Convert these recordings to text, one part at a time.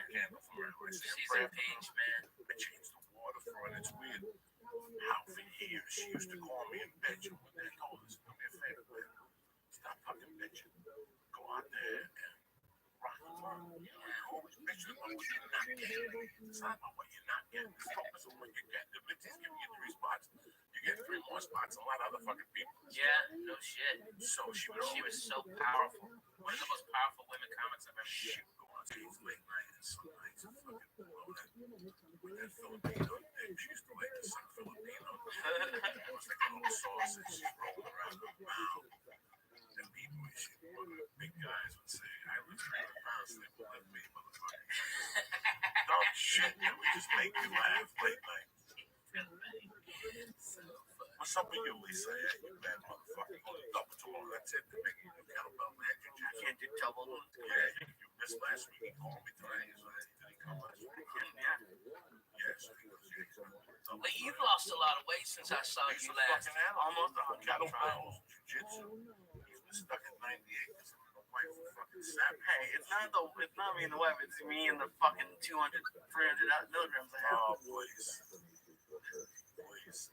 candle for her. She's a peach, man. I changed the water for her, and it's weird how for years she used to call me and bitch. And one day I told her, listen, do me a favor, man. Stop fucking bitching. Go out there and rock the world. You always bitching about what you're not getting. It's not about what you're not getting. It's focus on what you get. The bitch is giving you 3 spots. You get 3 more spots than a lot of other fucking people. Yeah, no shit. So she was so powerful. One of the most powerful women comments I've ever She seen. would go on stage late night and some nights and fucking blow that with that Filipino dick. She used to like to suck Filipino. It was like a little sausage rolling around her mouth. And people, big guys would say, I lift 300 pounds, they will lift me, motherfucker. Dumb shit, man. We just make you laugh late night. What's up with you, Lisa? Yeah, you bad motherfucker. Go to double tomorrow. That's it. They're making you kettlebell head. I can't do double. Yeah, you missed last week. He called me today. Did he come last week? Yeah. Yes. But you've lost a lot of weight since I saw you last. Almost on kettlebells, jiu-jitsu. He's been stuck at 98 because the wife fucking sapped. Hey, it's not me and the wife, it's me and the fucking 200, 300 milligrams I have. Oh, boys.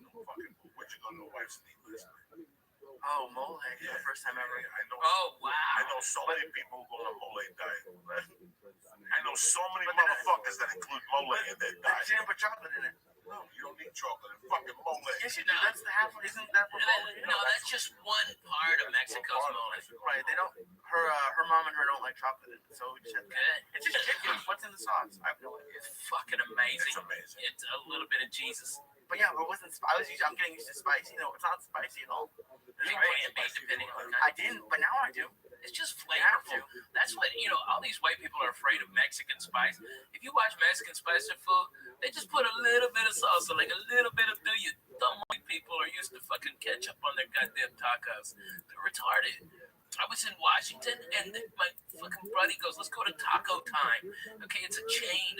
No fucking, where'd you go to the wife's knee last night? Oh, mole for the first time ever. I know. Oh, wow. I know so many people who go on a mole diet. I know so many motherfuckers that include mole in their diet. She didn't put chocolate in it. No, you don't need chocolate in fucking mole. Yes, you do. That's the half. Isn't that for mole? No, that's just one part of Mexico's mole. Right. They don't. Her mom and her don't like chocolate in it, so we just have Good. It's just chicken. What's in the sauce? I have no idea. It's fucking amazing. It's amazing. It's a little bit of Jesus. But yeah, it wasn't. I'm getting used to spicy. You know, it's not spicy at all. You can be depending on the I kind. didn't, but now I do. It's just flavorful. That's what, all these white people are afraid of Mexican spice. If you watch Mexican spice food, they just put a little bit of salsa, like a little bit of, you dumb white people are used to fucking ketchup on their goddamn tacos. They're retarded. I was in Washington, and my fucking buddy goes, let's go to Taco Time. Okay, it's a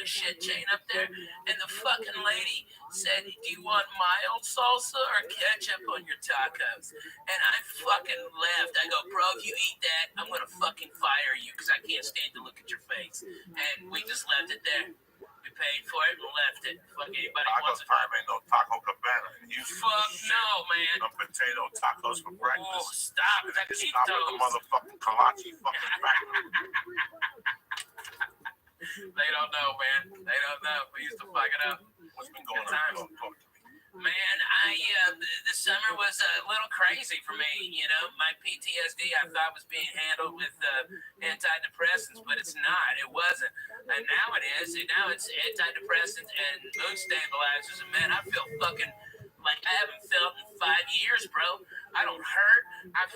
shit chain up there. And the fucking lady said, do you want mild salsa or ketchup on your tacos? And I fucking laughed. I go, bro, if you eat that, I'm going to fucking fire you because I can't stand to look at your face. And we just left it there. We paid for it and left it. Fuck anybody wants it. Time ain't no Taco Cabana. You fuck no, man. No potato tacos for breakfast. Oh, stop. Stop with the motherfucking kolache fucking back. They don't know, man. They don't know. We used to fuck it up. What's been going on? Man, the summer was a little crazy for me. My PTSD I thought was being handled with antidepressants, but it's not. It wasn't. And now it is. Now it's antidepressants and mood stabilizers. And man, I feel fucking like I haven't felt in 5 years, bro. I don't hurt. I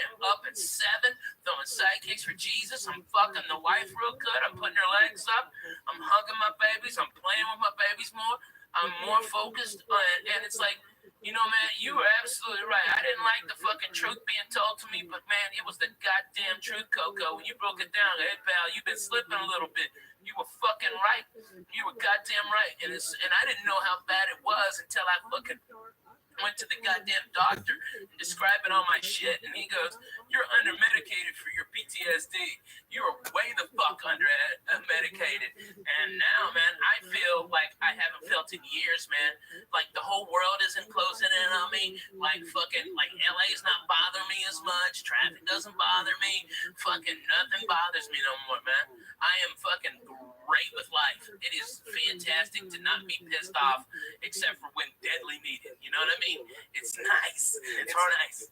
am up at 7, throwing sidekicks for Jesus. I'm fucking the wife real good. I'm putting her legs up. I'm hugging my babies. I'm playing with my babies more. I'm more focused on it, and it's like, man, you were absolutely right. I didn't like the fucking truth being told to me, but man, it was the goddamn truth, Coco. When you broke it down, hey pal, you've been slipping a little bit. You were fucking right. You were goddamn right, and I didn't know how bad it was until I fucking went to the goddamn doctor and describing all my shit, and he goes, you're under medicated for your PTSD. You're way the fuck under medicated. And now, man, I feel like I haven't felt in years, man. Like the whole world isn't closing in on me. Like LA is not bothering me as much. Traffic doesn't bother me. Fucking nothing bothers me no more, man. I am fucking great with life. It is fantastic to not be pissed off except for when deadly needed. You know what I mean? It's nice. It's hard. Nice.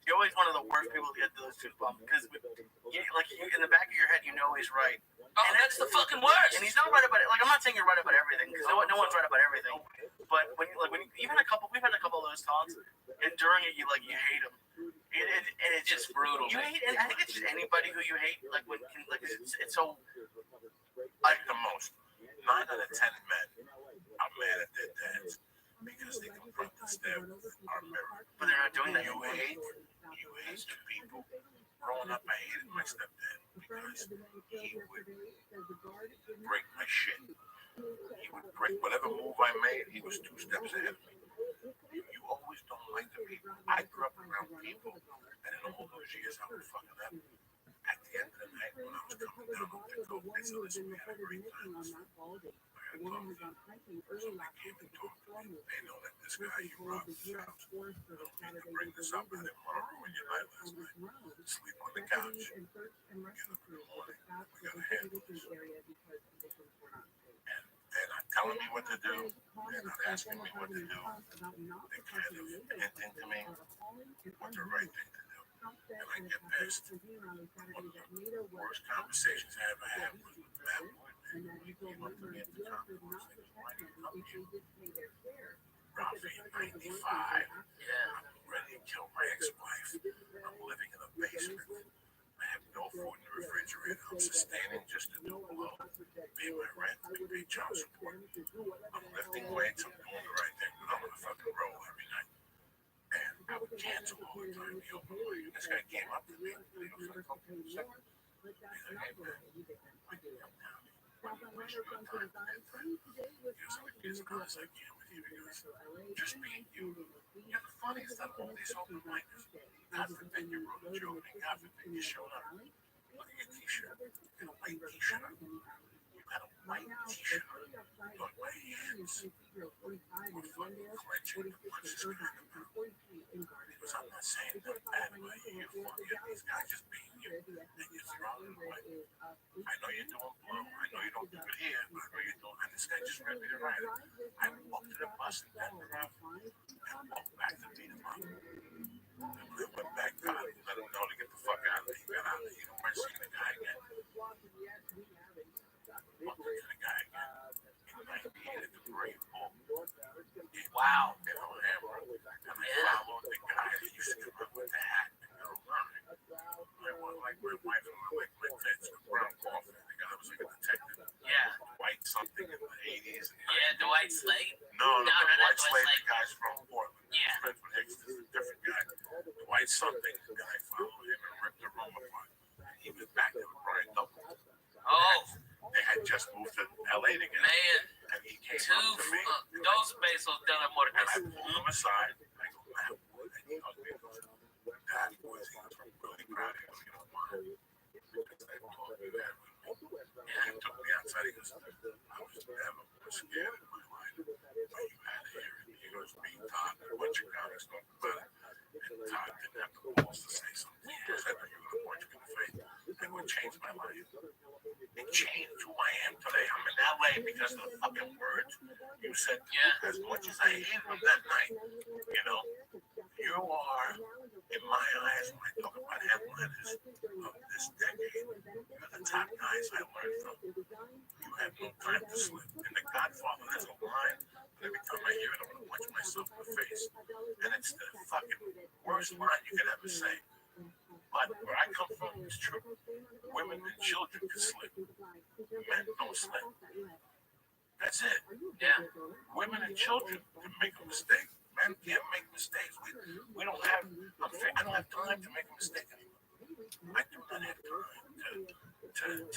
You're always one of the worst people to get those two bumps because, in the back of your head, you know he's right. Oh, and that's the fucking worst. And he's not right about it. Like, I'm not saying you're right about everything because no one's right about everything. But we've had a couple of those talks, and during it, you hate him. And it's just brutal. You hate, and I think it's just anybody who you hate. It's so. Like the most, 9 out of 10 men are mad at their dads because they confront the stare are mirror. But they're not doing that. You hate the people. Growing up, I hated my stepdad because he would break my shit. He would break whatever move I made. He was 2 steps ahead of me. You always don't like the people. I grew up around people, and in all those years, I would fucking up. At the end of the night, when I was coming down home to go, they said, listen, we had a great time. I got love you. So they came and talked to me. They know that this guy, you robbed his house. I don't mean to bring this up. I didn't want to ruin your night last night. Sleep on the couch. Get up in the morning. We got to handle this. And they're not telling me what to do. They're not asking me what to do. They kind of hint into me what the right thing to do. And I get pissed. One of the worst conversations I ever had was with that boy. He came up to me at the top of the conversation. Why do you come here? Rabbi, 95. I'm ready to kill my ex-wife. I'm living in a basement. I have no food in the refrigerator. I'm sustaining just to do below. Pay my rent, I pay child support. I'm lifting weights, I'm doing the right thing, but I'm on a fucking roll every night. And I would cancel all the time. This guy came up to me. He was like, okay, he's like, hey man, why do you come down? Where's your good time? He was like, here's the honest I can with you. He goes, just being you. You're the funniest out of all these open micers. God forbid you wrote a joke, and God forbid you showed up. Look at your t-shirt. You got a white t-shirt on. You got a white t-shirt on. Look, my hands were fucking clenching to punch this guy in the mouth. Because I'm not saying that bad way. These guys just being you. And you're throwing them away. I know you're doing blow. I know you don't do it here, but I know you're doing it. This guy just read me the writer. I walked to the bus and got him around. I walked back to beat him up. And when I went back down, let him know to get the fuck out of there. He got out of there. You don't mind seeing the guy again. Bumped into the guy again. In 98 at the parade ball. Wow. And I followed the guy that used to come up with the hat and go running. I was like my wife and like my fits, the brown coffin. The guy was like a detective. Yeah. White something in the 80s. Yeah, Dwight Slade. No, Dwight Slade, the guy's from Portland. Yeah. Friends with Hicks, this is a different guy. Dwight something, the guy followed him and ripped the room apart. He was back there with Brian Double. Oh. They had just moved to LA together. Man. And he came up to me. Dos pesos de la muerte. And I pulled him aside. I go, man, boy. And he goes, Dad, boys, he was really proud. He goes, you know why? Because I told you that. And he took me outside. He goes, I was never more scared in my life. When you had here, he goes, me, Todd, and a bunch of comics going better. And Todd didn't have the balls to say something. He goes, I know you're going to punch me in the face. And what changed my life? It changed who I am today. I'm in LA because of the fucking words you said. Yeah. As much as I hated them that night, you know, you are, in my eyes, when I talk about headliners of this decade, you're the top guys I learned from. You have no time to slip. In The Godfather, there's a line, and every time I hear it, I'm going to punch myself in the face. And it's the fucking worst line you could ever say. But where I come from is true. Women and children can slip. Men don't slip. That's it. Yeah. Women and children can make a mistake. Men can't make mistakes. We don't have. I don't have time to make a mistake anymore. I do not have time to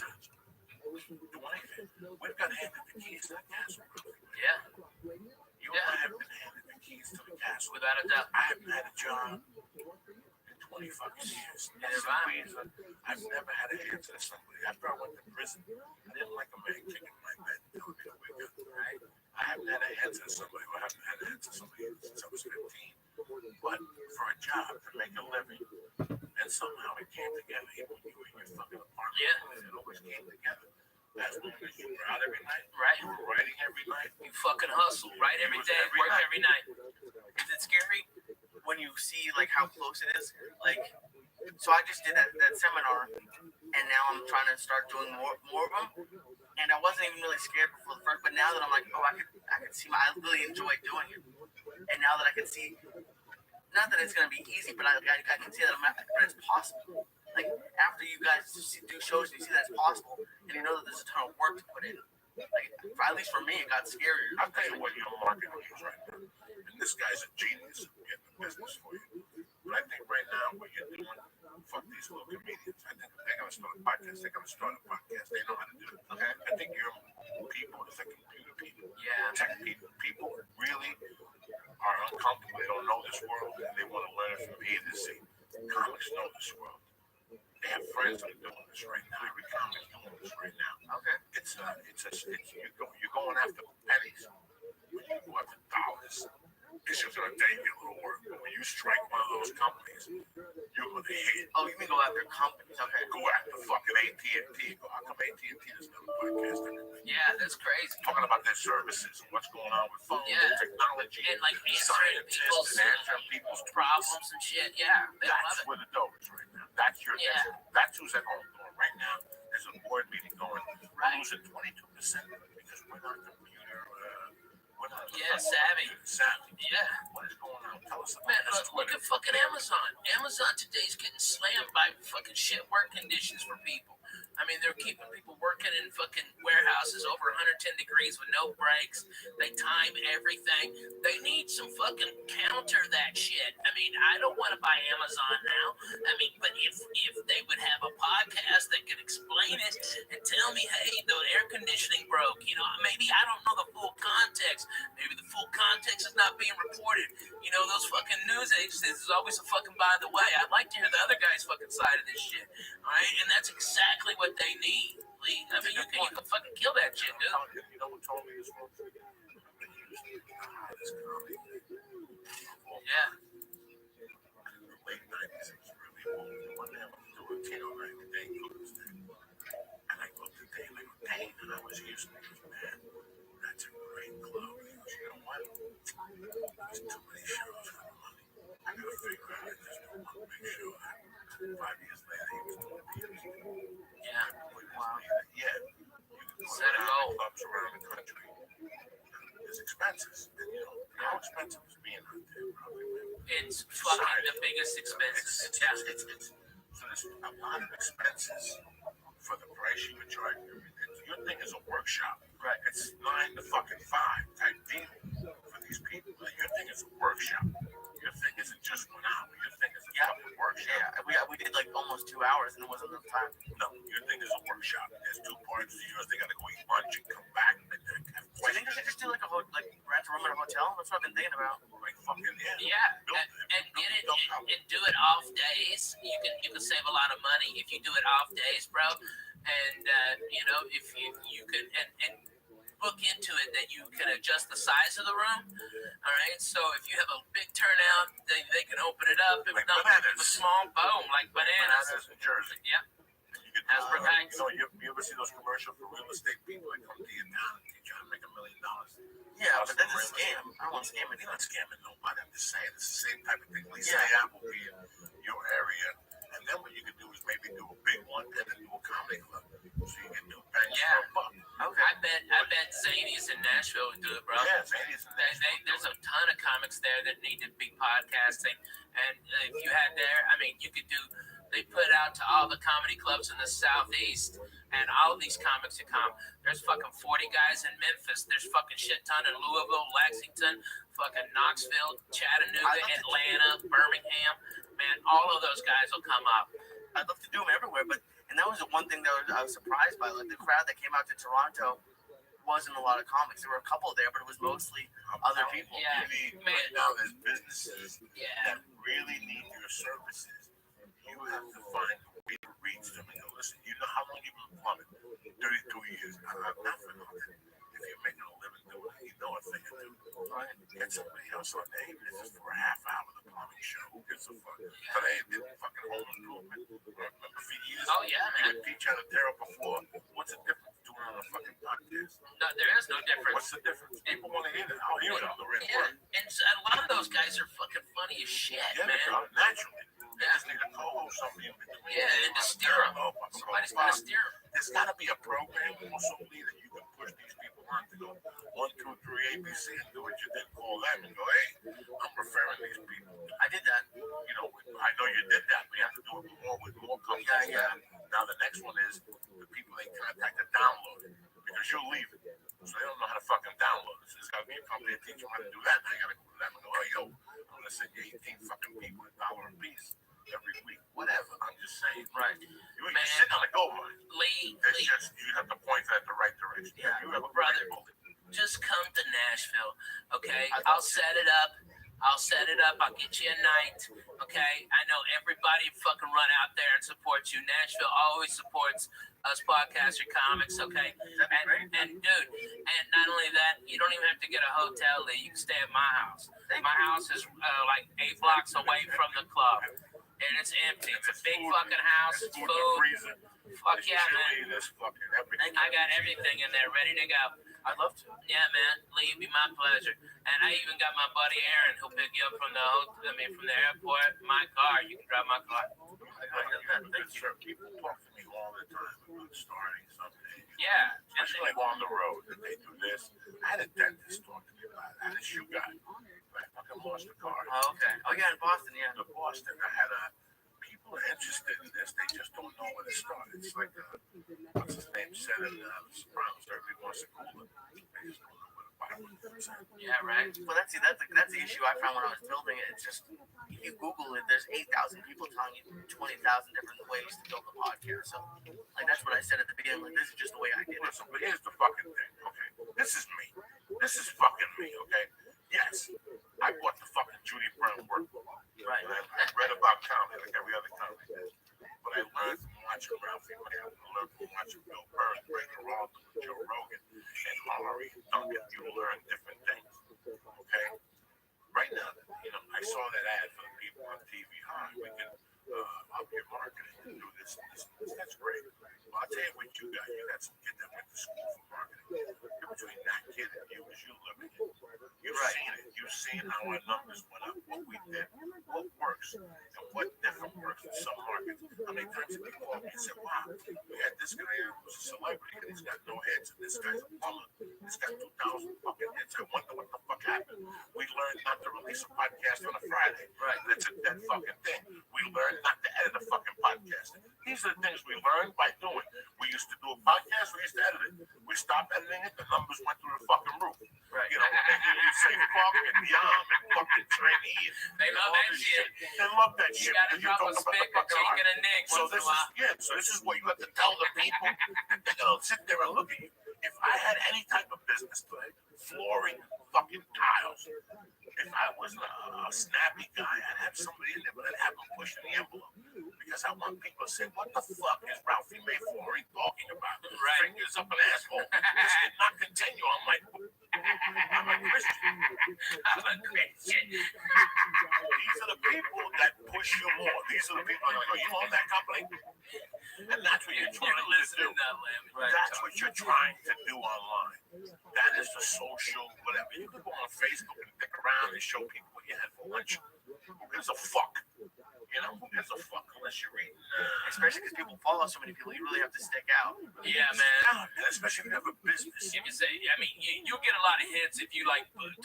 do anything. We've got handed the keys to the castle. Yeah. You and I have been handed the keys to the castle. Without a doubt. I haven't had a job in 20 fucking years. I've never had an answer to somebody. After I went to prison, I didn't like a man kicking my bed. I haven't had an answer to somebody. I haven't had an answer to somebody since I was 15. But for a job to make a living, and somehow it came together. Even you in your fucking apartment. Yeah. It always came together. That's when you were out every night. Right. You were writing every night. You fucking hustle, right? Every day, work every night. Is it scary when you see like how close it is? Like, so I just did that seminar, and now I'm trying to start doing more of them. And I wasn't even really scared before the first, but now that I'm like, oh, I could see I really enjoy doing it. And now that I can see, not that it's gonna be easy, but I can see that but it's possible. Like after you guys do shows and you see that it's possible, and you know that there's a ton of work to put in. Like at least for me, it got scarier. I'll tell you what your marketing is right now. And this guy's a genius in getting the business for you. But I think right now what you're doing, fuck these little comedians. I think they're gonna start a podcast. They're gonna start a podcast. They know how to do it. Okay. I think your people is like computer people. Yeah. Tech people. People really are uncomfortable. They don't know this world and they want to learn it from A to Z. Comics know this world. They have friends that are doing this right now. Every comic's doing this right now. Okay. You're going after pennies. When you go after dollars, it's just gonna take you a little work. But when you strike one of those companies, you're gonna hit. Oh, you mean go after companies? Okay. Go after fucking AT&T. How come AT&T doesn't have a podcast anymore? Yeah, that's crazy. Talking about their services and what's going on with phones and technology And like answering scientists and answering people's problems and shit. Yeah, they love That's it. where the dough is right now. That's your that's who's at home doing right now. There's a board meeting going. We're losing 22% because we're not computer. We're not savvy. Savvy. Yeah. What is going on? Tell us about Man, this. look at fucking Amazon. Amazon today's getting slammed by fucking shit work conditions for people. I mean, they're keeping people working in fucking warehouses over 110 degrees with no breaks. They time everything. They need some fucking counter that shit. I mean, I don't want to buy Amazon now. I mean, but if they would have a podcast that could explain it and tell me, hey, the air conditioning broke. You know, maybe I don't know the full context. Maybe the full context is not being reported. You know, those fucking news agencies is always a fucking by the way. I'd like to hear the other guy's fucking side of this shit. All right, and that's exactly what they need. Lee. I mean, you can fucking kill that shit, dude. You know what told me this one? Yeah. The late 90s, it was really old. One day I went to a tail night the day Cooper's Day. And I looked at Dave like, dang, and I was Houston. He goes, man, that's a great club. He goes, you know what? There's too many shows for the money. I gotta figure out if there's no one big show. 5 years later, he was doing theaters. Yeah. Wow. Yeah. Set a goal. Clubs around the country. There's expenses. And, you know, how expensive is being out there, probably. It's fucking the biggest expenses. So there's a lot of expenses for the price you would charge. Your thing is a workshop. Right. It's 9 to fucking 5 type deal for these people. Your thing is a workshop. Your thing isn't just 1 hour. Your thing is a fucking workshop. Yeah, we did like almost 2 hours and it wasn't enough time. No, your thing is a workshop. There's 2 parts to yours. They gotta go eat lunch and come back. And Do you think they should just do like rent a room at a hotel? That's what I've been thinking about. like fucking Yeah, and get it and do it off days. You can save a lot of money if you do it off days, bro. And you know, if you could and look into it that you can adjust the size of the room. All right, so if you have a big turnout, they can open it up. If like not, bananas. a small boom like bananas. in Jersey. Yeah. You can As per bags. you ever see those commercials for real estate people that come to your town and teach you how to make $1 million? Yeah, but that's a scam. I don't want to scam You're anyone. not scamming nobody. I'm just saying it's the same type of thing. Lisa Yeah. Apple be in your area, and then what you can do is maybe do a big one and then do a comedy club, so you can do bang for a buck. Okay. I bet Zany's in Nashville would do it, bro. Yeah, Zany's in Nashville. There's a ton of comics there that need to be podcasting, and if you had there, I mean, you could do. They put out to all the comedy clubs in the Southeast, and all of these comics that come. There's fucking 40 guys in Memphis. There's fucking shit ton in Louisville, Lexington, fucking Knoxville, Chattanooga, Atlanta, Birmingham. Man, all of those guys will come up. I'd love to do them everywhere, and that was the one thing that I was surprised by. Like the crowd that came out to Toronto wasn't a lot of comics. There were a couple there, but it was mostly other people. Yeah, Right now, there's businesses Yeah. that really need your services. You have to find a way to reach them and go, listen, you know how long you've been plumbing? 32 years. I'm not for nothing. If you're making a living doing it, you know a thing or two. Right? Get somebody else on there, even if it's for a half hour, the plumbing show. Who gives a fuck? Today, I did fucking home improvement. Remember for years? Oh, yeah, You man. would teach how to tear up a floor. What's the difference doing it on a fucking podcast? No, there is no difference. What's the difference? People want to hear it. I'll hear it on the real Yeah, and a lot of those guys are fucking funny as shit, Yeah, man. naturally. They just need a co-host, somebody in between. Yeah, and to steer them. Somebody's got to steer them. There's got to be a program also, Lee, that you can push these people on to go 1, 2, 3, ABC and do what you did. Call them and go, hey, I'm referring these people. I did that. You know, I know you did that. We have to do it more with more companies. Yeah. Now the next one is the people they contact to download it because you'll leave it. So they don't know how to fucking download it. So there's got to be a company that teach them how to do that. Now you got to go to them and go, hey, yo, I'm going to send you 18 fucking people $1 a piece every week. Whatever. I'm just saying. Right. You're sitting on a gold mine. Lee, You have to point that the right direction. Yeah, You have a brother. bullet. just come to Nashville, okay? I'll set it up. I'll get you a night, okay? I know everybody fucking run out there and supports you. Nashville always supports us podcaster comics, okay? And dude, and not only that, you don't even have to get a hotel there. You can stay at my house. My house is like 8 blocks away from the club, and it's empty. It's a big fucking house. It's food. Fuck yeah, man. I got everything in there ready to go. I'd love to. Yeah, man. Lee, it'd be my pleasure. And I even got my buddy Aaron who'll pick you up from the airport. My car. You can drive my car. Thank you. People talk to me all the time about starting something. Yeah. Especially on the road. That they do this. I had a dentist talk to me about it. I had a shoe guy. I fucking lost the car. Oh, okay. Oh, yeah, in Boston, yeah. In Boston, I had people are interested in this. They just don't know where to start. It's like, what's his name said in Sopranos, everybody wants to cool it. They just don't know where to buy one. Yeah, right. Well, that's the issue I found when I was building it. It's just, if you Google it, there's 8,000 people telling you 20,000 different ways to build a podcast. So, like, that's what I said at the beginning. Like, this is just the way I did it. Listen, but here's the fucking thing, okay? This is me. This is fucking me, okay? Yes, I bought the fucking Judy Brown workbook. Right. And I read about comedy like every other comic. But I learned from watching Ralphie May. I learned from watching Bill Burr, Greg Giraldo, Joe Rogan, and Harry Duncan. You learn different things, okay? Right now, I saw that ad for the people on TV. Hi, we can up your marketing and do this. That's great. Well, I'll tell you what you got. You got some kid that went to school for marketing. Between that kid and you, as you look at it, you've seen it. You've seen how our numbers went up, what we did, what works, and what different works in some markets. How many times have people called me and said, wow, we had this guy here who's a celebrity and he's got no hits, and this guy's a plumber. He's got 2,000 fucking hits. I wonder what the fuck happened. We learned not to release a podcast on a Friday. Right. That's a dead fucking thing. We learned not to edit a fucking podcast. These are the things we learned by doing. We used to do a podcast, we used to edit it. We stopped editing it, the numbers went through the fucking roof. Right. And you say fuck and yum and fucking Chinese. They love that shit. They love that shit. You gotta drop a spick, a chicken, and Nick. So this is what you have to tell the people. They're gonna sit there and look at you. If I had any type of business today, flooring fucking tiles. If I was a snappy guy, I'd have somebody in there, but I'd have them pushing the envelope. Because I want people to say, what the fuck is Ralphie May flooring talking about? Right. Fingers up an asshole. This did not continue. I'm a Christian. I'm a Christian. These are the people that push you more. These are the people that go, you own that company? And that's what you're trying to do. That's what you're trying to do online. That is the social whatever. You can go on Facebook and dick around and show people what you had for lunch. Who gives a fuck? Who gives a fuck unless you're reading? Especially because people follow so many people, you really have to stick out. Yeah, man. Especially if you have a business. If you say, you'll get a lot of hits if you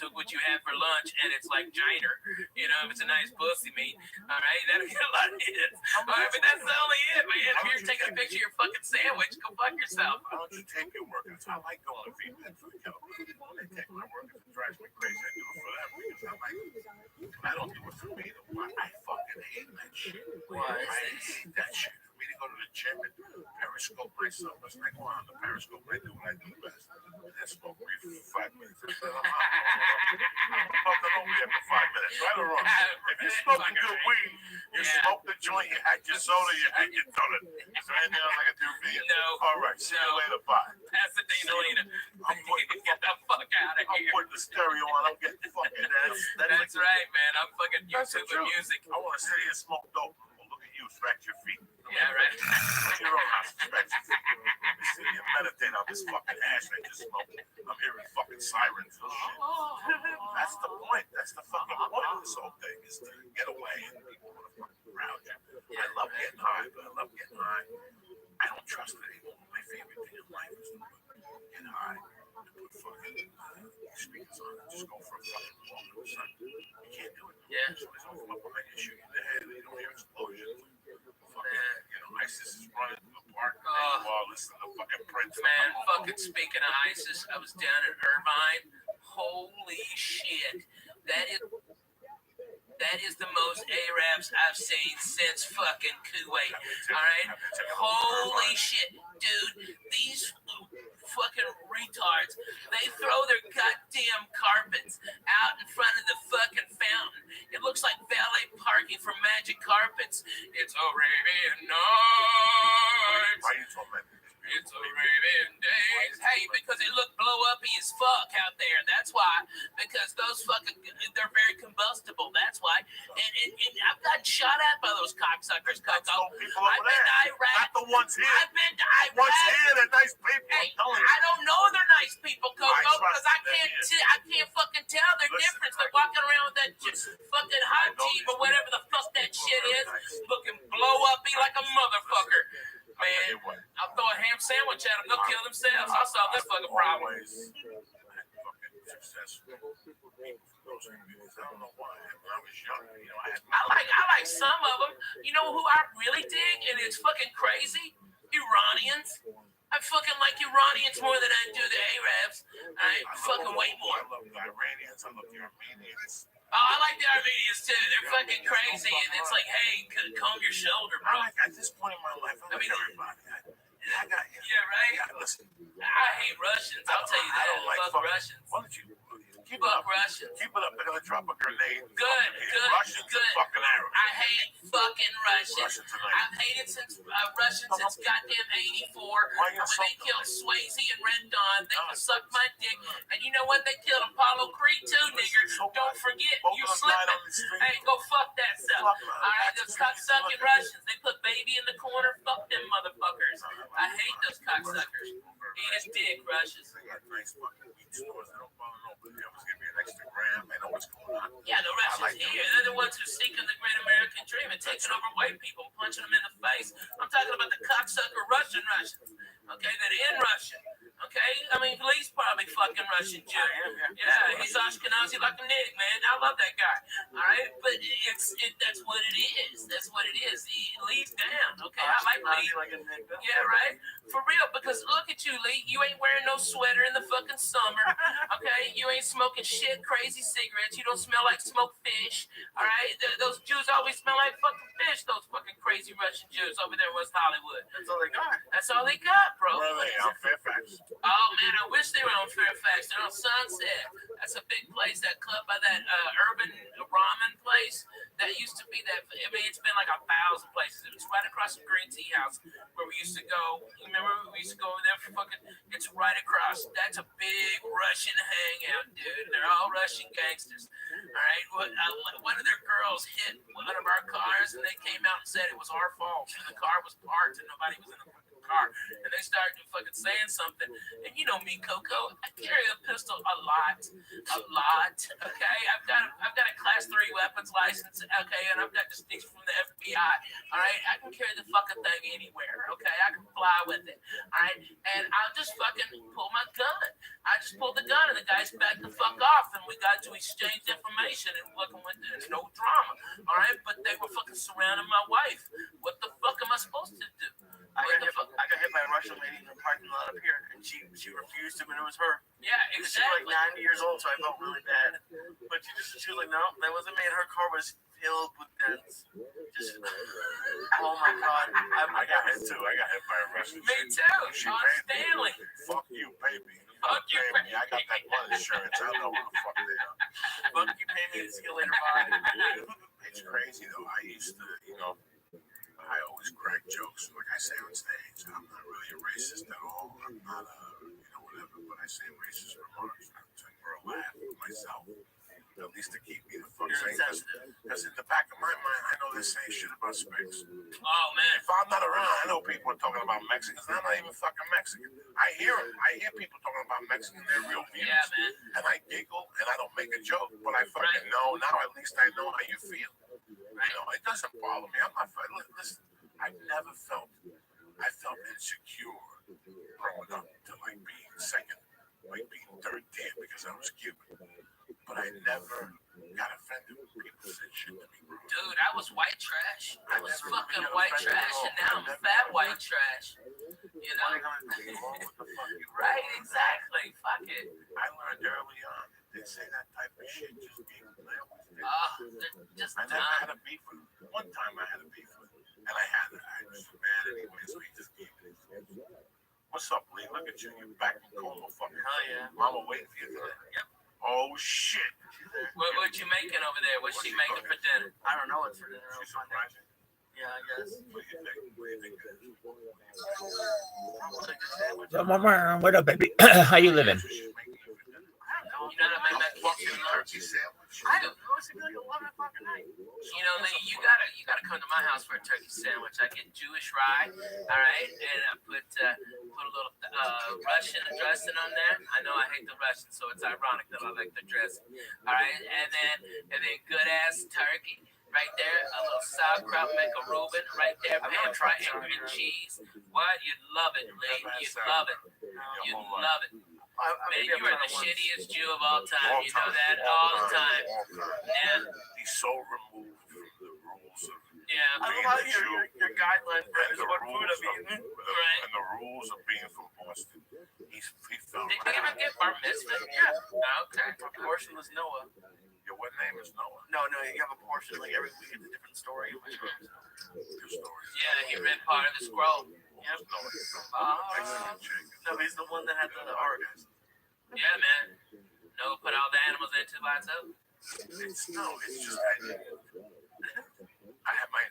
took what you had for lunch and it's like Giner. If it's a nice pussy meat, all right, that'll get a lot of hits. All right, but that's only it, man. If you're taking a picture of your fucking sandwich, go fuck yourself. Why don't you take your workers? I like going to feedback food California. They take my workers. It drives me crazy. I do it for them because I like it. I don't do it for me. I fucking hate that shit. I hate that shit. For me to go to the gym and periscope myself, it's like, wow, the periscope, I do what I do best. And then smoke weed for 5 minutes. I'm smoking only after 5 minutes, right or wrong? If you're smoking good weed, you smoke the joint, you had your soda, you had your donut. Is there anything else I can do for you? No. All right, see you later, bye. Pasadena. Get the fuck out of here. I'm putting the stereo on, I'm getting fucking That's right, man. I'm fucking YouTube with music. I want to sit here and smoke dope. Well, look at you, scratch your feet. Yeah, right. Your own house, scratch your feet. Let me sit here and meditate on this fucking ash I just smoked. I'm hearing fucking sirens and shit. That's the point. That's the fucking point of this whole thing, is to get away and people want to fucking around you. I love getting high, but I love getting high. I don't trust it anymore. My favorite thing in life is to get high. Put fucking speakers on and just go for a fucking walk in the sun. You can't do it. Yeah. Somebody's gonna come up behind you, shoot you in the head, and you don't hear explosions. Fucking, ISIS is running through the park while listening to fucking Prince. Man, fucking speaking of ISIS, I was down in Irvine. Holy shit. That is the most Arabs I've seen since fucking Kuwait. All right? Holy shit. Dude, these fucking retards, they throw their goddamn carpets out in front of the fucking fountain. It looks like valet parking for Magic as fuck out there. That's why, because those fucking, they're very combustible. That's why. And I've gotten shot at by those cocksuckers, That's Coco. those people I've over been to there. Iraq. Not the ones here. I've been to Iraq. Ones here, they're nice people. Hey, I'm telling you. I don't know they're nice people, Coco, because I can't fucking tell their difference. They're walking around with that fucking hot tea or whatever the fuck that shit is, looking blow uppy like a motherfucker. Man, I'll throw a ham sandwich at them. They'll kill themselves. I'll solve this fucking problem. I like some of them. You know who I really dig, and it's fucking crazy? Iranians. I fucking like Iranians more than I do the Arabs. I fucking way more. I love the Iranians. I love the Armenians. Oh, I like the Armenians too. They're fucking crazy, and it's like, hey, comb your shoulder, bro. At this point in my life, I mean everybody. Yeah, right? Listen, I hate Russians. I'll tell you that. I don't like fuck Russians. Why don't you keep it Fuck up? Russians. Keep it up. They're gonna drop a grenade. Good. Russians and fucking Arabs. I hate fucking Russians. Russians are I've hated Russians since goddamn '84. When they killed Swayze and Red Dawn, they can suck my dick. And you know what? They killed Apollo Creed too, nigger. Don't forget, you slipping. Hey, go fuck that stuff. All right, those cocksucking Russians. They put baby in the corner. Fuck them motherfuckers. I hate those cocksuckers. Eat his dick, Russians. They got nice fucking weed stores. They don't follow nobody. They always give me an extra gram. They know what's going on. Yeah, the Russians here, they're the ones who are seeking the great American dream and taking over white people, punching them in the face. I'm talking about the cocksucker Russians, okay, that are in Russia. Okay, I mean, Lee's probably fucking Russian Jew. Yeah, he's Ashkenazi like a nigga, man. I love that guy. All right, but that's what it is. That's what it is. Lee's down. Okay, I like Lee. Yeah, right. For real, because look at you, Lee. You ain't wearing no sweater in the fucking summer. Okay, you ain't smoking shit, crazy cigarettes. You don't smell like smoked fish. All right, those Jews always smell like fucking fish. Those fucking crazy Russian Jews over there in West Hollywood. That's all they got. That's all they got, bro. Where are they? On Fairfax. Oh man, I wish they were on Fairfax. They're on Sunset. That's a big place. That club by that urban ramen place. That used to be that. I mean, it's been like 1,000 places. It was right across from Green Tea House where we used to go. You remember we used to go over there for fucking. It's right across. That's a big Russian hangout, dude. They're all Russian gangsters. All right. One of their girls hit one of our cars, and they came out and said it was our fault. And the car was parked, and nobody was in the car, and they started fucking saying something. And you know me, Coco, I carry a pistol a lot. Okay, I've got a class 3 weapons license. Okay, and I've got distinction from the FBI. All right, I can carry the fucking thing anywhere. Okay, I can fly with it. All right, and I'll just fucking pull my gun. I just pulled the gun, and the guys backed the fuck off, and we got to exchange information and fucking went there. No drama. All right, but they were fucking surrounding my wife. What the fuck am I supposed to do? I got hit by a Russian lady in the parking lot up here, and she refused to, but it was her. Yeah, She was like 90 years old, so I felt really bad. But she was like, no, that wasn't me. And her car was filled with dents. Just, oh my God. I got hit too. I got hit by a Russian. Me too. Sean Stanley. Fuck you, baby. Fuck you, baby. I got that blood insurance. I don't know who the fuck they are. Fuck you, pay me, see you later, bye. It's crazy though. I used to, I always crack jokes, like I say on stage. I'm not really a racist at all. I'm not whatever, but I say racist remarks for a laugh with myself. At least to keep me the fuck safe. Because in the back of my mind, I know they're saying shit about Space. Oh man. If I'm not around, I know people are talking about Mexicans, and I'm not even fucking Mexican. I hear them. I hear people talking about Mexicans, they're real views. Yeah, man. And I giggle, and I don't make a joke, but I fucking know. Now at least I know how you feel. It doesn't bother me. I'm not. Listen, I felt insecure growing up to like being second, like being third tier because I was Cuban. But I never got offended when people said shit to me, bro. Dude, I was white trash. I was fucking white trash, and now I'm fat white trash. You know? Right, exactly. Fuck it. I learned early on. They say that type of shit just gave me just I never had a beef with him. One time I had a beef with him. And I was mad anyway, so he just gave me this. What's up, Lee? Look at you. You're back in Como, fucking. Hell yeah. Mama waiting for you today. Yep. Oh, shit. What you making over there? What's she making for dinner? I don't know what's for dinner. She's surprising. Yeah, I guess. What do you think? What up, baby? How you living? You know what I mean? That Fucking kitchen turkey sandwich. I don't know. It's like 11 o'clock at night. You know, you gotta come to my house for a turkey sandwich. I get Jewish rye, all right, and I put a little Russian dressing on there. I know I hate the Russian, so it's ironic that I like the dressing. All right, and then good ass turkey right there, a little sauerkraut, make a Reuben right there, man, fried egg and cheese. What? You'd love it, Lee. You'd love it. You'd love it. Man, you are the shittiest Jew of all time. You know that all the time. Yeah. He's so removed from the rules of Yeah. I love how your guideline for and the what food rules I'm eating. and the rules of being from Boston. He felt Did you ever get bar mitzvah? Yeah. Okay. My portion was Noah. Your what name is Noah? No, you have a portion like every week. It's a different story. Good story. Yeah, he read part of the scroll. Yep. Mexican chicken. No, he's the one that had the art. Yeah, man. No, put all the animals into by itself. It's just I have my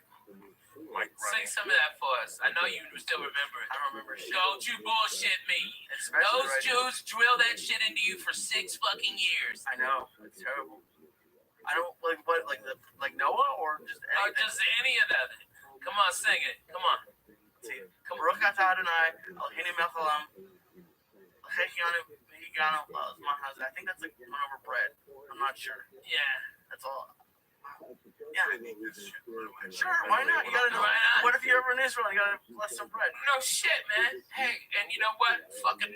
Sing some of that for us. I know you still remember it. I don't remember shit. Don't you bullshit me. Especially Those right Jews drill that shit into you for 6 fucking years. I know. It's terrible. I don't like Noah or just Oh, anything. just any of that. Come on, sing it. Come on. See, Baruch atah Adonai, Eloheinu melech haolam, I think that's like one over bread. I'm not sure. Yeah. That's all. Yeah. I need this shit. Sure, why not? You gotta know. Why not? What if you're ever in Israel? You gotta bless some bread. No shit, man. Hey, and you know what? Fucking #1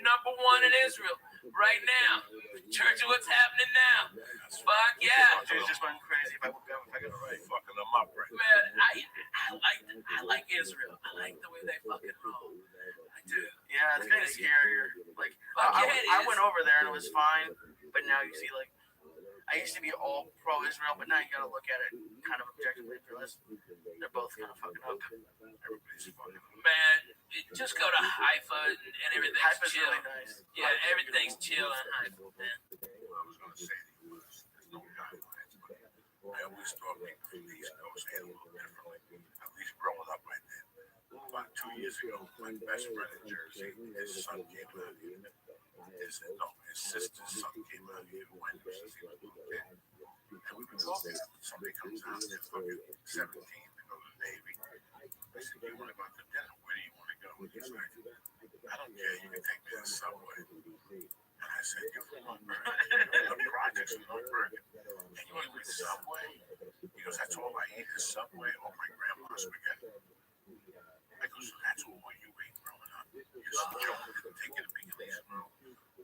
in Israel right now. Church of what's happening now. Fuck yeah. Dude's just going crazy if I got it right. Fucking them up right now. Man, I like Israel. I like the way they fucking roll. I do. Yeah, it's kind of scarier. Like, Fuck yeah, it I is. went over there and it was fine, but now you see, like, I used to be all pro-Israel, but now you gotta look at it kind of objectively for this. They're both kind of fucking up. Everybody's fucking up. Man, just go to Haifa and everything's Haifa's chill. really nice. Yeah, everything's chill in Haifa, man. What I was going to say to you was there's no guidelines, but I always thought people from the East Coast handle it differently. At least growing up, I did. About 2 years ago, my best friend in Jersey, his son came out here. His sister's son came out here who went to see the little kid. And we were talking. Somebody comes out, they're fucking 17 to go to the Navy. I said, "You want to go out to dinner? Where do you want to go?" He's like, "I don't care. You can take me to the Subway." And I said, "You're from Northburg. The projects in Northburg. And you want to go to the Subway?" He goes, "That's all I eat is Subway or my grandma's spaghetti." I go, "So that's all you ate growing up? Joan didn't take you to Beacon's Room.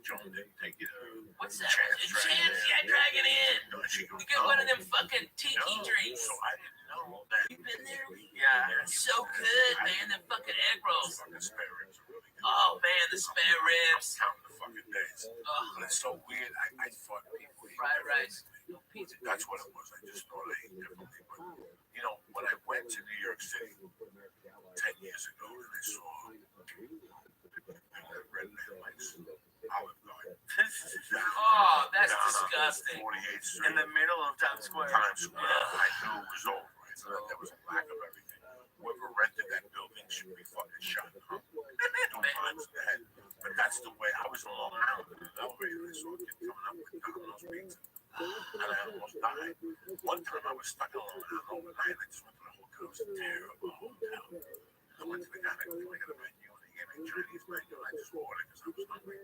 Joan didn't take you to What's that? Chance Chance, yeah, Dragon Inn. No, and she goes, You get one of them fucking tiki no." drinks. So I didn't know that. You been there? Yeah. It's so good, man. Them fucking egg rolls. Fucking spare ribs are really good. Oh, man, the spare ribs. Counting the fucking days. Oh, But it's so weird. I thought people ate fried rice. differently. That's what it was. I just thought I ate differently. But, you know, when I went to New York City 10 years ago and I saw the red lights, Olive Garden. Oh, that's down on disgusting. 48th Street. In the middle of Times Square. Times Square. I knew it was over. I thought there was a lack of everything. Whoever rented that building should be fucking shot. Huh? No times ahead. But that's the way I was on Long Island in the elevator. I saw a kid coming up with Domino's pizza. And I almost died. One time I was stuck in Long Island overnight. I just went to the hotel. It was a terrible hotel. I went to the guy and I go, "Can I get a menu?" And he gave me a Chinese menu. And I just ordered because I was hungry.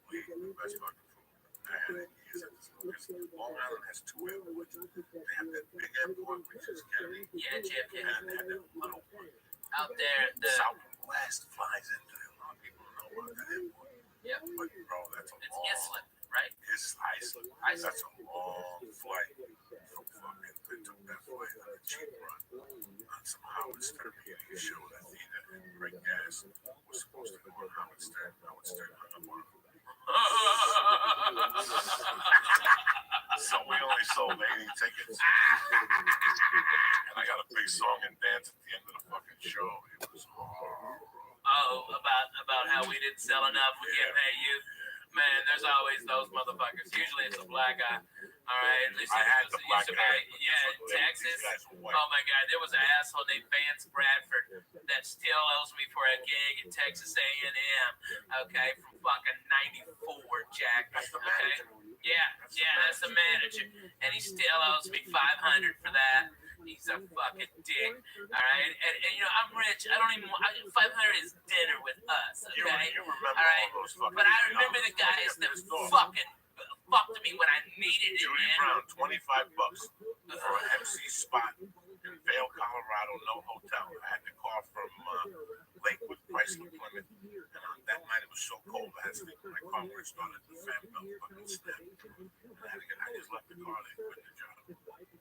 We ate the best fucking food I had in years at this place. Long Island has 2 airports. They have that big airport, which is Kennedy. Yeah, JFK. And they have that little one. Out there, the Southwest flies into it. A lot of people don't know about that airport. yeah, But bro, that's a it's long. Islip, right? It's Iceland. That's a long flight. From fucking, they took that flight on a cheap run on some Howard Stern radio show that either Rick Gas was supposed to go on Howard Stern. Howard Stern hung up on him. So we only sold 80 tickets. And I got a big song and dance at the end of the fucking show. It was horrible. Oh, about how we didn't sell enough, we can't pay you. Man, there's always those motherfuckers. Usually it's a black guy. All right, at least I had the it black used to guy. be, yeah, in Texas. These guys were white. Oh my God, there was an asshole named Vance Bradford that still owes me for a gig at Texas A&M. Okay, from fucking '94, Jack. That's the Okay, manager. yeah, still owes me $500 for that. He's a fucking dick. All right, and you know I'm rich. I don't even. 500 is dinner with us. Okay. You remember all right. all those fucking. But I remember the guys that fucking fucked me when I needed it, Judy man. Brown, $25 for an MC spot in Vail, Colorado, no hotel. I had to call from Lakewood, Chrysler, Plymouth, and on that night it was so cold I had to sleep in my car where it started the fan belt fucking snap. I just left the car, they quit the job.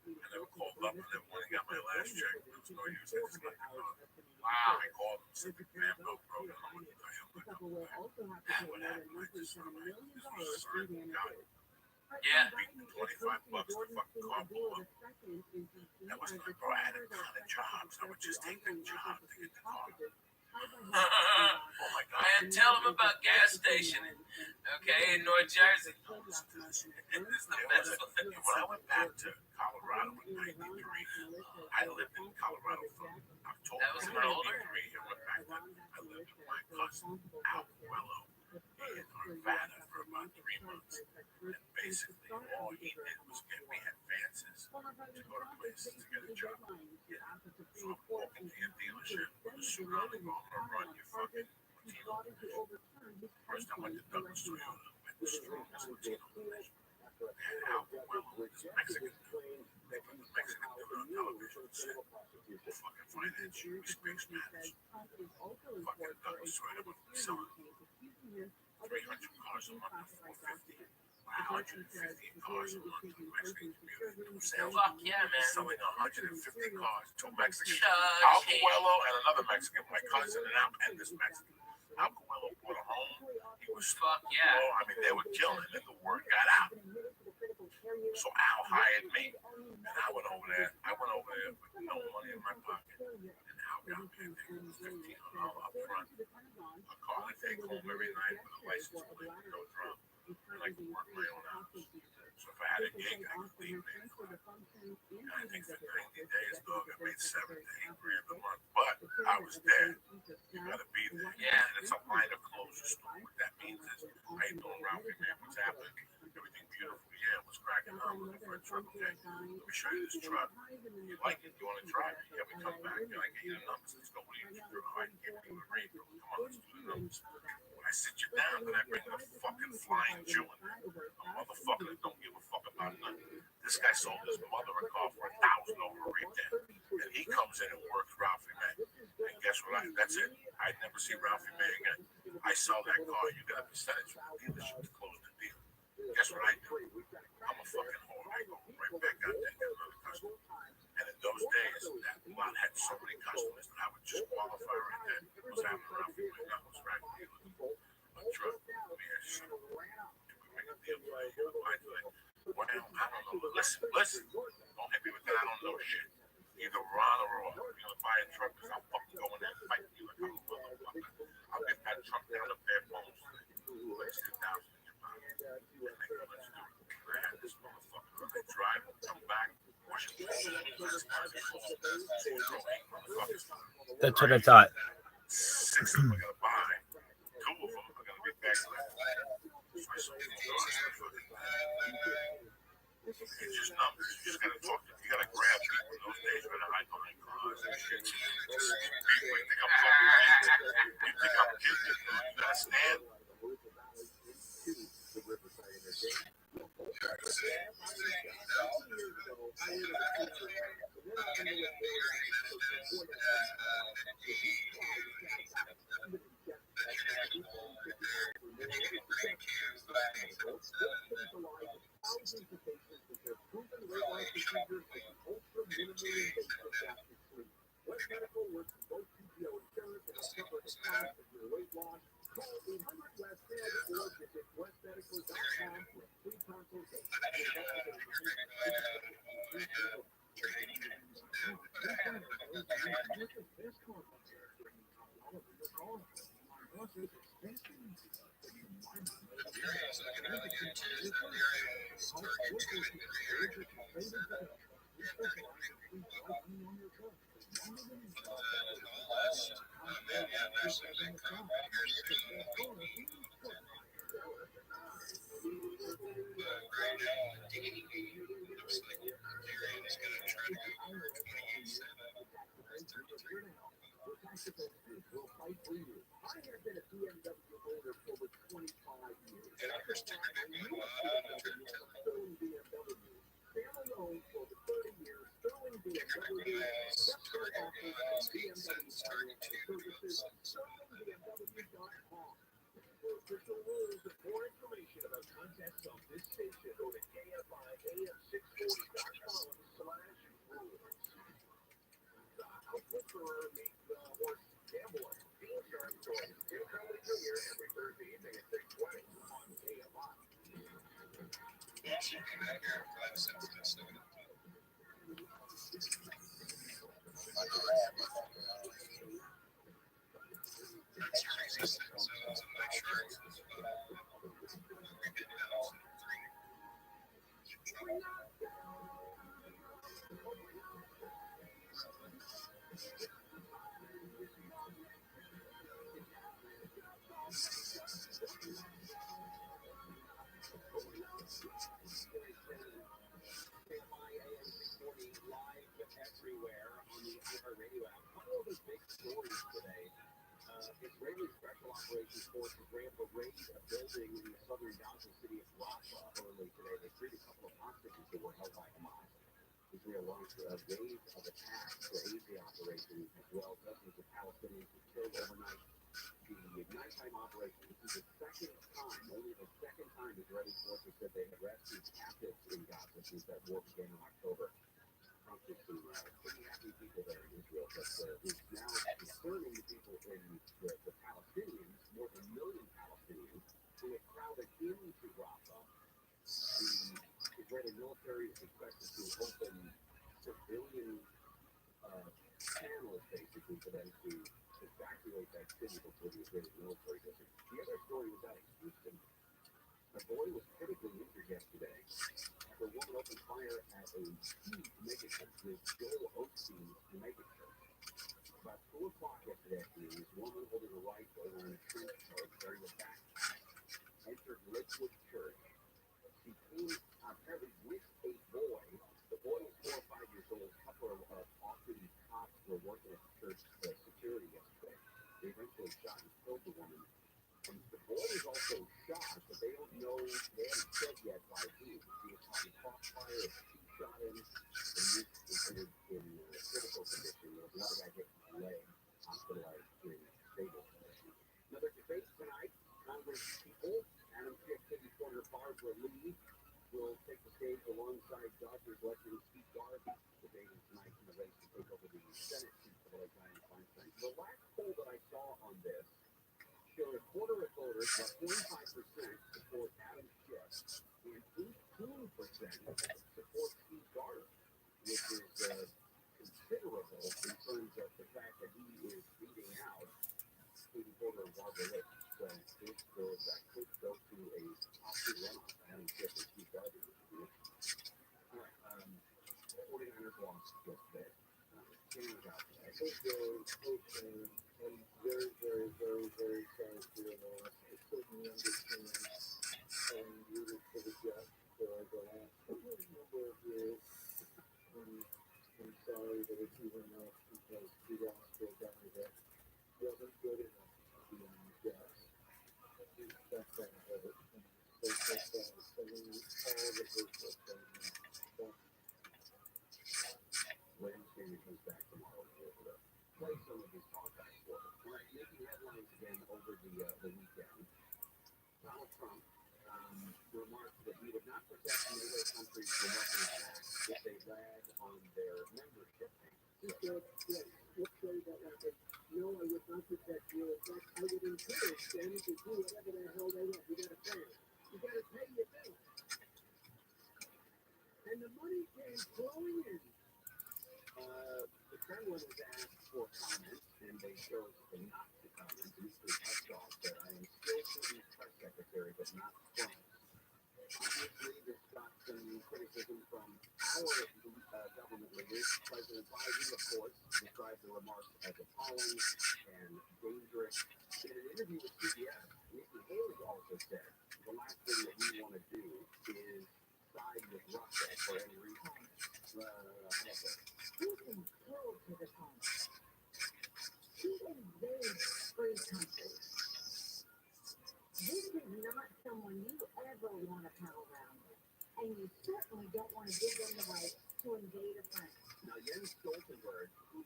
And they were called up and then when I got my last check, there was no use, I just left the car. Wow, I called them, said the fan belt broke, and I'm going to tell you, I'm not coming back. And what happened, I just saw my, this was a sign from God. Yeah. $25, the fucking car blew up. That was my bro. I had a ton of jobs. I would just take that job to get the car. Oh my God. Man, tell them about gas station, okay, in North Jersey. This is the best. When I went back to Colorado in '93, I lived in Colorado from October That was older. 93. I went back to, I lived with my cousin, Al Coelho, in Arvada for about 3 months. And basically, all he did was get me advances to go to places to get a job. So I'm walking to your dealership with a suit on and going to run your fucking Latino division. First I went to Douglas Toyota, went the strongest Latino division. And Al Coelho was Mexican. They put the Mexican dude on television and said, we'll fucking finance you, we speak Spanish. Fucking Douglas Toyota would be selling 300 cars a month to 450. 150 cars a month to the Mexican community. Fuck yeah, man. Selling 150 cars to Mexicans. Shut Al Coelho and another Mexican, my cousin and this Mexican. Al Coelho bought a home. He was Fuck yeah. I mean, they were killing, and the word got out. So Al hired me, and I went over there. With no money in my pocket, and Al got me $1,500 up front. A car I take home every night with a license plate to go drum. And I can work my own hours. So if I had a gig, I could leave it. And I think for 90 days, dog, I made $7 to $8 grand a month. But I was there. You gotta be there. Yeah. And it's a line of closure store. What that means is, how you doing, Ralphie, man? What's happening? Everything beautiful. Yeah, what's cracking on? Looking for a truck, okay? Let me show you this truck. You like it? You want to try it? Yeah, we come back. You're like, get your numbers. Let's go. What do you do? I can give you a rate. Come on, let's do the numbers. When I sit you down, then I bring a fucking flying Jew in there. A motherfucker that don't give a fuck about nothing. This guy sold his mother a car for $1,000 over retail. And he comes in and works Ralphie May. And guess what? That's it. I'd never see Ralphie May again. I sell that car. You get a percentage from the dealership to close the deal. Guess what I do? I'm a fucking whore. I go right back out there and get another customer. And in those days, that lot had so many customers that I would just qualify right there. I was having Ralphie May. I was right there. A truck. Shit. You can make a deal. Well, I don't know. But listen. Don't hit me with that. I don't know shit. Either Ron or Raw. You're gonna buy a truck because I'm fucking going there and fighting you like I'm a motherfucker. I'll get that truck down to bare bones. Let's sit down in your mouth. And then let's do it. I had this motherfucker. I drive, come back, wash it. That's what I thought. 6 of them are gonna buy. 2 of them are gonna get back left. It's just numbers. You just gotta talk. You gotta grab people. In those days, you're gonna hide behind cars and shit. Just people think I'm fucking kidding. You think I'm kidding? You gotta stand. Israeli special operations forces ran a raid a building in the southern Gaza city of Rafah early today. They freed a couple of hostages that were held by Hamas. Israel launched a wave of attacks to aid the operation as well. Dozens of Palestinians were killed overnight. The nighttime operation is the second time, only the second time Israeli forces said they had rescued captives in Gaza since that war began in October. Prompted some pretty happy people there in Israel, but is now concerning the people in the Palestinians, more than 1 million Palestinians, who have crowded into Rafah. The Israeli military is expected to open civilian channels, basically, for them to evacuate that city before the Israeli military does it. The other story was out of Houston. A boy was critically injured yesterday after a woman opened fire at a huge megachurch, the Joel Osteen megachurch. About 2 o'clock yesterday afternoon, this woman holding a rifle and a trench coat carrying a backpack entered Lakewood Church. She came apparently with a boy. The boy was 4 or 5 years old. A couple of off-duty cops were working at the church security yesterday. They eventually shot and killed the woman. And the boy was also shot, but they don't know, they haven't said yet by who. He was caught in crossfire, she shot him, and he was considered in critical condition. There was another guy hit his leg, hospitalized in stable condition. Another debate tonight, Congress people, Adam Schiff, Katie Porter, Barbara Lee will take the stage alongside Dodgers legend Steve Garvey. Debating tonight in the race to take over the Senate seat for the late Dianne Feinstein. The last poll that I saw on this showed a quarter of voters, about 25%, support Adam Schiff, and 18% support Steve Garvey, which is considerable in terms of the fact that he is beating out Katie Porter and Barbara Lee. So this bill that could go to a top 2 runoff, Adam Schiff and Steve Garvey. All right, 49ers lost yesterday. I think I'm very, very, very, very sorry for your loss. I certainly understand and rooted for the Jets for the last number of years. I'm sorry that it's even enough because we lost to a guy that wasn't good enough to be on the Jets. That's kind of hurt. So all the hurt that Wednesday comes back tomorrow to play some of his talkbacks for us. All right, making headlines again over the weekend. Donald Trump remarked that he would not protect NATO countries from weapons attacks if they lag on their membership. He said, yes, let's say that happened. No, I would not protect you. In fact, I would encourage them to do whatever the hell they want. You got to pay. You got to pay your bills. And the money came flowing in. The Kremlin was asked for comments, and they chose not to comment. Mr. Peskov said, I am still Putin's press secretary, but not Trump. Obviously, this got some criticism from our government leaders. President Biden, of course, described the remarks as appalling and dangerous. In an interview with CBS, Nikki Haley also said, the last thing that we want to do is side with Russia for any reason. Putin killed his opponent. Putin invades free countries. This is not someone you ever want to pal around with. And you certainly don't want to give them the right to invade a friend. Now, Jens Stoltenberg, who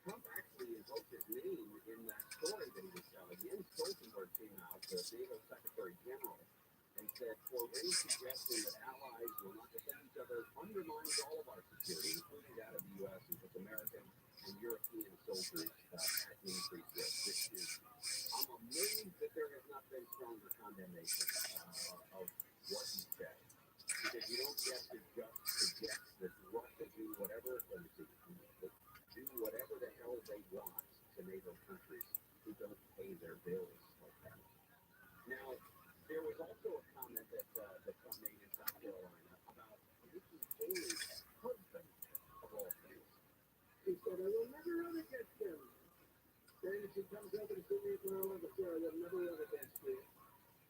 Trump actually invoked his name in that story that he was telling, Jens Stoltenberg came out, the NATO Secretary General, and said, quote, any suggestion that allies will not defend each other undermines all of our security, including that of the U.S. and puts American and European soldiers at increased risk. I'm amazed that there has not been stronger condemnation of what he said. Because you don't get to just suggest that Russia do whatever the hell they want to NATO countries who don't pay their bills like that. Now, there was also a comment that Trump made in South Carolina about Nikki Haley's husband, of all things. He said, I will never run against him. Then if she comes over to see me for all of the story, I'll never run against you.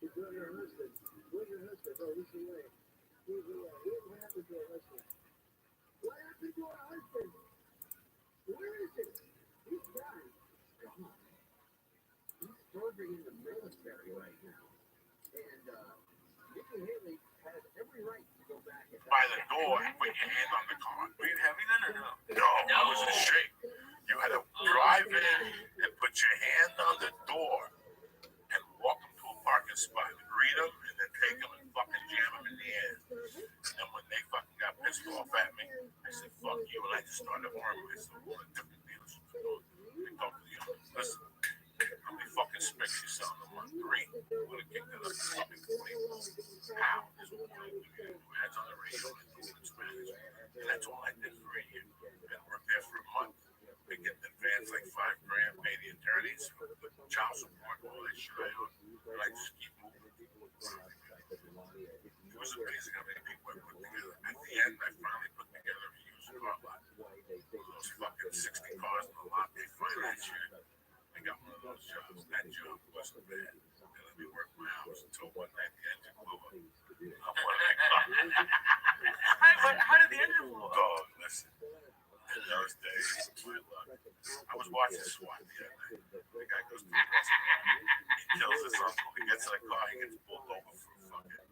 She brought her husband. Where's your husband? Oh, he's away. He's away. What happened to her husband? What happened to her husband? Where is he? He's gone. Gone. He's serving in the military right now. And Nikki Haley has every right to go back and By the door and put your hand on the car. Were you heavy then or no? No, I was in shape. You had to drive in and put your hand on the door and walk them to a parking spot, greet them, and then take them and fucking jam them in the air. And when they fucking got pissed off at me, I said, fuck you, and I just started arguing with some different dealerships. They talked to the owner. Listen, how many fucking specs you selling them on? 3. I'm gonna kick that up to fucking 40. How? Is what I'm gonna do. Ads on the radio and do it in Spanish. And that's all I did for a year. I worked there for a month. They get the advance like $5,000, pay the attorneys, the child support, all that shit I owe. And I just keep moving. It was amazing how many people I put together. At the end, I finally put together a used car lot. Those fucking 60 cars in the lot, they finance you. I got one of those jobs. That job wasn't bad. They let me work my hours until one night the engine blew up. How did the engine blow up? Dog, listen. In those days, my luck. I was watching SWAT the other night. The guy goes to the hospital. He kills his uncle. He gets in a car. He gets pulled over for fucking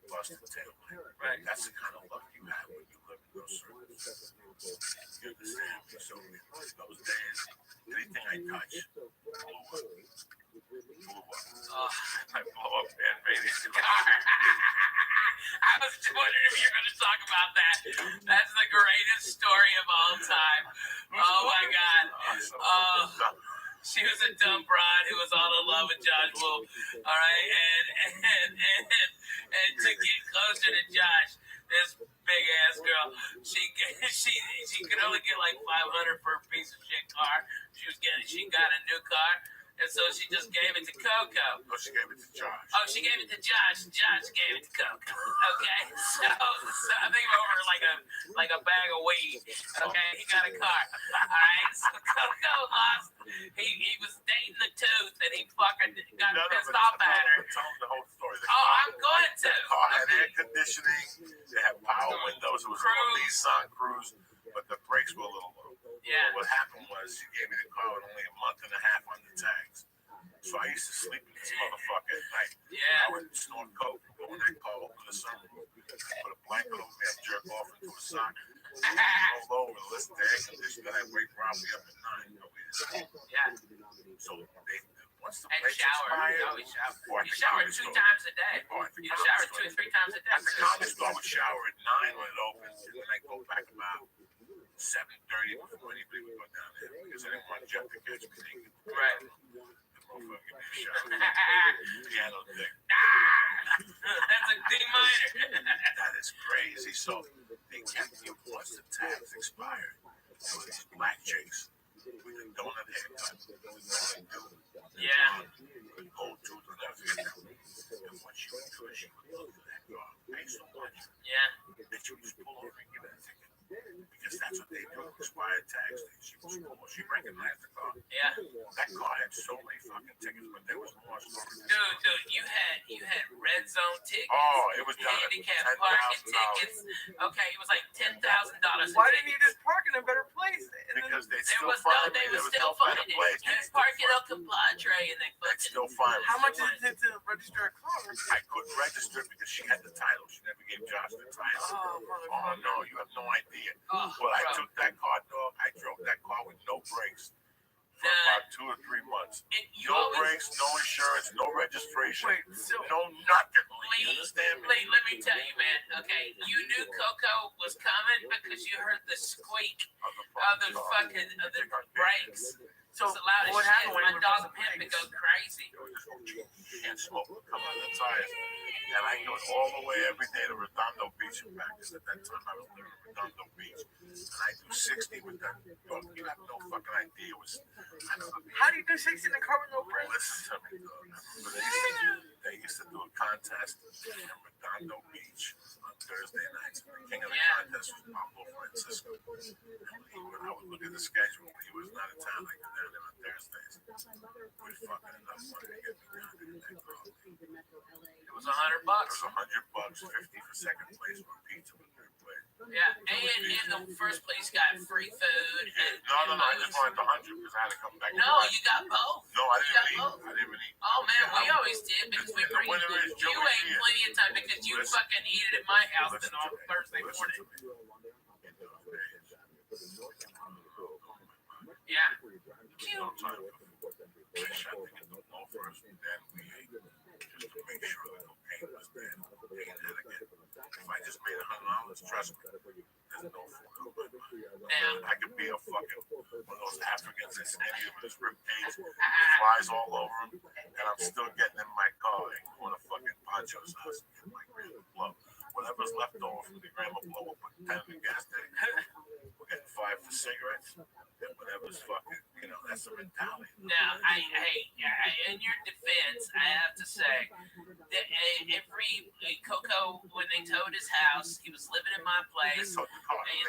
busted taillight. Right. That's the kind of luck you have when you live in those circles. You understand? So in those days, anything I touch blew up. I blow up man, baby. I was just wondering if you're going to talk about that. That's the greatest story of all time. Oh my God. She was a dumb broad who was all in love with Josh Wolf. All right, and to get closer to Josh, this big ass girl, she could only get like $500 for a piece of shit car. She got a new car. And so she just gave it to Coco. No, she gave it to Josh. Oh, she gave it to Josh. Josh gave it to Coco. Okay, so I think over like a bag of weed. Okay, he got a car. All right, so Coco lost. He was dating the tooth, and he fucking got pissed off at her. Tell him the whole story. I'm going to. The car had air conditioning. They had power windows. It was a Nissan Cruise, but the brakes were a little low. Yeah. What happened was she gave me the car with only a month and a half on the tags. So I used to sleep in this motherfucker at night. Yeah. I would snort coke, go in that car, open the sunroof, put a blanket over me, I'd jerk off into a sock, roll over, listen to air conditioning, I'd wake Robbie up at 9. Yeah. So once the And place shower. expired, You always shower. or at You the shower comedy 2 store. times a day. Or at the You comedy shower store. 2 or 3 times a day. At the comedy store, I would shower at 9 when it opens, and then I go back about 7:30 before anybody would go down there because I didn't want Jeff to catch me naked. Right. The motherfucker give me a shower. Piano thing. That's a D minor. That is crazy. So they kept you once the tags expired. There was these black chicks with a donut haircut. Yeah. Gold tooth and everything. And what she would do is she would look at that dog, pay so much Yeah. that she would just pull over and give it a ticket. Because that's what they do with expired tags. She recognized the car. Yeah. That car had so many fucking tickets, but there was more stories. Dude, you had red zone tickets. Oh, it was done. Handicap parking tickets. Okay, it was like $10,000. Why didn't you just park in a better place? Because they There still was find they me. were There was still no better finding place. it. You park it up Compadre and they They fucking. still find me. How much is it to register a car? I couldn't register because she had the title. She never gave Josh the title. Oh no, you have no idea. Oh, Well, I bro. took that car, dog. I drove that car with no brakes for Nah. about 2 or 3 months. And you No always brakes, no insurance, no registration, Wait, so no nothing. You understand me? Let me tell you, man. Okay, you knew Coco was coming because you heard the squeak of the fucking of the brakes. So It's the loudest what shit. happened when My you were dog pressing Pimp would brakes? go crazy. And smoke would come out of the tires. And I go all the way every day to Redondo Beach and back. Because at that time I was living in Redondo Beach. And I do 60 with that dog. You have no fucking idea. It was, How do you do 60 in a car with no brakes? listen to me, dog. But they used to do a contest in Redondo Beach on Thursday nights. The king of the contest was Pablo Francisco. And I would look at the schedule when he was not in town. I could down there on Thursdays. We fucking enough money to get me down there in that car. It was $100. It was $100, 50 for second place, one pizza for third place. Yeah, and the first place got free food. And No, I just wanted the 100 because I had to come back. No, you got both. No, I You didn't got eat. both. I didn't eat. Oh man, we always did because we The bring winner is you Joey ate Diaz. plenty of time because you Listen. fucking eat it at my house Listen on to me. Thursday Listen morning. to me. In those days, Yeah. no time for fish. I think it's no first, and then we ate just to make sure the cocaine was there. We ain't had again. If I just made $100, trust me, there's no food. Now, I could be a fucking one of those Africans that's any of his rib cage, flies all over him, and I'm still getting in my car and going to fucking Pancho's house and get my grandma blow. Whatever's left over from the grandma blow, we'll put 10 in the gas tank. We're getting 5 for cigarettes, and whatever's fucking, that's the mentality. now, in your defense, I have to say that every Coco, when they towed his house, he was living in my place. And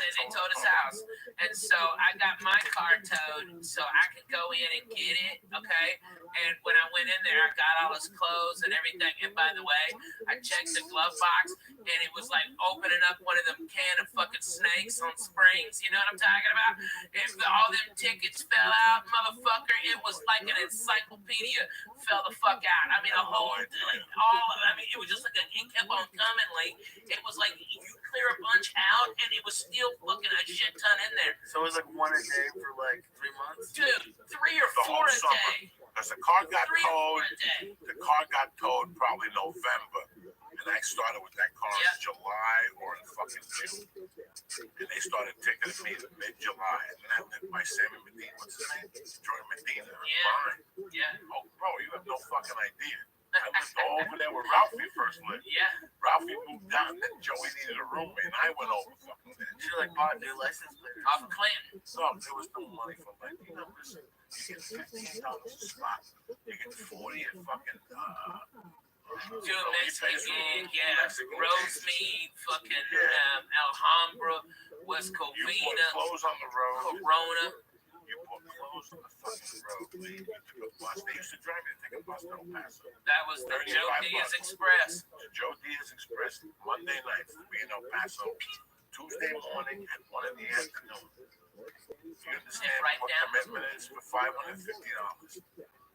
then they towed his house. And so I got my car towed so I could go in and get it, okay? And when I went in there, I got all his clothes and everything. And by the way, I checked the glove box, and it was like opening up one of them can of fucking snakes on springs. You know what I'm talking about? If all them tickets fell out, motherfucker, it was like an encyclopedia fell the fuck out. I mean, it was just like it kept on coming. Like, it was like you clear a bunch out, and it was still fucking a shit ton in there. So it was like one a day for like 3 months? Dude, 3 or 4 a day. Because the car got 3 or 4 towed. a day. The car got towed probably November, and I started with that car in July or in fucking June. And they started ticketing me in mid-July, and then I met by Sammy Medina. What's his name? Joey Medina. Fine. Yeah. Oh, bro, you have no fucking idea. I lived over there where Ralphie first lived. Yeah. Ralphie moved down, then Joey needed a roommate, and I went over fucking there. She like bought new license plates. Off Clinton. So there was no money for like, listen, you get $15 a spot. You get 40 at fucking, Dude, Mexican, Rose meat, fucking Alhambra, West you put Covina, clothes on the road. Corona. You put clothes on the fucking road. You took a bus. They used to drive me to take a bus to El Paso. That was the Joe Diaz Express. The Joe Diaz Express, Monday night from being El Paso, Tuesday morning and 1 in the afternoon. You understand what commitment is for $550?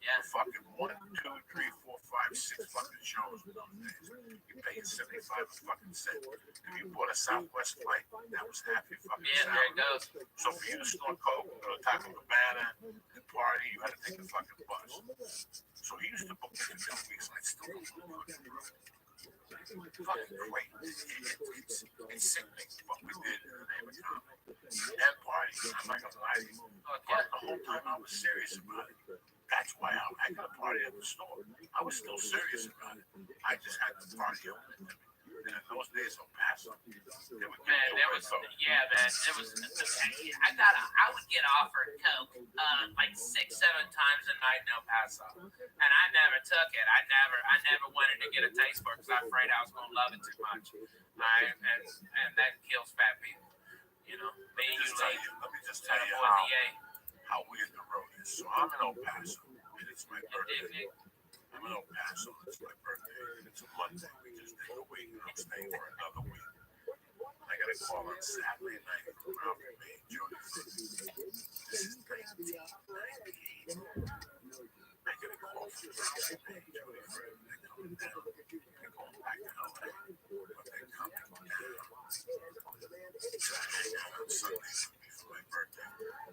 Yeah. Fucking 1, 2, 3, 4, 5, 6 fucking shows in those days. You pay 75 a fucking cent. If you bought a Southwest flight, that was half your fucking Yeah, there it salary. goes. So for you to snort coke, go to Taco Cabana, and party, you had to take a fucking bus. So he used to book me for 2 weeks, and I still don't know fucking road. Fucking great. It's sickening what we did in the name of comedy. And party. I'm not gonna lie to you. But the whole time I was serious about it. That's why I could party at the store. I was still serious about it. I just had to party on it. And in those days, El Paso, they would Man, there was, I would get offered Coke like 6-7 times a night in El Paso, and I never took it. I never wanted to get a taste for it because I was afraid I was going to love it too much. And that kills fat people. You know, Let me just tell you avoid how. the A. how weird the road is. So I'm in El Paso, and it's my birthday. I'm in El Paso, it's my birthday, and it's a Monday. We just take a week, and I'm staying for another week. I got a call on Saturday night from Rabbi and Jody. This is 1998. I get a call from Rabbi and Jody for they're coming down. They're going back to LA, but they're coming down. So I hang out on Sunday for my birthday.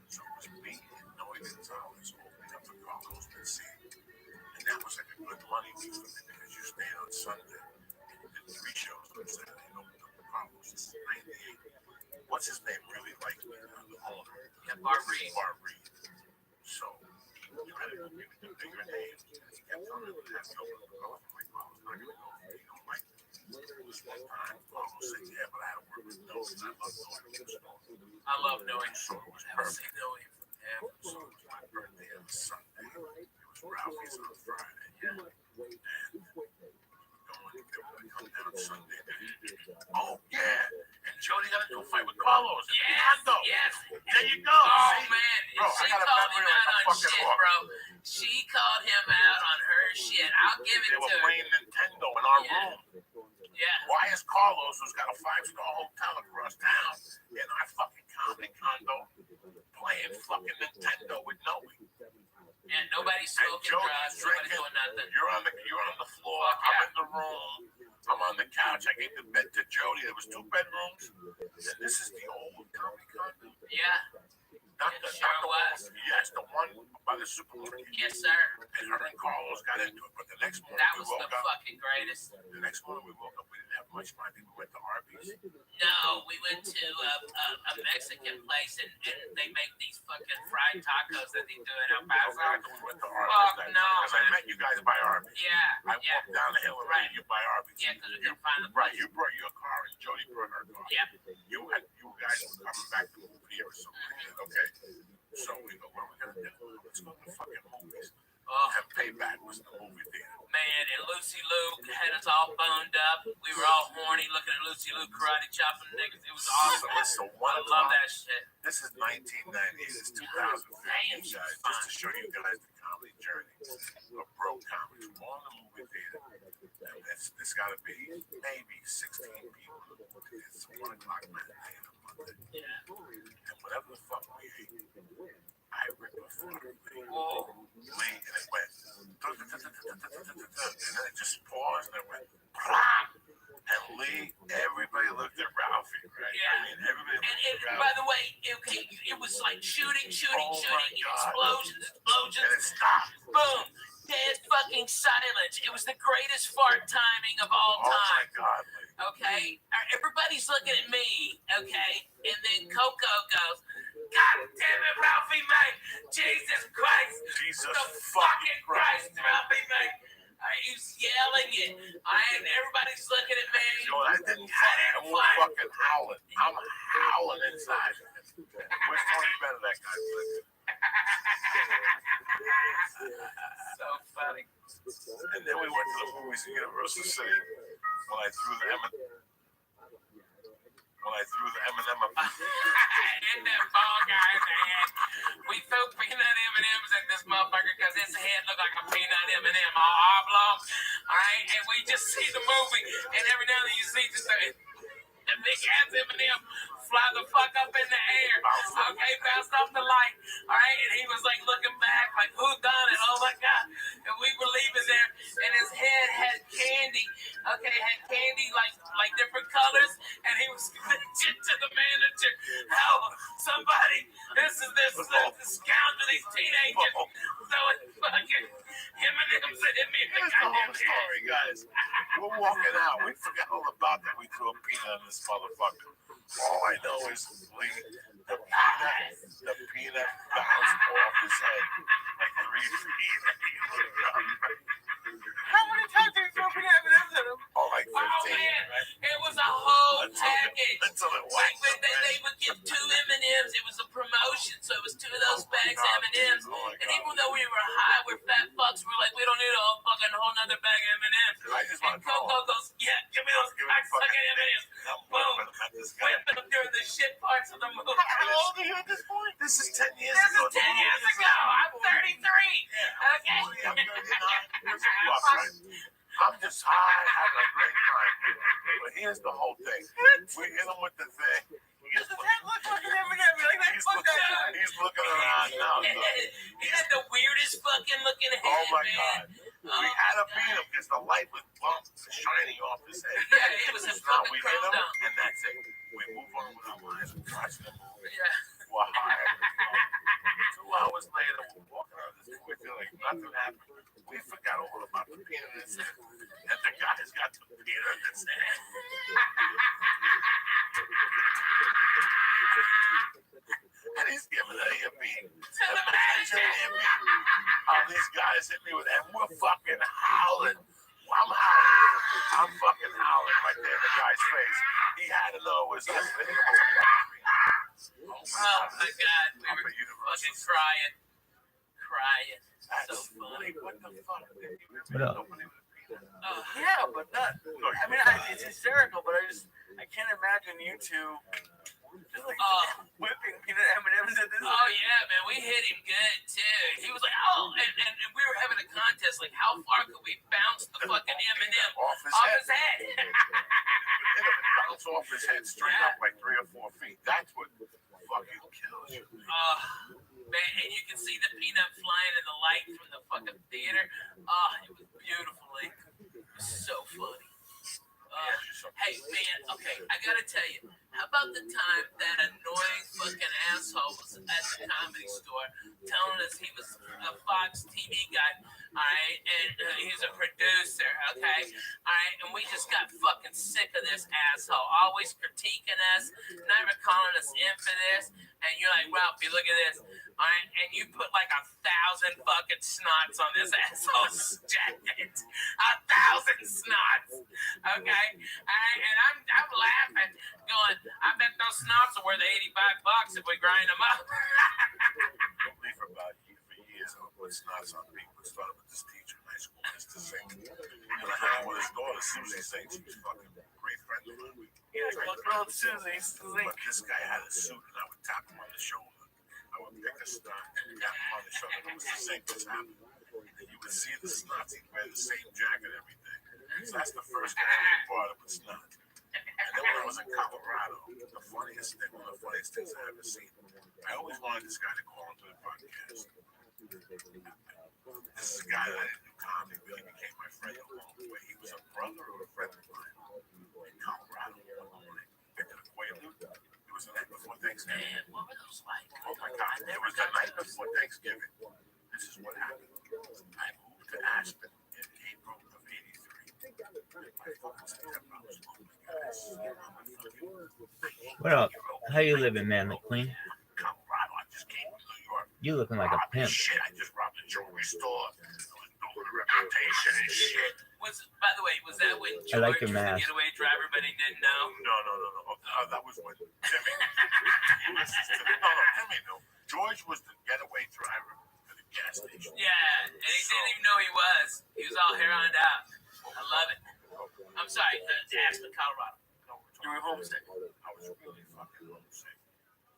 So it was me and Noe Gonzalez opened up the Carlos Museum. And that was like a good money week for me because you stayed on Sunday and you did 3 shows on Saturday and opened up the Carlos. This is 98. What's his name really like me, the owner? Yeah, Bart Reed. So you had to give it a bigger name. He kept telling me that to open the Carlos. I'm like, well, I'm not going to go. You don't like me. It was one time. Carlos said, yeah, but I had to work with Noe and I love Noe. I love knowing. So it was I perfect. see knowing from him. So it was my birthday on Sunday. It was Ralphie's on Friday. And they come down Sunday. Oh, yeah. And Jody got into a fight with Carlos. Yes. There you go. Oh, See? man. Bro, I She got a called him memory like out a on fucking shit, hawk. bro. She called him out on her shit. I'll give it They to were her. playing Nintendo in our Yeah. room. Yeah. Why is Carlos, who's got a 5-star hotel across town, in our fucking comedy condo, playing fucking Nintendo with Noe? Yeah, nobody's smoking Jody's drugs. Nobody's drinking. doing nothing. You're on the floor. Fuck I'm yeah. in the room. I'm on the couch. I gave the bed to Jody. There was 2 bedrooms. And this is the old comedy condo. Yeah. Not It the, sure not the was. Yes, the one by the supermarket. Yes, sir. And her and Carlos got into it. But the next morning That we was the woke up. fucking greatest. The next morning we woke up. We didn't have much money. We went to Arby's. No, we went to a Mexican place and they make these fucking fried tacos that they do in El Paso. We went to Arby's Fuck that no, time. Because I man. met you guys by Arby's. Yeah, I yeah. walked down the hill and ran you by Arby's. Yeah, because we couldn't find the Right, place. you brought your car and Jody brought her car. Yeah. You guys were coming back to move here or something. Okay. So we go, what are we gonna do? Let's go to fucking movies. Oh, And Payback was the movie theater. man, and Lucy Luke had us all boned up. We were all horny looking at Lucy Luke karate chopping niggas. It was awesome. It's the I one love that shit. This is 1998. It's 2015, guys. Just to show you guys the comedy journey of broke comedy. We're on the movie theater. And it's got to be maybe 16 people. It's 1 o'clock matinee on a Monday. Yeah. And whatever the fuck we ate, I ripped a fucking thing. Whoa. Lee, and it went, and then it just paused, and it went, plop. And Lee, everybody looked at Ralphie, right? Yeah. I mean, everybody looked at And Ralphie. by the way, it was like shooting, Oh my God. explosions. And it stopped. Boom. Dead fucking silence. It was the greatest fart timing of all Oh my time. God, Lee. Okay? Everybody's looking at me, okay? And then Coco goes, God damn it, Ralphie, mate! Jesus Christ! Jesus The fucking fucking Christ, Christ. Ralphie, mate! He was yelling it. And everybody's looking at me. You know what? I didn't fucking howling. I'm howling inside. Which one you better, that guy? So funny. And then we went to the movies in Universal City when I threw the M&M up. And that ball guy in the head. We threw peanut M&Ms at this motherfucker because his head looked like a peanut M&M all oblong. Alright, and we just see the movie, and every now and then you see just a big ass M&M fly the fuck up in the air. Okay, bounced off the light. Alright, and he was like looking back, like, who done it? Oh my God. And we were leaving there, and his head had candy. Okay, had candy like different colors, and he was bitching to the manager, help, somebody, this scoundrel, these teenagers throwing fucking M&Ms at me in the Here's the goddamn whole head. story, guys. We're walking out. We forgot all about that. We threw a peanut on this motherfucker. All I know is the peanut bounced off his head like 3 feet. How many times did you throw M&M's at him? Oh, like 15. Oh man, it was a whole package. Until it Like went. they would give 2 M&Ms. It was a promotion, so it was 2 of those bags of M&Ms. And even though we were high, we're fat fucks. We're like, we don't need a whole nother bag of M&Ms. I just And want to call Coco goes, yeah, give me those cocksucking M&Ms. Boom, this guy. whipping them during the shit parts of the movie. How old are you at this point? This is 10 years This ago. is 10 years here's the whole thing. We hit him with the thing. Does the tag look like an M&M? You're like, He's fuck that guy. looking, he's looking around now. He had the weirdest fucking looking head, Oh my man. God. We had to beat him because the light was shining off his head. Yeah, it was a Now fucking we hit him, countdown. and that's it. We move on with our lives. We watch the movie. Yeah. We're high. 2 hours later, we're walking out of this movie like nothing happened. We forgot all about the peanuts. And the guy's got the peanut in his hand. And he's giving a hippie. Imagine hippie. All these guys hit me with that. We're fucking howling. I'm howling. I'm fucking howling right there in the guy's face. He had to know it was us. Oh my God, we were fucking crying. So funny. What the fuck? What up? Yeah, but not. I mean, it's hysterical, but I can't imagine you two just like whipping peanut M&Ms at this. Oh yeah, man, we hit him good too. He was like, oh, and we were having a contest, like how far could we bounce the fucking M&M off his head. Bounce off his head straight up like 3 or 4 feet. That's what fucking kills you. Man, and you can see the peanut flying in the light from the fucking theater. It was beautifully so funny. Hey man, okay, I gotta tell you, how about the time that annoying fucking asshole was at the comedy store telling us he was a Fox TV guy, alright, and he's a producer, okay, alright, and we just got fucking sick of this asshole, always critiquing us, never calling us in for this, and you're like, Ralphie, look at this, alright, and you put like 1,000 fucking snots on this asshole's jacket, 1,000 snots, okay, alright, and I'm laughing, going, I bet those snots are worth $85 if we grind them up. For about for years, I put snots on people. Started with this teacher in high school, Mr. Singh. And I had one of his daughters, Susie Singh. She was fucking great friend with me. Yeah, fucking old Susie. But this guy had a suit, and I would tap him on the shoulder. I would pick a snot and tap him on the shoulder. Mr. Singh, what's happening? And you would see the snots. He'd wear the same jacket, everything. So that's the first guy I brought up with snots. And then when I was in Colorado, the funniest thing, one of the funniest things I ever seen, I always wanted this guy to call into the podcast. This is a guy that I didn't do comedy, really became my friend along the way. He was a brother of a friend of mine in Colorado one morning. Picked an Quaalude. It was the night before Thanksgiving. Man, what were those like? Oh my God, it was the night before Thanksgiving. This is what happened. I moved to Aspen in April of '83. My fucking September, I was moving, guys. What up? How you living, man? Like clean? Colorado, I just came from New York. You looking like a pimp. Shit, I just robbed a jewelry store. I was building a reputation and shit. By the way, was that when I like George your was the mask. getaway driver, but he didn't know? No. That was when Timmy. Timmy knew. George was the getaway driver for the gas station. Yeah, and he didn't even know he was. He was all hair on out. I love it. I'm sorry, Aspen, Colorado. You were homesick. I was really fucking homesick.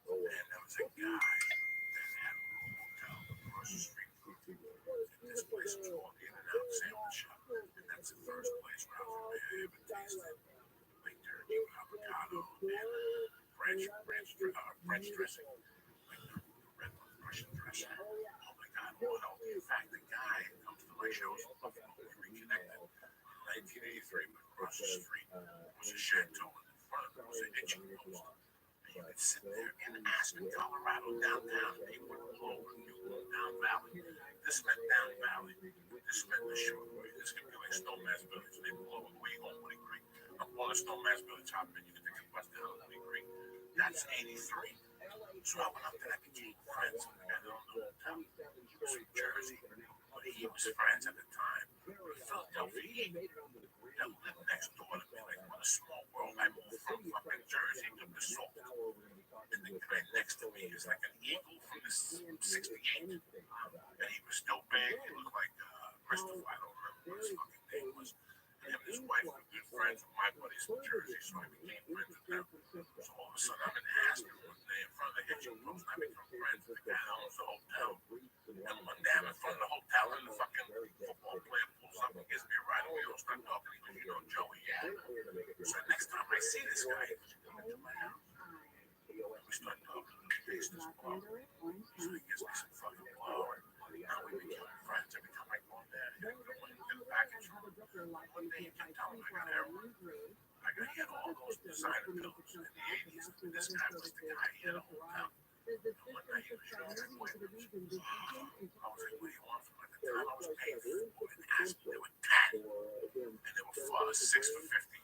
And there was a guy that had a hotel across the street from me. And this place was called In-N-Out Sandwich Shop. And that's the first place where I ever tasted like turkey, avocado, and French dressing. Like the red Russian dressing. Oh my God, what else? In fact, the guy comes to my shows in Buffalo. We reconnected. 1983, across the street was a chateau, and in front of it was an itching post. And you could sit there in Aspen, Colorado, downtown. People would blow and you go down valley. This meant down valley. This meant the shortway. This could be like Snowman's Village. They blow it. Where you going, Woody Creek? I'm on the Snowman's Village hop in. You can take a bus down to Woody Creek. That's '83. So I went up there. I became friends with the guy that owned the hotel. He was from Jersey. But he was friends at the time with Philadelphia. That lived next door to me, like what a small world. I moved from fucking Jersey to the Salt. And the guy next to me is like an eagle from the 68. And he was still big. He looked like Christopher. I don't remember what his fucking name was. And him and his wife were good friends with my buddies from Jersey, so I became friends with them. So all of a sudden I'm in Aspen one day in front of the hitching post, and I become friends with the guy that owns the hotel. And one day I'm in front of the hotel, and the fucking football player pulls up and gives me a ride, and we don't start talking. He goes, you know Joey, yeah. So next time I see this guy, he's come into my house. We start talking. He takes this blow. So he gives me some fucking blow. Now we became friends. Every time I go in there, I go in and get a package. One day he kept telling me I got heroin. He had all those designer pills in the 80s. This guy was the guy. He had a whole town. And one night he was showing me Quaaludes. I was like, what do you want from it? At the time I was paying 4 and asked. They were 10. And they were 6 for 50.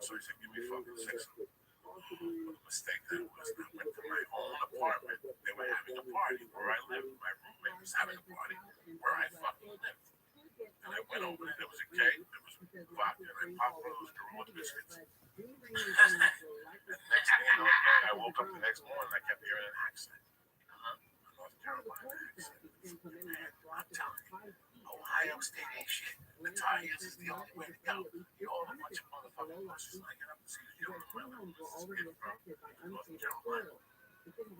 So he said, give me fucking 6. What a mistake that was. I went to my own apartment. They were having a party where I lived. My roommate was having a party where I fucking lived. And I went over there. There was a cake. There was vodka. And I popped one of those Gorilla biscuits. Next thing you know, I woke up the next morning and I kept hearing an accent. A North Carolina accent. Man, I'm telling you, Ohio State ain't shit. The Tar Heels is the only way to go. You're all a bunch of motherfucking buses. I get up and see the young women. This is from North Carolina.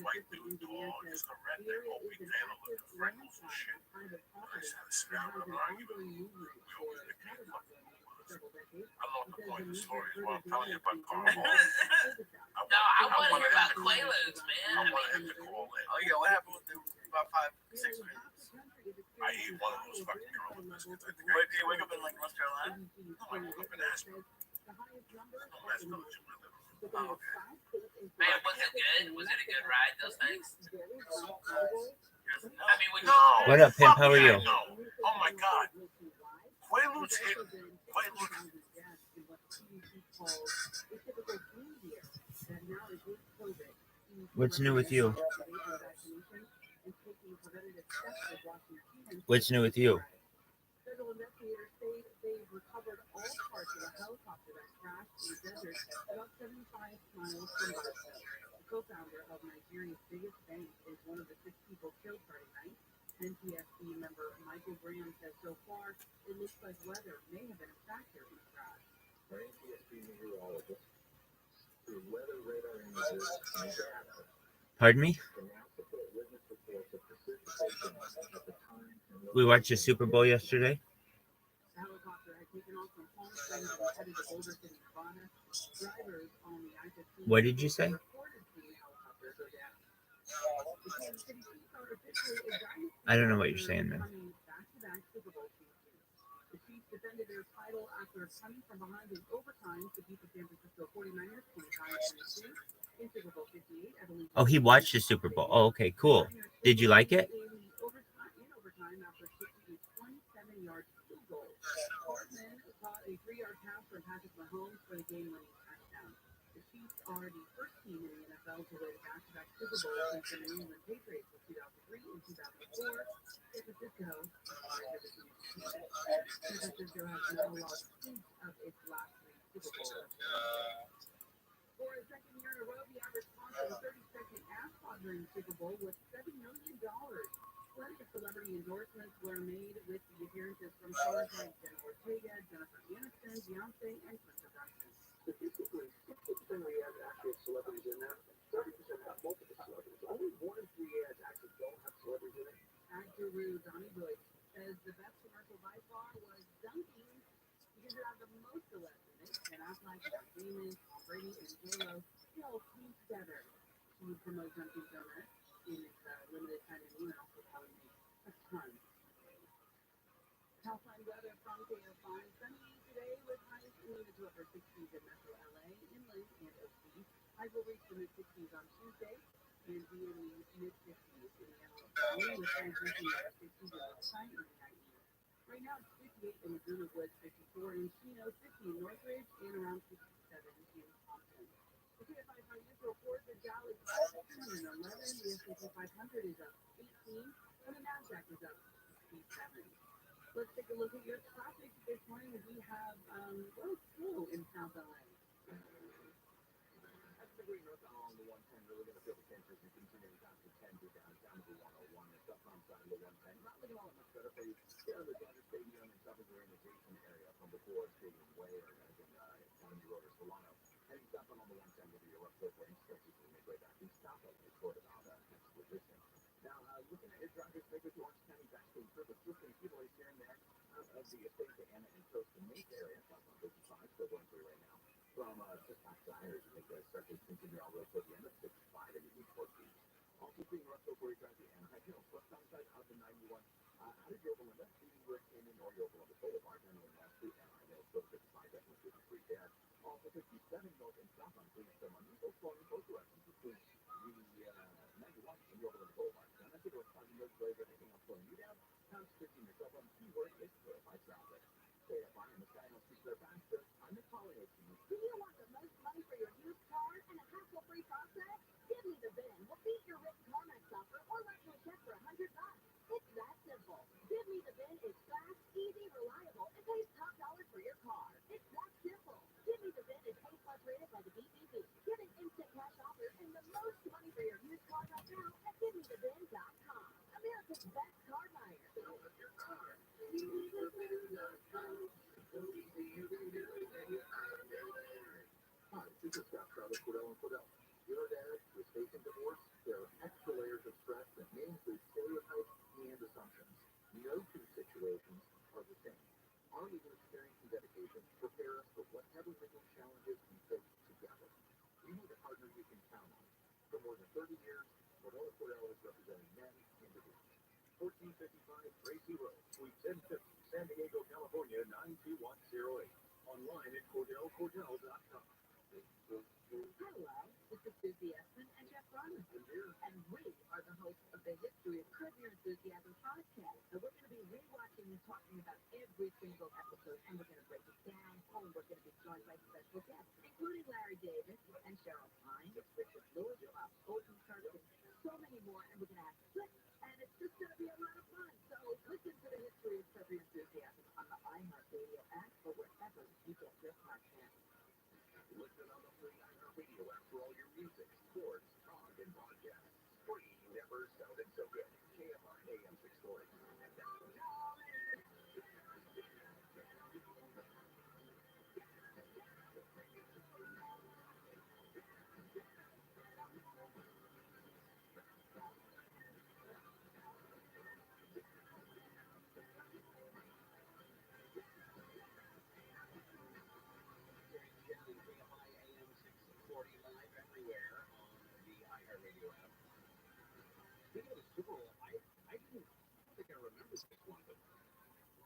White dude, tall, just a redneck, Opie Taylor looking freckles and shit. I sat and sit down and arguing. We always became fucking I don't know what the point of the story is. What I'm telling you about Carl. No, I want to hear about Quaaludes, man. I want him to call in. Oh yeah, what happened with the about 5-6 minutes? I ate one of those fucking Gorilla biscuits. I think Where did you wake up in like North Carolina? No, I woke up in Asheville. No, that's village in my living room. Oh, okay. Man, was it good? Was it a good ride, those things? I mean, would No. What up, pimp? How are you? No. Oh my God. Quaaludes hit. Quaaludes. What's new with you? What's new with you? Federal investigators say they've recovered all parts of a helicopter that crashed in the desert about 75 miles from Barstow. The co-founder of Nigeria's biggest bank is one of the 6 people killed Friday night. NTSB member Michael Graham says so far it looks like weather may have been a factor in the crash. For NTSB meteorologist, the weather radar images and data Pardon me? can now support witness reports of precipitation at the time. We watched the Super Bowl yesterday. The helicopter had taken off from Palm Springs and headed to Boulder City, Nevada. Drivers on the I-15 What did you say? reported seeing the helicopter go down. The Kansas City Chiefs are officially a dynasty. I don't know what you're saying, man. Becoming back-to-back Super Bowl champions. The Chiefs defended their title after coming from behind in overtime to beat the San Francisco 49ers 25-22 in Super Bowl 58 at Allegiant. Oh, he watched the Super Bowl. Oh, okay, cool. Did you like it? Overtime after kicking a 27-yard field goal. Portman caught a 3-yard pass from Patrick Mahomes for the game-winning touchdown. The Chiefs are the first team in the NFL to win back-to-back Super Bowls since the New England Patriots in 2003 and 2004. San Francisco has now lost 2 of its last 3 Super Bowls. For a second year in a row, the average cost of a 30-second ad spot during the Super Bowl was $7 million. Plenty of celebrity endorsements were made with the appearances from stars like Jenna Ortega, Jennifer Aniston, Beyonce, and Kim Kardashian. Statistically, 60% of the ads actually have celebrities in them, 30% have multiple celebrities. Only 1 in 3 ads actually don't have celebrities in it. Ad guru Donnie Boyd says the best commercial by far was Dunkin' because it had the most celebs in it. Ben Affleck, Matt Damon, Tom Brady, and J-Lo still came together to promote Dunkin' Donuts in its limited time menu and also probably make a ton. California weather from KO5. Sunny today with highs in the to upper 60s in Metro LA, inland, and OC. Highs will reach the mid-60s on Tuesday and be in the mid-50s in the Antelope Valley with highs reaching the 60s in Riverside and the 90s. Right now it's 58 in Laguna Woods, 54 in Chino, 50 in Northridge, and around 67 in Compton. The KO5 news report, the Dow is up 211, the S&P 500 is up 18, and the NASDAQ is up 67. Let's take a look at your traffic this morning. We have slow in South LA. That's the green north on the 110. Really going to feel the changes and continuing down to 10 to down to 101. It's up on side of the 110. Not looking all that much better for you. Here on the Dodger Stadium and south of the orientation area from before Stadium Way or County Road or Solano. Heading south on the 110 will be your left foot lane stretches to make way back east south of the short about next position. Now, looking at your drivers, make it to Orange County back to the surface, listening to here and there out of the estate to Anna and Coast to Mate area. South on 55, still going through right now. Do you want the most money for your used car and a hassle-free process? Give me the VIN. We'll beat your written CarMax offer or write you a check for $100. It's that simple. Give me the VIN is fast, easy, reliable, and pays top dollar for your car. It's that simple. Give me the VIN is A+ rated by the BBB. Get an instant cash offer and the most money for your used car right now at GiveMeTheVIN.com. America's best car buyer. Hi, this is Scott Trout of Cordell and Cordell. Your dad is facing divorce. There are extra layers of stress that may include stereotypes and assumptions. No two situations are the same. Our legal experience and dedication prepare us for whatever legal challenges we face together. We need a partner you can count on. For more than 30 years, Cordell and Cordell has represented men and divorce. 1455 Gracie Road, Suite 1050, San Diego, California, 92108. Online at CordellCordell.com. Hello, this is Susie Essman and Jeff Robinson, and we are the hosts of the History of Curb Your Enthusiasm podcast. So we're going to be rewatching and talking about every single episode, and we're going to break it down, and we're going to be joined by special guests, including Larry Davis and Cheryl Pine, Richard Lewis, Colton Kirk, and so many more, and we're going to have clips, and it's just going to be a lot of fun. So listen to the History of Curb Your Enthusiasm on the iHeartRadio app or wherever you get your podcast. Listen on the free iHeartRadio app for all your music, sports, talk, and podcasts. Free never sounded so good. KMR AM 640. Live everywhere on the iHeartRadio app. Speaking of the Super Bowl, I don't think I remember this one, but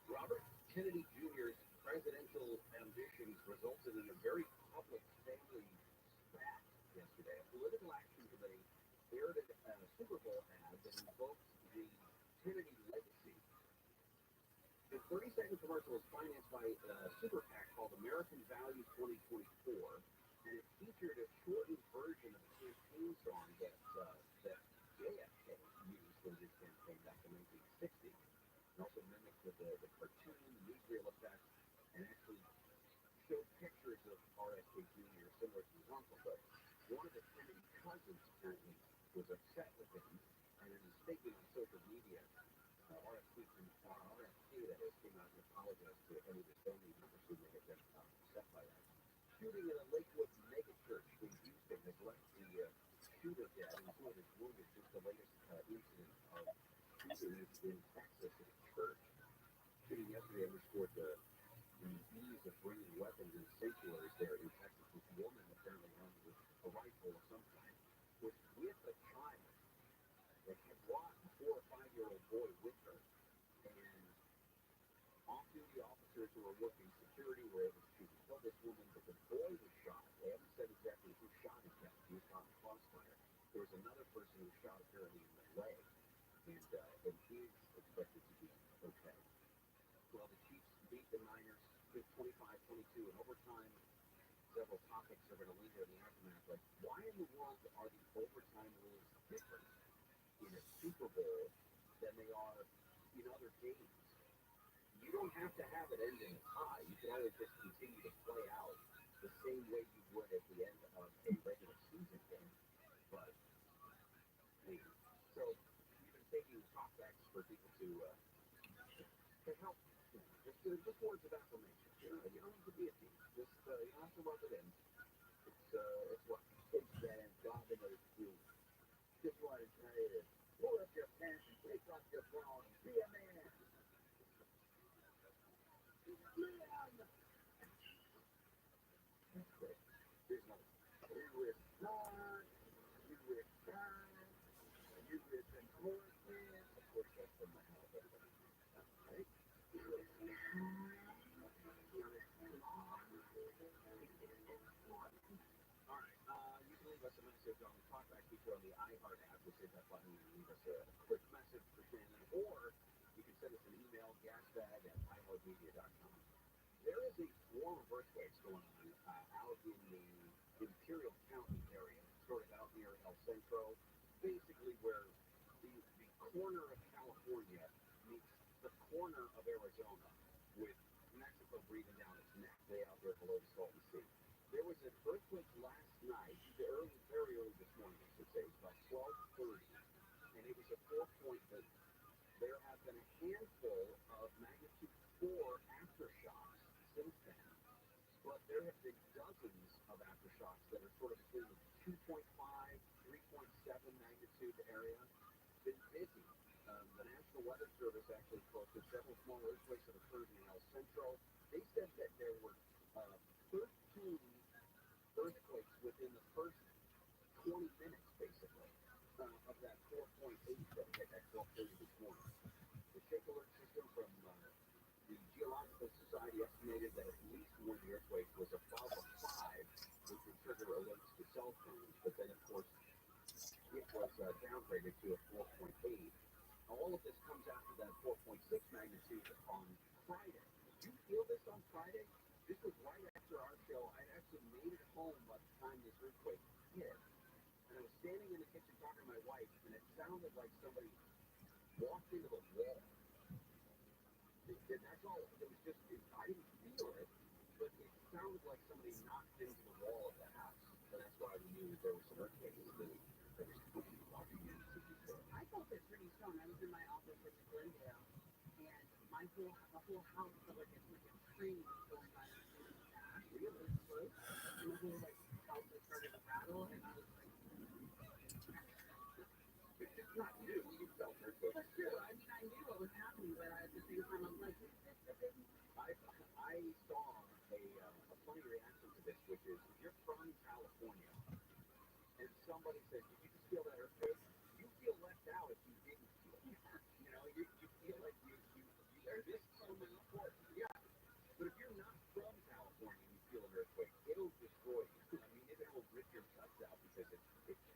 Robert Kennedy Jr.'s presidential ambitions resulted in a very public family spat yesterday. A political action committee aired a Super Bowl ad that invoked the Kennedy legacy. The 30-second commercial was financed by a super PAC called American Value 2024, and it featured a shortened version of a campaign song that JFK used in his campaign back in 1960. It also mimicked the cartoon, the newsreel effect, and actually showed pictures of RFK Jr. similar to his uncle. But one of the Kennedy cousins apparently was upset with him, and in a statement on social media, RFK that is came out and apologized to any of his family members who may have been upset by that. Shooting at a Lakewood megachurch in Houston has left the shooter dead and two of his wounded. Just the latest incident of shootings in Texas at a church. Shooting yesterday underscored the ease of bringing weapons and sanctuaries there in Texas. This woman apparently armed with a rifle of some kind was with a child that had brought a 4 or 5-year-old boy with her. And off-duty officers who were working security were able to kill this woman, but the boy was shot. They haven't said exactly who shot him yet. He was caught in crossfire. There was another person who was shot apparently in the leg, and he's expected to be okay. Well, the Chiefs beat the Niners 25-22 in overtime. Several topics are going to linger in the aftermath, like why in the world are the overtime rules different in a Super Bowl than they are in other games? You don't have to have it end in a tie. You can always just continue to play out the same way you would at the end of a regular season game. But so we've been taking talkbacks for people to help. Just words of affirmation. You don't have to be a team. Just you don't have to rub it in. It's what kids that God in those schools. Just want to tell you this. Pull up your pants and take off your bra and be a man. That's great. Here's another. You with God, you with God, you with the Lord. Of course, that's from my house. Right? You with God. All right. You can leave us a message on the talkback feature on the iHeart app. Just hit that button and leave us a quick message for Shannon, or you can send us an email, gasbag@iHeartMedia.com. There is a swarm of earthquakes going on out in the Imperial County area, sort of out near El Centro, basically where the corner of California meets the corner of Arizona, with Mexico breathing down its neck, way out there below the Salton Sea. There was an earthquake last night, very early this morning, I should say, it was about 12:30, and it was a 4.8. There have been a handful of magnitude 4 aftershocks since then, but there have been dozens of aftershocks that are sort of between the 2.5, 3.7 magnitude area. Been busy. The National Weather Service actually posted several small earthquakes that occurred in El Centro. They said that there were 13 earthquakes within the first 20 minutes, basically, of that 4.8 that hit at 12:30 this morning. The shake alert system from the Geological Society estimated that at least one of the earthquakes was above a 5, which would trigger alerts to cell phones. But then, of course, it was downgraded to a 4.8. All of this comes after that 4.6 magnitude on Friday. Did you feel this on Friday? This was right after our show. I actually made it home by the time this earthquake hit. And I was standing in the kitchen talking to my wife, and it sounded like somebody walked into the wall. And that's all. It was just, I didn't feel it, but it sounded like somebody knocked into the wall of the house. And that's why we knew there was an earthquake. I felt it pretty strong. I was in my office in Glendale, and the whole house felt like it's like a train going by really fast. It was close, and the whole house started to rattle, and I was like, It's not new. You felt it. "That's true." I mean, I knew what was happening, but at the same time, I'm like, "Is this the thing?" I saw a funny reaction to this, which is if you're from California and somebody says, "Did you just feel that earthquake?" You feel left out if you didn't feel it. You know, you feel like you missed something important. Yeah. But if you're not from California and you feel an earthquake, it'll destroy you. I mean, it will rip your guts out because it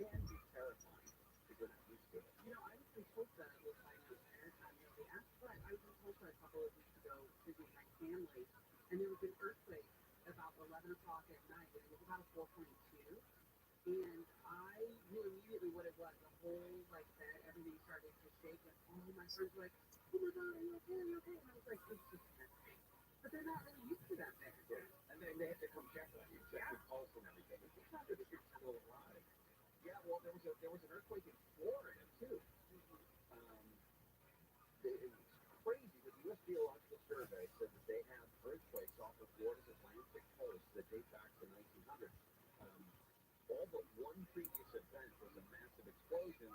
can be terrifying if you're not used to it. You know, I was in Tulsa with my maritime. They asked for it. I was in Tulsa a couple of weeks ago visiting my family, and there was an earthquake about 11 o'clock at night. It was about a 4.2, and I knew immediately what it was. The whole bed, everything started to shake, and all my friends were like, "Oh my God, are you okay? Are you okay?" And I was like, "It's just an earthquake," but they're not really used to that there. Yeah. And then they have to come check on you, check your pulse and everything. It's not that you're still alive. Yeah, well, there was an earthquake in Florida too. It was crazy, but the U.S. Geological Survey said that they have earthquakes off of Florida's Atlantic coast that date back to the 1900s. All but one previous event was a massive explosion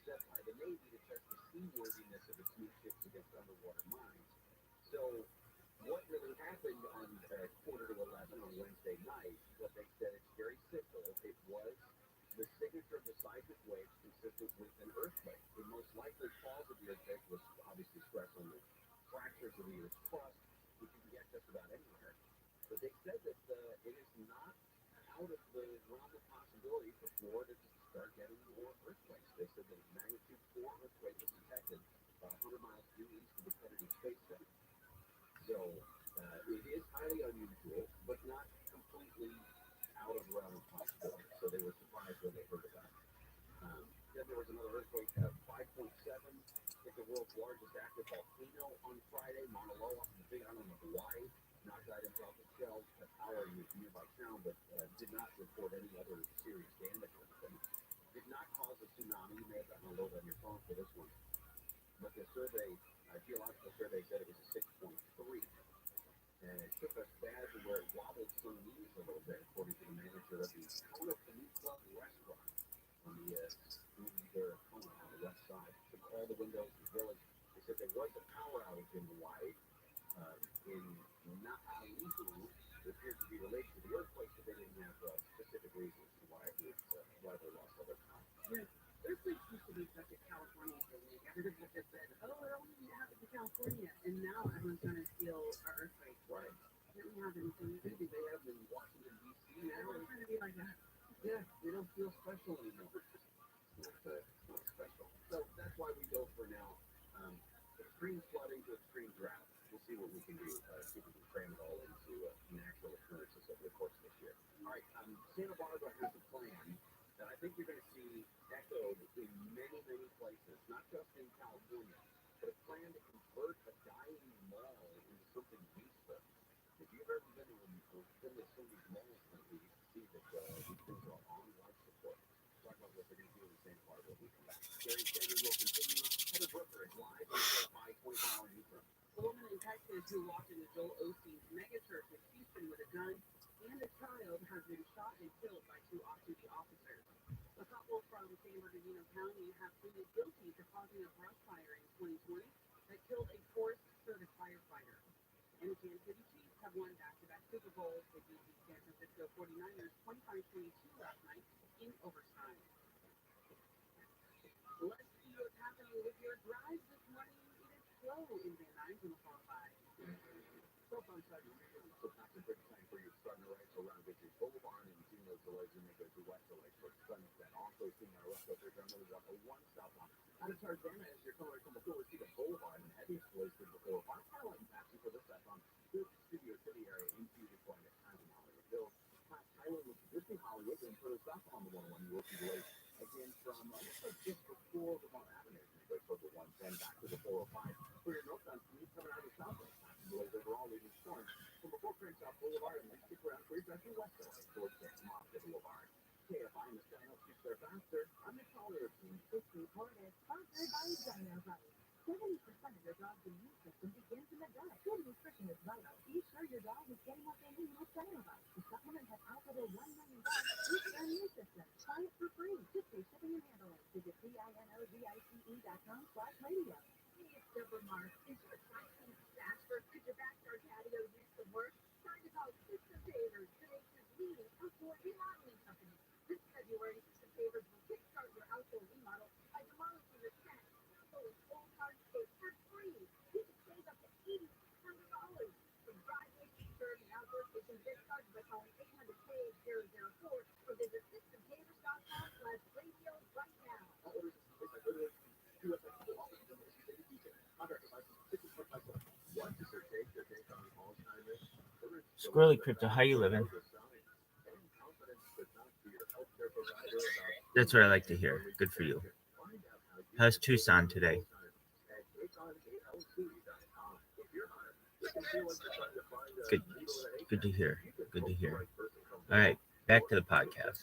set by the Navy to test the seaworthiness of its new ships against underwater mines. So what really happened on 10:45 on Wednesday night, what they said, it's very simple. It was the signature of the seismic waves consistent with an earthquake. The most likely cause of the earthquake was obviously stress on the fractures of the Earth's crust, which you can get just about anywhere. But they said that it is not out of the realm of possibility for Florida to start getting more earthquakes. They said that a magnitude 4 earthquake was detected about 100 miles due east of the Kennedy Space Center. So it is highly unusual, but not completely out of the realm of possibility. So they were surprised when they heard about it. Then there was another earthquake at 5.7 hit the world's largest active volcano on Friday, Mauna Loa, on the Big Island of Hawaii. Knocked out its ROTHSCHILD tower in the nearby town, but did not report any other serious damage or anything. Did not cause a tsunami. You may have gotten a load on your phone for this one. But the Geological Survey said it was a 6.3. And it shook us bad to where it wobbled some knees a little bit, according to the manager of the Kona Peninsula restaurant on the street there at Kona on the west side. Took all the windows in the village. They said there was a power outage in Hawaii. In Na'alihu, it appeared to be related to the earthquake, but they didn't have specific reasons to why they lost all their power. Yeah, earthquakes used to be such a California thing. Everybody just said, "Oh, it only happened to California," and now everyone's trying to steal our earthquake. Right. Didn't have anything to do. They have in Washington, D.C. Everyone's trying to be like that. Yeah, they don't feel special anymore. Not special. So that's why we go for now extreme flooding to extreme drought. We'll see what we can do. See if we can cram it all into natural occurrences over the course of this year. All right, Santa Barbara has a plan that I think you're going to see echoed in many, many places, not just in California, but a plan to convert a dying mall into something useful. If you've ever been to some of these malls lately, you can see that these things are on life support. Talk about what they're going to do in Santa Barbara when we come back. Gary Sager will continue. Heather Brooker is live on the 24-hour newsroom. A woman in Texas who walked into Joel Osteen's megachurch in Houston with a gun and a child has been shot and killed by two off-duty officers. A couple from San Bernardino County have pleaded guilty to causing a brush fire in 2020 that killed a Forest Service firefighter. And the Kansas City Chiefs have won back-to-back Super Bowls. They beat the San Francisco 49ers 25-22 last night in overtime. Let's see what's happening with your drives this morning. It is slow in Van Nuys on the 405. So fun starting so that's a good time for you starting to right around Victory Boulevard and seeing those delays and they go to West LA for Sunset. Also seeing our West LA there's a one southbound. Out of Tarzana as you're coming from before we see the Boulevard and heavy delays through before. Kind of like passing for this southbound through the Studio City area into the point at time in Hollywood Hills. Tyler with existing Hollywood and for the south on the 101 you will see delays again from just before the Mount Avenue. You go toward the 110 back to the 405. For your northbound commute coming out of the southwest. Delays overall leaving storm from before Crenshaw Boulevard and then stick around for your West LA towards the Moscow Boulevard. KFI in the sky helps you start faster. I'm Nick Collier. This report is sponsored by ViralRabbi. 70% of your dog's immune system begins in the gut. Good nutrition is vital. Be sure your dog is getting what they need with ViralRabbi. The supplement has helped over 1 million dogs boost their immune system. Try it for free. Just pay shipping and handling. Visit PINODICE.com/radio. Hey, it's Deborah Mark. Is your site being faster? Could your backyard patio use some work? Time to call System Pavers, the nation's leading outdoor remodeling company. This February, System Pavers will kickstart your outdoor remodel by demolishing your trash, old hardscape for free. You can save up to $800. From driveways to curb and outdoor kitchens, get started by calling 800-K-004 or visit systempavers.com/radio right now. Squirrely Crypto, how you living? That's what I like to hear. Good for you. How's Tucson today? Good. Good to hear. Good to hear. All right, back to the podcast.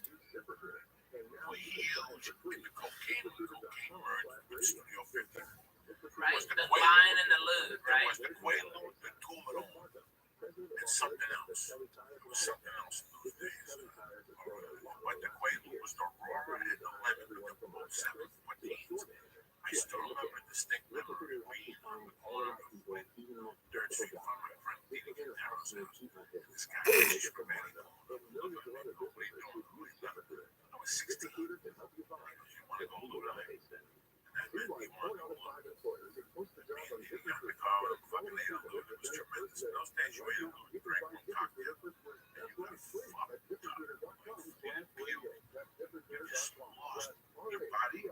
Right, the line and the loot, There right? was the Quaalude, the TRUMAN, and something else. There was something else in those days. But the Quaalude was the raw and the lemon with the 714s. I still remember distinct memory of being on the corner of Dirt Street from my friend Peter Quintero's house. This guy was just committing. What are you doing? I was 16. He goes, you want to go loot on it? And then he wanted to go loot. He got in the car with a fucking ate a loot. It was tremendous. In those days, you ate a loot, you drank one cocktail, and you got fucked up. You didn't puke. You just lost your body. You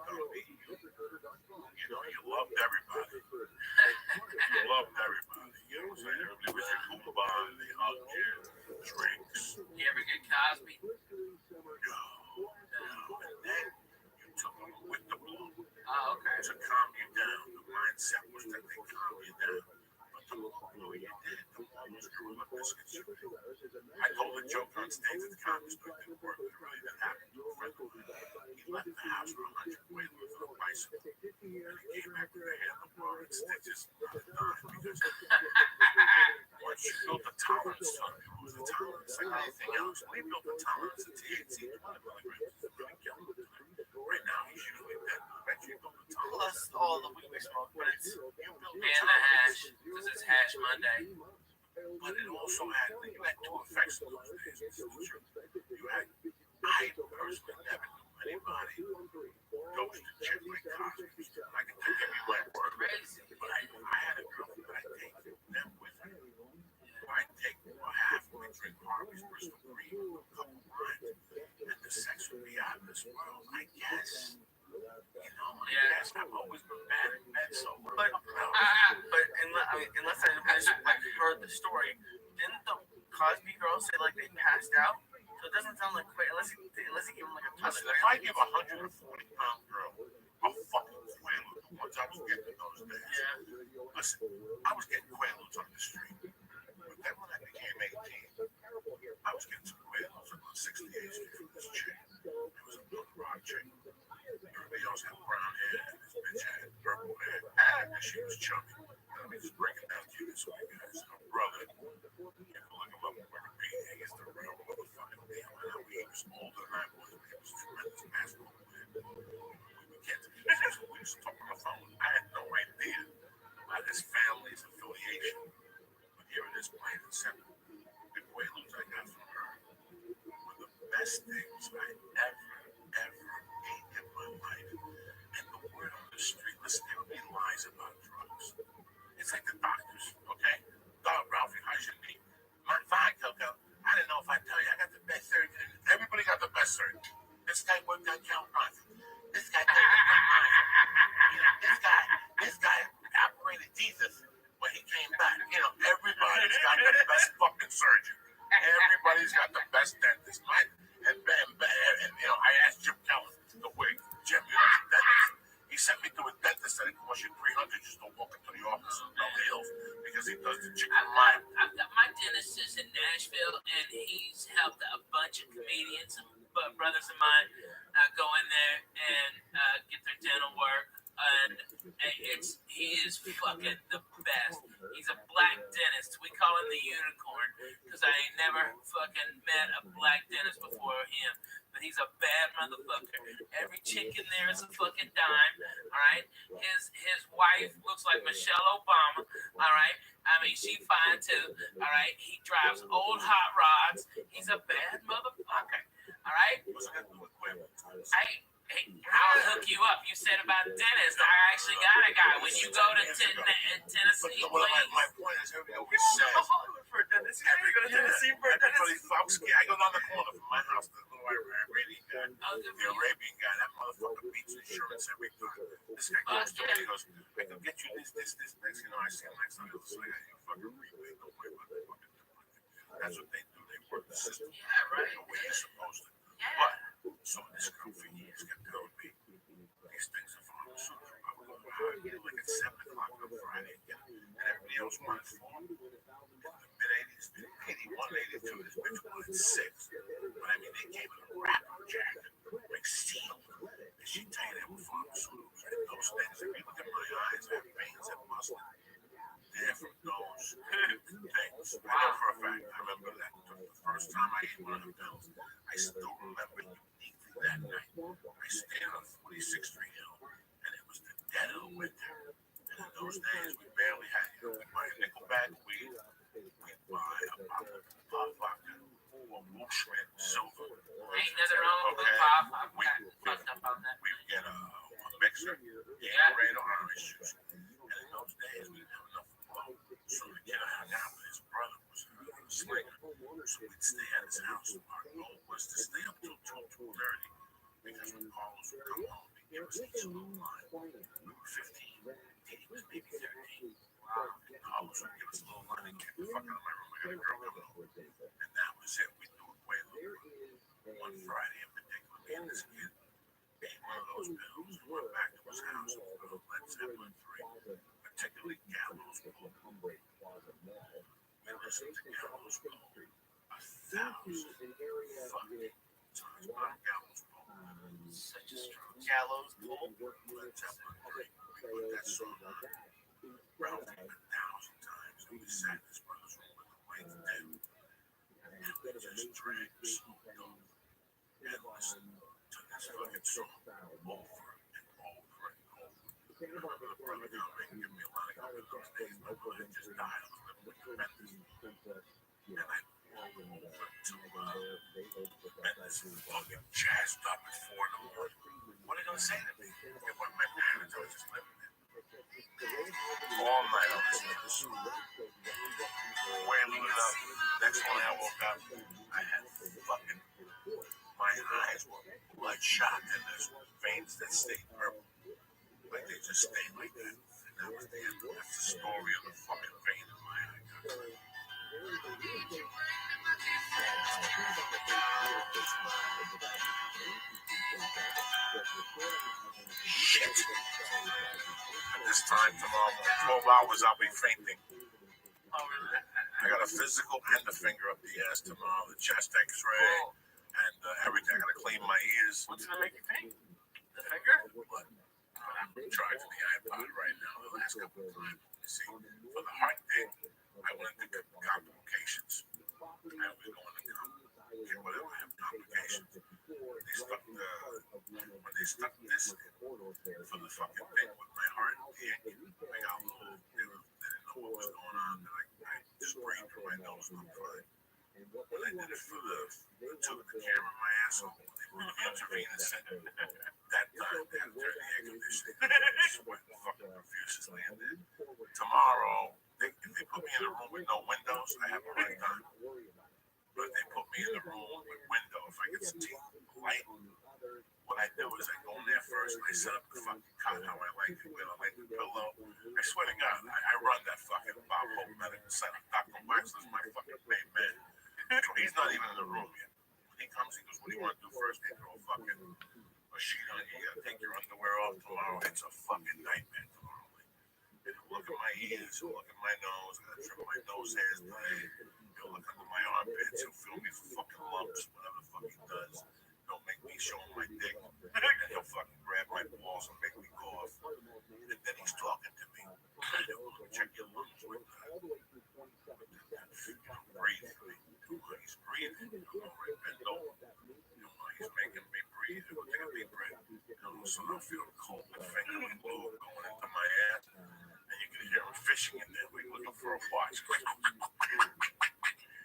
know, you loved everybody. You loved everybody. You know what I'm saying? Everybody was your kumbaya, and they hugged you, drinks. You ever get Cosby? No. And then you took them with the blow. Oh, okay. To calm you down. The mindset was that they calm you down. But the more blow you did, the more those gorilla biscuits you ate. I told a joke on stage at the comedy store that worked that really didn't happen to a friend. He left the house for 100 Quaaludes on a bicycle. And he came back with a handlebar and stitches. Because once you built the tolerance, son, it was a tolerance like anything else. We built the tolerance of THC. One of the really killing him. Right now, he's usually dead. I bet you built the tolerance. Plus all the weed we smoke, but it's And the hash, because it's Hash Monday. But it also had two effects in those days. This is true. You had, I personally never knew anybody goes to chip like Cosby. I can take every word word, Crazy. but I had a girl that I take them with me. I take half of my drink Harvey's Bristol Green, a couple of lines, and the sex spoiled, I guess. I Yeah. guess I've always been bad at bed, so But unless I heard the story, didn't the Cosby girl say like they passed out? So it doesn't sound like quite unless he gave him like a ton of listen, if I give a 140-pound girl a fucking Quaalude, the ones I was getting in those days, listen, I was getting Quaaludes on the street. But then when I became 18, I was getting some Quaaludes on 68th Street from this chick. It was a little rock chick. Everybody else had brown hair, and this bitch had purple hair, and she was chubby. Let me just break it down to you this way, guys. Her brother, you can look him up wherever he is, the real motherfucking deal. And he was older than I was, but he was a tremendous basketball player. We get to the music, so we used to talk on the phone. I had no idea about his family's affiliation. But here it is, plain and simple. The Quaaludes I got from her were the best things I ever ate in my life. And the word on the street, listen, there would be lies about drugs. It's like the doctors, okay? Dog, Ralphie, how's your knee? Mine fine, Coco. I didn't know if I'd tell you. I got the best surgeon. Everybody got the best surgeon. This guy worked on Count Bronson. This guy did this guy operated Jesus when he came back. Everybody's got the best fucking surgeon. Everybody's got the best dentist. And I asked Jim Keller, the wig, Jim, the dentist. He sent me to a dentist that it cost you $300 just to walk into the office in Beverly Hills because he does the chicken line. I've got my dentist is in Nashville, and he's helped a bunch of comedians and brothers of mine go in there and get their dental work. And he is fucking the best. He's a black dentist. We call him the unicorn because I ain't never fucking met a black dentist before him. But he's a bad motherfucker. Every chick in there is a fucking dime. All right. His wife looks like Michelle Obama. All right. I mean, she fine too. All right. He drives old hot rods. He's a bad motherfucker. All right. What's that doing with Quaaludes? I'll hook you up. You said about dentist. I actually got a guy. When you go to Tennessee, But my point is, everybody always says, Hollywood for a dentist. Yeah, we go to Tennessee for a dentist. I go down the corner from my house, the little Iranian guy, the Arabian guy, that motherfucker beats insurance every time. This guy comes to me, he goes, I can get you this. Next thing you know, I see him next time, he'll say, you fucking rebate, don't worry about the fucking thing. That's what they do. They work the system. Yeah, right. The way you're supposed to. Yeah. But some of this girl for years kept telling me, these things are pharmaceutical. I would go hard, like at 7 o'clock on Friday, and everybody else wanted 4. In the mid-80s, 81, 82, this bitch wanted 6. But I mean, they gave it a rapper jacket, like seal. And she tell you they were pharmaceuticals. And those things, if you look at my eyes, I have veins that busted. They're from those things. I know for a fact, I remember that the first time I ate one of the pills, I still remember uniquely that night. I stayed on 46th Street Hill, and it was the dead of the winter. And in those days, we barely had, we'd buy a nickel bag of weed, we'd buy a bottle of vodka, or Bushman silver. Ain't nothing wrong with pop. I fucked up on that. We'd get a mixer, Gatorade or orange juice. And in those days, we didn't have enough blow. So the kid I hung out with, his brother was a slinger. So we'd stay at his house. Our goal was to stay up till 2:30 because when Carlos would come home, he'd give us each a little line. We were 15. He was maybe 13. Carlos would give us a little line and kick the fuck out of my room. I got a girl coming home. And that was it. We'd do a Quaalude. One Friday in particular, me and this kid ate one of those pills and went back to his house and put on Led Zeppelin 3, particularly Gallows Pole. We listened to Gallows Pole 1,000 fucking times about Gallows Pole. Such a strong. Gallows Pole. Led Zeppelin 3. We put that song on Ralphie 1,000 times, and we sat in his brother's room with the lights dim. And we just drank Snoop Dogg and listened to this fucking song over and over and over. I remember the brother got me and give me a lot of help in those days. My brother just died. I was living with Memphis. And I walked over to Memphis fucking jazzed up at 4 in the morning. What are they going to say to me? It wasn't my parents. I was just living there. All night I was listening to the song. Wailing it up. Next morning I woke up. I had fucking, my eyes were bloodshot, and there's veins that stay purple. Like they just stay like that. And that was the end. That's the story of the fucking vein in my eye. Shit. At this time tomorrow, 12 hours, I'll be fainting. Oh, really? I got a physical and a finger up the ass tomorrow, the chest x-ray, and everything. I gotta clean my ears. What's gonna make you faint? The finger? But I'm charging the iPod right now the last couple of times. You see, for the heart thing, I went into complications. I was going to get whatever I have complications. When they stuck this in for the fucking thing with my heart, I got a little, they didn't know what was going on. I just breathed through my nose and I'm fine. When I did it for the tube, the camera in my asshole, when they put the intravenous center, that time they had to turn the air conditioning. Sweat fucking profusely landed. Tomorrow, if they put me in a room with no windows, I have a hard time. But if they put me in a room with window, if I get some light, what I do is I go in there first and I set up the fucking cot how I like it, with a like the pillow. I swear to God, I run that fucking Bob Hope Medical Center. Dr. Waxler's my fucking main man. He's not even in the room yet. When he comes, he goes, "What do you want to do first?" They throw a sheet on you. You gotta take your underwear off tomorrow. It's a fucking nightmare tomorrow. Like, look at my ears, look at my nose. I gotta trim my nose hairs today. He'll look under my armpits. He'll feel me for fucking lumps, whatever the fuck he does. Don't make me show him my dick. And he'll fucking grab my balls and make me cough. And then he's talking to me. Check your lungs with breathing. He's breathing. Bend over. He's making me breathe. He'll take a deep breath. So I feel the cold finger fluid going into my ass. And you can hear him fishing in there. We're looking for a watch.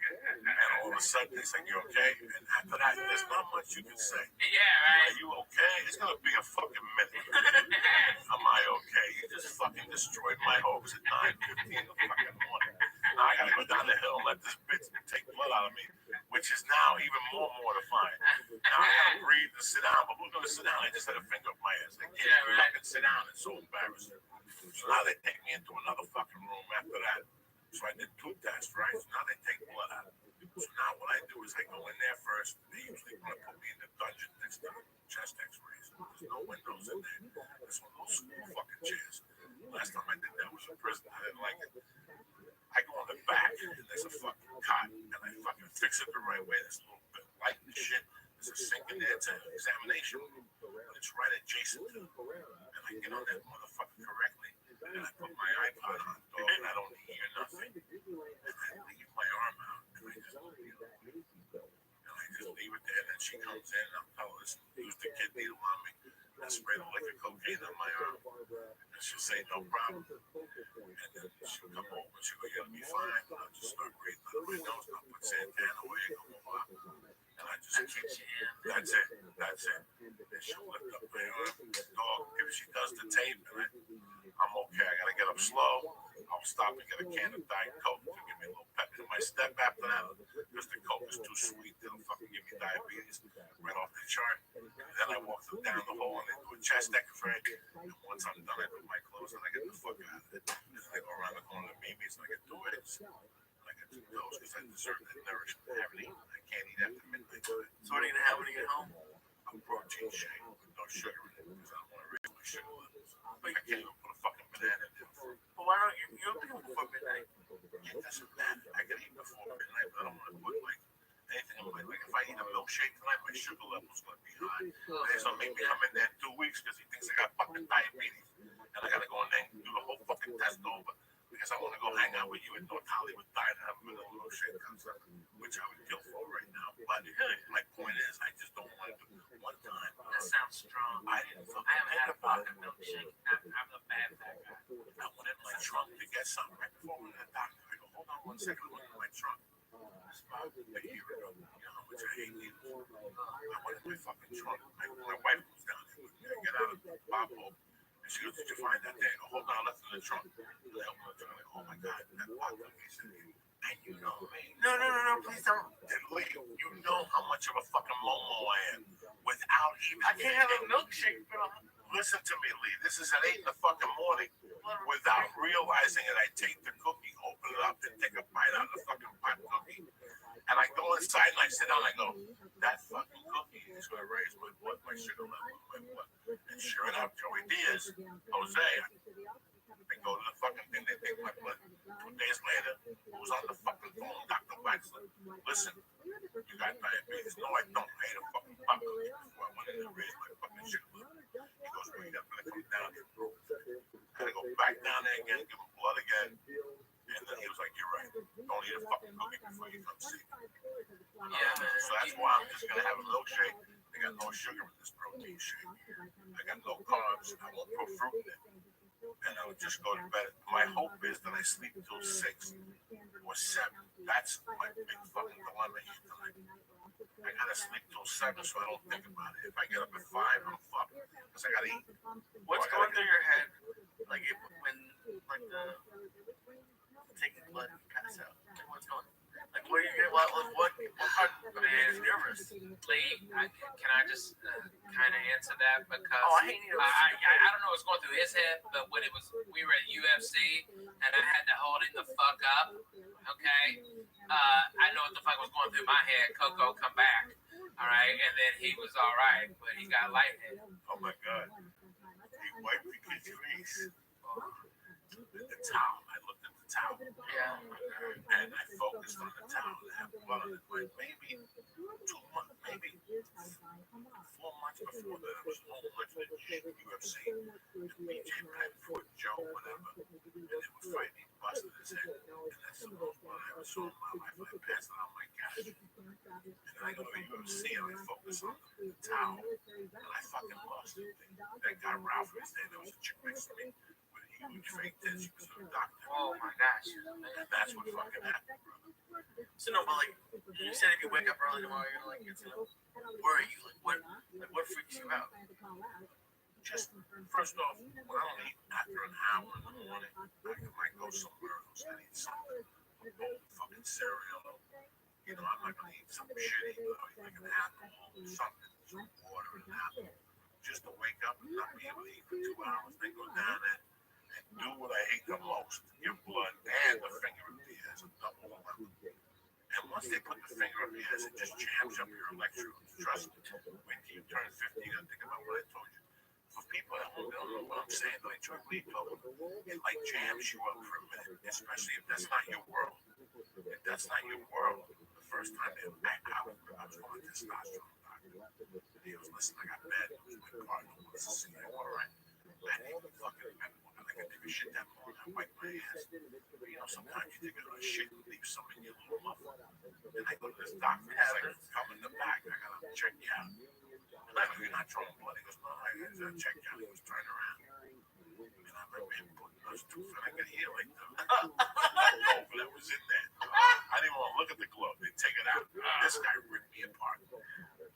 And all of a sudden, he's like, "You okay?" And after that, there's not much you can say. Yeah, right. Are you okay? It's gonna be a fucking minute. Am I okay? You just fucking destroyed my hopes at 9:50 in the fucking morning. Now I gotta go down the hill and let this bitch take blood out of me, which is now even more mortifying. Now I gotta breathe and sit down, but we're gonna sit down. I just had a finger up my ass. I can't fucking sit down. It's so embarrassing. So now they take me into another fucking room after that. So I did 2 tests, right? So now they take blood out. So now what I do is I go in there first. They usually want to put me in the dungeon next to the chest x-rays. There's no windows in there. There's one of those school fucking chairs. Last time I did that was in prison. I didn't like it. I go on the back and there's a fucking cot and I fucking fix it the right way. There's a little bit of light and shit. There's a sink in there. It's an examination room. But it's right adjacent to it. And I get on that motherfucker correctly. And I put my iPod on, dog, and I don't hear nothing. And I leave my arm out, and I just leave it there. And then she comes in, and I'll tell her, "Listen, use the kid needle on me." And I spray the liquid cocaine on my arm. And she'll say, "No problem." And then she'll come over, and she'll go, "You'll be fine." And I'll just start breathing out my nose, and I'll put Santana away and go off. And I just keep, that's it. And she'll lift up my arm. Dog, if she does the tape, and I'm okay. I gotta get up slow. I'll stop and get a can of Diet Coke to give me a little pep in my step after that. Because the Coke is too sweet. It'll fucking give me diabetes right off the chart. And then I walk them down the hall and they do a chest x-ray. And once I'm done, I put my clothes and I get the fuck out of it. And then I go around the corner to Mimi's and I get 2 eggs. And I get 2 pills because I deserve that nourishment. I haven't eaten. I can't eat after midnight. So what are you gonna have when you get home? A protein shake with no sugar in it because I don't want to raise my sugar levels. Like I can't even put a fucking banana in there. But why don't you'll be home before midnight? It doesn't matter. I can eat before midnight, but I don't want to put like anything in my like if I eat a milkshake tonight, my sugar level's gonna be high. And he's gonna make me come in there in 2 weeks because he thinks I got fucking diabetes. And I gotta go in there and do the whole fucking test over because I want to go hang out with you in North Hollywood Diner and have a little milkshake concert, which I would kill for right now. But my point is, I just don't want to do it one time. That sounds strong. I didn't fucking I haven't think had a about it. vodka milkshake. I'm a bad guy. I went in my trunk to get something right before we went to the doctor. I go, "Hold on 1 second, I went in my trunk." It's about a year ago. You know how much I hate needles. I went in my fucking trunk. My wife was down there with me. I get out of the bottle. And she goes, "Did you find that there?" I go, "Hold on, I left it in the trunk." And I open the trunk. I go, "Oh my God, that vodka piece in there." And you know me. No, please don't. You know how much of a fucking momo I am. Without even I can't have a milkshake, but listen to me, Lee. This is at 8 in the fucking morning. Without realizing it, I take the cookie, open it up, and take a bite out of the fucking pot cookie. And I go inside and I sit down and I go, that fucking cookie is going to raise my blood, my sugar level, my blood. And sure enough, Joey Diaz, Jose, they go to the fucking thing, they take my blood. 2 days later, who's on the fucking phone? Dr. Waxler. Listen, you got diabetes. No, I don't. I ate a fucking pot cookie before I went in and raised my fucking sugar level. He goes, well, you got to come down here. I had to go back down there again, give him blood again. And then he was like, you're right. Don't eat a fucking cookie before you come see me. Yeah, man. So that's why I'm just going to have a milkshake. I got no sugar in this protein shake. I got no carbs. I won't put fruit in it. And I would just go to bed. My hope is that I sleep till 6 or 7. That's my big fucking dilemma here tonight. I gotta sleep till 7 so I don't think about it. If I get up at 5, I'm fucked. Because I gotta eat. what's going through your head? Like when the taking blood pass out. Like what's going? Like what do you get? What part of it is nervous? Lee, can I just kind of answer that because Oh, I hate you. I don't know what's going through his head, but when we were at UFC and I had to hold him the fuck up, okay, I know what the fuck was going through my head. Coco, come back, all right, and then he was all right, but he got lightheaded. Oh my God. He wiped the kid's face. The towel. I looked at the towel. Yeah. And I focused on the towel. It had blood on it. Like maybe 2 months, maybe 4 months before that, I was home lifting UFC. And BJ Penn fought Joe, whatever. And they were fighting. He busted his head. And that's the most blood I ever saw in my life. I passed it on my couch. And I go to UFC and I focus on the towel. And I fucking lost it. That guy Ralph was there. There was a chick next to me with a huge fake tits. She was a doctor. Oh my gosh. And that's what fucking happened, brother. So no, but like you said, if you wake up early tomorrow, you're gonna like get to know. Where are you? Like what freaks you out? Just first off, when I don't eat after an hour in the morning, I might go somewhere else and eat something. A bowl of fucking cereal. You know, I'm not gonna eat something shitty, like an alcohol, something, some water, and an apple. Just to wake up and not be able to eat for 2 hours, then go down there and do what I hate the most, your blood and the finger of the ass, a double level. And once they put the finger up the ass, it just jams up your electrodes. Trust me. When you turn 50, I think about what I told you. For people that don't know what I'm saying, like Chuck Lee told them, it like jams you up for a minute, especially if that's not your world. If that's not your world, the first time they I was going to testosterone doctor. He was, listen, I got bad news. My partner wants to see you. All right. I didn't even fucking remember when I could take a shit that morning. I wiped my ass. But you know, sometimes you take a shit and leave some in your little muffler. And I go to this doctor. He's like, come in the back. I gotta check you out. And I go, you're not drawing blood. He goes, no, I gotta check you out. He was turning around. And I remember him putting those 2 and I could hear like the glove that was in there. I didn't want to look at the glove. They take it out. This guy ripped me apart.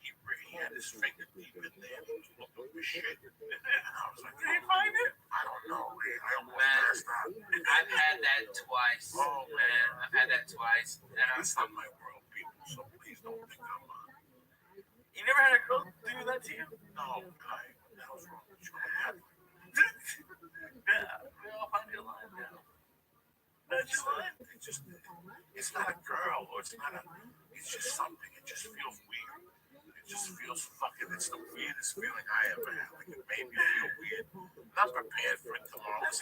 He had his finger deep in there. He was looking for shit. And I was like, did he find it? I don't know. I almost passed out. I've had that twice. Oh man, I've had that twice. And That's not my world, people. So please don't think I'm You never had a girl do that to you? no, guy. What the hell's wrong with you? Yeah, we all find your line now. That's your line. It's not a girl or it's not a. It's just something. It just feels weird. It just feels fucking. It's the weirdest feeling I ever had. Like it made me feel weird. And I'm prepared for it tomorrow. Let's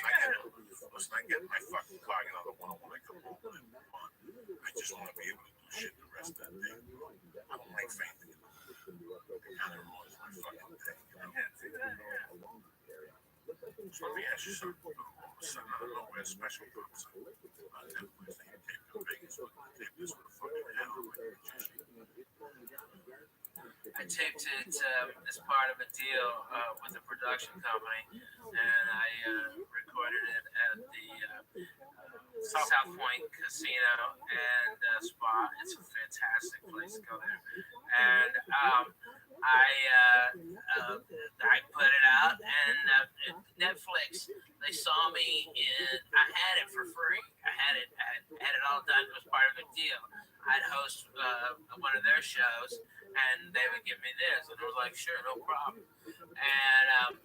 not get my fucking car. You know, the one when I come home and move on. I just want to be able to do shit the rest of that day. I don't like fainting. It kind of ruins my fucking day. You know? So let me ask you something. All of a sudden, I don't know where special pops up. That place that you taped in Vegas. Tape this with a fucking head on like a magician. I taped it as part of a deal with a production company, and I recorded it at the South Point Casino and Spa. It's a fantastic place to go there. And I put it out, and Netflix, they saw me, and I had it for free. I had it all done. It was part of a deal. I'd host one of their shows, and they would give me this, and I was like, sure, no problem. And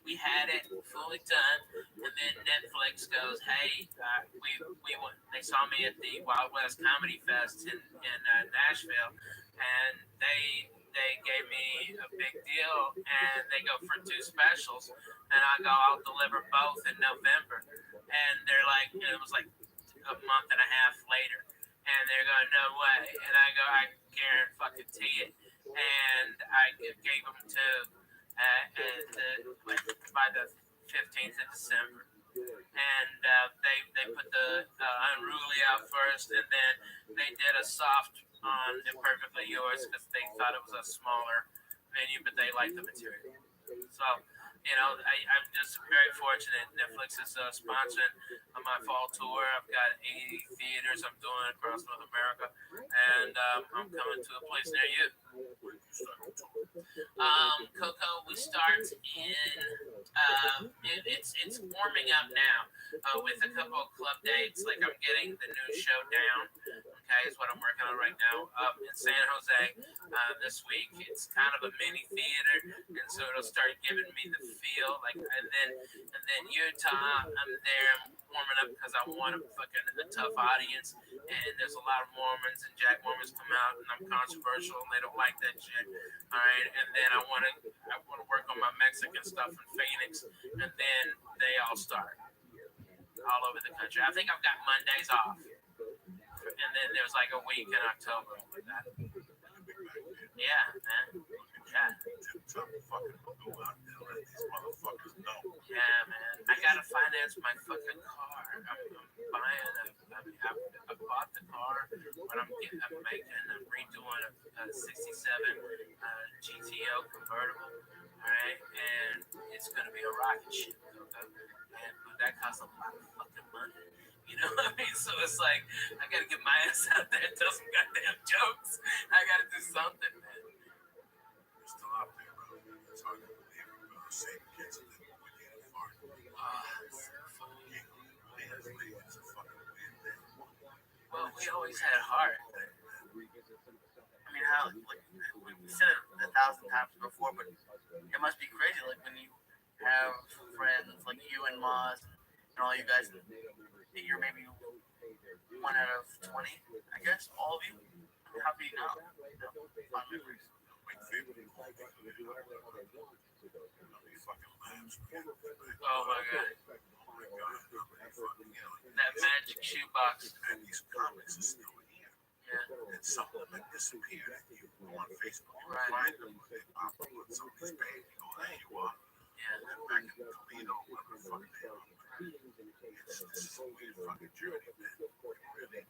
we had it fully done, and then Netflix goes, hey, they saw me at the Wild West Comedy Fest in Nashville, and they gave me a big deal, and they go for 2 specials, and I go, I'll deliver both in November, and they're like, it was like a month and a half later, and they're going, no way, and I go, I guarantee it, and I gave them 2 by the 15th of December. And they put the Unruly out first, and then they did a soft on Imperfectly Yours because they thought it was a smaller venue, but they liked the material. So, I'm just very fortunate. Netflix is sponsoring my fall tour. I've got 80 theaters I'm doing across North America, and I'm coming to a place near you. Coco, we start in, it's warming up now with a couple of club dates. Like, I'm getting the new show down, okay, is what I'm working on right now, in San Jose this week. It's kind of a mini theater, and so it'll start giving me the feel, like, and then Utah, I'm there, I'm warming up because I want a tough audience, and there's a lot of Mormons, and Jack Mormons come out, and I'm controversial, and they don't like that shit. All right, and then I want to work on my Mexican stuff in Phoenix, and then they all start all over the country. I think I've got Mondays off, and then there's like a week in October. Yeah, man. Yeah. Yeah, man. I gotta finance my fucking car. I'm buying I bought the car, but I'm redoing a 67 GTO convertible. All right, and it's gonna be a rocket ship. Okay? But that costs a lot of fucking money. You know what I mean? So it's like, I gotta get my ass out there and tell some goddamn jokes. I gotta do something, man. You're still out there, bro. It's hard to believe the same kids that live with you in the park. It's a fucking weird thing. Well, we always had heart. I mean, how, like, we've said it 1,000 times before, but it must be crazy, like, when you have friends like you and Maz and all you guys, you're maybe 1 out of 20, I guess, all of you. How do you know? Fun memories. Oh my god. That magic shoebox. And these comments are still here. Yeah. And some of them have disappeared. You go on Facebook, you Right. find them, they pop up on somebody's page, you go, there you are. Yeah. And back in Toledo, whatever the fuck they are. It's a weird fucking journey, man. Really.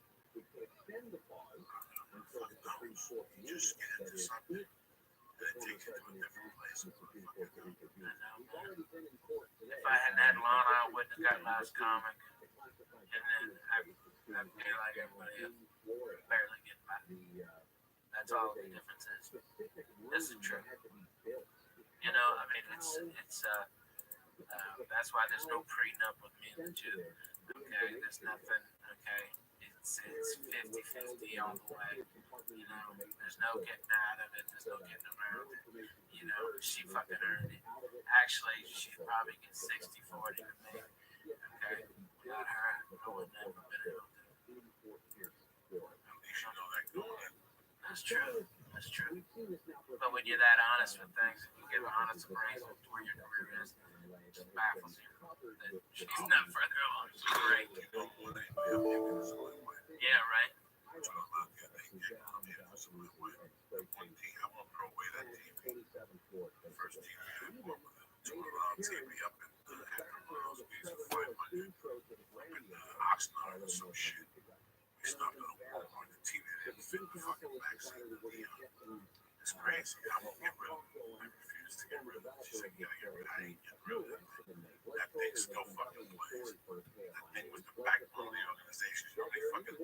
You just get into something, and it takes you to a different place. If I hadn't had Lana, I wouldn't have got Last Comic. And then I'd be like everybody else, barely get by. That's all the difference is. This is true. You know, I mean, it's that's why there's no prenup with me and the Jew. Okay, there's nothing. Okay, it's 50-50 all the way. You know, there's no getting out of it. There's no getting around it. You know, she fucking earned it. Actually, she'd probably get 60-40 to me. Okay, without her, I would never been able to. At least you know that going in. That's true. That's true. But when you're that honest with things, and you give an honest appraisal to where your career is, it just baffles you. That she's not further along. She's great. You don't want anybody else thinking the same way. Yeah, right. That's what I'm not getting. They get on the same way. One team, I want to throw away that TV. The first TV I bought with a 2-around TV up in Akron, we used to find one up in Oxnard or some shit. We stopped at a Walmart, the TV didn't fit in the fucking backseat. It's crazy. I won't get rid of it. I refuse to get rid of it. She said, you gotta get rid of it. I ain't getting rid of that thing. That thing still fucking plays. That thing was the backbone of the organization. You know, they fucking,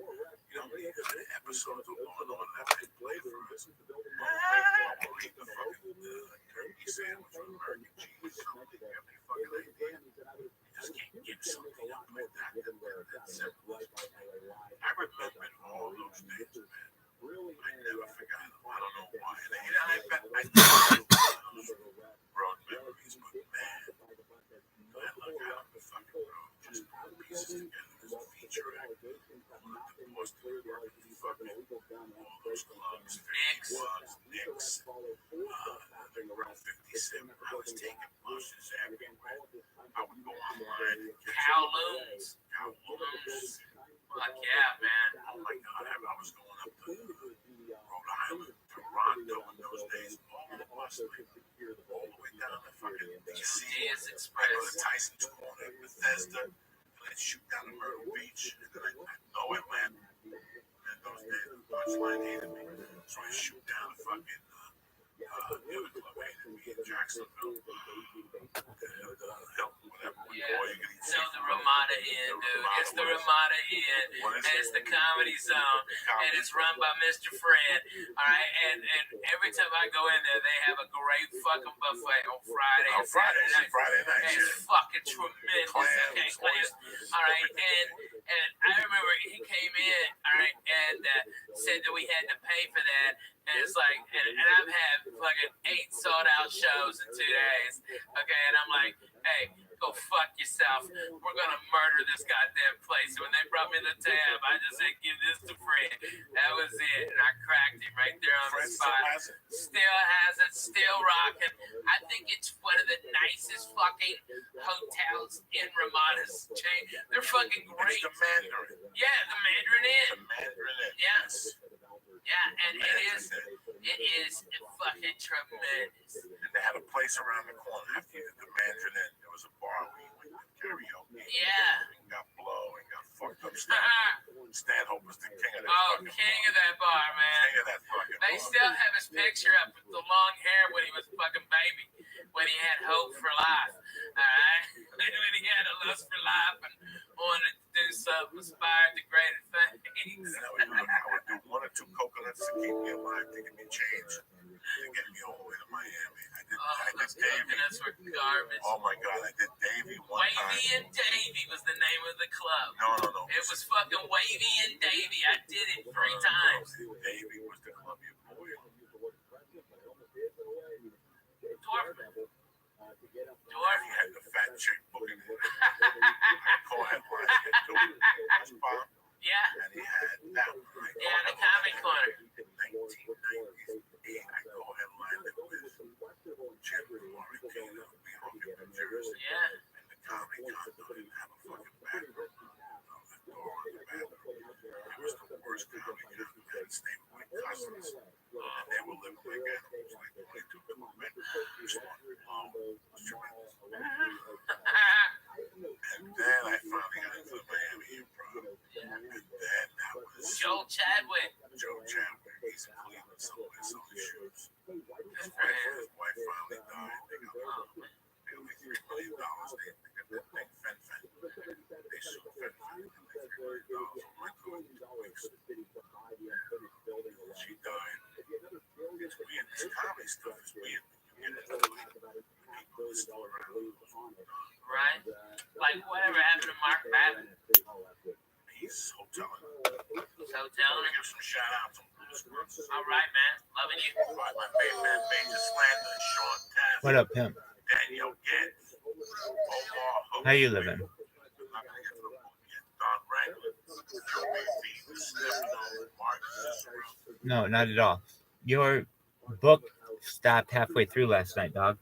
episodes of Law and Order that they played for us. I'll eat the fucking turkey sandwich with American cheese. Something, you have any fucking idea? You just can't get something up like that. That's simple. I remember all those days, man. those clubs, 50 Knicks. clubs, Knicks, around 57. I was taking buses everywhere. I would go online and get Kowloons. Kowloons. Fuck yeah, man. Oh my God, I was going up to Rhode Island, Toronto in those days, all the bus lane, all the way down to fucking DC. Diaz I go to Express. Tyson's Corner in Bethesda, and I'd shoot down to Myrtle Beach, and then I'd go Atlanta. And those days, the punchline hated me. So I shoot down to fucking the other club hated me in Jacksonville. Whatever we call you. So the Ramada Inn, dude. It's the Ramada Inn, and it's the Comedy Zone, and it's run by Mr. Fred. All right, and every time I go in there, they have a great fucking buffet on Friday and Saturday night. Friday night, And it's fucking tremendous. Okay, clams. All right, and I remember he came in, all right, and said that we had to pay for that. And it's like, and I've had fucking 8 sold out shows in 2 days. Okay, and I'm like, hey, go fuck yourself. We're gonna murder this goddamn place. And when they brought me the tab, I just said, give this to Fred. That was it. And I cracked him right there on the spot. Still has it, still rocking. I think it's one of the nicest fucking hotels in Ramada's chain. They're fucking great. It's the Mandarin. Yeah, the Mandarin Inn. The Mandarin Inn. Yes. Yeah, and it is fucking tremendous. And they had a place around the corner after you did the Mandarin Inn. There was a bar where you went to karaoke. Yeah. And got blow and got fucked up. Stanhope was the king of that Oh, fucking king bar. of that bar, man. King of that fucking They bar. still have his picture up with the long hair when he was a fucking baby, when he had hope for life. All right, when he had a lust for life and wanted to do something, aspired to greater things. And I would do 1 or 2 coconuts to keep me alive, to get me change, to get me all the way to Miami. I did Those Davey. coconuts were garbage. Oh my God, I did Davey one time. Wavy and Davy was the name of the club. No. It was fucking Wavy and Davy. I did it 3 times. Davey was the club you boy. Dwarf. He had the fat chick booking it. I call headline hit too. Yeah. And he had that one. Yeah, the Comedy Corner. 1998, I go headline it with Jim Morricone. We hung in New Jersey. Yeah. And the comedy condo didn't have a fucking bathroom. The door on the bathroom. It was the worst comedy condo. We had to stay with my cousins. And they were living like animals, like 22 cool men. We started low. It was tremendous. And then I finally got into the Miami Improv. And then that was Joel Chadwick. Joe Chadwick. He's in Cleveland somewhere selling shoes. His wife finally died. They got like $3 million. They got that thing Fen. They sued Fen and they $3 million on my court in 2 weeks. She died. It's weird. This comedy stuff is weird. You get into it, people are still around. Right? Like whatever happened to Mark Babin? He's hoteling. So Let telling me him. give some shout outs on Bruce Grunts. All right, man. Loving you. My main man, Major Slander, Sean Taft, What up, pimp? Daniel Getz, Omar Hook. How you living? I'm not gonna get to the book yet. Don Rangland, Joe Mayfield, Stefano, Mark Cicero. No, not at all. Your book stopped halfway through last night, dog.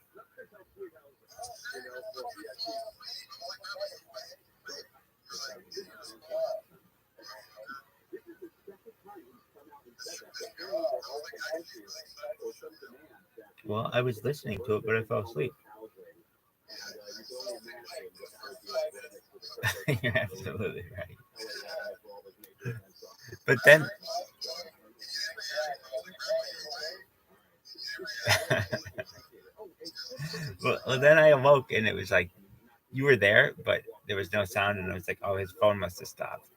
Well, I was listening to it, but I fell asleep. You're absolutely right. But then, well, then I awoke and it was like you were there, but there was no sound, and I was like, "Oh, his phone must have stopped."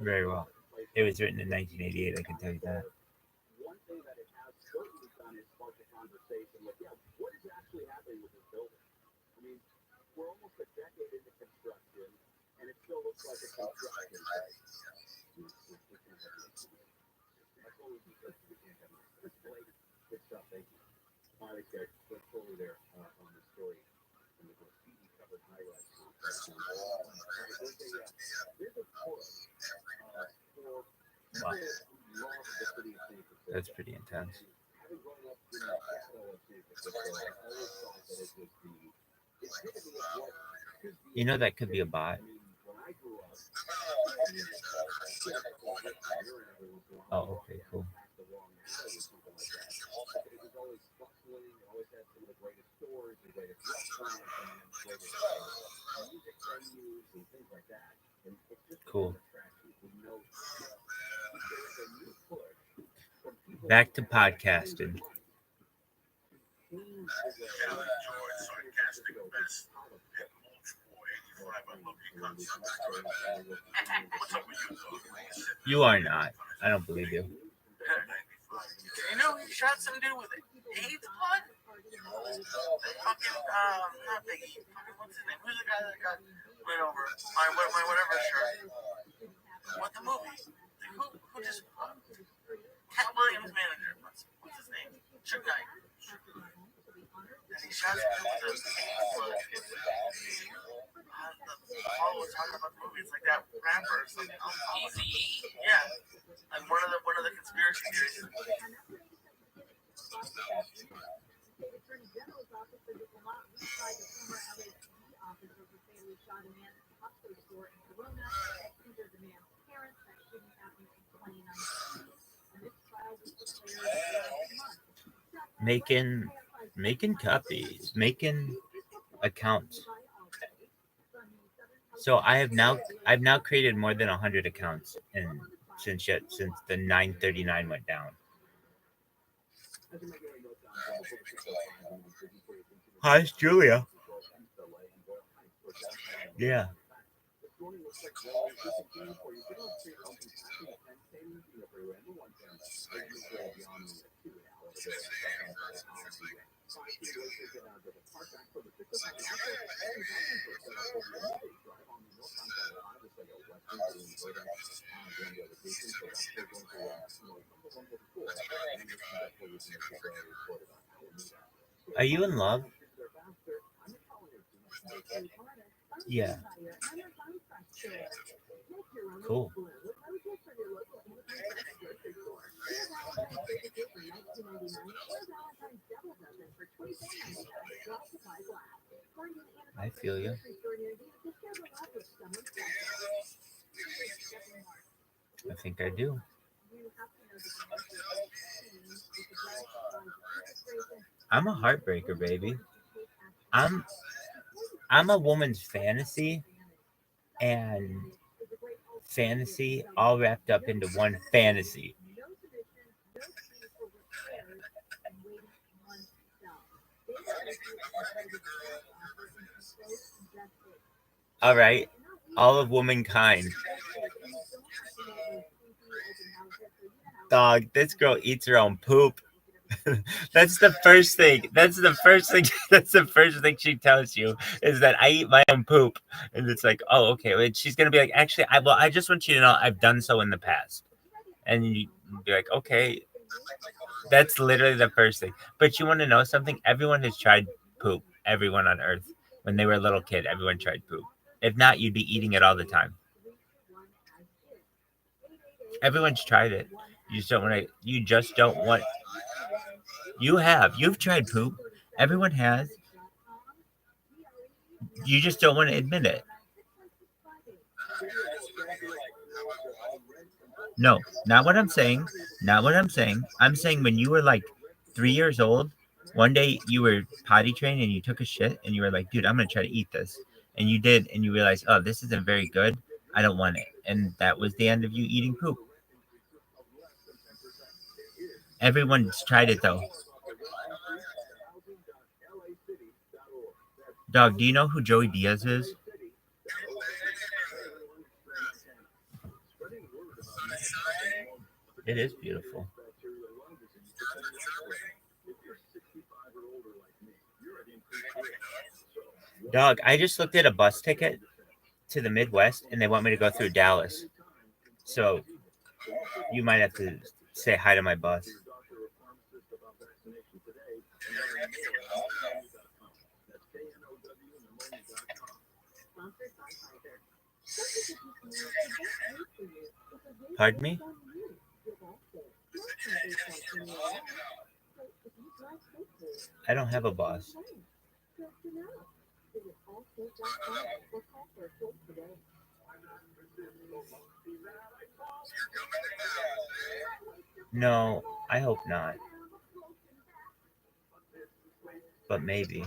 Very well. It was written in 1988. I can tell you that. One thing that it has certainly done is spark a conversation like, yeah, what is actually happening with this building? I mean, we're almost a decade into construction, and Good stuff, thank you. All right, guys, let's go over there on the story. And the graffiti covered high-rise complex. There's a course for Wow. people who love the city of San Francisco. That's pretty intense. Having grown up in the capital of San Francisco, I always thought that it was it's typically what could be. You know that could be a bot. I mean, when I grew up, Oh, okay, cool. the wrong alley or something like that. It was always bustling. It always had some of the greatest stores, the greatest restaurants, and the greatest music venues and things like that. And it's just Cool. attraction. We know there is a new push from people. Back to podcasting. Alan George, sarcastic best, and Mulch for 85 unlucky cuts. What's up with you, dog? You are not. I don't believe you. You know, he shot some dude with AIDS blood? Fucking, not Biggie. Fucking, what's his name? Who's the guy that got ran over? My whatever shirt. What the movie? Who just, Cat Williams' manager. What's his name? Suge Knight. And he shot some dude with AIDS blood. Paul was talking about the movie. It's like that rapper or something. Easy. Yeah. Like one of the conspiracy theories. Making copies, making accounts. So I've now created more than 100 accounts and since the 939 went down. Hi, it's Julia. Yeah. Are you in love? Yeah. Cool. I feel you. I think I do. I'm a heartbreaker, baby. I'm a woman's fantasy and fantasy all wrapped up into one fantasy. All right, all of womankind. Dog, this girl eats her own poop. That's the first thing. That's the first thing she tells you is that I eat my own poop. And it's like, oh, okay. And she's gonna be like, actually, I just want you to know I've done so in the past. And you be like, okay. That's literally the first thing. But you want to know something? Everyone has tried poop. Everyone on earth. When they were a little kid, everyone tried poop. If not, you'd be eating it all the time. Everyone's tried it. You just don't want. You've tried poop. Everyone has. You just don't want to admit it. No, not what I'm saying. I'm saying when you were like 3 years old, one day you were potty trained and you took a shit and you were like, dude, I'm going to try to eat this. And you did. And you realized, oh, this isn't very good. I don't want it. And that was the end of you eating poop. Everyone's tried it though. Dog, do you know who Joey Diaz is? It is beautiful. Dog, I just looked at a bus ticket to the Midwest, and they want me to go through Dallas. So you might have to say hi to my boss. Pardon me? I don't have a boss. No, I hope not. But maybe.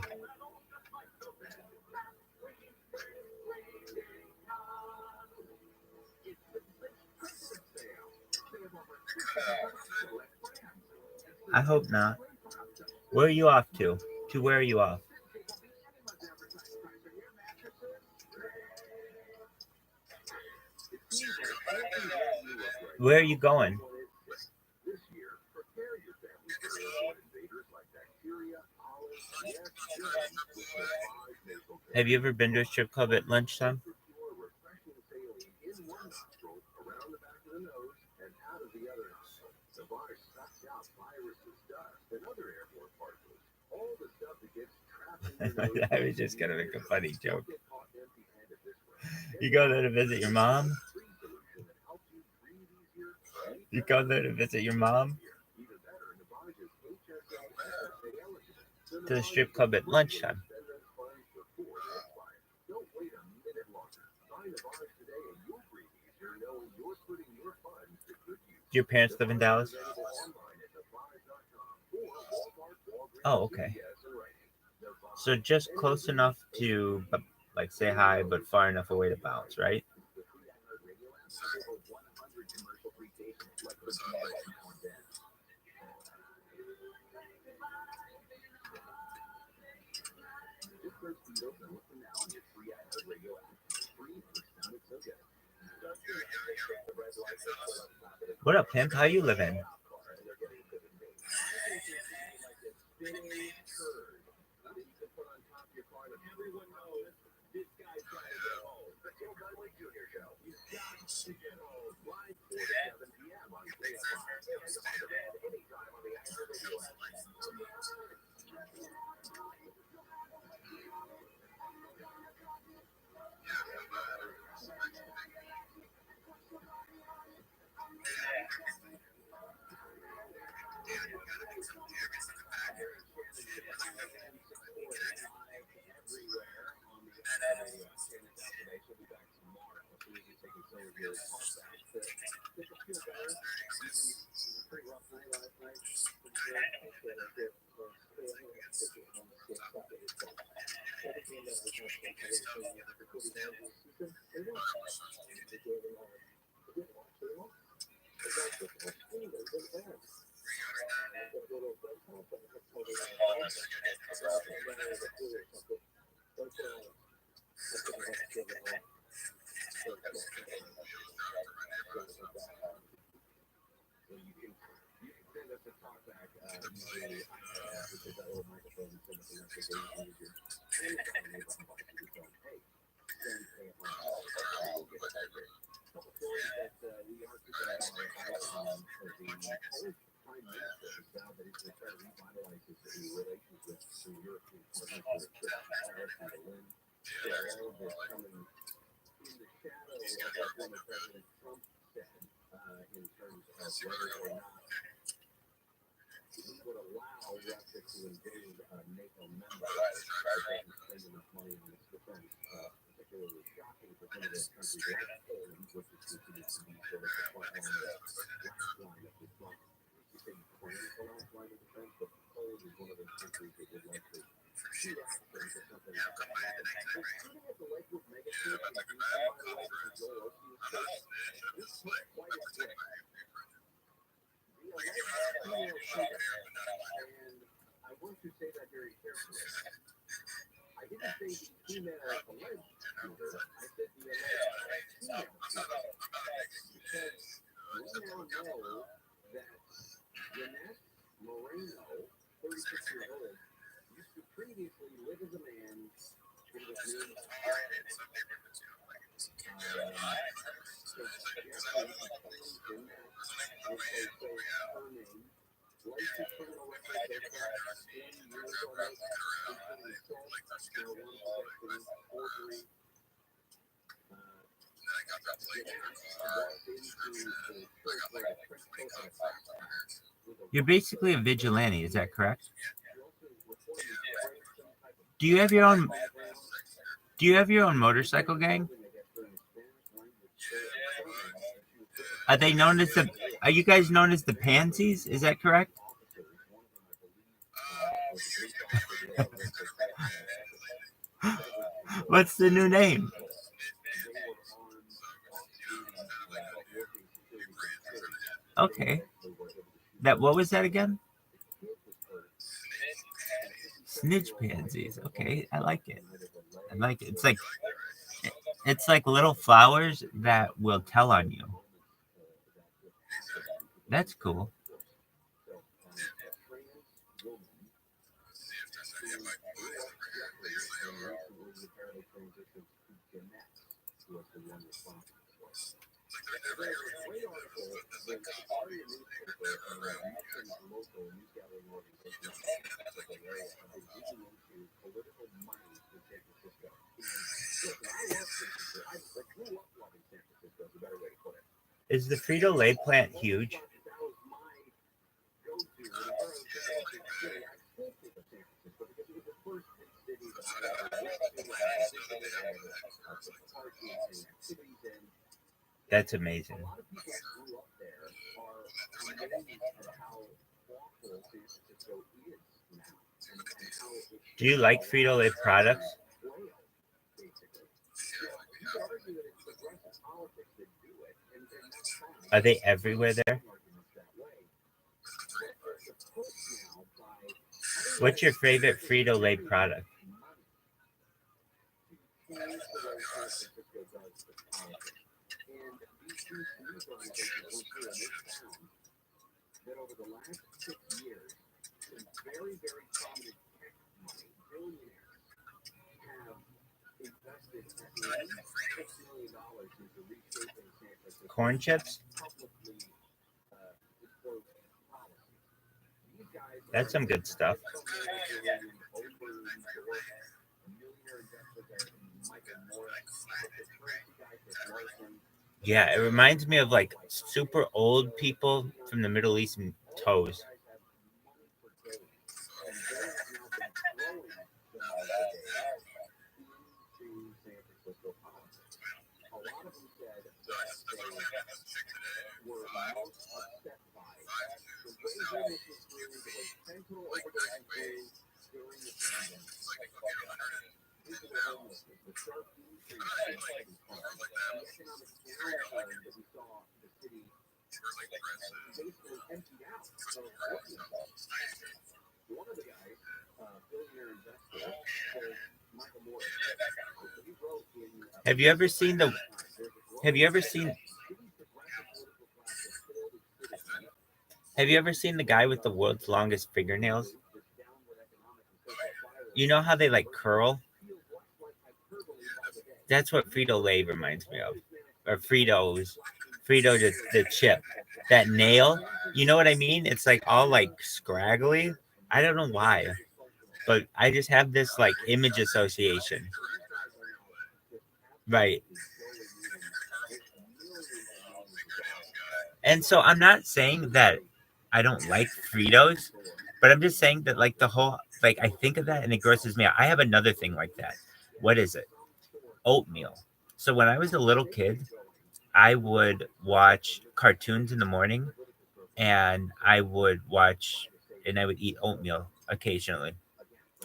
I hope not. Where are you off to? To where are you off? Where are you going? Have you ever been to a strip club at lunchtime? I was just gonna make a funny joke. You go there to visit your mom? You go there to visit your mom? To the strip club at lunchtime. Do your parents live in Dallas? Oh, okay. So just close enough to like say hi, but far enough away to bounce, right? What up, pimp? How you living? You're basically a vigilante, is that correct? Do you have your own? Do you have your own motorcycle gang? Are they known as the? Are you guys known as the Pansies? Is that correct? What's the new name? Okay. What was that again? Snitch pansies. Okay, I like it. I like it. It's like little flowers that will tell on you. That's cool. Is the Frito-Lay plant huge? That's amazing. Do you like Frito-Lay products? Are they everywhere there? What's your favorite Frito-Lay product? Corn chips? That's some good stuff. Yeah, it reminds me of like super old people from the Middle East and toes. Have you ever seen the guy with the world's longest fingernails? You know how they like curl? That's what Frito-Lay reminds me of. Or Frito, the chip. That nail, you know what I mean? It's like all like scraggly. I don't know why, but I just have this like image association. Right. And so I'm not saying that I don't like Fritos, but I'm just saying that like the whole, like I think of that and it grosses me out. I have another thing like that. What is it? Oatmeal. So when I was a little kid, I would watch cartoons in the morning and I would eat oatmeal occasionally.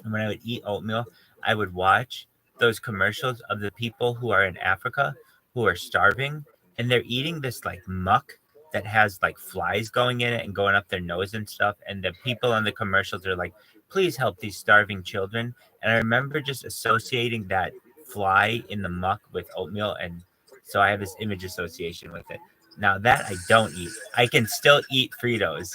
And when I would eat oatmeal, I would watch those commercials of the people who are in Africa who are starving and they're eating this like muck that has like flies going in it and going up their nose and stuff. And the people on the commercials are like, please help these starving children. And I remember just associating that fly in the muck with oatmeal. And so I have this image association with it. Now that I don't eat, I can still eat Fritos.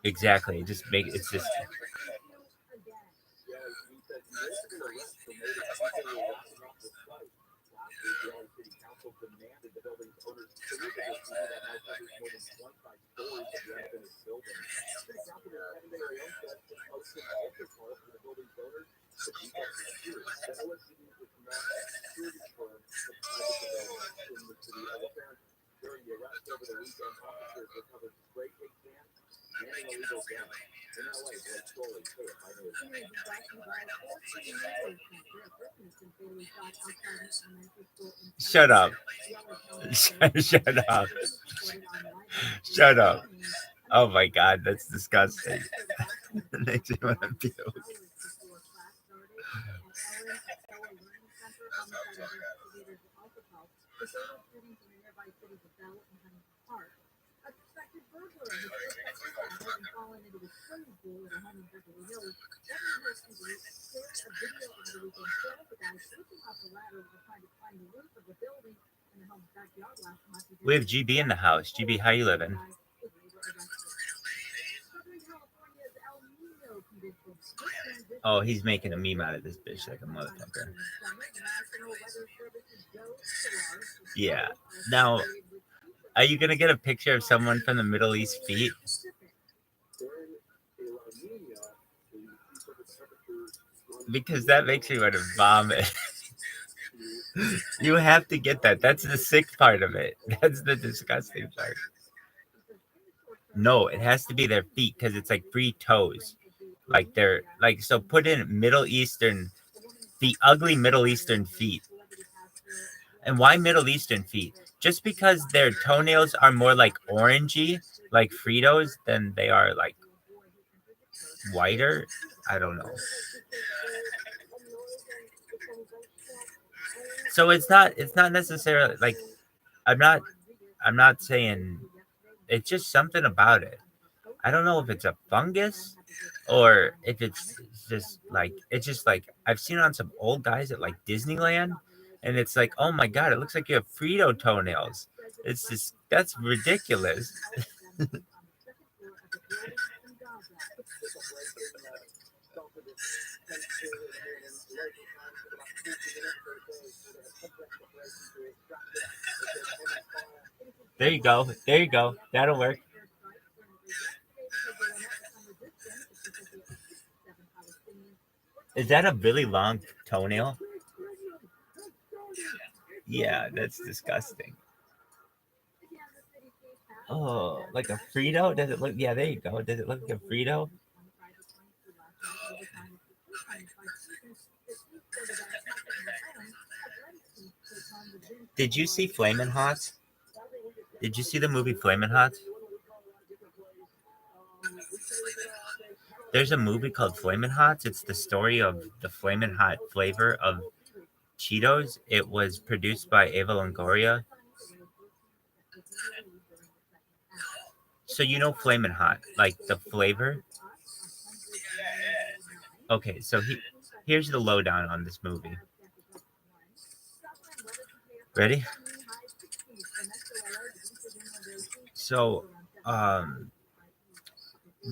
Exactly. Just make it's just City Council demanded the building's owners clear the issue that now covers more than 25 stories of the unfinished building. City Council said to post an altar call for the building's owners to keep up the security. The OSCD is not a security firm for private development in the city of Apparent. During the arrest over the weekend, officers recovered spray paint cans and an illegal gun. In LA, Blake Story, KFI News. shut up. Shut up. Shut up. Oh my god, that's disgusting. It makes me want to puke. We have GB in the house. GB, how you living? Oh, he's making a meme out of this bitch like a motherfucker. Yeah. Now, are you gonna get a picture of someone from the Middle East feet? Because that makes me want to vomit. You have to get that. That's the sick part of it. That's the disgusting part. No, it has to be their feet because it's like free toes. Like they're like, so put in Middle Eastern, the ugly Middle Eastern feet. And why Middle Eastern feet? Just because their toenails are more like orangey, like Fritos, than they are like whiter. I don't know. So it's not necessarily like I'm not saying it's just something about it. I don't know if it's a fungus or if it's just like I've seen it on some old guys at like Disneyland, and it's like, oh my god, it looks like you have Frito toenails. It's just that's ridiculous. There you go. There you go. That'll work. Is that a really long toenail? Yeah, that's disgusting. Oh, like a Frito? Does it look? Yeah, there you go. Does it look like a Frito? Did you see Flamin' Hot? Did you see the movie Flamin' Hot? There's a movie called Flamin' Hot. It's the story of the Flamin' Hot flavor of Cheetos. It was produced by Eva Longoria. So you know Flamin' Hot, like the flavor? Okay, so here's the lowdown on this movie. Ready? So,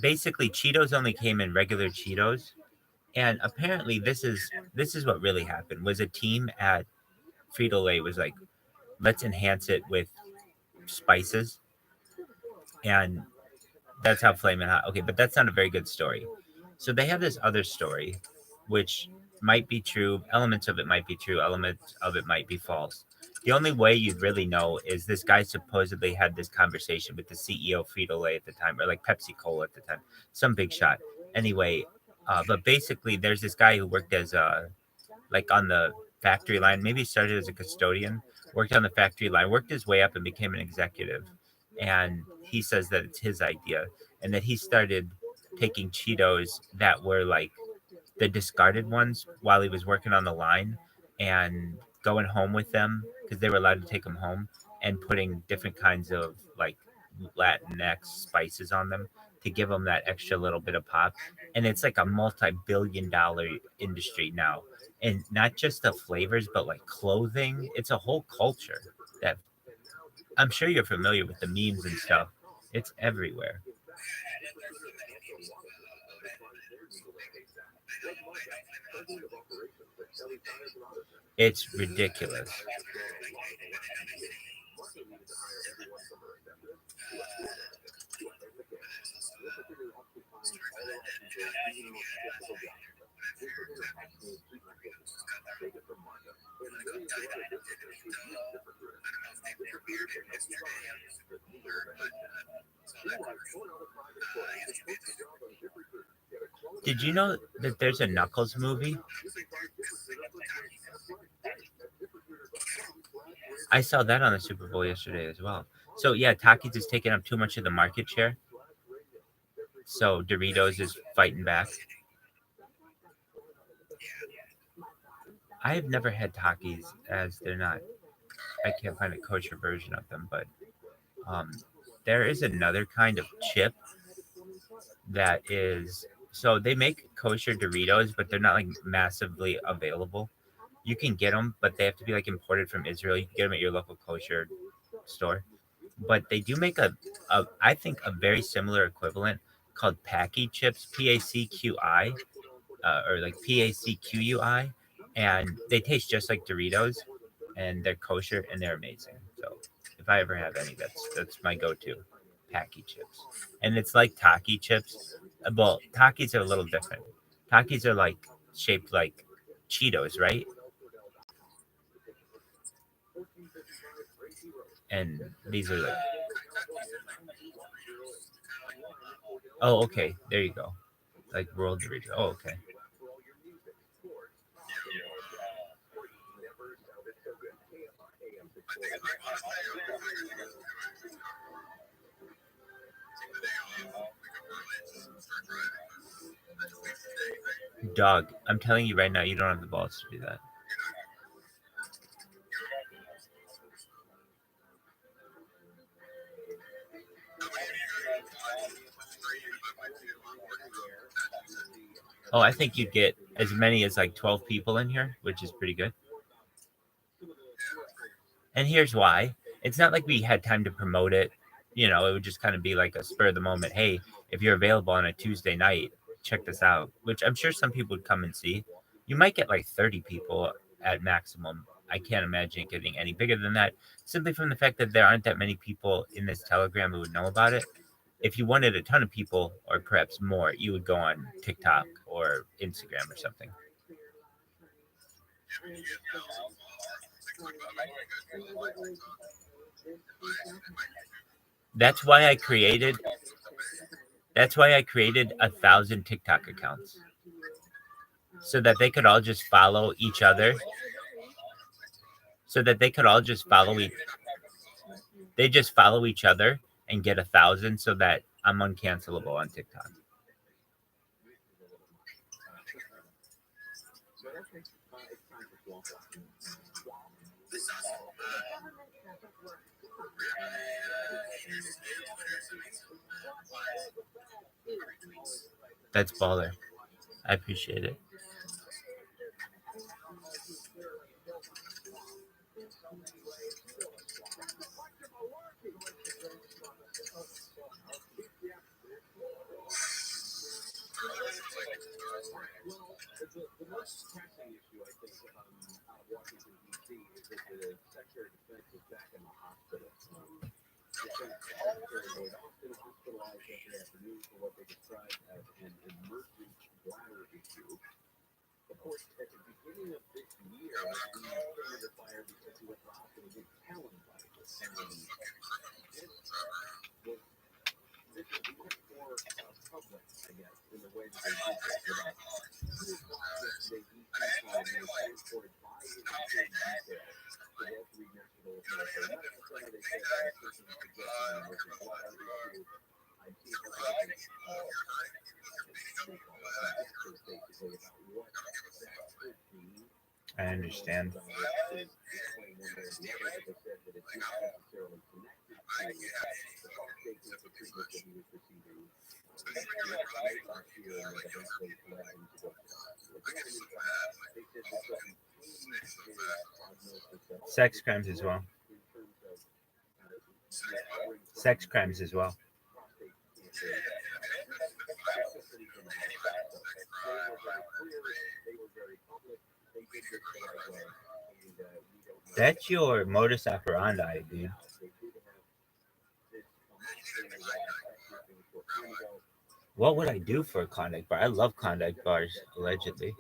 basically Cheetos only came in regular Cheetos, and apparently this is what really happened. Was a team at Frito-Lay was like, let's enhance it with spices, and that's how Flamin' Hot. Okay, but that's not a very good story. So they have this other story, which might be true. Elements of it might be true. Elements of it might be false. The only way you'd really know is this guy supposedly had this conversation with the CEO of Frito-Lay at the time, or like Pepsi Cola at the time, some big shot. Anyway, but basically, there's this guy who worked as like on the factory line. Maybe he started as a custodian, worked on the factory line, worked his way up and became an executive. And he says that it's his idea, and that he started taking Cheetos that were like the discarded ones while he was working on the line and going home with them because they were allowed to take them home, and putting different kinds of like Latinx spices on them to give them that extra little bit of pop. And it's like a multi-billion-dollar industry now, and not just the flavors, but like clothing. It's a whole culture that I'm sure you're familiar with the memes and stuff. It's everywhere. It's ridiculous. Did you know that there's a Knuckles movie? I saw that on the Super Bowl yesterday as well. So yeah, Takis is taking up too much of the market share. So Doritos is fighting back. I have never had Takis, as they're not. I can't find a kosher version of them, but there is another kind of chip that is. So they make kosher Doritos, but they're not like massively available. You can get them, but they have to be like imported from Israel. You can get them at your local kosher store. But they do make I think a very similar equivalent called Packy chips, PACQI, or like PACQUI, and they taste just like Doritos, and they're kosher and they're amazing. So if I ever have any, that's my go-to, Packy chips, and it's like Taki chips. Well, Takis are a little different. Takis are like shaped like Cheetos, right? And these are like, oh, okay, there you go, like rolled Doritos. Oh, okay. Dog, I'm telling you right now, you don't have the balls to do that. Oh, I think you'd get as many as like 12 people in here, which is pretty good. And here's why. It's not like we had time to promote it. You know, it would just kind of be like a spur of the moment. Hey, if you're available on a Tuesday night, check this out, which I'm sure some people would come and see. You might get like 30 people at maximum. I can't imagine it getting any bigger than that, simply from the fact that there aren't that many people in this Telegram who would know about it. If you wanted a ton of people, or perhaps more, you would go on TikTok or Instagram or something. That's why I created 1,000 TikTok accounts, so that they could all just follow each other. So that they could all just follow they just follow each other and get 1,000, so that I'm uncancelable on TikTok. That's baller. I appreciate it. The most taxing issue, I think, out of Washington, D.C. is that the Secretary of Defense is back in the hospital. Defense Secretary was often hospitalized yesterday afternoon for what they described as an emergent bladder issue. Of course, at the beginning of this year, he came under fire because he went to the hospital with talon virus. This was much more public, I guess, in the way that they did this. About 2 o'clock yesterday, D.C. time, they transported 5 injured details to Walter Reed National Military Medical Center. They said that the person was suggesting an emergent bladder issue. I'd see if I could basically about what that could be. I understand. They said that it's not necessarily connected to the prostate cancer treatment that he was receiving. Sex crimes as well. Sex crimes as well. That's your modus operandi, dude. What would I do for a Klondike bar? I love Klondike bars, allegedly.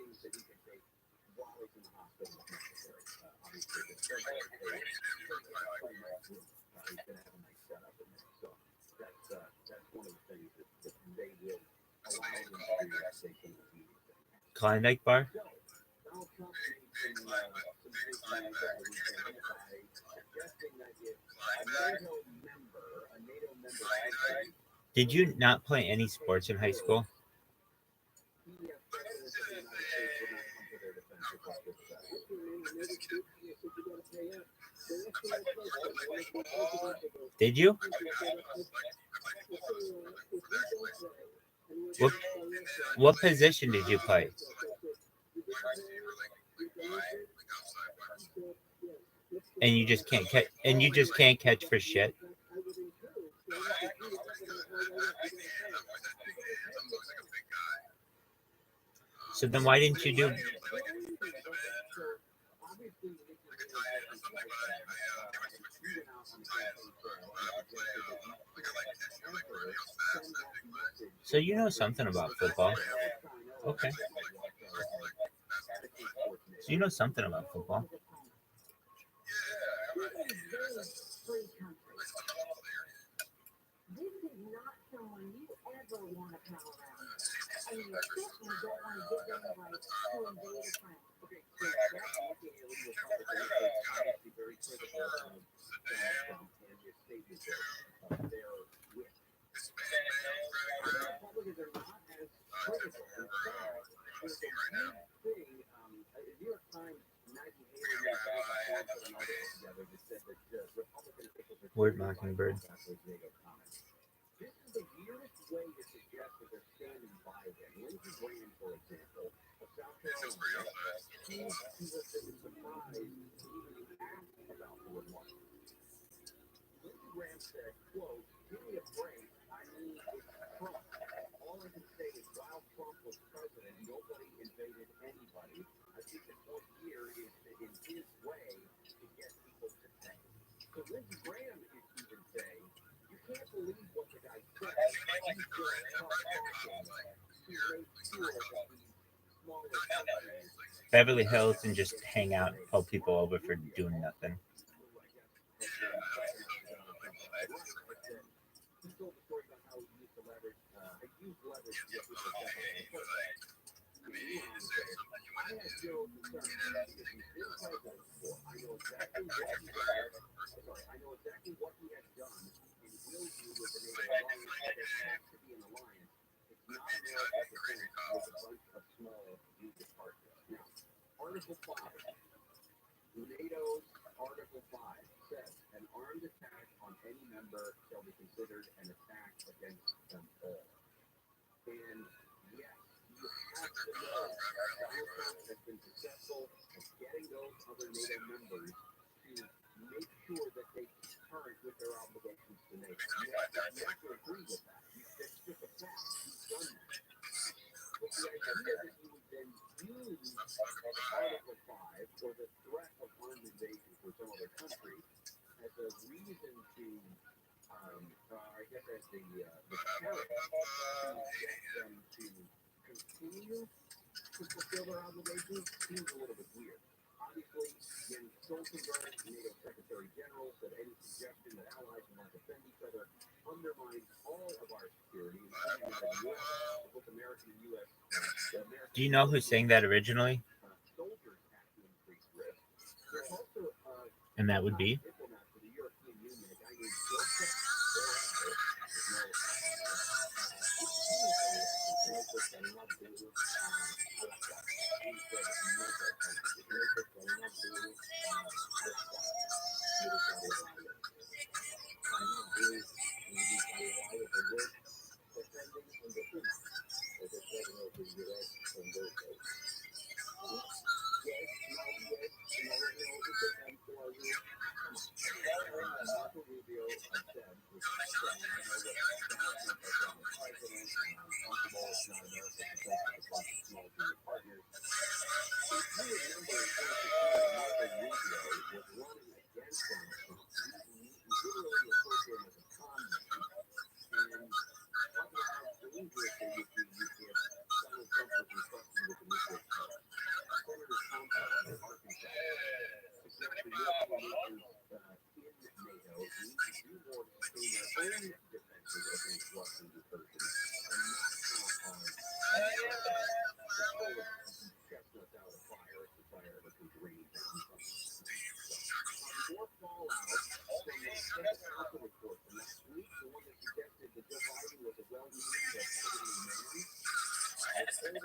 Klondike bar? Did you not play any sports in high school? Did you? What position did you play? And you just can't catch. And you just can't catch for shit. So then why didn't you do? So you know something about football. Okay. So you know something about football. This is not someone you ever want to pal around with. And you certainly don't want to give them the right to invade a friend. Okay, so that's looking at illegal conversation. Obviously very critical of Donald Trump and his statement there with Republicans are not as critical. In fact, there's a big thing. The New York Times, Maggie Haley, put an article together that said that Republican officials are Word Mockingbird. This is the weirdest way to suggest that they're standing by them. Lindsey Graham, for example, of South Carolina, he was surprised to even ask about the remark. Lindsey Graham said, quote, "Give me a break. I mean, it's Trump. All I can say is while Trump was president, nobody invaded anybody. I think the point here is that in his way to get people to think." So Lindsey Graham is even saying, you can't believe what the guy said. He's just tough talking to make sure that these smaller countries. Beverly Hills and just hang out, pull people over for doing nothing. He told the story about how he used to leverage to get people to I have zero concern because he's been president before. I know exactly what he has. I know exactly what he has done and will do with the NATO alliance. There has to be an alliance. It's not America's defense with a bunch of small weak partners. Now, Article 5. NATO's Article 5 says an armed attack on any member shall be considered an attack against them all. And yes, you have to know Donald Trump has been successful at getting those other NATO members to make sure that they keep current with their obligations to NATO. You have to agree with that. It's just a fact. He's done that. But the idea that you would then use Article 5 or the threat of armed invasion for some other country as a reason to, I guess as the carrot to get them to continue to fulfill their obligations seems a little bit weird. Obviously, Jens Stoltenberg, NATO Secretary General, said any suggestion that allies will not defend each other undermines all of our security, including that of the U.S., both American and U.S. Do you know who sang that originally? Soldiers have to increase risk. There's also And that would be? diplomat for the European Union, a guy named Joseph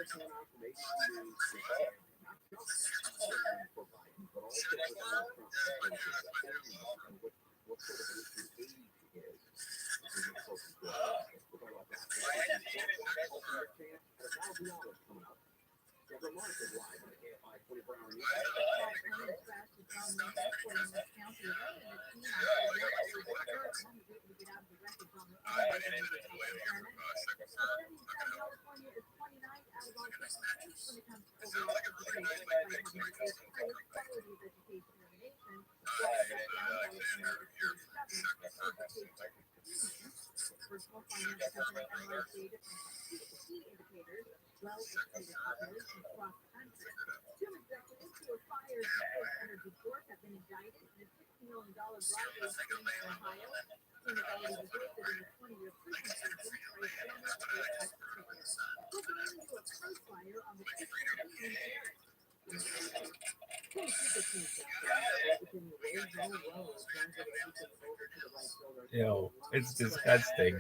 10% off from ABC News, not just providing, but also for Donald Trump and what sort of an issue age is. We'll talk about that. $1,000 coming up. Deborah Martin live on AFI 24-hour news. Personal finance company analyzed data from key indicators, well-educated populations across the country. Two executives who were fired from First Energy Corp have been indicted in a $60 million bribery scheme in Ohio. Inequality resulted in a 20-year prison sentence for a former state taxpayer. Looking into a first fire on the 15th in Paris. Yo, it's disgusting.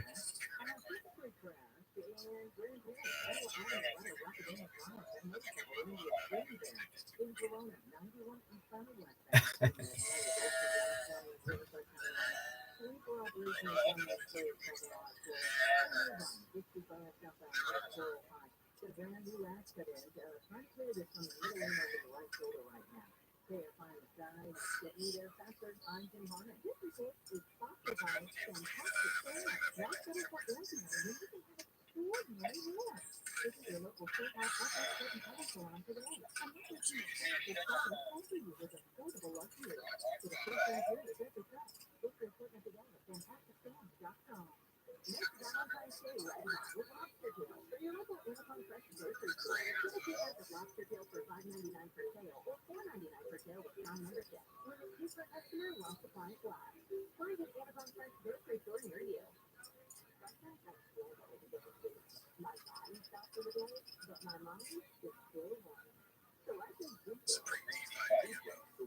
The brand new accident, trying to clear this from the middle lane over the right shoulder right now. KFI on the side, getting you there faster. I'm Jim Harmon. This report is sponsored by Fantastic Sales. That's better for ordinary. You can have extraordinary rewards. This is your local food house, outlet, and other salon today. I'm not looking at powerful products over you with affordable luxury. With a first and good is every trust. Book your appointment today at fantasticsales.com. Next Valentine's Day right now with Lobster Tail for your local Amazon Fresh grocery store. Get a two-pack of Lobster Tail for $5.99 per tail or $4.99 per tail with Prime membership. When a user customer while supplies last. Find an Amazon Fresh grocery store near you. Right now, that's all over the different. My body stopped for the day, but my mind is still running. So I think The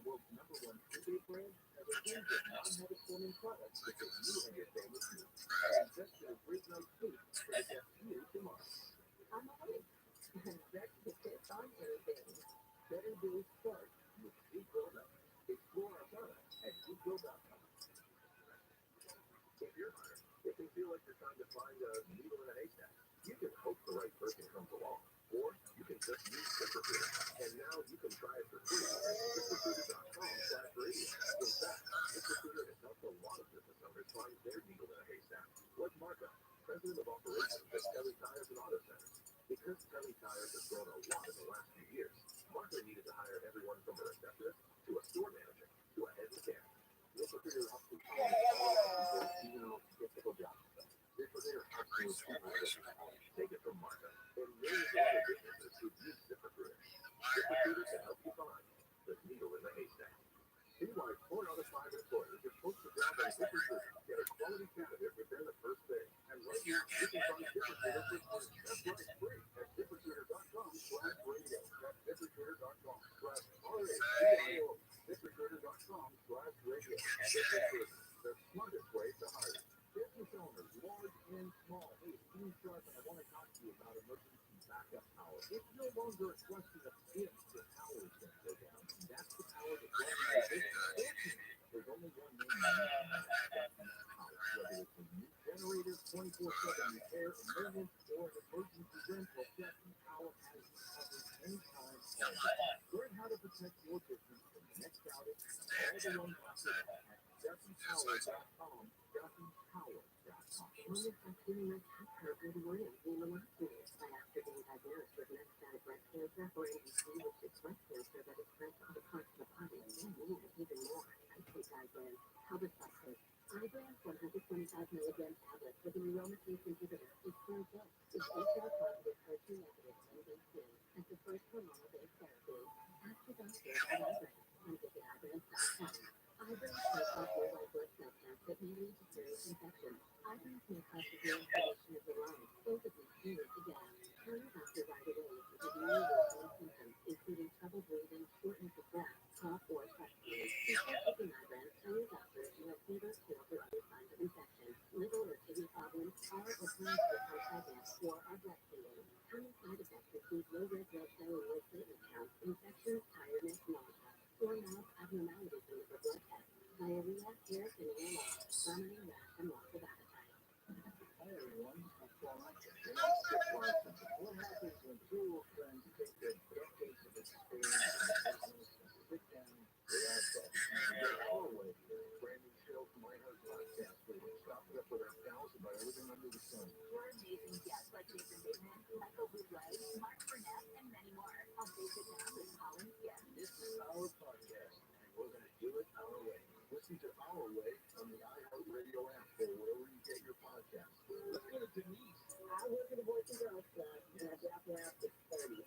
world's number one food brand has a range of non-habit forming products that give you and your family food. Invest in a great night's sleep for the best you tomorrow. I'm awake. And that's the tip on everything. Better days start with ViralRabbi. Explore our products at ootd.com. If you're hiring, it can feel like you're trying to find a needle in a haystack. You can hope the right person comes along, or you can just use ZipRecruiter. And now you can try it for free at ZipRecruiter.com/radio. In fact, ZipRecruiter has helped a lot of business owners find their needle in a haystack. Like Marco, president of operations at Kelly Tires and Auto Centers. Because Kelly Tires has grown a lot in the last few years, Marco needed to hire everyone from a receptionist to a store manager to a head mechanic. ZipRecruiter helps you find all seasonal difficult jobs. ZipRecruiter helps you take it from Marco and millions of other businesses who use ZipRecruiter. ZipRecruiter can help you find the needle in the haystack. Meanwhile, 4 out of 5 employers are supposed to job on ZipRecruiter. Get a quality candidate within the first day. And right now, you can find ZipRecruiter for free. That's right, free at ZipRecruiter.com/radio. That's ZipRecruiter.com/RADIO. ZipRecruiter.com/radio. ZipRecruiter, the smartest way to hire. Business owners, large and small. Hey, it's Dean Sharp, and I want to talk to you about emergency backup power. It's no longer a question of if the power is going to go down. That's the power that runs your business. There's only one name you need to know. That's power. Whether it's a new generator, 24/7 repair, maintenance, or an emergency rental, Justin Power has you covered anytime, all the time. Learn how to protect your business from the next outage all the ones after that at JustinPower.com. JustinPower.com. Women are feeling like healthcare for the morning in the hospital. I asked her to be diagnosed with metastatic breast cancer or ABC, which is breast cancer that is spread to other parts of the body. And even more. I take Ibrance. How does that work? Ibrance 125 milligram tablets with an aromatase inhibitor is so good. It's HR positive, HER2 negative, MDC, as the first hormonal-based therapy. Ask your doctor about Ibrance and visit Ibrance.com. Ibrance may cause your white blood cell count that may lead to serious infection. Ibrance may cause severe inflammation of the lungs. Both of these can lead to death. Tell your doctor right away if you have any worsening symptoms, including trouble breathing, shortness of breath, cough, or chest pain. Before taking Ibrance, tell your doctor if you have fever, chills, or other signs of infection, liver or kidney problems, are or plans to become pregnant, or are breastfeeding. Common side effects include includes low red blood cell and white platelet count, infection, tiredness, nausea, sore mouth, abnormalities in liver blood tests, diarrhea, hair thinning or loss, vomiting, rash, and loss of appetite. Hi everyone, I'm Paul Lecter. What happens when two old friends take their decades of experience in the business and sit down to laugh about it? Our way here, brand new show from my Heart Podcast, where we chop it up with our pals about everything under the sun. We're amazing guests like Nathan Bateman, Michael Bublé, Mark Burnett, and many more. I'll take it down with Colin Skip. This is our podcast, and we're going to do it our way. Listen to Our Way on the iHeartRadio app or wherever you get your podcasts. Let's go to Denise. I work at the Boys and Girls Club, and I drop her off at 30.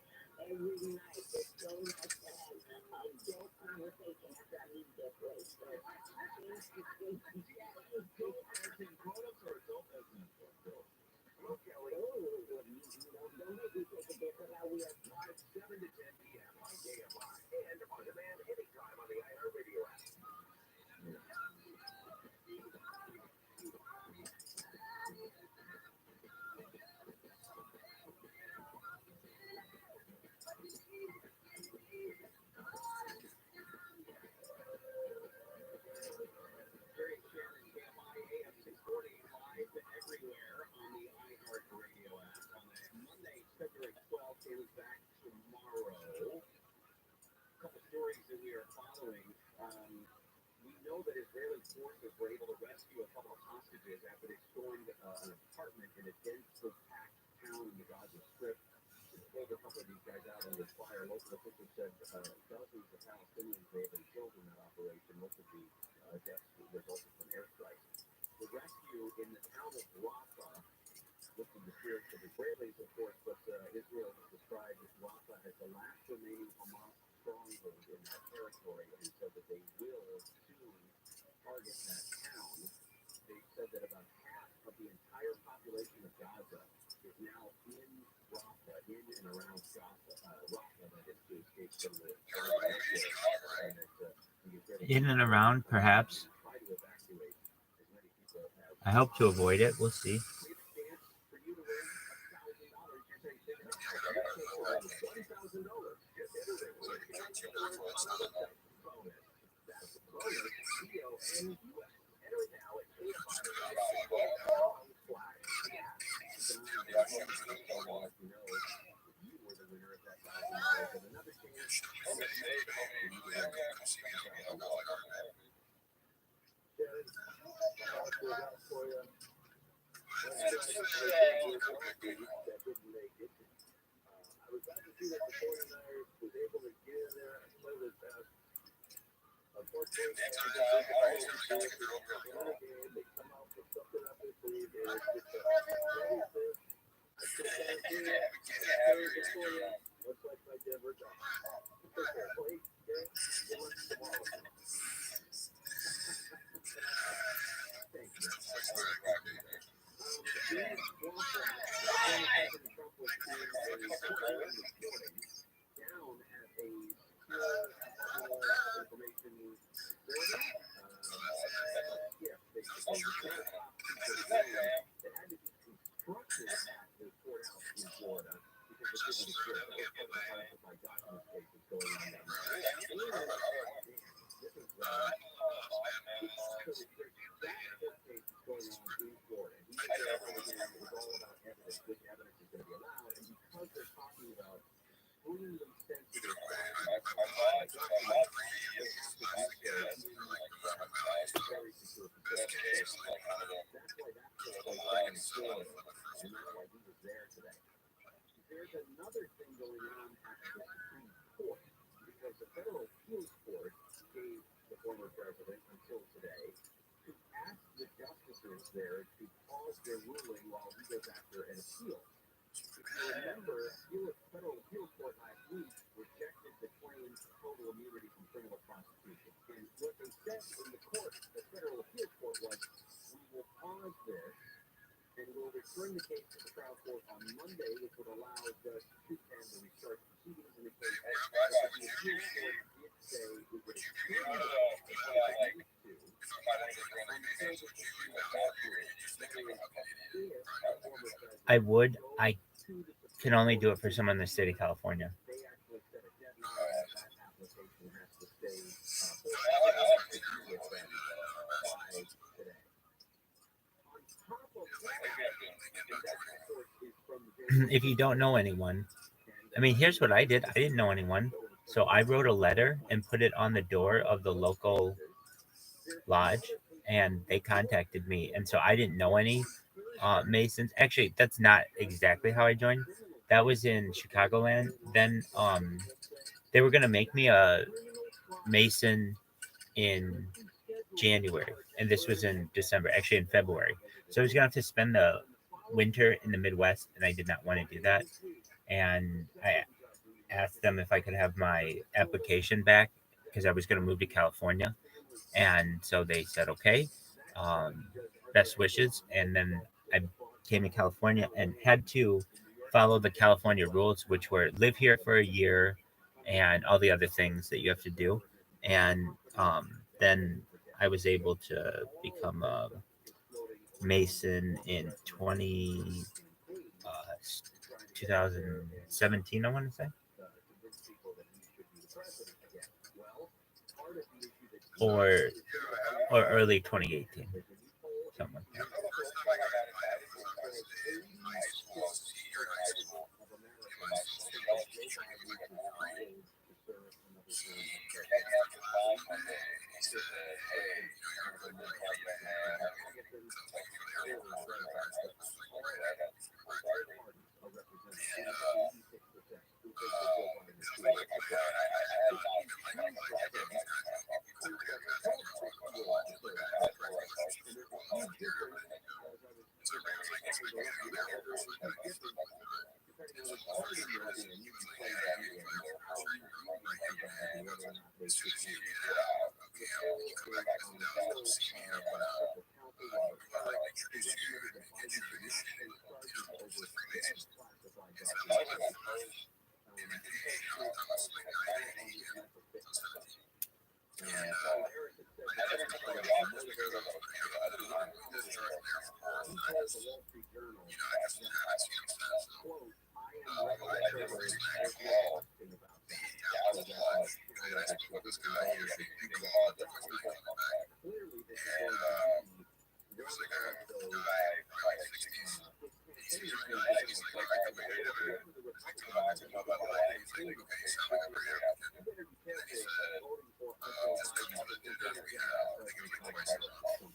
Every night, it's so nice to have adult conversation after I leave their place. So, Adult as in grown-ups or adult as in adults? Look, Kelly. don't make me take a dip about we are Live 7 to 10 p.m. on KMI and on demand anytime on the iHeartRadio app. Jerry Shannon, KMI AM 640, live everywhere on the iHeartRadio app. On Monday, February 12th, it is back tomorrow. A couple stories that we are following. We know that Israeli forces were able to rescue a couple of hostages after they stormed an apartment in a densely packed town in the Gaza Strip. They pulled a couple of these guys out under fire. Local officials said dozens of Palestinians may have been killed in that operation. Most of the deaths resulted from airstrikes. The rescue in the town of Rafah lifted the spirits of Israelis, of course, but Israel has described Rafah as the last remaining Hamas stronghold in that territory and said that they will soon target that town. They said that about half of the entire population of Gaza is now in Rafah, in and around Rafah, that is to escape from the In and around, perhaps. try to evacuate as many people as have. I hope to avoid it. We'll see. We have a chance for you to win $1,000. You're saying, $1,000. Just enter it. Bonus. That's the bonus. BONUS. Enter it now at flash. Yeah. Keep an eye on that. I'll let you know if you were the winner of that $1,000 and another chance. For you. I was glad to see that the 49ers was able to get in there and play their best. Unfortunately, they come out with something up their sleeve. It was just looks like my Denver Broncos. Wait, give us tomorrow. Thank you. Trump was doing reporting down at a secure information building. That had to be constructed at the courthouse in Florida because it didn't exist. That was part of the classified documents case that's going on down there. This is so that case is going on in Florida. He was there for the game. It was all about evidence, which evidence is going to be allowed, and because they're talking about extremely sensitive documents, they have to do so very secure facilities. That's why that took place down in Florida, and that's why he was there today. There's another thing going on at the Supreme Court because the federal appeals court gave the former president until today to ask the justices there to pause their ruling while he goes after an appeal. If you remember, the federal appeals court last week rejected the claims of total immunity from criminal prosecution. And what they said in the court, the federal appeals court, was, we will pause this and we'll return the case to the trial court on Monday, which would allow Judge Tucan to restart proceedings in the case. But the appeals court did say we would extend the I would. I can only do it for someone in the state of California. If you don't know anyone, I mean, here's what I did. I didn't know anyone. So I wrote a letter and put it on the door of the local lodge, and they contacted me. And so I didn't know any Masons. Actually, that's not exactly how I joined. That was in Chicagoland. Then they were gonna make me a Mason in January, and this was in December. Actually, in February. So I was gonna have to spend the winter in the Midwest, and I did not want to do that. And I asked them if I could have my application back because I was going to move to California. And so they said, okay, um, best wishes. And then I came to California and had to follow the California rules, which were live here for a year and all the other things that you have to do. And then I was able to become a Mason in 2017, I want to say. Or early 2018, something like that.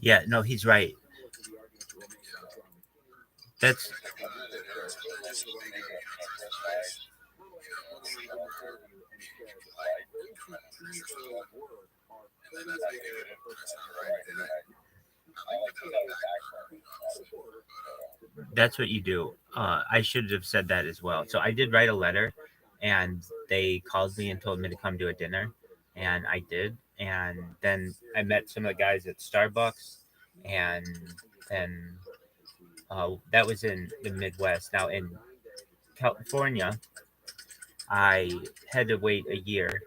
Yeah, no, he's right. That's that's what you do. I should have said that as well. So I did write a letter, and they called me and told me to come to a dinner, and I did. And then I met some of the guys at Starbucks, and then that was in the Midwest. Now in California, I had to wait a year,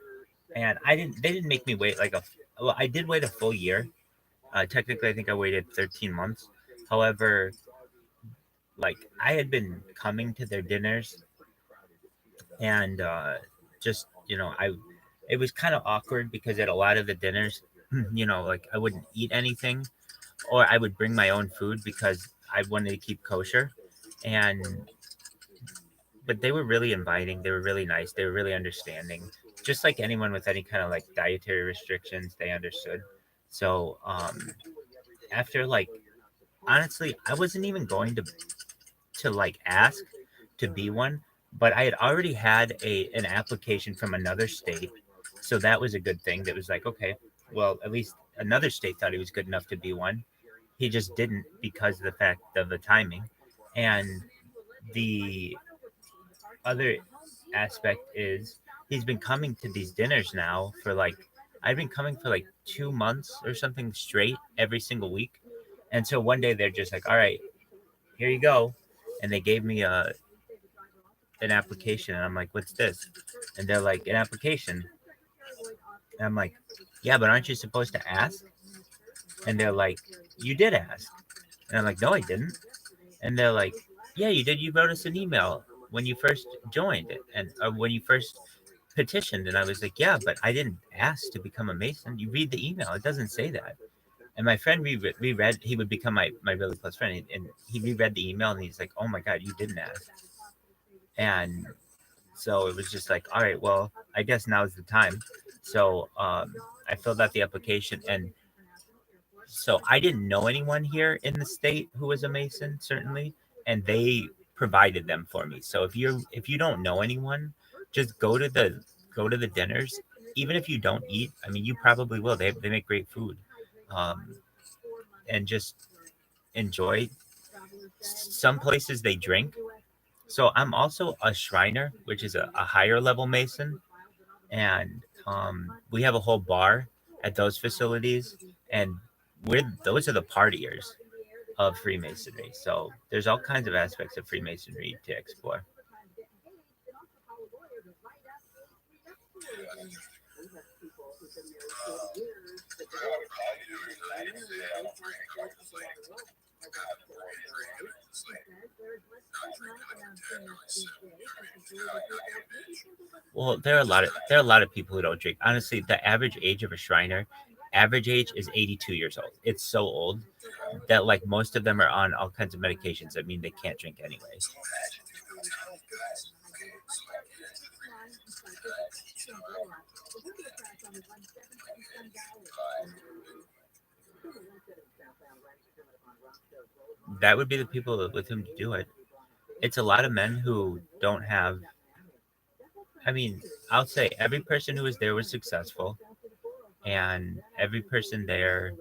and I didn't. They didn't make me wait like a. Well, I did wait a full year. Technically, I think I waited 13 months. However, like I had been coming to their dinners, and just I it was kind of awkward because at a lot of the dinners, like I wouldn't eat anything, or I would bring my own food because I wanted to keep kosher, and but they were really inviting. They were really nice. They were really understanding. Just like anyone with any kind of like dietary restrictions, they understood. So after like honestly, I wasn't even going to like ask to be one, but I had already had an application from another state, so that was a good thing. That was like, okay, well, at least another state thought he was good enough to be one. He just didn't because of the fact of the timing. And the other aspect is he's been coming to these dinners now for like I've been coming for like 2 months or something straight every single week. And so one day they're just like, all right, here you go. And they gave me an application, and I'm like, what's this? And they're like, an application. And I'm like, yeah, but aren't you supposed to ask? And they're like, you did ask. And I'm like, no, I didn't. And they're like, yeah, you did. You wrote us an email. when you first joined and when you first petitioned, and I was like, yeah, but I didn't ask to become a Mason. You read the email; it doesn't say that. And my friend reread. He would become my really close friend, and he reread the email, and he's like, "Oh my God, you didn't ask." And so it was just like, all right, well, I guess now's the time. So I filled out the application, and so I didn't know anyone here in the state who was a Mason, certainly, and they provided them for me. So if you don't know anyone, just go to the dinners. Even if you don't eat, I mean, you probably will. They make great food, um, and just enjoy. Some places they drink. So I'm also a Shriner, which is a higher level Mason, and we have a whole bar at those facilities, and those are the partiers of Freemasonry. So there's all kinds of aspects of Freemasonry to explore. Well, there are a lot of people who don't drink. Honestly, the average age of a Shriner, average age is 82 years old. It's so old that like most of them are on all kinds of medications that mean they can't drink anyway. That would be the people with whom to do it. It's a lot of men who don't have. I mean, I'll say every person who was there was successful, and every person there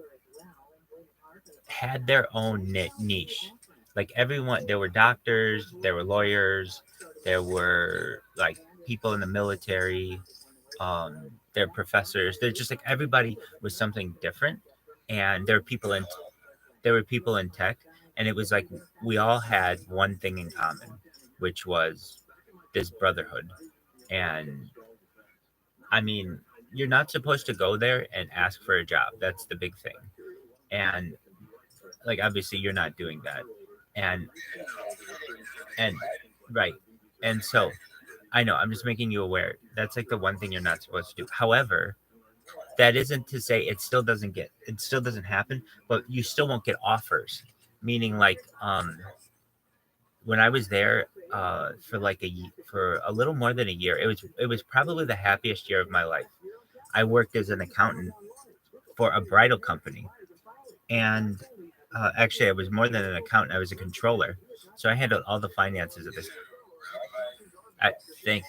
had their own niche. Like everyone, there were doctors, there were lawyers, there were like people in the military, there were professors. They're just like everybody was something different, and there were people in tech, and it was like we all had one thing in common, which was this brotherhood. And I mean, you're not supposed to go there and ask for a job. That's the big thing. And like obviously you're not doing that. And and right. And so I know I'm just making you aware. That's like the one thing you're not supposed to do. However, that isn't to say it still doesn't happen, but you still won't get offers. Meaning like when I was there for a little more than a year, it was probably the happiest year of my life. I worked as an accountant for a bridal company, and actually, I was more than an accountant. I was a controller, so I handled all the finances of this. I think,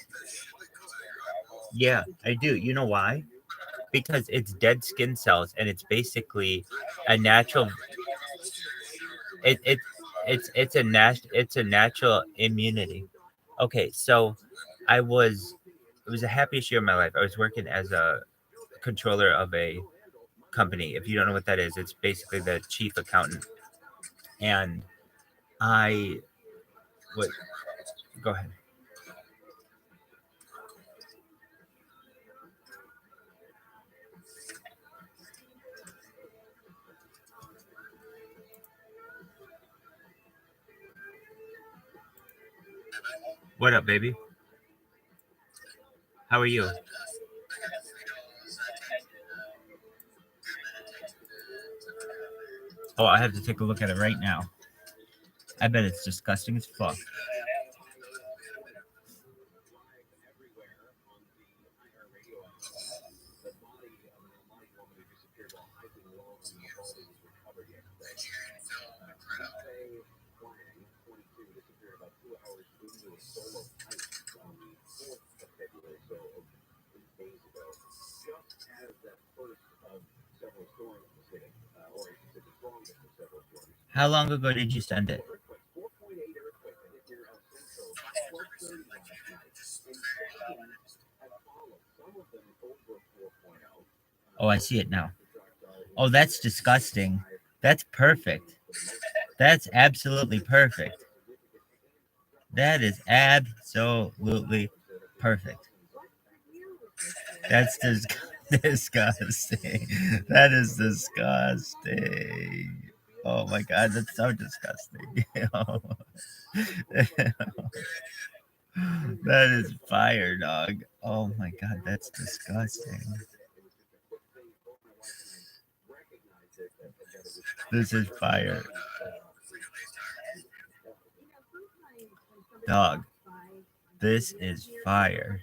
yeah, I do. You know why? Because it's dead skin cells, and it's basically a natural. It it it's a natural immunity. Okay, so I was it was the happiest year of my life. I was working as a controller of a company. If you don't know what that is, it's basically the chief accountant. And I what go ahead. What up, baby? How are you? Oh, I have to take a look at it right now. I bet it's disgusting as fuck. How long ago did you send it? Oh, I see it now. Oh, that's disgusting. That's perfect. That's absolutely perfect. That is absolutely perfect. That's disgusting. That is disgusting. Oh my god, that's so disgusting. That is fire, dog. Oh my god, that's disgusting. This is fire. Dog. This is fire.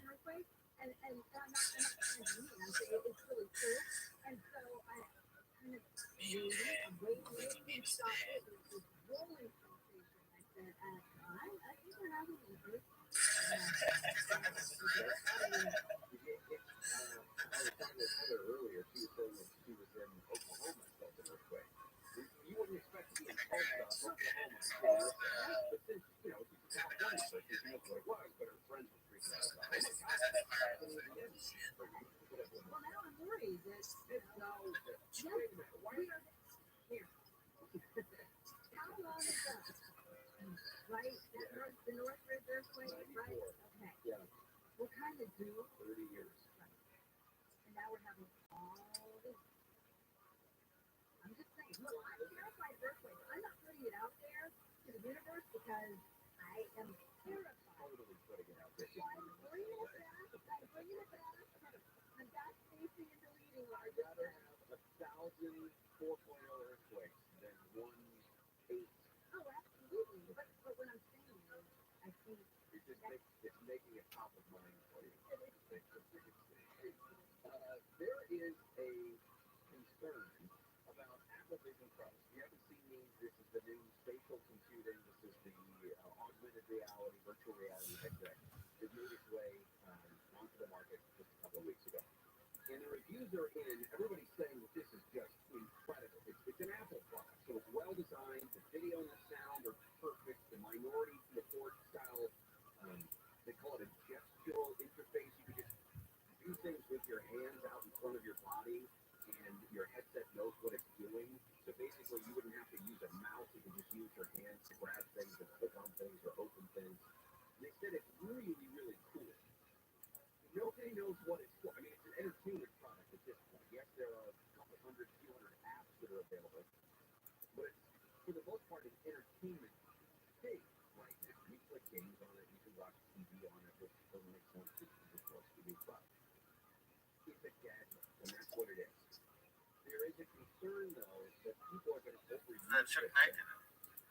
That Chuck Knight did it.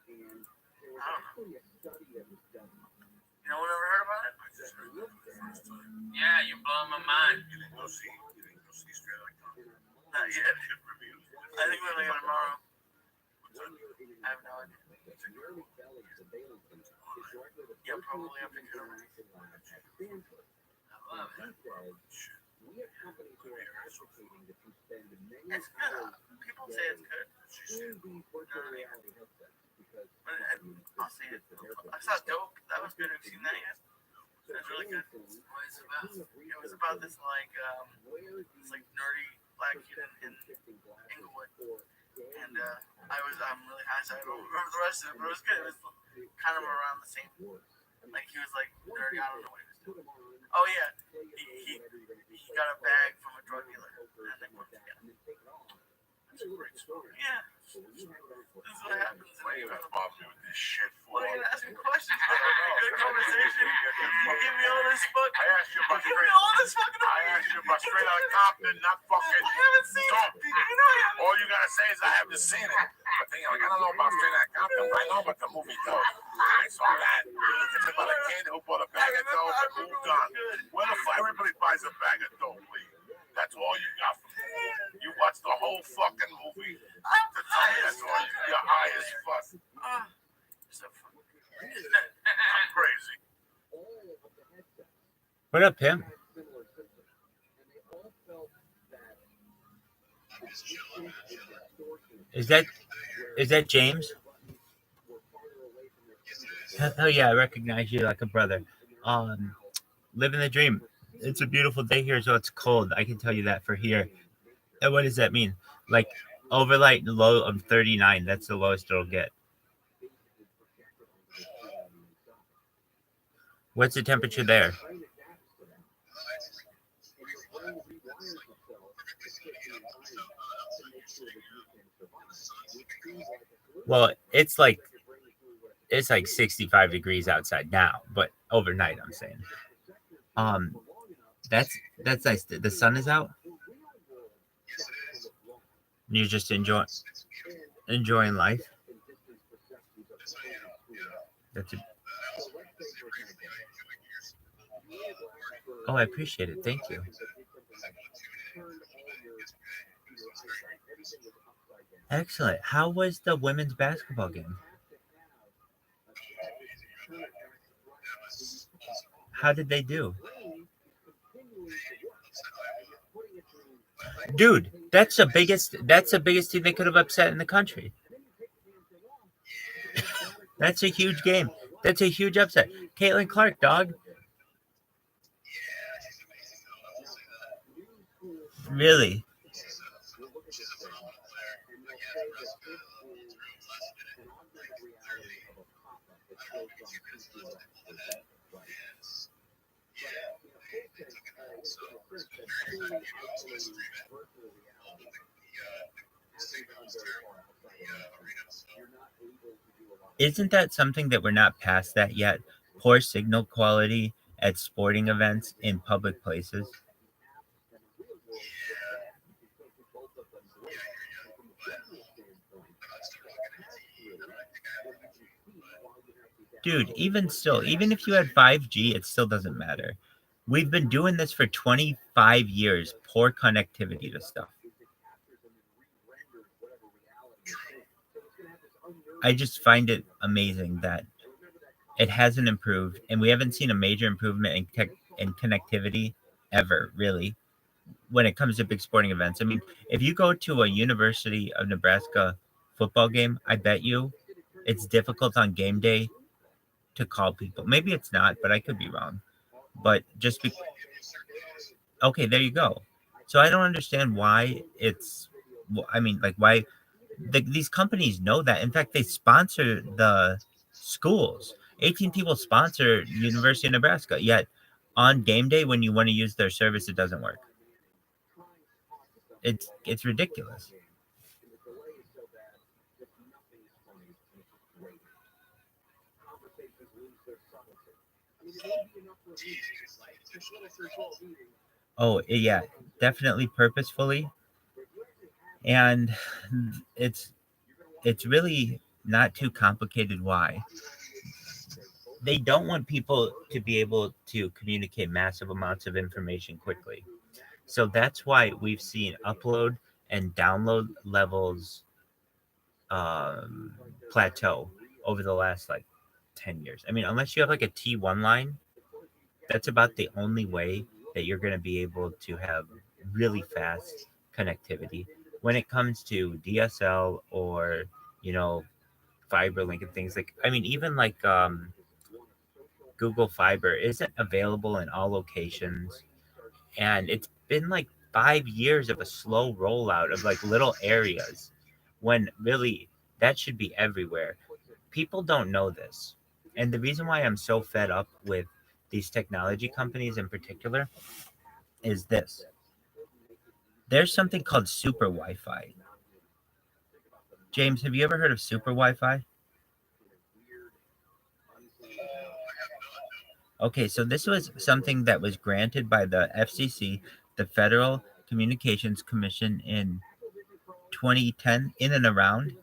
I don't know. No one ever heard about it? I just heard that for the first time. Yeah, you're blowing my mind. You didn't go see Straight Outta Compton. Not yet. Good reviews. I think we're gonna go tomorrow. What's that? I have no idea. Yeah, probably have to go. I love it. It's good. People say it's good. But I'll see it. I saw Dope. That was good. Have you seen that yet? That's really good. What is it about? It was about this like nerdy black kid in Inglewood, and I'm really high, so I don't remember the rest of it, but it was good. It was kind of around the same. Like he was like nerdy. I don't know what he was doing. Oh yeah, he got a bag from a drug dealer, and they worked together. That's a great story. Yeah, this is what happens. Why you gotta bother me with this shit for? Why are you asking questions? Good conversation. You give me all this fucking. I asked you about You give me all this fucking. I asked you about Straight Outta Compton, not fucking. I haven't seen it. Dope. You know I haven't. All you gotta say is I haven't seen it. But then, I don't know about Straight Outta Compton. I know about the movie Dope. I saw that. It's about a kid who bought a bag of dope and moved on. Where the fuck everybody buys a bag of dope, Lee? That's all you got from me. You watched the whole fucking movie. That's all you're high as fuck. So funny. I'm crazy. What up, Pim? Is that James? Oh yeah, I recognize you like a brother. Living the dream. It's a beautiful day here, so it's cold. I can tell you that for here. And what does that mean? Like overnight low of 39. That's the lowest it'll get. What's the temperature there? Well, it's it's like 65 degrees outside now, but overnight I'm saying. That's nice. The sun is out. You're just enjoying life. That's a, oh, I appreciate it. Thank you. Excellent. How was the women's basketball game? How did they do? Dude, that's the biggest team they could have upset in the country. That's a huge game. That's a huge upset. Caitlin Clark, dog. Really? Isn't that something that we're not past that yet? Poor signal quality at sporting events in public places. Dude, even still, even if you had 5G, it still doesn't matter. We've been doing this for 25 years, poor connectivity to stuff. I just find it amazing that it hasn't improved, and we haven't seen a major improvement in connectivity ever, really, when it comes to big sporting events. I mean, if you go to a University of Nebraska football game, I bet you it's difficult on game day to call people. Maybe it's not, but I could be wrong. But okay, there you go. So I don't understand why it's. I mean, like why these companies know that. In fact, they sponsor the schools. AT&T will sponsor University of Nebraska. Yet on game day, when you want to use their service, it doesn't work. It's ridiculous. Oh yeah, definitely purposefully, and it's really not too complicated. Why? They don't want people to be able to communicate massive amounts of information quickly. So that's why we've seen upload and download levels plateau over the last like 10 years. I mean, unless you have like a T1 line, that's about the only way that you're going to be able to have really fast connectivity. When it comes to DSL or, fiber link and things like, I mean, even like Google Fiber isn't available in all locations. And it's been like 5 years of a slow rollout of like little areas when really that should be everywhere. People don't know this. And the reason why I'm so fed up with these technology companies in particular is this. There's something called super Wi-Fi. James, have you ever heard of super Wi-Fi? Okay, so this was something that was granted by the FCC, the Federal Communications Commission, in 2010, in and around.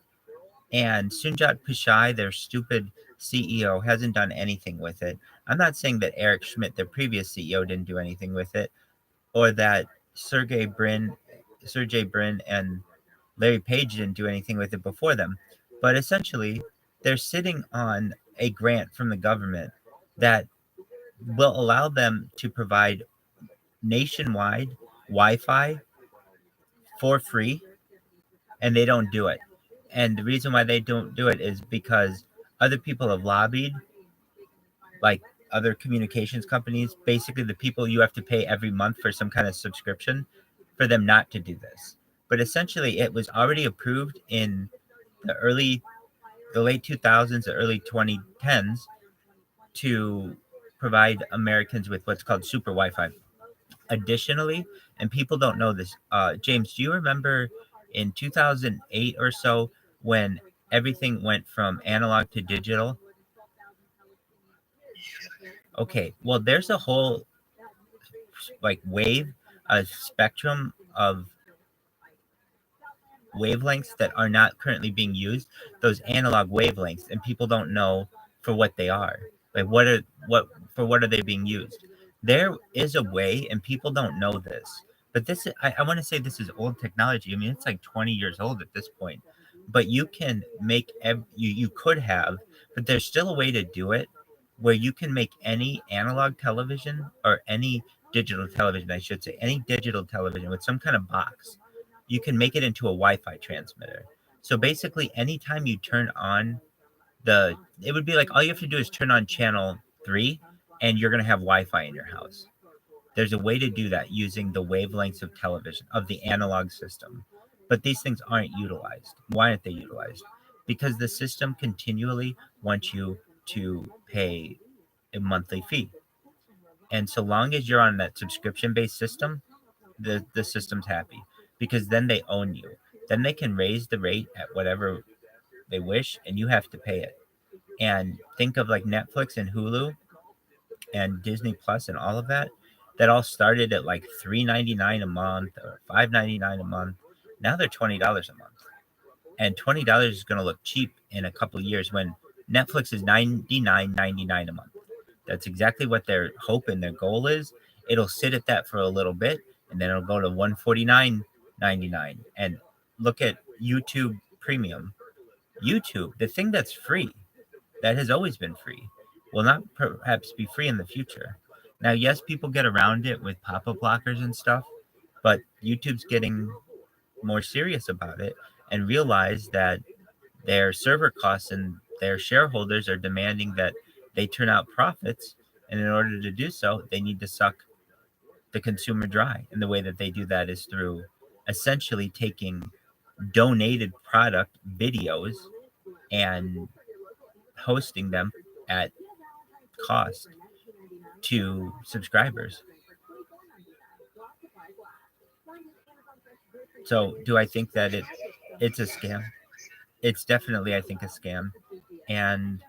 And Sunjat Pichai, their stupid CEO, hasn't done anything with it. I'm not saying that Eric Schmidt, the previous CEO, didn't do anything with it, or that Sergey Brin and Larry Page didn't do anything with it before them. But essentially, they're sitting on a grant from the government that will allow them to provide nationwide Wi-Fi for free, and they don't do it. And the reason why they don't do it is because other people have lobbied, like other communications companies, basically the people you have to pay every month for some kind of subscription, for them not to do this. But essentially, it was already approved in the late 2000s, the early 2010s, to provide Americans with what's called super Wi-Fi. Additionally, and people don't know this, James, do you remember in 2008 or so when everything went from analog to digital Okay, well, there's a whole like a spectrum of wavelengths that are not currently being used. Those analog wavelengths, and people don't know for what they are. Like, what are they being used? There is a way, and people don't know this. But I want to say this is old technology. I mean, it's like 20 years old at this point. But you can make you could have, but there's still a way to do it where you can make any analog television or any digital television, I should say, any digital television with some kind of box. You can make it into a Wi-Fi transmitter. So basically, anytime you turn on it would be like all you have to do is turn on channel 3, and you're going to have Wi-Fi in your house. There's a way to do that using the wavelengths of television, of the analog system. But these things aren't utilized. Why aren't they utilized? Because the system continually wants you to pay a monthly fee. And so long as you're on that subscription-based system, the system's happy, because then they own you. Then they can raise the rate at whatever they wish, and you have to pay it. And think of like Netflix and Hulu and Disney Plus and all of that. That all started at like $3.99 a month or $5.99 a month. Now they're $20 a month, and $20 is going to look cheap in a couple of years when Netflix is $99.99 a month. That's exactly what their hope and their goal is. It'll sit at that for a little bit, and then it'll go to $149.99. And look at YouTube Premium. YouTube, the thing that's free, that has always been free, will not perhaps be free in the future. Now, yes, people get around it with pop-up blockers and stuff, but YouTube's getting more serious about it and realize that their server costs and their shareholders are demanding that they turn out profits, and in order to do so, they need to suck the consumer dry. And the way that they do that is through essentially taking donated product videos and hosting them at cost to subscribers. So do I think that it's a scam? It's definitely, I think, a scam. And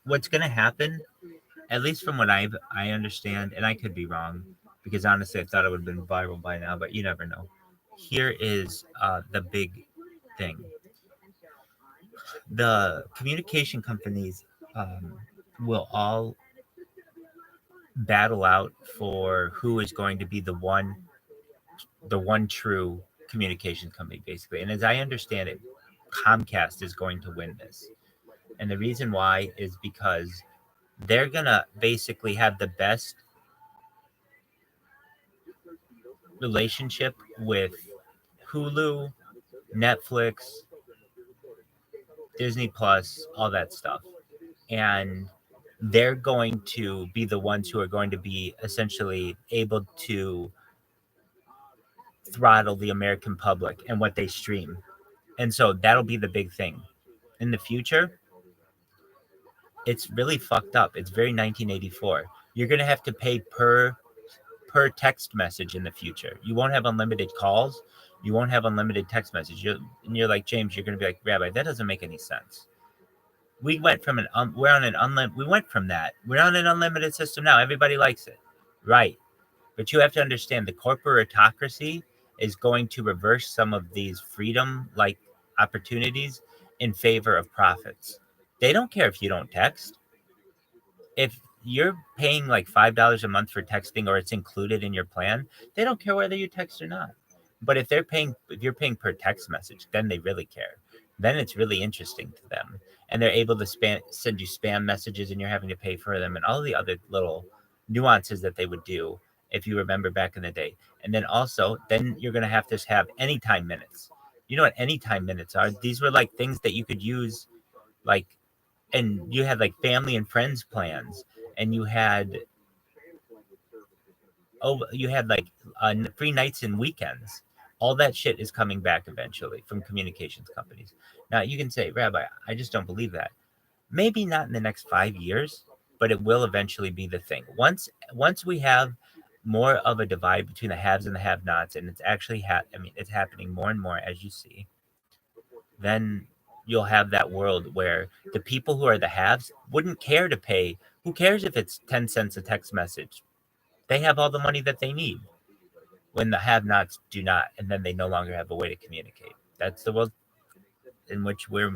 what's going to happen, at least from what I understand, and I could be wrong, because honestly I thought it would have been viral by now, but you never know. Here is the big thing. The communication companies will all battle out for who is going to be the one true communications company, basically. And as I understand it, Comcast is going to win this. And the reason why is because they're going to basically have the best relationship with Hulu, Netflix, Disney Plus, all that stuff. And they're going to be the ones who are going to be essentially able to throttle the American public and what they stream. And so that'll be the big thing. In the future, it's really fucked up. It's very 1984. You're going to have to pay per text message in the future. You won't have unlimited calls. You won't have unlimited text messages. You're like, James, you're going to be like, Rabbi, that doesn't make any sense. We went from we're on an unlimited system now. Everybody likes it. Right. But you have to understand the corporatocracy is going to reverse some of these freedom-like opportunities in favor of profits. They don't care if you don't text. If you're paying like $5 a month for texting, or it's included in your plan, they don't care whether you text or not. But if you're paying per text message, then they really care. Then it's really interesting to them. And they're able to send you spam messages, and you're having to pay for them, and all the other little nuances that they would do if you remember back in the day. And then also, then you're going to have anytime minutes. You know what anytime minutes are? These were like things that you could use, like, and you had like family and friends plans, and you had like free nights and weekends. All that shit is coming back eventually from communications companies. Now you can say, Rabbi, I just don't believe that. Maybe not in the next 5 years, but it will eventually be the thing. Once we have more of a divide between the haves and the have-nots, and it's actually it's happening more and more, as you see, then you'll have that world where the people who are the haves wouldn't care to pay. Who cares if it's 10 cents a text message? They have all the money that they need, when the have-nots do not, and then they no longer have a way to communicate. That's the world in which we're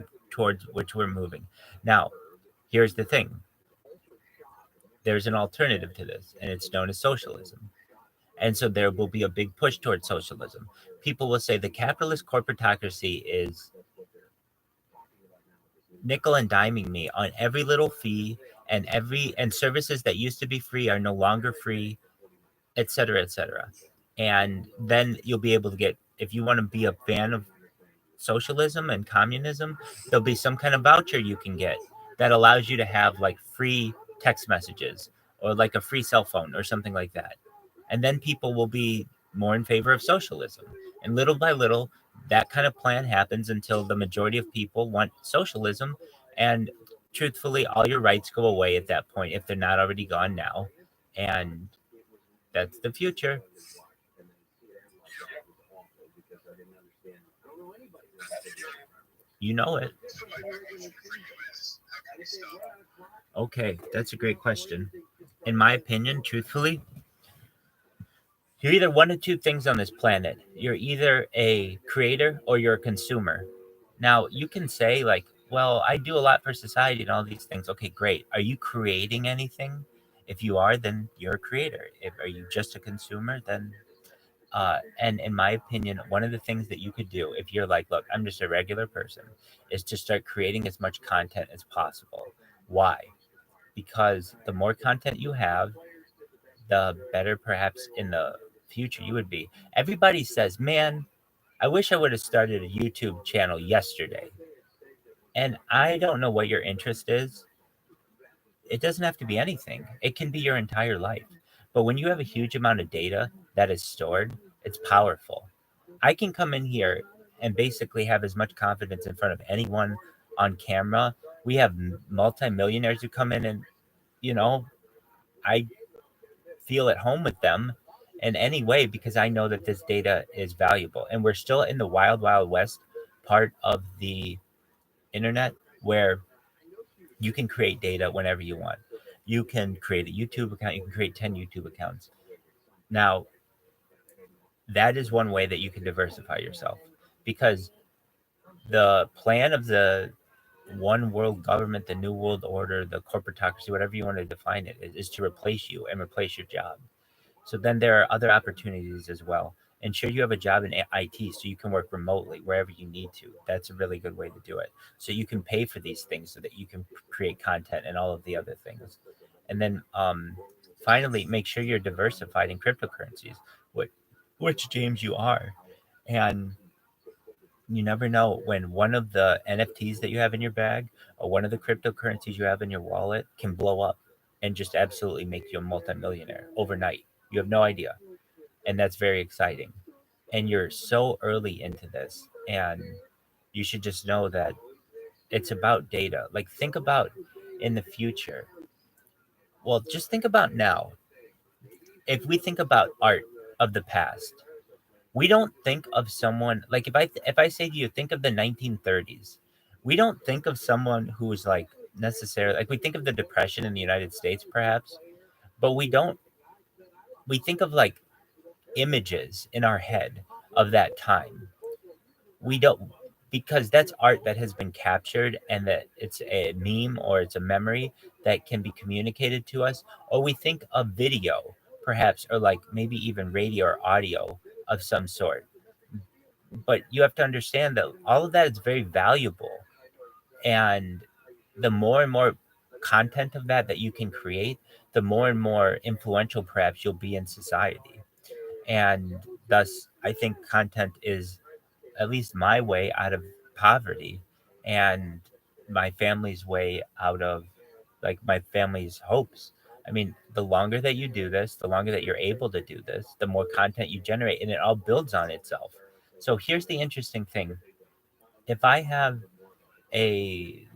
moving. Now, here's the thing. There's an alternative to this, and it's known as socialism. And so there will be a big push towards socialism. People will say the capitalist corporatocracy is nickel and diming me on every little fee, and services that used to be free are no longer free, et cetera, et cetera. And then you'll be able to get, if you want to be a fan of socialism and communism, there'll be some kind of voucher you can get that allows you to have like free text messages or like a free cell phone or something like that. And then people will be more in favor of socialism. And little by little, that kind of plan happens until the majority of people want socialism. And truthfully, all your rights go away at that point if they're not already gone now. And that's the future. You know it. Okay, that's a great question. In my opinion, truthfully, you're either one of two things on this planet. You're either a creator or you're a consumer. Now, you can say, like, well, I do a lot for society and all these things. Okay, great. Are you creating anything? If you are, then you're a creator. If are you just a consumer, then and in my opinion, one of the things that you could do if you're like, look, I'm just a regular person, is to start creating as much content as possible. Why? Because the more content you have, the better perhaps in the future you would be. Everybody says, man, I wish I would have started a YouTube channel yesterday. And I don't know what your interest is. It doesn't have to be anything, it can be your entire life. But when you have a huge amount of data that is stored, it's powerful. I can come in here and basically have as much confidence in front of anyone on camera. We have multimillionaires who come in and, you know, I feel at home with them in any way because I know that this data is valuable. And we're still in the wild, wild west part of the internet where you can create data whenever you want. You can create a YouTube account, you can create 10 YouTube accounts. Now, that is one way that you can diversify yourself because the plan of the one world government, the new world order, the corporatocracy, whatever you want to define it, is to replace you and replace your job. So then there are other opportunities as well. Ensure you have a job in IT so you can work remotely wherever you need to. That's a really good way to do it. So you can pay for these things so that you can create content and all of the other things. And then finally, make sure you're diversified in cryptocurrencies, which James you are. And you never know when one of the NFTs that you have in your bag or one of the cryptocurrencies you have in your wallet can blow up and just absolutely make you a multimillionaire overnight. You have no idea. And that's very exciting. And you're so early into this. And you should just know that it's about data. Like, think about in the future. Well, just think about now. If we think about art of the past, we don't think of someone like if I say to you, think of the 1930s. We don't think of someone who's like necessarily like we think of the Depression in the United States, perhaps, but we don't. We think of like images in our head of that time. We don't because that's art that has been captured and that it's a meme or it's a memory that can be communicated to us. Or we think of video, perhaps, or like maybe even radio or audio of some sort. But you have to understand that all of that is very valuable. And the more and more content of that you can create, the more and more influential perhaps you'll be in society. And thus, I think content is at least my way out of poverty and my family's way out of like my family's hopes. I mean, the longer that you do this, the longer that you're able to do this, the more content you generate, and it all builds on itself. So here's the interesting thing. If I have a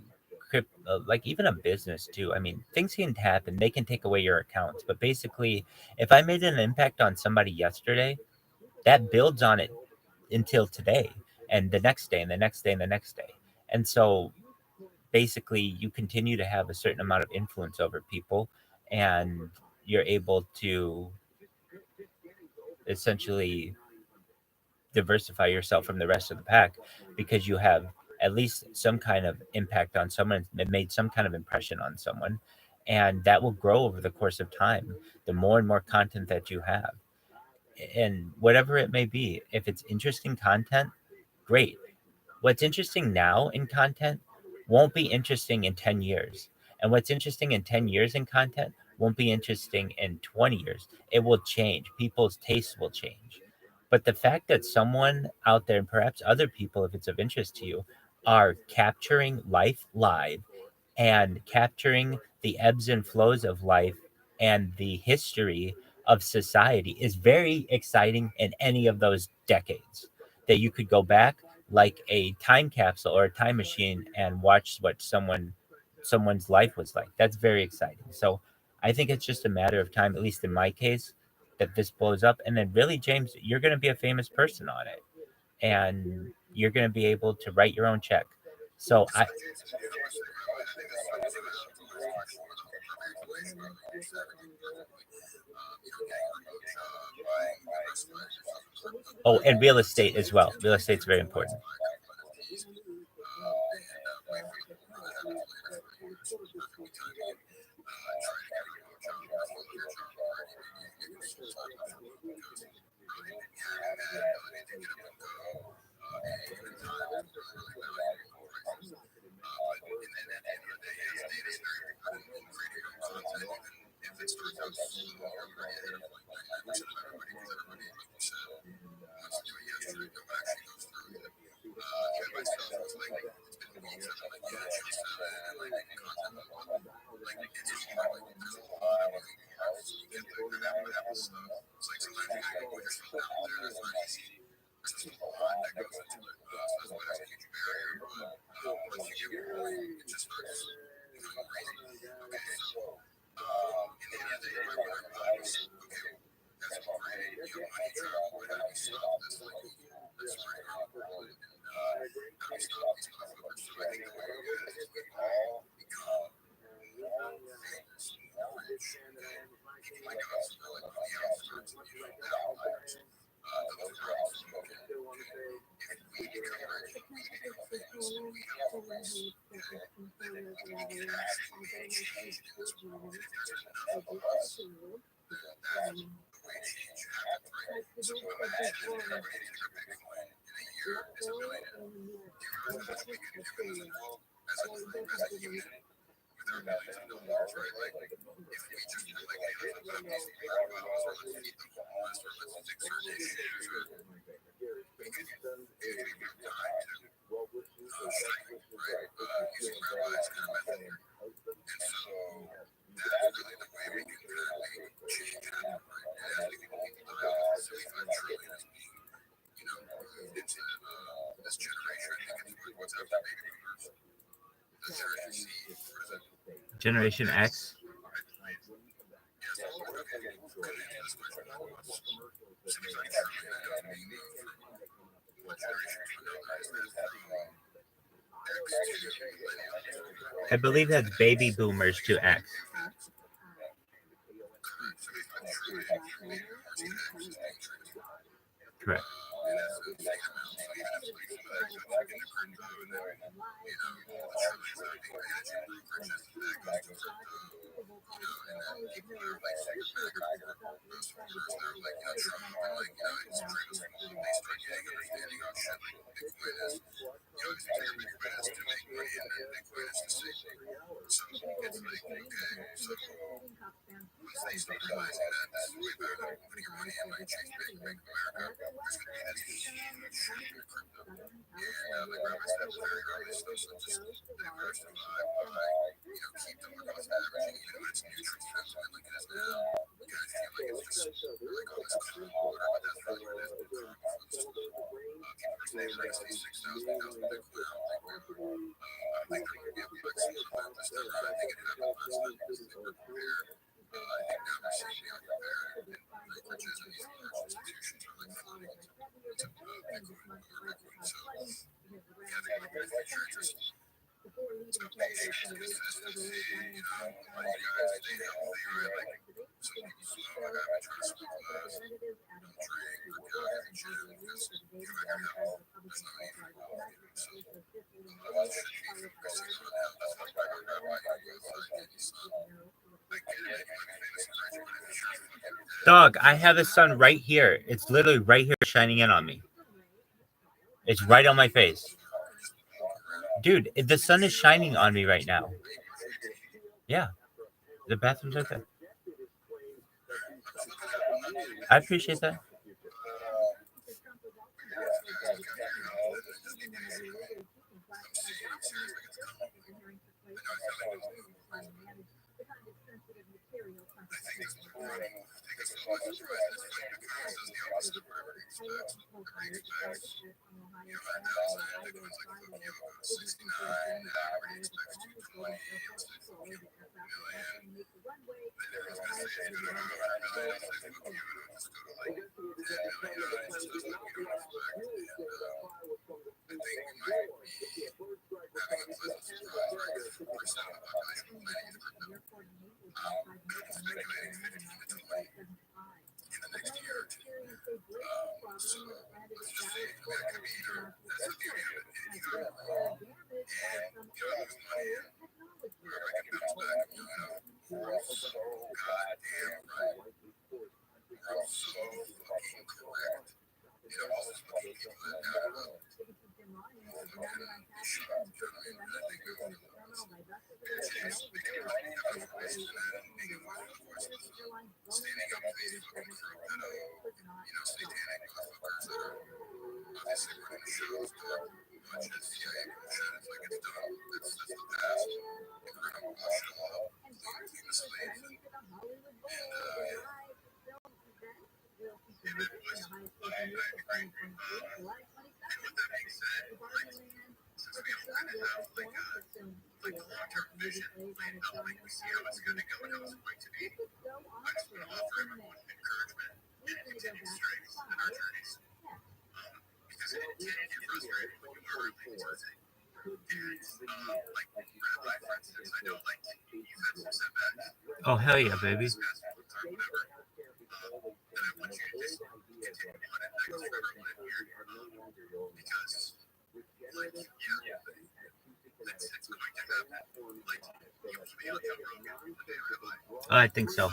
like even a business too, I mean, things can happen. They can take away your accounts. But basically, if I made an impact on somebody yesterday, that builds on it until today and the next day and the next day and the next day. And so basically you continue to have a certain amount of influence over people, and you're able to essentially diversify yourself from the rest of the pack because you have at least some kind of impact on someone, made some kind of impression on someone, and that will grow over the course of time. The more and more content that you have, and whatever it may be, if it's interesting content, great. What's interesting now in content won't be interesting in 10 years. And what's interesting in 10 years in content won't be interesting in 20 years. It will change. People's tastes will change. But the fact that someone out there, and perhaps other people, if it's of interest to you, are capturing life live and capturing the ebbs and flows of life and the history of society is very exciting in any of those decades. That you could go back like a time capsule or a time machine and watch what someone's life was like. That's very exciting. So I think it's just a matter of time, at least in my case, that this blows up. And then really, James, you're going to be a famous person on it, and you're going to be able to write your own check. So I, oh, and real estate as well. Real estate's very important. Generation X. I believe that's baby boomers to X. Correct. Before leading candidates in the race for the late Dianne Feinstein, Representatives Adam Schiff, Steve Porter, and Barbara Lee for the David Democratic Republican statewide tonight with the host of Fifth Leading Lady, followed by Dog, I have the sun right here. It's literally right here shining in on me. It's right on my face. Dude, the sun is shining on me right now. Yeah. The bathroom's right there. I appreciate that. Oh, hell yeah, baby. I think so.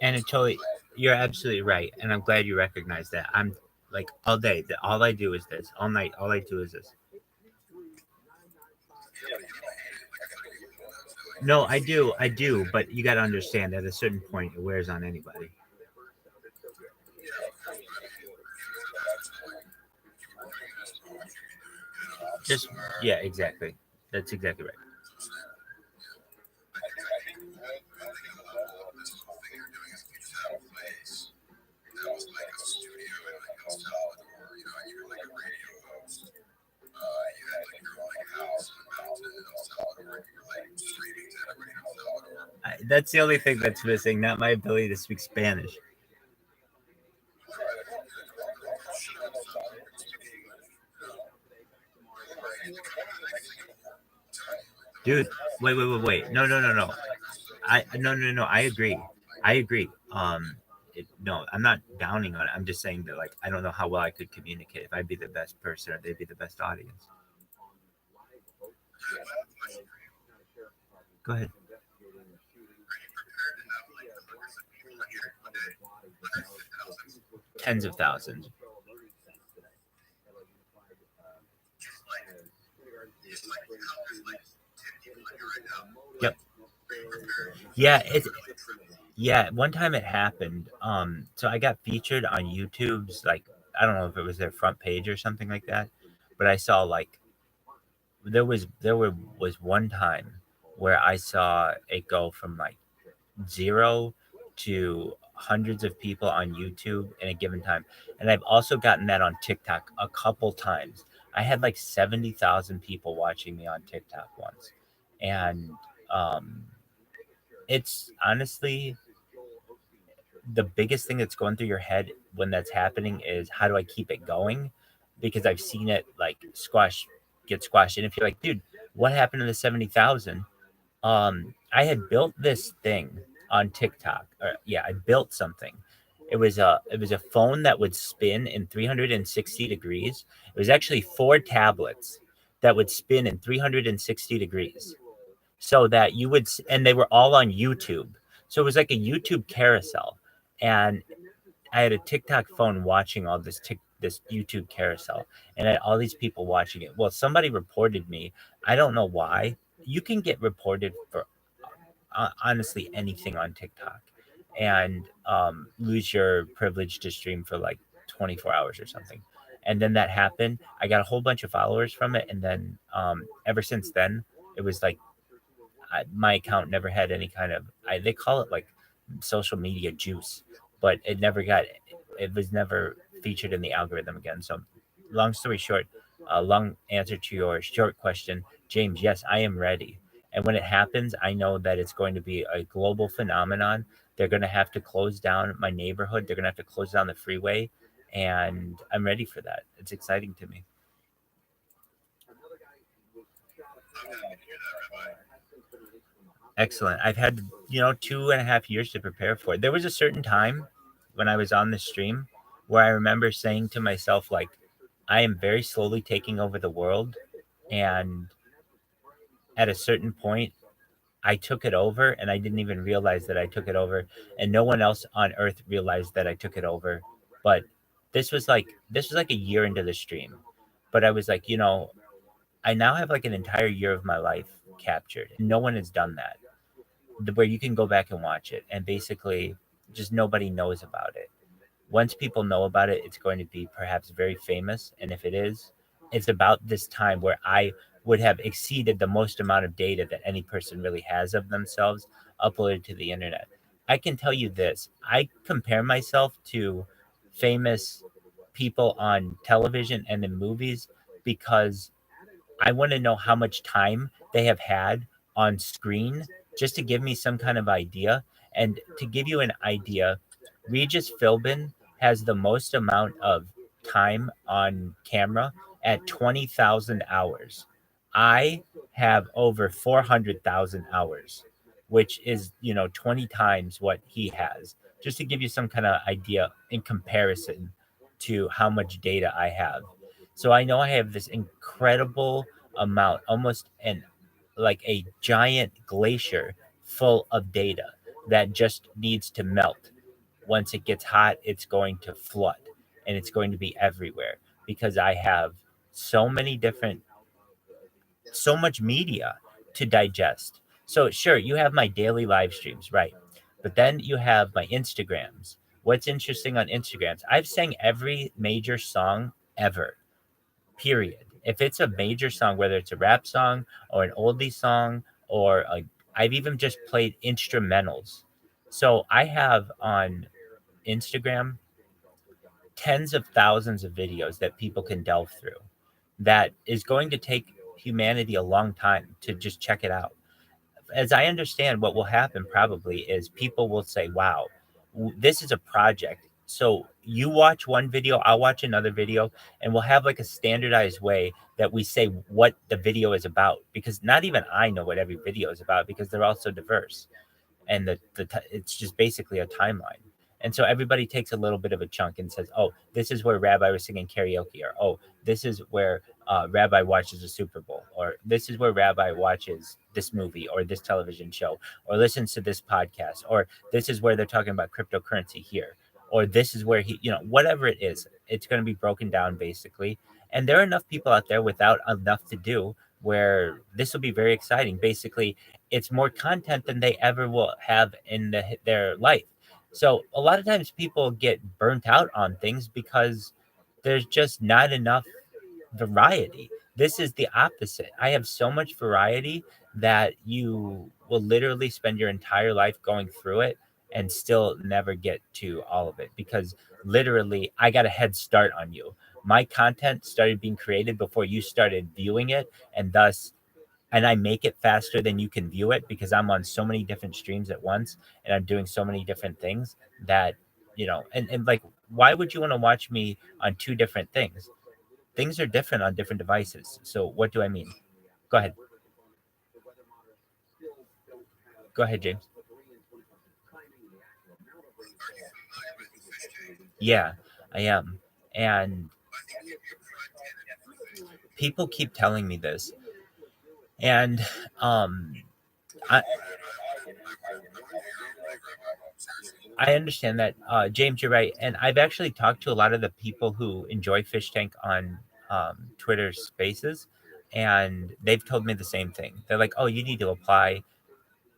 And it totally, you're absolutely right, and I'm glad you recognize that. I'm like all day, all I do is this. All night, all I do is this. No, I do, but you got to understand at a certain point it wears on anybody. Just yeah, exactly. That's exactly right. That's the only thing that's missing, not my ability to speak Spanish. Dude, wait. No. No. I agree. I agree. No, I'm not downing on it. I'm just saying that, like, I don't know how well I could communicate if I'd be the best person or they'd be the best audience. Go ahead. Tens of thousands. Yep. Yeah, one time it happened. So I got featured on YouTube's, like, I don't know if it was their front page or something like that, but I saw, like, was one time where I saw it go from like 0 to hundreds of people on YouTube in a given time. And I've also gotten that on TikTok a couple times. I had like 70,000 people watching me on TikTok once. And um, it's honestly the biggest thing that's going through your head when that's happening is how do I keep it going? Because I've seen it like get squashed. And if you're like, dude, what happened to the 70,000? I had built this thing on TikTok. I built something. It was a phone that would spin in 360 degrees. It was actually 4 tablets that would spin in 360 degrees, so that you would, and they were all on YouTube. So it was like a YouTube carousel, and I had a TikTok phone watching all this YouTube carousel, and I had all these people watching it. Well, somebody reported me. I don't know why. You can get reported for honestly anything on TikTok, and lose your privilege to stream for like 24 hours or something. And then that happened. I got a whole bunch of followers from it, and then ever since then, it was like my account never had any kind of they call it like social media juice, but it was never featured in the algorithm again. So long story short, long answer to your short question, James, yes, I am ready. And when it happens, I know that it's going to be a global phenomenon. They're going to have to close down my neighborhood. They're going to have to close down the freeway, and I'm ready for that. It's exciting to me. Excellent. I've had, 2.5 years to prepare for it. There was a certain time when I was on the stream where I remember saying to myself, like, I am very slowly taking over the world. And at a certain point, I took it over and I didn't even realize that I took it over. And no one else on earth realized that I took it over. But this was like a year into the stream. But I was like, I now have like an entire year of my life captured. No one has done that, where you can go back and watch it, and basically just nobody knows about it. once people know about it, it's going to be perhaps very famous. And if it is, it's about this time where I would have exceeded the most amount of data that any person really has of themselves uploaded to the internet. I can tell you this, I compare myself to famous people on television and in movies because I want to know how much time they have had on screen just to give me some kind of idea. And to give you an idea, Regis Philbin has the most amount of time on camera at 20,000 hours. I have over 400,000 hours, which is, 20 times what he has. Just to give you some kind of idea in comparison to how much data I have. So I know I have this incredible amount, almost like a giant glacier full of data that just needs to melt. Once it gets hot, it's going to flood and it's going to be everywhere because I have so many different, so much media to digest. So, sure, you have my daily live streams, right? But then you have my Instagrams. What's interesting on Instagrams? I've sang every major song ever, period. If it's a major song, whether it's a rap song or an oldie song, or I've even just played instrumentals. So I have on Instagram tens of thousands of videos that people can delve through. That is going to take humanity a long time to just check it out. As I understand, what will happen probably is people will say, wow, this is a project. So you watch one video, I'll watch another video, and we'll have like a standardized way that we say what the video is about. Because not even I know what every video is about because they're all so diverse. And it's just basically a timeline. And so everybody takes a little bit of a chunk and says, "Oh, this is where Rabbi was singing karaoke," or "Oh, this is where Rabbi watches a Super Bowl," or "This is where Rabbi watches this movie or this television show, or listens to this podcast," or "This is where they're talking about cryptocurrency here," or "This is where he," whatever it is, it's going to be broken down basically. And there are enough people out there without enough to do where this will be very exciting. Basically, it's more content than they ever will have in their life. So a lot of times people get burnt out on things because there's just not enough variety. This is the opposite. I have so much variety that you will literally spend your entire life going through it and still never get to all of it because literally I got a head start on you. My content started being created before you started viewing it, and I make it faster than you can view it because I'm on so many different streams at once and I'm doing so many different things that, and like, why would you want to watch me on two different things? Things are different on different devices. So what do I mean? Go ahead. Go ahead, James. Yeah, I am. And people keep telling me this. And I I understand that, James, you're right. And I've actually talked to a lot of the people who enjoy Fish Tank on Twitter Spaces, and they've told me the same thing. They're like, "Oh, you need to apply.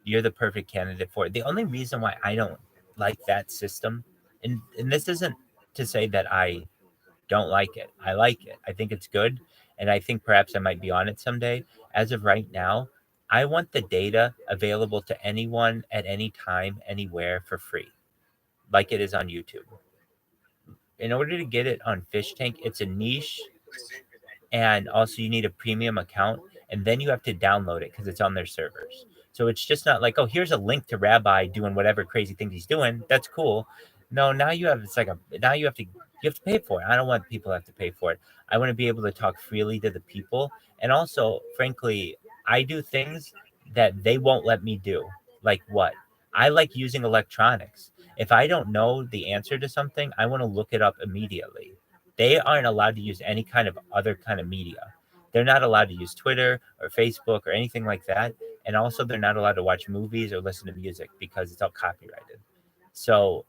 You're the perfect candidate for it." The only reason why I don't like that system, and this isn't to say that I don't like it. I like it. I think it's good, and I think perhaps I might be on it someday. As of right now, I want the data available to anyone at any time, anywhere for free, like it is on YouTube. In order to get it on Fish Tank, it's a niche, and also you need a premium account, and then you have to download it because it's on their servers. So it's just not like, oh, here's a link to Rabbi doing whatever crazy things he's doing. That's cool. No, now you have it's like a now you have to pay for it. I don't want people to have to pay for it. I want to be able to talk freely to the people, and also, frankly, I do things that they won't let me do. Like what? I like using electronics. If I don't know the answer to something, I want to look it up immediately. They aren't allowed to use any kind of other kind of media. They're not allowed to use Twitter or Facebook or anything like that. And also, they're not allowed to watch movies or listen to music because it's all copyrighted. So,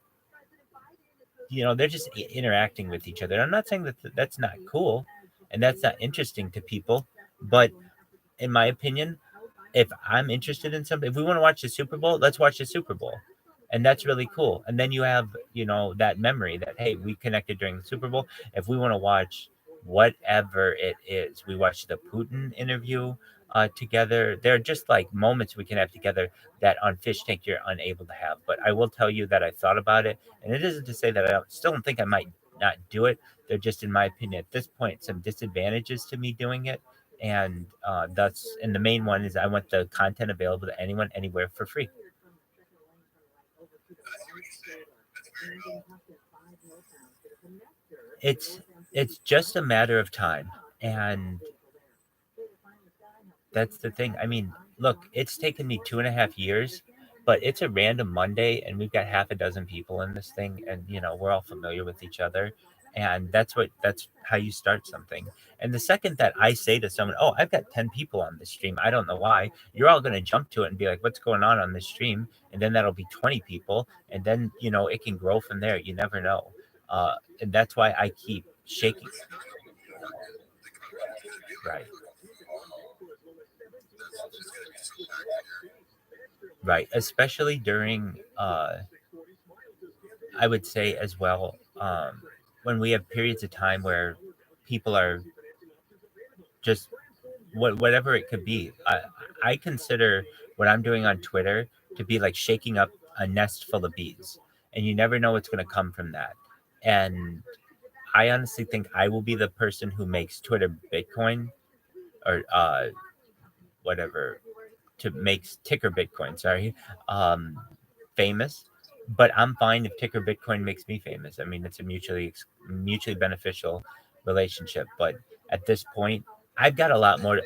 they're just interacting with each other. I'm not saying that that's not cool and that's not interesting to people. But in my opinion, if I'm interested in something, if we want to watch the Super Bowl, let's watch the Super Bowl. And that's really cool. And then you have, that memory that, hey, we connected during the Super Bowl. If we want to watch whatever it is, we watched the Putin interview together. They're just like moments we can have together that on Fish Tank you're unable to have. But I will tell you that I thought about it, and it isn't to say that still don't think I might not do it. They're just, in my opinion, at this point, some disadvantages to me doing it. And and the main one is I want the content available to anyone, anywhere for free. It's just a matter of time, and that's the thing. I mean, look, it's taken me 2.5 years, but it's a random Monday, and we've got half a dozen people in this thing, and we're all familiar with each other, and that's how you start something. And the second that I say to someone, "Oh, I've got 10 people on this stream," I don't know why, you're all going to jump to it and be like, "What's going on this stream?" And then that'll be 20 people, and then it can grow from there. You never know, and that's why I keep shaking. Right. Right, especially during I would say as well, when we have periods of time where people are just whatever it could be. I consider what I'm doing on Twitter to be like shaking up a nest full of bees, and you never know what's going to come from that. And I honestly think I will be the person who makes Twitter Bitcoin, or whatever, to make ticker Bitcoin. Sorry, um, famous. But I'm fine if ticker Bitcoin makes me famous. I mean, it's a mutually beneficial relationship. But at this point, I've got a lot more.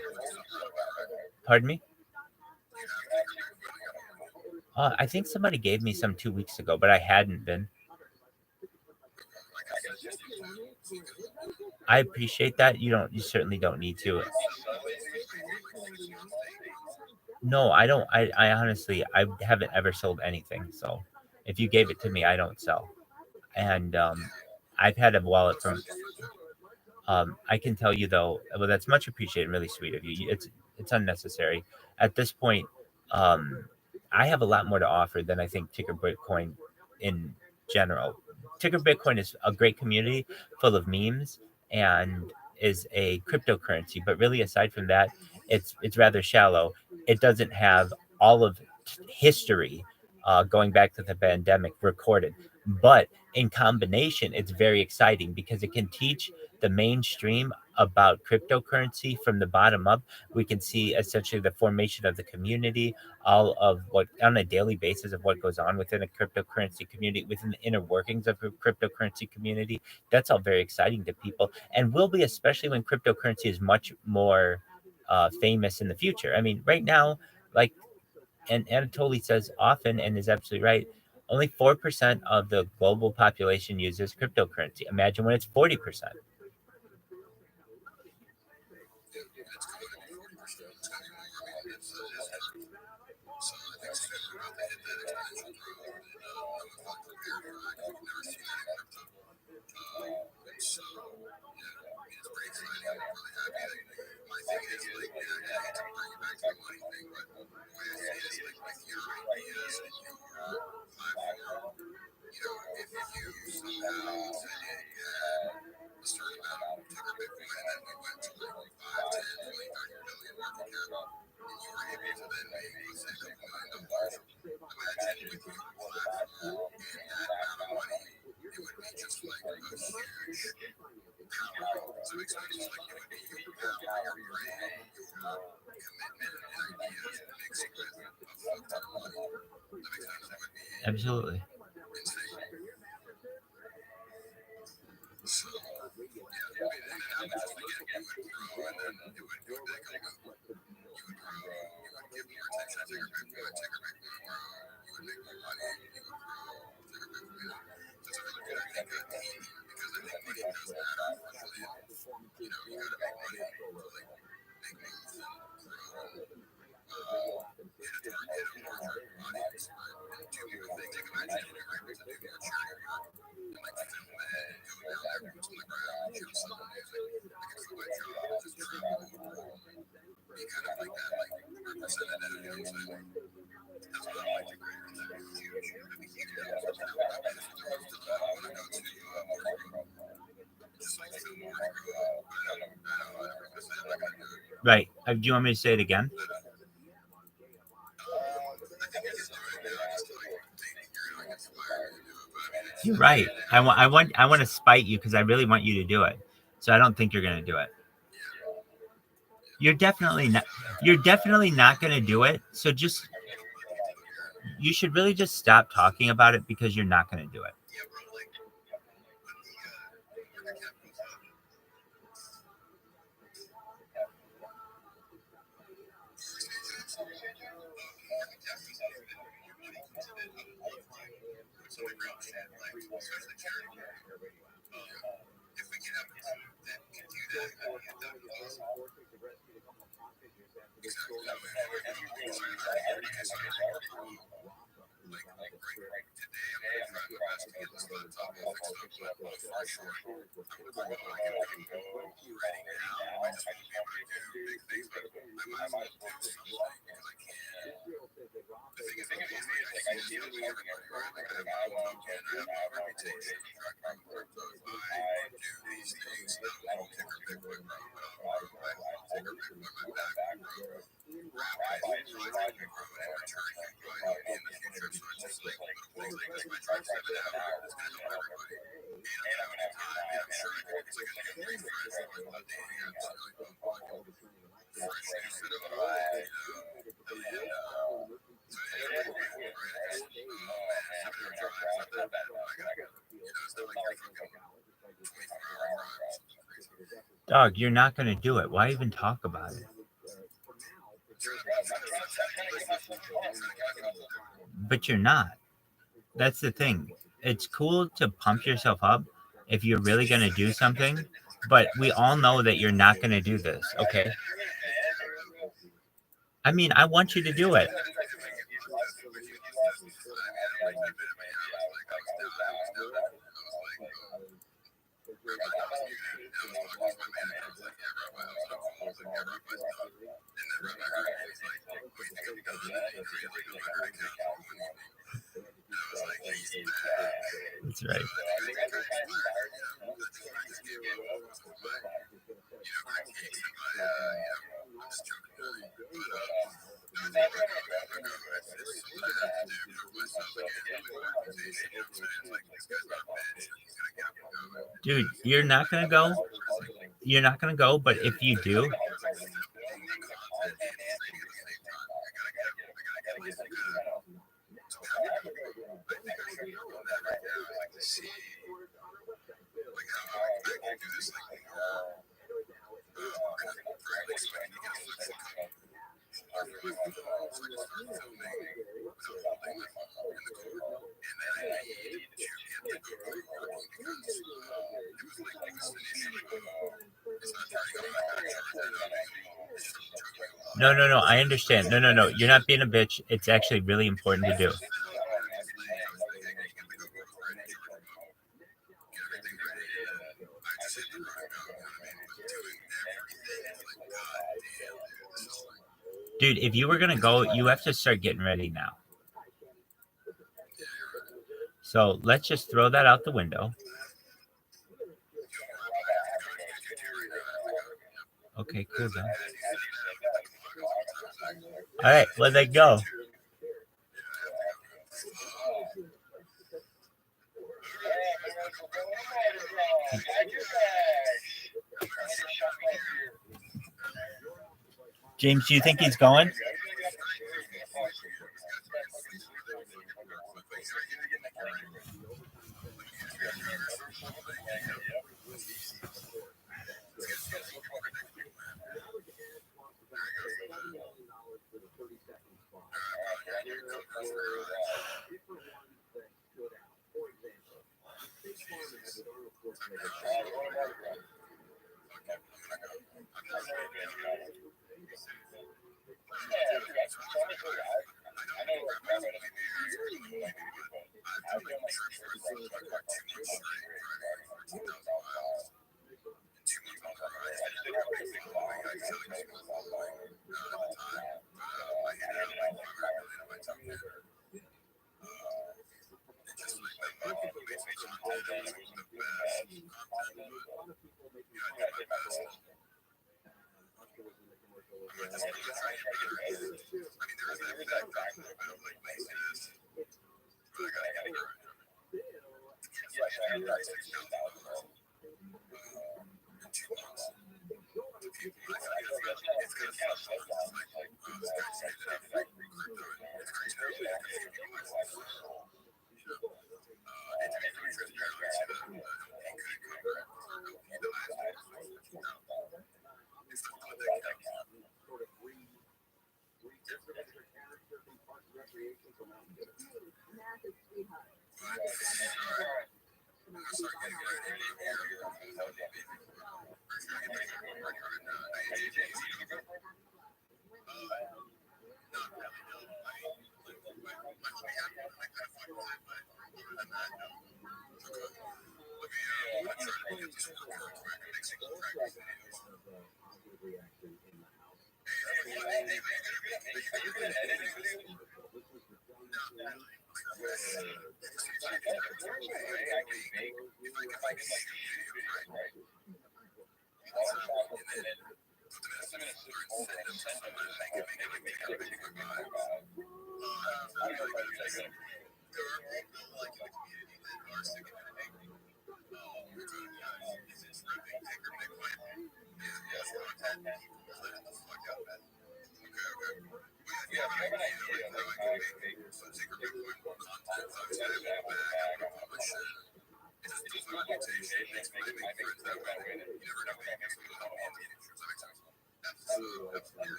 Pardon me. I think somebody gave me some 2 weeks ago, but I hadn't been. I appreciate that. You certainly don't need to. No, I don't. I honestly, I haven't ever sold anything. So if you gave it to me, I don't sell. And I've had a wallet from. I can tell you though, well, that's much appreciated, really sweet of you. It's unnecessary at this point. Um, I have a lot more to offer than I think Ticker Bitcoin in general. Ticker Bitcoin is a great community full of memes and is a cryptocurrency, but really aside from that, it's rather shallow. It doesn't have all of history going back to the pandemic recorded, but in combination, it's very exciting because it can teach the mainstream about cryptocurrency from the bottom up. We can see essentially the formation of the community, all of what on a daily basis of what goes on within a cryptocurrency community, within the inner workings of a cryptocurrency community. That's all very exciting to people, and will be, especially when cryptocurrency is much more famous in the future. I mean, right now, like, and Anatoly says often, and is absolutely right, only 4% of the global population uses cryptocurrency. Imagine when it's 40%. Absolutely. Right. Do you want me to say it again? You're right. I want to spite you because I really want you to do it. So I don't think you're gonna do it. You're definitely not. You're definitely not gonna do it. So just you should really just stop talking about it because you're not gonna do it. Dog, you're not gonna do it. Why even talk about it? But you're not. That's the thing. It's cool to pump yourself up if you're really gonna do something, but we all know that you're not gonna do this, okay? I mean, I want you to do it. That's right. Dude, you're not gonna go. You're not gonna go, but if you do, no. I understand. No. You're not being a bitch. It's actually really important to do. Dude, if you were gonna go, you have to start getting ready now. So let's just throw that out the window. Okay, cool then. All right, well then go. James, do you think he's going?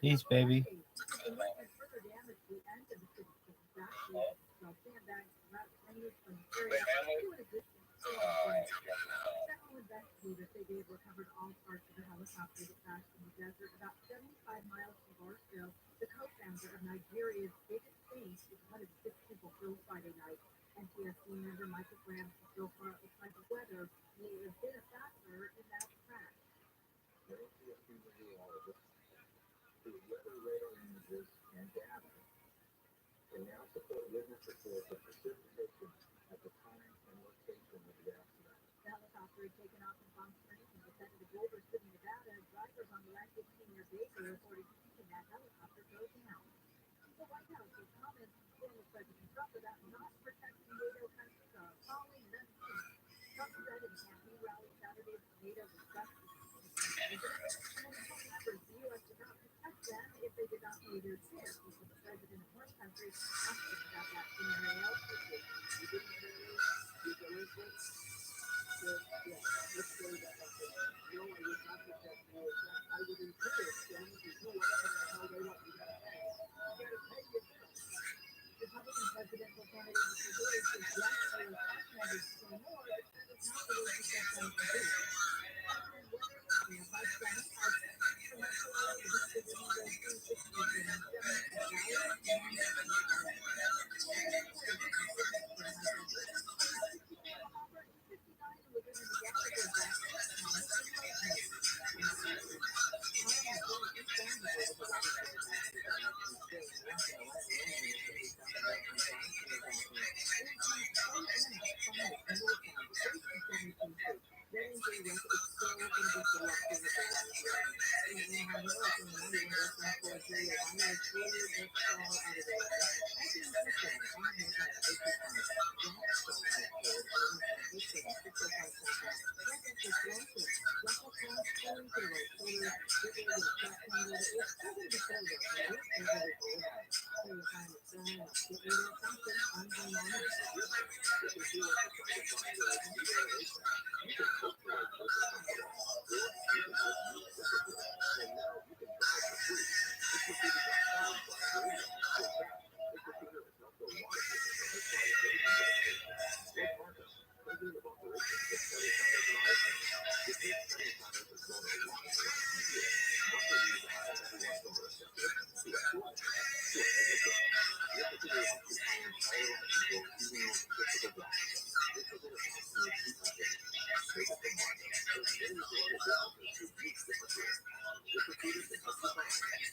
Peace, baby. They recovered all parts of the helicopter that crashed in the desert about 75 miles from Barstow. The co-founder of Nigeria's biggest base was one of the 6 people killed Friday night. NTSC member Michael Graham said so far it looks like the weather may have been a factor in that images and data can now support witness reports of precipitation at the time and location of the accident. The helicopter had taken off from Palm Springs and descended to Boulder City, Nevada. Drivers on the activity near Baker reported seeing that helicopter go down. The White House has comments from former President Trump about not protecting NATO countries are appalling and unseen. Trump said in a campaign rally Saturday that NATO discussed the president and told members the U.S. did not protect them if they did not pay their share. He said the president of one country asked him about that scenario. You didn't pay your delinquent? Yeah, let's say that happened. No, I would not protect you. I would encourage them to do whatever the hell they want you to pay. You gotta pay your bills. Republican presidential candidate Mr. Hillary says yes, U.S. House members to pay more, but that is not the way to set them to do. And weather in Tampa, sunny, temperamental low, the heat of the window 360 and 70 for Dallas, and 59 within the Gallagher back, Thomas and Lightning.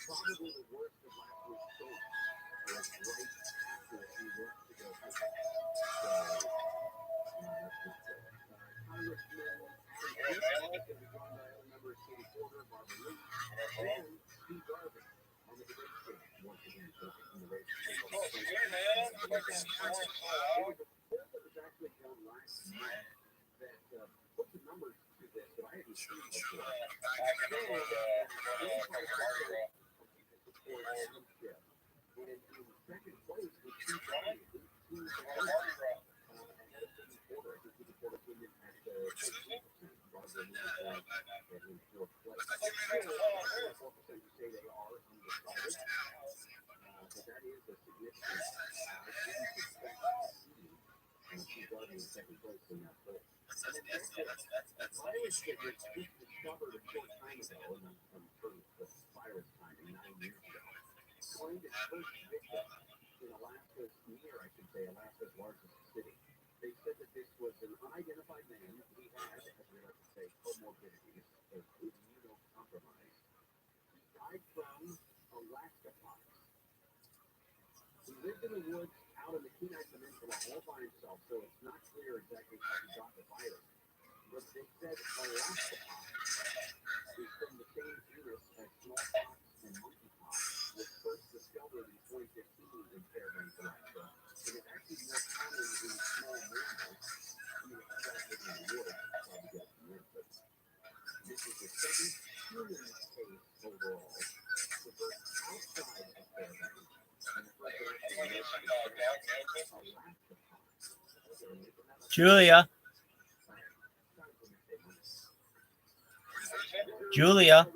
Probably the worst of last week's storm was right after a few months ago. So, Congressman Adam Smith is going to be joined by other members Katie Porter, Barbara Lee, and Steve Garvey on the debate stage once again focusing the race. It was a poll that was actually done last night that put the numbers to this that I hadn't seen before. And in second place with 2.18 Porter. I think Katie Porter came in at 13%. Barbara Lee in fourth place. 4% say they are undecided. But that is a significant. I didn't expect to see Steve Garvey in second place in that poll. And then next, virus that was just discovered a short time ago, and I'm sure the virus timing 9 years ago, claimed its first victim in Alaska's largest city. They said that this was an unidentified man. He had, as we like to say, comorbidities, immunocompromised. He died from Alaska pox. He lived in the woods out in the Kenai Peninsula all by himself, so it's not clear exactly how he got the virus. But they said Alaska pox is from the same genus as smallpox and monkeypox, was first discovered in 2015 in Fairbanks, Alaska, and it's actually more common in small mammals. I mean, it's not living in the woods, probably got from there, but this is the second human case overall, the first outside of Fairbanks, and the first actually Alaska pox. Julia. Julia.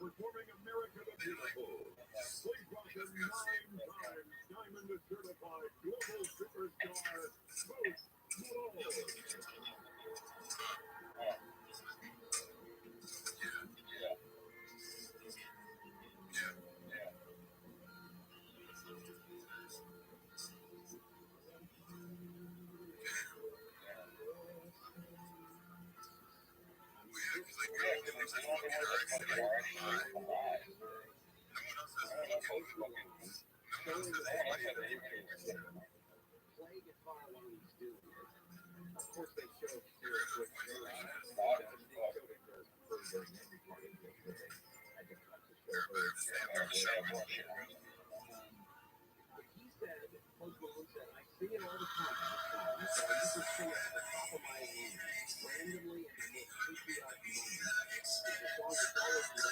Performing America the Beautiful. Please welcome 9-time Diamond Certified Global Superstar, Post Malone. Play guitar while he's doing it. Of course, they showed here with they showed it during every part of this, but they had to cut to show her. But he said, Post Malone said, I sing it all the time. So I used to sing it at the top of my lungs, randomly and in the most patriotic moments. It's a song that's always been up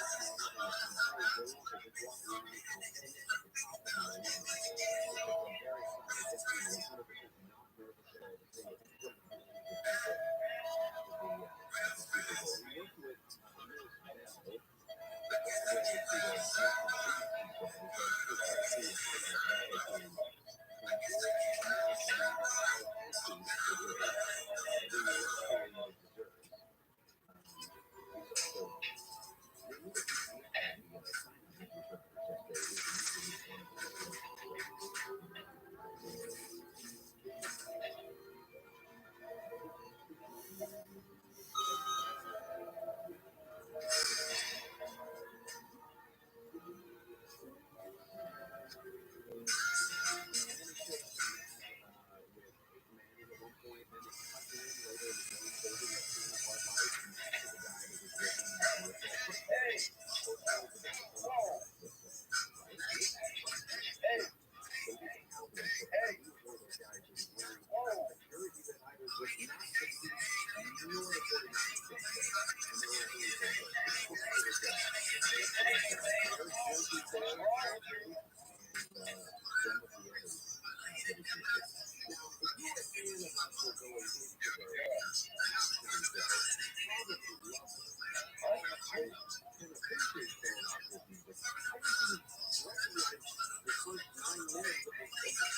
my head, and I'm very girls, so just walk around and I'll sing it at the top of my lungs. Because I'm very excited, this is 100% not nervous at all to sing it in front of millions of people at the Super Bowl. We worked with Miss Bell,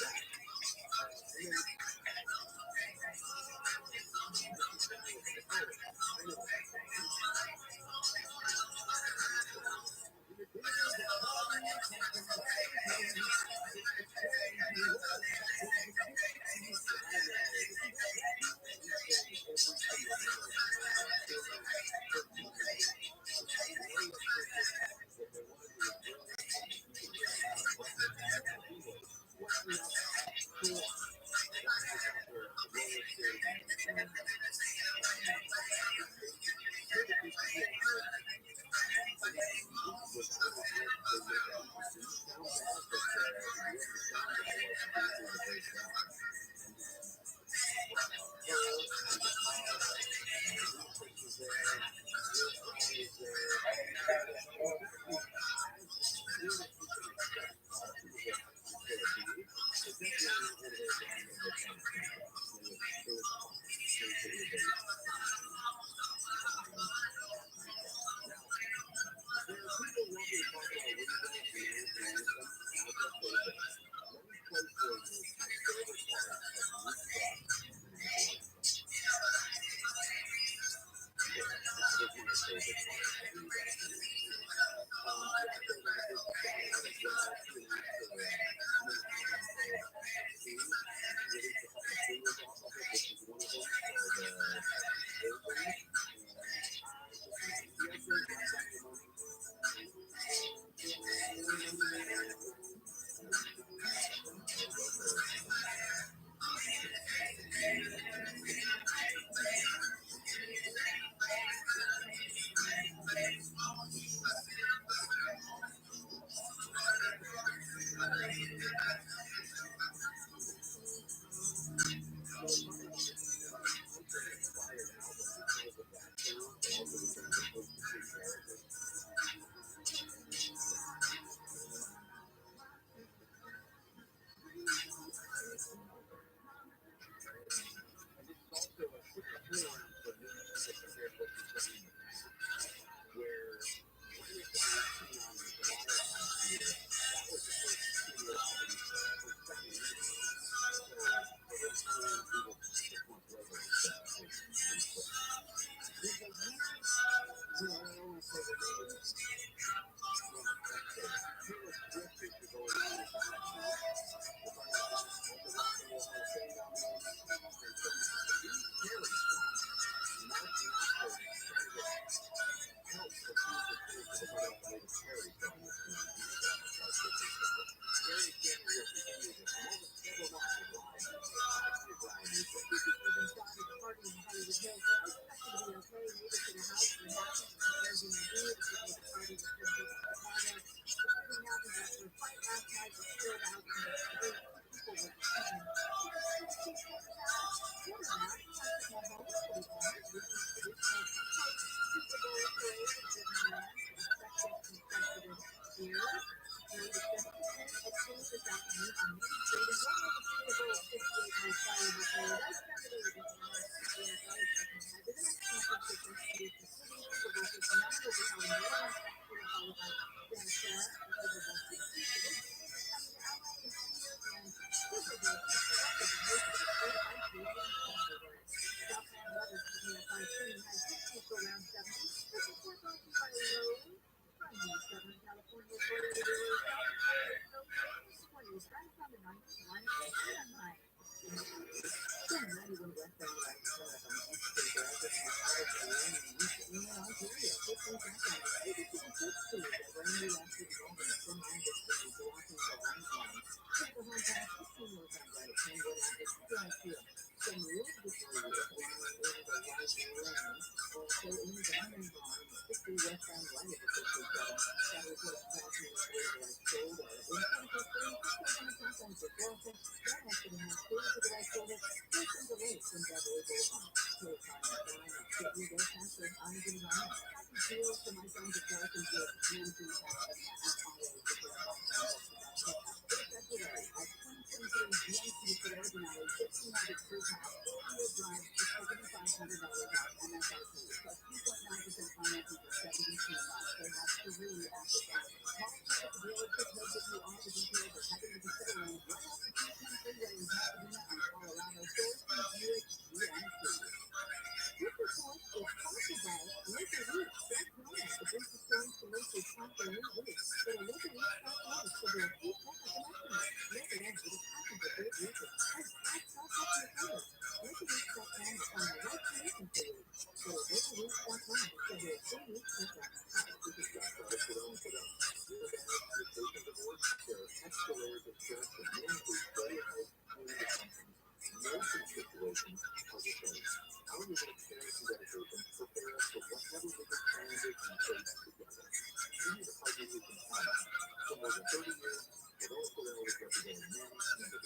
more than 30 years, with also always representing men and women.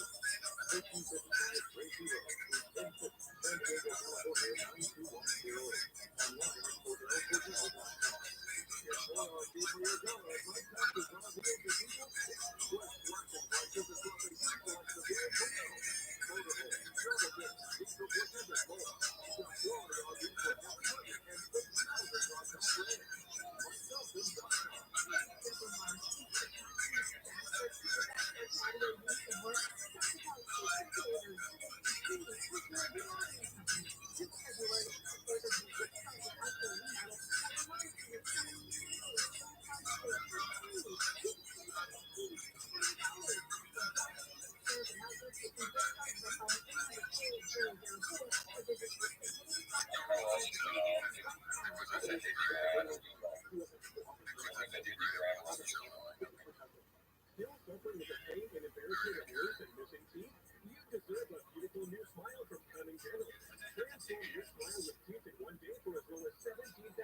1355 Tracy Road, in San Diego, California, 92108. Online at photooftheday.com. Get more on people your dollar. My taxes on deals and people. Just watch and prices and dropping people on the day for now. Motorhome, travel kits, diesel bushes, and more. Shop Florida on import equipment and 6,000 on top brand. MySelfie.com. Still suffering with the pain and embarrassment of years and missing teeth? You deserve a beautiful new smile from Cunning Dental. Transform your smile with teeth in one day for as low as $17,000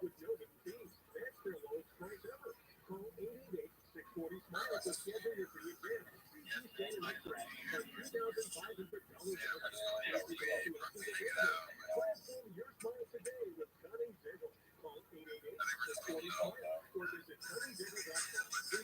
with no hidden fees. That's their lowest price ever. Call 888-640-SMILE to schedule your free exam. You stand in the crack for $2,500 out. Transform your smile today with Cunning Dental. Call 888-640-SMILE or visit cunningdental.com.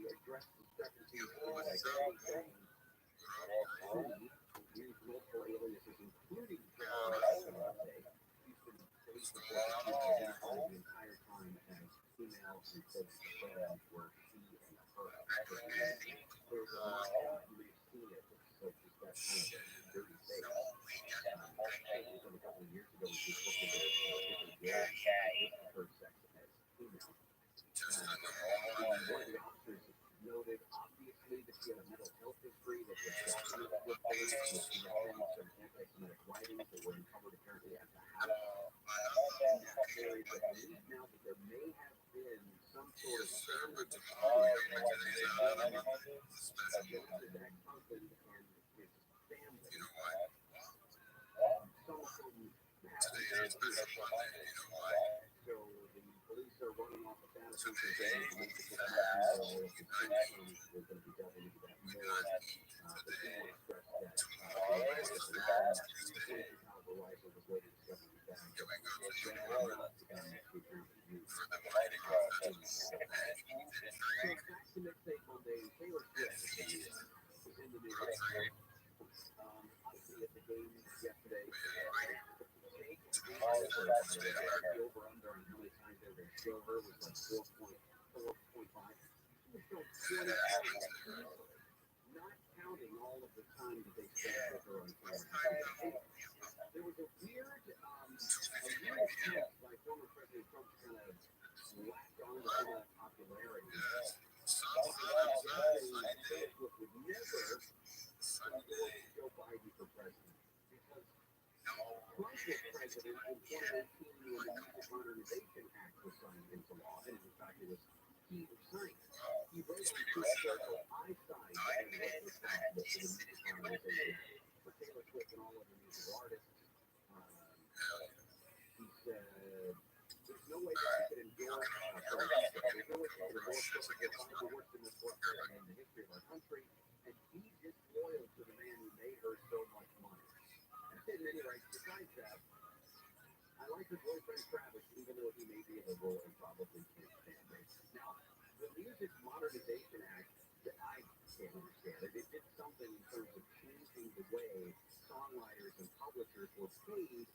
address discrepancies with identity used multiple aliases, including Houston police reported she identified the entire time as female and said the pronouns were she and her. There was a lot, you may have seen it, so she's got kind of dirty face. It was a couple of years ago when she was looking at different her sex as female. One of the officers noted, obviously, that she had a mental health history that was documented with police, that she had been some anti-Semitic writings that were uncovered apparently at the house. And that there is a belief now that there may have been some sort of family dispute between that husband and his family. Some of them have so the police are running off of that assumption that all of the sanctions were going to be delving into that more. But we want to stress that the 22 caliber rifle was later discovered in the bag. The gun that we apparently used. So back to next day Monday, Taylor Swift was in the news. Obviously at the game yesterday, the over-under on how many times they were going to show her was like 4.5. She was shown 20 times, not counting all of the time that they spent with her on camera. There was a weird attempt by former President Trump to kind of latch on to some of that popularity. Taylor Swift would never endorse Joe Biden for president because Trump was president in 2018 when the Music Modernization Act was signed into law, and in fact it was he who signed it. He wrote on Twitter, so I signed and was responsible for the Music Modernization Act for Taylor Swift and all other music artists. He said, there's no way that you could endorse there's no way you could endorse the worst and most corrupt president in the history of our country and be disloyal to the man who made her so much money. And anyway, besides that, I like her boyfriend Travis, even though he may be a liberal and probably can't stand me. Now, the Music Modernization Act, that I can't understand it. It did something in terms of changing the way songwriters and publishers were paid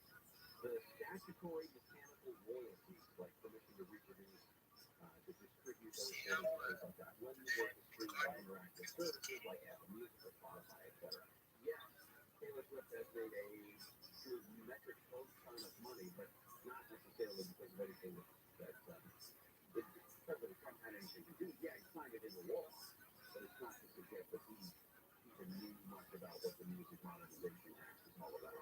the statutory mechanical royalties, like permission to reproduce, to distribute those things, things like that. When you work with streaming by interactive services like Apple Music or Spotify, etc. Yes, Taylor Swift has made a metric ton of money, but not necessarily because of anything that President Trump had anything to do. Yeah, he signed it into law, but it's not to suggest that he even knew much about what the Music Modernization Act is all about.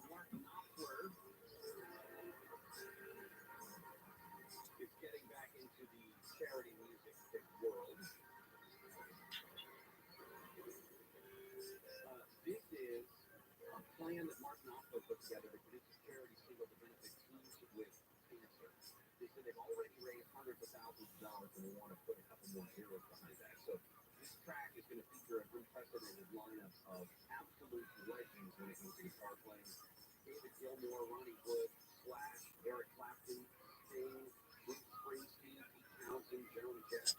Mark Knopfler is getting back into the charity music world. This is a plan that Mark Knopfler put together to produce a charity single to benefit teens with cancer. They said they've already raised hundreds of thousands of dollars and they want to put a couple more zeros behind that. So this track is going to feature an unprecedented lineup of absolute legends when it comes to guitar playing. David Gilmour, Ronnie Wood, Slash, Eric Clapton, Sting, Bruce Springsteen, Pete Townsend, Joan Jett,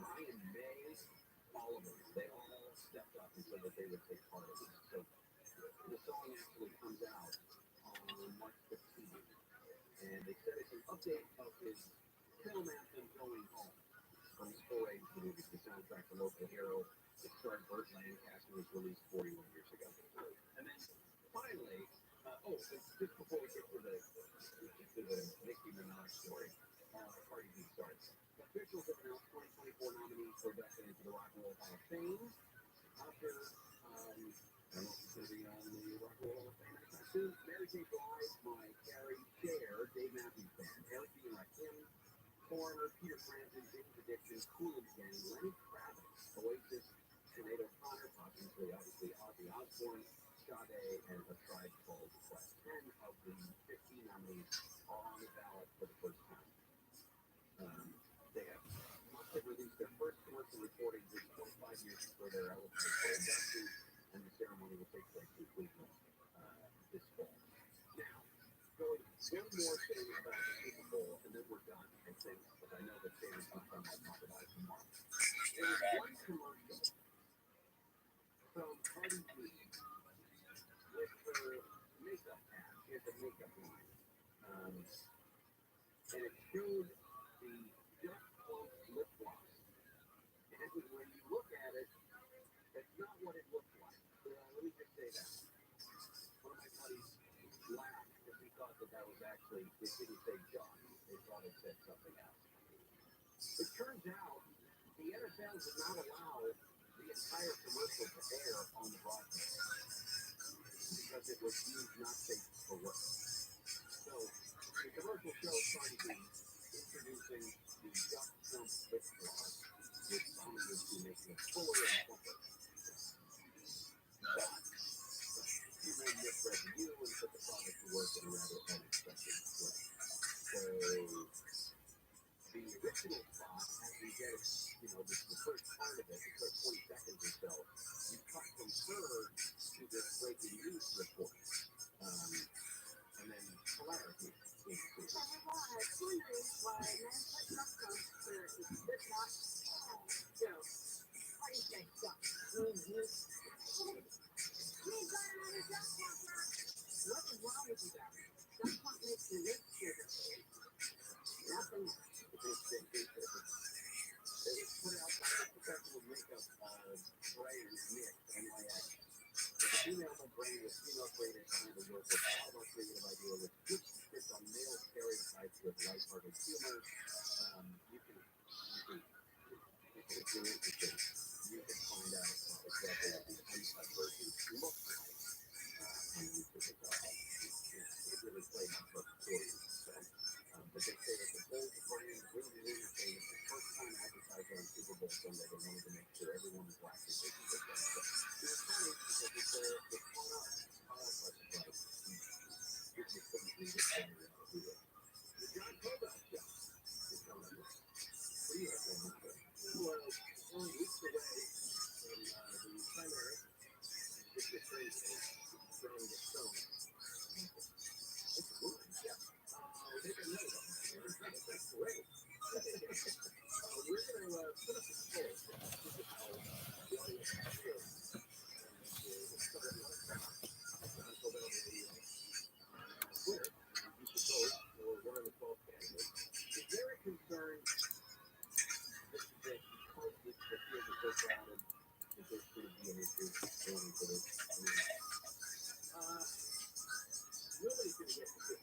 Brian May, all of them. They all stepped up and said that they would take part in this. So the song actually comes out on March 15th. And they said it's an update of his film anthem, Going Home, from his foray into the movie, the soundtrack for Local Hero. It starred Burt Lancaster, was released 41 years ago. And then finally, just before we get to the Nicki Minaj story, Cardi B starts. Officials have announced 2024 nominees for induction into the Rock and Roll Hall of Fame. After, I don't know if it's going to be on the Rock and Roll Hall of Fame anytime soon. Mary J. Blige, my Carrie, Cher, Dave Matthews Band, Eric B. and Rakim, Foreigner, Peter Frampton, James Addiction, Kool and the Gang, Lenny Kravitz, Oasis, Sinead O'Connor, obviously Ozzy Osbourne, Sade, and A Tribe Called Quest. 10 of the 15 nominees are on the ballot for the first time. They must have released their first commercial recording just 25 years before they're eligible for induction, and the ceremony will take place in Cleveland this fall. Now, going one more thing about the Super Bowl, and then we're done, I think, because I know that David keeps on what it looked like. Let me just say that. One of my buddies laughed because he thought that was actually, it didn't say done. They thought it said something else. It turns out the NFL did not allow the entire commercial to air on the broadcast because it was deemed not safe for work. So the commercial show started introducing the Duck Trump lip gloss, which promises to make it fuller and plumper. But people misread the view and put the product to work in a rather unexpected way. So the original spot, as we get it, the first part of it, the first 20 seconds or so, you cut from her to this breaking news report. And then hilarity ensues. What is wrong with you guys? Duck Trump makes your lips sugar. Nothing else. They put out by a professional makeup brand, Nick, NYX. So the female brain with female creators trying to work with all of our creative idea with good script on male stereotypes with lighthearted humor. If you're interested, you can find out exactly what the uncut version looks like on YouTube. It really played out both stories. But they say that the Bulls brand really famous. The first time advertised on Super Bowl Sunday, they wanted to make sure everyone was watching this with them. So it was funny because it's caught up by surprise. You just couldn't read it from the video. The John Kovac show is coming up. What do you have on that? Well, only weeks away from the primary, just the trade during the show. It's good, yeah. They can know that. That's great. We're going to put up a poll. This is how the audience feels. And it's sort of like John Kovac video. Twitter, you should vote for one of the 12 candidates. Is very concerned that because the field is so crowded, that there's going to be an issue voting for this. Nobody's going to get the good.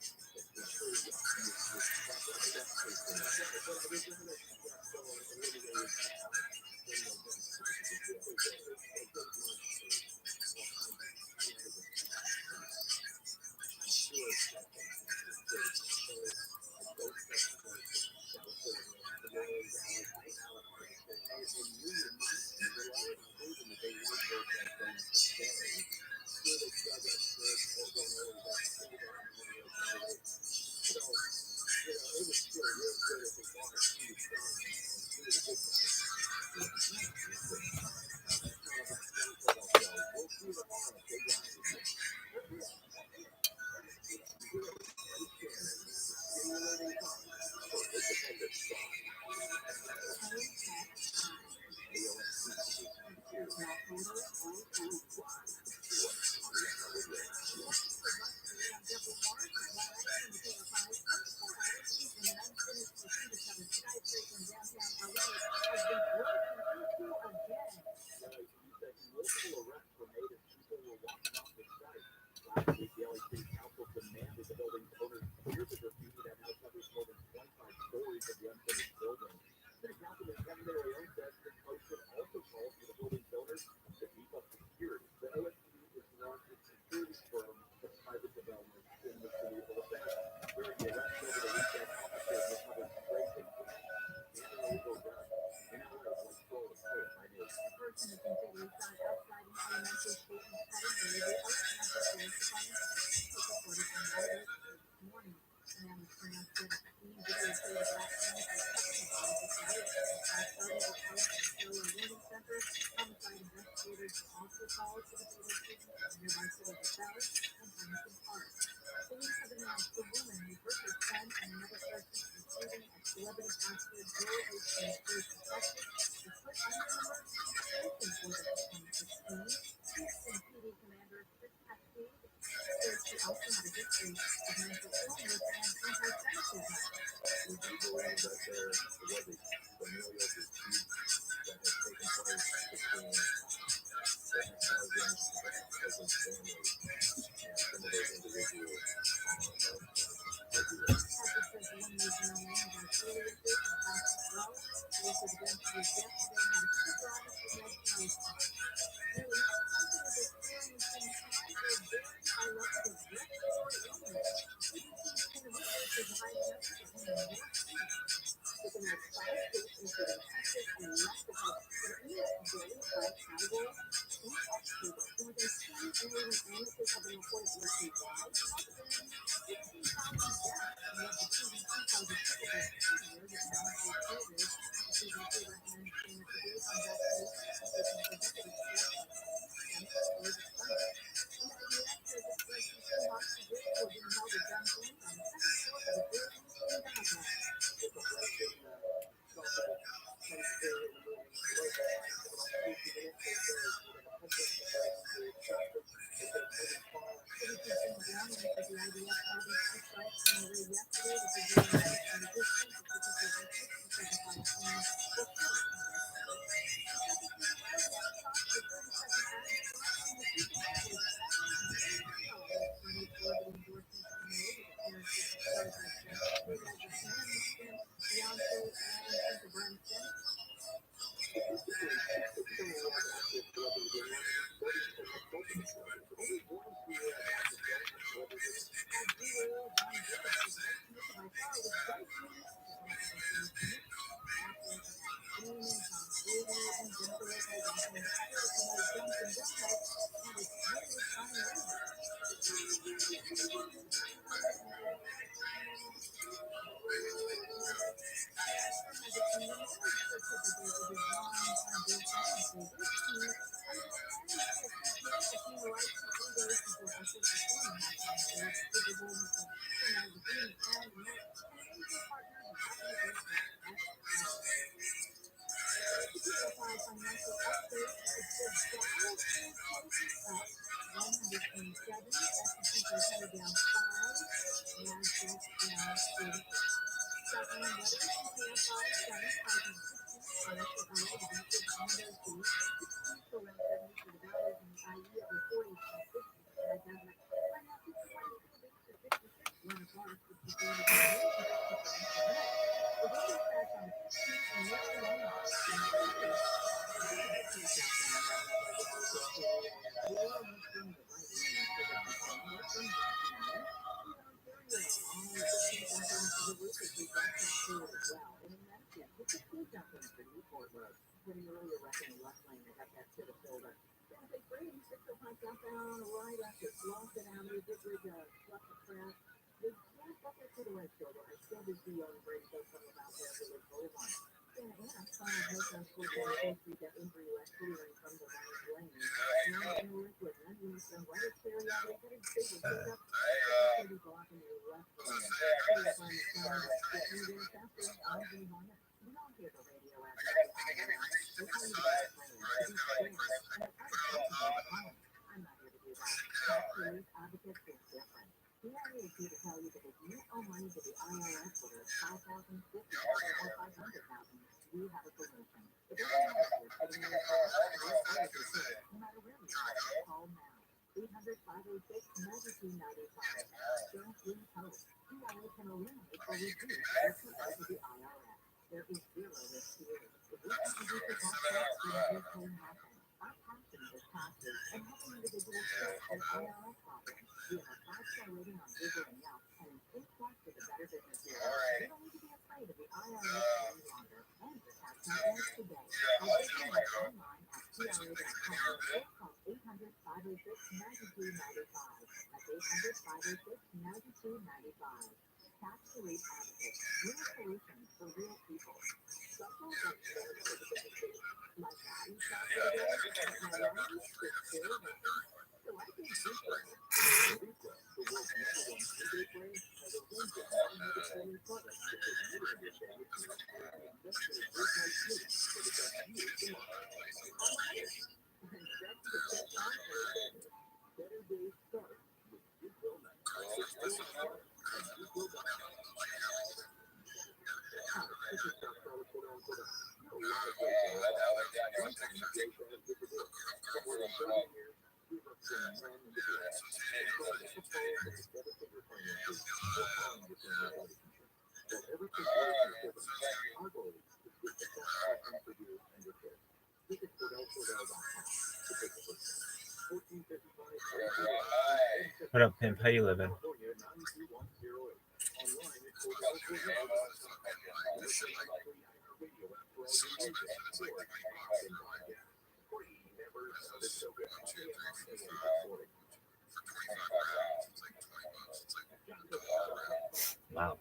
What up, pimp? How you living? Wow.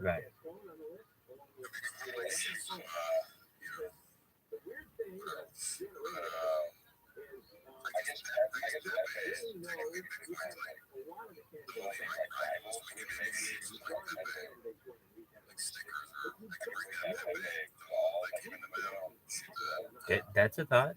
Right. That's a thought.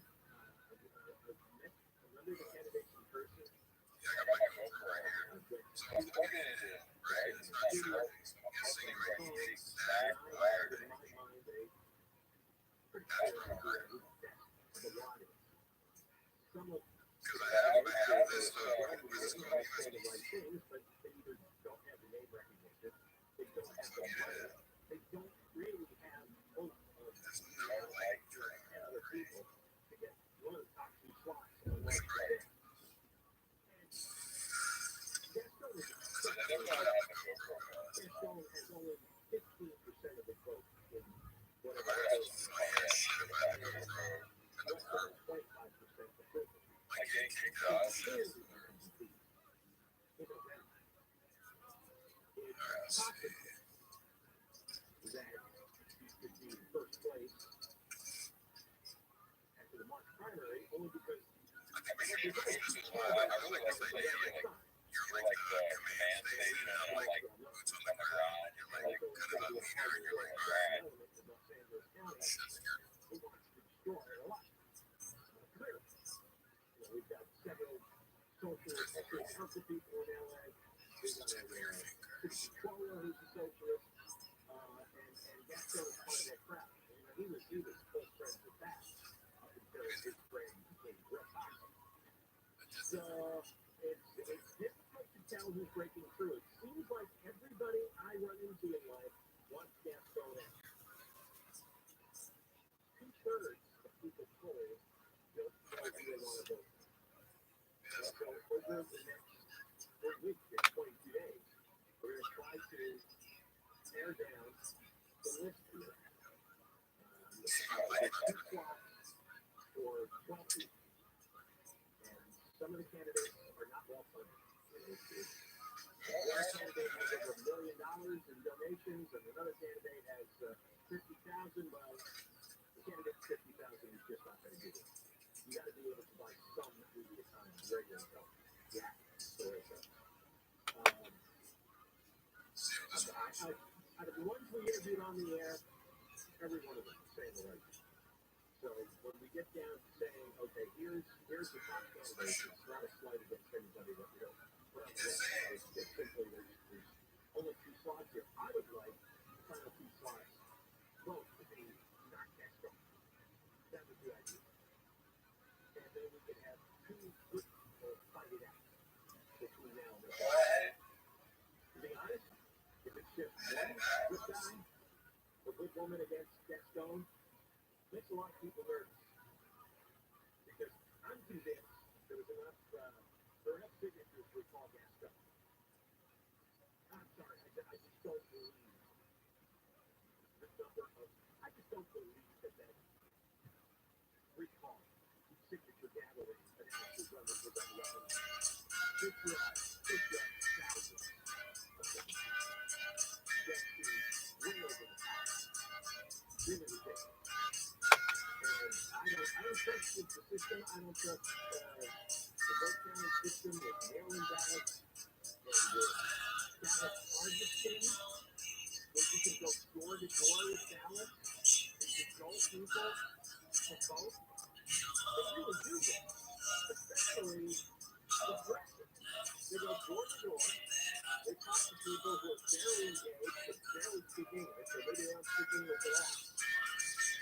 They go door to door. They talk to people who are very engaged, but barely speak English, or maybe they don't speak English at all.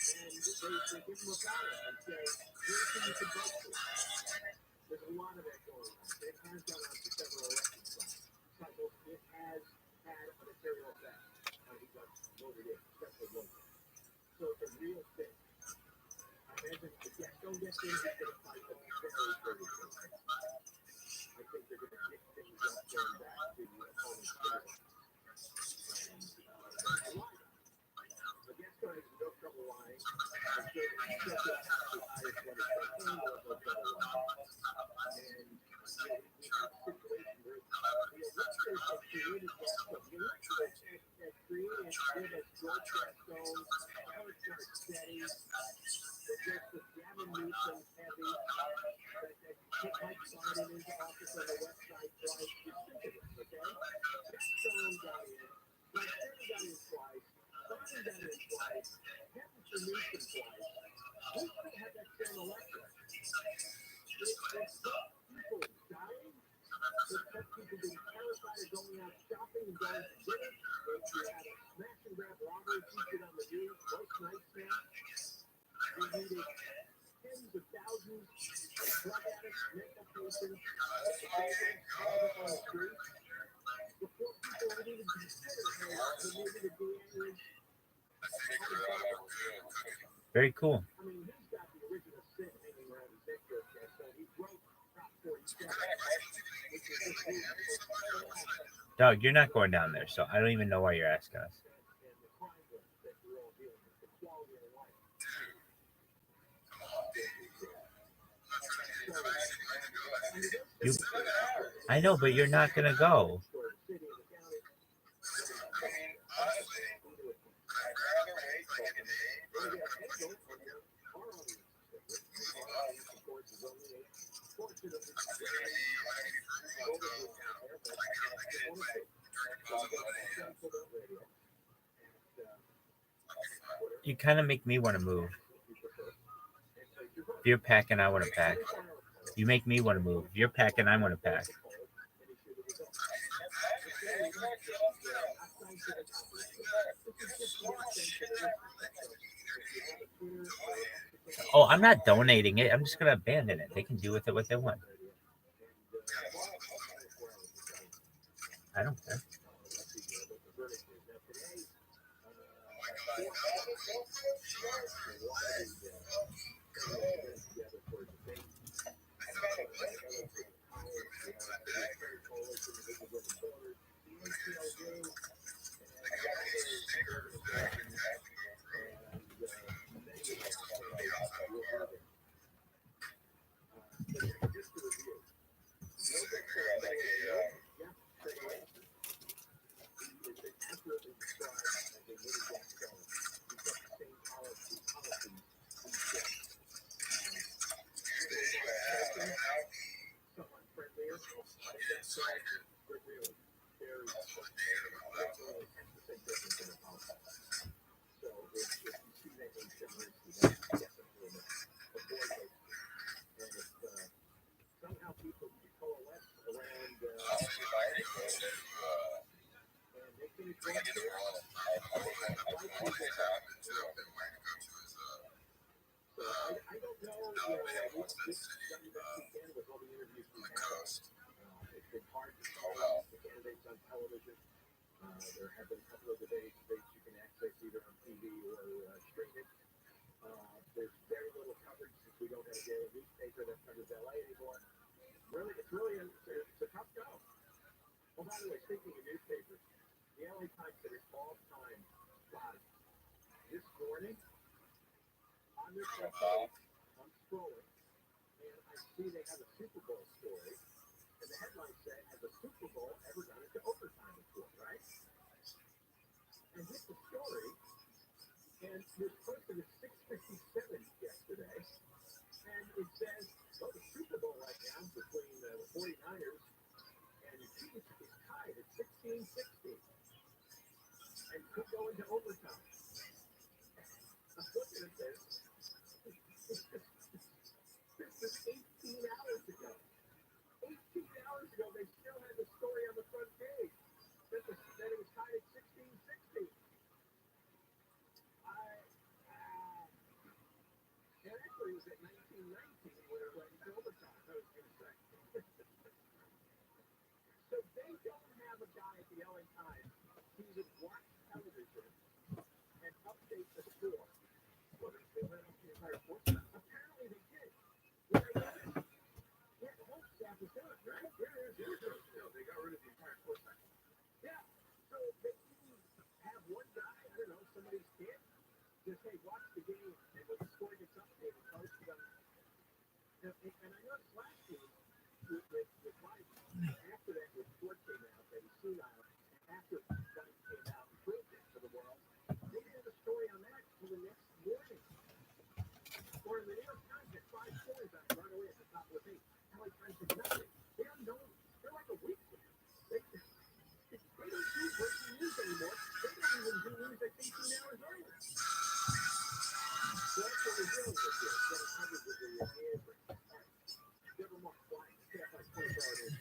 And they give them a ballot and say, here's who you can vote for. There's a lot of that going on. It has gone on for several election cycles. It has had a material effect on who got voted in, especially local. So it's a real thing. I imagine if you don't get things, it's going to fight them very, very quickly. I think they're going to get things up going back to the opponent's table. And a lot of the guest guys have no trouble lying. I'm sure that he said that the highest one is campaign will no trouble lying. And we have a situation where the electors have created that stuff. The electors have created with us George Stone, Eric Garcetti, that there's the Gavin Newsom heavy, that put Mike Biden into office on the West Side twice. Just think of this, okay? Jack Stone got in, Garcetti got in twice, Biden got in twice, Kevin Newsom twice. We still have that same election. It's people dying. It's people being terrified of going out shopping and going to dinner. You had a smash and grab robbery featured on the news most nights now. We needed tens of thousands of drug addicts, mental patients, on the street before people would even consider maybe the DNA. Very cool. I mean, he's got the original sin hanging around his neck here, so he wrote Prop 47. Doug, you're not going down there, so I don't even know why you're asking us. I know, but you're not gonna go. You kind of make me want to move. If you're packing, I want to pack. You make me want to move. If you're packing, I want to pack. Oh, I'm not donating it. I'm just going to abandon it. They can do with it what they want. I don't care. There have been a couple of debates that you can access either on TV or streaming. There's very little coverage since we don't have a daily newspaper that covers LA anymore. Really, it's a tough go. Oh, by the way, speaking of newspapers, the LA Times did its all-time bottom. This morning, on their front page, I'm scrolling, and I see they have a Super Bowl story, and the headline said, "Has a Super Bowl ever gone into overtime before?" Right? And hit the story, and this person is 6:57 yesterday, and it says, "Well, the Super Bowl right now between the 49ers and the Chiefs is tied at 16-16, and could go into overtime." I'm looking at this. This was 18 hours ago. 18 hours ago, they still story was at 1919 when it went into overtime. I was going to say. So they don't have a guy at the LA Times who would watch television and update the score. Well, they ran up the entire sports. Apparently they did. Well, they got it. Yeah, the whole staff was done, right? Yeah, they got rid of the entire sports section. Yeah. So they didn't have one guy, I don't know, somebody's kid, just say, watch the game, and when the score gets updated, post it on. And I noticed last year with Biden, after that report came out that he's senile, after Biden came out and proved it to the world, they didn't have a story on that until the next morning. Or in the New York Times, had 5 stories on it right away at the top of the page. LA Times had nothing. They don't know. They're like a week. They don't do breaking news anymore. They don't even do news at 18 hours early. So that's what we're dealing with here. Instead of coverage with the ad break. All right. Give them more quiet. Stay up like 24 hours.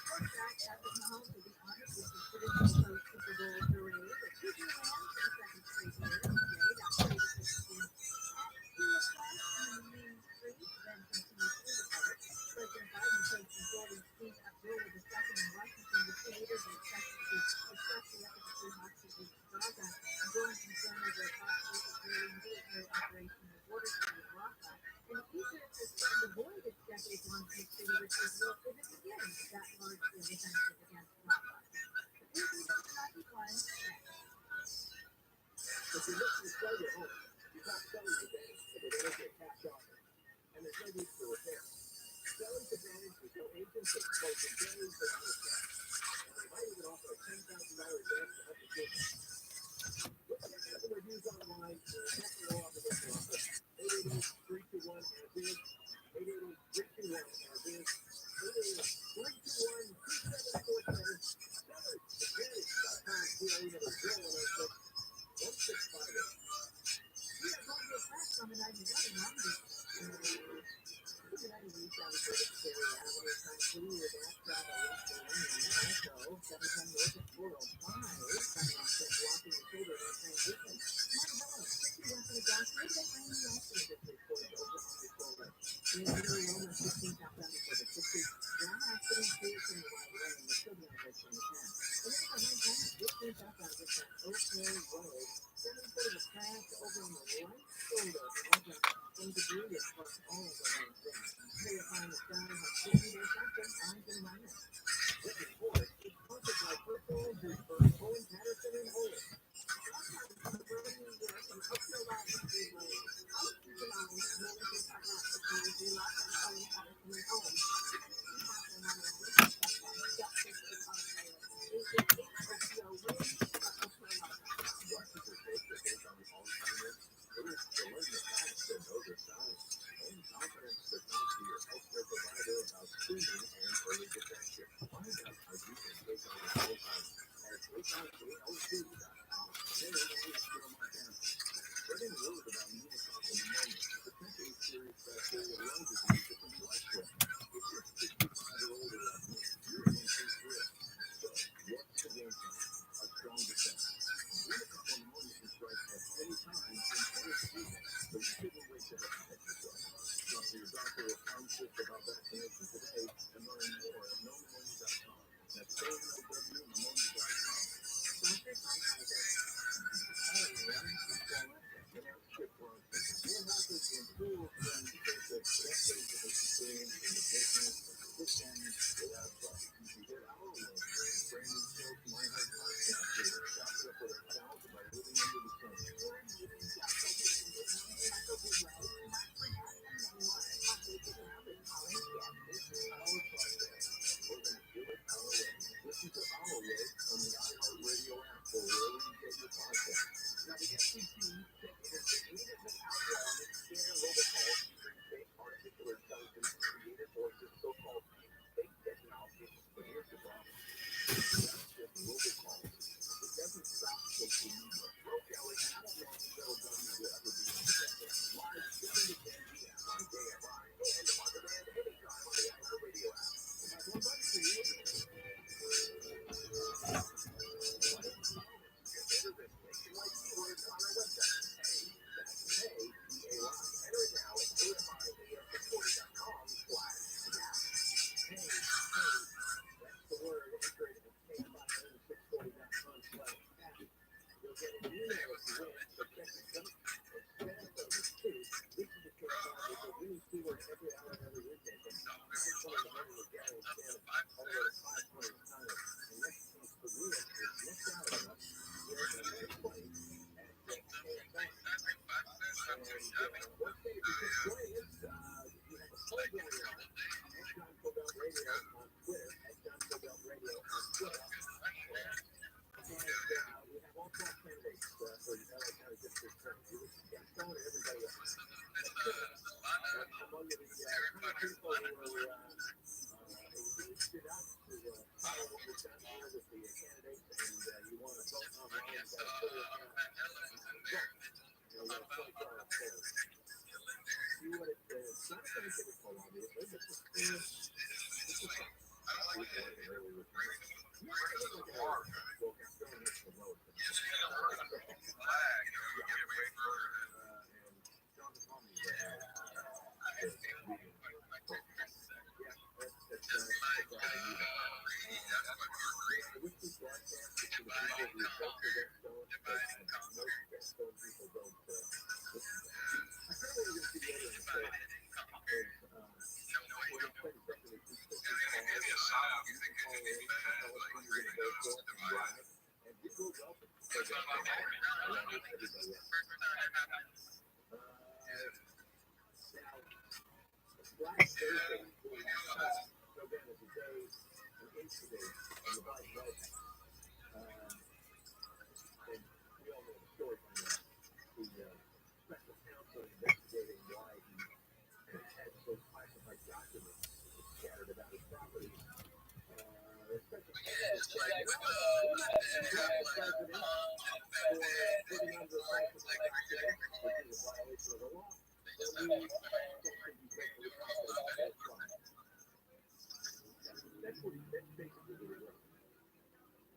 First back at the Mahomes will be honored with the traditional post-Super Bowl parade at Disneyland for the second straight year. Today, that parade is begins at 2 o'clock on the main street, then continues through the park. President Biden takes the Jordan King Abdullah II in Washington, D.C. Leaders are expected to discuss the efficacy of hostages in Gaza and growing concern over a possible Israeli military operation in the border town of Rafah. And Egypt is trying to avoid its decades-long peace treaty with Israel if it begins that large-scale offensive against Rafah. Here's the 91 next. If you're looking to sell your home, you got selling today with an energy cash offer. And there's no need for repair. Selling today with no agents or closing days or no cash. And they might even offer a $10,000 advance to help you get it. Look at the reviews online for a technical obligation offer. 888-321-AIRBIZ. 888-321-AIRBIZ. 888-321-2747. Sellers.com. PRE number 0106 1658. Yeah, going to a class on the 91 in Long Beach. The 91 sounds good. It's very Avenue, Time City, with Astro, also 710 North at 405. Coming off that blocking the shoulder and transition. Hello, 61 for the gas rate. I'm the also district for the over on the shoulder. In the Roma 16 southbound for the 60. Ground accident, clear from the right lane. The children are just in the 10. And then for 910, 15 southbound, just that Oak Hill Road. 7 for the crash over on the right shoulder. Some debris across all of the lanes there. Clarifying the sky, how quickly there's something, signs and minors. Looking forward, it's sponsored by Personal Injury Firm, Owen Patterson and Owen. once again, if you just join us, we have a poll going on at John Cobell Radio on Twitter, at John Cobell Radio on Twitter. And we have all 12 candidates for the LA County District Attorney. We wish Gaston and everybody else. Among the 100 people who were engaged enough to follow what we've done here with the candidates, and you want to vote online, you've got a Twitter account, vote. You know, we've got 24 hours forward. See what it's not going to give us all, obviously, but this is fun. Black Thursday will go down as a day, an incident on the Biden White House. And we all know the story from that. The special counsel investigating why he had those classified documents scattered about his property. The special counsel said, we're not going to the president for putting on the classified documents, which is a violation of the law. So we don't think he's making about that crime. That's basically what it is.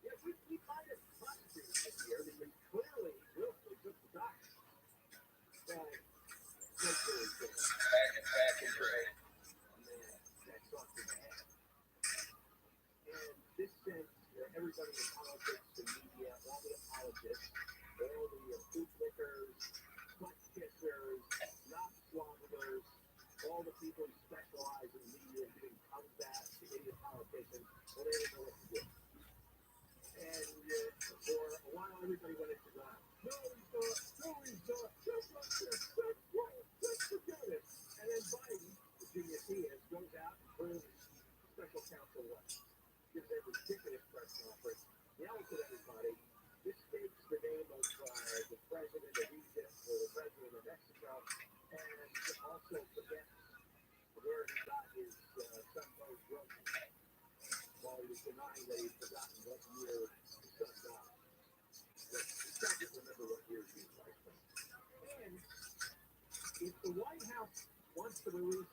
Yeah, we find it frustrating this year because clearly Wilson took the doctor. But that's really good. That's off the head. And this sent everybody in politics, the media, all the apologists, all the food lickers, butt kissers, knob swallowers, all the people who specialize in media doing combat to idiot politicians, well, they didn't know what to do. And for a while, everybody went into denial. No, he's not, just like this, that's right, let's forget it. And then Biden, the genius he is, goes out and proves special counsel what? Gives a ridiculous press conference, yells at everybody, mistakes the name of the president of Egypt or the president of Mexico, and also forgets where he got his sunburst broken while he was denying that he'd forgotten what year his son died. But he doesn't remember what year he was vice president. And if the White House wants to release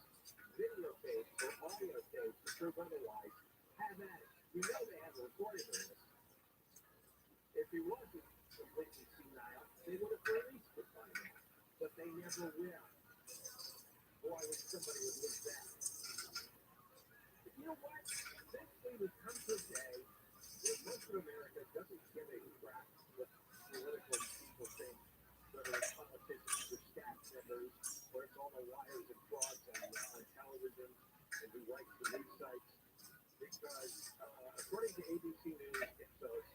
videotapes or audio tapes to prove otherwise, have at it. You know they have a recording of this. If he wasn't completely senile, they would have released it by now. But they never will. Boy, I wish somebody would look that. But you know what? Eventually we come to a day where most of America doesn't give a crap what political people think, whether it's politicians or staff members, or it's all the liars and frauds on television and who writes the news sites. Because according to ABC News, Ipsos,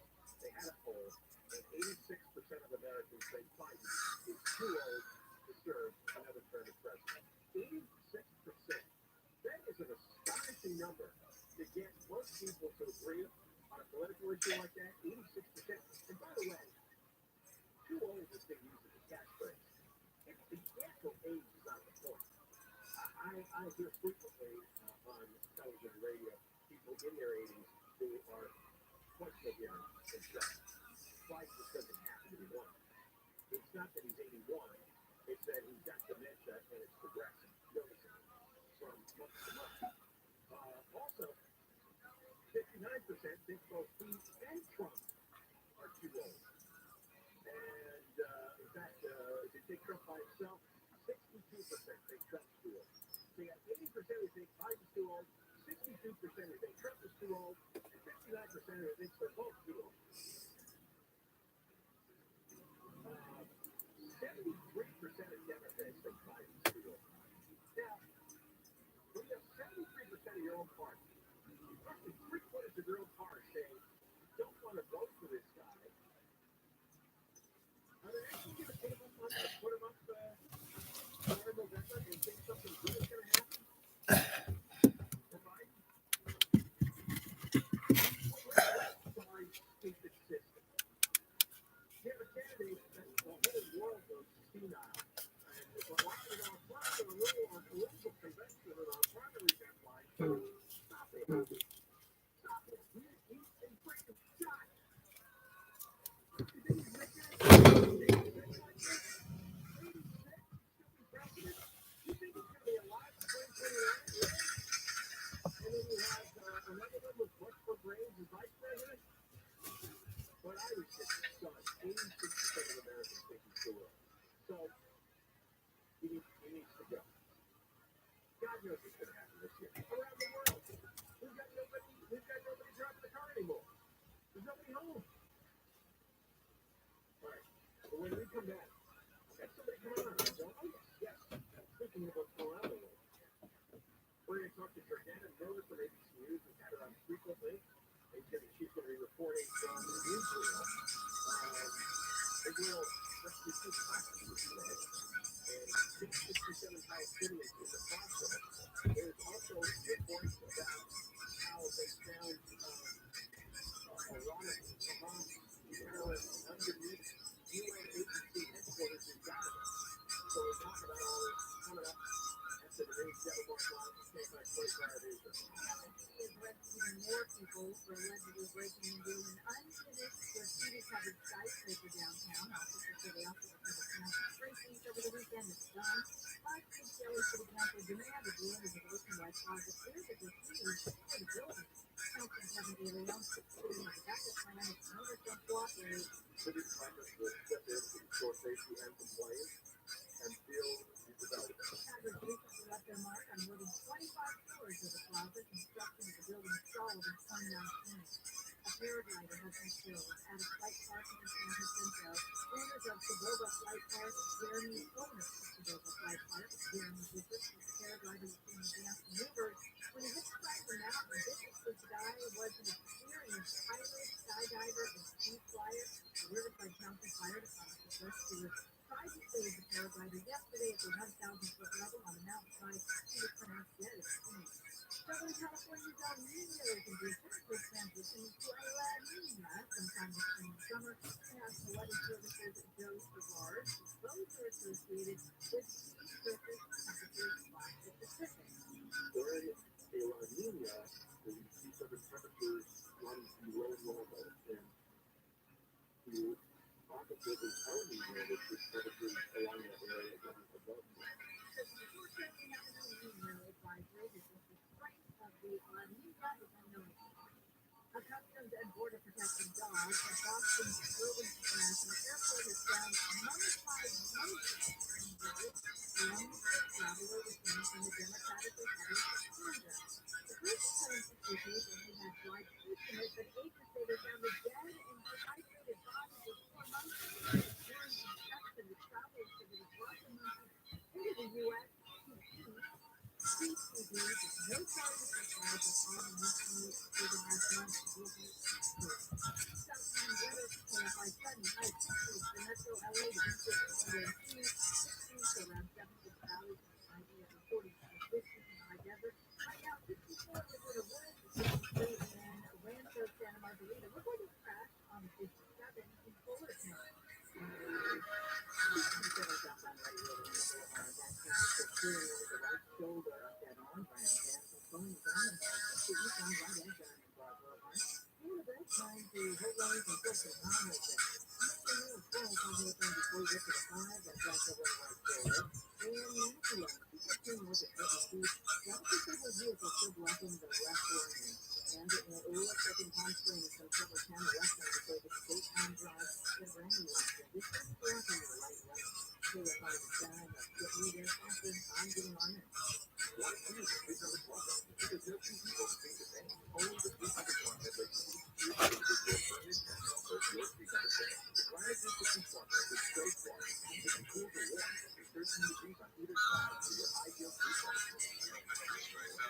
they had a poll, and 86% of Americans say Biden is too old to serve another term as president. 86%. That is an astonishing number to get most people to agree on a political issue like that. 86%. And by the way, too old is being used as a catchphrase. The actual age is not the point. I hear frequently on television and radio people in their 80s who are quite coherent and sharp. Biden just doesn't happen to be one. It's not that he's 81, it's that he's got dementia and it's progressing, noticeably, from month to month. Also, 59% think both he and Trump are too old. And in fact, if you take Trump by himself, 62% think Trump's too old. So you got 80% who think Biden's too old, 62% who think Trump is too old, and 59% who think they're both too old. 73% of Democrats think Biden's too old. Now, when you have 73% of your own party, roughly 3/4 of your own party saying you don't want to vote for this guy, are they actually going to put him up But I was just stunned. 86% of Americans think he's too early. So he needs to go. God knows what's going to happen this year. Around the world, we've got nobody driving the car anymore. There's nobody home. All right. But when we come back, got somebody coming on. Yes. Speaking of what's going on, we're going to talk to Jordana Miller from ABC News. We've had her on frequently. She's going to be reporting from Israel. Israel rescued 2 hostages today, and 67 Palestinians in the process. There's also reports about how they found a lot of Hamas terrorists underneath UN agency headquarters in Gaza. So we'll talk about all this coming up after the news. Devil Mark Live, Stand by 25 Israel. Is rescuing more people for allegedly breaking into an unfinished graffiti-covered skyscraper downtown. Officers say they also recovered commercial tracings over the weekend. It's done. Last week, Daly City Council demanded the end of the nationwide project. Here's the graffiti for the building. Councilman Kevin Daly owns the city has a backup plan if owners don't cooperate. City planners will step in to ensure safety and compliance and build the development. Congress recently left their mark on more than 25 floors of the plaza. Construction of the building stalled in 2019. A paraglider has been killed at a flight park in San Jacinto. Owners of Suburba Flight Park, Jeremy Wilson visits the paraglider was being advanced maneuvers. When he hit the side of the mountain, Bishop says the guy was an experienced pilot, skydiver, and ski flyer. The Riverside County Fire Department was rescued. Tried to save the paraglider yesterday at the 1,000-foot level on the mountainside. He was pronounced dead at the scene. Southern California's El Nino conditions will transition to a La Nina sometime this spring and summer. National Weather Services dose for large. Both are associated with sea surface temperatures across the Pacific. During a La Nina, the sea surface temperatures run below normal, and the opposite is El Nino, which is temperatures along that area that is above normal. Before currently have an El Nino advisory, this is the strength of the La Nina is unknown. A Customs and Border Protection dog at Boston's Logan International Airport has found mummified monkeys in visits along with the traveler returning from the Democratic Republic of Congo. The person claims the species only had dried fish in it, but agents say they found the dead and dehydrated bodies of 4 monkeys. During inspection, the traveler said that it brought the monkeys into the U.S. to eat. CCD with no charges were filed with all the monkeys for the last month will be exported. Southland weather camp by sudden high temperatures for metro LA to be 52, 60s to around 76 valleys and Ivy at 40 to 50s in the high desert. Right now, 54 is in the woods, 63 in Rancho Santa Margarita. We're going to crash on 57 in Fullerton. Shoulder of that arm brand, dancing, phone, diamond, the east on right edge on Boulevard. Florida trying to hold on and push the time with it. Mr. Neil Paul coming up on before you get to the 5, that's also over the right shoulder. And Matthew, he's just doing what the curtain sees. That particular vehicle still blocking the left lane. And it looks like in Palm Springs, some trouble down the left side before the State Farm Drive and Randy left. This is blocking the right lane. So if I decide to get me there faster, I'm getting on it. Why choose the 300 Plus? Because no two people think the same. Only the 300 Plus has a unique view of the permanent and also your 300 Plus. The Classic 50 Plus with straight water, keeps it cool to warm, and 13 degrees on either side for your ideal sleep cycle.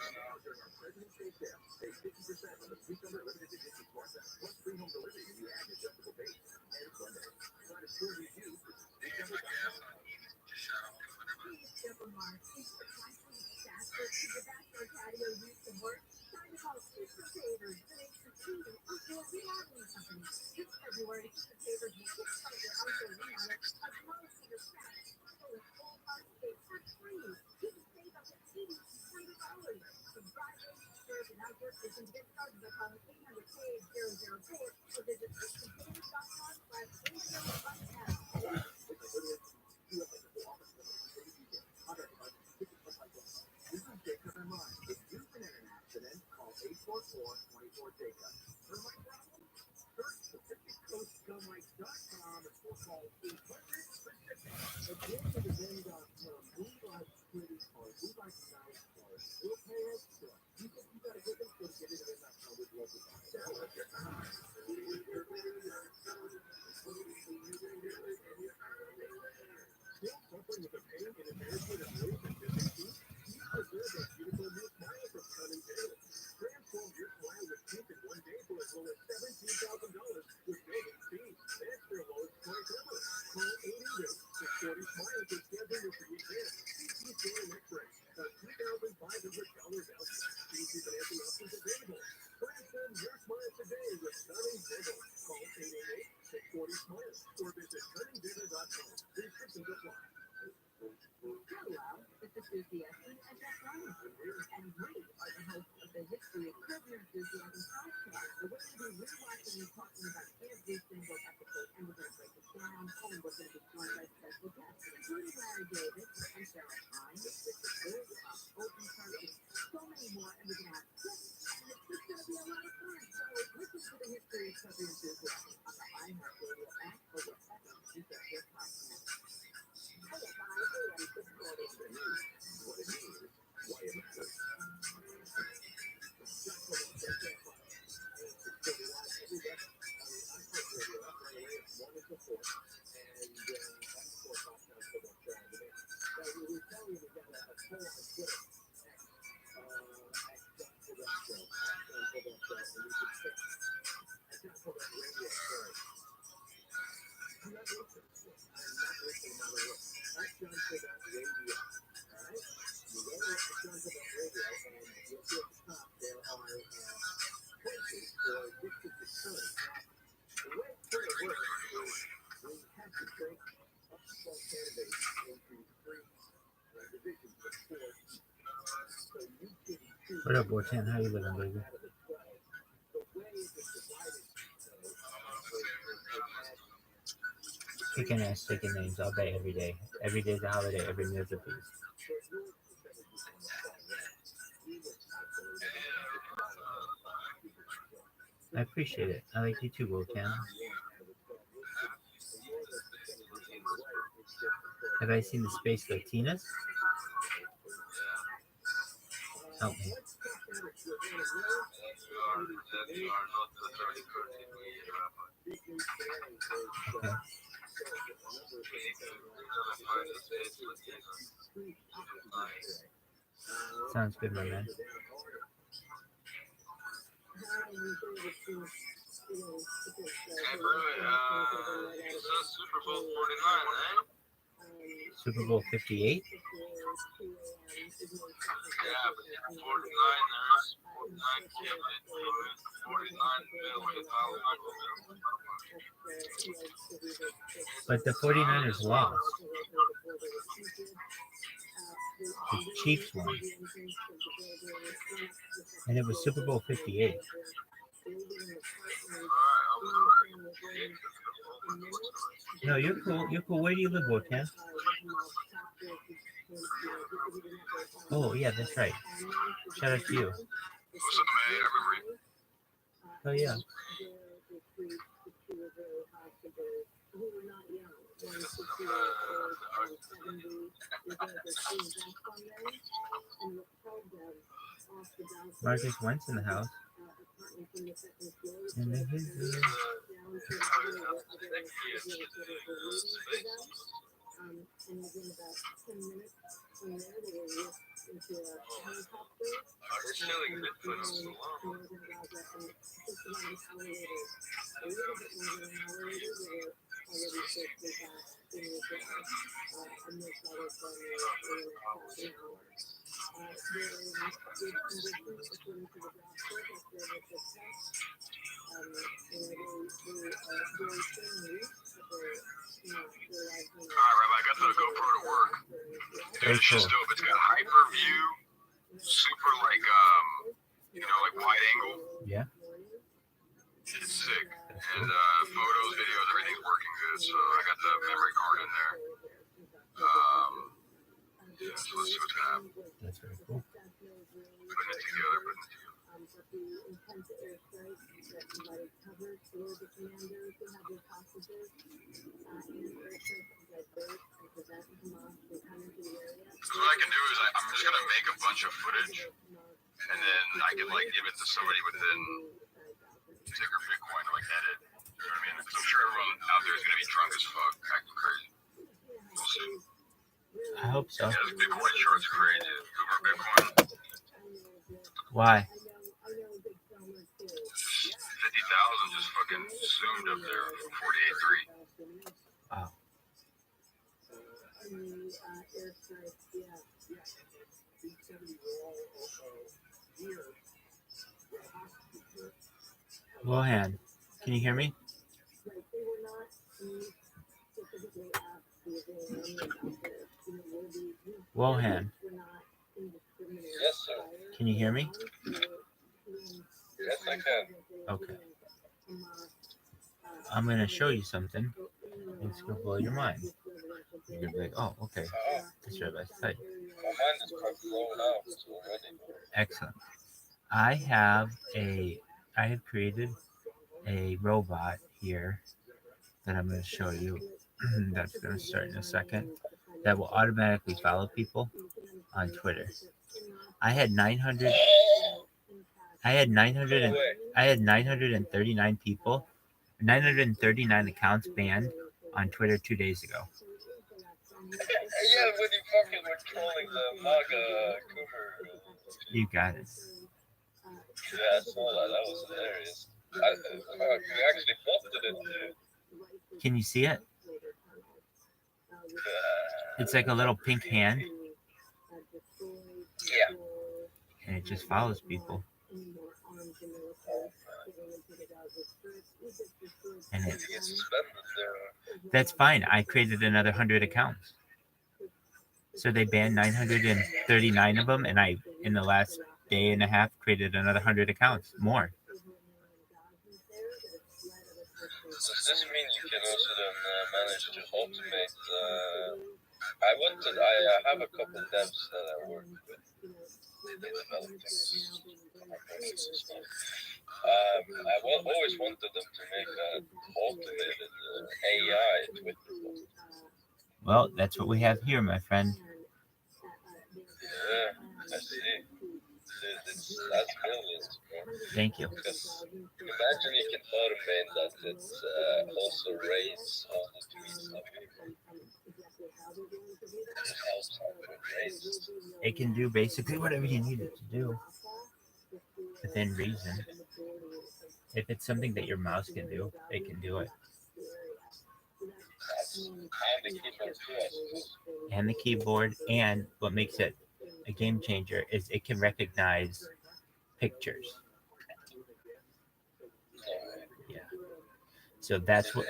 Now during our President's Day sale, save 50% on the 300 limited edition Smart Set, plus free home delivery when you add adjustable base. And Sunday, find a full review for 300. Devil Mark, is the country faster to the backyard patio used to work? Time to call Super Savers, the nation's leading outdoor remodeling company. This February, Super Savers will kickstart your outdoor remodel as well as your craft, sparkle, and full hardscape for free. You can save up to $1,800 from driveway What up, Bortan? How you living, baby? Kicking ass, taking names all day, every day. Every day's a holiday, every meal's a feast. I appreciate it. I like you too, Bortan. Have I seen the Space Latinas? Help me. Okay. Sounds good, my man. Super Bowl 58? But the 49ers lost. The Chiefs won. And it was Super Bowl 58. No, you're cool. You're cool. Where do you live, Bortan? Oh, yeah, that's right. Shout out to you. Oh, yeah. Marcus Wentz in the house. And then Rabbi, I got the GoPro to work. Dude, it's just dope. It's got hyper view, super like like wide angle. Yeah, so let's see what's gonna happen. That's very cool. Putting it together, putting it together. But the intense airstrike that provided cover for the commanders who have their hostages and airstrike to divert and prevent Hamas from coming to the area. So what I can do is I'm just gonna make a bunch of footage, and then I can like give it to somebody within Ticker Bitcoin to like edit. You know what I mean? Because I'm sure everyone out there is gonna be drunk as fuck, acting crazy. We'll see. I hope so. Yeah, this Bitcoin chart's crazy. Boomer Bitcoin. Why? 50,000 just fucking zoomed up there. 48.3. Wow. Wohan, can you hear me? Wohan, Yes, sir. can you hear me? Yes, I can. Okay. I'm going to show you something. It's going to blow your mind. You're going to be like, oh, okay. That's Rabbi's site. My mind is quite blown out already. Excellent. I have created a robot here that I'm going to show you. That's going to start in a second. That will automatically follow people on Twitter. I had 939 people, 939 accounts banned on Twitter 2 days ago. Yeah, when you fucking were trolling the MAGA Cooper. You got it. Yeah, I saw that. That was hilarious. You actually posted it too. Can you see it? It's like a little pink hand, Yeah. and it just follows people. And If you get suspended there. that's fine. I created another 100 accounts. So they banned 939 of them, and I, in the last day and a half, created another 100 accounts more. Does this mean you can also then manage to automate? I have a couple of devs that I work with. They develop things. I always wanted them to make an automated AI Twitter post. Well, that's what we have here, my friend. Yeah, I see. That's brilliant. Thank you. Because imagine you can automate that. It's also raise all the tweets of people. It helps out with raises. It can do basically whatever you need it to do within reason. If it's something that your mouse can do, it can do it. And the keyboard too, I suppose. And the keyboard, and what makes it a game changer is it can recognize pictures. Yeah. So that's what.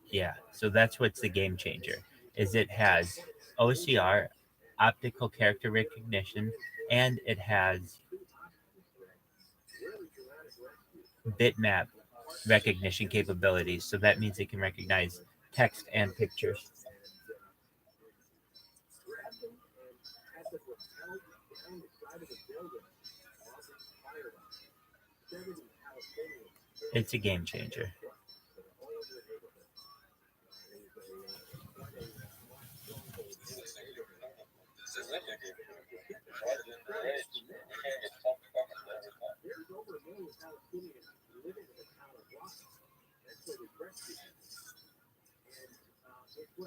Yeah. So that's what's the game changer. Is it has OCR, optical character recognition, and it has bitmap recognition capabilities. So that means it can recognize text and pictures. It's a game changer. You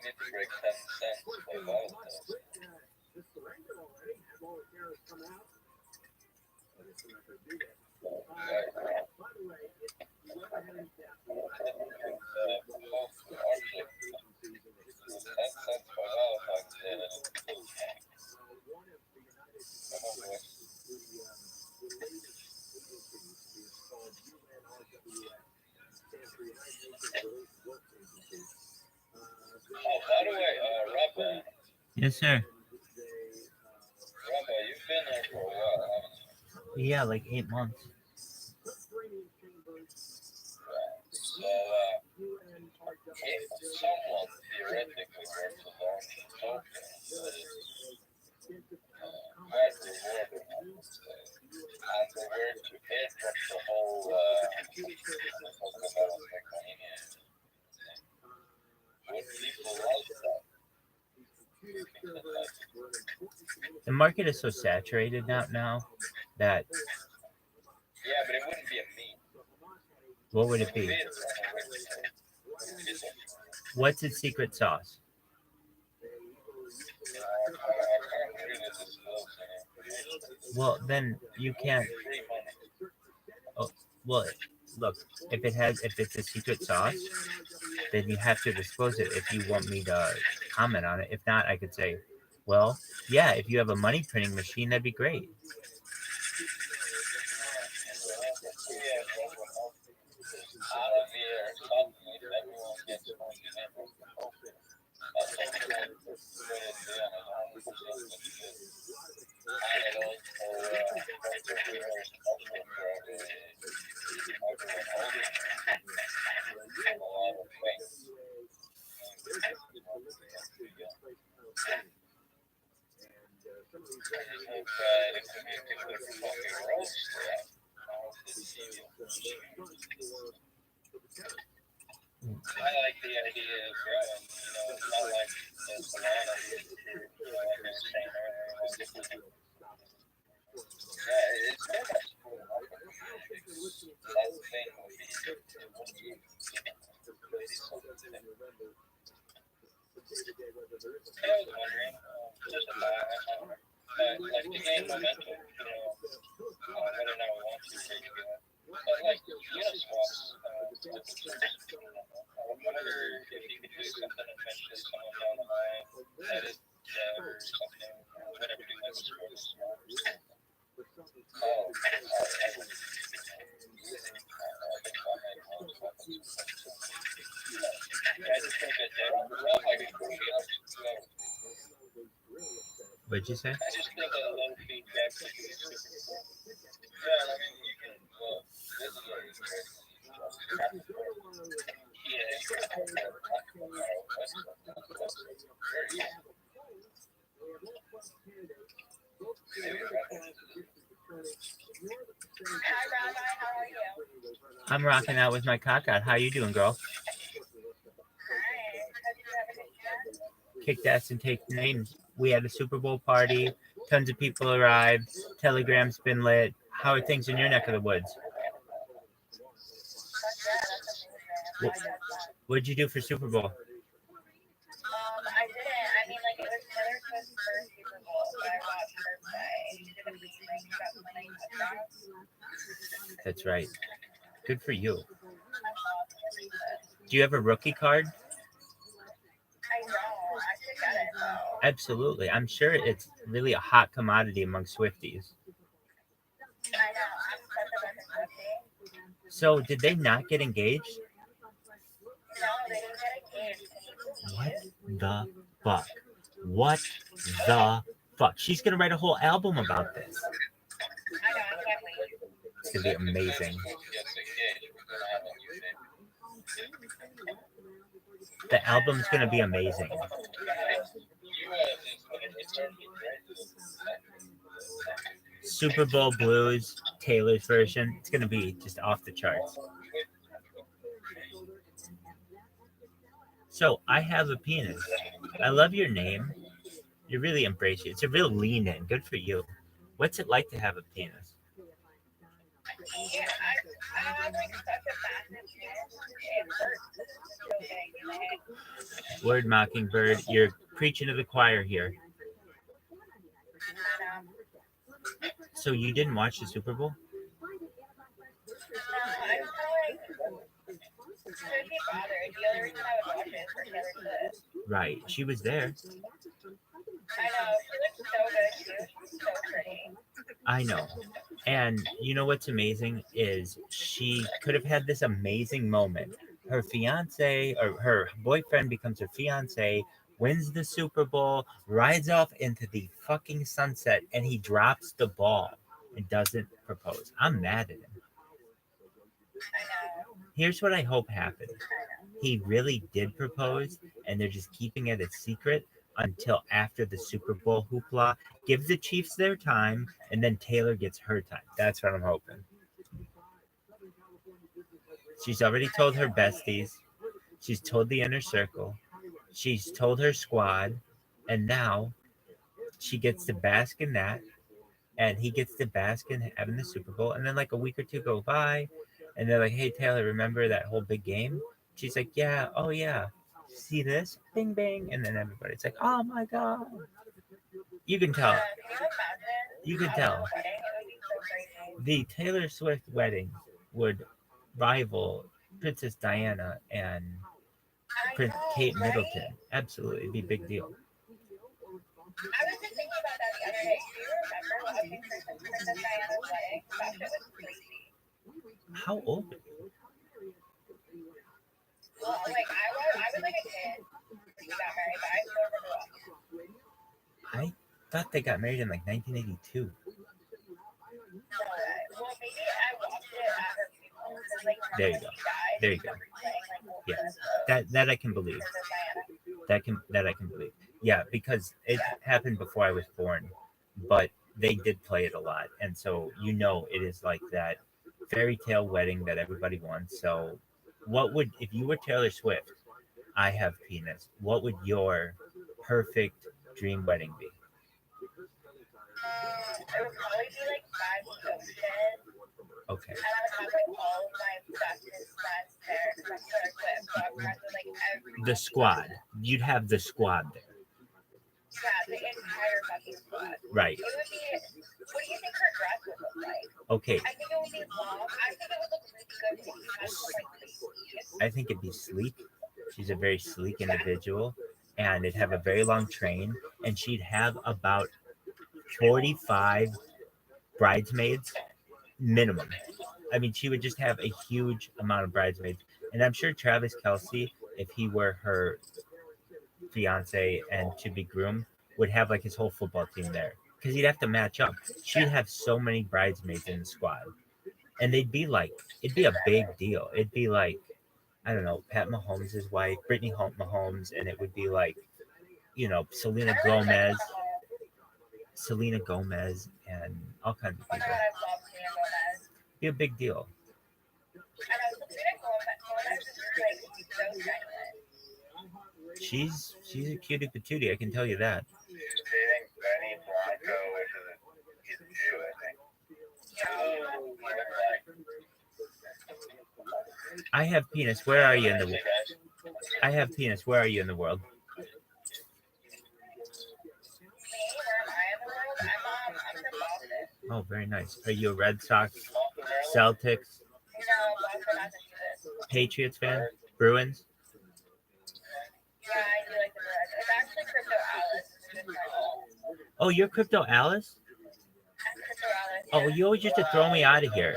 need to break 10 cents for Valentine's. Yes, sir. Rabbi, you've been here for a while, haven't you? Yeah, like 8 months. So, if someone theoretically were to launch a token that is quite rewarding, I would say, and they were to airdrop the whole Pokemon Mania thing, would people like that? The market is so saturated now that Yeah, but it wouldn't be a meme. what would it be? What's its secret sauce? Well, then you can't. Oh, well, look, if it's a secret sauce, then you have to disclose it if you want me to comment on it. If not, I could say, well, yeah, if you have a money printing machine, that'd be great. I like the idea as well. It's not like the banana, like I was saying earlier. Yeah, it's very much cool. That thing would be I was wondering, just about, like to gain momentum, whether or not we want to take but like Uniswap's, I wonder if you could do something eventually, someone down the line, edit or something, whatever you like for this. What'd you say? I just think a low feedback would be super cool. Yeah, I mean, you can, well, this is what it's great. I'm rocking out with my cock out. How you doing, girl? Kicked ass and take names. We had a Super Bowl party. Tons of people arrived. Telegram's been lit. How are things in your neck of the woods? What'd you do for Super Bowl? I didn't. I mean, like, it was Taylor Swift's first Super Bowl, so I watched her play. She did amazing. She got plenty of touchdowns. That's right. Good for you. Do you have a rookie card? I know. I should get it, though. Absolutely. I'm sure it's really a hot commodity among Swifties. I know. I'm such a fucking Swiftie. So, did they not get engaged? No, they didn't get engaged. What the fuck? What the fuck? She's gonna write a whole album about this. I know. I can't wait. It's gonna be amazing. The album's gonna be amazing. Super Bowl Blues, Taylor's version. It's gonna be just off the charts. So I have a penis. I love your name. You really embrace it. It's a real lean in. Good for you. What's it like to have a penis? Yeah, I have like such a massive penis. It hurts so big in the head. Word Mockingbird, you're preaching to the choir here. I know. So you didn't watch the Super Bowl? I feel like should be bothered. The only reason I would watch it is for Taylor Swift. Right. She was there. I know. She looks so good too. She's so pretty. I know. And you know what's amazing is she could have had this amazing moment. Her fiance or her boyfriend becomes her fiance. wins the Super Bowl, rides off into the fucking sunset, and he drops the ball and doesn't propose. I'm mad at him. I know. Here's what I hope happened. He really did propose, and they're just keeping it a secret until after the Super Bowl hoopla. Give the Chiefs their time, and then Taylor gets her time. That's what I'm hoping. She's already told her besties. She's told the inner circle. She's told her squad. And now she gets to bask in that. And he gets to bask in having the Super Bowl. And then like a week or two go by. And they're like, hey, Taylor, remember that whole big game? She's like, yeah, oh yeah. See this? Bing, bing. And then everybody's like, oh my God. You can tell. Can you imagine? You can how tell. the wedding, it would be so crazy. The Taylor Swift wedding would rival Princess Diana and Prince Kate Middleton. Absolutely. It'd be a big deal. I was just thinking about that the other day. Do you remember what a picture of Princess Diana's wedding? That shit was crazy. How old are you? Well, like I was like a kid when she got married, but I still remember that. I thought they got married in like 1982. No, well, maybe I watched it at her funeral because like There you go. died. There you go. Yeah, that I can believe. That I can believe. Yeah, because it happened before I was born, but they did play it a lot, and so it is like that fairy tale wedding that everybody wants. So, what would if you were Taylor Swift? I have penis. What would your perfect dream wedding be? It would probably be like five ocean. Okay. And I would have like all of my bestest friends there from Taylor Swift. So I'm friends with like every The squad. You'd have the squad there. Yeah, the entire fucking squad. Right. It would be. What do you think her dress would look like? Okay. I think it would be long. I think it would look really good if she had like the sleeves. I think it'd be sleek. She's a very sleek individual, and it'd have a very long train, and she'd have about 45 bridesmaids minimum. I mean, she would just have a huge amount of bridesmaids, and I'm sure Travis Kelce, if he were her fiance and to be groomed, would have like his whole football team there because he'd have to match up. She'd have so many bridesmaids in the squad, and it'd be a big deal. It'd be like, I don't know, Pat Mahomes' wife, Brittany Mahomes, and it would be like, Selena Gomez, and all kinds of Oh my people. god, I love Selena Gomez. Be a big deal. And also Selena Gomez is like so genuine. She's a cutie patootie, I can tell you that. She's dating Benny Blanco, which is a Jew, I think. I have penis. Where are you in the world? I have penis. Where are you in the world? Me, where am I in the world? I'm from Boston. Oh, very nice. Are you a Red Sox, Celtics, No, Boston, Massachusetts. Patriots fan? Bruins? Yeah, I do like the Bruins. It's actually Crypto Alice. It's a good friend. Oh, you're Crypto Alice? I'm Crypto Alice. Oh, you always used to throw me out of here.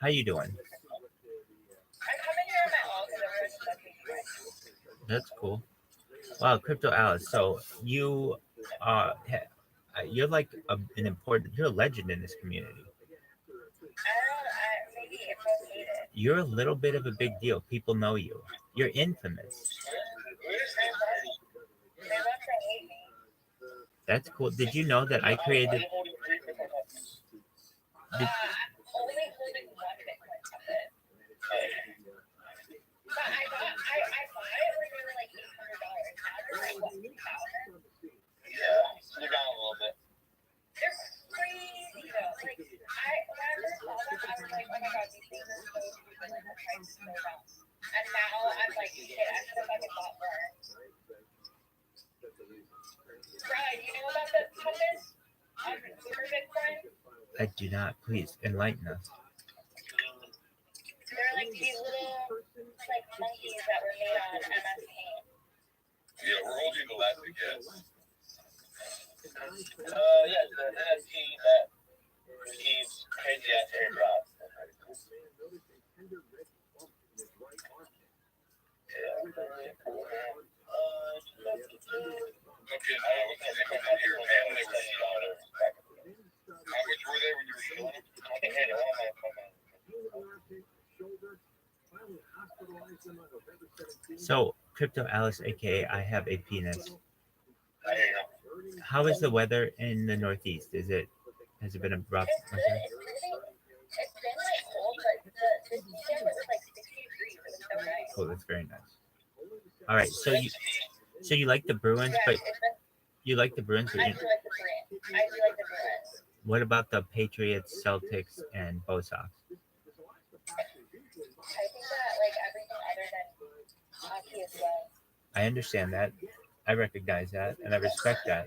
How you doing? I come in here on my own because everyone's fucking great. That's cool. Wow, Crypto Alice. So you you're like you're a legend in this community. Maybe it's so hated. You're a little bit of a big deal. People know you. You're infamous. They love to hate me. That's cool. Did you know that I created? I'm only holding one Bitcoin from it. But I bought it when they were like $800. Now they're like what, $2,000? Yeah, they're down a little bit. They're crazy though. Like when I first saw them, I was like, oh my god, these things are so stupid. Like the price is so dumb. And now I'm like, shit, I should have fucking bought more. Right, you know about the puppets on Super Bitcoin? I do not. Please enlighten us. They're like these little like monkeys that were made on MS Paint. Yeah, we're holding the last again. Yeah, the NFT that keeps crazy ass airdrops. Yeah. So, Crypto Alice, aka I have a penis. I don't know. How is the weather in the Northeast? Has it been a rough winter? It's been like cold, but this weekend it was like 60 degrees. It was so nice. Oh, that's very nice. All right, so you like the Bruins, Yeah, but it's been. you like the Bruins, but I do like the Bruins. I do like the Bruins. what about the Patriots, Celtics, and Bo Sox? I think that like everything other than hockey is well. I understand that. I recognize that, and I respect that.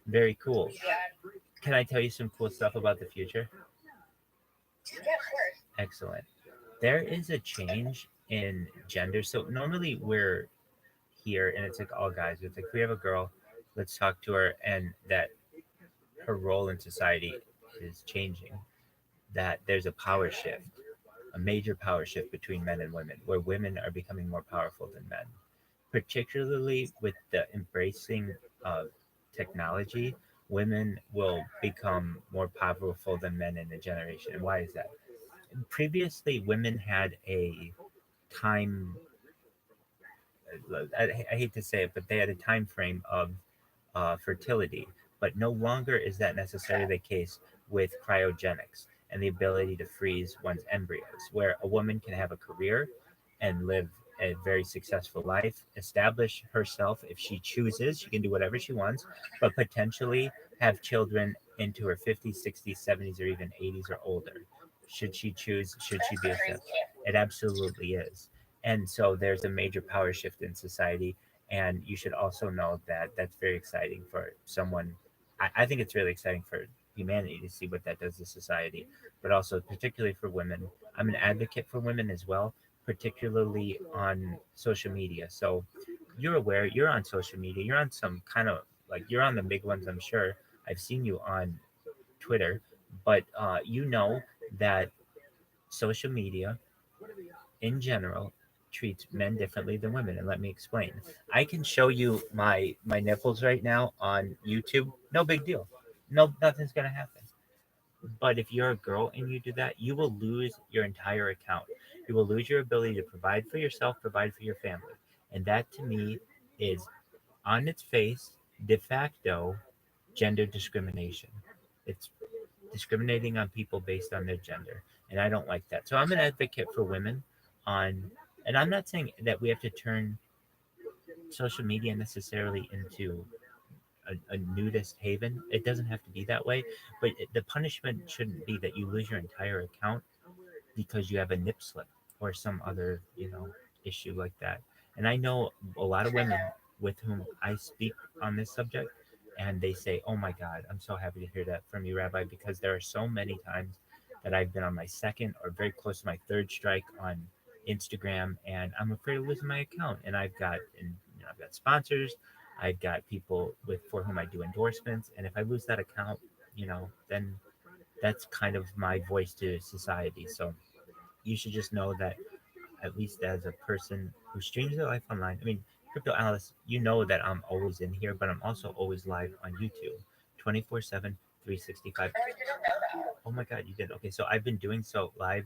Very cool. Yeah, Can I tell you some cool stuff about the future? yeah, of course. Excellent. There is a change in gender. So normally we're here and it's like all guys. It's like we have a girl, let's talk to her, and that her role in society is changing. That there's a power shift, a major power shift between men and women, where women are becoming more powerful than men, particularly with the embracing of technology. Women will become more powerful than men in a generation. And why is that? Previously, women had a time. I hate to say it, but they had a time frame of fertility. But no longer is that necessarily the case with cryogenics and the ability to freeze one's embryos, where a woman can have a career and live a very successful life, establish herself if she chooses. She can do whatever she wants, but potentially have children into her 50s, 60s, 70s, or even 80s or older. Should she choose, should she be a step? It absolutely is. And so there's a major power shift in society. And you should also know that that's very exciting for someone. I think it's really exciting for humanity to see what that does to society, but also particularly for women. I'm an advocate for women as well, particularly on social media. So you're aware, you're on social media, you're on some kind of like you're on the big ones, I'm sure. I've seen you on Twitter, but you know that social media in general treats men differently than women, and let me explain. I can show you my nipples right now on YouTube. No big deal. No, nothing's gonna happen. But if you're a girl and you do that, you will lose your entire account. You will lose your ability to provide for yourself, provide for your family. And that to me is on its face, de facto, gender discrimination. It's discriminating on people based on their gender. And I don't like that. So I'm an advocate for women on, and I'm not saying that we have to turn social media necessarily into a nudist haven. It doesn't have to be that way, but the punishment shouldn't be that you lose your entire account because you have a nip slip or some other, issue like that. And I know a lot of women with whom I speak on this subject, and they say, "Oh my God, I'm so happy to hear that from you, Rabbi," because there are so many times that I've been on my second or very close to my third strike on Instagram, and I'm afraid of losing my account. And I've got sponsors, I've got people with for whom I do endorsements, and if I lose that account, then that's kind of my voice to society. So you should just know that at least as a person who streams their life online. I mean, Crypto Alice, you know that I'm always in here, but I'm also always live on YouTube 24/7, 365. Oh, I didn't know that. Oh my God, you did. Okay, so I've been doing so live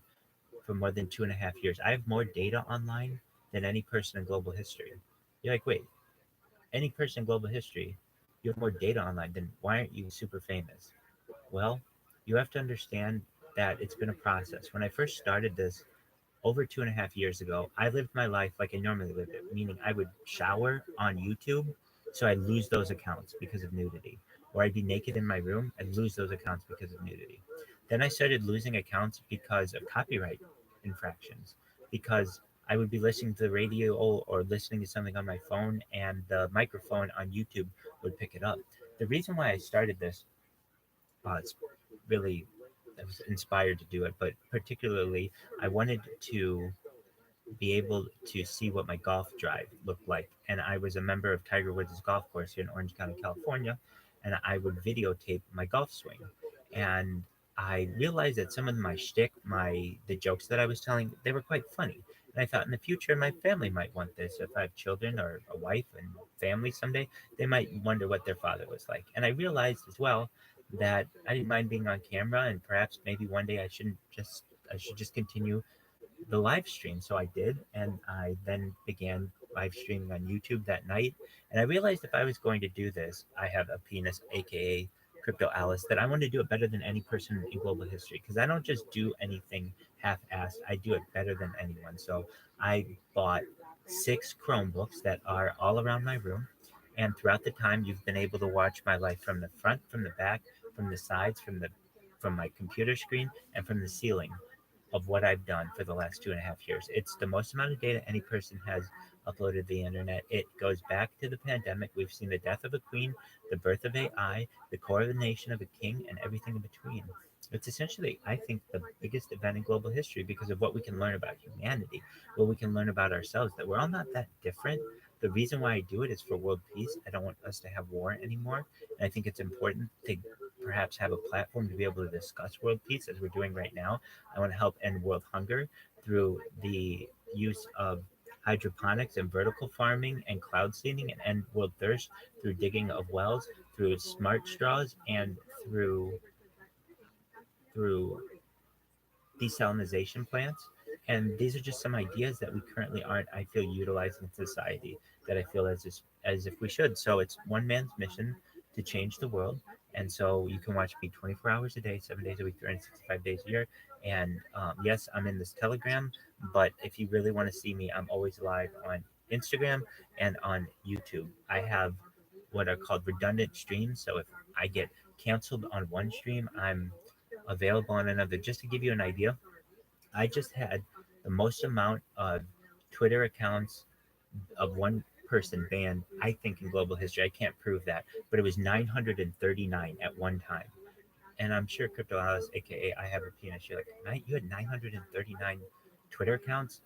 for more than 2.5 years. I have more data online than any person in global history. You're like, wait, any person in global history, you have more data online, then why aren't you super famous? Well, you have to understand that it's been a process. When I first started this, over 2.5 years ago, I lived my life like I normally lived it, meaning I would shower on YouTube, so I'd lose those accounts because of nudity. Or I'd be naked in my room and lose those accounts because of nudity. Then I started losing accounts because of copyright infractions, because I would be listening to the radio or listening to something on my phone, and the microphone on YouTube would pick it up. The reason why I started this, it's really I was inspired to do it, but particularly I wanted to be able to see what my golf drive looked like. And I was a member of Tiger Woods' golf course here in Orange County, California, and I would videotape my golf swing. And I realized that some of my shtick, the jokes that I was telling, they were quite funny. And I thought in the future my family might want this. If I have children or a wife and family someday, they might wonder what their father was like. And I realized as well that I didn't mind being on camera, and perhaps maybe one day I should just continue the live stream. So I did, and I then began live streaming on YouTube that night. And I realized if I was going to do this, I have a penis, aka Crypto Alice, that I want to do it better than any person in global history because I don't just do anything half-assed. I do it better than anyone. So I bought 6 Chromebooks that are all around my room. And throughout the time, you've been able to watch my life from the front, from the back, from the sides, from my computer screen, and from the ceiling of what I've done for the last 2.5 years. It's the most amount of data any person has uploaded to the internet. It goes back to the pandemic. We've seen the death of a queen, the birth of AI, the coronation of a king, and everything in between. It's essentially, I think, the biggest event in global history because of what we can learn about humanity, what we can learn about ourselves, that we're all not that different. The reason why I do it is for world peace. I don't want us to have war anymore. And I think it's important to perhaps have a platform to be able to discuss world peace as we're doing right now. I want to help end world hunger through the use of hydroponics and vertical farming and cloud seeding, and end world thirst through digging of wells, through smart straws, and through desalinization plants. And these are just some ideas that we currently aren't, I feel, utilizing in society that I feel as if we should. So it's one man's mission to change the world. And so you can watch me 24 hours a day, 7 days a week, 365 days a year. And yes, I'm in this Telegram, but if you really want to see me, I'm always live on Instagram and on YouTube. I have what are called redundant streams. So if I get canceled on one stream, I'm available on another. Just to give you an idea, I just had the most amount of Twitter accounts of one person banned, I think, in global history. I can't prove that, but it was 939 at one time. And I'm sure Crypto Alice, aka I have a penis, you're like, you had 939 Twitter accounts?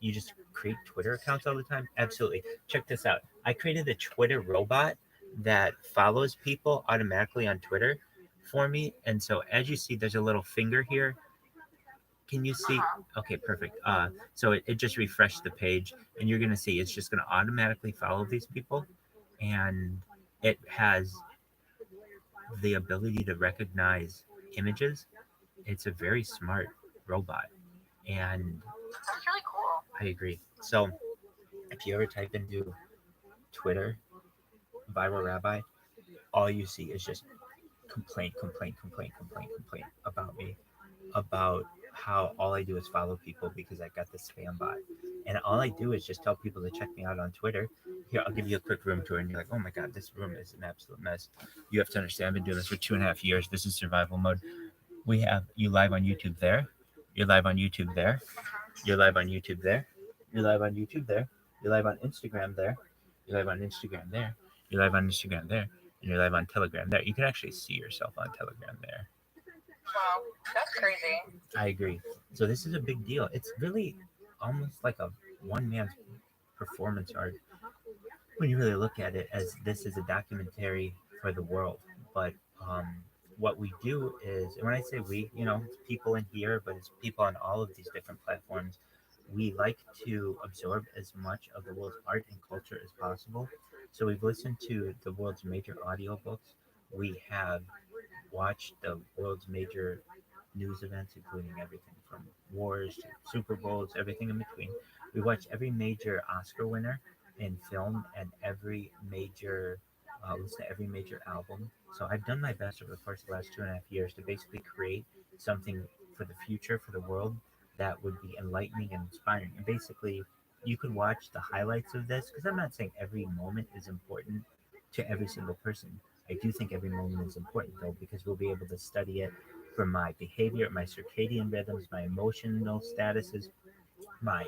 You just create Twitter accounts all the time? Absolutely. Check this out. I created a Twitter robot that follows people automatically on Twitter for me. And so as you see, there's a little finger here. Can you see? Okay, perfect. So it just refreshed the page, and you're gonna see it's just gonna automatically follow these people, and it has the ability to recognize images. It's a very smart robot, and That's really cool. I agree. So if you ever type into Twitter, ViralRabbi, all you see is just complaint about me, about how all I do is follow people because I got this spam bot. And all I do is just tell people to check me out on Twitter. Here, I'll give you a quick room tour, and you're like, oh my God, this room is an absolute mess. You have to understand, I've been doing this for 2.5 years. This is survival mode. We have you live on YouTube there. You're live on YouTube there. You're live on YouTube there. You're live on YouTube there. You're live on Instagram there. You're live on Instagram there. You're live on Instagram there. And you're live on Telegram there. You can actually see yourself on Telegram there. Wow, that's crazy. I agree. So this is a big deal. It's really almost like a one man's performance art when you really look at it, as this is a documentary for the world. But um, what we do is, and when I say we, it's people in here, but it's people on all of these different platforms. We like to absorb as much of the world's art and culture as possible. So we've listened to the world's major audiobooks. We have watched the world's major news events, including everything from wars to Super Bowls, everything in between. We watch every major Oscar winner in film and every major listen to every major album. So I've done my best over the course of the last 2.5 years to basically create something for the future, for the world, that would be enlightening and inspiring. And basically, you could watch the highlights of this because I'm not saying every moment is important to every single person. I do think every moment is important though because we'll be able to study it from my behavior, my circadian rhythms, my emotional statuses, my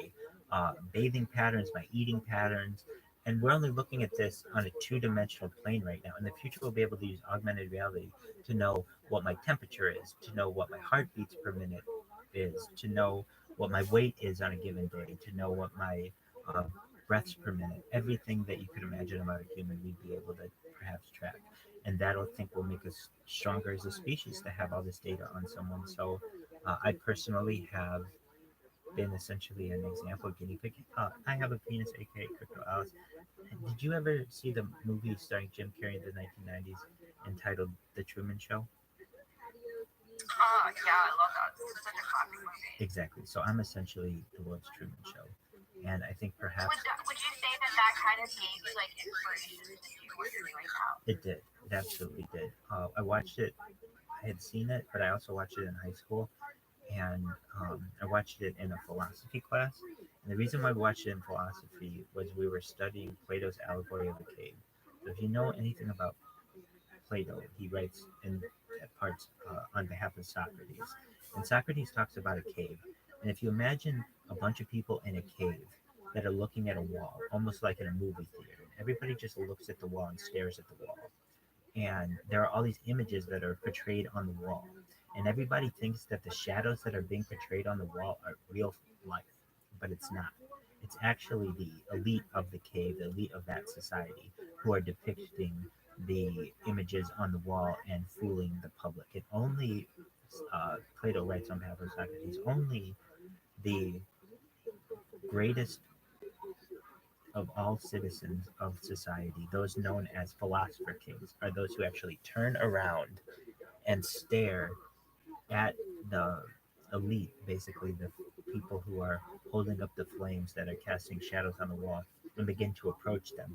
bathing patterns, my eating patterns. And we're only looking at this on a two-dimensional plane right now. In the future, we'll be able to use augmented reality to know what my temperature is, to know what my heartbeats per minute is, to know what my weight is on a given day, to know what my uh, breaths per minute, everything that you could imagine about a human, we'd be able to perhaps track. And that, I think, will make us stronger as a species to have all this data on someone. So I personally have been essentially an example guinea pig. I have a penis, aka Crypto Alice. Did you ever see the movie starring Jim Carrey in the 1990s entitled The Truman Show? Yeah, I love that. It's such a classic movie. Exactly. So I'm essentially the world's Truman Show, and I think perhaps Would you say that kind of gave you like inspiration to do what you're doing now? it did. It absolutely did. I watched it. I had seen it, but I also watched it in high school, and I watched it in a philosophy class. And the reason why we watched it in philosophy was we were studying Plato's allegory of the cave. So if you know anything about Plato, he writes in parts on behalf of Socrates. And Socrates talks about a cave. And if you imagine a bunch of people in a cave that are looking at a wall, almost like in a movie theater, everybody just looks at the wall and stares at the wall. And there are all these images that are portrayed on the wall. And everybody thinks that the shadows that are being portrayed on the wall are real life, but it's not. It's actually the elite of the cave, the elite of that society, who are depicting the images on the wall and fooling the public. It only, Plato writes on behalf of Socrates, only the greatest of all citizens of society, those known as philosopher kings, are those who actually turn around and stare at the elite, basically the people who are holding up the flames that are casting shadows on the wall, and begin to approach them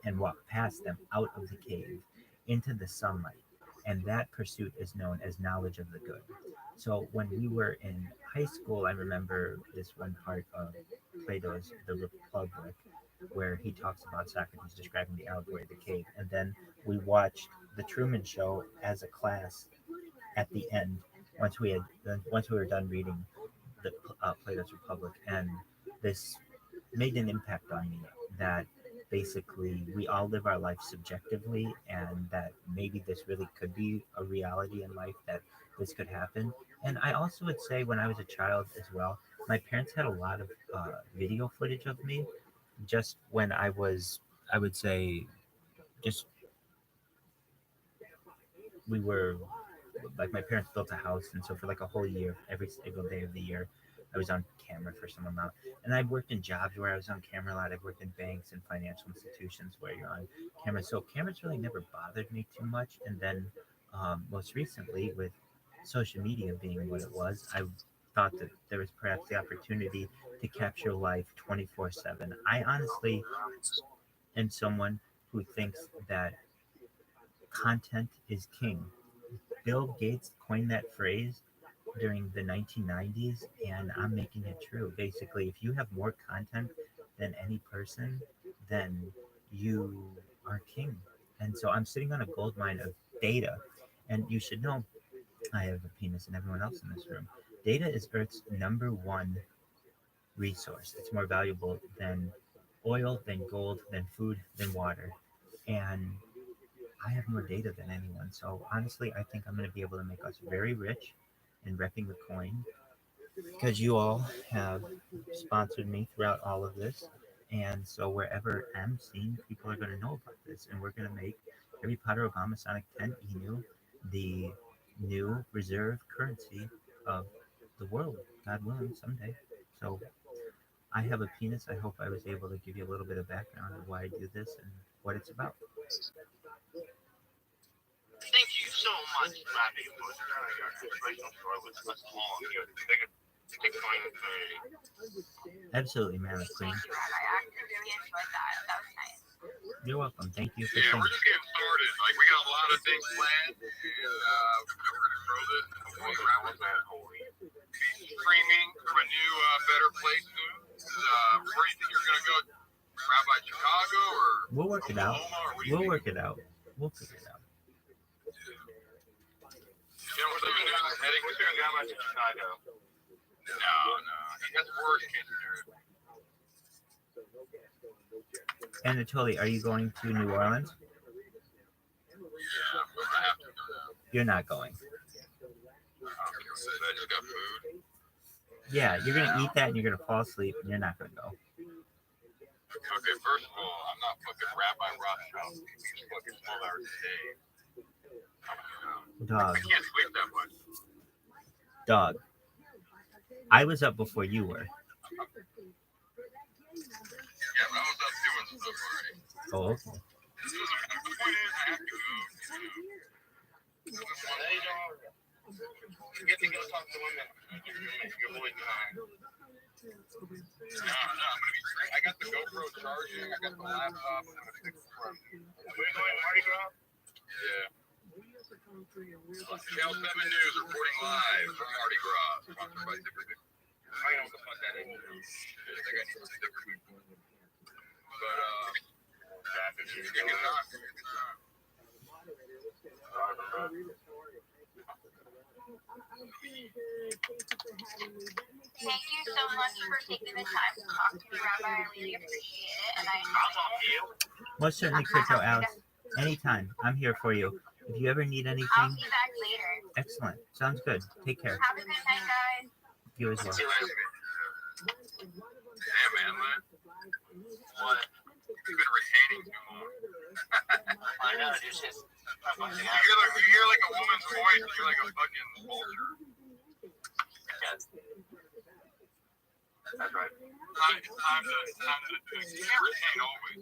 and walk past them out of the cave into the sunlight. And that pursuit is known as knowledge of the good. So when we were in high school, I remember this one part of Plato's The Republic, where he talks about Socrates describing the allegory of the cave. And then we watched The Truman Show as a class at the end once we were done reading the Plato's Republic, and this made an impact on me that basically we all live our life subjectively, and that maybe this really could be a reality in life, that this could happen. And I also would say when I was a child as well, my parents had a lot of video footage of me just when I was, I would say, just we were like my parents built a house, and so for like a whole year, every single day of the year, I was on camera for some amount. And I've worked in jobs where I was on camera a lot. I've worked in banks and financial institutions where you're on camera. So cameras really never bothered me too much. And then most recently, with social media being what it was, I thought that there was perhaps the opportunity to capture life 24/7. I honestly am someone who thinks that content is king. Bill Gates coined that phrase during the 1990s, and I'm making it true. Basically, if you have more content than any person, then you are king. And so I'm sitting on a gold mine of data. And you should know, I have a penis and everyone else in this room. Data is Earth's number one resource. It's more valuable than oil, than gold, than food, than water. And I have more data than anyone. So honestly, I think I'm going to be able to make us very rich in repping the coin, because you all have sponsored me throughout all of this. And so wherever I'm seen, people are going to know about this. And we're going to make Harry Potter Obama Sonic 10 Enu the new reserve currency of the world, God willing, someday. So I have a penis. I hope I was able to give you a little bit of background of why I do this and what it's about. Thank you so much, Rabbi, for sharing your inspirational story with us all. You're the biggest Bitcoin community. Absolutely, man, Queen. Thank you, Rabbi. I actually really enjoyed that. That was nice. You're welcome. Thank you for Yeah, saying. we're just getting started. Like, we got a lot of things planned, and we're going to grow this and walk around with that. Streaming from a new, better place soon. Where do you think you're going to go? Rabbi Chicago or We'll work it out. We'll work it out. We'll figure it out. You know what they're doing? Heading to Rabbi Chicago. No. That's worst case scenario. Anatoly, are you going to New Orleans? Yeah, but I have to go now. You're not going. Because I just got food. Yeah, you're gonna eat that and you're gonna fall asleep and you're not gonna go. Okay, first of all, I'm not fucking Rabbi Rothschild. He's fucking 12 hours a day. Dog. I can't sleep that much. Dog. I was up before you were. Yeah, but I was up doing stuff already. Oh, okay. The point is, I have to go to You get to go talk to women. Your boy's behind. No, I'm gonna be straight. I got the GoPro charging. I got the laptop. I'm gonna fix it for him. Are we going Mardi Gras? Yeah. Channel 7 News reporting live from Mardi Gras. Sponsored by Zipper. I know what the fuck that is. I think I need some Zipper. But, you can knock. Thank you so much for taking the time to talk to me, Rabbi. I really appreciate it. And I'll talk to you. Most certainly, Crypto Alice. Anytime. I'm here for you. If you ever need anything. I'll be back later. Excellent. Sounds good. Take care. Have a good night, guys. You as well. See you later. Yeah, man. What? You've been retaining too long. I know, it's just. You hear like a woman's voice, and you're like a fucking vulture. That's right. It's time to you can't retain always.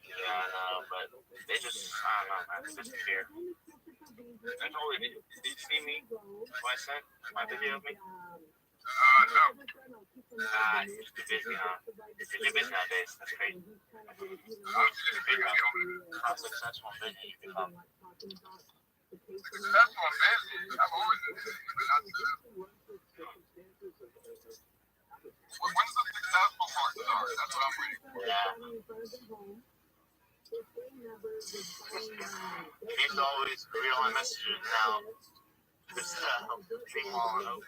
Yeah, I know, but they just, I don't know, man. It's just fear. I told you. Did you see me? What I sent? My video of me? No. You're just too busy, huh? You're too busy nowadays. That's crazy. I'm just busy. How successful and busy you become. Successful and busy. I've always been busy, but not successful. When's the successful part start? That's what I'm waiting for. Yeah. He's always read all my messages now. Just being all over.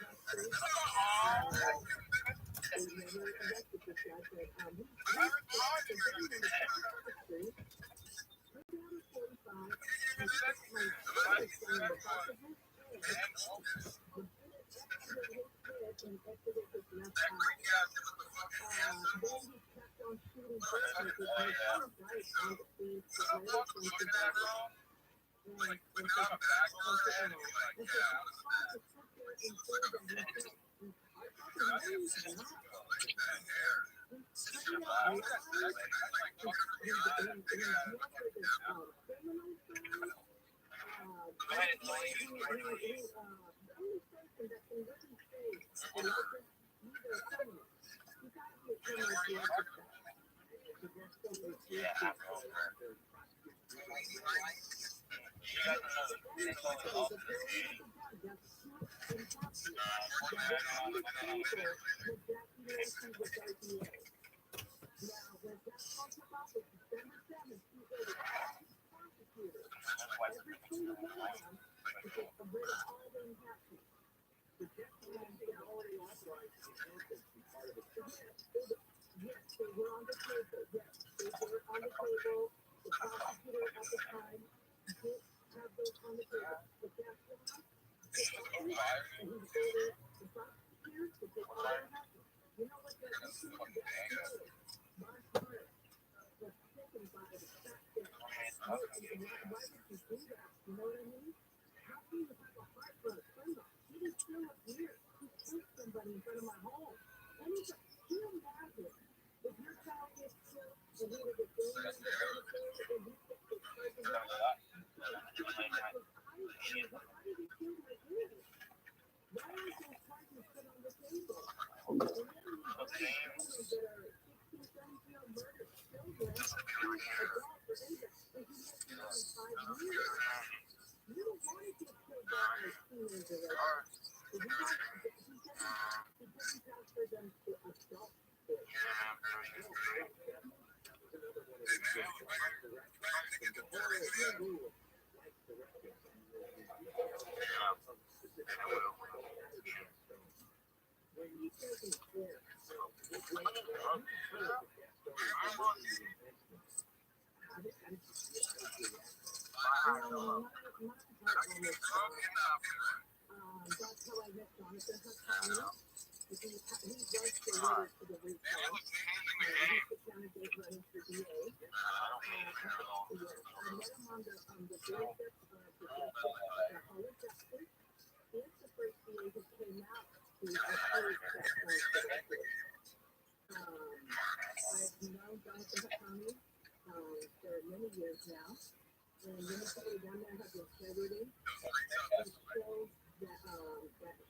And when you put it down there, have the integrity. It shows that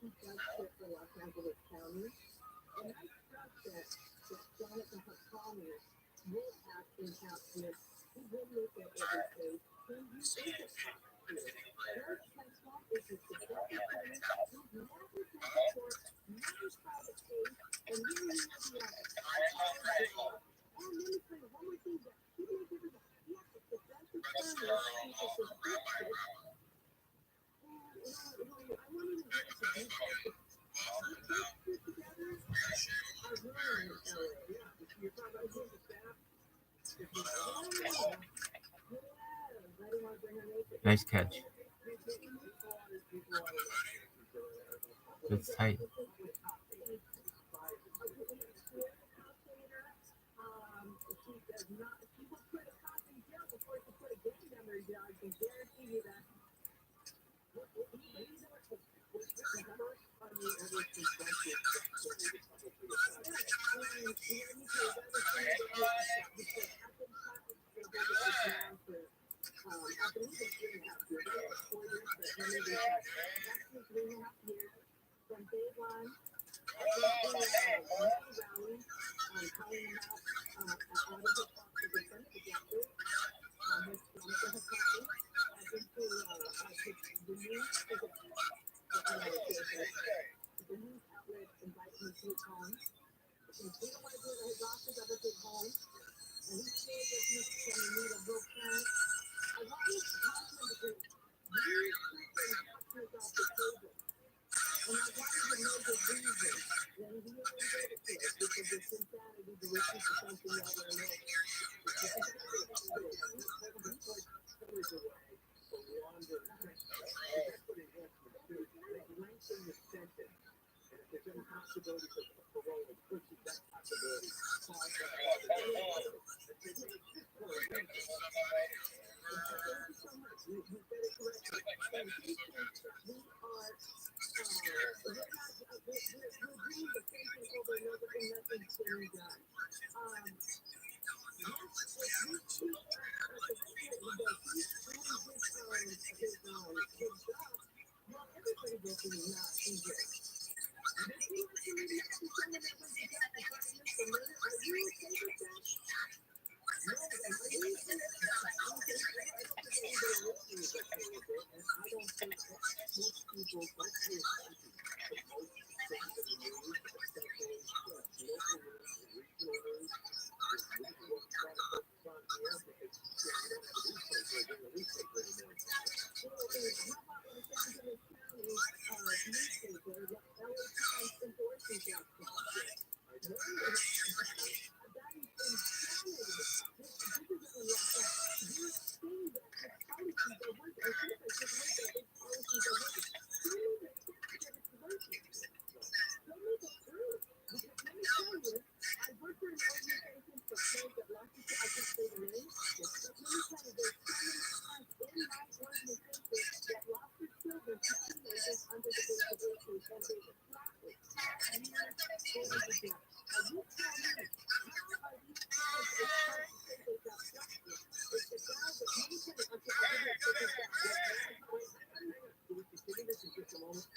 he does fit for Los Angeles County. And I trust that Jonathan Hakami will act in captain. He will look at every case. And he is a prosecutor. George Tesla is a defense attorney. He's never been to court, never tried a case, and here he is the job. And let me tell you one more thing that he didn't give us. He has a defense attorney. He's a suspicious. I want you to get to these things. Those two together are ruining LA. Yeah, you're talking about him, the staff. Nice catch. It's tight. She will put a cop in jail before she put a gang member in jail. I can guarantee you that. I believe it's 3.5 years. 4 years, but maybe 3.5 years from day one. I went to rally, calling him out of his box as a friend together. His Jonathan Hakami. I've been to the news. The news outlet invited me to his home. If we don't want to do it at his office, I went to his home. And he shared with me that we need a real parent. I want you to talk to him because you took the investors off the table. And I want you to know the reason. Then he only did it to us because it's insanity to repeat the same thing over and over. Lengthen the sentence. And if there's any possibility for parole, it pushes that possibility. Thank you so much. You said it correctly. And he thinks that we are, we're doing the same thing over and over and nothing's getting done. Yes, if you keep that he's doing his job, well, everybody will be not in jail. And if you want to maybe have someone that went to jail for 5 years for murder, are you okay with that? No, and are you okay with that? I don't think anybody listening is okay with it, and I don't think that most people don't pay attention to most things in the news, especially local news and regional news. We will try to focus on here because we don't have a newspaper, we're a newspaper anymore. So, how about Los Angeles County newspaper, the LA Times endorses that project? That is insanity. This isn't a law. You're saying that his policies are working. I think I just heard that his policies are working. Show me the facts that it's working. Show me the proof. Because let me tell you, I work for an organization for parents that lost their children. I can say the name. But let me tell you, there's so many parents in my organization that lost their children to teenagers under the age of 18, and they were flatly 5 years going to jail. Now you tell me, how are these parents supposed to say they got justice? It's the guy that you said, okay, I'll give you a second back. Can we continue this in just a moment?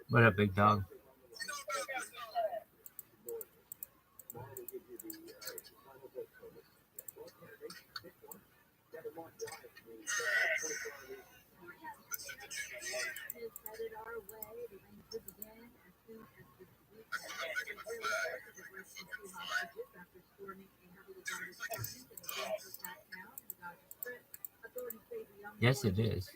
What up, big dog? Headed our way. The Rangers again Yes, it is.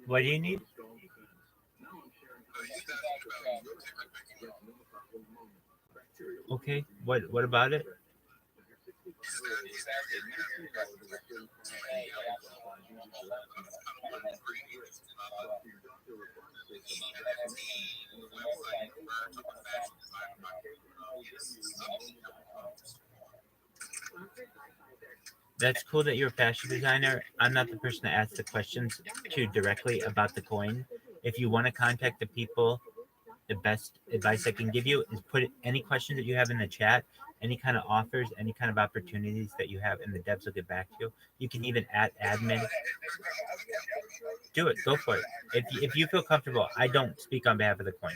What do you need? Okay. What about it? That's cool that you're a fashion designer. I'm not the person to ask the questions to directly about the coin. If you want to contact the people, the best advice I can give you is put any questions that you have in the chat, any kind of offers, any kind of opportunities that you have, and the devs will get back to you. You can even add admin. Do it. Go for it. If you feel comfortable, I don't speak on behalf of the coin.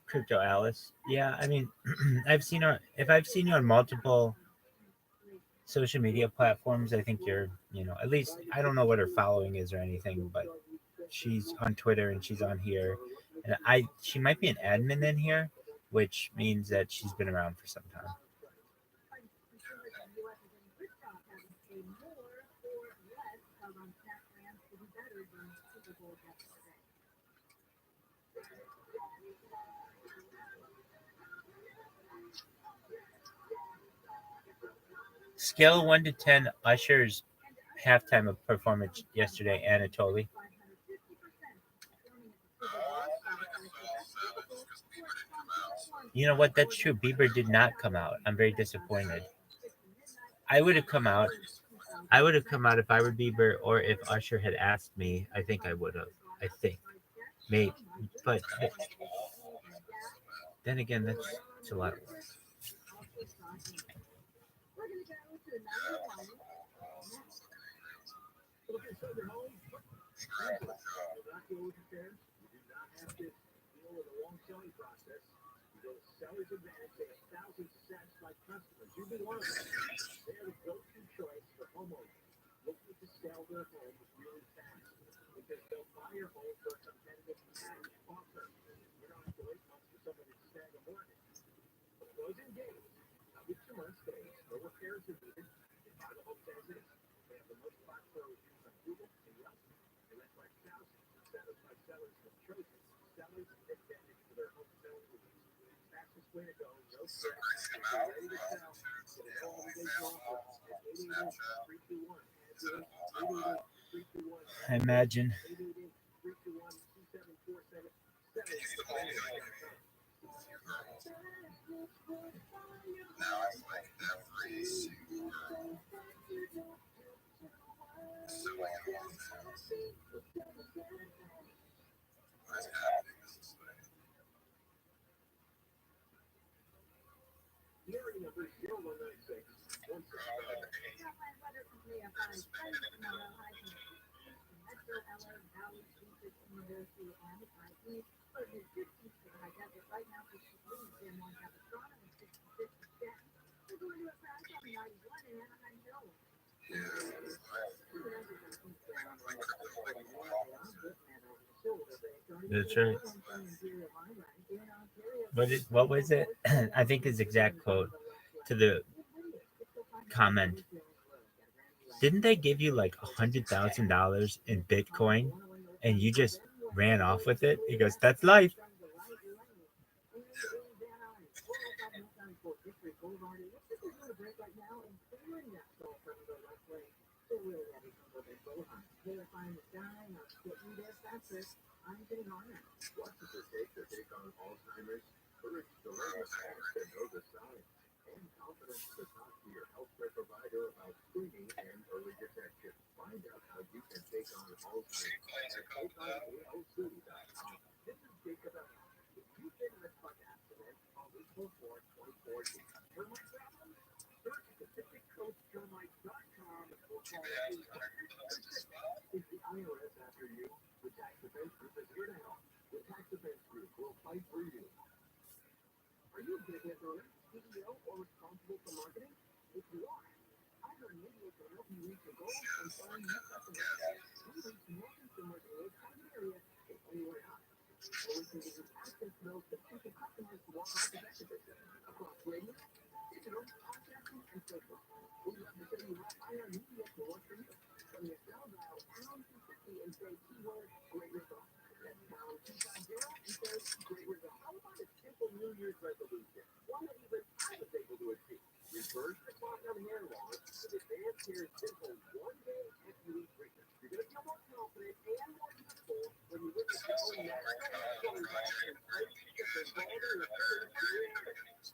Crypto Alice. Yeah, I mean, I've seen her. If I've seen you on multiple social media platforms, I think you're, at least I don't know what her following is or anything, but she's on Twitter and she's on here, and she might be an admin in here, which means that she's been around for some time. Scale 1 to 10 Usher's halftime of performance yesterday, Anatoly. You know what? That's true. Bieber did not come out. I'm very disappointed. I would have come out. I would have come out if I were Bieber or if Usher had asked me. I think I would have. I think. Maybe. But then again, that's a lot of work. Seller's Advantage, they have thousands of satisfied customers. You've been one of them. They're the go-to choice for homeowners looking to sell their home really fast because they'll buy your home for a competitive cash offer. You don't have to wait months for somebody to snag a mortgage. Closing days, under 2 months days, no repairs are needed. They buy the home as is. They have the most five-star reviews on Google and Yelp. And that's why thousands of satisfied sellers have chosen Seller's Advantage for their home selling needs. Fastest way to go, no stress. If you're ready to sell, get a call today's offer at 888-321-321. Imagine. 888-321-2747. Hearing number 0196. That's right. What was it? I think his exact quote to the comment. Didn't they give you like $100,000 in Bitcoin and you just ran off with it? He goes, "That's life." What does it take to take on Alzheimer's? Courage to learn the facts and know the signs, and confidence to talk to your healthcare provider about screening and early detection. Find out how you can take on Alzheimer's at takeonaoc.com. This is Jacob Elliott. If you've been in a truck accident, call 844-2440. Termite problem? Search PacificCoastTermite.com or call 866. Is the IRS after you? The Tax Defense Group is here to help. The Tax Defense Group will fight for you. Are you a business owner, CEO, or responsible for marketing? If you are, iHeartMedia can help you reach your goals and find new customers. We reach more consumers in your target area than anywhere else. So we can give you access to those potential customers more cost-effectively across radio, digital, podcasting, and social. We'd love to send you how iHeartMedia can work for you. From your cell dial pound 250 and say keyword great result. That's pound 250 and say great result. How about a simple New Year's resolution? One that even I was able to achieve. Reverse the clock on hair loss with Advanced Hair's simple one-day FUE treatment. You're going to feel more confident and more useful when you witness your own natural results and tight, and baldy and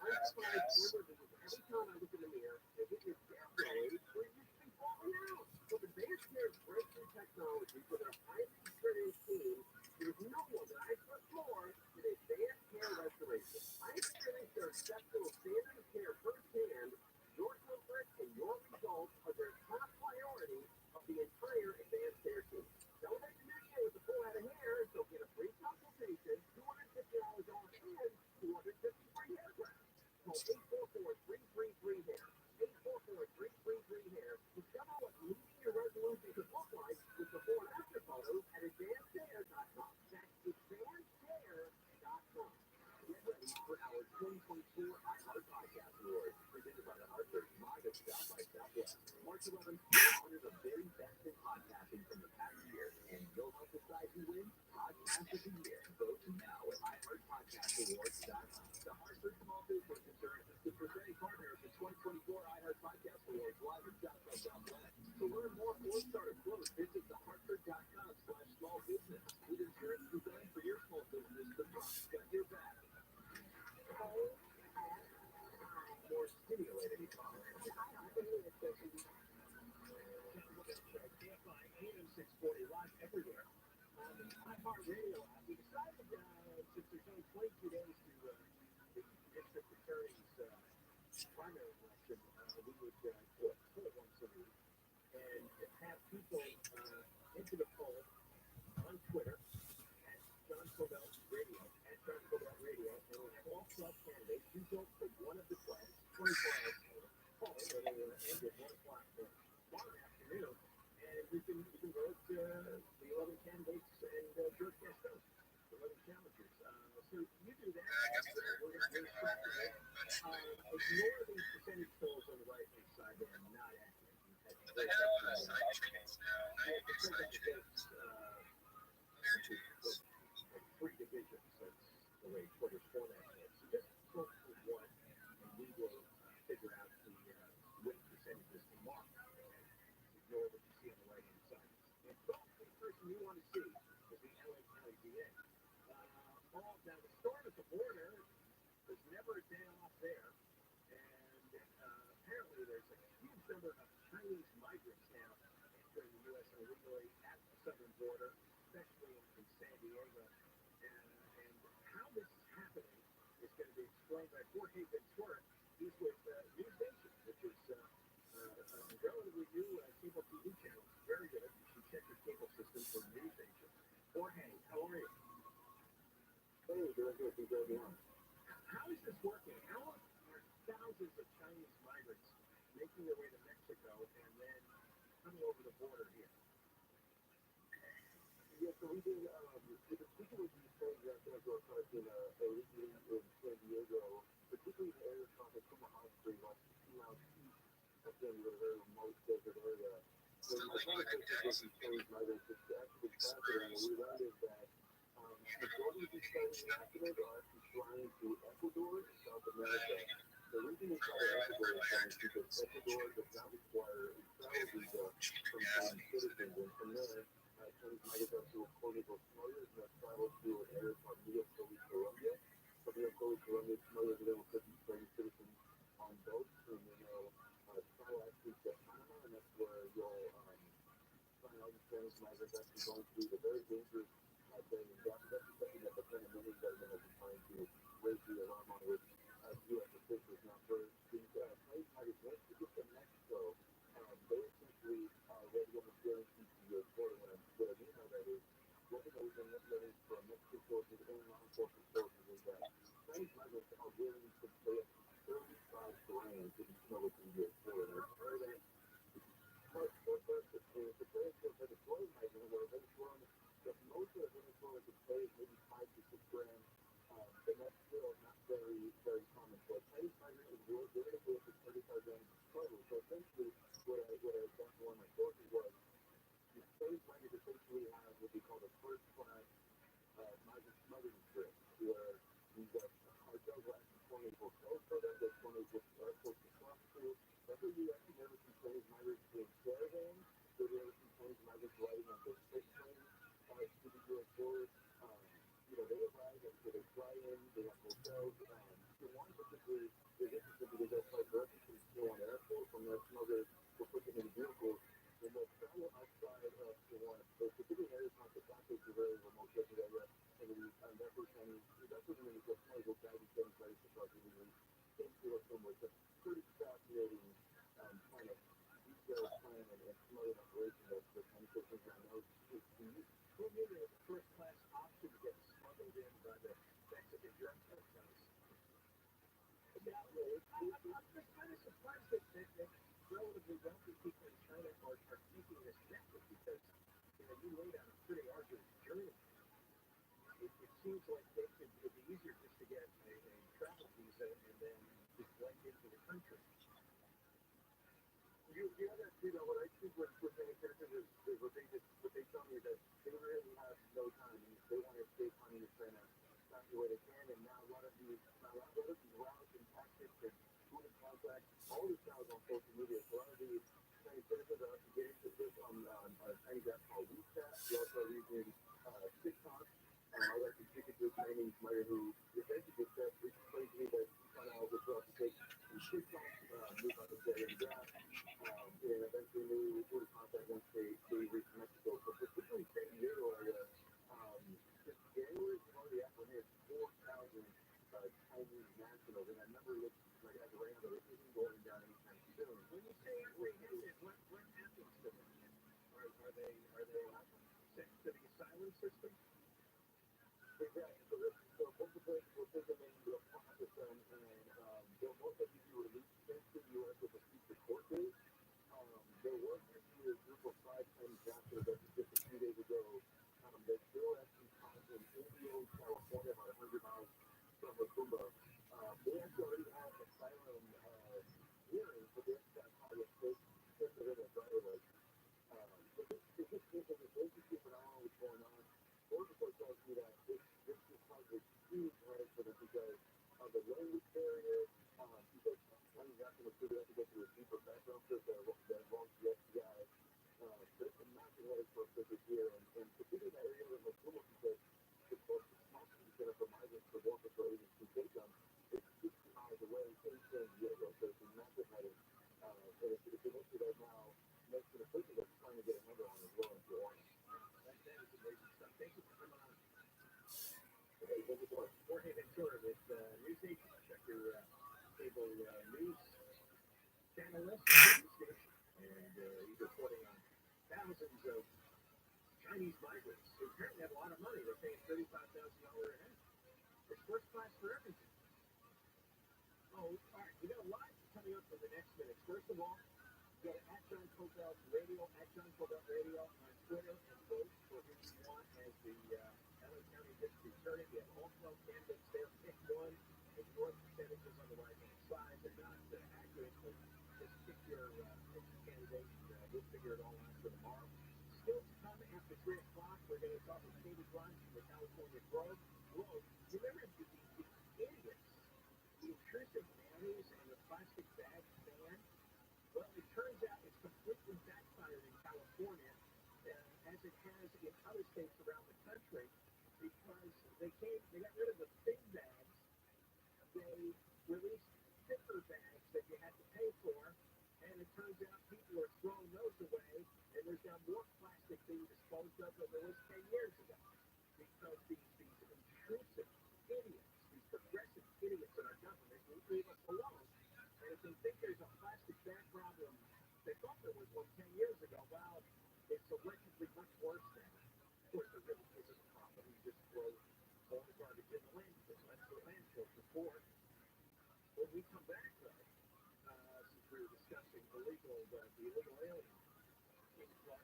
I'm surprised Amber does this every time I look in the mirror and get your hair growing where it used to be falling out. With Advanced Hair's breakthrough technology for their highly experienced team, there's no one that I trust more than Advanced Hair Restoration. I experienced their exceptional standard of care firsthand. Your comfort and your results are their top priority of the entire Advanced Hair team. Celebrate the new year with a full head of hair, so get a free consultation, $250 off, and 250 free hair grafts. Call 844-333-HAIR. 844-333-HAIR. Discover what meeting your resolution could look like with before and after photos at advancedhair.com. That's advancedhair.com. Get ready for our 2024 iHeart Podcast Awards, presented by the Hartford Live at South by Southwest. March 11th, we'll honor the very best in podcasting from the past year, and you'll help decide who wins Podcast of the Year. Vote now at iHeartPodcastAwards.com. The Hartford Small Business Insurance is the presenting partner of the 2024 iHeart Podcast Awards. Radio app, we decided since there's only 22 days to the district attorney's primary election, we would do a poll once a week and have people enter the poll on Twitter at John Cobell Radio, at John Cobell Radio, and we'll have all 12 candidates. You vote for one of the 12, 24 hours later. Poll, and it will end at 1 o'clock tomorrow afternoon, and we can vote the 11 candidates and George Gaston, the 11 challengers. So you do that. We're tracking it. Ignore the percentage polls on the right-hand side. They are not accurate. They have a side chase now. They have a side chase. Three divisions. That's the way Twitter's format is. So just vote for one, and we will figure out the win percentages tomorrow. Ignore what you see on the right-hand side. And vote for the person you want to see is the LA County DA. Now, the storm at the border, there's never a day off there. And apparently there's a huge number of Chinese migrants now entering the U.S. illegally at the southern border, especially in San Diego. And how this is happening is going to be explained by Jorge Ventura. He's with News Nation, which is a relatively new cable TV channel. It's very good. You should check your cable system for News Nation. Jorge, how are you? Hey, doing good. How is this working? How are thousands of Chinese migrants making their way to Mexico and then coming over the border here? Yeah, so we did, speaking with these things that were starting illegally in San Diego, particularly in the area called the TRUMAN Street, like 2 miles east of San Diego, a very remote desert area. So the conversation with these Chinese migrants is actually fascinating. What we learned is that majority of these Chinese nationals are actually flying to Ecuador in South America. The reason they fly to Ecuador is because Ecuador does not require a travel visa from Chinese citizens, and from there, Chinese migrants are through a coordinate smuggler that travel through an area called Colombia. So Colombia smugglers are able to put these Chinese citizens on boats, and then they'll travel actually to Panama, and that's where you'll find all these Chinese migrants actually going through the very dangerous thing. That's something that the Panamanian government has been trying to raise the alarm on with U.S. officials. Now, for these Chinese migrants, once you get to Mexico, they essentially are ready to almost guaranteed to your border. What I mean by that is, one thing that we've been learning from Mexican sources and law enforcement sources is that Chinese migrants are willing to pay up to $35,000 to be smuggled through your border. And I've heard that part for the players for Venezuelan migrants, where Venezuelan, that most of the Venezuelan could pay maybe $5 to $6,000, but that's still not very, very common. So a Chinese migrant is willing to pay up to $35,000 to smuggle. So essentially, what I got from one of my sources was, the Chinese migrants essentially have what they call the first-class migrant smuggling trip, where these cartels will actually formate hotels for them, they'll formate airports to cross through. That's where you actually never see Chinese migrants in caravans, so you never see Chinese migrants riding on the freight trains to the U.S. border. They arrive, so they fly in, they have hotels. The one particularly is interesting because they'll fly directly from Tijuana Airport. From there, smugglers will put them in vehicles, and they'll travel outside of Tijuana. So particularly in areas like the South, is a very remote desert area, and that's where the smugglers will guide these Chinese migrants across illegally into or somewhere. It's a pretty fascinating kind of detailed plan and smuggling operation that the Chinese citizens now know is to use. Who knew there was a first-class option to get smuggled in by the Mexican drug cartels? I'm just kind of surprised that relatively wealthy people in China are taking this method because you laid out a pretty arduous journey. It seems like it'd be easier just to get a travel visa and then just blend into the country. You know that, what I think we're paying attention is what they tell me is that they really have no time. They want to escape money to try to find the way they can, and now a lot of these routes and tactics and who in contact, all this now is on social media. So a lot of these Chinese citizens are actually getting to this on a Chinese app called WeChat. We also are using TikTok. I was actually speaking to a Chinese migrant who essentially said, explained to me that he found out this route to take TikTok, move out to Telegram, and eventually knew who to contact once they reach Mexico. So particularly San Diego area, filing system. Exactly. So both the places will take them in, they'll process them, and they'll most likely be released into the U.S. with a future court date. There was actually a group of 5 times after that just a few days ago. They still actually caught in Indio, California, about 100 miles from Macumba. They actually already have asylum hearings, but they actually got caught with state Pennsylvania driver license. So this case of this agency, but I don't know what's going on. Border Patrol tells me that this is probably a huge headache for them because of the language barrier, because when you have to go through a deeper background check that involves the FBI. There's a massive headache for officials here, and particularly in that area of Macumba, because the closest hospital center for migrants for Border Patrol agents to take them is 60 miles away in San Diego. So it's a massive headache. And it's an issue that now makes it official that's trying to get a number on as well if you want it. That is amazing stuff. Thank you for coming on. Okay, thank you so much. Jorge Ventura with News Nation. Check your cable news channel list, News Station, and he's reporting on thousands of Chinese migrants who apparently have a lot of money. They're paying $35,000 a head. It's first class for everything. Oh, all right. We got a lot coming up in the next minutes. First of all, go to @John Cobelt Radio, @John Cobelt Radio on Twitter, and vote for who you want as the LA County District Attorney. We have all 12 candidates there. Pick one. Ignore the percentages on the right-hand side. They're not accurate, but just pick your candidate, and we'll figure it all out for tomorrow. Still to come after 3 o'clock, we're going to talk with Katie Grimes from the California Grove. Remember the idiots, the intrusive mayonnaise and the plastic bag ban? Well, it turns out it's completely backfired in California, as it has in other states around the country, because they got rid of the big bags. They released thicker bags that you had to pay for, and it turns out people are throwing those away, and there's now more plastic being disposed of than there was 10 years ago, because these intrusive idiots, these progressive idiots in our government won't leave us alone. And if they think there's a plastic bag problem, they thought there was one 10 years ago. Well, it's allegedly much worse now. Of course, there really isn't a problem. You just throw all the garbage in the landfill. That's the landfill before. When we come back, though, since we were discussing the illegal alien influx,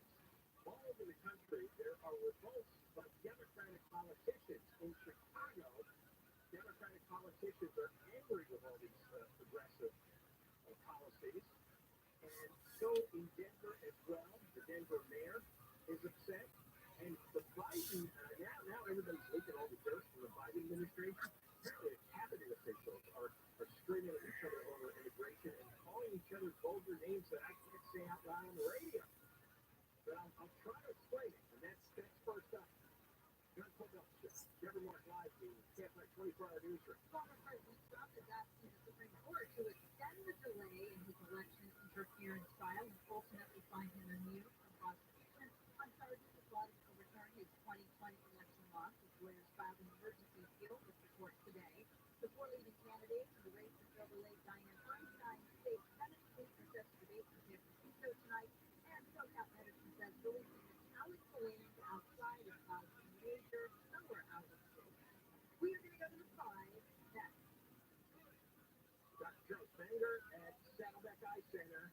all over the country, there are revolts by Democratic politicians in Chicago. Democratic politicians are angry with all these progressive policies. And so in Denver as well, the Denver mayor is upset. And the Biden, now everybody's leaking all the dirt from the Biden administration. Apparently, cabinet officials are screaming at each other over immigration and calling each other vulgar names that I can't say out loud on the radio. But I'll try to explain it, and that's first up. John Cobelt Show, Nevermark Live, the KFI 24-hour newsroom. Former President Trump is asking the Supreme Court to extend the delay in his election interference trial and ultimately find him immune from prosecution on charges of plotting to overturn his 2020 election loss. His lawyers filed an emergency appeal with the court today. The 4 leading candidates in the race for Silver Lake Dianne Feinstein State Senate lead are set to debate in San Francisco tonight, and SoCal Edison says releasing metallic balloons outside is causing major solar outages. We are going to go to the 5 next. Dr. Joe Sanger at Saddleback Eye Center.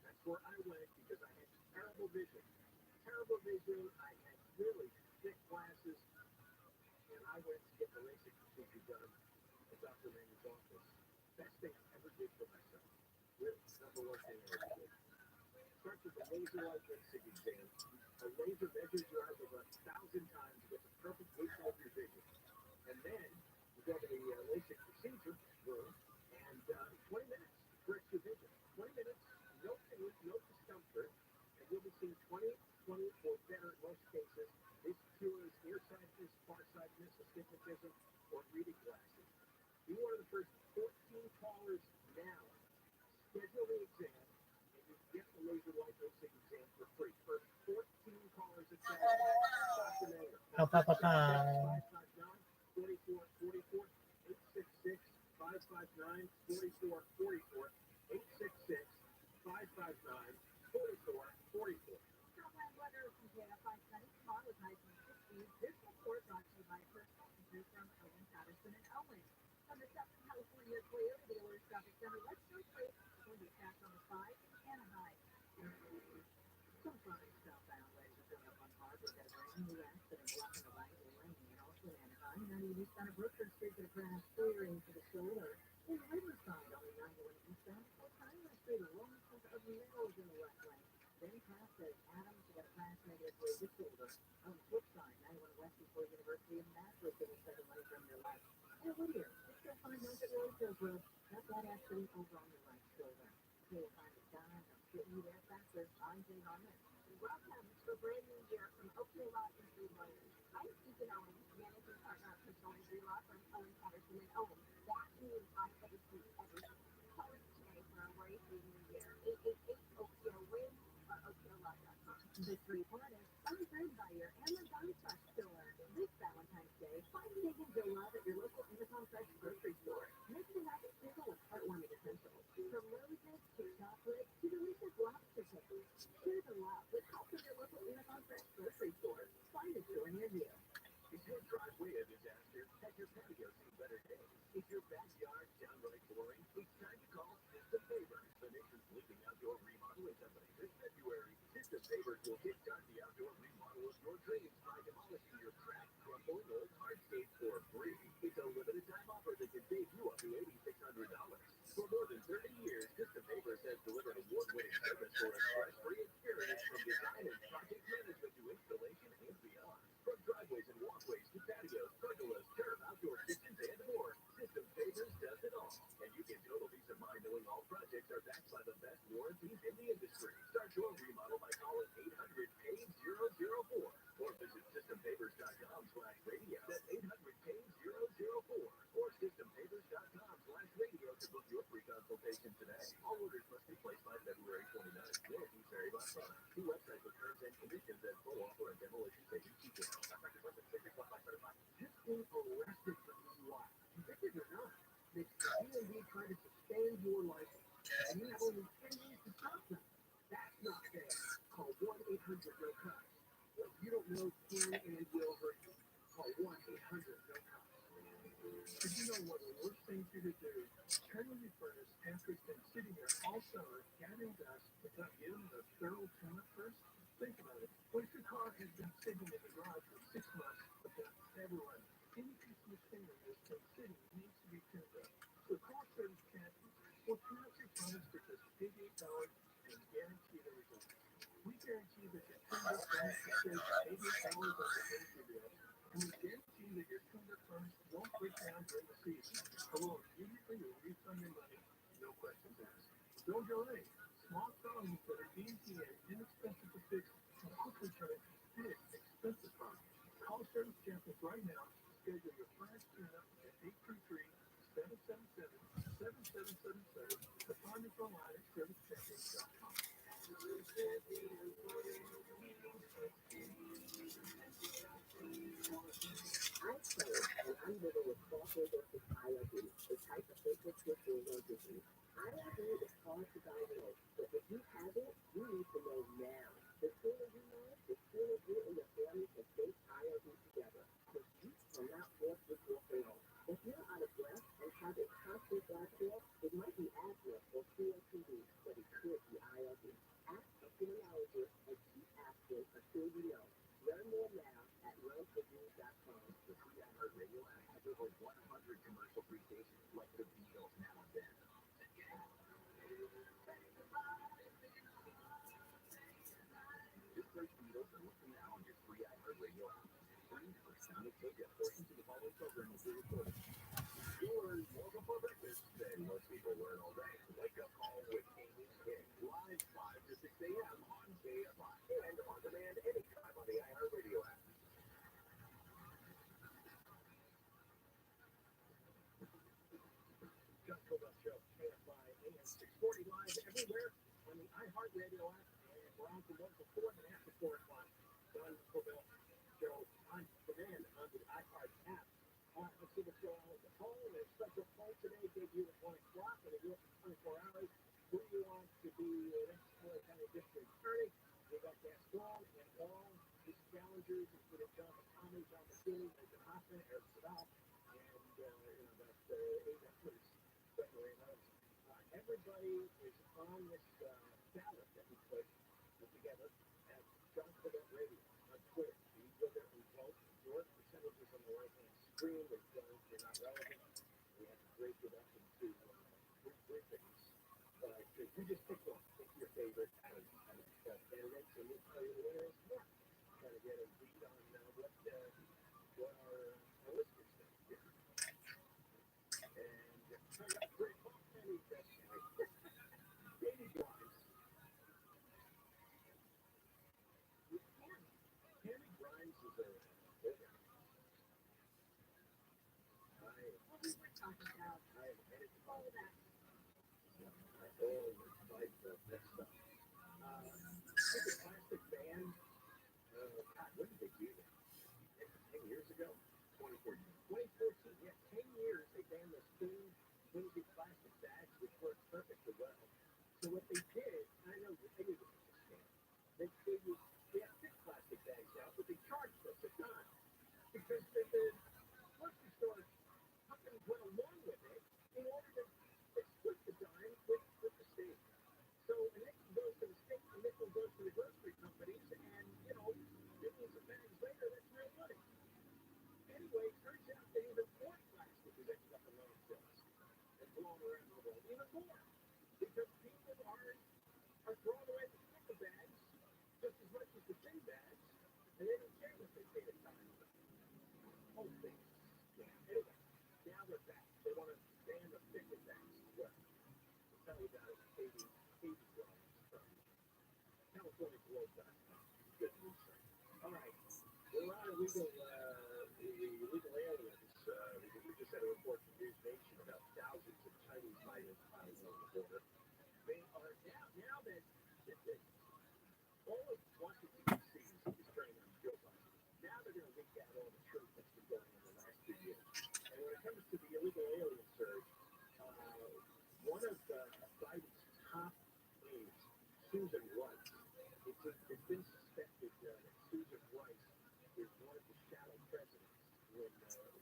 That's where I went because I had terrible vision. Terrible vision. I had really thick glasses, and I went to get the LASIK procedure done at Dr. Randy's office. Best thing I ever did for myself. Really, number one thing I ever did. Starts with the laser-like LASIK exam. A laser measures your eyes over 1,000 times to get the perfect vision of your vision. And then you go to the LASIK procedure room, and 20 minutes corrects your vision. 20 minutes, no pain, no discomfort, and you'll be seeing 20 or better in most cases. This cures nearsightedness, farsightedness, astigmatism, or reading glasses. Be one of the first 14 callers now. Schedule the exam, and you get the laser-like LASIK exam for free. First 14 callers at Dr. Mayer. 559-4444, 866-559-4444, 866-559-4444. Southland weather from KFI Sunny tomorrow with highs in the 60s. California Toyota dealers traffic center. Let's start with going to pass on the 5 in Anaheim. Some fine stuff out, ladies and gentlemen, up on par. We've got a brand new accident blocking the right lane, and also in Anaheim. 90 east on Brookford Street to the crash, clearing to the shoulder. In Riverside, on the 91 eastbound, before Tyler Street, along with of Mills in the left lane. Then past Adams, we got a crash negative for the shoulder. On the flip side, 91 west before University of Nazareth in the second lane from your left. And Whittier, it's still fine north at Roseville Road. Got that accident over on your right shoulder. You'll find a dime, I'm getting you there faster. I'm Jane Harmon. Welcome to a brand new year from Oakland Law and Food Lawyers. I'm Susan Owen, managing partner of Personal Injury Law Firm Owen Patterson and Owen. That means I oversee everything. Call us today for a great new year. 888-OPO-WIN or OPOLaw.com. This report is sponsored by your Amazon Fresh store. This Valentine's Day, find Megan's Your Love at your local Amazon Fresh grocery store. Make the night single with heartwarming essentials. From roses to chocolate to delicious lobster cakes. Share the love with help of your local Amazon Fresh grocery store. Find a store near you. Is your driveway a disaster? Has your patio seen better days? Is your backyard downright boring? It's time to call System Pavers, the nation's leading outdoor remodeling company. This February, System Pavers will kickstart the outdoor remodel of your dreams by demolishing your cracked, crumbling old hardscape for free. It's a limited time offer that can save you up to $8,600. For more than 30 years, System Pavers has delivered award-winning service for a stress-free experience from design and project management to installation and beyond. From driveways and walkways to patios, pergolas, turf, outdoor kitchens, and more, System Pavers does it all. And you get total peace of mind knowing all projects are backed by the best warranties in the industry. Start your remodel by calling 800-PAVE-004 or visit SystemPavers.com/radio. That's 800-PAVE-004 or SystemPavers.com/radio to book your free consultation today. All orders must be placed by February 29th. Warranties vary by product. See website for terms and conditions and full offer and demolition savings details. Just being arrested for DUI. Convicted or not, the DMV trying to suspend your license. And you have only 10 years to stop them. That's not fair. Call 1-800-NO-COPS. What you don't know can and will hurt you. Call 1-800-NO-COPS. Did you know what the worst thing for you to do? Turn on your furnace after it's been sitting there all summer, gathering dust, without giving it a thorough tune-up first? Think about it. What if your car has been sitting in the garage for 6 months without ever running? Any piece of machinery that's been sitting needs to be tuned up. So call Service Captains or tune up your furnace for just $88 and guarantee the results. We guarantee that your tuned-up furnace will save $88 on the energy bill, and we guarantee that your tuned-up furnace won't break down during the season. We'll immediately refund your money, no questions asked. Don't delay. Small problems that are easy and inexpensive to fix can quickly turn into big, expensive problems. Call Service Champions right now to schedule your furnace tune-up at 833-777-7777 to find us online at ServiceChampions.com. I play and I'm living with 12 years with IOD, a type of physical disorder disease. IOD is hard to diagnose, but if you have it, you need to know now. The sooner you know, the sooner you and your family can face IOD together. Because you cannot force this your fail. If you're out of breath and have a constant blood flow, it might be asthma or COPD, but it could be IOD. Ask a pulmonologist and keep asking until you know. Learn more now at ROTHSCHILD.com. The free iHeartRadio app has over 100 commercial-free stations like the Beatles Now and Then. Just search Beatles and listen now on your free iHeartRadio app. Free for sound and take portions of the following program will be recorded. You learn more before breakfast than most people learn all day. Wake up call with Amy King, live 5 to 6 a.m. on KFI and on demand anytime on the iHeartRadio app. Just Cobell Show, KFI AM 640 live everywhere on the iHeartRadio app and we're on from 1 to 4 and after 4 o'clock. John Cobell Show on demand on the iHeart app. All right, let's see what's going on with the poll. There's a special poll today, debut at 1 o'clock, and it will 24 hours. Who do you want to be the next Florida County District Attorney? We got Gaston and all his challengers, including John McConnell, John McKinney, Major Hoffman, Eric Sadal, and that's pretty everybody is on this ballot that we put together at John Cadet Radio on Twitter. So you go there and vote. Your percentages on the right-hand screen. They're not relevant. We have to break it up into groupings. But you just pick one. Pick your favorite out of candidates, and we'll tell you the winner is tomorrow. Try to get a read on what our listeners think here. And great many Katie Grimes. Tammy Grimes is a winner. We were talking about I am headed to all of that. all like that stuff. Stupid plastic band. God, when did they do that? 10 years ago? 2014. 2014, yeah, 10 years they banned those flimsy plastic bags, which worked perfectly well. So what they did, I know this is a scam. They have thick plastic bags out, but they charged us a ton because the grocery stores fucking went along with it in order to split the dime with the state. So a nickel goes to the state, a nickel goes to the grocery companies, and millions of bags later, that's real money. Anyway, it turns out that even more plastic is ending up in landfills and blown around the world, even more, because people are throwing away the nickel bags just as much as the thin bags, and they don't care what they pay the time. Whole thing. Yeah. Anyway, now they're back. They want to ban the thicker bags as well. I'll tell you about it. Katie Grimes from CaliforniaGlobe.com. Good research. All right. We're on illegal aliens. We just had a report from News Nation about thousands of Chinese migrants piling on the border. They are now that all of Washington, D.C. is turning on Joe Biden. Now they're going to leak out all the truth that's been going on the last 2 years. And when it comes to the illegal alien surge, one of Biden's top aides, Susan Rice, it's been suspected that Susan Rice is one of the shadow presidents when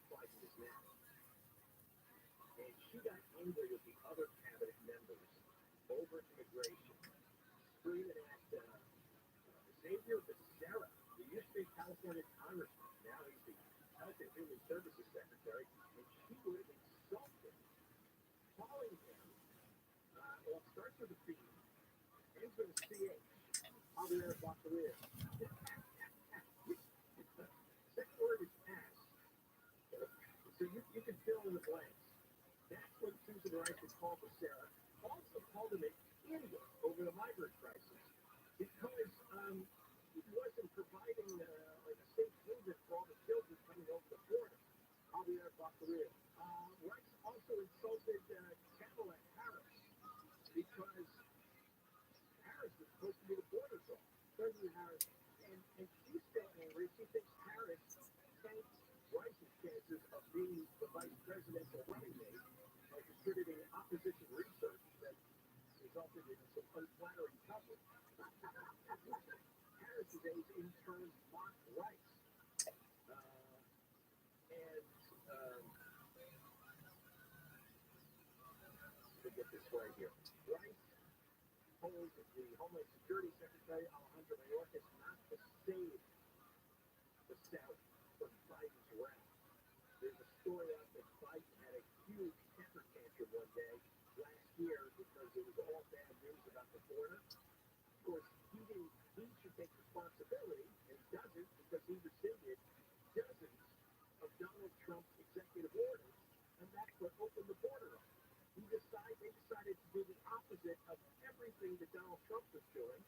Biden is now. And she got angry with the other cabinet members over immigration, screaming at Xavier Becerra, who used to be a California congressman. Now he's the Health and Human Services Secretary, and she would have insulted, calling him, well, it starts with a B, ends with a CH, Javier Baccaria. Second word is ass. So you can fill in the blanks. That's what Susan Rice would call Becerra. Also called him an idiot over the migrant crisis because he wasn't providing like a safe haven for all the children coming over the border. Javier Baccaria. Rice also insulted Kamala Harris because Harris was supposed to be the border guard. President Harris, and she's still angry. She thinks Harris tanked Rice's chances of being the vice presidential running mate by distributing opposition research that resulted in some unflattering coverage. Harris's aides in turn mocked Rice. To get this right here, Rice told the Homeland Security Secretary Alejandro Mayorkas not to save the South from Biden's wrath. There's a story out that Biden had a huge temper tantrum one day last year because it was all bad news about the border. Of course, he should take responsibility, and he doesn't because he rescinded dozens of Donald Trump's executive orders, and that's what opened the border up. They decided to do the opposite of everything that Donald Trump was doing,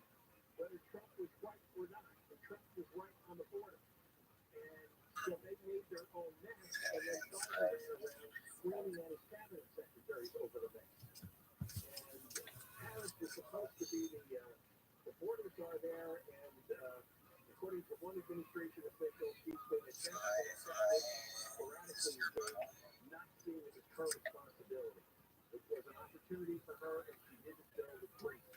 whether Trump was right or not. And Trump was right on the border. And so they made their own mess, and then Biden ran around screaming at his cabinet secretaries over the mess. And Harris was supposed to be the border guard there, and according to one administration official, she's been sporadically not seeing it as her responsibility. It was an opportunity for her, and she didn't fill the breach.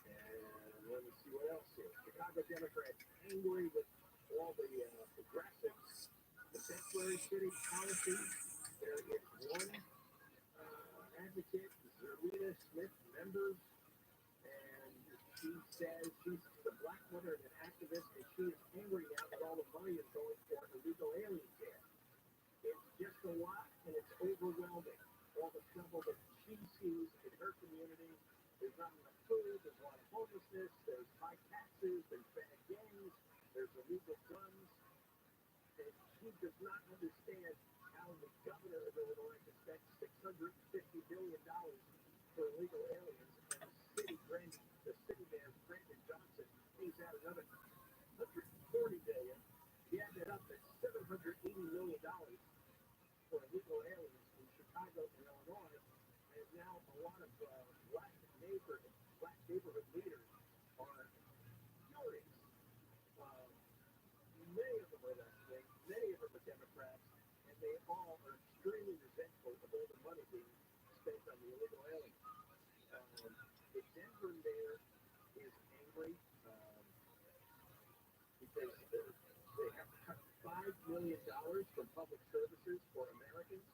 And let me see what else here. Chicago Democrats angry with all the progressives, the sanctuary city policy. There is one advocate, Serena Smith members, and she says she's a black woman and an activist, and she is angry now that all the money is going for illegal alien care. It's just a lot, and it's overwhelming. All the trouble that she sees in her community. There's not enough food, there's a lot of homelessness, there's high taxes, there's bad gangs, there's illegal guns. And she does not understand how the governor of Illinois can spend $650 million for illegal aliens, and the city mayor, Brandon Johnson, pays out another $140 million. He ended up at $780 million for illegal aliens in Chicago and Illinois, and now a lot of black neighborhood leaders are furious. Many of them are left wing, many of them are Democrats, and they all are extremely resentful of all the money being spent on the illegal aliens. The Denver mayor is angry because they have to cut $5 million from public services for Americans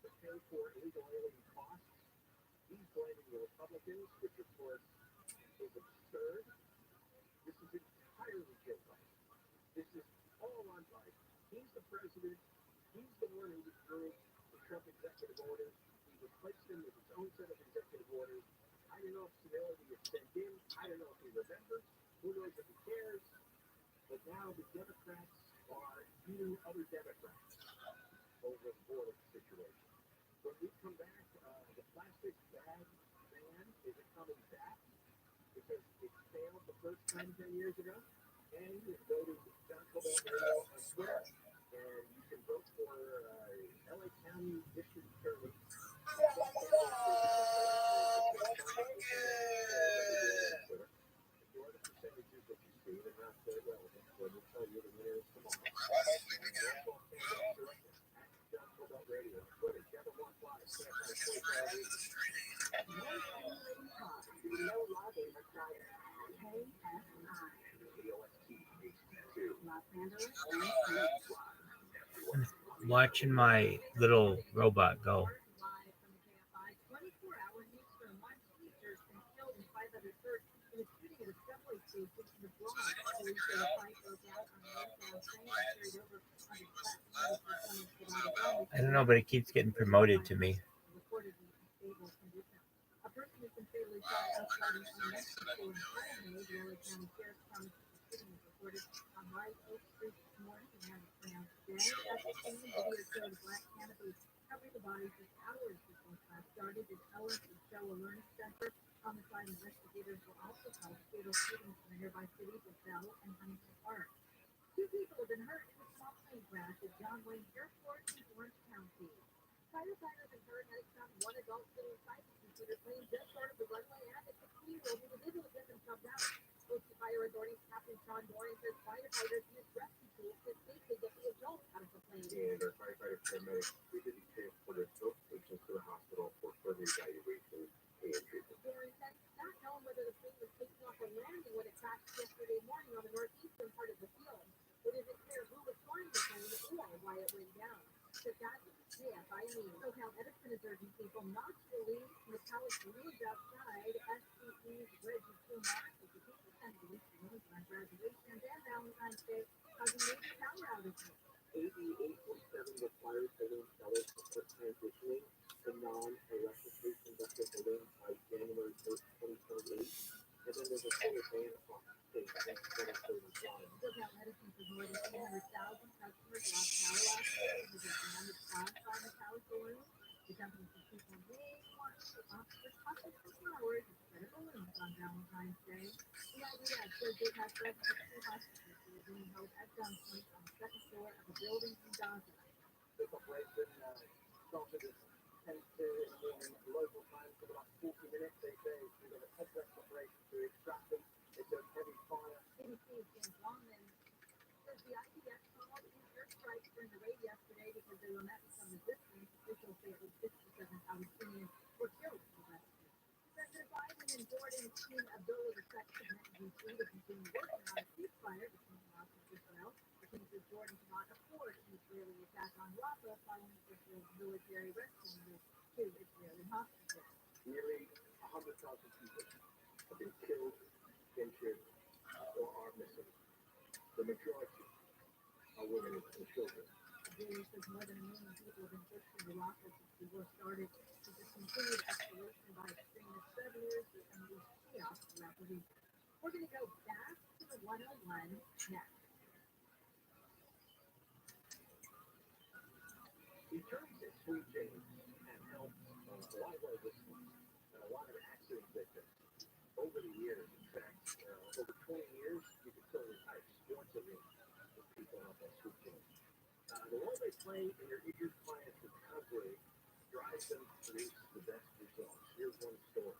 to pay for illegal alien costs. He's blaming the Republicans, which of course is absurd. This is entirely Joe Biden. This is all on Biden. He's the president. He's the one who withdrew the Trump executive orders. He replaced them with his own set of executive orders. I don't know if civility is sent in. I don't know if he remembers. Who knows if he cares? But now the Democrats are beating other Democrats over the border situation. When we come back, the plastic bag ban is coming back because it failed the first time 10 years ago. And you can go to John Cobalt Radio on Twitter, and you can vote for LA County District Attorney. Ignore the percentages that you see; they're not very relevant. So we'll tell you the winners tomorrow. John Cobalt Radio on Twitter. Kevin Walk Live. No login required. KSI. Los Angeles and Watching my little robot go. Live from the KFI 24-hour newsroom. One teacher has been killed and 5 others hurt in a shooting at a subway station in the Bronx. Police say the fight broke out on a northbound train that carried over 100 passengers. I don't know, but it keeps getting promoted to me. Reportedly in stable condition. A person has been fatally shot outside an elementary school in Colorado. The LA County Sheriff's Department shooting was reported on Live Oak Street this morning. The man was pronounced dead. At the scene, video showed a black canopy covering the body for hours before class started at Ellis and Showa Learning Center. Homicide investigators were also called fatal shootings in the nearby cities of Bell and Huntington Park. 2 people have been hurt in a small plane crash at John Wayne Airport in Orange County. Firefighters and paramedics found one adult sitting inside the computer plane just short of the runway and a 16-year-old individual had been shoved out. Local fire authorities, Captain Sean Dorian says firefighters used rescue tools to safely get the adult out of the plane. And our firefighters, paramedics, we didn't transport both patients to the hospital for further evaluation and treatment. Dorian said not knowing whether the plane was taking off or landing when it crashed yesterday morning on the northeastern part of the field. It isn't clear who was flying the plane or why it went down. So that's KFI News. SoCal Edison is urging people not to leave metallic balloons outside. SCE's Reggie TRUMAN is the people sent balloons on graduation and Valentine's Day, causing major power outages. AB 847 requires balloon sellers to start transitioning to non-electrically conductive balloons by January 1st, 2028. And then there's a total ban on state since 2031. SoCal Edison says more than 300,000 customers lost power last year because of damage caused by metallic balloons. The company says people may want to opt for custom flowers instead of balloons on Valentine's Day. The idea says they've had residents who hostages who are being held at gunpoint on the second floor of a building in Gaza. This operation started at 10:30 in the morning local time for about 40 minutes. They say it's been a complex operation to extract them. It does heavy fire. CDC's James Longman says the IDF called in airstrikes during the raid yesterday because they were met with some resistance. Officials say at least 57 Palestinians were killed in the rescue. President Biden and Jordan's King Abdullah II met in D.C. to continue working on a ceasefire between Hamas and Israel. The king says Jordan cannot afford an Israeli attack on Rafah following Israel's military rescue move to Israeli hostages. Nearly people have been killed, injured, or are missing. The majority are women and children. Julie says more than 1 million people have been pushed into Raqqa since the war started. With this continued escalation by extremists, 7 years of unleashed chaos throughout the region. We're going to go back to the 101 next. The attorneys at Sweet James have helped a lot of our listeners and a lot of accident victims over the years. In fact, over 20 years, you can tell the type sports arena with people up at Sweet James. The role they play in your eager clients' recovery drives them to produce the best results. Here's one story.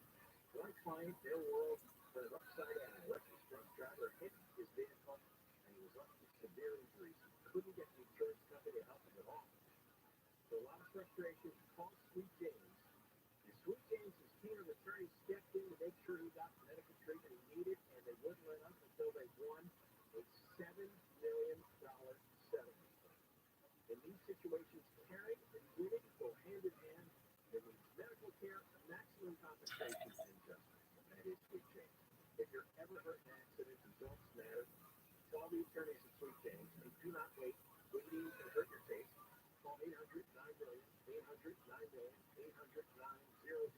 One client, their world turned upside down. An electric truck driver hit his vehicle and he was left with severe injuries. He couldn't get the insurance company to help him at all. So a lot of frustration. Called Sweet James. And Sweet James's team of attorneys stepped in to make sure he got the medical treatment he needed, and they wouldn't let up until they won a $7 million settlement. In these situations, caring and winning go hand in hand. There means medical care, maximum compensation, and justice. That is Sweet James. If you're ever hurt in an accident, results matter. Call the attorneys at Sweet James and do not wait. Waiting can hurt your case. Call 800-9-million, 800-9-million, 800-9-000-000.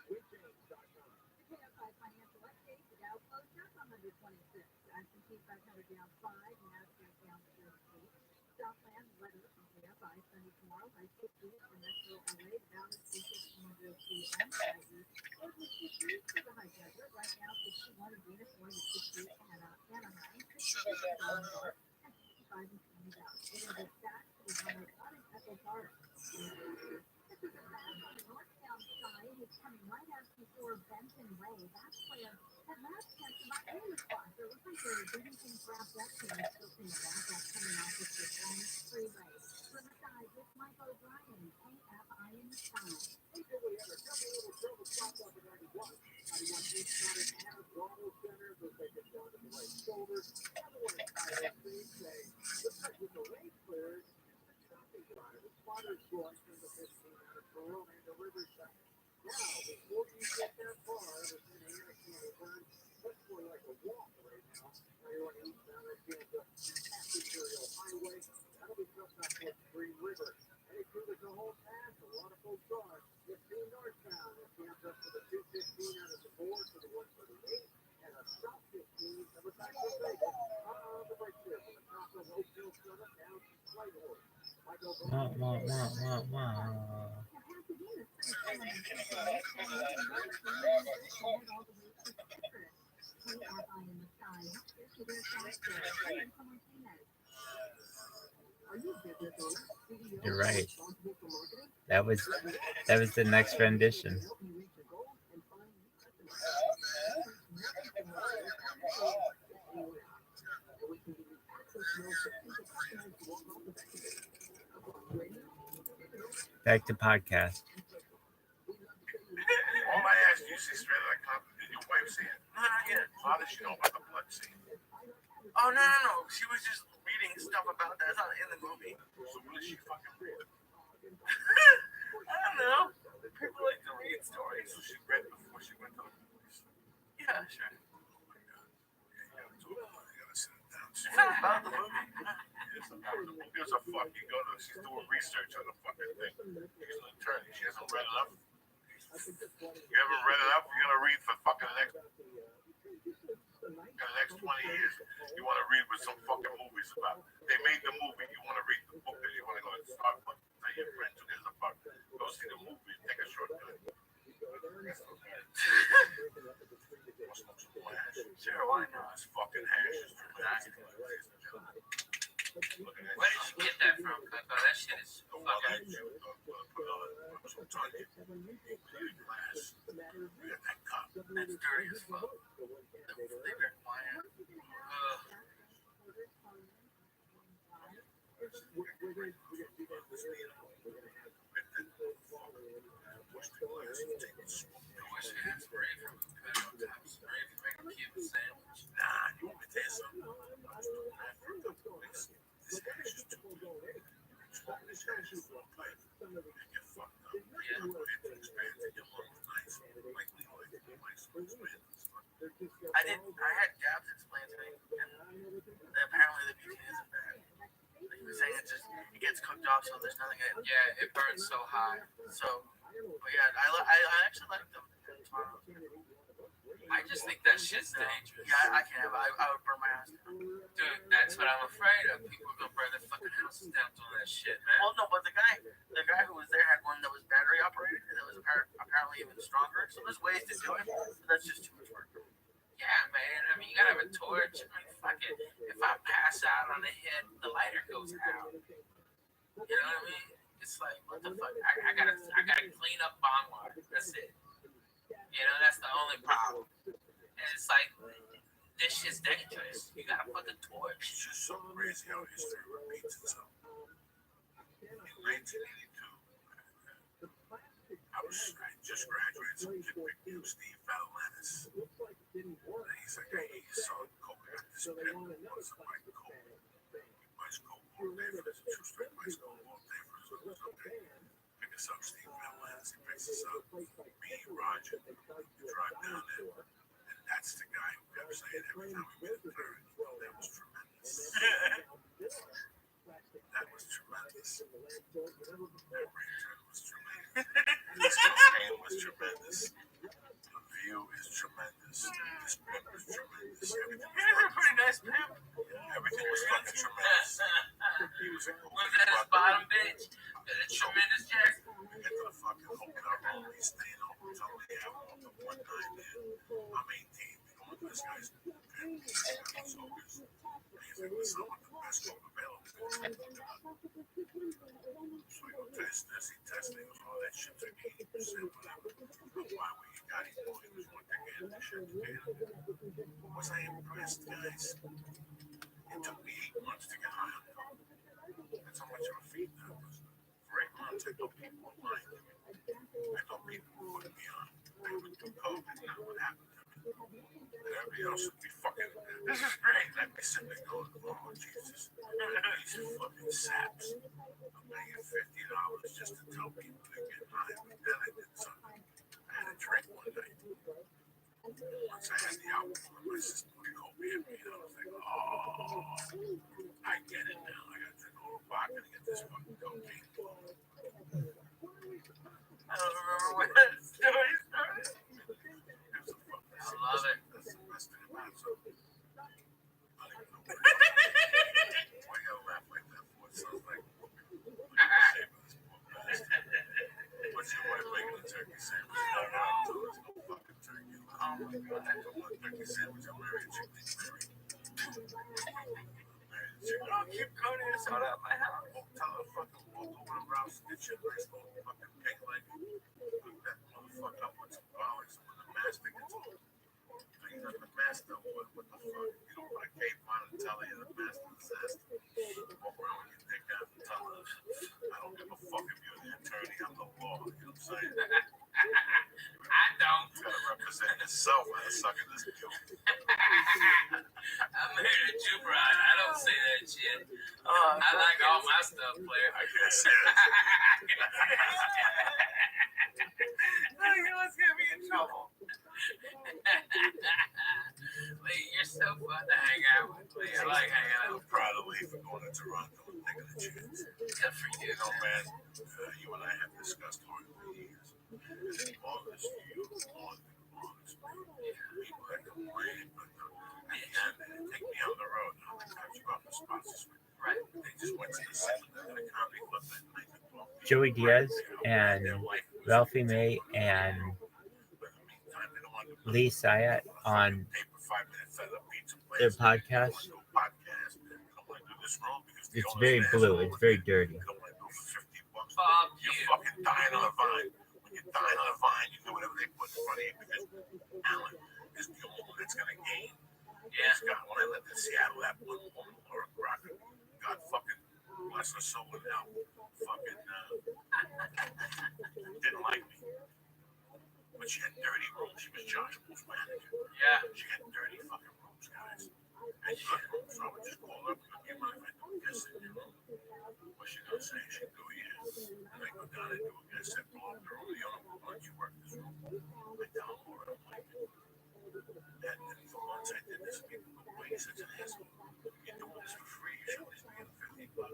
SweetJames.com. The KFI financial update. The Dow closed up on 126. S&P 500 down 5. NASDAQ down 48. Southland letter from KFI Sunday tomorrow by 50 for Metro LA. The balance is 16 p.m. Oakland 50 for the high desert. Right now 61 in Venus, 1 to 68 Anaheim, 68 and 65 in Simi Valley. We're going to go back to the 101 in Echo Park. This is a fast on the northbound side. It's coming right out before Benton Way. That's where that last chance about any spot. So it looks like they're getting things wrapped up here. I'm still seeing a backup coming off of the freeway. From the side with Mike O'Brien, KFI in the side. Hey, Billy, had a couple little trouble stopped up at 91. 91 East started out of Ronald Center, but they get down to the right shoulder. Another one at Tyler Street saying, looks like with the lane clears, the traffic driver, spotters going from the 15 out of Pearl and the Riverside. Now, before you get that far, there's an air turn. That's more like a walk right now. Now you're on eastbound at Kansas Imperial Highway. That'll be just up towards Green River. Hey, through the Cajon Pass, a lot of folks are 15 northbound. That camps up to the 215 out of the 4 to the 138, and a south 15 that was back to Vegas. The right there from the top of Oak Hill Summit down to Whitehorse. Michael You're right. That was the next rendition. Back to podcast. All I asked you, say straight out of compliment. Did your wife see it? No, not yet. How did she know about the blood scene? Oh, no. She was just reading stuff about that. It's not in the movie. So what did she fucking read? I don't know. People like to read stories. So she read before she went to the movies. Yeah, sure. Oh my God. Okay, you gotta sit it down. It's not about the movie. It's about the movie. There's a fucking she's doing research on the fucking thing. She's an attorney. She hasn't read enough. You haven't read enough? You're gonna read for fucking the next 20 years. You want to read what some fucking movie's about. They made the movie. You want to read the book, and you want to go to Starbucks. Tell your friends who gives a fuck. Go see the movie. Take a shortcut. Sure, why not? This fucking hash is Where did you get that from, Coco? That shit is fucking. That's dirty as fuck. Flavored wine. Nah, you want me to tell you something? This hash is too good. Smoke this hash is one pipe. And get fucked up. Yeah. It expands in your lungs. I had Gabs explain to me, and apparently the butane isn't bad. Like he was saying, it gets cooked off, so there's nothing in it. Yeah, it burns so high. So, but yeah, I actually like them. I just think that shit's dangerous. Yeah, I can't have it. I would burn my house down. Dude, that's what I'm afraid of. People are gonna burn their fucking houses down doing that shit, man. Well, no, but the guy who was there had one that was battery operated, and that was apparently even stronger. So there's ways to do it, but that's just too much work. Yeah, man. I mean, you gotta have a torch. I mean, fuck it. If I pass out on the head, the lighter goes out. You know what I mean? It's like, what the fuck? I gotta clean up bong water. That's it. You know, that's the only problem. And it's like, this shit's dangerous. You gotta put the torch. It's just so crazy how history repeats itself. In 1982, I just graduated. Some kid picked me up, Steve Valentine. He's like, hey, son, coke. I got this pen. What's the mic coke? He buys coke all day for this. True straight buys coke all day for this. Pick us up, Steve Valentine. He picks us up. Me, Roger, we drive down there. And that's the guy who kept saying every time we made a turn, that was tremendous. That was tremendous. That right turn was tremendous. This cocaine was tremendous. The view is tremendous. This pimp is tremendous. Everything was You're a pretty nice pimp. Everything was fucking tremendous. He was a Was that his bottom bitch? That tremendous jack? We get to the fucking hotel room. He's staying on hotel. We have all the one night there. I'm 18. We go into this guy's pimp. He's always. He's like, listen, I want the best coke available. So I go test this. He tests it. He goes, oh, that shit's like 80%, whatever. Why were you got it? He was one thing in the shit. Was I impressed, guys? It took me 8 months to get high on coke. That's how much of a feat that was. For 8 months, I thought people were lying to me. I thought people were putting me on. I would do coke, and not what happened to me. And everybody else would be fucking, this is great. And I'd be sitting there going, oh, Jesus. These fucking saps. I'm paying $50 just to tell people to get high. But then I did something. I had a drink one night. Once I had the alcohol in my system, the coke hit me, and I was like, oh, I get it now. I got to go to the vodka to get this fucking cocaine. I don't remember when that story started. I love it. That's the best thing about it. So, I don't even know why you gotta laugh like that for. It sounds like what's your wife making a turkey sandwich? No, there's no fucking turkey. Oh my God, I don't want a turkey sandwich. I'm married. Don't keep coming in and soda out my house. Tell her fucking walk over to Ralph's and get you a nice little fucking pink leg. Cook that motherfucker up with some garlic, some of the master gets all clean up the master. What the fuck? You don't want a cape on and tell her the master disaster. Walk around with your dick out and tell her, I don't give a fuck if you're the attorney, I'm the law. You know what I'm saying? I don't. You gotta represent yourself when you're sucking this dick. I'm here to Jew Bride. I don't say that shit. I like all my stuff, player. I can't say that. You was gonna be in trouble. Lee, you're so fun to hang out with. Lee, I like hanging out I'm proud of Lee for going to Toronto and taking a chance. Good for you. You know, man, you and I have discussed hard for years. All this you, all this people that complain, but and take me on the road. How many times you got the sponsors? Right. They just went to the cinema and the comedy club that night. Joey Diaz and Ralphie May and Lee Syatt on their podcast. It's very blue. It's very dirty. Fuck you. You're fucking dying on a vine. When you're dying on a vine, you do whatever they put in front of you because Alan is the only one that's going to gain. Yeah. God, when I lived in Seattle, that one woman, Laura Crocker, God fucking bless her soul in hell, fucking didn't like me. But she had dirty rooms. She was Josh Bull's manager. Yeah. She had dirty fucking rooms, guys. And she had rooms, so I would just call her up and give my if I do a guest in your room. What's she gonna say? She'd go, yeah. And I go down and do a guest set, blow up the room. You don't know why you work this room. I tell her, I'm like, He's such an asshole. You're doing this for free. You should at least be getting $50.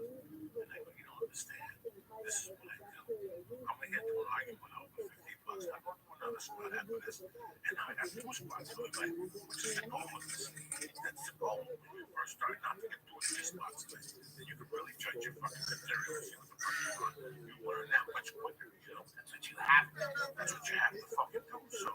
And I go, you don't understand. This is what I do. I'm gonna get into an argument over $50. I'm gonna do another spot after this, and now I got 2 spots for the night, which is the goal of this. That's the goal. When you first start, not to get 2 or 3 spots a night, then you can really judge your fucking material. See what the fuck you're on. You learn that much quicker. You know, that's what you have to. That's what you have to fucking do. So.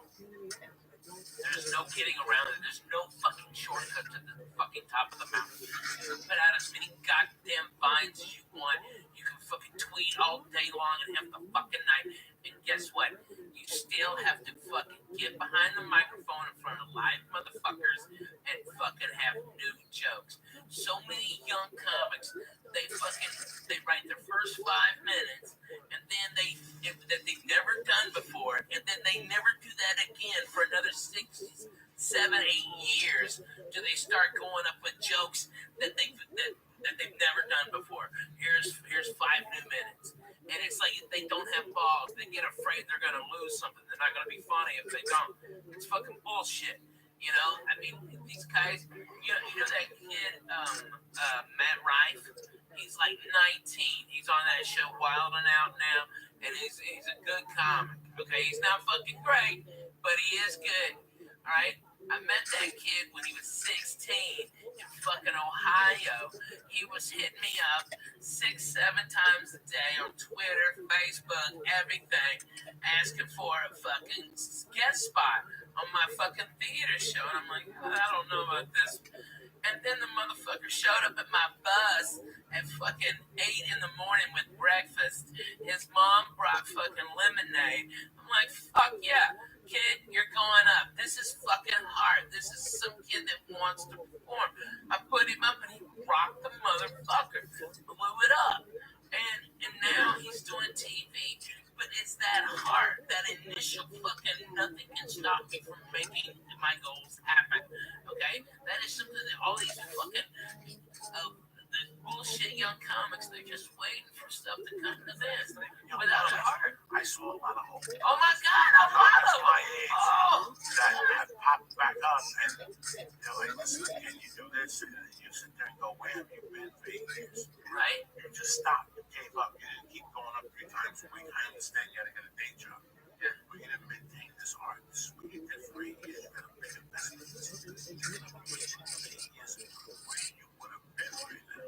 There's no getting around it. There's no fucking shortcut to the fucking top of the mountain. You can put out as many goddamn vines as you want. You can fucking tweet all day long and have the fucking night. And guess what? You still have to fucking get behind the microphone in front of live motherfuckers and fucking have new jokes. So many young comics, they write their first 5 minutes and then that they've never done before, and then they never do that again for another 6, 7, 8 years till they start going up with jokes that they've never done before. Here's 5 new minutes. And it's like they don't have balls. They get afraid they're gonna lose something. They're not gonna be funny if they don't. It's fucking bullshit. You know, I mean, these guys, you know that kid, Matt Rife? He's like 19. He's on that show Wild and Out now, and he's a good comic. Okay, he's not fucking great, but he is good. All right, I met that kid when he was 16 in fucking Ohio. He was hitting me up 6, 7 times a day on Twitter, Facebook, everything, asking for a fucking guest spot on my fucking theater show. And I'm like, I don't know about this. And then the motherfucker showed up at my bus at fucking 8 in the morning with breakfast. His mom brought fucking lemonade. I'm like, fuck yeah, kid, you're going up. This is fucking hard. This is some kid that wants to perform. I put him up and he rocked the motherfucker. Blew it up. And now he's doing TV. But it's that heart, that initial fucking nothing can stop me from making my goals happen. Okay? That is something that all these fucking the bullshit young comics, they're just waiting for stuff to come to this without a heart. I saw a lot of hope. Oh my God, a lot of my them. age Oh. that have popped back up, and they're like, listen, can you do this? And you sit there and go, where have you been for 8 years? Right? You just stopped. You gave up. You didn't keep going up 3 times a week. I understand you got to get a day job. Yeah. But you didn't maintain this art. This is what you did for 8 years. You got to make it better. You got to put 8 years where you would have been right now.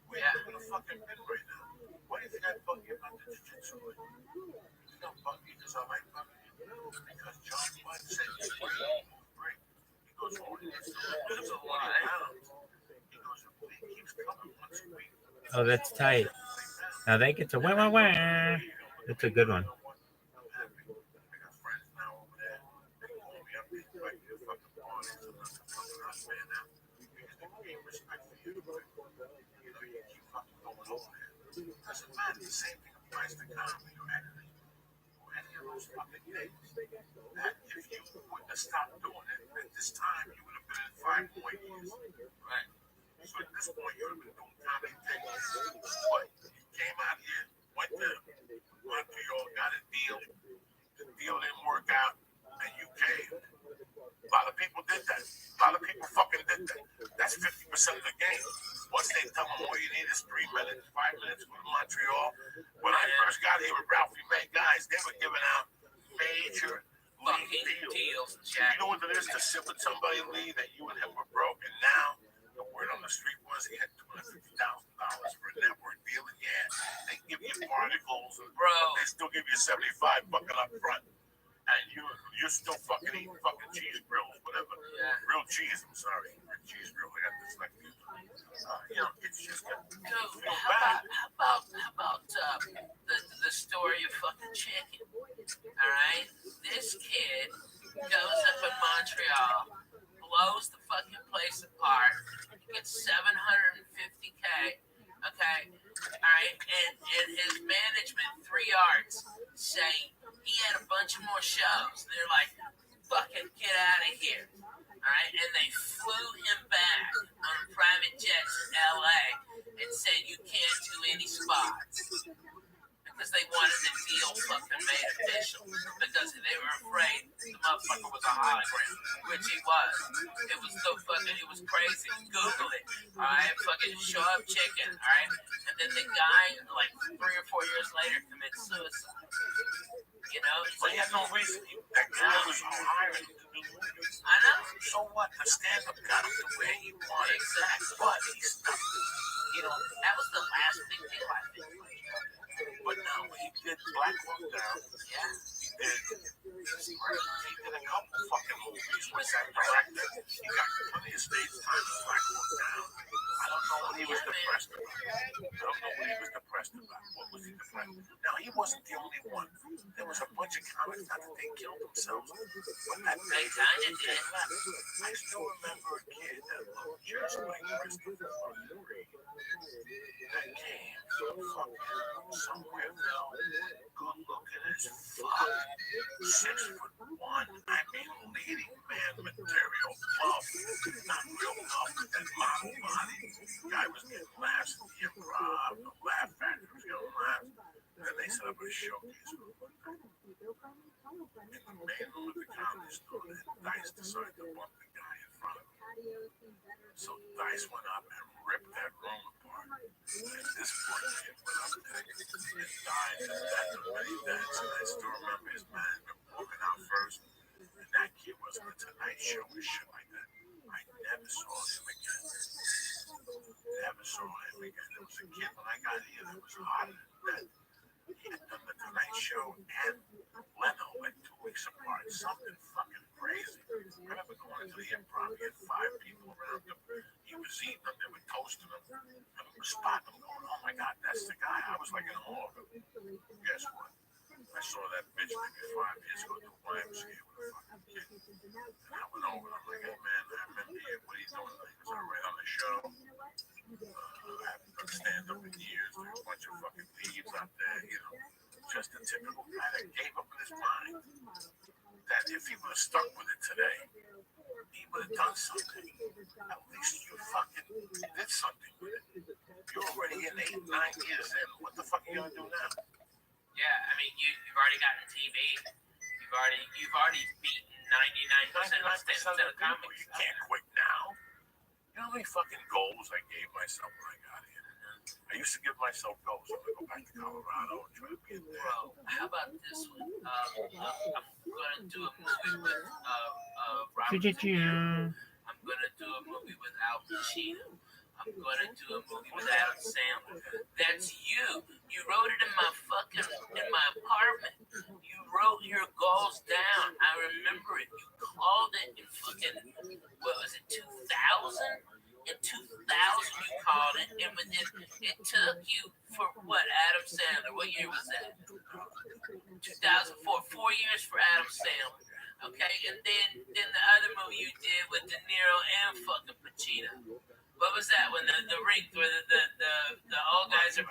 Where you would have fucking been right now. Why do you think I bug you about the jiu-jitsu? You don't bug me because I like bugging you. Because John White said he's great. He goes, oh, he needs to lose a lot of pounds. He goes, he keeps coming once a week. Oh, that's tight. Now they get to wah. That's a good one. I got friends now over there. They call me up. They invite me to fucking parties. I'm not the fucking hot man now. Because they gain respect for you. You know, you keep fucking going over there. It doesn't matter. The same thing applies to comedy or editing or any of those fucking things. That if you wouldn't have stopped doing it at this time, you would have been in 5 more years. Right? So at this point, you would have been doing comedy things. But you came out here, went to Montreal, got a deal. The deal didn't work out, and you came. A lot of people did that. A lot of people fucking did that. That's 50% of the game. Once they tell them all you need is 3 minutes, 5 minutes, go to Montreal. When I first got here with Ralphie May, guys, they were giving out major Fucking deals, Jack. you know what it is to sit with somebody, Lee, that you and him were broke, and now the word on the street was he had $250,000 for a network deal, and yeah, they give you articles, Bro. But they still give you $75 up front, and you're still fucking eating fucking cheese grills, whatever. Yeah. Real cheese, I'm sorry, real cheese grill. I got this like, you know, it's just Dude, feel how bad. about the story of fucking chicken? All right, this kid goes up in Montreal, blows the fucking place apart, gets $750K. Okay, all right, and his management, 3 Arts, say he had a bunch of more shows. They're like, fucking get out of here. All right, and they flew him back on a private jet to LA and said you can't do any spots because they wanted the deal fucking made official. official because they were afraid the motherfucker was a hologram, which he was. It was so fucking, it was crazy. Google it, all right? Fucking show up chicken, all right? And then the guy, like 3 or 4 years later, commits suicide. You know, it's But he like, had no reason. That guy was hiring him to do movies. I know. So what? The stand-up got him to where he wanted. Exactly. But he stopped. You know, that was the last big deal I think. But now he did Black Hawk Down. Yeah. He did a couple fucking movies with that director. He got plenty of stage time in Black Hawk Down. I don't know what he was depressed about. What was he depressed? Now, he wasn't the only one. There was a bunch of comics that they killed themselves. When that They kind of did. I still remember a kid that looked just like Christopher that came from fucking somewhere though. Good looking as fuck. 6'1". I mean, leading man material. Buff. Not real buff, but that model body. Guy was getting laughs at the improv, the laugh factory was getting laughs. Then they set up a showcase for one night. In the main room of the comedy store, and Dice decided to bump the guy in front of him. So Dice went up and ripped that room apart. And this poor kid went up there and died and that many deaths. And I still remember his management walking out first. And that kid was on the Tonight Show and shit like that. I never saw him again. Never saw him again. There was a kid when I got here that was hotter than that. He had done the Tonight Show and Leno like 2 weeks apart. Something fucking crazy. I remember going to the improv. He had 5 people around him. He was eating them. They were toasting him. And we were spotting him going, oh my God, that's the guy. I was like in awe of him. Guess what? I saw that bitch maybe 5 years ago to YMCA with a fucking kid. And I went over and I'm like, hey man, I remember you. What are you doing? He was right on the show. I haven't done stand-up in years. There's a bunch of fucking thieves out there, you know. Just a typical guy that gave up in his mind. That if he would have stuck with it today, he would have done something. At least you fucking did something with it. You're already in 8, 9 years in. What the fuck are you gonna do now? Yeah, I mean, you've already gotten TV. You've already beaten 99% of the comics. You can't quit now. You know how many fucking goals I gave myself when I got here? I used to give myself goals. I'm gonna go back to Colorado and try to be a dad. How about this one? I'm gonna do a movie with Robert. I'm gonna do a movie with Al Pacino. I'm gonna do a movie with Adam Sandler. That's you. You wrote it in my apartment. You wrote your goals down. I remember it. You called it in fucking, what was it, 2000? In 2000 you called it, and it took you for what, Adam Sandler? What year was that? 2004. 4 years for Adam Sandler. Okay, and then the other movie you did with De Niro and fucking Pacino. What was that one? The ring where the old guys are,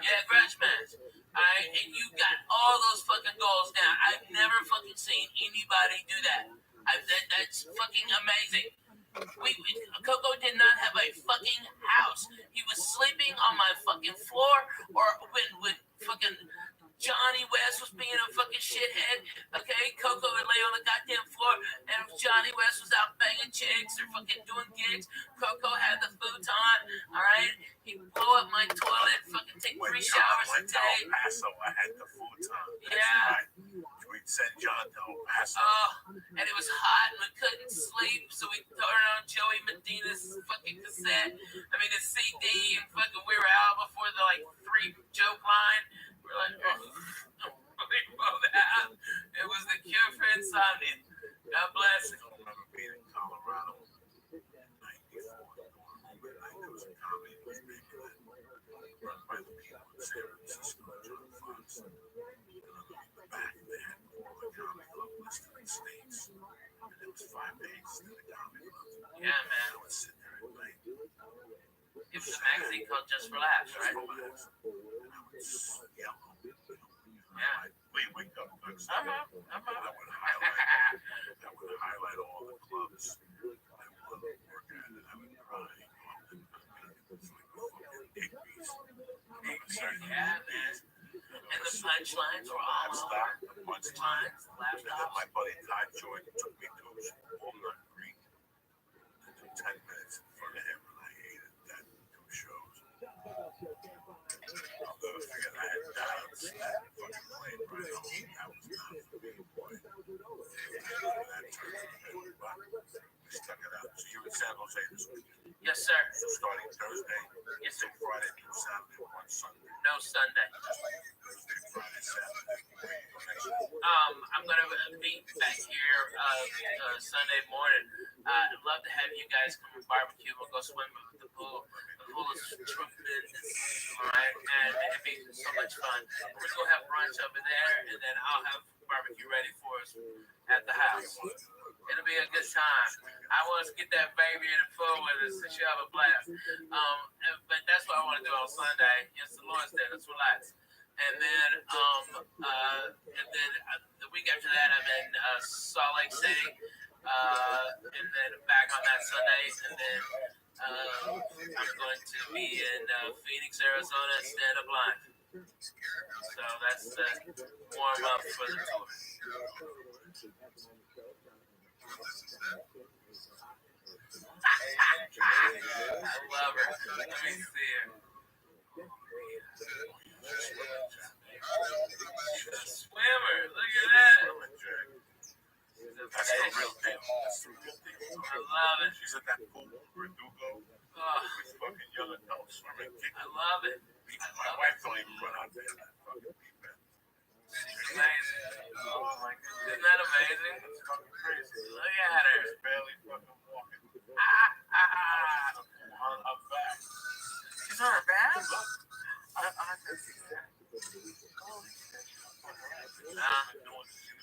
yeah, Grudge Match. Alright, and you got all those fucking goals down. I've never fucking seen anybody do that. That's fucking amazing. Coco did not have a fucking house. He was sleeping on my fucking floor, or when fucking Johnny West was being a fucking shithead, okay? Coco would lay on the goddamn floor, and if Johnny West was out banging chicks or fucking doing gigs, Coco had the futon, alright? He'd blow up my toilet, fucking take 3 showers a day. I had the futon. Yeah. We'd send John to El Paso. Oh, and it was hot and we couldn't sleep, so we turned on Joey Medina's fucking cassette. I mean, the CD, and fucking we were out before the like 3 joke line. We're like, we blow that. It was the cure for insomnia. God bless it. I remember being in Colorado in 94. There was a comedy that was being run by the people in San Francisco, John Fox. And on the back, they had all the comedy club listed in states. And there was 5 pages to the comedy club. Yeah, man. I would sit there at night. It was a magazine called Just for Laughs, right? Yeah. Yeah. We wake up next day. Uh-huh. That would highlight all the clubs I wanted to work at, and I would cry. It's like fucking Igby's. Yeah, man. And the punchlines were awesome. Munch time. Mine's And then laptops. my buddy Todd Jordan took me to Walnut Creek to do 10 minutes in front of him, and I hated that 2 shows. I'll never forget I had doubts that fucking plane ride home. That was not for me, boy. That turned from me, but we stuck it out. So you're in San Jose this weekend. Yes, sir. So starting Thursday, Yes, sir. Friday through Saturday, one Sunday. No Sunday. Thursday, Friday, Saturday. Where you go next week? I'm gonna be back here Sunday morning. I'd love to have you guys come and barbecue. We'll go swimming with the pool. The pool is tremendous, alright? And it'd be so much fun. We're gonna go have brunch over there, and then I'll have barbecue ready for us at the house. It'll be a good time. I want us to get that baby in the pool with us, so she'll have a blast. But that's what I want to do on Sunday. It's the Lord's Day. Let's relax. And then the week after that, I'm in Salt Lake City, and then back on that Sunday, and then I'm going to be in Phoenix, Arizona, and stand up live. So that's the warm up for the tour. I love her. Let me see her. She's a swimmer. Look at that. That's the real deal. That's the real deal. I love it. She's at that pool, Verdugo, Oh, with fucking young adults swimming. I love it. My wife don't even run out there in that fucking deep end. She's amazing. Oh my God. Isn't that amazing? It's fucking crazy. Look at her. She's barely fucking walking. On her back. She's on her back?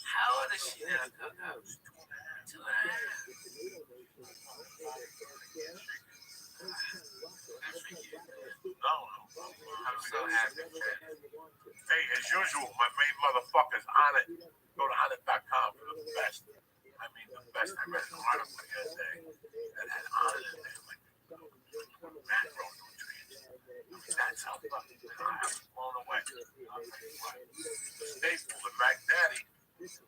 How old is she now, Coco? 2.5. No. I'm so happy. Hey, as usual, my main motherfucker's on it. Go to onit.com for the best. I mean, the best. I read an article the other day that had on it in there, like macronutrients. That's how fucking I was blown away. Staple, the Mac Daddy,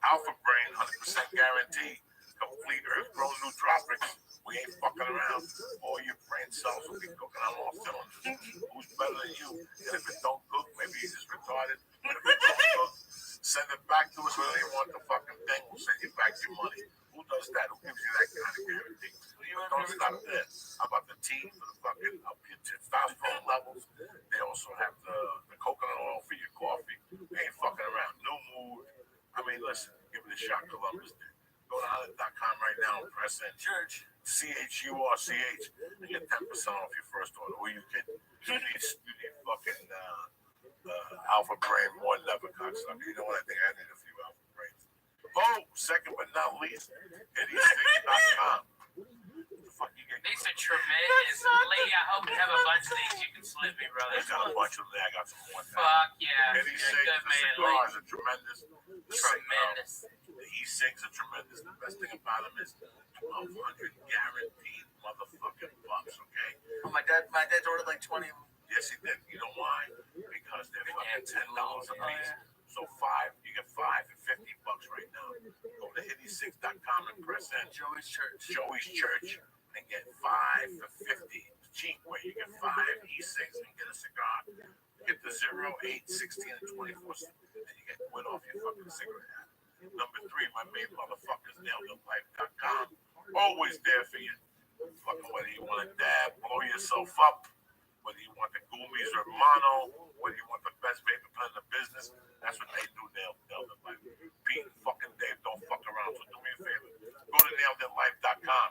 Alpha Brain, 100% guaranteed, complete Earth-grown nootropics. We ain't fucking around. All your brain cells will be cooking on all cylinders. Who's better than you? And if it don't cook, maybe he's just retarded. But if it don't cook, send it back to us. We don't even want the fucking thing. We'll send you back your money. Who does that? Who gives you that kind of guarantee? But don't stop there. How about the tea for the fucking up your testosterone levels? They also have the coconut oil for your coffee. They ain't fucking around. New mood. I mean, listen, give it a shot. Columbus did. Go to onit.com right now and press in church. CHURCH and get 10% off your first order. Or you need fucking Alpha Brain more than ever, cocksucker. You know what? I think I need a few Alpha Brains. Oh, second but not least, idiotsthing.com. These are tremendous. Lee, I hope you have a bunch of these you can slip me, brother. I got a bunch of them there. I got some more. Fuck yeah. Eddie You're a good man, cigars Lee. are tremendous. Tremendous. The E-cigs are tremendous. The best thing about them is 1,200 guaranteed motherfucking bucks, okay? Oh, my dad's ordered like 20 of them. Yes, he did. You know why? Because they're fucking $10 a piece. So you get 5 for $50 right now. Go to hitty6.com and press in Joey's Church. And get 5 for $50. Cheap way. You get 5 E-cigs and get a cigar. You get the 0, 8, 16, and 24, and you get quid off your fucking cigarette hat. Number 3, my main motherfuckers, naileditlife.com. Always there for you. Fucking whether you want to dab, blow yourself up, whether you want the Goomies or Mono, whether you want the best vapor pen in the business, that's what they do, Nailed It Life. Pete and fucking Dave don't fuck around, so do me a favor. Go to naileditlife.com.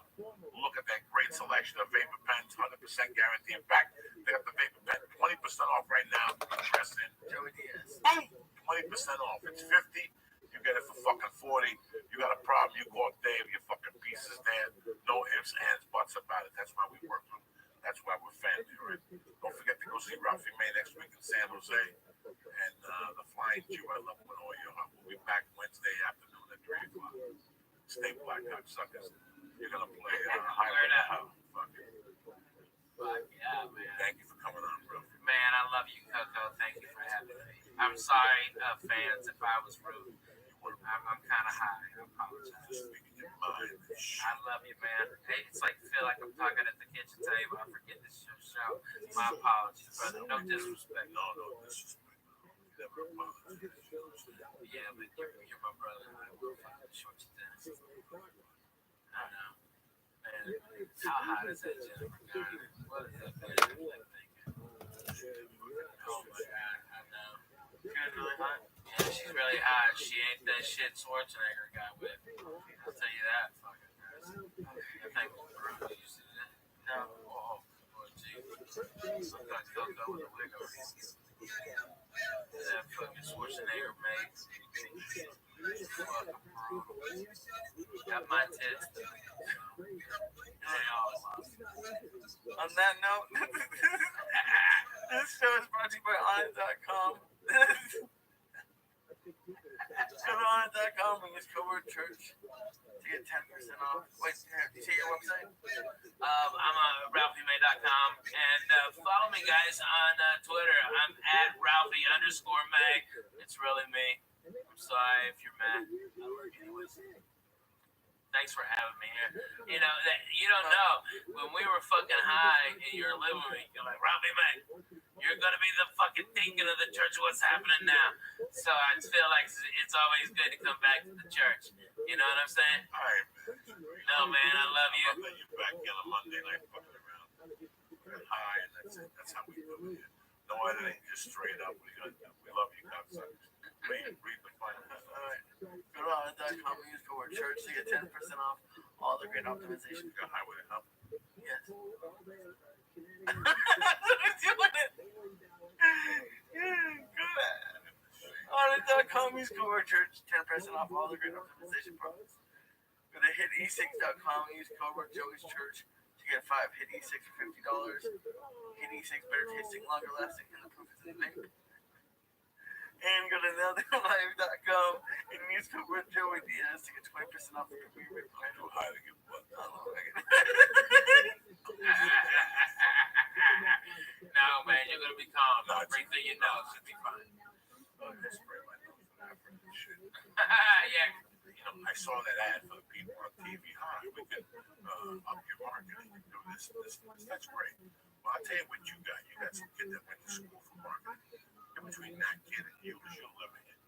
Look at that great selection of vapor pens, 100% guarantee. In fact, they got the vapor pen 20% off right now. Press in. Joey Diaz. Boom! 20% off. It's 50. You get it for fucking 40. You got a problem, you call Dave, your fucking piece is there. No ifs, ands, buts about it. That's why we work with. That's why we're family, right? Don't forget to go see Rafi May next week in San Jose. And the Flying Jew, I love when all your heart. We'll be back Wednesday afternoon at 3 o'clock. Stay black, suckers. You're going to play Highway to Hell. Fuck Yeah, man. Thank you for coming on, bro. Man, I love you, Coco. Thank you for having me. I'm sorry, fans, if I was rude. I'm kind of high. I apologize. I love you, man. Hey, it's like feel like I'm talking at the kitchen table. I forget this show. My apologies, brother. No disrespect. No disrespect. Never apologize. Yeah, but you're my brother. Short you down. I know. Man, how hot is that Jennifer Garner? What is that bitch thinking? Oh my God, I know. She was really hot. Yeah, she's really hot. She ain't that shit Schwarzenegger got with. I'll tell you that, fucking guys. I think Bruce used to do that. No. Oh, Lord Jesus. Some guy cooked up with a wig over here. That fucking Schwarzenegger mate. Fucking brutal. Got my tits though. They all lost. On that note, this show is brought to you by on.com. Go to on.com and use code word church to get 10% off. Wait, do you say your website? I'm RalphieMay.com and follow me, guys, on Twitter. I'm at Ralphie_May. It's really me. I'm sorry if you're mad. I love you anyways. Thanks for having me here. You know, you don't know. When we were fucking high and you were living with me, you're like, Rabbi, man, you're going to be the fucking deacon of the church. What's happening now? So I feel like it's always good to come back to the church. You know what I'm saying? All right, man. No, man, I love you. I'll let you back in on Monday night fucking around. Hi, and that's it. That's how we do it here. No editing, just straight up. We love you, cocksuckers. Read the final. All right. Go to on.com and use code word church to get 10% off all the great optimizations. You got highway up. Yes. Doing it. Good. On.com use code word church, 10% off all the great optimization products. Go to hite6.com and use code word Joey's Church to get 5 hit E6 for $50. Hit E6 better tasting, longer lasting, and the proof is in the name. And go to nofilter.com and use code word Joey Diaz to get 20% off the Rabbi rate plan. Too high to get what? No, man, you're going to be calm. Breathe through your nose. You'll be fine. Oh, you spray my nose with African shit. Yeah. You know, I saw that ad for the people on TV. Hi, we can up your marketing. Do this. That's great. Well, I'll tell you what you got. You got some kid that went to school for marketing. In between that kid and you is you're living it.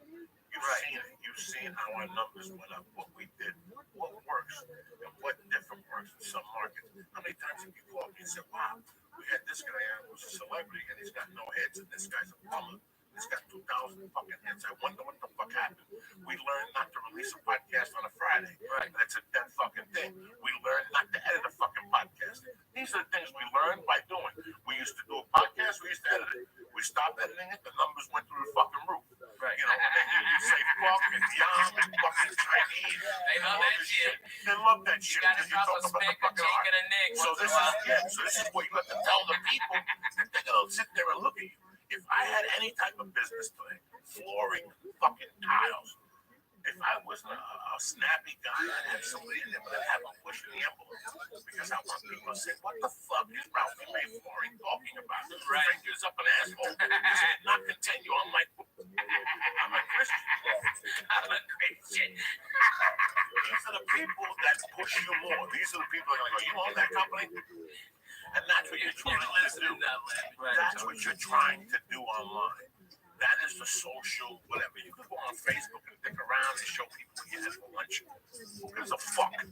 You've seen it. You've seen how our numbers went up, what we did, what works, and what different works in some markets. How many times have you called me and said, wow, we had this guy on who's a celebrity and he's got no hits, and this guy's a bummer. He's got 2,000 fucking hits. I wonder what the fuck happened. We learned not to release a podcast on a Friday. Right. That's a dead fucking thing. We learned not to edit a fucking podcast. These are the things we learned by doing. We used to do a podcast, we used to edit it. We stopped editing it, the numbers went through the fucking roof. Right. You know, when they hear you say fuck and yum and fucking Chinese. They love that shit. They love that shit. You gotta drop a spick, a cheek, and a nick. So this is what you have to tell the people that they're gonna sit there and look at you. If I had any type of business plan, flooring, fucking tiles, if I wasn't a snappy guy, I'd have somebody in there, but I'd have them pushing the envelope. Because I want people to say, what the fuck is Ralphie May flooring talking about? Right. Fingers up an asshole. He said, not continue. I'm like, I'm a Christian. I'm a Christian. These are the people that push you more. These are the people that are going to go, you own that company? And that's what you're trying to do. That's what you're trying to do online. That is the social, whatever. You can go on Facebook and dick around and show people what you had for lunch. Who gives a fuck? You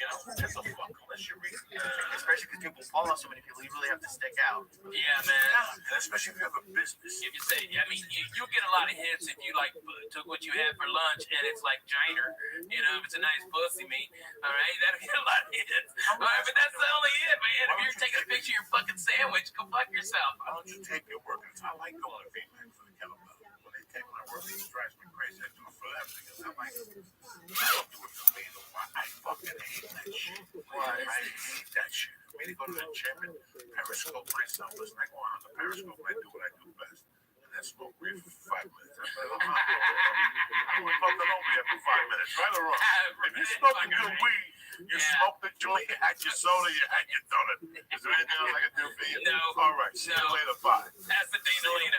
know, who gives a fuck unless you read it? Especially because people follow so many people, you really have to stick out. Yeah, man. And especially if you have a business. You can say, I mean, you'll get a lot of hits if you like took what you had for lunch and it's like Giner. You know, if it's a nice pussy meat, all right, that'll get a lot of hits. All right, but that's the only hit, man. If you're taking a picture of your fucking sandwich, go fuck yourself. Why don't you take your workers? I like going to feedback for the kettlebell. When they take my workers, it drives me crazy. I do it for them because I'm like, I don't do it for me. I fucking hate that shit. I hate that shit. For me to go to the gym and periscope myself, listen, I go on the periscope and I do what I do best. And then smoke weed for 5 minutes. I would fuck it over here for 5 minutes, right or wrong. If you smoke a good weed, you smoke the joint, you had your soda, you had your donut. Is there anything else I can do for you? No. All right, see you later, bye. That's the Dina.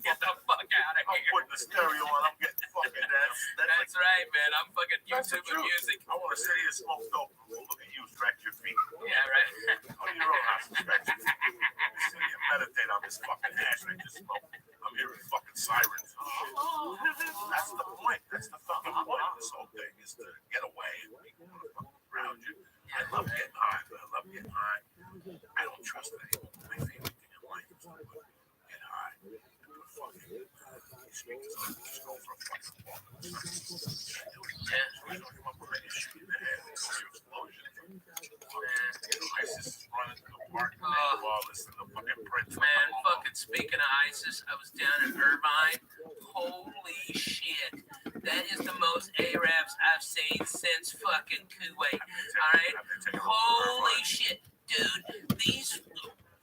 Get the fuck out of here. I'm putting the stereo on, I'm getting fucking That's like That's right, man. I'm fucking That's the YouTube and truth. music. I want to sit here and smoke dope. Look at you, stretch your feet. Yeah, right. Go to your own house and stretch your feet. Sit here and meditate on this fucking hash I just smoked. I'm hearing fucking sirens. That's the point. That's the fucking point of this whole thing, is to get away and people want to fucking around you. I love getting high, but I love getting high. I don't trust anyone. My favorite thing in life is to get high. Fucking speakers on, just go for a fucking walk. I know you want to shoot in the head and go your explosion. ISIS is running through the park and all this and the fucking Prince. Man, fucking speaking of ISIS, I was down in Irvine. Holy shit. That is the most Arabs I've seen since fucking Kuwait. Alright? Holy shit. Dude, these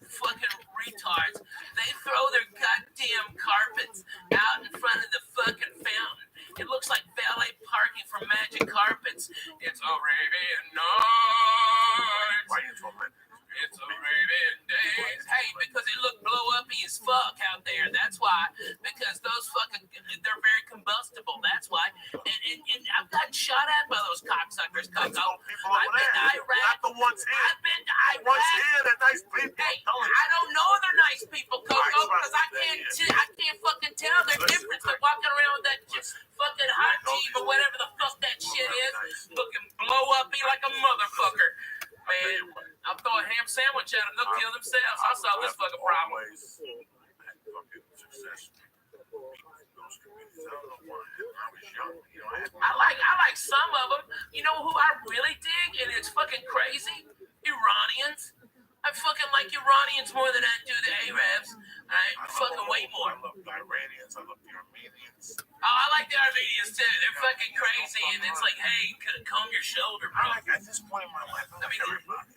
fucking retards, they throw their goddamn carpets out in front of the fucking fountain. It looks like valet parking for Magic Carpets. It's Arabian nights. Why are you talking? It's Arabian days. Hey, because it looked blow uppy as fuck out there. That's why. Because those fucking, they're very combustible. That's why. And I've gotten shot at by those cocksuckers, Coco. I've been to Iraq. Not the ones here. I've been to Iraq. The ones here, they're nice people. Hey, I don't know they're nice people, Coco, because I can't fucking tell their difference. They're walking around with that fucking hot jeep or whatever the fuck that shit is, looking blow uppy like a motherfucker. Man, I'll throw a ham sandwich at them. They'll kill themselves. I'll solve this fucking problem. I like some of them. You know who I really dig, and it's fucking crazy? Iranians. I fucking like Iranians more than I do the Arabs. Alright, fucking way more. I love the Iranians. I love the Armenians. Oh, I like the Armenians too. They're fucking crazy, and it's like, hey, comb your shoulder, bro. I like, at this point in my life, I like everybody.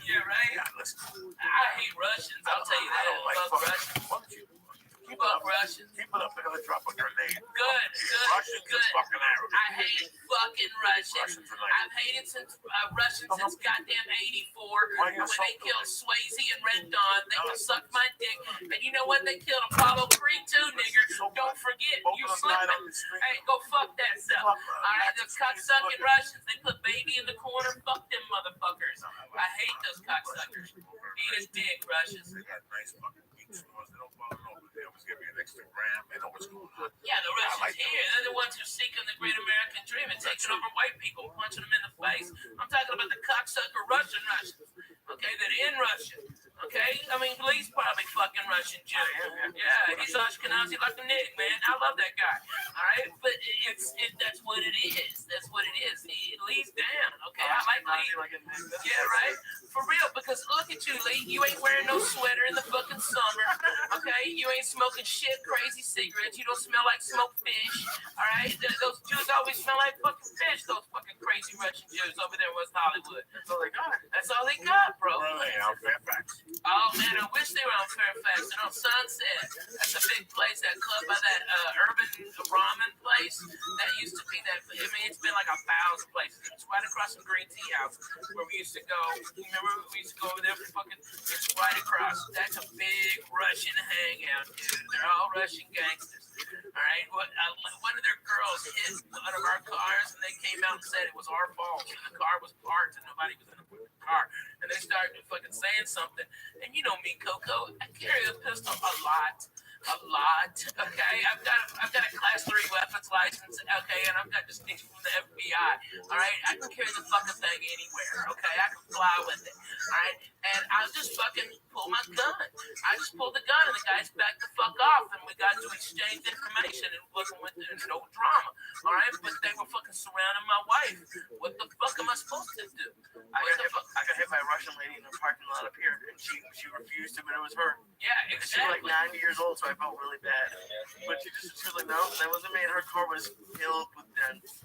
Yeah, right? Yeah, listen. I hate Russians. I'll tell you that. I don't like Fuck Russians. Fuck you. Keep up, Russians. Keep it up. They're going to drop a grenade. Good. Russians and fucking Arabs. I hate fucking Russians. Russians are nice. I've hated Russians since goddamn 84 when they killed Swayze and Red Dawn. They can suck my dick. And you know what? They killed Apollo Creed too, nigger. Don't forget. You slipping. Hey, go fuck that stuff. Alright, those cocksucking Russians. They put baby in the corner. Fuck them motherfuckers. I hate those cocksuckers. Eat his dick, Russians. They got nice fucking beach stores. They don't bother nobody. They always give you an extra gram. They know what's going on. Yeah, the Russians here, they're the ones who seeking the great American dream and taking over white people, punching them in the face. I'm talking about the cocksucker Russians, okay, that are in Russia, okay? I mean, Lee's probably fucking Russian Jew. Yeah, he's Ashkenazi like a nig, man. I love that guy, all right? But that's what it is. That's what it is. Lee's down, okay? I like Lee. Yeah, right? For real, because look at you, Lee. You ain't wearing no sweater in the fucking summer, okay? You ain't smoking shit, crazy cigarettes. You don't smell like smoked fish, all right? Those Jews always smell like fucking fish, those fucking crazy Russian Jews over there in West Hollywood. That's all they got. That's all they got, bro. Really, on Fairfax. Oh, man, I wish they were on Fairfax and on Sunset. That's a big place, that club by that urban ramen place. That used to be that, I mean, it's been like 1,000 places. It's right across from Green Tea House where we used to go. Remember, we used to go over there for fucking, it's right across. That's a big Russian hangout, dude. They're all Russian gangsters. All right, one of their girls hit one of our cars, and they came out and said it was our fault. And the car was parked, and nobody was in the car. And they started fucking saying something. And you know me, Coco, I carry a pistol a lot. Okay, I've got a class 3 weapons license. Okay, and I've got distinction from the FBI. All right, I can carry the fucking thing anywhere. Okay, I can fly with it. All right, and I'll just fucking pull my gun. I just pulled the gun, and the guys backed the fuck off, and we got to exchange information, and wasn't with no drama. All right, but they were fucking surrounding my wife. What the fuck am I supposed to do? I got hit by a Russian lady in the parking lot up here, and she refused to, but it was her. Yeah, exactly. She was like 90 years old, so I felt really bad. But she was like, no, that wasn't me. And her car was filled with dents.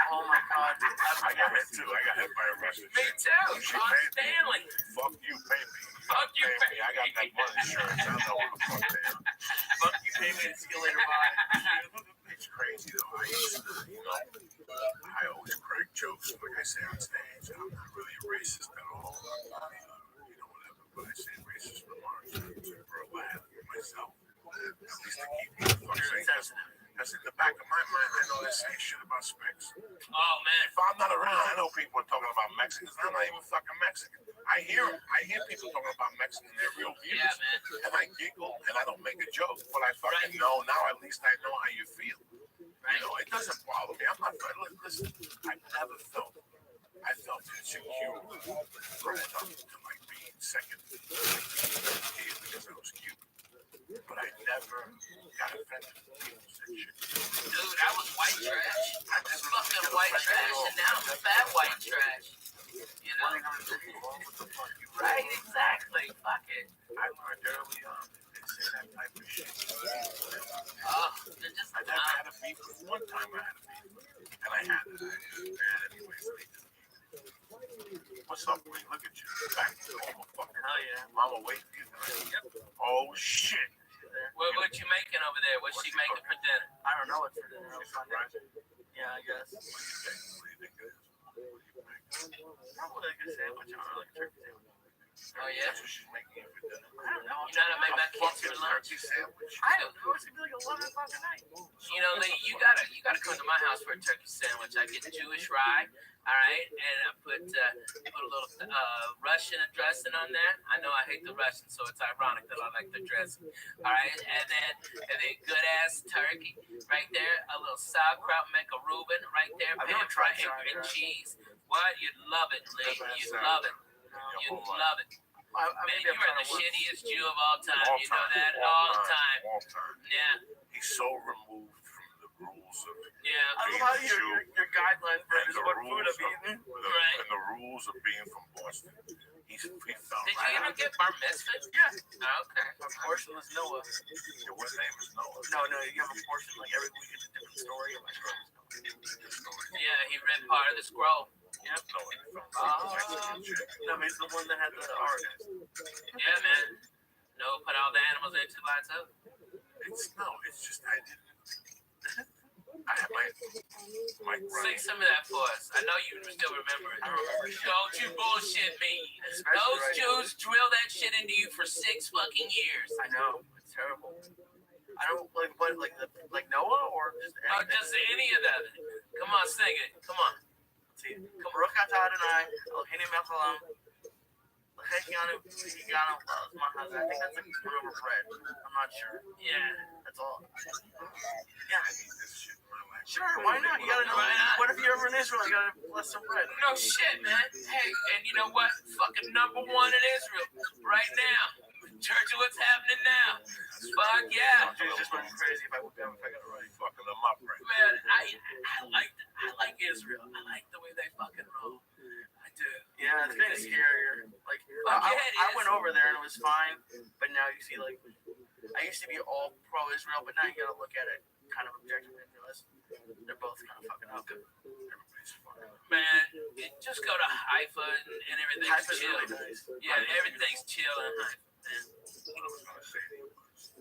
Oh my God. I got hit too. I got hit by a Russian. Me too. Sean Stanley. Fuck you, pay me. Fuck you, pay me. I got that money insurance. I don't know what the fuck they are. Fuck you, pay me, and see you later, bye. It's crazy though. I used to, I always crack jokes, like I say on stage. I'm not really a racist at all. Whatever, but I say racist remarks for a laugh myself. At least to keep me the fuck safe. Because in the back of my mind, I know they say shit about specs. Oh man, If I'm not around, I know people are talking about Mexicans. I'm not even fucking Mexican. I hear them. I hear people talking about Mexicans in their real views. yeah, man. And I giggle and I don't make a joke. But I fucking know now. At least I know how you feel. You know, it doesn't bother me. I'm not. Listen, I never felt. I felt insecure growing up to like being second because I was cute. But I never got offended when people said shit. Dude, I was white trash. I was fucking white trash, and now I'm fat white trash. You know? Right, exactly. Fuck it. I learned early on they say that type of shit. Oh, they're just I never had a beef with one time I had a beef with, and I had it. It was bad anyways. What's up, Queen? Look at you. Back to home, fucking. Hell yeah. Mama, wait for you tonight. Oh shit. What you making over there? What's she making for dinner? I don't know what's for dinner. She's surprised. Yeah, I guess. What do you think it is? Probably like a sandwich. I don't know, like a turkey sandwich. Oh yeah. That's what she's making it for dinner. I don't know. You know how to make my kids for Fucking lunch? turkey sandwich. I don't know. It's gonna be like 11 o'clock at night. You know, you gotta come to my house for a turkey sandwich. I get Jewish rye, all right, and I put a little Russian dressing on there. I know I hate the Russian, so it's ironic that I like the dressing, all right. And then good ass turkey right there, a little sauerkraut, make a Reuben right there, I've never tried and sauerkraut. cheese. What? You'd love it, Lee. You'd love it. You'd love it. Man, you are the shittiest Jew of all time. You know that? All time. All time. Yeah. He's so removed from the rules of Yeah. I love how your guideline for and is the what rules food of, I've eaten. Right. and the rules of being from Boston. He felt Did right you even out. get bar mitzvah? Yeah. Oh, okay. My portion was Noah. Your name is Noah. No, you have a portion like every week it's a different story. Or like, Yeah, he read part of the scroll. Yep. Noah. He felt no, but he's the one that had the art. Yeah, man. No, put all the animals in 2 lights up. It's just I didn't. I had my Sing some of that for us. I know you still remember it. I don't remember shit. Don't you bullshit me. Especially Those right Jews drill that shit into you for 6 fucking years. I know. It's terrible. I don't like Noah or just Oh, anything. just any of that. Come on, sing it. Come on. See, Baruch atah Adonai, Eloheinu melech haolam, l'cheikianu v'higanu l'zman hazeh. I think that's like one over bread. I'm not sure. Yeah. That's all. Yeah, I need this shit in my life. Sure, why not? You gotta know. Why not? What if you're ever in Israel? You gotta bless some bread. No shit, man. Hey, and you know what? Fucking number 1 in Israel right now. Church of what's happening now. Fuck yeah. Dude, just went crazy if I got it right. Fucking them up right Man, I like Israel. I like the way they fucking roll. I do. Yeah, it's kind of scarier. Like, Yeah, it I is. went over there and it was fine, but now you see, like, I used to be all pro-Israel, but now you gotta look at it kind of objectively and realize they're both kind of fucking up. Everybody's fucking. Man, just go to Haifa and everything's Haifa's chill. really nice. Yeah, everything's chill in Haifa. Man. What I was gonna say to you was,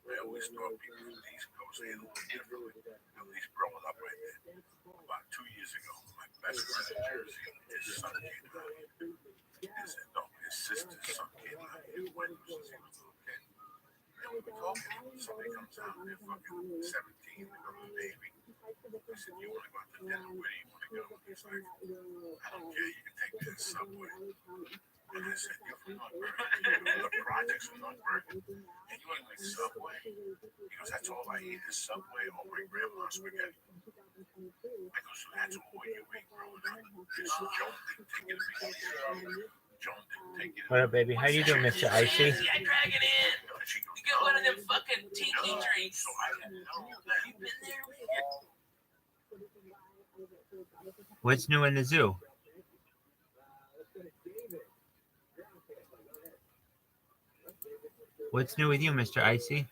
I always thought people from the East Coast handled it differently. At least growing up right there. About 2 years ago, my best friend in Jersey, his son came out here. His sister's son came out here. His wedding was since he was a little kid. And we were talking. Somebody comes out, they're fucking 17, they got a baby. I said, you want to go out to dinner? Where do you want to go? He's like, I don't care, you can take me to the subway. And I said, you're from Northburg. The projects from Northburg. And you ain't like Subway? He goes, that's all I eat is Subway or my grandma's spaghetti. I go, so that's all you ate growing up? Because Joan didn't take it to me. Joan didn't take it. What up, baby? How you doing, Mr. Icy? Yeah, drag it in. You get one of them fucking tiki drinks. So I didn't know that. You've been there. What's new in the zoo? What's new with you, Mr. Icy?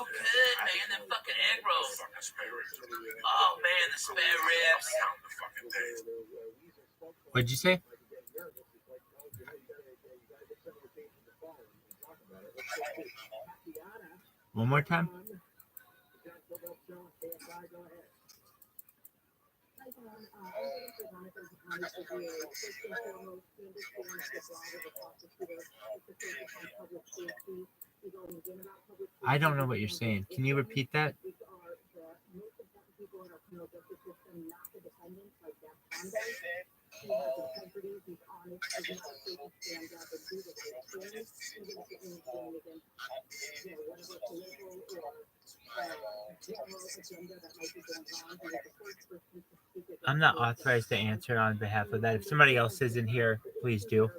good, man. Them fucking egg rolls. Fucking spare ribs. Oh man, the spare ribs. Count the fucking days. What'd you say? One more time? I don't know what you're saying. Can you repeat that? I'm not authorized to answer on behalf of that. If somebody else is in here, please do.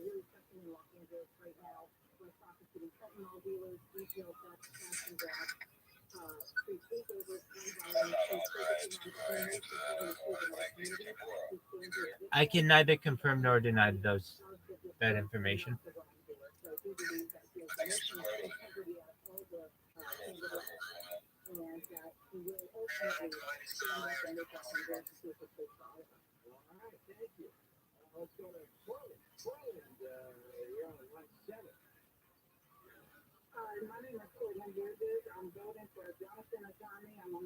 I can neither confirm nor deny that information. My name is Courtney Bridges. I'm voting for Jonathan Atami. I'm a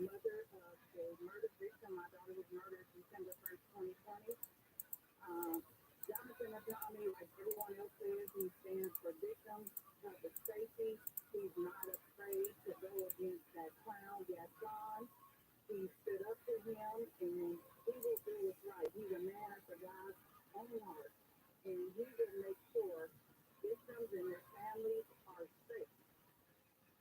mother of a murder victim. My daughter was murdered December 1st, 2020. Jonathan Atami, like everyone else says, he stands for victims, public safety. He's not afraid to go against that clown, Gaston. He stood up to him, and he will do what's right. He's a man after God's own heart, and he will make sure victims and their families are safe.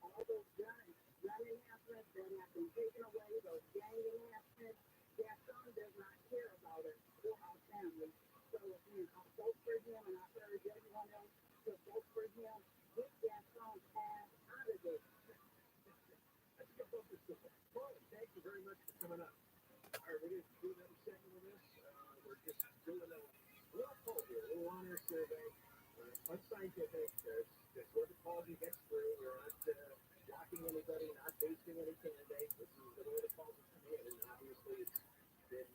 All those gun enhancements that have been taken away, those gang enhancements, Gaston does not care about us or our families. So again, I'll vote for him, and I urge everyone else to vote for him. Get Gaston's ass out of there. Let's get focused on that. Well, thank you very much for coming up. All right, we're going to do another segment of this. We're just doing a little poll here, a little honor survey. Unscientific. That's what the quality gets through. We're not blocking anybody, not boosting any candidate. This is the way the polls have come in, and obviously it's been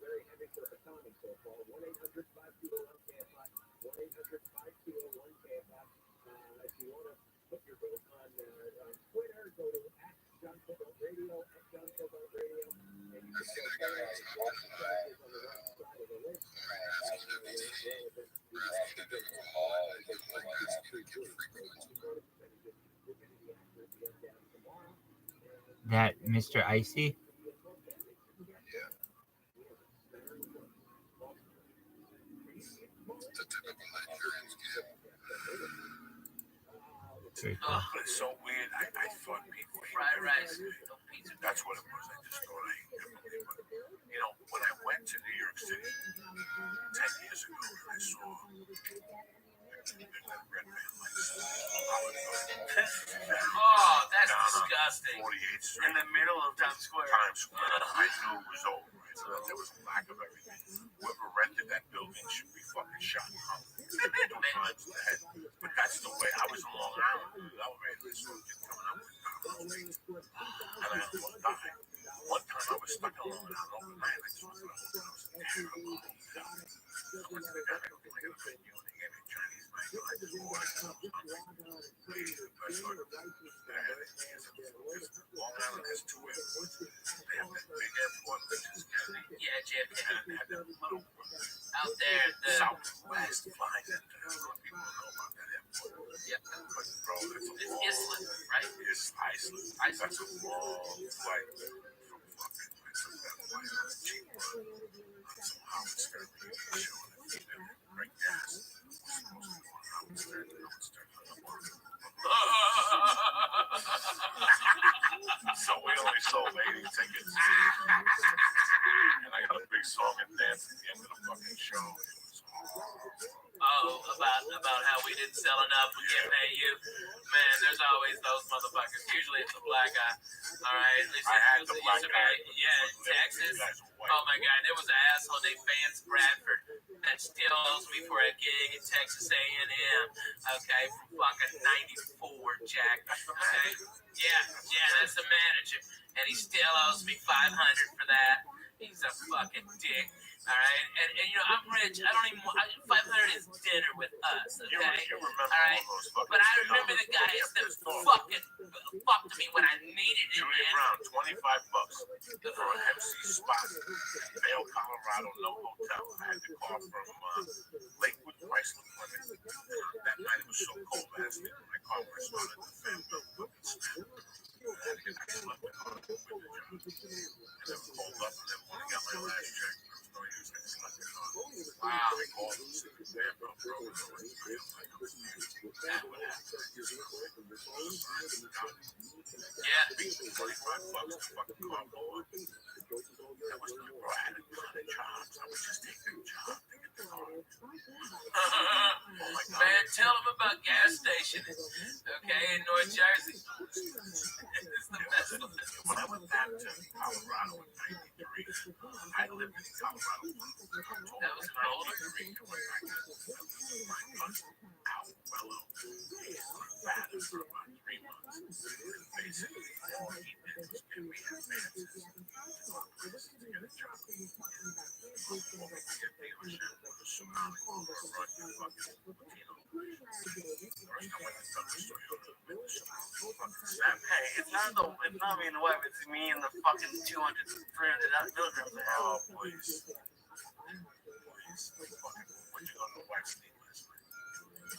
very heavy for Atami so far. 1-800-521-KFI. 1-800-521-KFI. If you want to put your vote on Twitter, go to @JohnCobeltRadio, @JohnCobeltRadio, and you can go there. It's on the right side of the list. That Mr. Icy? Very cool. But it's so weird. I thought people Fried rice. That's what it was. I just thought I couldn't believe it. You know, when I went to New York City 10 years ago, I saw red man Oh, that's disgusting. 48th Street. In the middle of Times Square. I knew it was over. Right? So there was a lack of everything. Whoever rented that building should be fucking shot. Times to the head. But that's the way. I was in Long Island. I was ready to this kid coming up with and I almost died. One time I was stuck in Long Island overnight. I just was in a hotel. I was terrible. I went to the guy. I don't think I got a menu. And they gave me a Chinese menu. I just walked out. I started Long Island has two airports. They have that big airport, which is Kennedy. Yeah, JFK. And they have that little Out there, the Southwest flying center. A lot of people know about that airport. Yep. But bro, that's a It's long Iceland, right? It's Iceland. That's a long flight from fucking. I took that flight on a cheap one. So Howard Stern people showing it. They didn't break gas. We're supposed to go on Howard Stern. Howard Stern hung up on it. So we only sold 80 tickets. And I got a big song and dance at the end of the fucking show. It was Oh, about how we didn't sell enough, we can't pay you. Man, there's always those motherfuckers. Usually it's a black guy. All right, at least I had the black guy. Yeah, in Texas. Oh my God, there was an asshole named Vance Bradford. that still owes me for a gig at Texas A&M, okay, from fucking 94, Jack, okay? Yeah, that's the manager, and he still owes me $500 for that. He's a fucking dick, all right? And you know, I'm rich. I don't even want, 500 is dinner with us, okay? You remember all right? all those fucking But I remember the guys that fucking fucked me when I needed it, Julia man. Brown, $25 for an MC spot in Vail, Colorado, no hotel. I had to call from Lakewood Chrysler Plymouth. That night it was so cold, I had to sleep in my car when I started the family fucking snap. I had to get back to left the car to quit the job. And then pulled up, and then when I got my last check, there was no use. I just left the car. Wow. I called him and said, "Damn, bro, it's like, that would happen." Yeah. $25 to fucking car board. That was not, bro. I had a ton of jobs. I was just taking a job to get the car. Man, tell them about gas stations, okay, in North Jersey. It's the best one. When I went back to Colorado in 93, I lived in Colorado. That was cold. I went back to my cousin, Al Wello, father for about 3 months. Basically, all he did was give me advances to get a job. Or maybe a dealership or a salon or run your fucking, first I went to Toronto, Hey, it's not me and the wife, it's me and the fucking 200, 300 milligrams I have. Oh, please. What'd you go to the wife's name last night?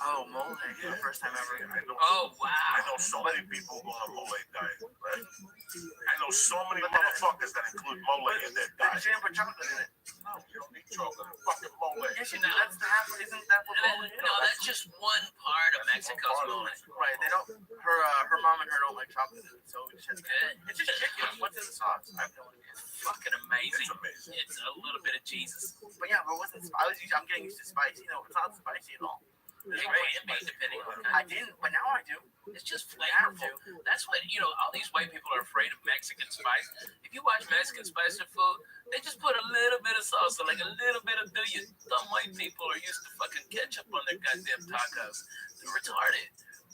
Oh, mole egg for the first time ever. Oh, wow. I know so many people who go on a mole diet, right? I know so many motherfuckers that include mole in their But diet. you didn't put chocolate in it. No, you don't need chocolate in fucking mole. Yes, you do. That's the half. Isn't that what mole is? No, that's just one part of Mexico's mole. Right. They don't. Her mom and her don't like chocolate in it, so we just had to get it. It's just chicken. What's in the sauce? I have no idea. It's fucking amazing. It's amazing. It's a little bit of Jesus. But yeah, but what's in? I'm getting used to spicy. You know, it's not spicy at all. It can be, depending on the I kind. didn't, but now I do. It's just flavorful. That's what, you know, all these white people are afraid of Mexican spice. If you watch Mexican spice in food, they just put a little bit of salsa, like a little bit of you dumb white people are used to fucking ketchup on their goddamn tacos. They're retarded.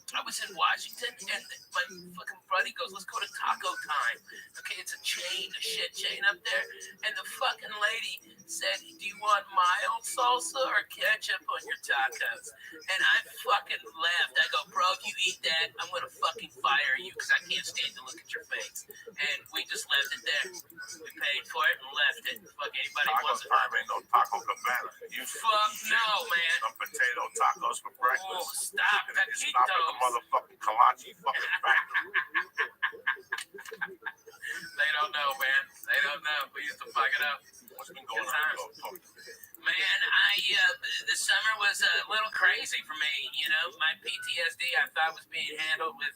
I was in Washington, and my fucking buddy goes, "Let's go to Taco Time." Okay, it's a chain, a shit chain up there. And the fucking lady said, "Do you want mild salsa or ketchup on your tacos?" And I fucking laughed. I go, "Bro, if you eat that, I'm gonna fucking fire you because I can't stand to look at your face." And we just left it there. We paid for it and left it. Fuck anybody Taco wants it. time ain't no Taco Cabana. You Fuck no, man. some potato tacos for Oh, breakfast. stop. And then you stop at the Taquitos. motherfucking Kalachi fucking factory. They don't know, man. They don't know. We used to fuck it up. What's been going on? Man, the summer was a little crazy for me. You know, my PTSD I thought was being handled with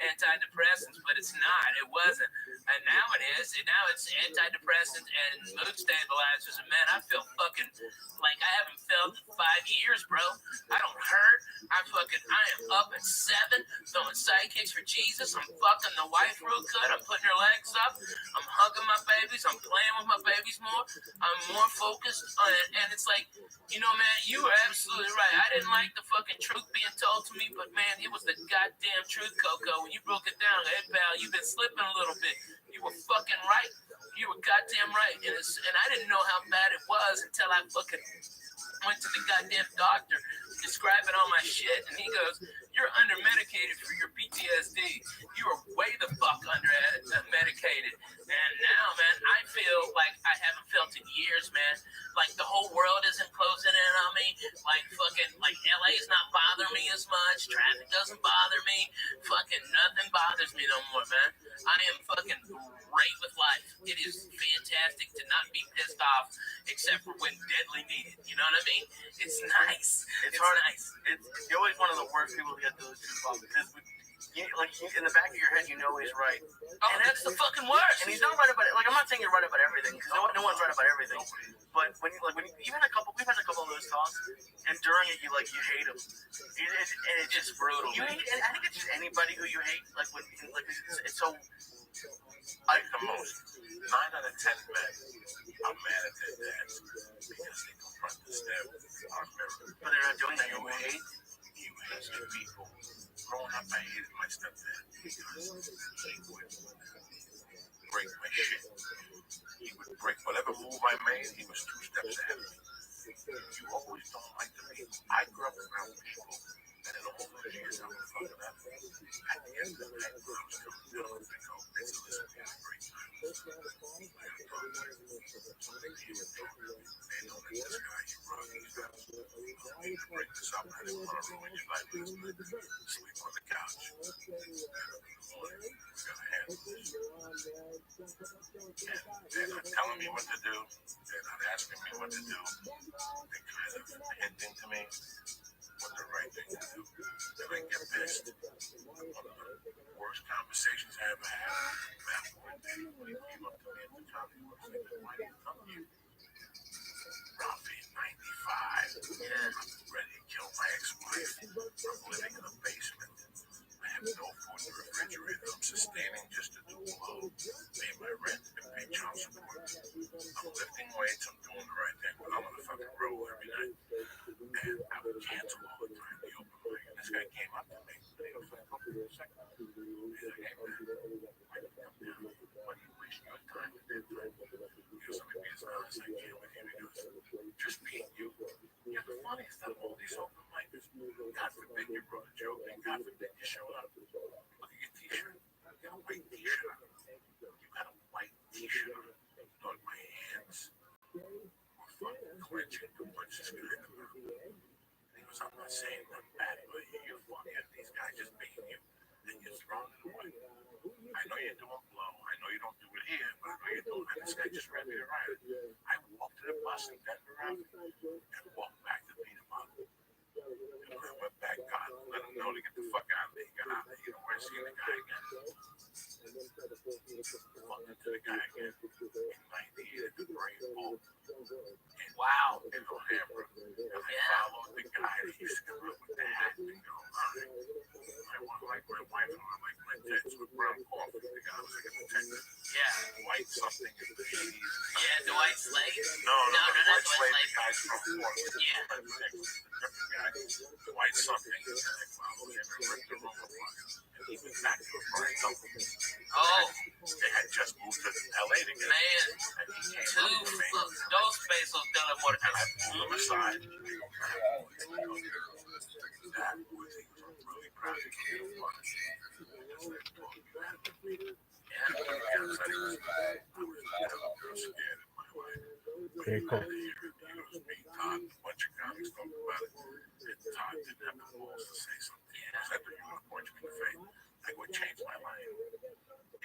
antidepressants, but it's not. It wasn't. And now it is. And now it's antidepressants and mood stabilizers. And man, I feel fucking like I haven't felt in 5 years, bro. I don't hurt. I am up at 7, throwing sidekicks for Jesus. I'm fucking the wife real good. I'm putting her legs up. I'm hugging my babies. I'm playing with my babies more. I'm more focused on it. And it's like, you know, man, you were absolutely right. I didn't like the fucking truth being told to me, but man, it was the goddamn truth, Coco. When you broke it down, hey, pal, you've been slipping a little bit. You were fucking right. You were goddamn right. And I didn't know how bad it was until I fucking went to the goddamn doctor describing all my shit, and he goes, "You're under medicated for your PTSD. You are way the fuck under medicated." And now, man, I feel like I haven't felt in years, man. Like the whole world isn't closing in on me. Like LA is not bothering me as much. Traffic doesn't bother me. Fucking nothing bothers me no more, man. I am fucking great with life. It is fantastic to not be pissed off, except for when deadly needed. You know what I mean? It's nice. It's hard. Nice. You're always one of the worst people to get those truth bombs because in the back of your head, you know he's right. Oh, and that's the fucking worst. And he's not right about it. Like, I'm not saying you're right about everything because no one's right about everything. But we've had a couple of those talks, and during it, you hate him. It's just brutal. You hate, and I think it's just anybody who you hate. It's so. Like the most 9 out of 10 men are mad at their dads because they don't front and stare on mirror. But they're not doing that You anymore. hate people. Growing up, I hated my stepdad because he would break my shit. He would break whatever move I made. He was 2 steps ahead of me. You always don't like the people. I grew up around people, and in all those years I was fucking up. At the end of the night, when I was coming down, I think, oh, this is a great time. I got talking to him. He would talk to me. They know that this guy, he runs these guys. I need to bring this up. I didn't want to ruin your life. Sleep on the couch. They're not telling me what to do. They're not asking me what to do. They're kind of hinting to me what the right thing to do. Then I get pissed. One of the worst conversations I ever had. That one day when he came up to me at the top, he was saying, why did you come here? Rabbi, 95. I'm ready to kill my ex-wife. I'm living in a basement. I have no food in the refrigerator. I'm sustaining just to do below. Pay my rent and pay child support. I'm lifting weights. I'm doing the right thing. But I'm on the fucking road every night. And I would cancel all the time. The open mic. And this guy came up to me. And he was like, "Come for a second." He's like, "Hey, man, why do you come down? Why do you waste your time with that time?" He goes, "Let me be as honest as I can with you." He goes, "Just being you. You're the funniest out of all these open mics. God forbid you wrote a joke, and God forbid you showed up. Look at your t-shirt. You got a white t-shirt on. You got a white t-shirt on. Look, my hands were fucking clenching to punch this guy in the mouth." And he goes, "I'm not saying nothing bad, but you're fucking these guys just being you, and you're throwing it away. I know you're doing blow. I know you don't do it here, but I know you're doing it. This guy just read me to write it. I walked to the bus in Denver and walked back to beat him up. And when I went back, God let him know to get the fuck out of there. He got out there. You don't want to see the guy again. Bumped into the guy again in 98 at the Brave Bowl. Wow. In Alhambra. And I followed the guy that used to come up with the hat and go, all right. I want to like my wife and I like my tits with brown coffee. The guy was like a detective. Yeah. White something in the 80s. Yeah, Dwight Slade. No, not Dwight Dwight Slade, Slade. the guy's from Florida. Yeah. Different guy. Dwight something. And I followed him and ripped the room apart. And he went back to a Brian Duncan. Oh, They had just moved to LA together. man. And he came up to me. Those pesos done it more And I pulled him aside. That was, he was really proud to keep him funny. Yeah, I was scared of my wife. Very cool. He was me, Todd, a bunch of comics talking about it. And Todd didn't have the balls to say something. I said to you, punch me in the face. Like, what changed my life?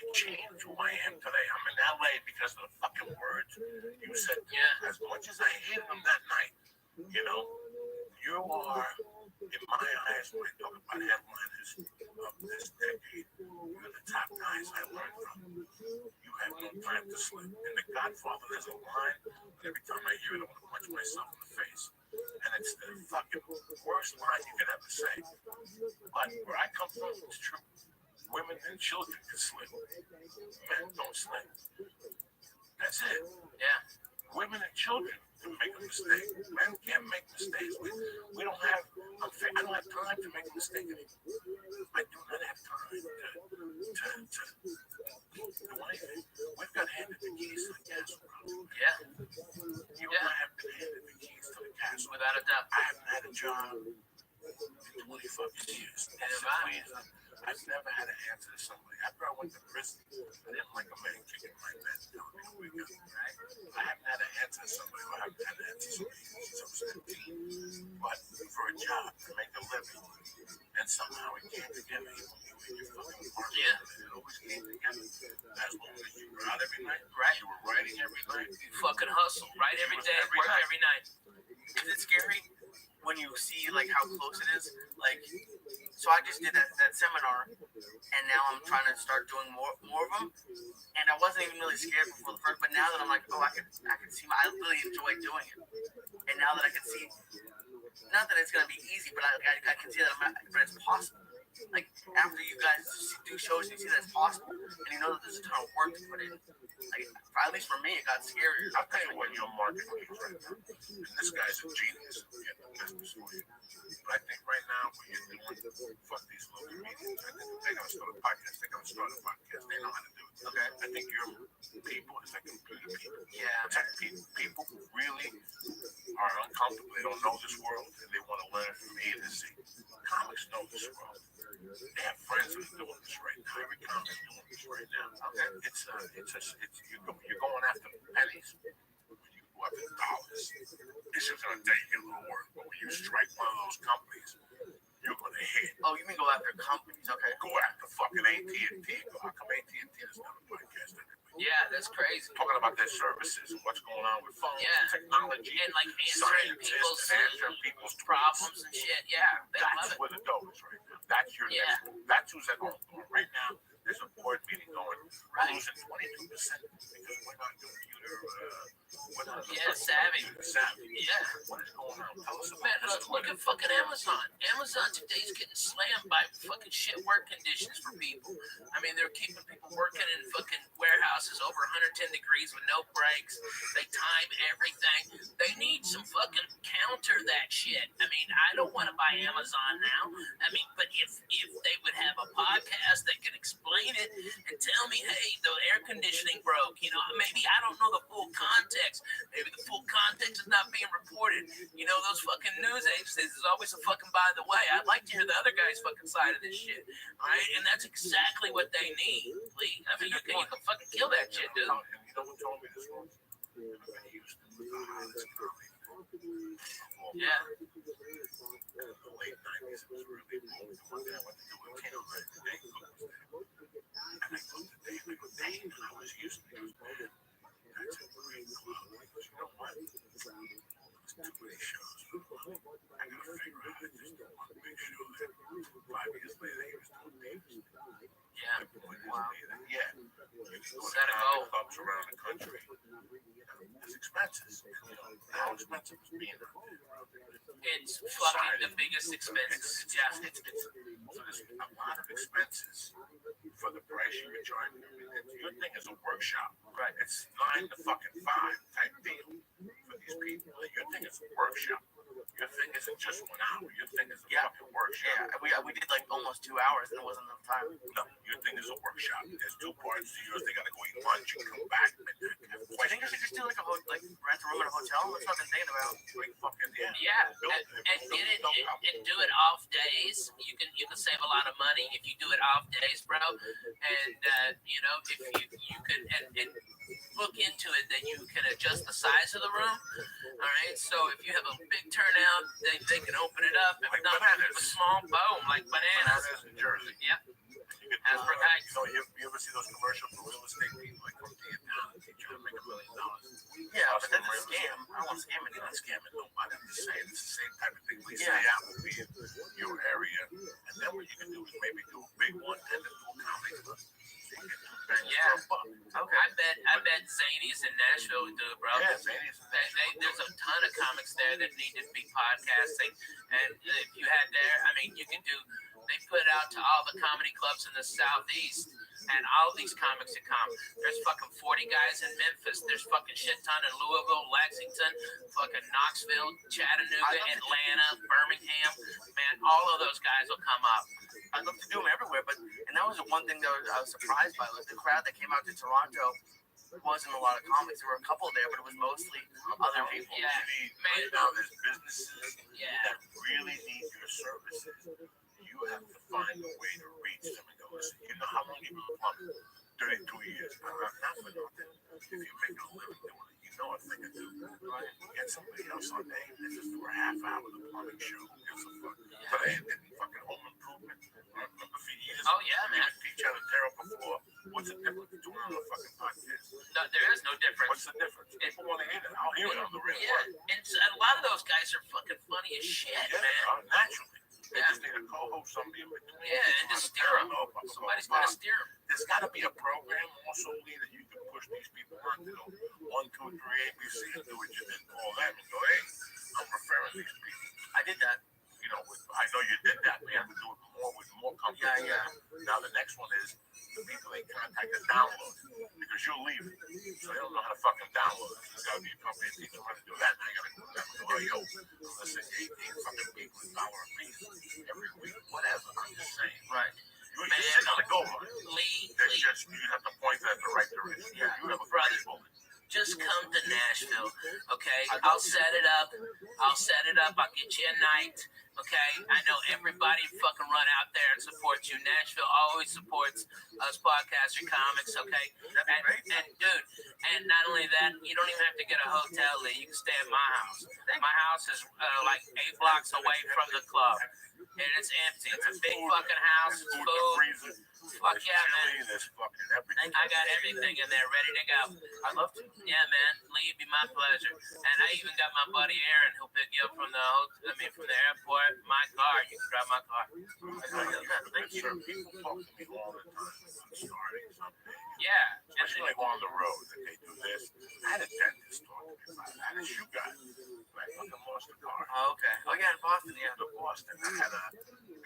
It changed who I am today. I'm in LA because of the fucking words you said. Yeah, as much as I hated them that night, you know, you are, in my eyes, when I talk about headliners of this decade, you're the top guys I learned from. You have no time to slip. In The Godfather, there's a line, and every time I hear it, I want to punch myself in the face. And it's the fucking worst line you could ever say. But where I come from, it's true. Women and children can slip. Men don't slip. That's it. Yeah. Women and children can make a mistake. Men can't make mistakes. We don't have, I don't have time to make a mistake anymore. I do not have time to do anything. We've got handed the keys to the castle. Yeah. You and I have been handed the keys to the castle. Without a doubt. I haven't had a job in 20 fucking years. I've never had to answer to somebody. After I went to prison, I didn't like a man kicking my bed telling me to wake up. Right? I haven't had to answer to somebody. I haven't had to answer to somebody since I was 15. But for a job, to make a living, and somehow it came together. You and your fucking partner. Yeah. It always came together. As long as you were out every night, right? You were writing every night. You fucking hustle. Right every day, work every night. Is it scary when you see like how close it is? Like, so I just did that seminar, and now I'm trying to start doing more of them. And I wasn't even really scared before the first, but now that I'm like, oh, I can see. I really enjoy doing it. And now that I can see, not that it's gonna be easy, but I can see that but it's possible. Like after you guys do shows, you see that it's possible, and you know that there's a ton of work to put in. Like at least for me, it got scarier. I'll tell you what your marketing is right now. And this guy's a genius in the business for you. But I think right now, what you're doing, fuck these little comedians. I think they're going to start a podcast. They're going to start a podcast. They know how to do it. Okay. I think your people is like computer people. Yeah. Tech people. People who really are uncomfortable. They don't know this world, and they want to learn from A to Z. Comics know this world. They have friends that are doing this right now. Every comic is doing this right now. Okay. You're going after pennies. When you go after dollars, it's just going to take you a little work. But when you strike one of those companies, you're going to hit. Oh, you mean go after companies? Okay. Go after fucking AT&T. How come AT&T is not a podcast anyway? Yeah, that's crazy. Talking about their services and what's going on with phones, Yeah. technology, And like scientists, answering people's problems and shit. Yeah, they love That's it. where the dough is right now. That's your Yeah. next. That's who's at home doing right now. There's a board meeting going. We're Right. losing 22% because we're not computer. We're not Savvy. Yeah. What is going on? Tell us about Man, this. look at fucking Amazon. Amazon today's getting slammed by fucking shit work conditions for people. I mean, they're keeping people working in fucking warehouses over 110 degrees with no breaks. They time everything. They need some fucking counter that shit. I mean, I don't want to buy Amazon now. I mean, but if they would have a podcast that could explain it and tell me, hey, the air conditioning broke, you know, maybe I don't know the full context. Maybe the full context is not being reported. You know, those fucking news agencies is always a fucking by the way. I'd like to hear the other guy's fucking side of this shit. All right, and that's exactly what they need. Lee. I mean, you can fucking kill that shit, dude. And you know who told me this was? Houston was the hottest comic. Yeah. In the late 90s, it was really booming. One day I went to do a candle night. Dave Cook was there. And I looked at Dave and I go, Dave, I was Houston. He goes, man, that's a great club. Because you know what? There's too many shows. I gotta figure out how to just do one big show there. 5 years later, he was doing Dave's. Yeah. Wow. Yeah. Set a goal. Clubs around the country. It's expenses. You know, how expensive is being out there? It's fucking the biggest expenses. Yeah. So there's a lot of expenses for the price you're charging. Your thing is a workshop. Right. It's 9 to fucking 5 type deal for these people. Your thing is a workshop. Your thing isn't just 1 hour. Your thing is a fucking workshop. Yeah, we did like almost 2 hours and it wasn't enough time. No, your thing is a workshop. There's 2 parts to yours. They gotta go eat lunch and come back. I think you should just do like rent a room at a hotel. That's what I've been thinking about. Like fucking Yeah, and do it off days. You can save a lot of money if you do it off days, bro. And you know, if you could and look into it, then you can adjust the size of the room. All right, so if you have a big turnout, they can open it up. If like not, bananas. a small boom like bananas. in Jersey. Yep. As per heights. You know, you ever see those commercials for real estate people like from Vietnam? They try to make $1 million. Yeah, but that's a scam. I don't want to scam You're not anyone. scamming nobody. I'm just saying it's the same type of thing. We Yeah. say out will be in your area, and then what you can do is maybe do a big one and then do a comic book. Yeah. Okay. I bet Zany's in Nashville would do it, bro. Yeah, Zany's in Nashville. There's a ton of comics there that need to be podcasting, and if you had there, I mean, you can do. They put it out to all the comedy clubs in the Southeast, and all these comics that come. There's fucking 40 guys in Memphis. There's fucking shit ton in Louisville, Lexington, fucking Knoxville, Chattanooga, Atlanta, Birmingham. Man, all of those guys will come up. I'd love to do them everywhere, and that was the one thing that I was surprised by. Like the crowd that came out to Toronto wasn't a lot of comics. There were a couple there, but it was mostly other people. Yeah. Right now, there's businesses Yeah. that really need your services. You have to find a way to reach them and go, listen, you know how long you've been plumbing? 32 years. Not for nothing. If you're making a living doing it, you know a thing or two. Get somebody else on there, even if it's for a half hour, the plumbing show. Get some fuck. But they did fucking home improvement. Remember for years? Oh, yeah, man. They teach how to tear up a floor. What's the difference between on a fucking podcast? No, there is no difference. What's the difference? People want to hear it. I'll hear it on the real Yeah, and a lot of those guys are fucking funny as shit, man. Naturally. They Yeah. just need a co-host, somebody in between. Yeah, and just steer them. Somebody's got to steer them. There's got to be a program also, Lee, that you can push these people on to go 1, 2, 3, ABC and do what you did. Call them and go, hey, I'm referring these people. I did that. You know, I know you did that, but you have to do it more with more companies. Yeah. Now the next one is the people they contact and download. Because because you'll leave it. So they don't know how to fucking download it. There's gotta be a company that teach them how to do that. Now you gotta go to that. Oh, yo, listen, 18 fucking people $1 a piece every week. Whatever. I'm just saying. Right. You just sit on the go line. Lee, They just, you have to point that in the right direction. Yeah. You have a Brother. great bullet. just come to Nashville, okay? I'll set it up. I'll get you a night, okay? I know everybody fucking run out there and support you. Nashville always supports us podcaster comics, okay? And dude, and not only that, you don't even have to get a hotel, Lee. You can stay at my house. My house is like 8 blocks away from the club. And it's empty. It's a big fucking house. It's food. Fuck yeah, man. I got everything in there ready to go. I'd love to. Yeah, man. Lee, it'd be my pleasure. And I even got my buddy Aaron who'll pick you up from the from the airport. My car. You can drive my car. Thank you. People talk to me all the time. I'm starting something. Yeah. Especially on the road that they do this. I had a dentist talk to me about it. I had a shoe guy. I fucking lost the car. Oh, okay. Oh, yeah, in Boston, yeah. To Boston. I had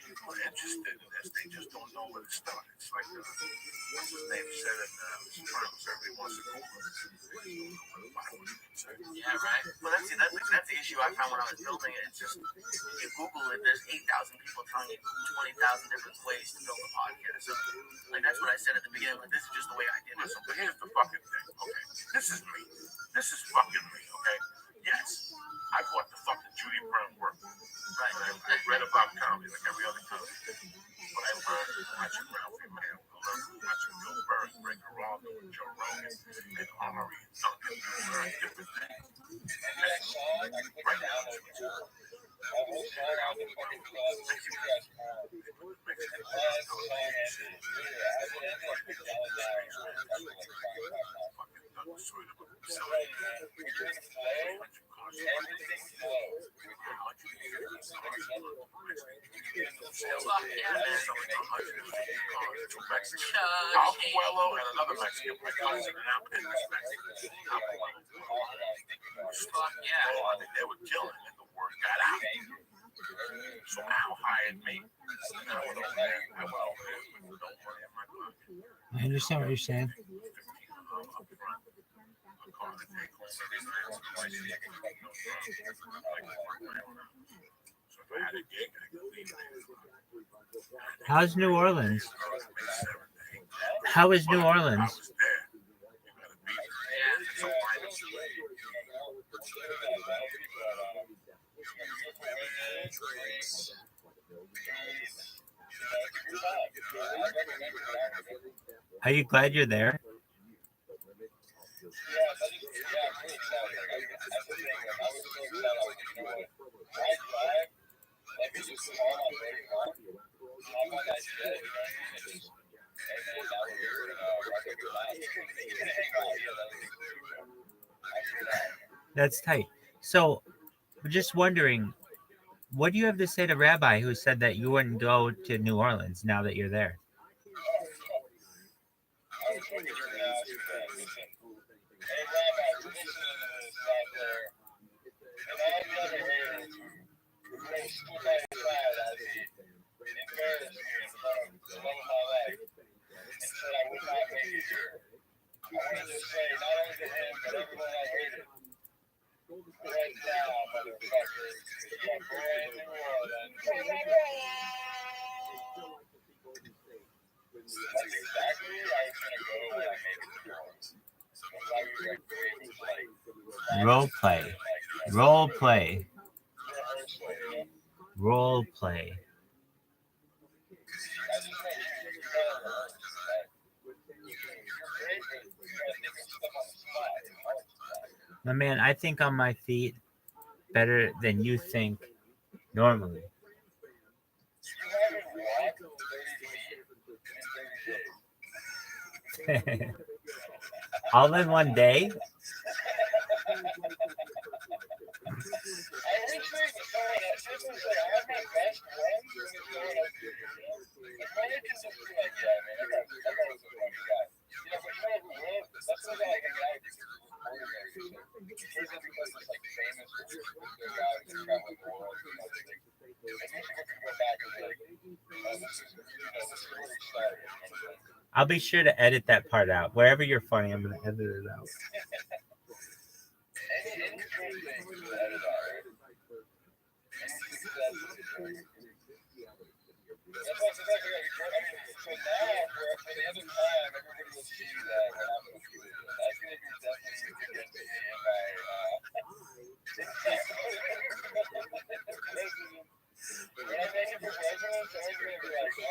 people are interested in this. They just don't know where to start. It's like, what's his name said in Trump, everybody wants to Google it. Yeah, right. Well, that's the issue I found when I was building it. It's just, if you Google it, there's 8,000 people telling you 20,000 different ways to build a podcast. Like, that's what I said at the beginning. Like, this is just the way I did it. So, but here's the fucking thing, okay? This is me. This is fucking me, okay? Yes, I bought the fucking Judy Brown work. Right. I read about comedy like every other comedy. But I learned watching Ralph Emanuel, watching Bill Burr, Greg Giraldo, Joe Rogan, and Omari and Duncan. You learn different things. Right now, Alcoello and another Mexican because in this Mexican. Fuck yeah. I think they were killing and the word got out. So Al hired me. And I went over there. I went over there with no money in my pocket. I understand what you're saying. How's New Orleans? How is New Orleans? Are you glad you're there? That's tight. So, we're just wondering, what do you have to say to Rabbi who said that you wouldn't go to New Orleans now that you're there? Role play. Role play. Role play. My man, I think on my feet better than you think normally. All in one day? I'll be sure to edit that part out. Wherever you're funny, I'm gonna edit it out. Any in-between things you can edit out, right? That's what's exactly right. I mean, so now, for the other time, everybody will see that we're not okay with it. I think you're definitely significant in my, when I'm running for president, someone's going to be like, oh,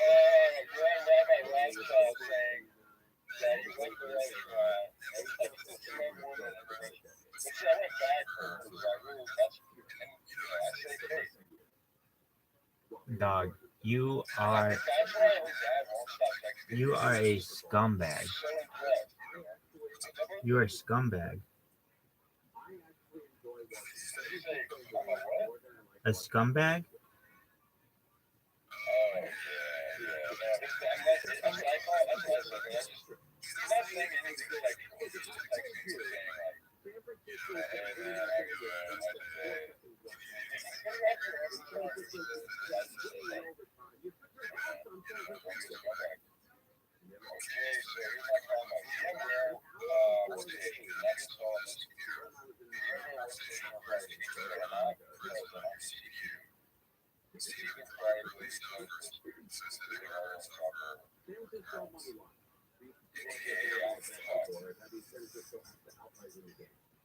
you're on Rabbi ROTHSCHILD saying that you went for it, it's no more than everybody. But see, I went back for I really, that's, and, I say hey. Dog, you are a scumbag. You are a scumbag. A scumbag?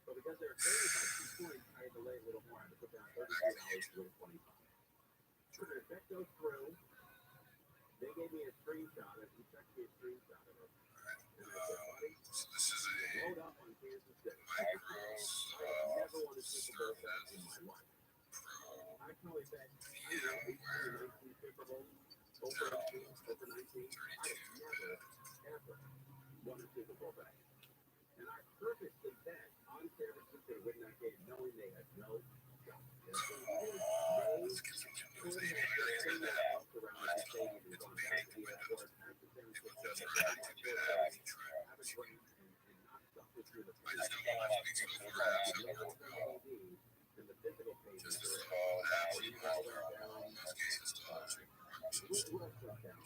But because they're favored by 2 points, I had to lay a little more. I had to put down $33 to win 25. So the bet goes through. They gave me a screenshot. He texted me a screenshot of it. And I said, buddy, load up on Kansas City. I never won a Super Bowl bet in my life. I probably bet 18 or 19 Super Bowls, over 18, over 19. I have never, ever won a Super Bowl bet. And I purposely bet on San Francisco to win that game, knowing they had no shot. They could have turned that house around the stadium and gone back to the airport, back to San Francisco, have a drink, and not suffer through the pain. And the physical pain is there. Who else went down?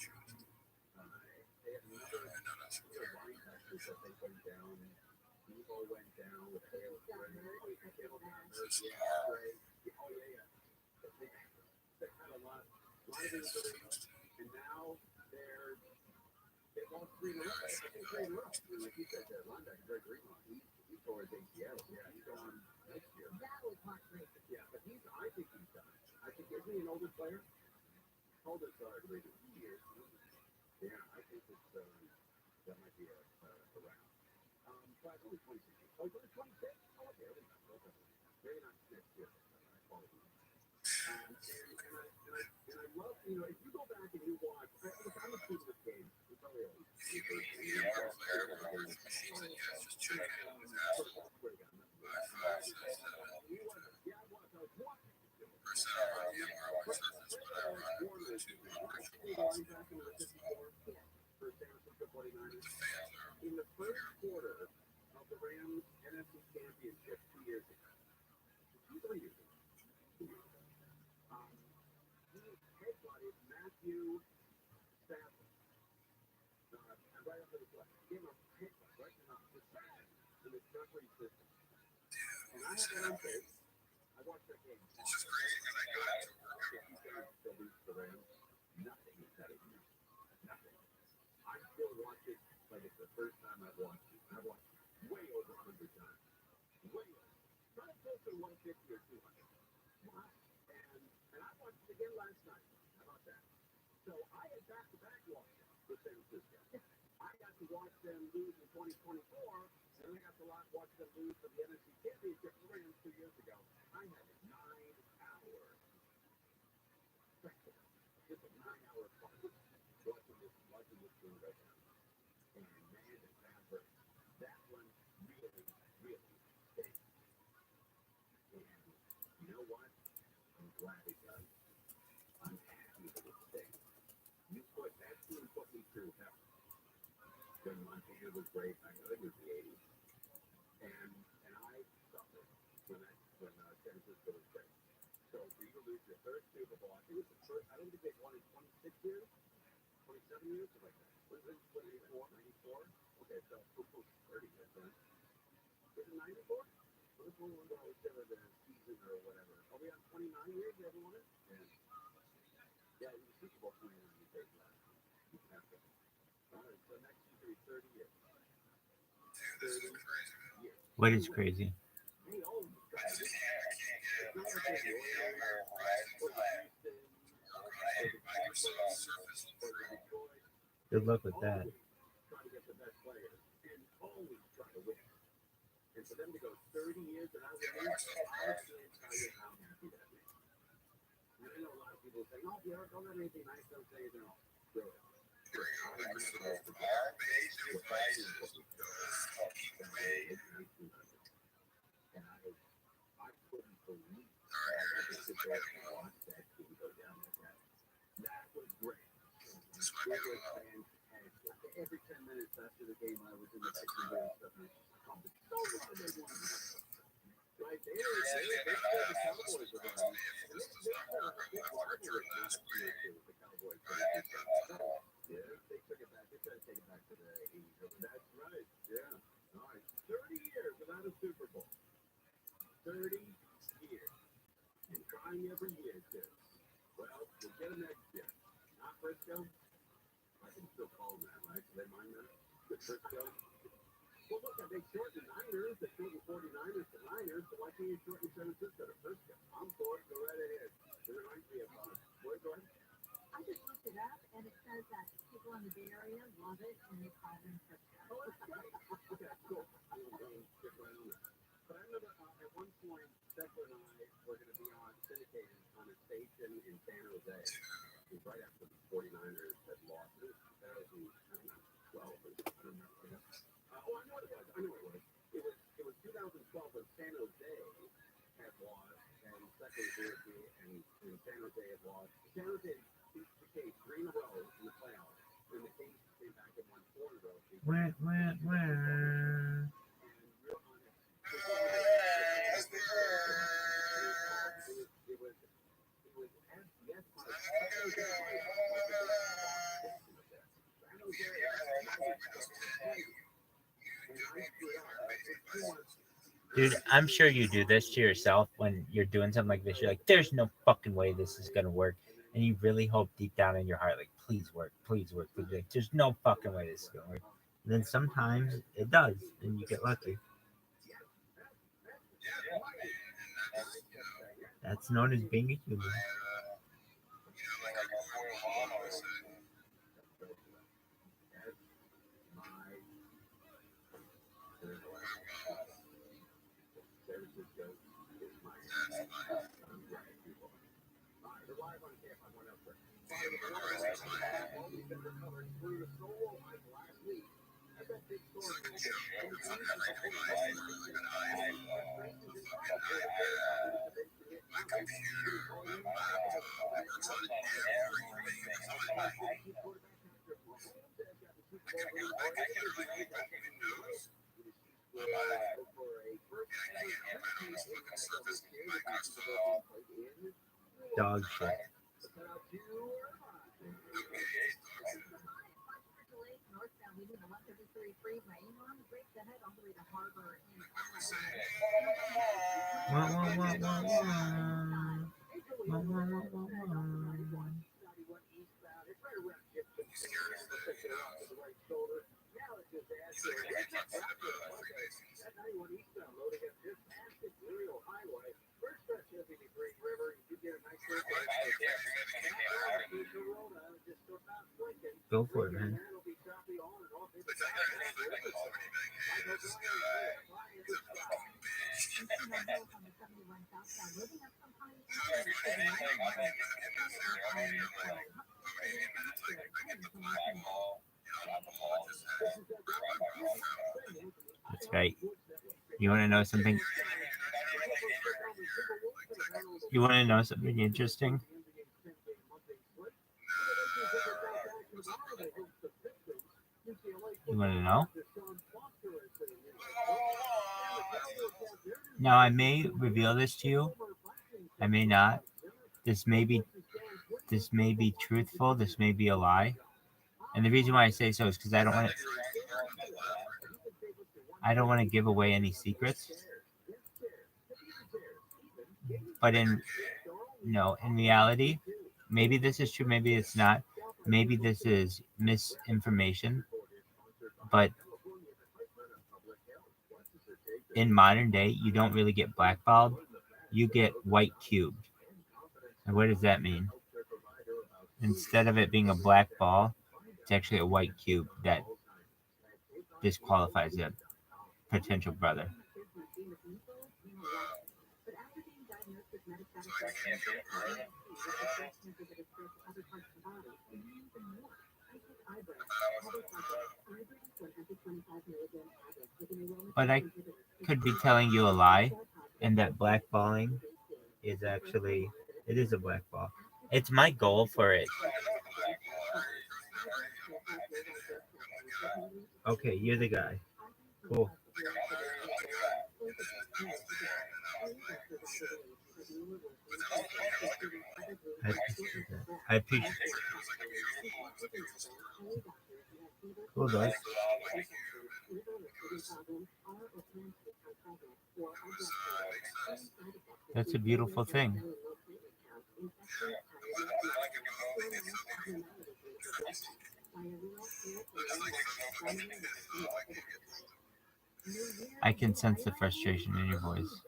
They had another linebacker that they went down. Debo went down with Hale Spray. Oh, yeah. They had a lot of injuries, and now they've lost 3 in a row. I think 3 in a row. Like you said, that linebacker, Greg Greenlaw, he tore his ACL. Yeah, he's going next year. Yeah, but I think he's done. I think, isn't he an older player? Older, sorry, maybe 2 years. Yeah, I think that might be a wrap. But only 26 years. Oh, he's only 26? Oh, okay, maybe not next year. I apologize. And I love, if you go back and you watch, I'm a student of games. You probably always in the first quarter of the Rams NFC Championship 2 years ago, 3 years ago, he headbutted Matthew Stafford right up to the play. He gave him a headbutt right in the side in the referee system. And I had that on tape. I watched that game. It's just crazy when I got to work. If you guys still lose the Rams, nothing is better than that. Nothing. I still watch it like it's the first time I've watched it. I've watched it way over 100 times. Way over. Probably close to 150 or 200. Wow. And I watched it again last night. How about that? So I had back-to-back watches with San Francisco. I got to watch them lose in 2024, and then I got to watch them lose for the NFC Championship Rams 2 years ago. I had a 9-hour special. Just a 9-hour fun watching this game right now. And man, the Stafford, that one really, really stinks. And you know what? I'm glad it does. I'm happy that it stinks. That team put me through hell. When Montana was great, I know it was the 80s. And I suffered when San Francisco was great. So for you to lose your third Super Bowl, I think it's the first, I don't think they've won in 26 years, 27 years, something like that. Was it 24? Okay, so football's pretty good then. Was it 94? Liverpool won whichever the season or whatever. Are we on 29 years? They haven't won it? Yeah. Yeah, it was Super Bowl 29 you paid last. All right, so next year will be 30 years. 30 years. What is crazy? Hey, oh, Good luck with that. try to get the best players and always try to win. And for them to go 30 years without winning, I can't tell you how happy that makes me. And I know a lot of people say, "Oh, yeah, don't let anything nice don't say anything else." Really. And I couldn't believe that the situation watched that team go down like that. That was great. It was fantastic. Every 10 minutes after the game, I was in the kitchen doing stuff, and I was so glad they won. Right there, they played the Cowboys around. And they had a big rivalry last year, too, with the Cowboys. Yeah, they took it back. They tried to take it back to the 80s. That's right. Yeah. All right. 30 years without a Super Bowl. 30 years. And trying every year, too. Well, we'll get them next year. Not Frisco. I can still call them that, right? Do they mind that? The Frisco. Well, look, they shortened Niners. They shortened 49ers to Niners. So why can't you shorten San Francisco to Frisco? I'm for it. Go right ahead. There reminds me of what, go ahead. I just looked it up, and it says that people in the Bay Area love it, and they call them Frisco. Oh, that's great. Okay, cool. We'll get right on that. But I remember at one point, Stefan and I were going to be on syndicated on a station in San Jose. It was right after the 49ers had lost. It was 2012 or I don't remember. Oh, I know what it was. It was 2012 when San Jose had lost, and second Jersey and San Jose had lost. San Jose beat the Case 3 in a row in the playoffs. Then the Case came back and won 4 in a row. And real honest, it was as yes, Dude, I'm sure you do this to yourself when you're doing something like this. You're like, there's no fucking way this is going to work. And you really hope deep down in your heart, like, please work, please work. Please work. There's no fucking way this is going to work. And then sometimes it does, and you get lucky. That's known as being a human. Dog shit. Go for it, man. That's right. You want to know something? You want to know something interesting? You want to know? Now, I may reveal this to you. I may not. This may be truthful. This may be a lie. And the reason why I say so is because I don't want it. I don't want to give away any secrets. But in reality, maybe this is true, maybe it's not. Maybe this is misinformation. But in modern day, you don't really get blackballed. You get white cubed. And what does that mean? Instead of it being a black ball, it's actually a white cube that disqualifies a potential brother. But I could be telling you a lie, and that blackballing is actually, it is a blackball. It's my goal for it. Okay, you're the guy. Cool. I appreciate it. Cool, dog. That's a beautiful thing. I can sense the frustration in your voice.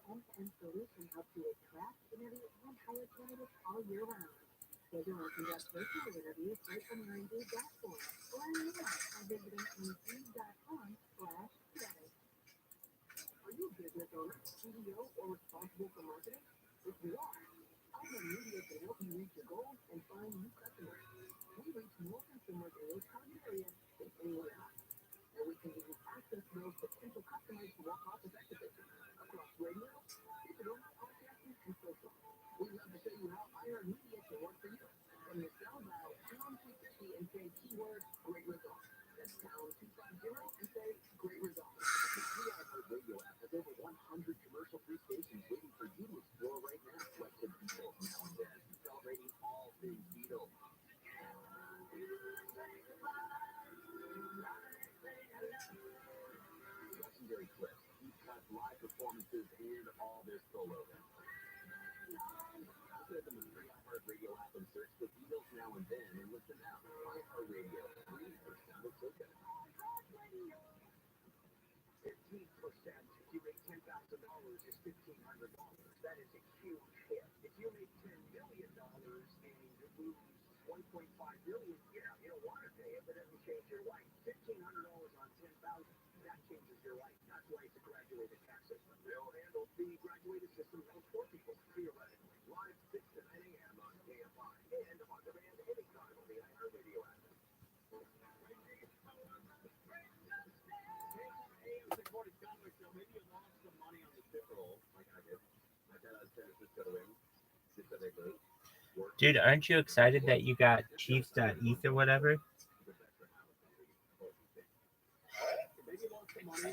Dude, aren't you excited that you got Chiefs.eth or whatever?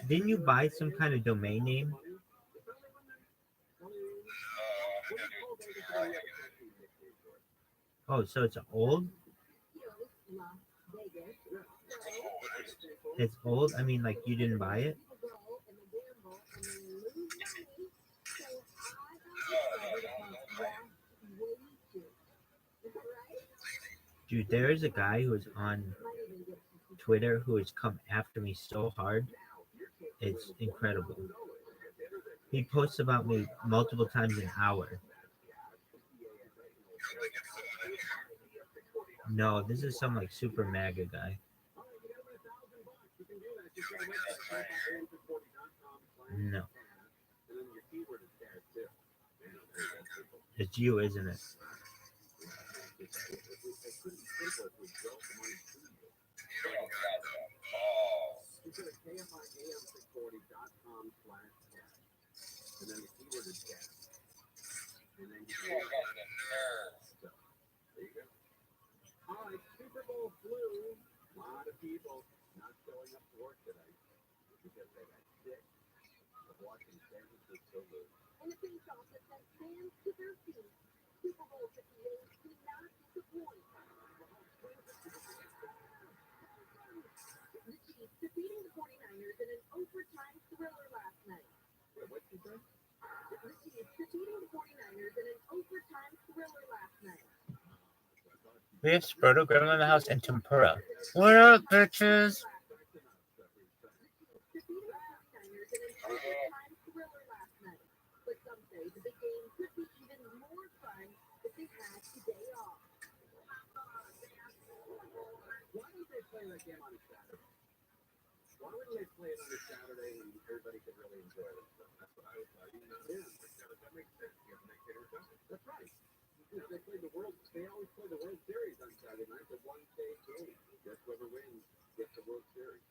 Didn't you buy some kind of domain name? Oh, so it's old? It's old? I mean, like, you didn't buy it? Dude, there is a guy who is on Twitter who has come after me so hard. It's incredible. He posts about me multiple times an hour. No, this is some like super MAGA guy. No. It's you, isn't it? thriller last night. What'd you say? Received defeating 49ers in an overtime thriller last night. We have Sproto, Grandma in the house, and Tempura. What up, bitches? Defeating 49ers in an overtime thriller last night. But some say the big game could be even more fun if they had today off. Why don't they play that game on a Saturday? Why wouldn't they play it on a Saturday when everybody could really enjoy themselves? That's what I was like. That makes sense. You have to make it recover. That's right. They play they always play the World Series on Saturday night, the one-day game. Guess whoever wins gets the World Series.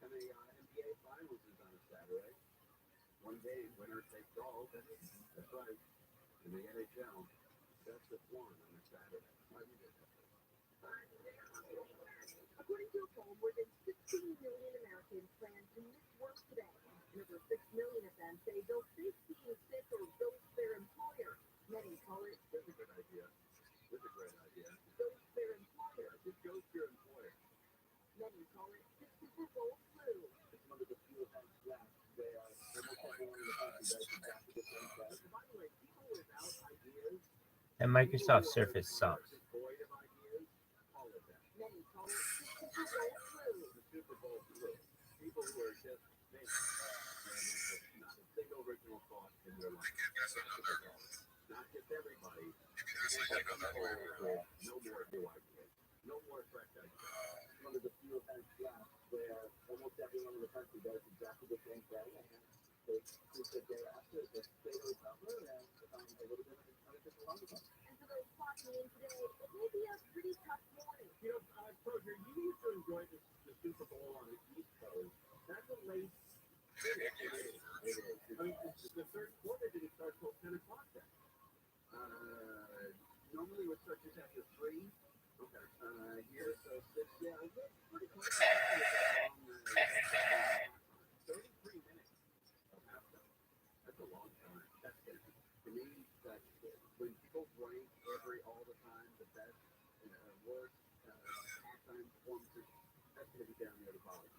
And the NBA Finals is on a Saturday. One game, winner takes all. That's right. In the NHL, that's just one on a Saturday. According to a poll, more than 16 million Americans plan to miss work today. And over 6 million of them say they'll face being sick or ghost their employer. Many call it That's a good idea. That's a great idea. ghost their employer. Just ghost your employer. Many call it the Super Bowl flu. It's one of the few events left where almost everyone in the country does exactly the same thing. By the way, people without ideas, And Microsoft Surface sucks. Void of ideas, call it that. many call it the Super Bowl flu. The Super Bowl flu. People who are just making not a single original thought in their life. Not just everybody. No more new ideas. No more fresh ideas. One of the few events left where almost everyone in the country does exactly the same thing. They take the day after, just stay to recover, and a little bit of a holiday. And for those clocking in today, it may be a pretty tough morning. Kroger, you used to enjoy the Super Bowl on the East Coast. That's a late finish. It is. I mean, the third quarter didn't start till 10 o'clock then. Normally it would start just after 3. Okay. Here, so 6. Yeah, it's pretty close. 33 minutes of halftime. That's a long time. That's good. To me, that's good. When people rank all the time, the best, worst halftime performances, that's going to be down there to bottom.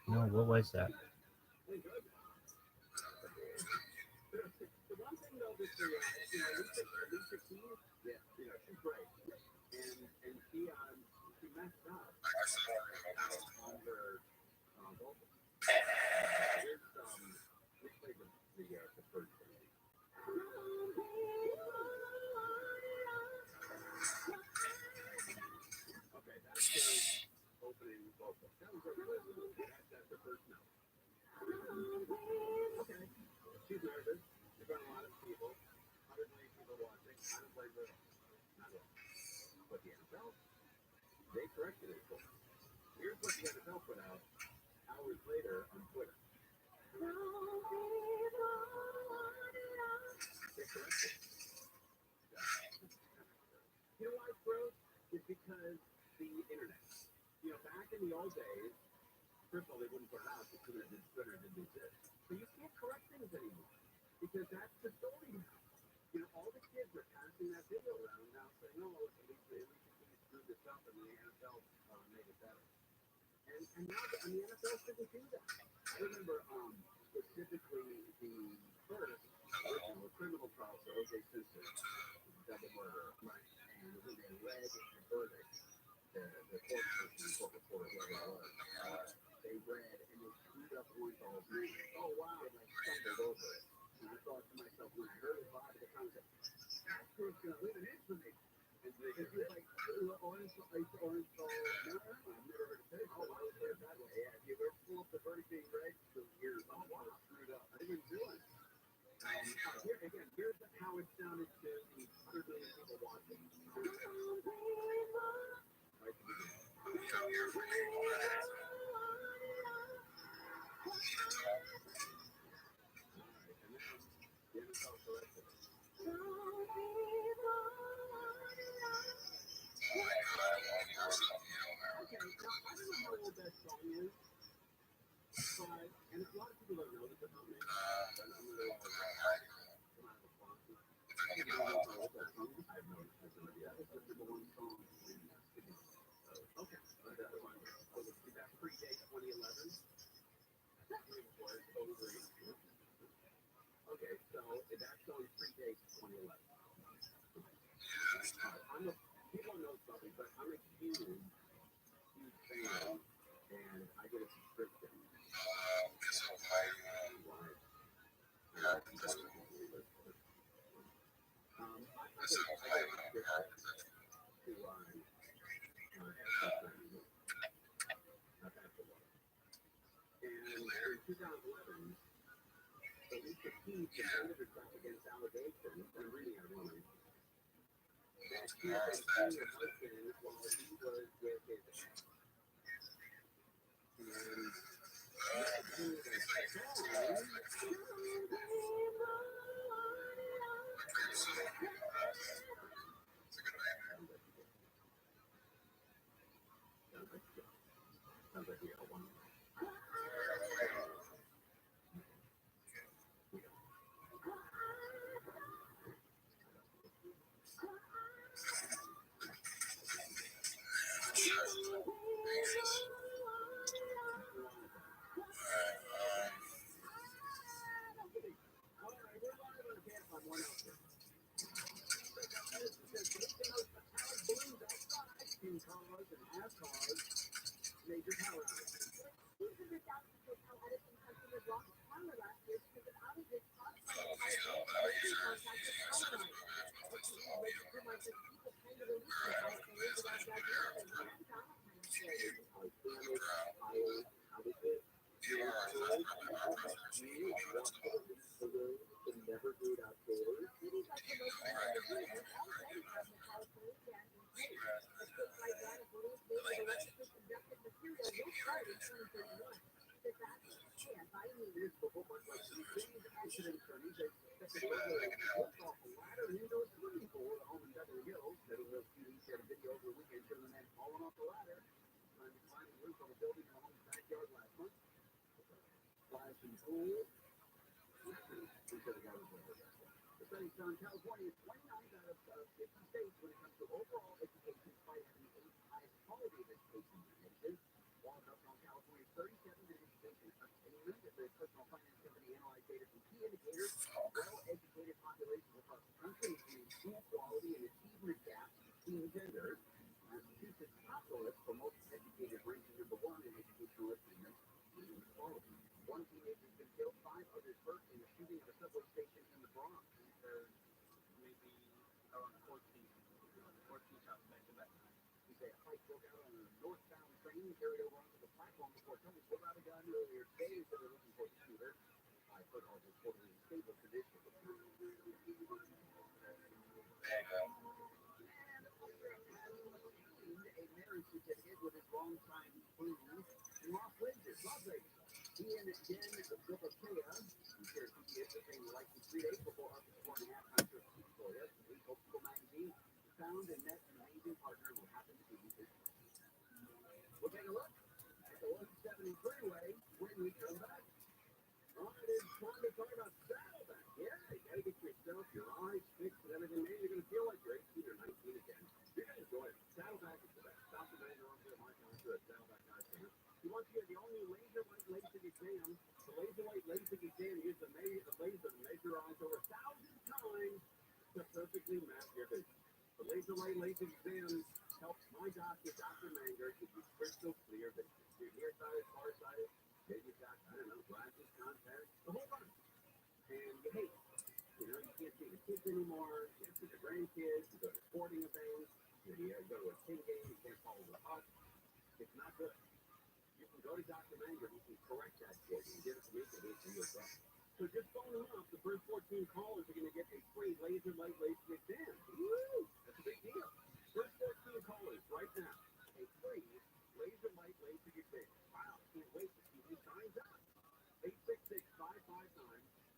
No, what was that? The one thing though, that Lisa Keys, she's great, and she messed up on her vocals. Let's play the first thing. Okay, that's the opening vocal. That's the first note. Okay. She's nervous. She's got a lot of people. 100 million people watching. I don't blame her. Not at all. But the NFL, they corrected it for her. Here's what the NFL put out hours later on Twitter. They corrected it. You know why it's gross? It's because the internet. Back in the old days, first of all, they wouldn't put it out because Twitter didn't exist. So you can't correct things anymore because that's the story now. All the kids are passing that video around now saying, "Oh, look, at least we screwed this up and the NFL made it better." And now the NFL shouldn't do that. I remember specifically the first original criminal trial for O.J. Simpson, double murder, right? And when they read the verdict, the court person, court reporter, whoever it was, they read and they screwed up words all over. Oh wow! They stumbled over it. And I thought to myself, when I heard it live, the time I said, "That proof's gonna live in infamy." And because he was like, orange ball. No, I've never heard it say. Oh, why would it that way? Yeah, if you ever pull up the verdict being read, you'll hear, "Oh wow, screwed up." I didn't do it. Here's how it sounded to the 100 million people watching. Right to the NFL corrected it. Okay, now I don't know how old that song is, but, and a lot of people don't know this about me, but I'm really come out of the closet. I don't know how old that song is. I have no idea. It's the number one song in Okay, that's fine. So let's see that for pre-date 2011. Okay, so that's on pre-date 2011. People know something, but I'm a huge fan, and I get a subscription. And in 2011, Alicia Keys defended herself against allegations. I'm reading it wrong. That she had been seeing her husband while he was with his ex. Sounds like we got one. Major power outages. Never do it outdoors. Accident attorneys that the walk off a ladder and into a swimming pool at home in Beverly Hills. Beverly Hills PD shared a video over the weekend showing the man falling off the ladder, trying to climb the roof of a building in the home's backyard last month. Splash and pool. The study's found California is 29th out of 50 states when it comes to overall education, despite having the 8th highest quality of education in the nation. While up on California's 37th in education attainment, the personal finance company analyzed data from key indicators of well-educated populations across the country, including school quality and achievement gaps between genders. Massachusetts topped the list for most educated, ranking number 1 in educational achievement and quality. One teenager has been killed, 5 others hurt in a shooting at a subway station in the Bronx. Maybe around 14 shots back to back. He said a fight broke out on a northbound train, carried over onto the platform before someone pulled out a gun earlier today. They said they're looking for the shooter. I put all this reported in stable condition. There you go. And a marriage certificate with his longtime groom in Las Vegas. He and Jen Gopakea, who shared PTS with him like 3 days before up to 4.5 times to Florida. The Hopeful magazine found and met an amazing partner who happened to be his wife. We'll take a look at the 170 freeway when we come back. All right, it's time to talk about Saddleback. Yeah, you gotta get yourself, your eyes fixed and everything. Maybe you're gonna feel like you're 18 or 19 again. You're gonna enjoy it. Saddleback is the best. Stop the day over here, Mike. I'm sure at Saddleback Eye Center. You want to hear the only laser light LASIK exam. The laser light LASIK exam is the laser to measure your eyes over 1,000 times to perfectly map your vision. The laser light LASIK exam helps my doctor, Dr. Manger, give you crystal clear vision. You're nearsighted, farsighted, maybe you've got, I don't know, glasses, contacts, the whole bunch. And you hate it. You know, you can't see the kids anymore, you can't see the grandkids, you go to sporting events, you go to a kid game, you can't follow the puck. It's not good. You can go to Dr. Manger, he can correct that for you and give it to me to do it for you as well. So just phone him up. The first 14 callers are going to get a free laser light LASIK exam. Woo! That's a big deal. First 14 callers right now, a free laser light LASIK exam. Wow, can't wait to see who signs up.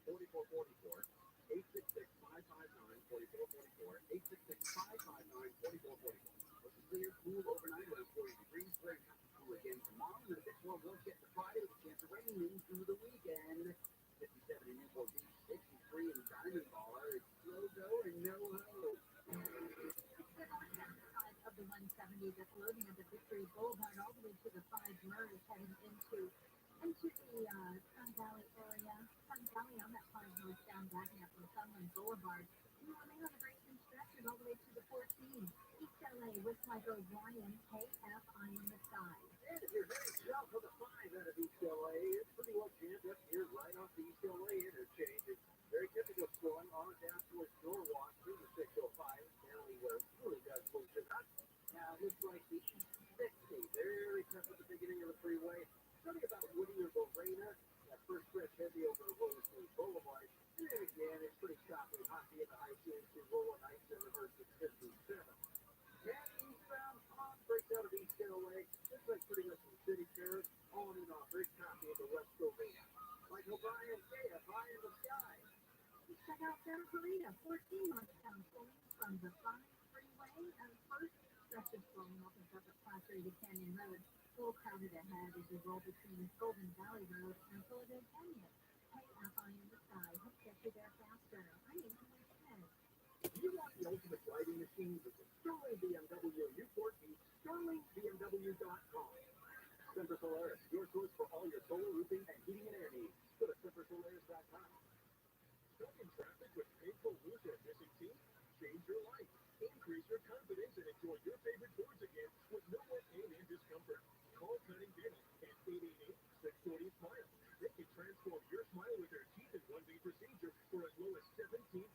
866-559-4444. 866-559-4444. 866-559-4444. It's a clear, cool overnight around 40 degrees. Very cool again tomorrow. And the warm won't get to Friday with a chance of rain into the weekend. 57 in Newport Beach, 63 in Diamond Bar. It's no go and no ho. The north side of the 170 70, that's loading at the Victory Boulevard all the way to the 5 MERS heading into the Sun Valley area. Sun Valley on that 5 MERS down backing up from Sunland Boulevard. You remain on the Grayson stretches all the way to the 14. East LA with Mike O'Brien, KFI in the sky. And if you're heading south on the 5 out of East LA, it's pretty well jammed up here right off the East LA interchange. It's very typical slowing on down towards Norwalk through the 605, apparently where it really does push it up. Now, it looks like the East 60, very tough at the beginning of the freeway. Something about Woody or Lorena, that first stretch heavy over Rosewood Boulevard. And then again, it's pretty choppy, hoppy in the high change to rolling ice in reverse at 57. And eastbound on breaks out of East LA. Looks like pretty much some city curves, on and off, very choppy in the West Covina. Like O'Brien, KFI in the sky. Check out Santa Clarita, 14 northbound pulling from the 5 freeway. And first stretch of flowing opens up at Placer to Canyon Road. A little crowded ahead as you roll between Golden Valley Road and Philadelphia Canyon. KFI in the sky, help get you there faster. I'm Emily Smith. You want the ultimate riding machine with the Sterling BMW Newport? SterlingBMW.com. Semper Solaris, your choice for all your solar roofing and heating and air needs. Go to SemperSolaris.com. Stuck in traffic with painful loose or missing teeth? Change your life. Increase your confidence and enjoy your favorite chords again with no more pain and discomfort. Call Cutting Dental at 888-640-SMILE. They can transform your smile with their teeth in 1D procedure for as low as $17,000.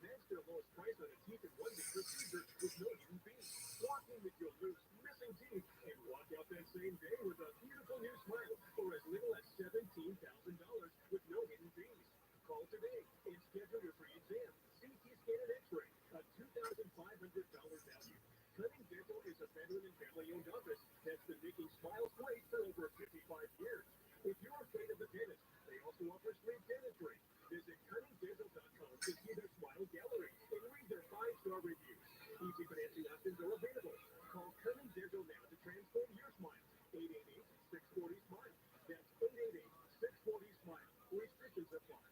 That's their lowest price on a teeth in 1D procedure with no hidden fees. Walk in with your loose, missing teeth and walk out that same day with a beautiful new smile for as little as $17,000 with no hidden fees. Call today and schedule your free exam, CT scan and x-ray, a $2,500 value. Cutting Dental is a veteran and family-owned office that's been making smiles great for over 55 years. If you're afraid of the dentist, they also offer sleep dentistry. Visit CuttingDental.com to see their smile gallery and read their 5-star reviews. Easy financing options are available. Call Cutting Dental now to transform your smile. 888-640-SMILE. That's 888-640-SMILE. Restrictions apply.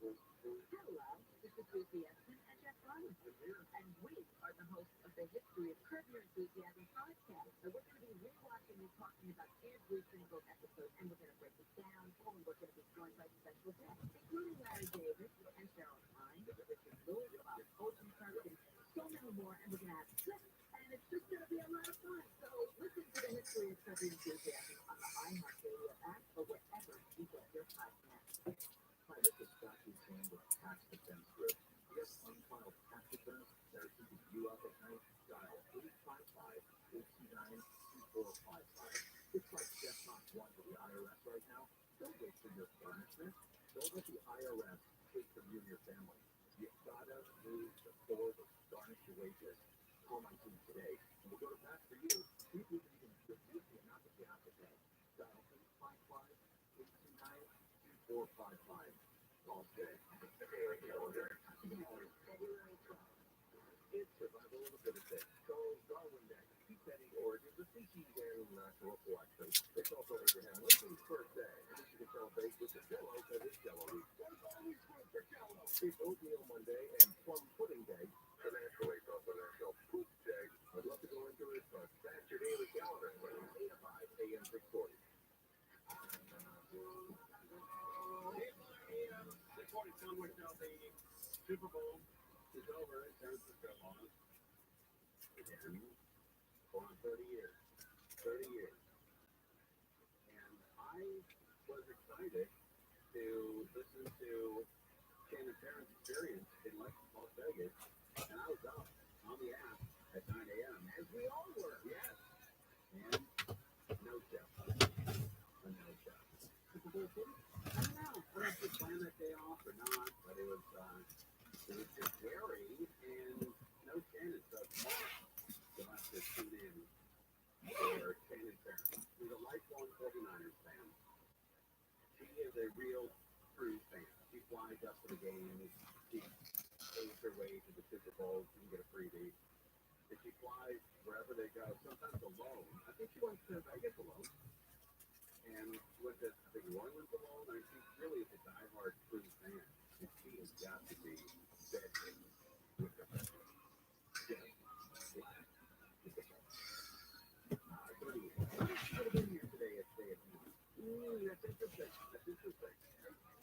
Hello, this is Lucy Eston and Jeff Ryan. And we are the hosts of the History of Curb Your Enthusiasm podcast. So we're going to be rewatching and talking about every single episode, and we're going to break it down, and we're going to be joined by special guests, including Larry David and Cheryl Hine, Richard Lewis, Bob Oceanside, and so many more, and we're going to have clips, and it's just going to be a lot of fun. So listen to the History of Curb Your Enthusiasm on the iHeartRadio app or wherever you get your podcasts. Hi, this is Scott Hussein with Tax Defense Group. You have unfiled tax returns that are keeping you up at night? Dial 855-829-2455. It's like Jeff Knox wants the IRS right now. Don't wait for your punishment. Don't let the IRS take from you and your family. You've got to move before they garnish your wages. Call my team today, and we'll go to bat for you. We can even reduce the amount that you have to pay. Dial 855-829-2455. Call today. February 12th. It's Survival of the Fittest, Charles Darwin Day, Seapenny Origins, the Species International Collection. It's also Abraham Lincoln's birthday. I wish you could celebrate with the Jello because it's Jello Week. There's always room for Jello. It's Oatmeal Monday and Plum Pudding Day. The National It's also National Poop Day. I'd love to go into it, but that's your daily calendar. 8 to 5 a.m. 640. 640 somewhere till the Super Bowl is over in San Francisco on. Again, for 30 years. 30 years. And I was excited to listen to Shannon Parent's experience in Las Vegas. And I was up on the app at 9 a.m. As we all were, yes. And no show. A no show. Super Bowl footage? I don't know. I don't know if we planned that day off or not, but it was just scary and no Shannon. So tomorrow, you'll have to tune in for Shannon Parent. She's a lifelong 49ers fan. She is a real true fan. She flies up to the games. She pays her way to the Super Bowl. She can get a freebie. And she flies wherever they go, sometimes alone. I think she went to Vegas alone. And she went to, I think, New Orleans alone. I mean, she really is a diehard true fan. And she has got to be begging with the just glad that's interesting. That's interesting.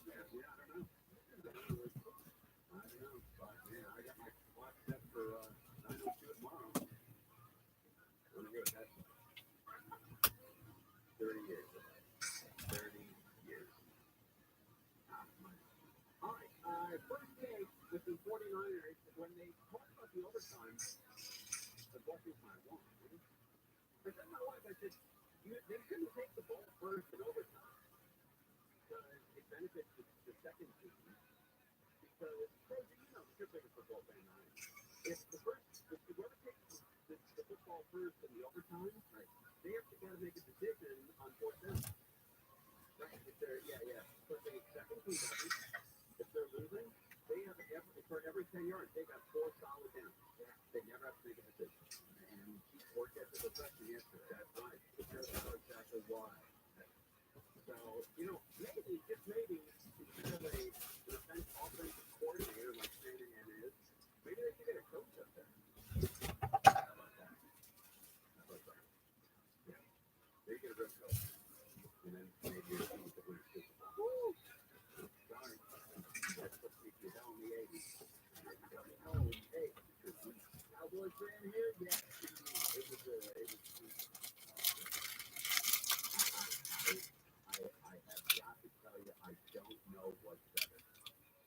Yeah, I don't know. I don't know. But, yeah, I got my last step for 902 tomorrow. I'm going to go with that. 30 years. 30 years. All right. First day with the 49ers, when they talked about the overtime, what is my one? I said, my wife, I said, they couldn't take the ball first in overtime because it benefits the second team. Because, you know, you're a bigger football fan than I am. If whoever takes the football first in the overtime, right, they have to got to make a decision on fourth down. Right? If they're, but the second team doesn't. If they're losing, they have for every 10 yards, they got 4 solid downs. They never have to make a decision. And she worked at the profession yesterday. That's right. Because I know exactly why. So, you know, maybe, just maybe, instead of an offensive coordinator like Shanahan is, maybe they should get a coach up there. How about that? Yeah. They get a real coach. And then maybe your team could win a Super Bowl. Sorry. That's what you tell in the 80s. Oh, hey, Cowboys fan here? Yeah. It was I have got to tell you, I don't know what's better.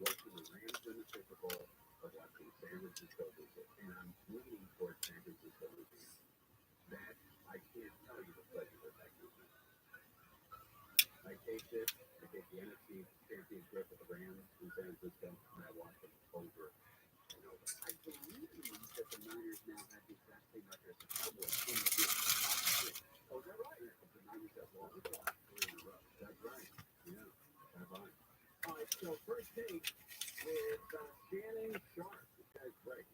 Watching the Rams win the Super Bowl or watching San Francisco lose it. And I'm leaning towards San Francisco losing. That, I can't tell you the pleasure that gives me. I take this, I take the NFC championship with the Rams in San Francisco, and I watch them over and over. I believe that the Niners now have the exact same record as the Cowboys in the season. Oh, is that right? Yeah, the Niners have lost 3 in a row. That's right. Yeah, that's right. All right, so first take with Shannon Sharp. This guy's great.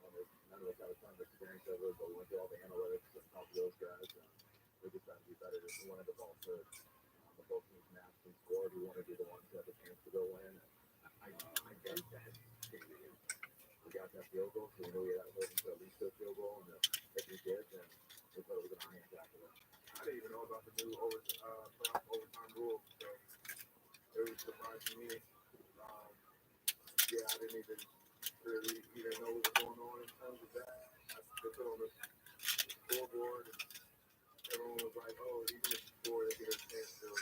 None of us have a ton of experience over it, but we went through all the analytics and talked to those guys. We decided to be better. We wanted the ball first. The both teams matched and scored. We wanted to be the ones who had the chance to go in. I think that came in. We got that field goal, so we knew we had to hold them to at least a field goal, and if we did, then we thought it was an iron tackle. I didn't even know about the new overtime rule, so it was surprising me. I didn't even really know what was going on in terms of that. I put on the scoreboard, and everyone was like, "Oh, even if you score, they get a chance to."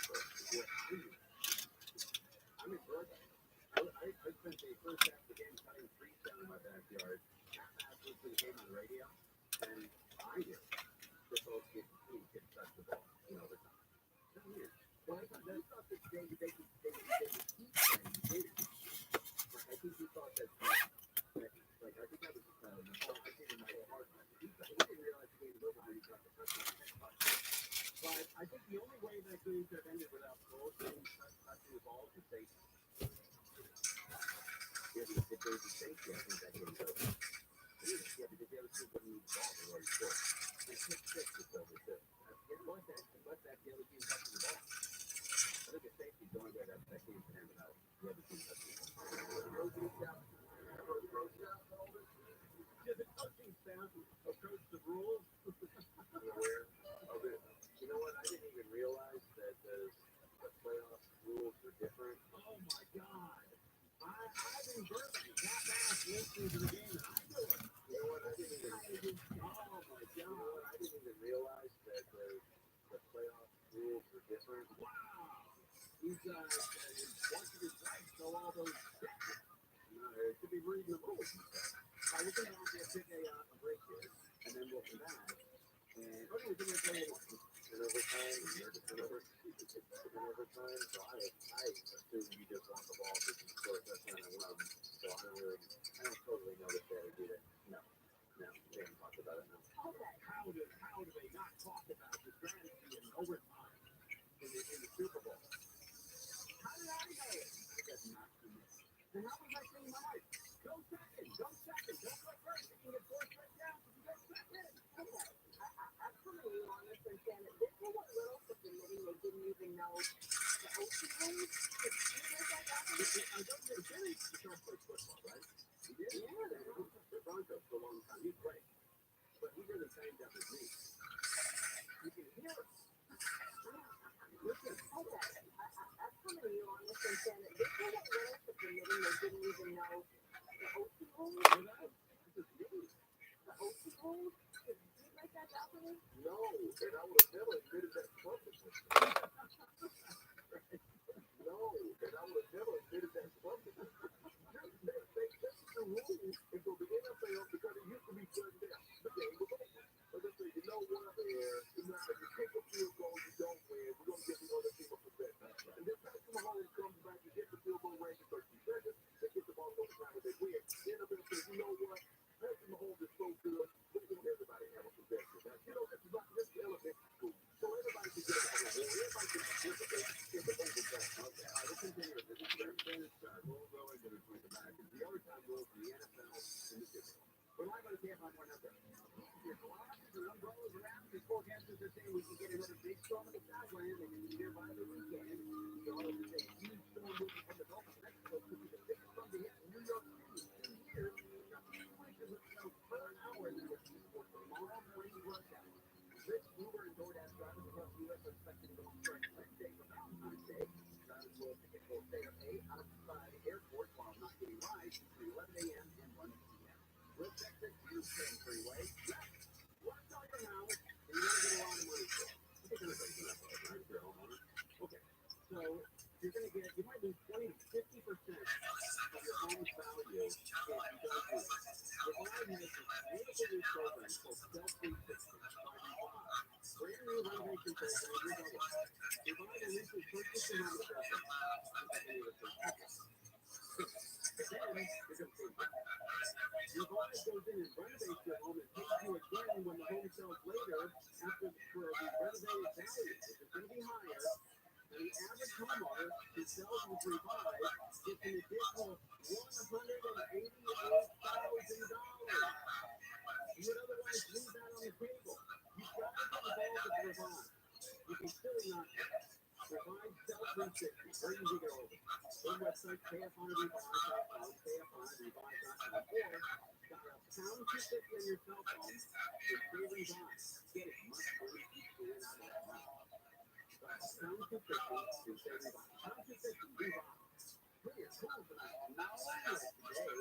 I'm in Burbank. I spent the first half of the game cutting trees down in my backyard. Half listening to the game on the radio, and I hear the folks get touch the ball in overtime. That's weird. Well, I thought that they would keep playing. I think he thought that, like, I think that was the whole idea in my heart. He didn't realize the game was over when he got the touchdown. But I think the only way that game could have ended without both teams touching the ball is safety. If there was a safety, I think that game was over. Yeah, because the other team wouldn't need the ball, they already scored. And 6-6 is over, too. Let that the other team touch the ball. I think a safety is the only way that game can end without the other team touching the ball. Yeah, the coaching staff approached the rules. You know what? I didn't even realize that the playoff rules were different. Oh my God! I'm in Burbank, half-ass listening to the game, and I do it. You know what? I didn't even. Oh my God! You know what? I didn't even realize that the playoff rules were different. Wow! You guys, Washington White know all those steps. It should be reading the rules. We're going to have to take a break here, and then we'll come back. And we're going to play in overtime, so I assume you just want the ball to score a touchdown and win. So I don't totally know that they did it. No, they haven't talked about it now. Okay. How do they not talk about the strategy in overtime in the Super Bowl? How did I know it? I got knocked in this. And how was I saying my life? Go second. Don't go first. You can get 4 straight down if you go second. Okay. I'm coming along with them saying that this was a little submitting. They didn't even know the ocean rules. I don't get Billy to start playing football, right? He did? Yeah. The Broncos for a long time. He's great. But he really banged up his knee. You can hear it. Listen. Okay. didn't even know the OTOs. The OTOs? Did you write that down for me? No, and I would have never admitted that publicly. No, and I would have never admitted that publicly. This is the rule. And so the NFL, because it used to be shut down, the game was over. But they say, you know what, you take a field goal, you don't win, we're going to give the other team a possession. And then Patrick Mahomes comes back, you get the field goal range in 30 seconds, they get the ball over time and they win. The NFL says, you know what, Patrick Mahomes is so good, we want everybody to have a possession. Now, this is elementary school. So everybody can get a reward, everybody can participate in the overtime. Okay, all right, let's continue. This is very finish. We'll go into the back. The overtime rules in the NFL and the Super Bowl. We're live on the camp on one number. The umbrellas around. The forecasters are saying we can get another big storm in the Southland and it's here by the weekend. So it's a huge storm moving from the Gulf of Mexico could be the biggest storm to hit New York City in 2 years. Now, 2 inches of snow per hour in the city for tomorrow morning rush hour. Rich Uber and DoorDash drivers across the U.S. are expected to go on strike Wednesday for Valentine's Day. Drivers will ticket will stay or pay outside airports while not getting rides between 11 a.m. and 1 p.m. We'll check the Houston freeway. What's on your house? And you're going to get a lot of money for it. I think everybody's going to have a right there, homeowner. Okay, so you're going to get, you might lose 20 to 50% of your home's value if you don't do it. Rabbi has this beautiful new program called Selfie. Brand new renovation program, you're going to love it. Rabbi will easily purchase your home investment. But then you're going to your buyer goes in and renovates your home and pays you again when the home sells later after for the renovated value, which is going to be higher. And the average homeowner who sells with Rabbi gets an additional $188,000. You would otherwise leave that on the table. You've got to get involved with Rabbi. You can still not Rabbi Self-360. Very easy to get over. Their website, KFIRebuy.com, KFIRebuy.com, or dial pound 250 on your cell phone and say Rebuy. Get as much money as you can out of that money. Dial pound 250 and say Rebuy. Pound 250, Rebuy. Bring your tools tonight. Now, today, a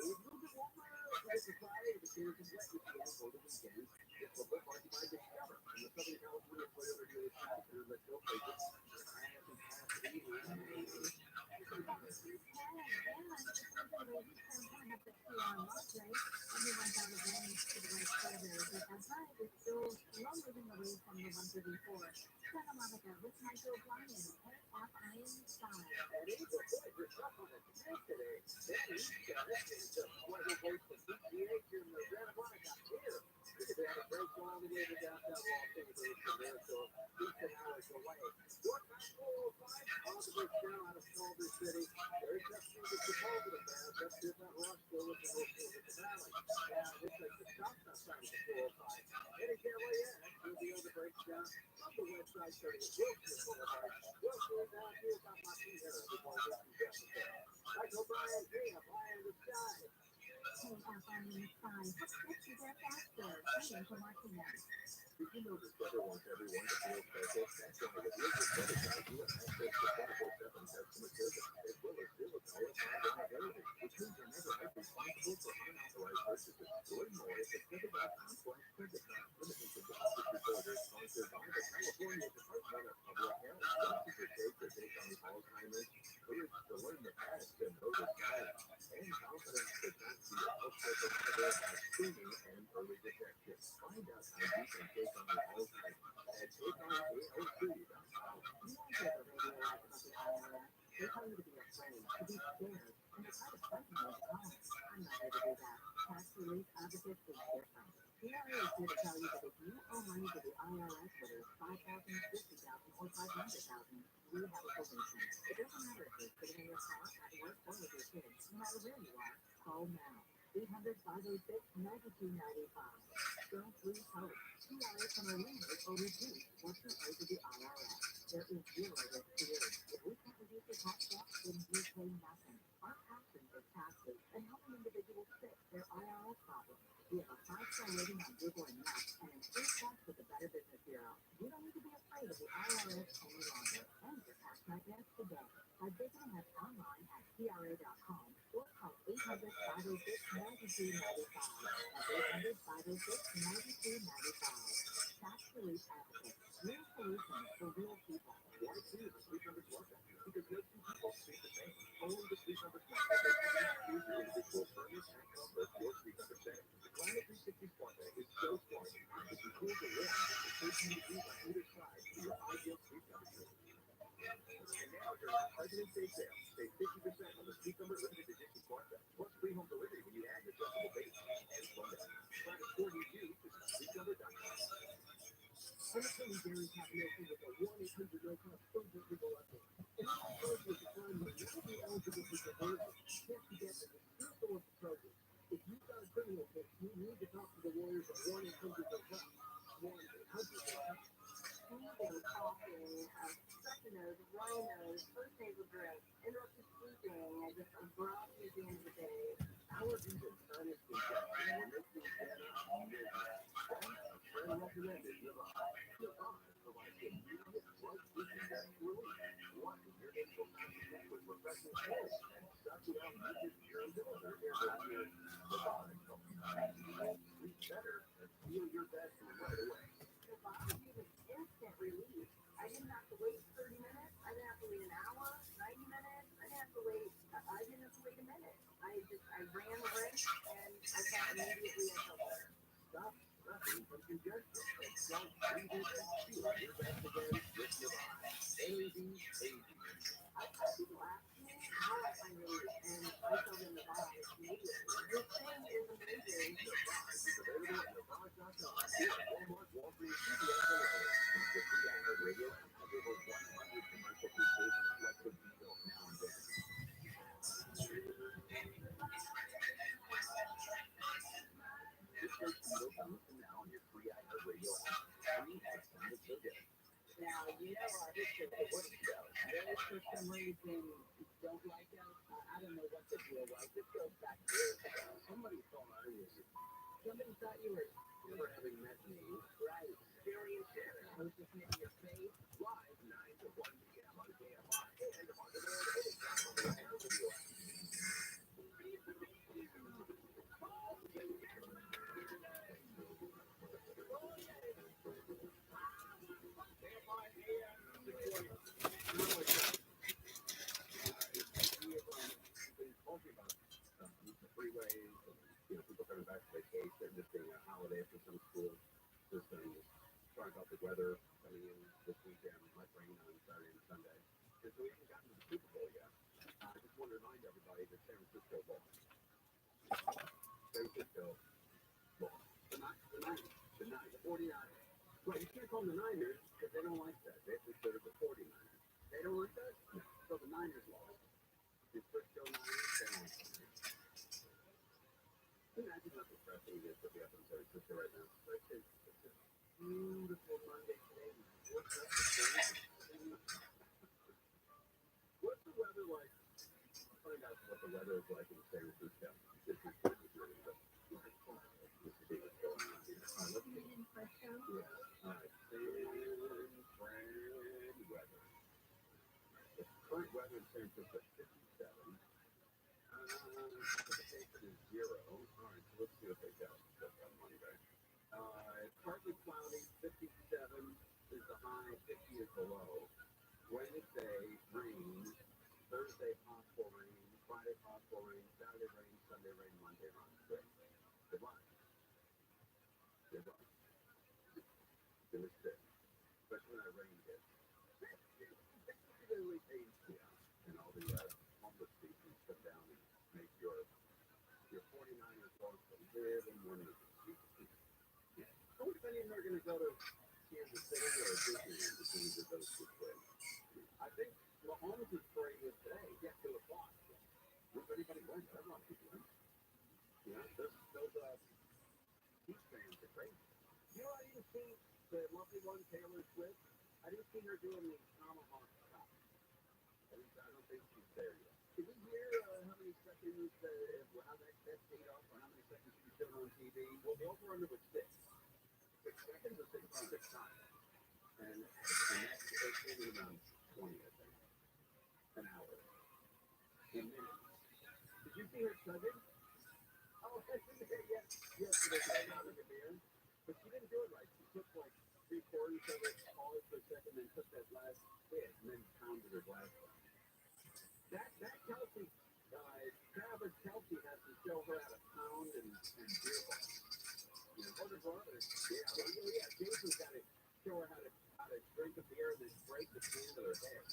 little bit warmer. It's a Friday, the series is wet with the for the weekend. It's a book marked by Discover from the Southern California Toyota dealer traffic center. Let's go places. Did you know that Discover wants everyone to feel special? That's why with your Discover card, you have access to 24/7 customer service, as well as $0 card liability, which means you're never held responsible for unauthorized purchases. Learn more at discover.com/credit card. Limited to doctor's reporters, sponsored by the California Department of Public Health. Doctors take the date on Alzheimer's. Urge to learn the past and know the science. And confidence to talk to your healthcare provider about screening and early detection. Find out how you can take on Alzheimer's at takeonAOC.com. You want to have a radio life about the IRS? They tell you to be afraid, to be scared, and to try to frighten you into calling. I'm not here to do that. Tax Relief Advocate is different. The IRS is here to tell you that if you owe money to the IRS, whether it's $5,000, $50,000, or $500,000, we have a solution. It doesn't matter if you're sitting in your car, at work, or with your kids. No matter where you are, call now. 800-506-9295. Don't lose hope. TRA can eliminate or reduce what you owe to the IRS. There is zero risk to you. If we can't reduce your tax debt, then you pay nothing. Our passion is taxes and helping individuals fix their IRS problems. We have a 5-star rating on Google and Yelp and an A+ with the Better Business Bureau. You don't need to be afraid of the IRS any longer. End your tax nightmares today by visiting us online at TRA.com or Call 800-506-9295. That's 800-506-9295. Tax relief advocate. Real solutions for real people. Why choose the Sleep Number Smart Vacuum? Because no two people sleep the same. Only the Sleep Number Smart Vacuum choose your individual furnace and comfort your Sleep Number settings. The Climate 360 Smart Vac is so smart. It can cool the room and save you degrees on either side for your ideal sleep temperature. And now during the President's Day sale, save 50% on the Sleep Number Limited Edition Smart Vac, plus free home delivery when you add the adjustable base and Smart Vac. Try to store your view to sleepnumber.com. Entertaining Dairy Top Milky with a 1-800 no-cost food deliverable update. And if you choose with the time, you may be eligible for diversion. Can't forget that it's still source of produce. If you've got a criminal case, you need to talk to the lawyers at 1-800-no-cost. 1-800-no-cost. Sneezing, coughing, stuffy nose, runny nose, first nasal drip, interrupted sleeping, just a groggy at the end of the day. Allergies and sinus congestion will make you get up midnight. Friend recommended Rabbi. Rabbi provides immediate blood-seeking relief. One year nasal contact with refreshing taste and suck it out mucus, germs, and other airborne irritants. Rabbi helps you sleep better and feel your best right away. The body gave an instant relief. I didn't have to wait 30 minutes. I didn't have to wait an hour, 90 minutes. I didn't have to wait a minute. I ran the race and I felt immediately I felt better. Stop suffering from congestion and start breathing and feeling your best again with Rabbi. ABAD. I've had people ask me how I find relief, and I tell them the body immediately. This thing is amazing. Rabbi is available at Rabbi.com. Walmart, Walgreens, CVS, and others. The free iHeartRadio app has over 100 commercial-free stations like the Beatles now and then. Just search Beatles and listen now on your free iHeartRadio app. Free ad-funded so good. Now, you know our history. What is that? They, for some reason, don't like us. I don't know what the deal was. This goes back years ago. Somebody thought I was Somebody thought you were never having met me. right. Experience sharing. I was just making your face. Live 9 to 1 p.m. on KFI and on demand anytime on the iHeartRadio app. Freeways, people coming back to vacation, this being a holiday for some schools, just talking about the weather coming in this weekend, might rain on Saturday and Sunday. And so we haven't gotten to the Super Bowl yet. I just want to remind everybody that San Francisco lost. San Francisco lost. The 49ers. Well, you can't call them the Niners because they don't like that. They consider the 49ers. They don't like that? No. So the Niners lost. The Frisco Niners, they don't like that. Imagine how depressing it is to be up in San Francisco right now. It's a beautiful Monday today. What's the weather like? Find out what the weather is like in San Francisco. This is what it's really like. Let's see what's going on here. Let's see. Yeah. All right. San Fran weather. The current weather in San Francisco is 57. Precipitation is 0. All right, so let's see what they got on Monday. Partly cloudy, 57 is the high, 50 is the low. Wednesday, rain. Thursday, possible rain. Friday, possible rain. Saturday, rain. Sunday, rain. Monday, rain. Great. Good luck. Good luck. Gonna stick. Especially when that rain hits. Particularly pains me out. And all the homeless species come down and make your 49ers lost a little more neighborhood. Yeah. How many of them are going to go to Kansas City or Disneyland to see that those two play? I think Mahomes is praying this today. Get to the box. If anybody wins, everyone can win. You know, those Chiefs fans are crazy. You know, I didn't see the lovely one, Taylor Swift. I didn't see her doing the tomahawk chop. I don't think she's there yet. Did you hear how many seconds, how that paid off, or how many seconds she showed on TV? Well, the over-under was 6. 6 seconds or 6 times. And that's maybe around 20, I think. An hour. In minutes. Did you you see her chugging? Oh, yes. They came out in the mirror. But she didn't do it right. She took like 3/4 of it, paused for a second, then took that last hit, and then pounded her glass down. That Kelsey, Travis Kelsey has to show her how to pound and beer ball. You know, her brother. Yeah. Jason's got to show her how to drink a beer and then break the can to her head.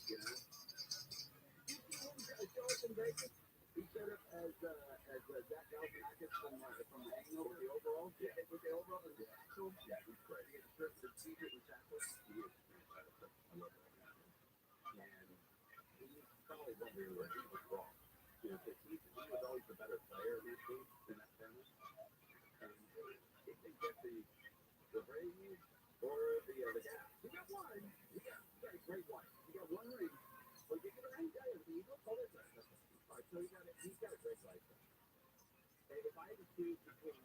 You know? You see him show us in Vegas? He showed up as Zach Galifianakis from the Hangover, the overall. Yeah, with the overall and the actual. Yeah, he's great. He had the secret and tackle. He is fantastic. I love that guy. And he probably won't be where he was wrong. You know, because he was always the better player in that team, in that family. And he can get the Braves or the Gas. He got one. He got a great one. He got one ring. But you get a ring, guy. The Eagles. Oh, that's right. All right, so he's got a great life. And if I had to choose between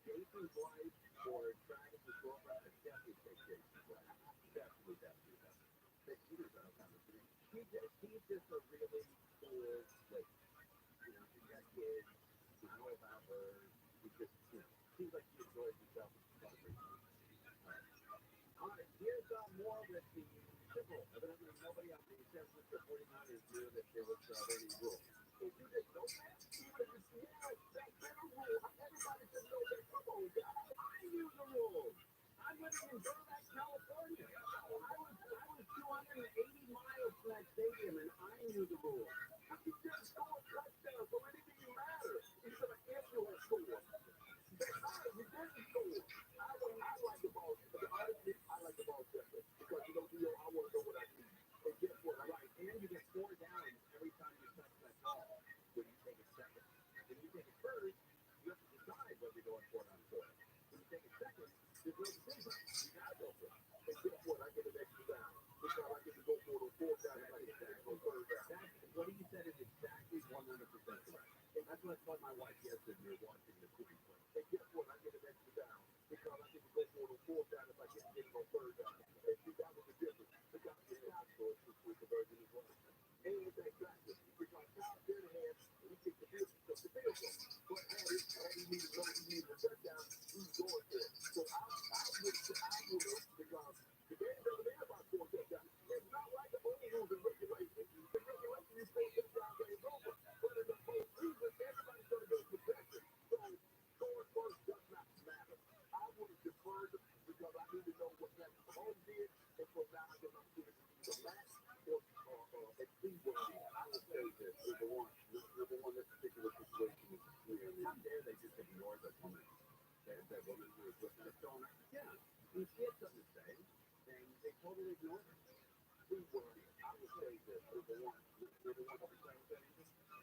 Jason's wife or Travis's girlfriend, I'd definitely take Jason's wife. Definitely. But she's just a really cool lady. You know, she's got kids. I know about her. She just, seems like she enjoys herself and she's celebrating. All right, here's more with the Super Bowl. Evidently, nobody on the San Francisco 49ers knew that there was any rule. If you didn't know that, that's been a rule. Everybody should know that. Come on, guys. I knew the rules. I'm living in Burbank, California. I was 280 miles from that stadium, and I knew the rules. You just score a touchdown, so anything matters. It's an ambulance score. You didn't score. I like the ball. I like the ball separate because I want to know what I need. And guess what? Right, and you get 4 downs every time you touch that ball. When you take it second, when you take it first, you have to decide whether you're going 4 down 4. When you take it second, there's no decision. You gotta go for it. And guess what? I get an extra down because I get to go for the 4th down and I get to go 3rd down. What you said is exactly 100% correct. And that's what I told my wife yesterday when we were watching the City play. And guess what? I get an extra down because I get to go for the 4th down if I get to go 3rd down. And see, that was the difference. Because the shot score was the version as well. And it's exactly. Because Kyle Shanahan, he kicked the field goal. But he needed a touchdown. He's going for it. So I would have because the game doesn't have about 4 touchdowns. It's not like the old rules and regulations. The regulations is 4 touchdowns game's over. But in the postseason, everybody's going to go to protection. So score first does not matter. I would have deferred because I need to know what Patrick Mahomes did. And so now I get an opportunity to either match or exceed what he did. I would say that number one, this particular situation is clear. How dare they just ignore the woman? That woman who was with that stone. Yeah, if she had something to say, then they totally ignored her. Be worried. I would say this. Number one, I would say this.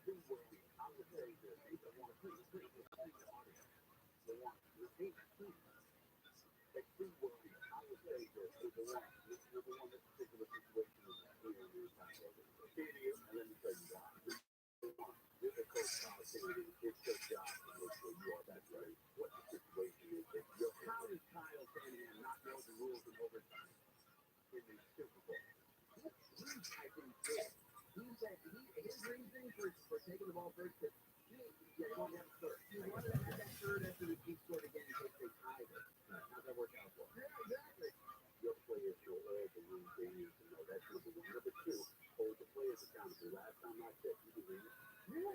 Be worried. I would say this. Number one, please, the audio. Number one, repeat, please. Be worried. I would say this. Number one, this particular situation is clear in your time. And let me tell you why. You're the coach commentator. It's your job to make sure you are that right. What the situation is. How does Kyle Shanahan not know the rules in overtime in the Super Bowl? I think good. He said his reason for taking the ball first is he wanted to have third. He wanted to have that third after the Chiefs scored again in case they tied it. How's that work out for? Yeah, exactly. Your players know all the rules they need to know. That's number one. Number two, hold the players accountable. Last time I checked, you believe it? Yeah.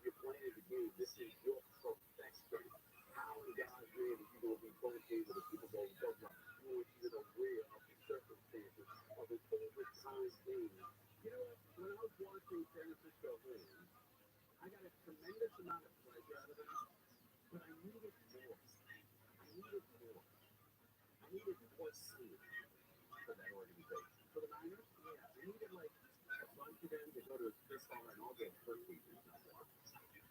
You're playing the game. This is your profession. How in God's name is you going to be going to the Super Bowl and talk about you weren't even aware of the circumstances of an overtime game? You know what? When I was watching San Francisco win, I got a tremendous amount of pleasure out of that, but I needed more. I needed more team for that organization. For the Niners, yeah, I needed like a bunch of them to go to a Chris Paul and all get first team or something.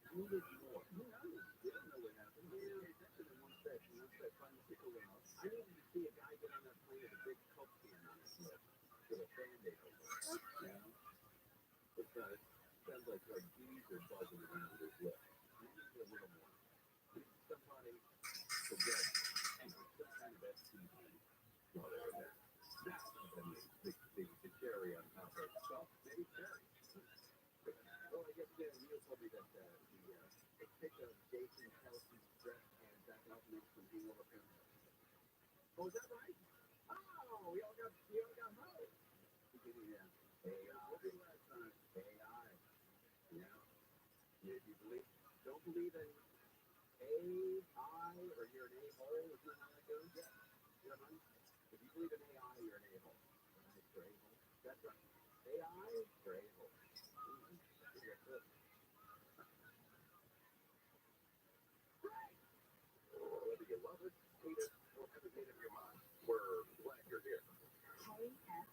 I needed more. Who knows? We don't know what happened. Yeah, except in one session, trying to pick around. I needed to see a guy get on that plane with a big Coke can on his lip with a Band-Aid over it. You know? It sounds like bees are buzzing around his lip. I needed a little more. I needed somebody to get some kind of STD while they were there. Now, the cherry on top of it. So, maybe cherry. Oh, is that right? Oh, we all got home. Yeah. AI. Yeah. If you don't believe in AI or you're an a-hole, isn't that how that goes? Yeah. You know what I mean? If you believe in AI, you're an a-hole. Right? You're a-hole. That's right. AI, you're a-hole. Whether you love it, hate it, or have it made up your mind, we're glad you're here. KSI.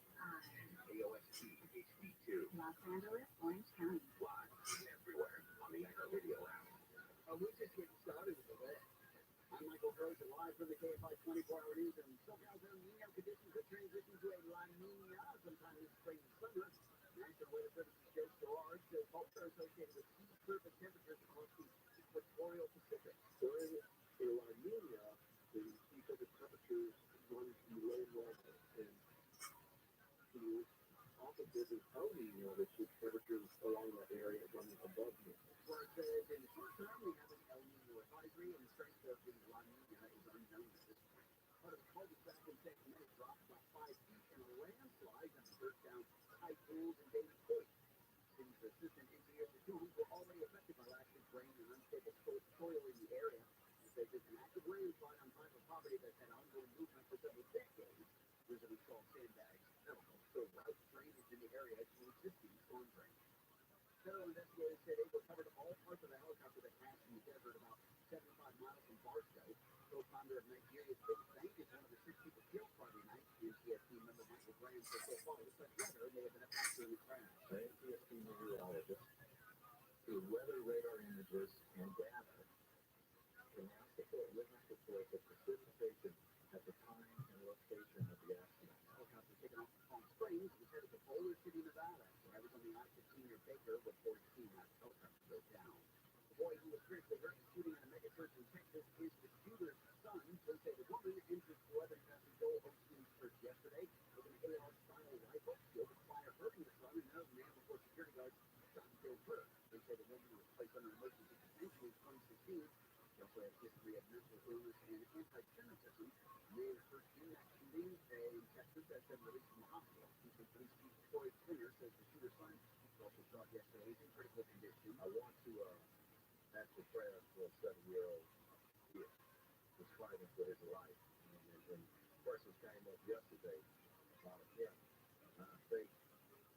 AOST HD2. Los Angeles, Orange County. Live everywhere on the Anchor Radio app. We're just getting started with the day. I'm Michael Gross, and live from the KFI 24-hour news, and SoCal's El Nino conditions could transition to a La Nina sometime this spring and summer. National Weather Service's Joe Storard says both are associated with sea surface temperatures across the equatorial Pacific. During a La Nina, the sea surface temperatures run below normal, and the opposite is El Nino, which is temperatures along that area running above normal. Where it says in the short term, we have an El Nino advisory, and the strength of the La Nina is unknown at this point. Part of the cul-de-sac in Sacramento dropped about 5 feet in a landslide that burst down high pools and daily courts. City's assistant engineers and crews were already affected by last week's rain and unstable soil in the area. They say there's an active landslide on private property that's had ongoing movement for several decades. Residents saw sandbags, so route drainage in the area to existing storm drains. Federal investigators said they recovered all parts of the helicopter that crashed in the desert about 75 miles from Barstow. Co-founder of Nigeria's biggest bank is one of the 6 people killed Friday night. NTS team member Michael Graham said so far with such weather may have been a factor in the crash. NTS team meteorologist, through weather radar images and data, can now support witness reports of precipitation at the time and location of the accident. Helicopter taken off from Palm Springs was headed to Boulder City, Nevada. Drivers on the I-15 near Baker reported seeing that helicopter go down. The boy who was critically hurt in the shooting at a megachurch in Texas is the shooter's son. Police say the woman entered 11 Pastor Joel Osteen's church yesterday with an AR-style rifle. She opened fire, hurting the son, and another man before security guards shot and killed her. They say the woman was placed under emergency detention in 2016. She also has a history of mental illness and anti-Semitism. The man first in that shooting in Texas has been released from the hospital. Houston Police Chief Troy Springer says the shooter's son was also shot yesterday in critical condition. I want to ask for prayer for a 7-year-old kid who's fighting for his life. And questions came up yesterday about him. Faith,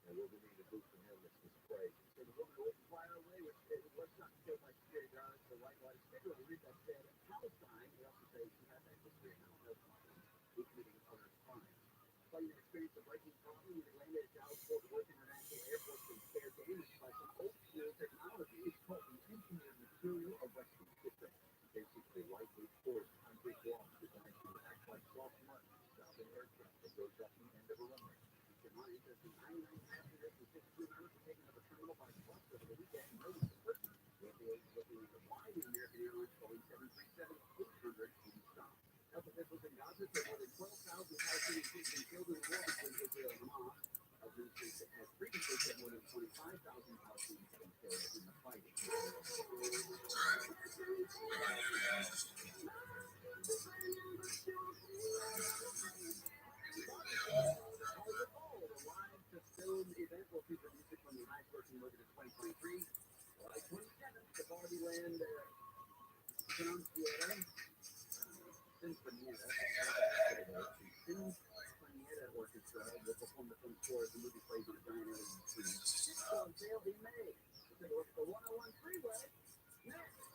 and what we need to do for him is just pray. So the woman opened fire away, which was not killed by security guards. The white light sticker on it that said Palestine. They also say she has that history and now he committing other crimes. Claiming an experience of breaking problem when they landed at Dallas Fort Worth International Airport from spare damage by some old school technology. It's called the Engineered Material Arresting System. Basically, lightweight forced concrete blocks designed to act like soft mud to stop an aircraft that goes up the end of a runway. Keep in mind that the 99 passengers and 6 crew members were taken to the terminal by bus over the weekend. No one was hurt. The FAA is looking into why the American Airlines Boeing 737-800 didn't stop. Health officials in Gaza say more than 12,000 Palestinian kids and children in war between Israel and Hamas. Health ministry has previously said more than 25,000 Palestinians have been killed in the fighting. Film event will feature music from the highest grossing movie of 2023. July 27th, the Barbie Land Sinfonietta Orchestra will perform the film's score as the movie plays on a giant LED screen. It's on sale in May. We'll take a look at the 101 freeway. Next,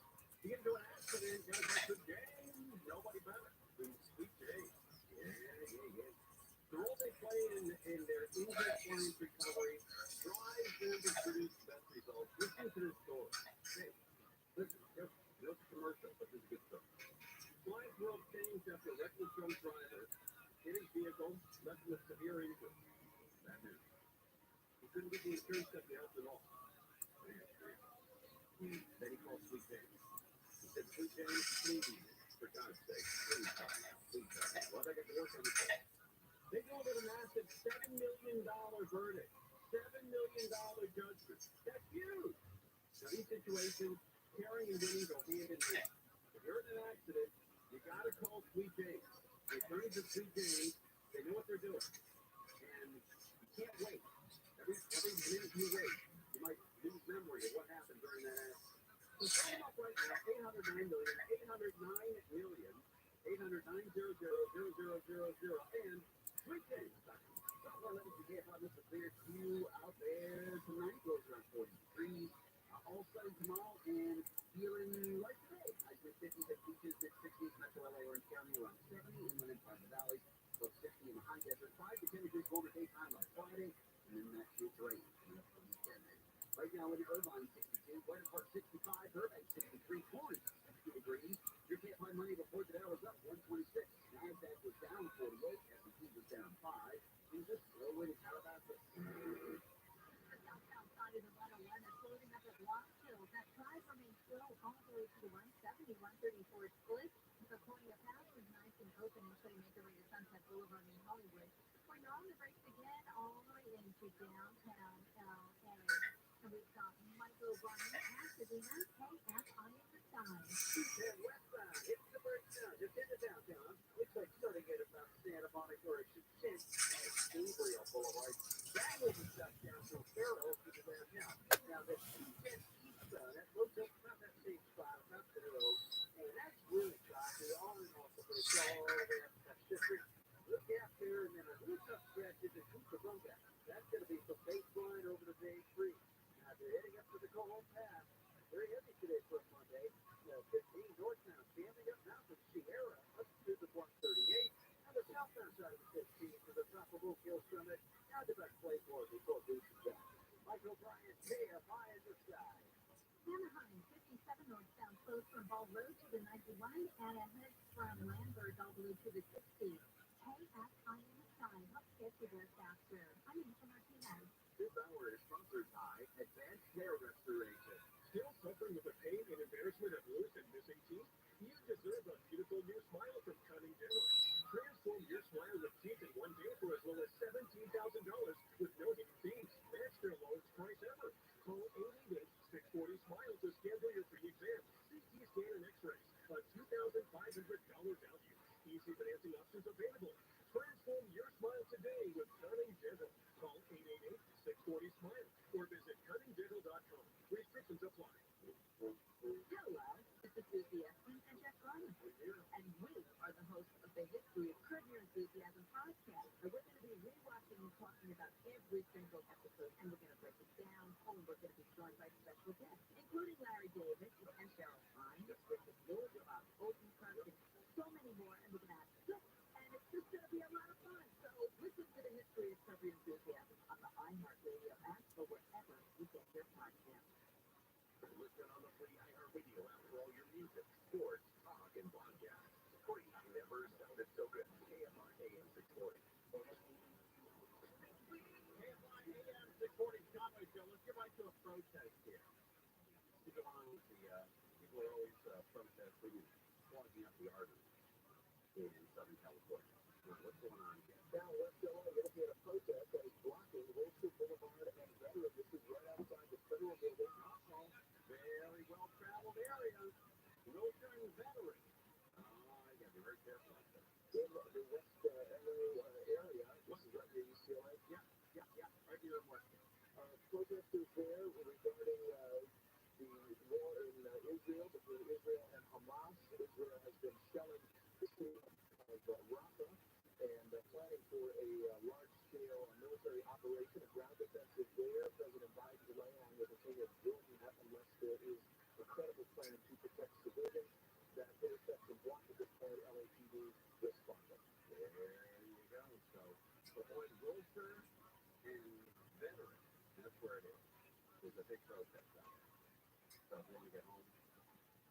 you get into an accident, gotta go to James. Nobody better than Sweet James. Yeah. The role they play in their injured client's recovery drives them to produce best results. Listen to this story. Hey, listen, it's a commercial, but this is a good story. Client's world changed after a reckless drunk driver hit his vehicle, left with severe injury. Bad news. He couldn't get the insurance company out at all. Then he called Sweet James. He said, Sweet James, please, for God's sake, please. Well, I got to work on the case. They called it a massive $7 million verdict. $7 million judgment. That's huge. Now, these situations, caring and winning go hand in hand. If you're in an accident, you got to call Sweet James. They turn into 3 days. They know what they're doing. And you can't wait. Every minute you wait, you might lose memory of what happened during that accident. So phone them up right now, 809 million, 809 million, 809-000000, and Sweet Days. Software letting you get how this is clear to you out there tonight. Goes around 43. All sunny tomorrow and feeling like today. High 50s at beaches, 60s, Metro LA, Orange County, around 70, inland and part of the valley, about 60 in the high desert, 5 to 10 degrees colder daytime on Friday, and then that shit's rain. Right now in Irvine, 62, White Park, 65, Burbank, 63, Torrance, 60 degrees. Your can't find money before the hour was up, 126. NASDAQ was down 48, S&P was down 5. And just throw in Calabasas. The southbound side of the 101 is loading up at ROTHSCHILD. That drive remains slow all the way to the 170, 134 split. The Cornea Pass is nice and open, including make your way to Sunset Boulevard in Hollywood. Where you're on the brakes again, all the way into downtown LA. And we've got Michael Barney at Savina, KFI in the side. 210 westbound, it's the breakdown, just into downtown. Looks like starting at about Santa Monica, or it should change. Gabriel Boulevard. That will be shut down from Farrow to the downtown. Now, the 210 eastbound, that looks like about that same spot, about the road. And that's really choppy. All in all, so it's all the way up to that district. Look out there, and then a hookup stretch into Cucamonga. That's going to be from baseline over to Bay 3. Now, if you're heading up to the Cold Pass, very heavy today for a Monday. 15 northbound, standing up now from Sierra up to the 138. Now the southbound side of the 15 to the top of Oak Hill Summit. Now the back plate for before boosting back. Michael Bryant, KFI in the sky. Anaheim, 57 northbound, close from Ball Road to the 91, and ahead from Lambert all the way to the 60. KFI in the sky helps get you there faster. I'm Lisa Martinez. This hour is sponsored by Advanced Hair Restoration. Still suffering with the pain and embarrassment of loose and missing teeth? You deserve a beautiful new smile from Cunning Dental. Transform your smile with teeth in one day for as low as $17,000 with no hidden fees. That's their lowest price ever. Call 888-640-SMILE to schedule your free exam, CT scan, and x-rays. A $2,500 value. Easy financing options available. Transform your smile today with Cunning Dental. Call 888-640-SMILE or visit cunningdental.com. Restrictions apply. Hello, this is Susie Eston and Jeff Garland, and we are the hosts of the History of Curb Your Enthusiasm podcast. And we're going to be rewatching and talking about every single episode, and we're going to break it down, and we're going to be joined by special guests, including Larry David and Cheryl Hines, Richard Lewis, Bob Odenkirk, and so many more, and we're going to have tips, and it's just going to be a lot of fun. So listen to the History of Curb Your Enthusiasm on the iHeartRadio app or wherever you get your podcasts. Listen on the free iHeartRadio app for all your music, sports, talk, and podcasts. Free. Never sounded so good. KFI AM 640. KFI AM 640 Conway Show. Let's get right to a protest here. Keep in mind, the people are always protesting and clogging up the arteries in Southern California. Now, what's going on here? Southwest LA, looking at a protest that is blocking Wilshire Boulevard and Veteran. This is right outside the federal building. Very well-traveled area. Wilshire and Veteran. You got to be very careful out there. In the West LA area, this is right near UCLA. Yeah, right near Western. Protesters there regarding the war in Israel, between Israel and Hamas. Israel has been shelling the city of Rafah and planning for a large-scale military operation, a ground offensive there. President Biden laying on with the king of Jordan unless there is a credible plan to protect civilians. That intersection blocked at this point. LAPD responded. There you go. So, avoid Wilshire and Veteran. That's where it is. There's a big protest out there. So if you want to get home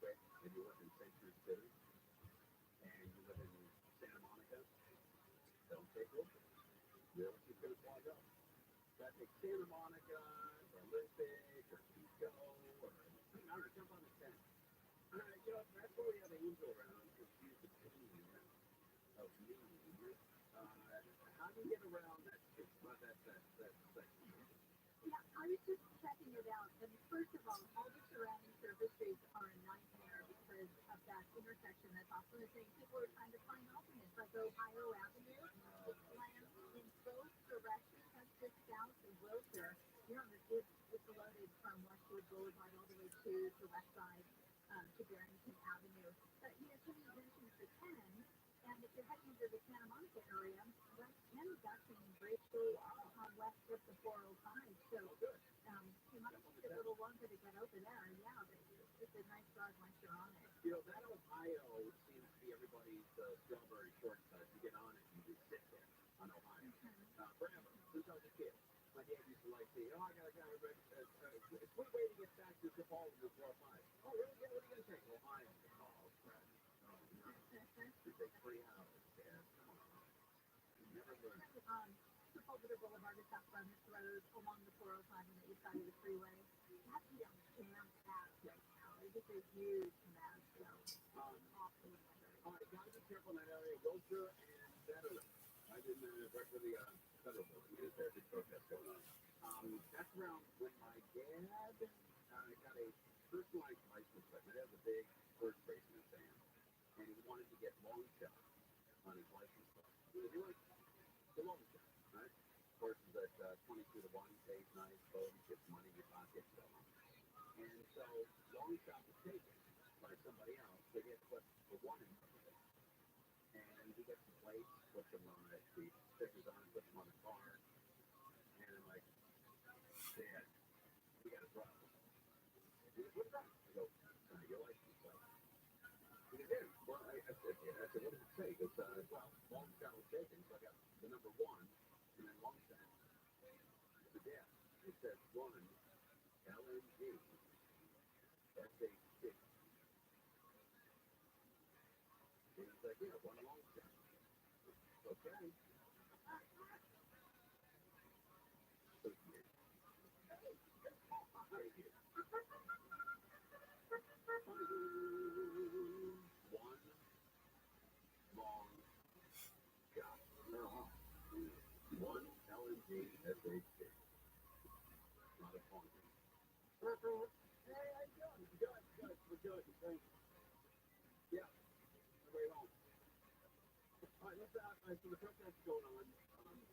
quick, and you live in Century City, and you live in Santa Monica, don't take Wilshire. You're just going to clog up. That takes Santa Monica, or Olympic, or Pico, or jump on the 10. That's where we have Angel around, because she's the queen of me. How do you get around that section? Yeah, I was just checking it out, and first of all the surrounding service streets are a nightmare because is of that intersection that's often the same. People are trying to find alternates, like Ohio Avenue, lands in both directions. That's just south of Wilshire. It's loaded from Westwood Boulevard all the way to the west side to Barrington Avenue. But Timmy mentions the 10, and if you're heading into the Santa Monica area, right, 10 is actually in great shape west of the 405. So you might take a little longer to get over there. Yeah, but it's a nice road once you're on it. That Ohio seems to be everybody's strawberry shortcut. You get on it and you just sit there on Ohio. Forever, since I was a kid. My dad used to like say, I got a a quick way to get back to the ball with the 405. Oh, really? Yeah, what are you going to take? Ohio. Oh, crap. You take 3 hours, Dad. Come on. You never learn. Sepulveda Boulevard is up on this road along the 405 on the east side of the freeway. That's jam-packed right now. It is a huge mess. So, awful weather. All right, gotta be careful in that area. Wilshire and Veteran. I didn't right where the federal building is. There's a big protest going on. That's around when my dad got a personalized license plate. My dad was a big horse racing fan, and he wanted to get long shots on his license plate. So he was the long shot, right? Horses at 22 to 1, pays nice, boat, gets money in your pocket, so on. And so long shot was taken by somebody else. So he had to put the 1 in front of it. And he gets the plate, puts them on it, the stickers on it, puts them on the car. And I'm like, Dad, we got a problem. He goes, what's wrong? I go, your license plate. He goes, yeah. Well, I said, what does it say? He goes, well, long shot was taken, so I got the number 1, and then long shot. So, Dad, it says 1, LNG, SHC. And he's like, yeah, 1 long shot. Okay. So, one long shot. No. 1 LNG SHC. Not a phone. Hey, how you doing? Good. We're good. Thank you. Yeah. Way home. All right, so the protest is going on.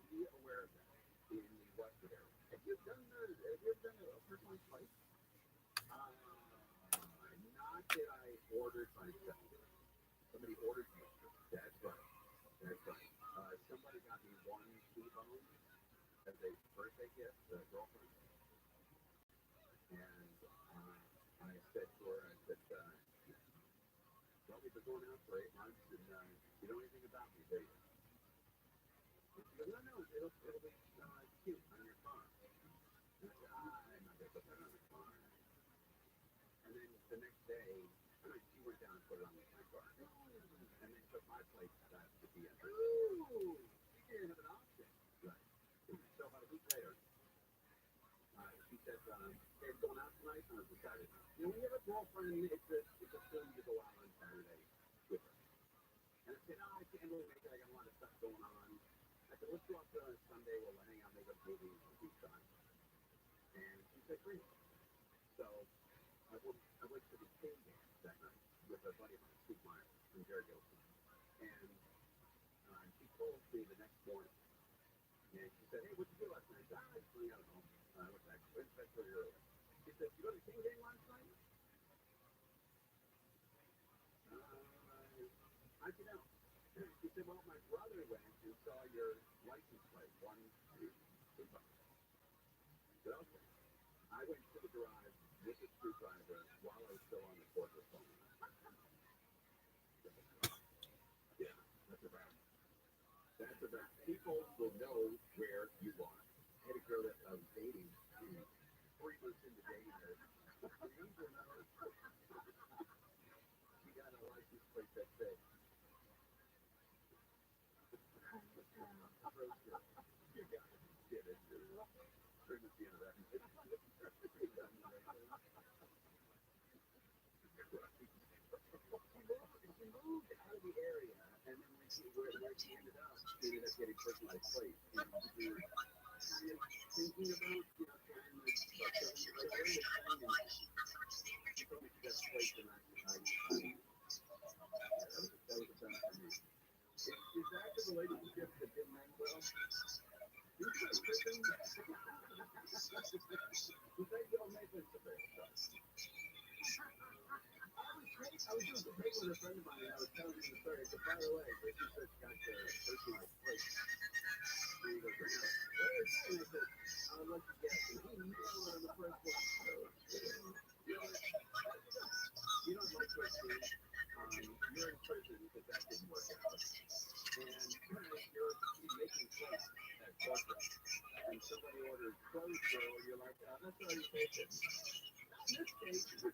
Be aware of that in the Westwood area. Have you ever done a personalized flight? Not that I ordered myself. Somebody ordered me. That's right. Somebody got me 1 T-bone as a birthday gift, a girlfriend. And I said to her, well, we've been going out for 8 months, and you know anything about me, do you? And she goes, no, it'll be cute on your car. And I said, I'm not going to put that on the car. And then the next day, she went down and put it on my car. And then took my plate back to the end. Ooh, you didn't have an option. Right. So about a week later, she said, hey, going out tonight? And I decided, when you have a girlfriend, it's a film to go out on Saturday with her. And I said, no, I can't really make it. I got a lot of stuff going on. I said, let's go out on Sunday. We'll hang out, make a movie, and do time. And she said, great. So I went to the King game that night with a buddy of mine, Steve Meyer, from Jerry Gilson. And she told me the next morning. And she said, hey, what'd you do last night? I said, I just hung out at home. I went back pretty early. She said, you go to the King game last night? How'd you know? She said, well, my brother went and saw your license plate, 1, 2, 2, 5. I said, okay. I went to the garage with the screwdriver while I was still on the cordless phone. Yeah, that's a wrap. People will know where you are. I had a girl that I was dating 3 months into dating her. She got a license plate that said, you got it. Get it. Turn this the end of that. She moved out of the area, and then when she ended up getting personalized plates. And we were kind of thinking about, trying to she told me she got a plate, and I Is that the relationship to Jim Mansell? He's a Christian. You think you'll make this a big stuff? I was doing some paper with a friend of mine, and I was telling him the story. I said, by the way, Richie just got the personalized plate. And he goes, what is that? And I said, I'll let you guess. And he knew on the first one. You don't like what you you're in prison because that didn't work out. And you're making plates at corporate. And somebody orders clothes roll, you're like, that's already taken. Not in this case.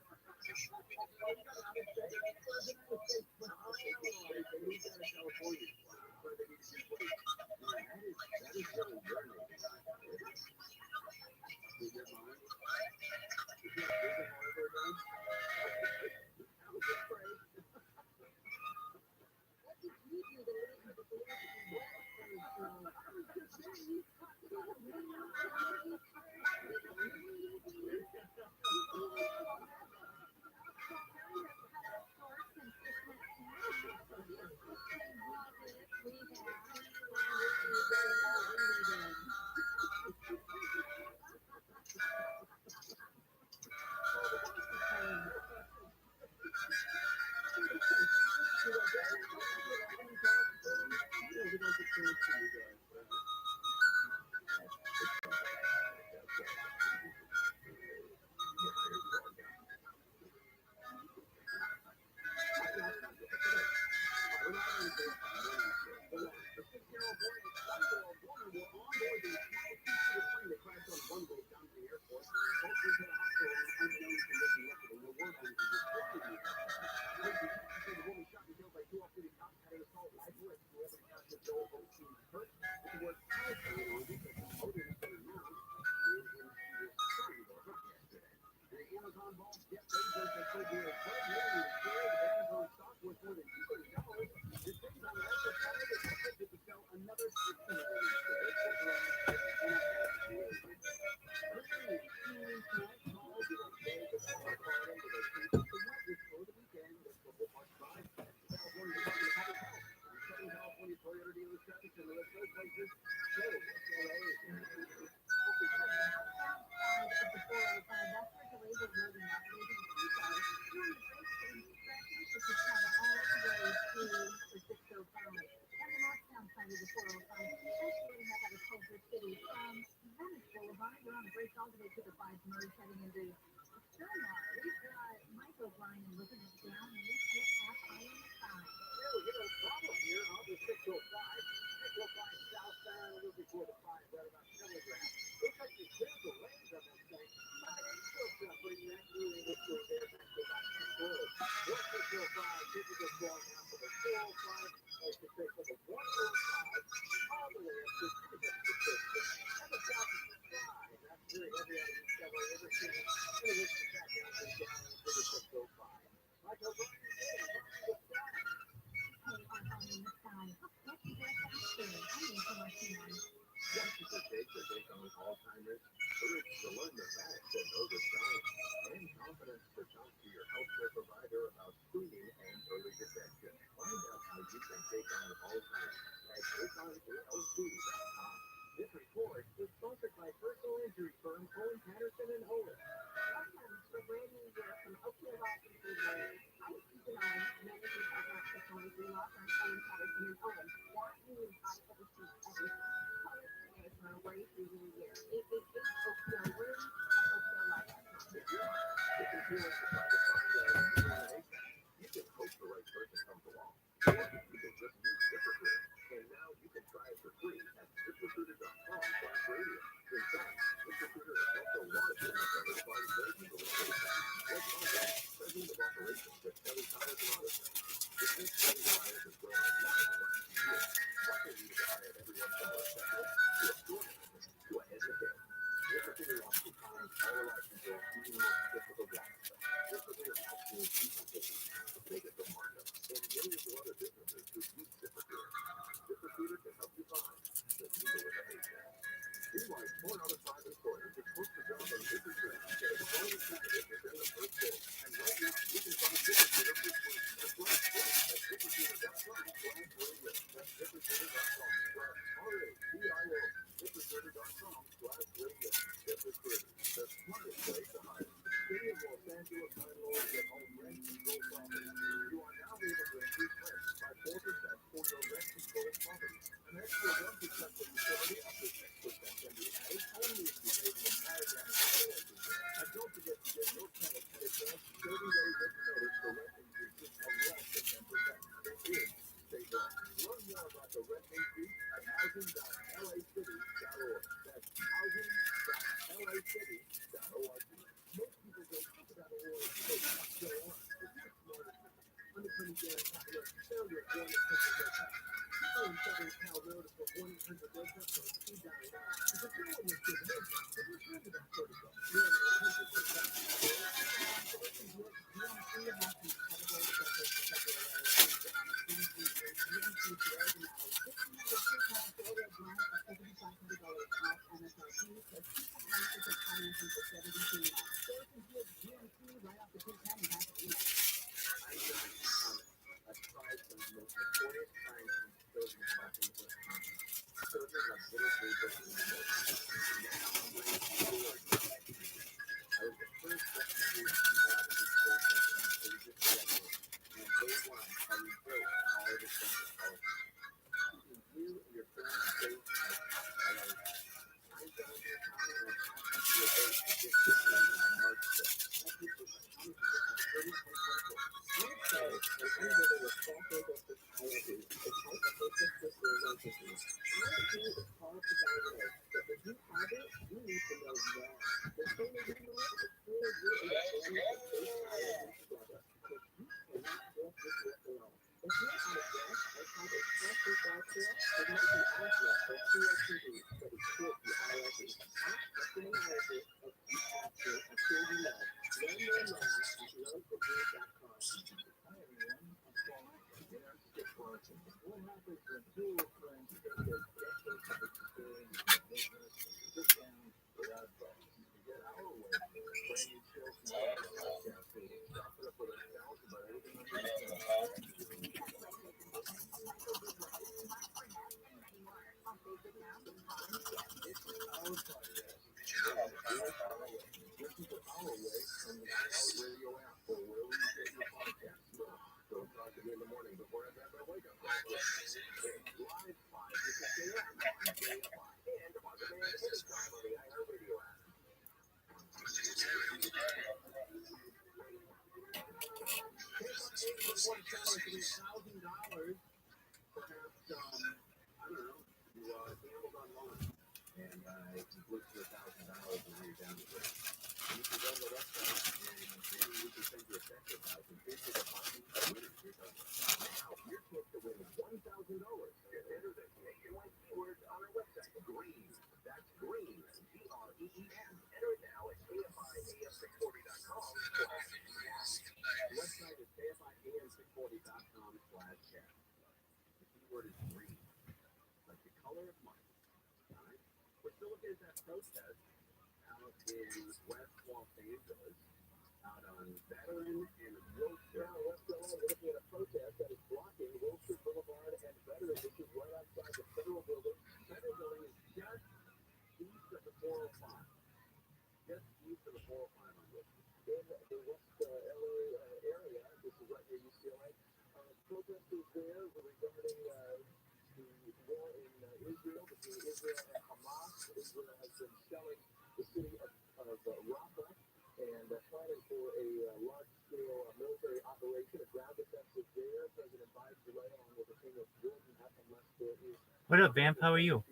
What up, Vamp? How are you?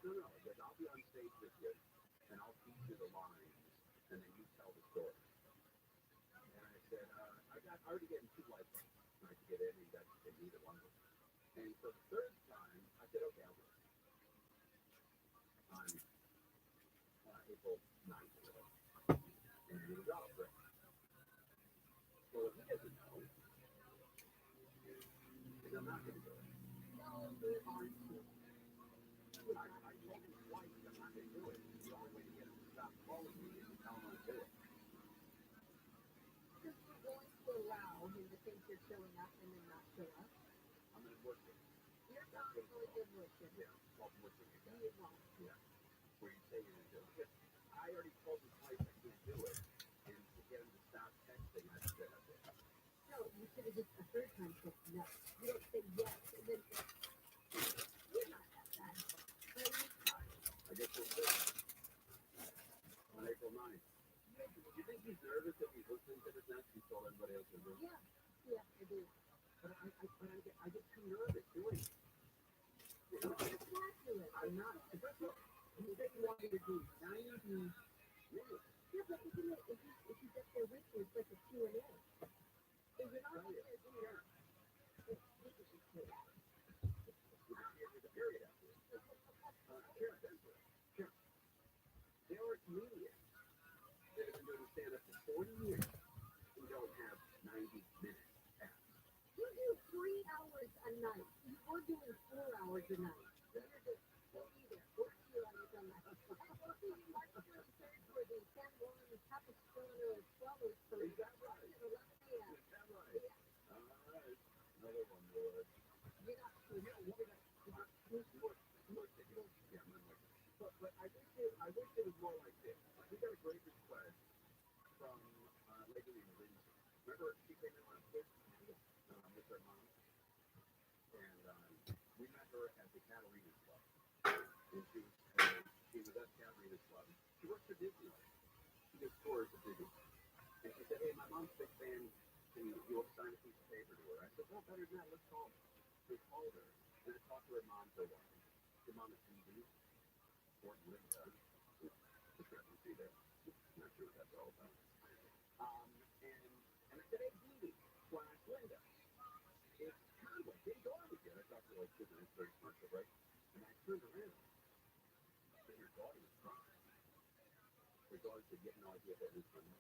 said, no, like, I'll be on stage with you, and I'll teach you the lines, and then you tell the story. And I said, I already getting 2 lifeboats. I could get any that in either one of them. And so the third time, I said, okay, I'll do it. On April 9th or whatever. And it was all great. So what he doesn't know is I'm not going to do it. I told him twice I'm not going to do it. The only way to get him to stop calling me is to tell him I'm doing it. Because you're going to allow him to think you're showing up and then not show up. I'm going to worship. You're not going to worship. Yeah, well, worship again. You won't. Yeah. Where you say you're going to do it. Because I already told him twice I can't do it. And to get him to stop texting, I said I did. No, you should have just the third time said no. You don't say yes and then you're not that bad. I guess we'll see. On April 9th. Do you think he's nervous if he's listening to this now? He told everybody else to do it. Yeah, I do. But I get too nervous doing it. You know, I'm not. You said you wanted to do 90 minutes. Yeah, but isn't it, if he's up there with you, it's like a Q&A. Is it not like this? Sure. We could just say that. There's a period after it. Sure, that's it. Sure. There are comedians that have been doing stand-up for 40 years who don't have 90 minutes after. You do 3 hours a night. You're doing 4 hours a night. Then you're just sitting there. 4 hours a night. March 23rd for the San Juan Capistrano Swallows for Is that right? 11 a.m. Is that right? Yeah. All right. Another one, Lord. You're not You know, what we got? Yeah, I'm not like that. But I wish it was more like this. We got a great request from a lady named Lindsay. Remember she came in last week with her mom? And we met her at the Catalina's Club. And she was at Catalina's Club. She works for Disneyland. She does tours at Disney. And she said, hey, my mom's a big fan. Can you sign a piece of paper to her? I said, well, better than that, let's call her. We called her, and I talked to her mom for a while. Her mom is TV, Fort Linda. Discrepancy there. Not sure what that's all about. And I said, hey, Dee / Linda. It's Conway. They go out again. I talked to her like 2 minutes, very commercial, right? And I turned around, and her daughter was crying. Her daughter said, you have no idea what is going on.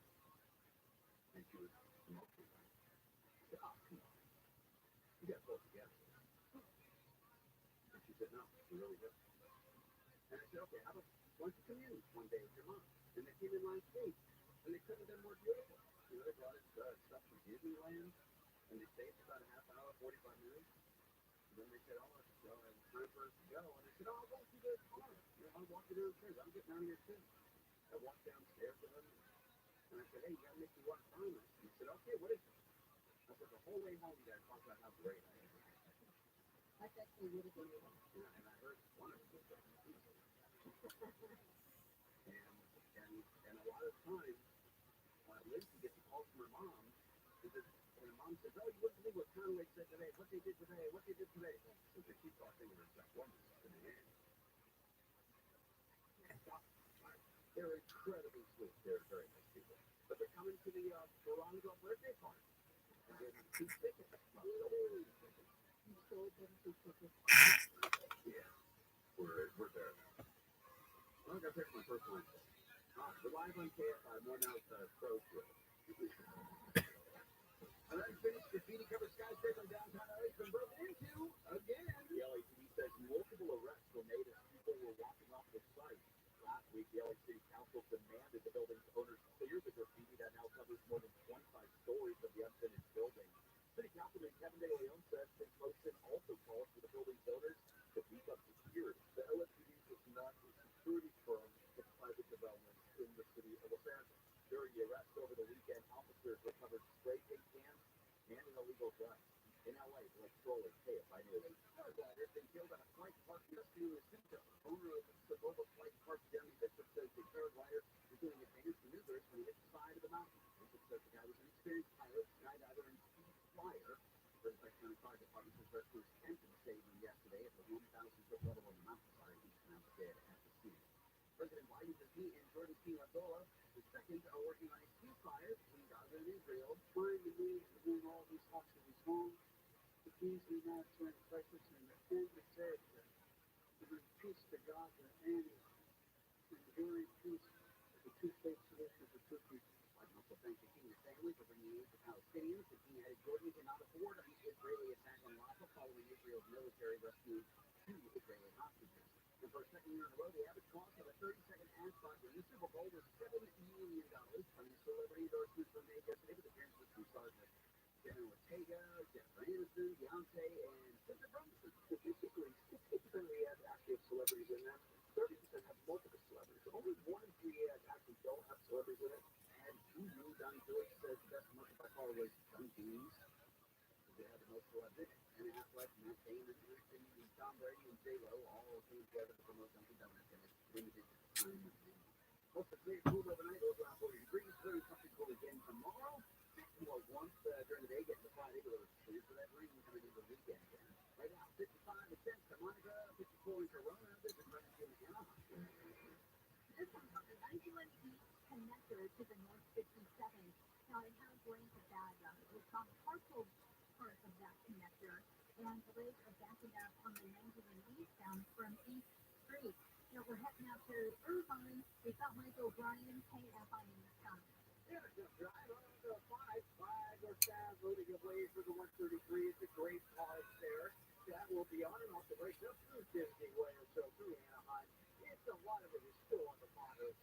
And she was emotional. I said, oh, come on. You got to pull it together. And she said, no, we really do. And I said, okay, how about why don't you come in one day with your mom? And they came in last week, and they couldn't have been more beautiful. You know, they brought us stuff from Disneyland, and they stayed for about a half hour, 45 minutes. And then they said, oh, it's time for us to go. And I said, oh, I'll walk you there tomorrow. You know, I'll walk you downstairs. I'm getting out of here too. I walked downstairs with them, and I said, hey, you got to make me one promise. And he said, okay, what is it? I said, the whole way home, you guys talk about how great I am. That's actually really good. And I heard one of them say, and a lot of times, Lindsay gets a call from her mom, and her mom says, oh, you wouldn't believe what Conway said today, what they did today. So she thought they were that woman in the end. They're incredibly sweet. They're very nice people. But they're coming to the Toronto birthday party. And they're 2 tickets. You sold them 2 tickets. Yeah, we're there. I'm going to pick my first one. We're live on KFI, more now Pro Show. And then finished graffiti-covered skyscraper in downtown LA has been broken into again. The LAPD says multiple arrests were made as people were walking off the site. Last week, the LA City Council demanded the building's owners clear the graffiti that now covers more than 25 stories of the unfinished building. City Councilman Kevin De Leon says that Poston also called for the building's owners to beef up security. The LAPD is not a security firm for private development in the city of Los Angeles. During the arrest over the weekend, officers recovered spray paint cans and an illegal gun. In LA, like trolling KFI News. dead at the scene. President Biden says he and Jordan Piazzolla, the second, are working on a ceasefire between Gaza and Israel. Trying to move to bring all these hostages home. The peace we have during the crisis and the said to bring peace to Gaza and enduring peace with the two-state solution for Turkey. Biden also thanked the king's family for bringing aid to Palestinians. The king added Jordan cannot afford an Israeli attack on Rafah following Israel's military rescue two Israeli hostages. And for a second year in a row, the average cost of a 30-second ad spot in the Super Bowl was $7 million. Plenty of celebrity endorsements were made yesterday with appearances from stars like Jenna Ortega, Jennifer Aniston, Beyonce, and Spencer Brunson. Statistically, 60% of the ads actually have celebrities in them. 30% have multiple celebrities. Only 1 in 3 ads actually don't have celebrities in it. And Guru Don George says the best commercial by far was Dunk Beans. They had the most celebs in it. And Affleck, Matt Damon, and Tom Brady, and J-Lo all came together to promote Dunkin' Donuts in its limited time. Most of the clear cool overnight, over around 40 degrees. Very comfortable again tomorrow. More warmth during the day, getting to Friday with a little sleep for that rain coming into the weekend again. Right now, 55 in Santa Monica, 54 in Corona. This is running in Anaheim. This one's on the 91 East connector to the North 57. Now, it has lanes of that. It's on partial part of that connector, and delays are backing up on the 91 eastbound from East Street. Now, we're heading out to Irvine. We've got Michael O'Brien, KFI in this time. Yeah, just drive on the 5 or south, loading away for the 133. It's a great park there. That will be on and off the break up through Disney Way or so through Anaheim. It's a lot of it is still on the moderate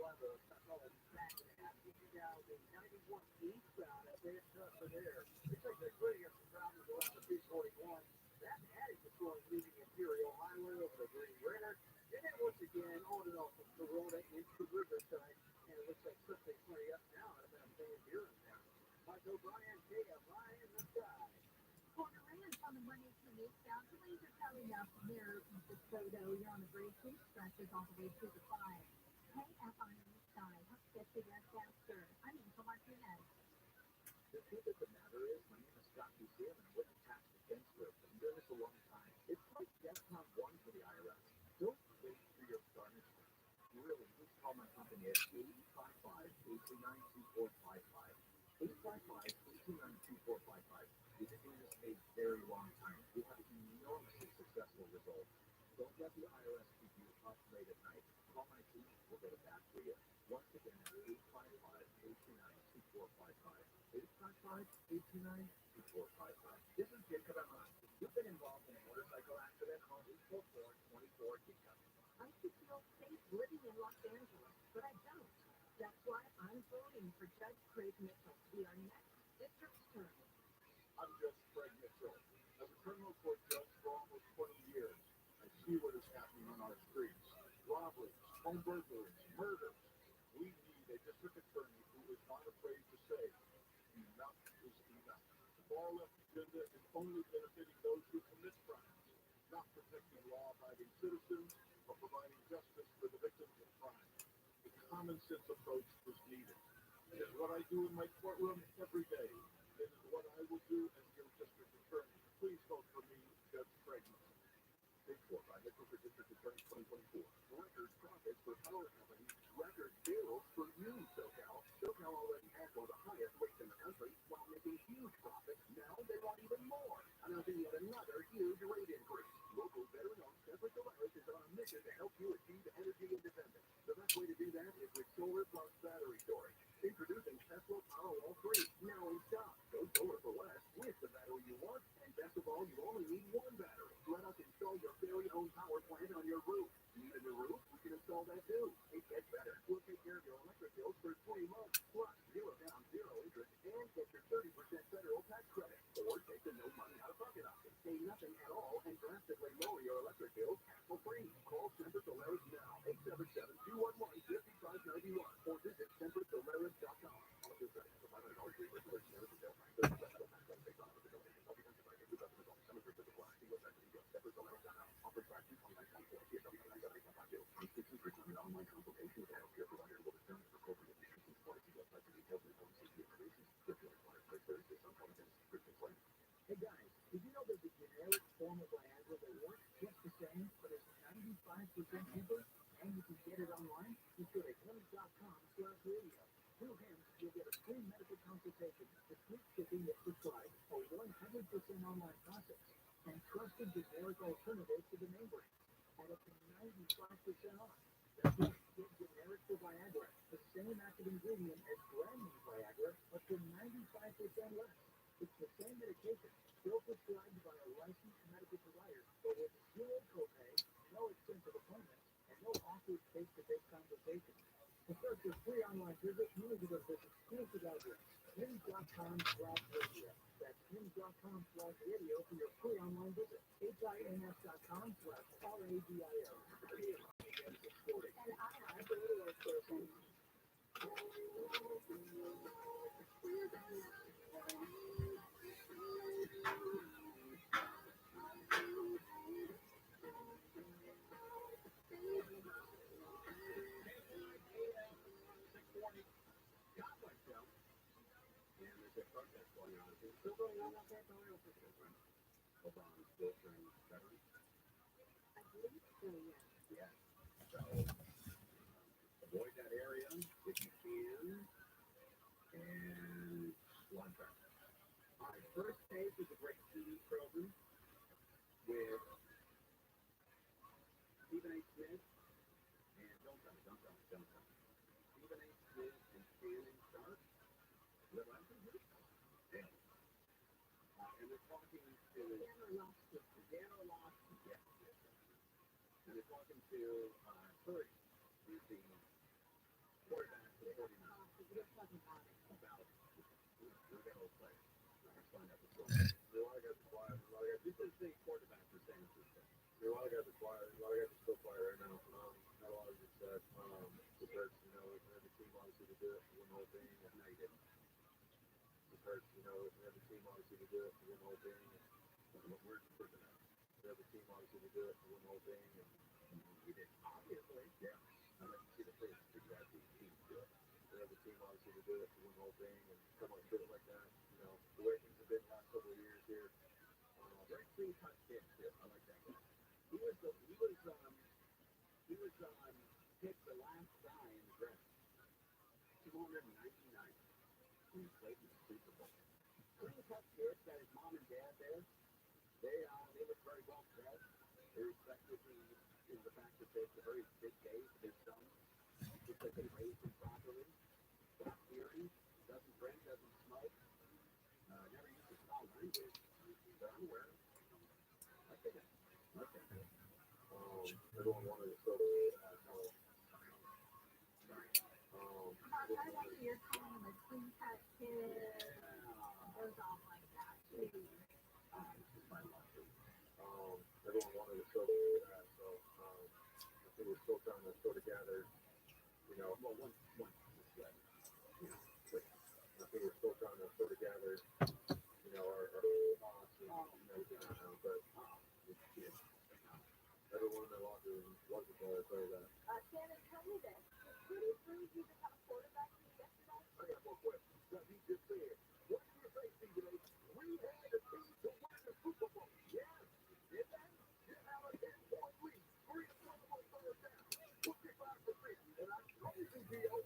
level. That's all it's back in half. Now the 91 eastbound up there, tough for there. It's like they're putting up some problems around the 241. That added to slow leaving Imperial Highway over the Green River. And then once again, on and off from Corona into Riverside. And it looks like something's plenty up now. I'm going to pay a beer in there. Mike O'Brien, KFI in the sky. Corner ranch on the 118 eastbound. Delays are coming up near the photo. You're on the bridge. It stretches all the way to the 5. KFI in the sky. Help get to that faster. I'm Angel Martinez. The truth of the matter is, my name is Scott Busier, and I'm with the Tax Defense Group. I've been doing this a long time. It's like DEFCON 1 for the IRS. Don't wait for your garnish test. Really, you can call my company at 855-829-2455. 855-829-2455. We've been doing this a very long time. We have enormously successful results. Don't let the IRS keep you up late at night. Call my team. We'll get it back for you. Once again, 855-829-2455. 855-829-2455. This is Jacob Emma. You've been involved in a motorcycle accident on foodporn 24 Jacob. I should feel safe living in Los Angeles, but I don't. That's why I'm voting for Judge Craig Mitchell to be our next district attorney. I'm Judge Craig Mitchell. As a criminal court judge for almost 20 years, I see what is happening on our streets. Robberies, home burglaries, murders. We need a district attorney who is not afraid to say, enough is enough. The far left agenda is only benefiting those who commit crimes, not protecting law-abiding citizens, but providing justice for the victims of crime. A common sense approach is needed. It is what I do in my courtroom every day. It is what I will do as your district attorney. Please vote for me, Judge Craig Mitchell. Big 4 by Mitchell for District Attorney 2024. Record profits for power companies, record sales for you, SoCal. SoCal already had one of the highest rates in the country while making huge profits. Now they want even more. Announcing yet another huge rate increase. Local veteran-owned Separate Solaris is on a mission to help you achieve energy independence. The best way to do that is with solar plus battery storage. Introducing Tesla Powerwall 3, now in stock. Go solar for less with the battery you want, and best of all, you only need one battery. Let us install your very own power plant on your roof. Need a new roof? We can install that too. It gets better. We'll take care of your electric bills for 3 months, plus 0 down, 0 interest, and get your 30% federal tax credit. Or take the no money out of pocket option. Pay nothing at all and drastically lower your electric bills hassle-free. Call Semper Solaris now, 877-211-5591, or visit sempersolaris.com. Online consultation with a healthcare provider will determine if appropriate prescriptions apply to you. Apply to details and important safety information. Hey guys, did you know that the generic form of Viagra that works just the same, but is generic alternative to the name brand at up to 95% off. That's right, get generic for Viagra, the same active ingredient as brand new Viagra, up to 95% less. It's the same medication, still prescribed by a licensed medical provider, but with zero copay, no expensive appointments, and no awkward face-to-face consultations. To start your free online visit, you need to go to this exclusive address, hims.com/radio. That's hims.com/radio for your free online visit. HIMS.com/RADIO. Avoid that area if you can, and one back. All right, First Take is a great TV program with Stephen A. Smith and don't tell me. Stephen A. Smith and Shannon Sharp. Is that right? Yeah. And they're talking to Deanna Lofton. Yes. And they're talking to Purdy, who's the quarterback for the 49ers. About we're going to play. Let's find out the story. A lot of guys are quiet. This is the quarterback for San Francisco. A lot of guys are quiet. A lot of guys are still quiet right now. Not a lot of it said. The Birds, every team obviously to do it to win the whole thing. No, you didn't. The Birds, every team obviously to do it to win the whole thing. We're putting it out. Every team obviously to do it to win the whole thing. And you didn't. Obviously, yeah. I'd like to see the first figure out the team do it. Every team obviously to do it to win the whole thing and come on, do it like that. The way things have been the last couple of years here. Very clean cut kid too. I like that guy. He was picked the last guy in the draft. 299. He played in the Super Bowl. Clean cut kid, got his mom and dad there. They look very well fed. They respected the fact that it's a very big day for their son. Looks like they raised him properly. Got earrings, doesn't drink, doesn't smoke. Never used to smell language. But I'm wearing it. I think it. Okay. Everyone wanted to show that. I like that you're calling him a clean cut kid. Goes off like that too. Everyone wanted to show that, so I think we're still trying to throw together, well, one this way, but I think we're still trying to throw together, our thoughts, but everyone in the locker room wasn't there to say that. Shannon, tell me this. Pretty soon you become a quarterback yesterday? I got one question. What he just said. What did you say, Stephen A? We had a team to win the Super Bowl. Yes. Did that? You have a 10-point lead. 3 of 12 on third down. 55%. And I told you, D.O.,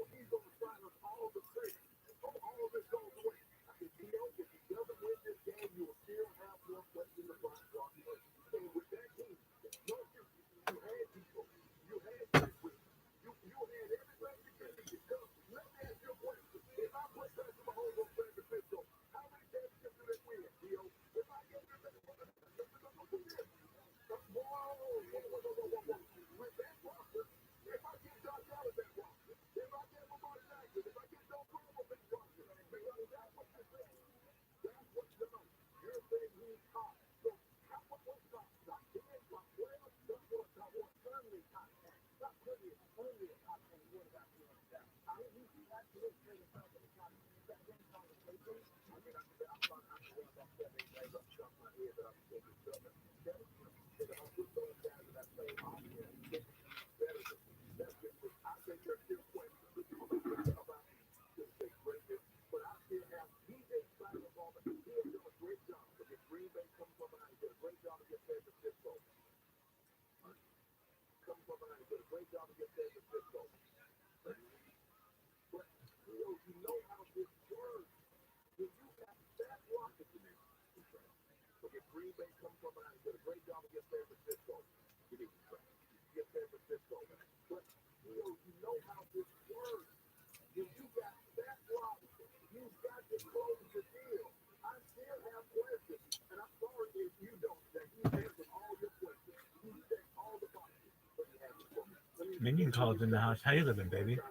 he's going to silence all the critics. All of this goes away. I said, D.O., if he doesn't win this game, you will still have more plays in the front block. And with that team, you had people. You had people. You had everybody you could need. Let me ask you a question. If I put Patrick Mahomes on San Francisco, how many championships do they win, D.O.? If I get rid of them, whoa. With that roster, if I get Josh Allen that roster, if I get Lamar Jackson, if I get Joe Burrow that roster, that's what you're saying. That's what you're doing. You're saying he's hot. So, what's top? Top 10, top 12, top 1, top 1, certainly top 10. Top 20 is only a top 10 quarterback in the down. I mean, he's actually playing himself in the top 10 conversation. I mean, I'm not sure about 7, 8 days off the top of my head, but I'm thinking something. If I put those guys in that same offense, better than that's just, I think there's still questions about this big breaker, but I still have DJ Snyder Ballman. He has done a great job against Green Bay, coming from behind. He did a great job against San Francisco. Coming from behind, he did a great job against San Francisco. But you know how this works. When you have that rocket in there, okay, Green Bay comes from behind. Did a great job against San Francisco. You need to try. Against San Francisco. But you know how this works. If you got that Robinson, you've got to close the deal. I still have questions, and I'm sorry if you don't. That you answered all your questions. You checked all the boxes. But you have it for me. Minion calls in the house. How you living, baby? I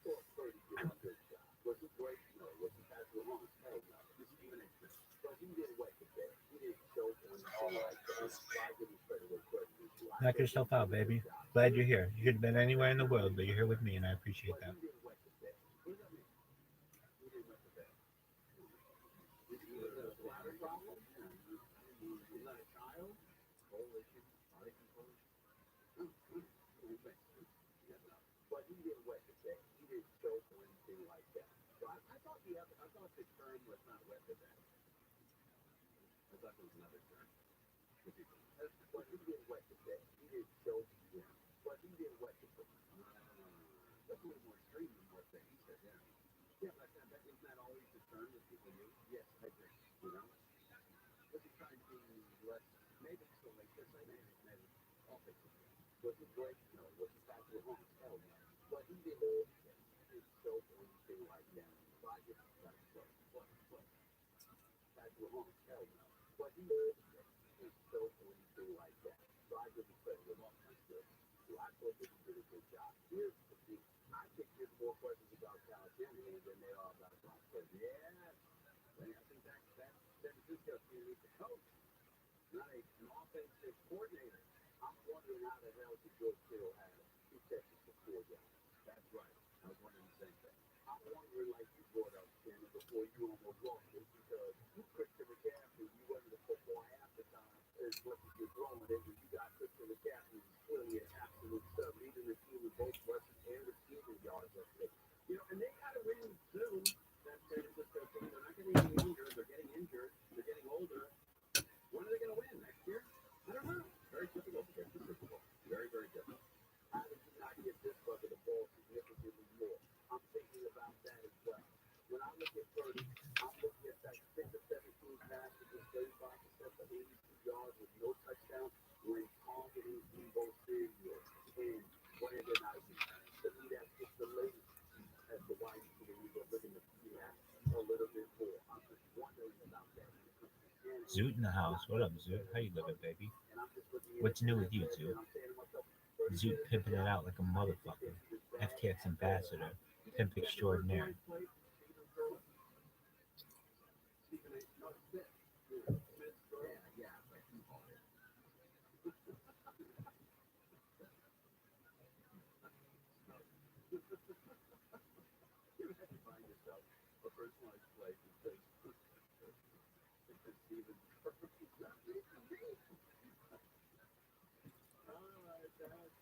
thought 30 did a good job. Was he great? No. Was he Patrick Mahomes? Hell no. This is even extra. But he did what he did. He didn't show anything like that. I give him credit where credit is due. Knock yourself out, baby. Glad you're here. You could have been anywhere in the world, but you're here with me, and I appreciate that. He did what he did. What does that mean? He did what he did. He was a bladder problem? He let a child? Body control? But he didn't what he did. He didn't show anything like that. So I thought the term was not weapon that. I thought there was another term. But he did what he did. He didn't show him. But he did what he did. That's a little more extreme than what he said. Yeah, but isn't that always the term that people use? Yes, I agree. You know? Was he trying to be less, maybe so like this, maybe I'll fix it. Was he great? No. Was he Patrick Mahomes? Hell no. But he didn't show anything like that. So I give him credit. But Patrick Mahomes? Hell no. But he didn't show anything like that. So I give him credit with all my good. So I thought that he did a good job. Here's the thing. I think there's more questions about Kyle Shanahan than there are about Brock Purdy. Yeah. I think that's San Francisco team needs a coach, not an offensive coordinator. I'm wondering how the hell did George Kittle have 2 catches for 4 yards? That's right. I was wondering the same thing. I'm wondering, like you brought up, Shannon, before you almost lost it, because you Christian McCaffrey, you wasn't a football half the time as much as you're throwing it, and you got Christian McCaffrey, who's clearly an absolute sub, leading the team with both rushing and receiving yards yesterday. You know, and they got to win soon. That San Francisco team, they're not getting any younger. They're getting injured. They're getting older. When are they going to win? Next year? I don't know. Very difficult to get the Super Bowl. Very, very difficult. How did you not get this bucket of ball significantly more? I'm thinking about that as well. When I look at Purdy, I'm looking at that 6 or 17 passes with 35% for 82 yards with no touchdown when targeting Debo Samuel and Brandon Ayuk. To me, that's just the latest as to why you should be looking to see that a little bit more. I'm just wondering about that. Zoot in the house. What up, Zoot? How you living, baby? What's new with you, Zoot? Zoot pimping it out like a motherfucker. FTX ambassador. Pimp extraordinaire.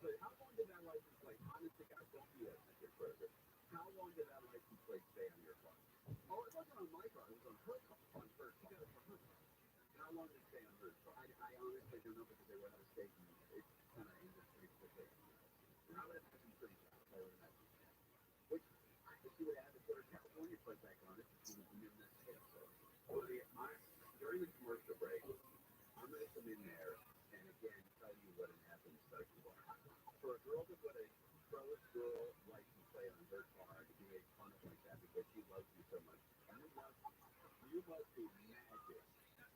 How long did that license plate? Honestly, guys, don't be a secret further. How long did that license plate stay on your car? Oh, it wasn't on my car. It was on her car. On her car. She got it for her car. How long did it stay on her car? I honestly don't know because they were out of state and it kind of ended pretty quickly. And I would imagine pretty fast. I would imagine. Which, if she would have had to put her California plate back on it, she would be in that state. So, during the commercial break, I'm going to come in there and again tell you what an happens for a girl to put a Trellis girl license plate on her car to be made fun of like that because she loves you so much. You must be magic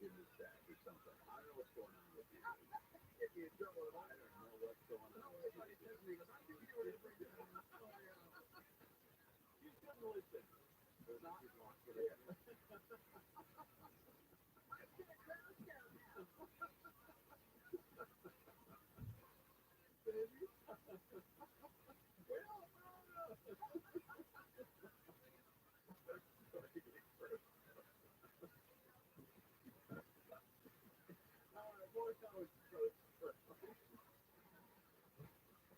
in the set or something. I don't know what's going on with you. If you're in trouble, I don't know what's going on with you. You shouldn't listen. They're not talking.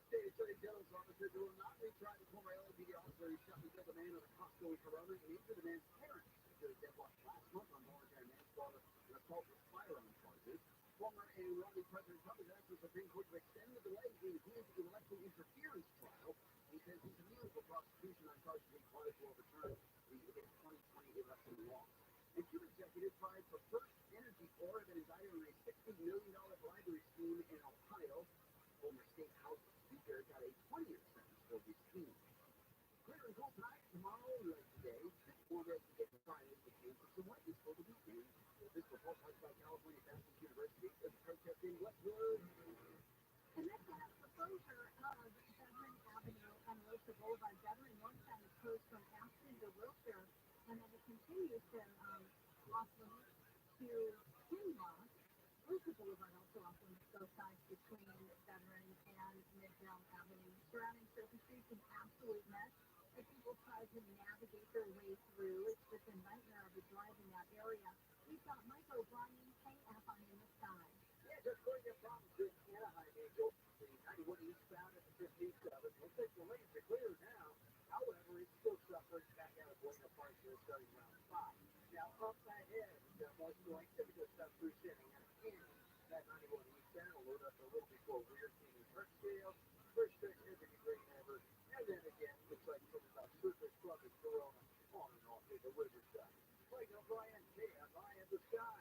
State Attorney General's office said they will not retry the former LAPD officer who shot and killed the man at a Costco in Corona and injured the man's parents after his death last month on voluntary manslaughter and assault with firearm charges. Former and running President Trump has asked the Supreme Court to extend the delay in his election interference trial. He says he's immune from prosecution on charges he wanted to overturn his 2020 election loss. And two executives tried for first energy aura that indicted on a $60 million bribery scheme in Ohio. Former state House Speaker got a 20-year sentence for his team. Clear and cool tonight, tomorrow, like today. 4 days to get to Friday, the case of some lightning for the weekend. This report comes by California Baptist University as protesting Westwood. And that's the closure of Veteran Avenue and Wilshire Boulevard. Veteran Northside is closed from Aspen to Wilshire, and then it continues to off limits to Kinlock. Wilshire Boulevard also off limits both sides between Veteran and Midvale Avenue. Surrounding surface streets an absolute mess as people try to navigate their way through. It's just a nightmare of a drive in that area. We've got Mike O'Brien, KFI in the sky. Yeah, just going to get problems in Anaheim, Angel. The 91 eastbound at the 57. Looks like the lanes are clear now. However, it's still suffering back out of Buena Park here starting round 5. Now, up ahead, more slowing, typical stuff through Shannon and in that 91 eastbound. We'll load up a little before Weir King and Kirksdale. First stretch here to Green River. And then again, looks like from about Surface Club and Corona on and off to the Riverside. Mike O'Brien, KFI in the sky.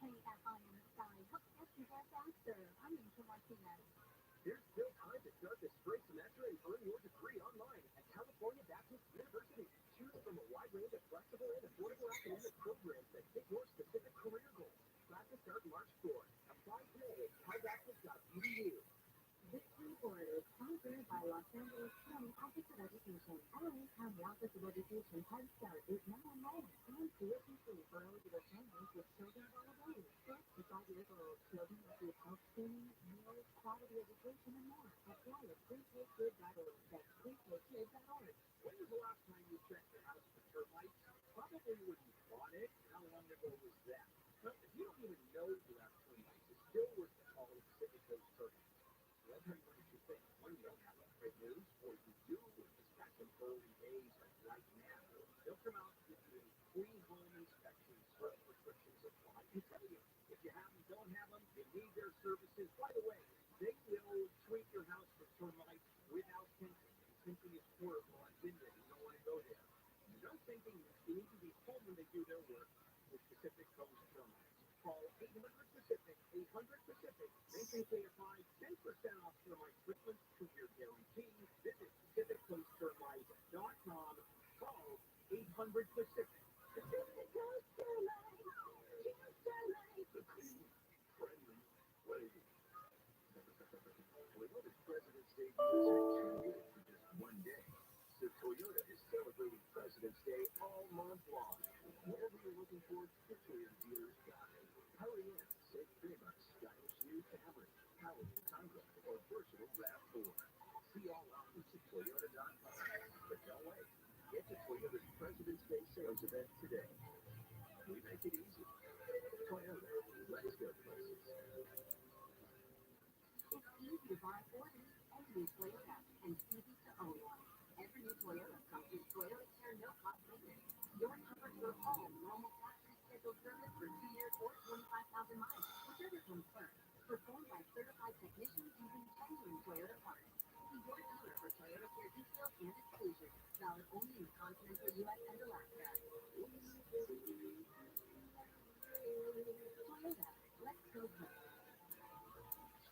KFI in the sky. Help get you there faster. I'm Angel Martinez. There's still time to start the spring semester and earn your degree online at California Baptist University. Choose from a wide range of flexible and affordable academic programs that fit your specific career goals. Classes start March 4th. Apply today at calbaptist.edu. This report is sponsored by Los Angeles County Office of Education. LA County Office of Education Head Start is now enrolled and tuition free for eligible families with children vulnerability. 6 to 5 years old. Children receive health screening, meals, quality education, and more. Apply at prepaykid.org. That's prepaykid.org. When was the last time you checked your house for termites? Probably when you bought it. How long ago was that? Well, if you don't even know you have termites, it's still worth the call to Pacific Coast Termites. Well, I'll tell you what you should think. When you don't have that great news, or you do, it's got some early days like right now. They'll come out with a free home inspection, certain restrictions apply. I can tell you, if you have them, don't have them, you need their services. By the way, they will treat your house for termites without tinting. Tinting is horrible. I've been there. You don't want to go there. No thinking. You need to be home when they do their work with Pacific Coast Termites. Call 800-PACIFIC, 800-PACIFIC. Mention KFI, 10% off termite treatment, 2-year guarantee. Visit PacificCoastTermites.com. Call 800-PACIFIC. Pacific Coast Termites. Choose termites. The clean, friendly way. Toyota's President's Day deals are too good for just one day. So Toyota is celebrating President's Day all month long. Whatever you're looking for, the Toyota dealers got it. Hurry in, save big on stylish new Camry, powerful Tundra, or versatile RAV4. See all offers at Toyota.com. But don't wait. Get to Toyota's President's Day sales event today. We make it easy. Toyota, let's go places. It's easy to buy or lease any new Toyota and easy to own one. Every new Toyota comes with Toyota Care No Cost Maintenance. You're covered for all normal factory scheduled service for 2 years or 25,000 miles, whichever comes first. Performed by certified technicians using genuine Toyota parts. See your dealer for Toyota Care details and exclusions. Valid only in continental U.S. and Alaska. Toyota, let's go places.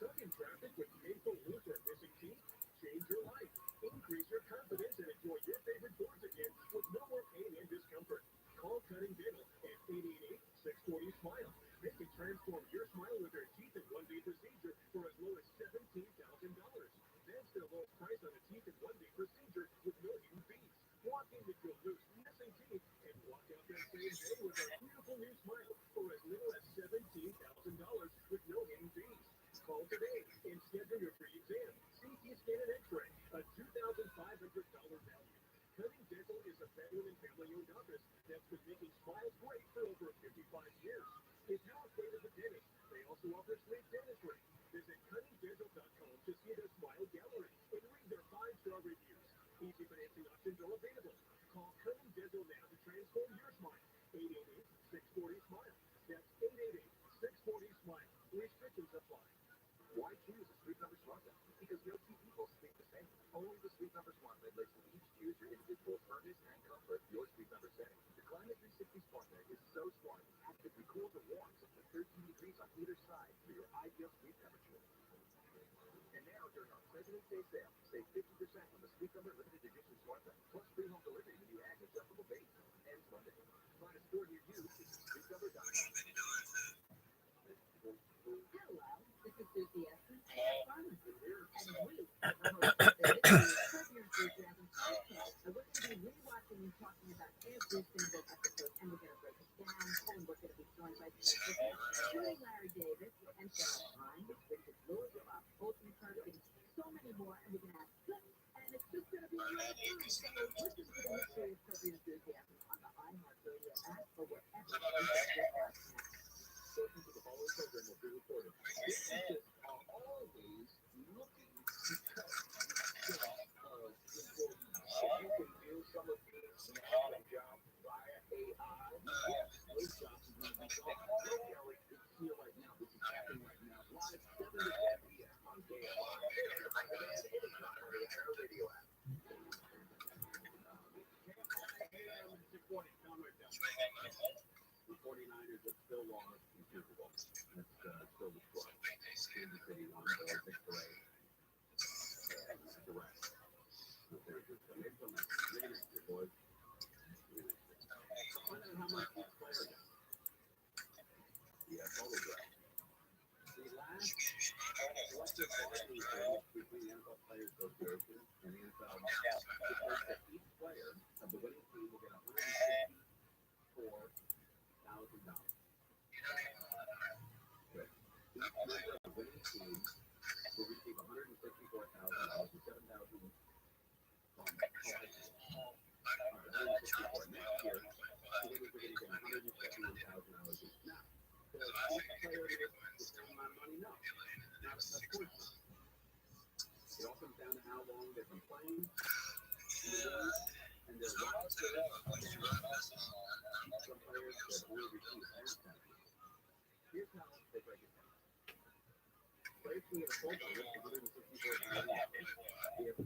Stuck in traffic with painful roots or missing teeth? Change your life. Increase your confidence and enjoy your favorite chores again with no more pain and discomfort. Call Cutting Dental at 888-640-SMILE. They can transform your smile with their teeth in one-day procedure for as low as $17,000. That's their lowest price on a teeth in one-day procedure with no hidden fees. Walk in with your loose, missing teeth and walk out that same day with a beautiful new smile for as little as $17,000 with no hidden fees. Call today and schedule your free exam, CT scan and x-ray, a $2,500 value. Cutting Dental is a veteran and family-owned office that's been making smiles great for over 55 years. If you're afraid of the dentist, they also offer sleep dentistry. Visit CuttingDental.com to see their smile gallery and read their 5-star reviews. Easy financing options are available. Call Cutting Dental now to transform your smile. 888-640-SMILE. That's 888-640-SMILE. Restrictions apply. Why choose a Sleep Number smile? during our President's Day sale. Save 50% on the Sleecover limited edition smartphone, plus free home delivery when you add an adjustable base. Ends Monday. Find a store near you. Visit sleecover.com. Hello, this is Susie Essence at Pharmacy, and we are the hosts of the This Year's Curb Your Enthusiasm podcast. And we're going to be rewatching and talking about every single episode, and we're going to break it down, and we're going to be joined by special guests, Larry Davis and Sarah Hines, Richard Lewis, Bob Olsen, and so many more, and we're going to have clips, and it's just going to be a lot of fun. So listen to the This Year's Curb Your Enthusiasm on the iHeartRadio app or wherever you get your podcasts. Portions of the following program will be recorded. Businesses are always looking to cut employees. You can do some of these jobs via AI. Yes, those jobs are going to be gone. Look, Alex, it's here right now. This is happening right now. Live 7 to 10 p.m. on KLR. And anytime on the iHeartRadio app. AM 640, calm right down. The 49ers have still lost the Super Bowl. That's still the score. Kansas City won the victory. That's a wrap. Maybe till next year, boys. Find out how much each player got. Yeah, total draft. The last collective bargaining agreement between the NFL Players Association and the NFL stipulates that each player of the winning team will get $164,000. Each member of the winning team will receive $164,000 and $7,000 from collective. $164,000 next year. The winners are going to get $171,000 each. Now, does each player make the same amount of money? No. Not of course not. It all comes down to how long they've been playing and their roster. Some players that only receive half that. Here's how they break it down. Players can get a full bonus of $164,000 if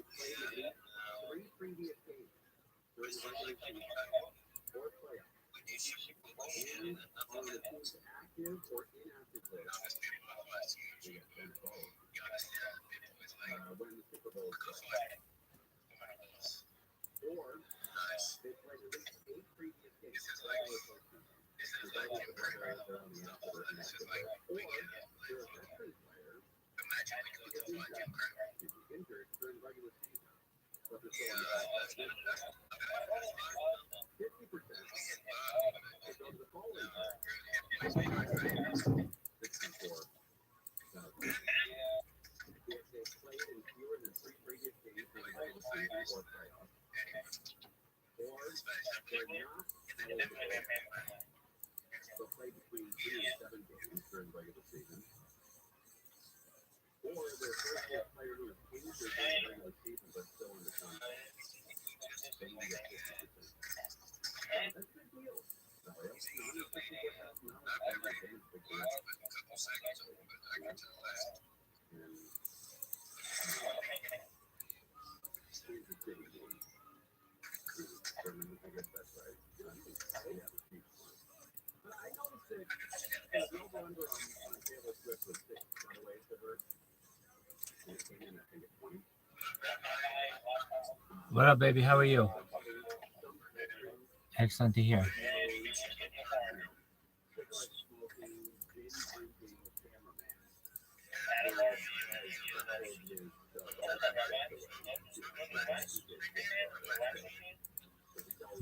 they played at least 3 previous games during the regular season or playoffs, and on the team's active or inactive list. They get Ben Bowl. When the Super Bowl is played. Or they played at least 8 previous games, regardless of whether they're on the active or inactive list. Or they're a veteran player who was injured during the regular season. But they're still on the active list. 50% will go to the following player. 64,000. If they played in fewer than 3 previous games during the regular season or playoffs, or they're not eligible, they'll play between 3 and 7 games during the regular season, or they're a player who is injured during the regular season but still in the contract. Then you get 50%. That's a good deal. Kansas City won. I guess that's right. Yeah, the Chiefs won. But I noticed that the over-under on Taylor Swift was 6. By the way, to her, it came in, I think, at 20. What up, baby? How are you? Excellent to hear.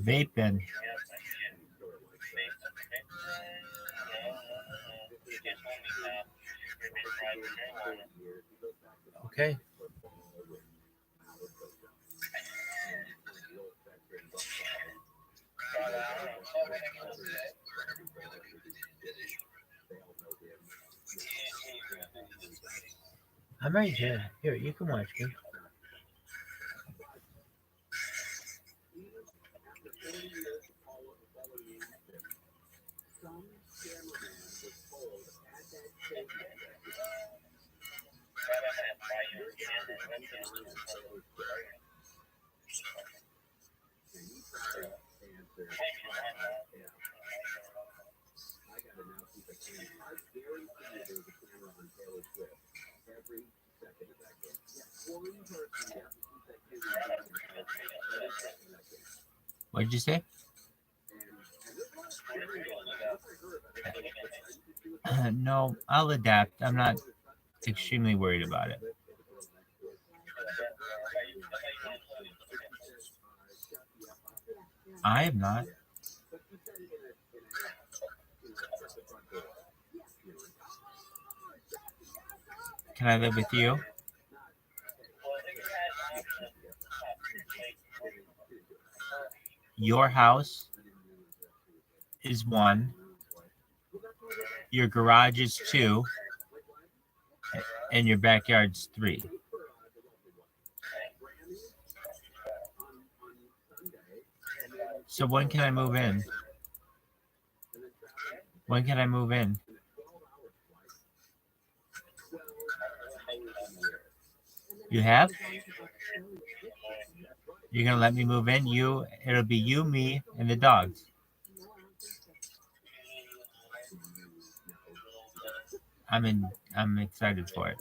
Vaping. Okay. I'm right here. Here, you can watch me. After 40 years of following some cameraman was told at that stadium your job is to keep an eye on Taylor Swift. And he tried to answer, yeah. I gotta now keep a camera. I guarantee you there's a camera on Taylor Swift every second of What did you say? No, I'll adapt. I'm not extremely worried about it. I am not. Can I live with you? Your house is 1. Your garage is 2. And your backyard's 3. So when can I move in? When can I move in? You have? You're gonna let me move in? It'll be you, me, and the dogs. I'm excited for it.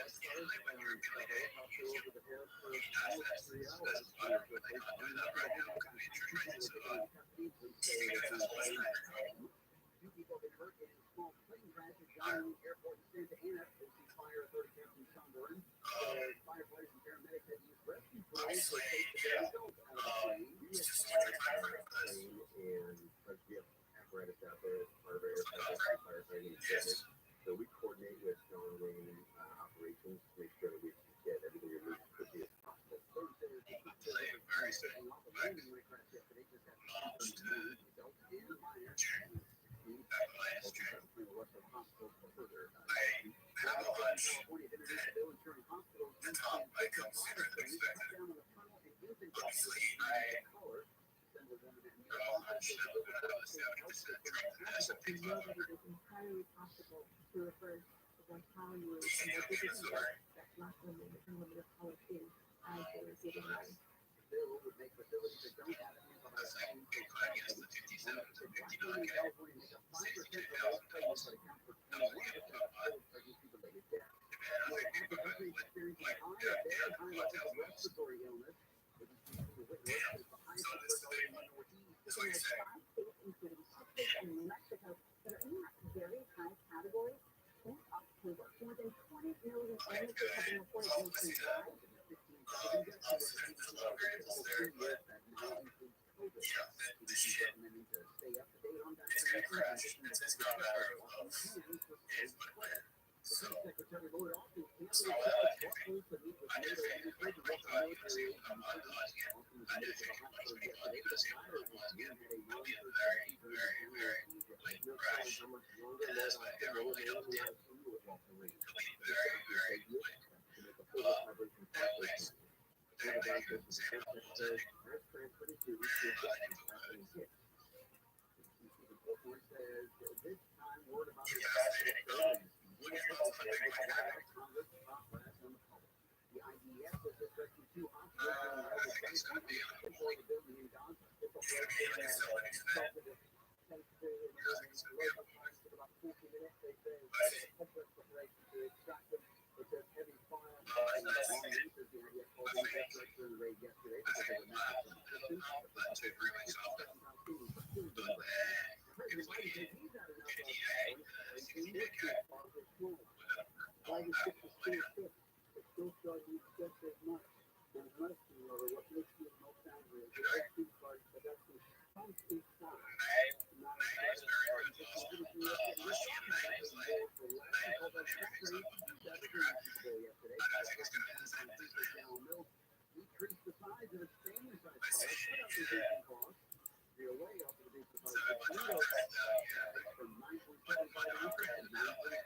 Two people have been hurt in a small plane crash at John Airport in Santa Ana. OC Fire Authority Captain Sean Burns said firefighters and paramedics had used rescue tools to take the vehicles out of the plane. And we have apparatus out there as part of our firefighting equipment. So we coordinate with downwind operations to make sure that we get everything removed as quickly as possible. Very soon. Landing crash yesterday just after 2:30 results in minor. Russell Hospital for further. California introduced a bill ensuring hospitals use down on the tunnel and use it color. We know that it is entirely possible to reverse the Hollywood and the different that black women and women of color is as they are giving life. The bill would make facilities that don't have antibiotics California make up 5% of all pregnant, but account for 21% of all pregnancy-related deaths. The country experiencing high levels of respiratory illness, which is the highest number in the Northeast. So there's 5 states, including Texas and New Mexico, that are in that very high category. Since October, more than 20 million illnesses have been reported nationwide. Recommending to stay up to date on vaccination. Secretary Lord also canceled to meet with NATO administrators and this time word about the IDF was just rescued 2 hostages in the building in Gaza. This operation about 40 minutes. They say complex preparation to extract them. It says heavy fire and long ranges. The IDF called in the raid yesterday because they were not assistance. President Biden says he's had enough of the still charging just as much. And must be what makes you most angry. But that's the constant sign. Not decrease the size of its family size car, put up reducing costs. You're way off the reduced the size of from 9.75 ounces to 9.2 ounces.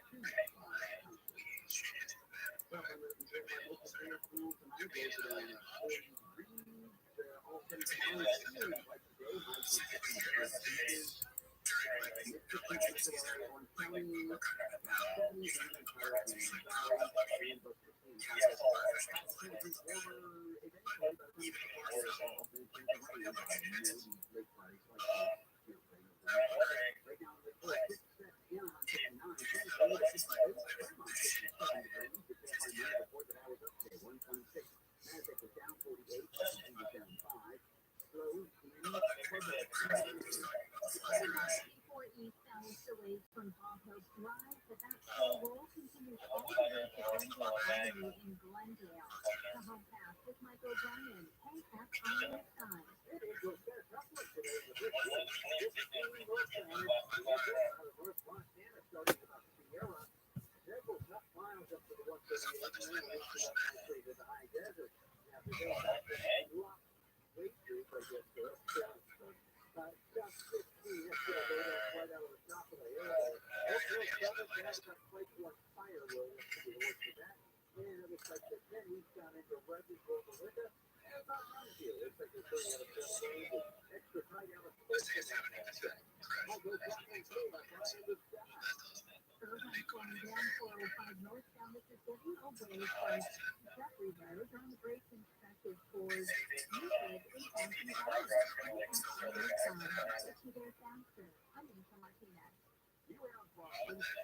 Delays from Bob Hope's Drive, but that slow roll continues all the way to Glendale Avenue in Glendale. The home pass with Mike O'Brien, KFIS Times.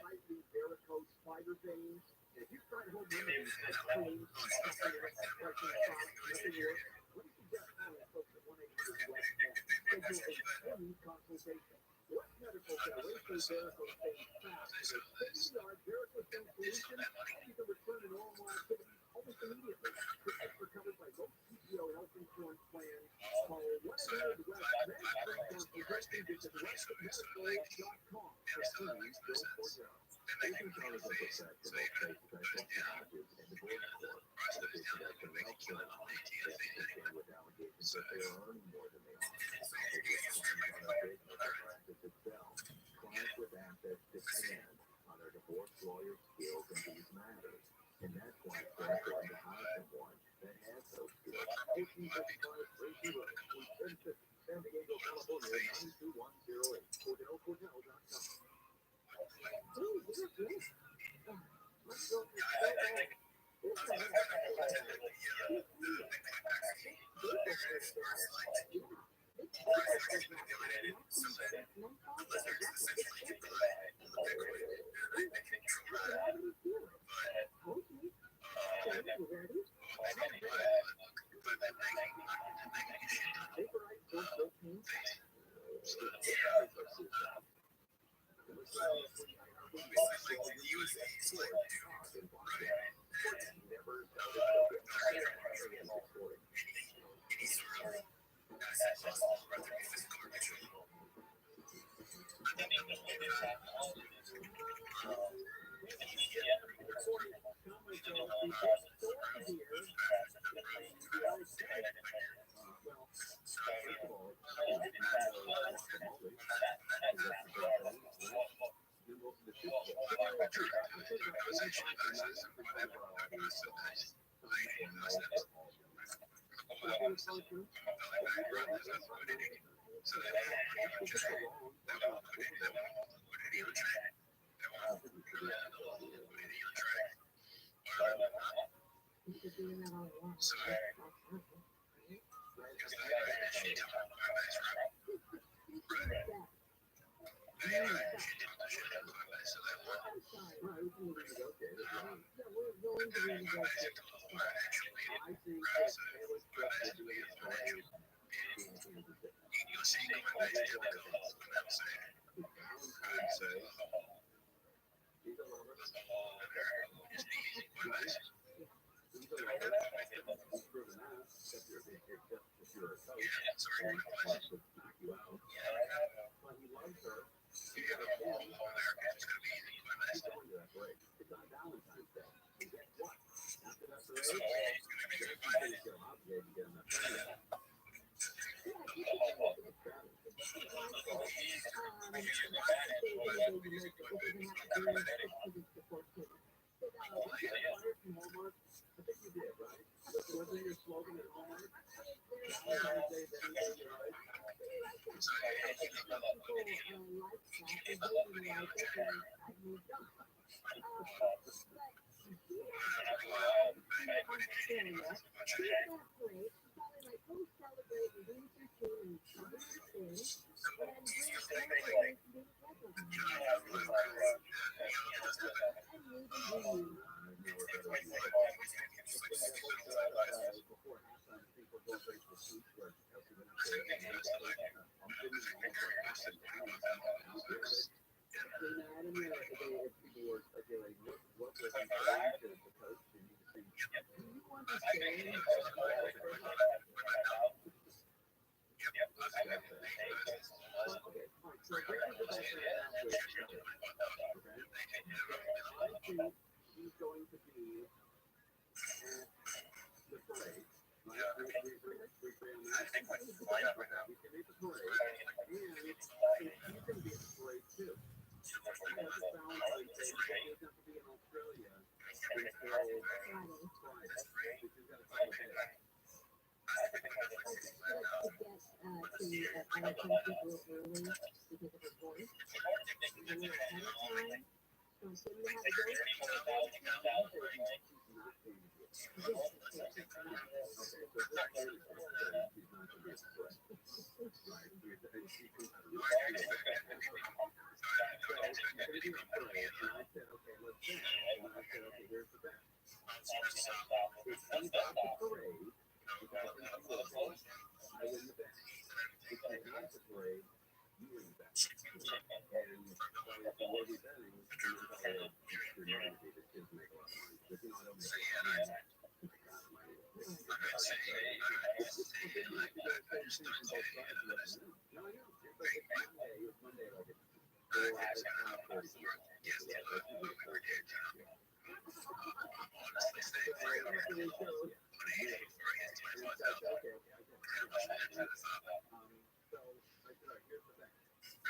Slightly varicose spider vein If you tried home remedies like creams, supplements, protein shots, nothing works, let me suggest calling folks at 1-800-WEST Schedule a free consultation. West Medical can erase those varicose veins fast with a state-of-the-art varicose vein solution, and you can return to normal activities almost immediately. Treatments are covered by most PPO health insurance plans. Call 1-800-WEST consultation. Visit westmedical.com for free bill for job. Patient dollars are protect the most presidential challenges in the divorce court. The Presidential Health Care Law concerned with allegations that they are earning more than they are. Coupled with claims on a business or practice itself, clients with assets depend on their divorce lawyer's skills in these matters. And that's why it's so important to hire someone that has those skills. 1865-30 San Diego, California, 92108. CordellCordell.com. Ooh, you're good. Let's go. here's the best. If he's at the parade, without him closing, I win the bet. If he's not at the parade, you win the bet. And so it's the way we're betting, and then probably you're motivated to make a lot of money. But you know, I don't make a lot of money.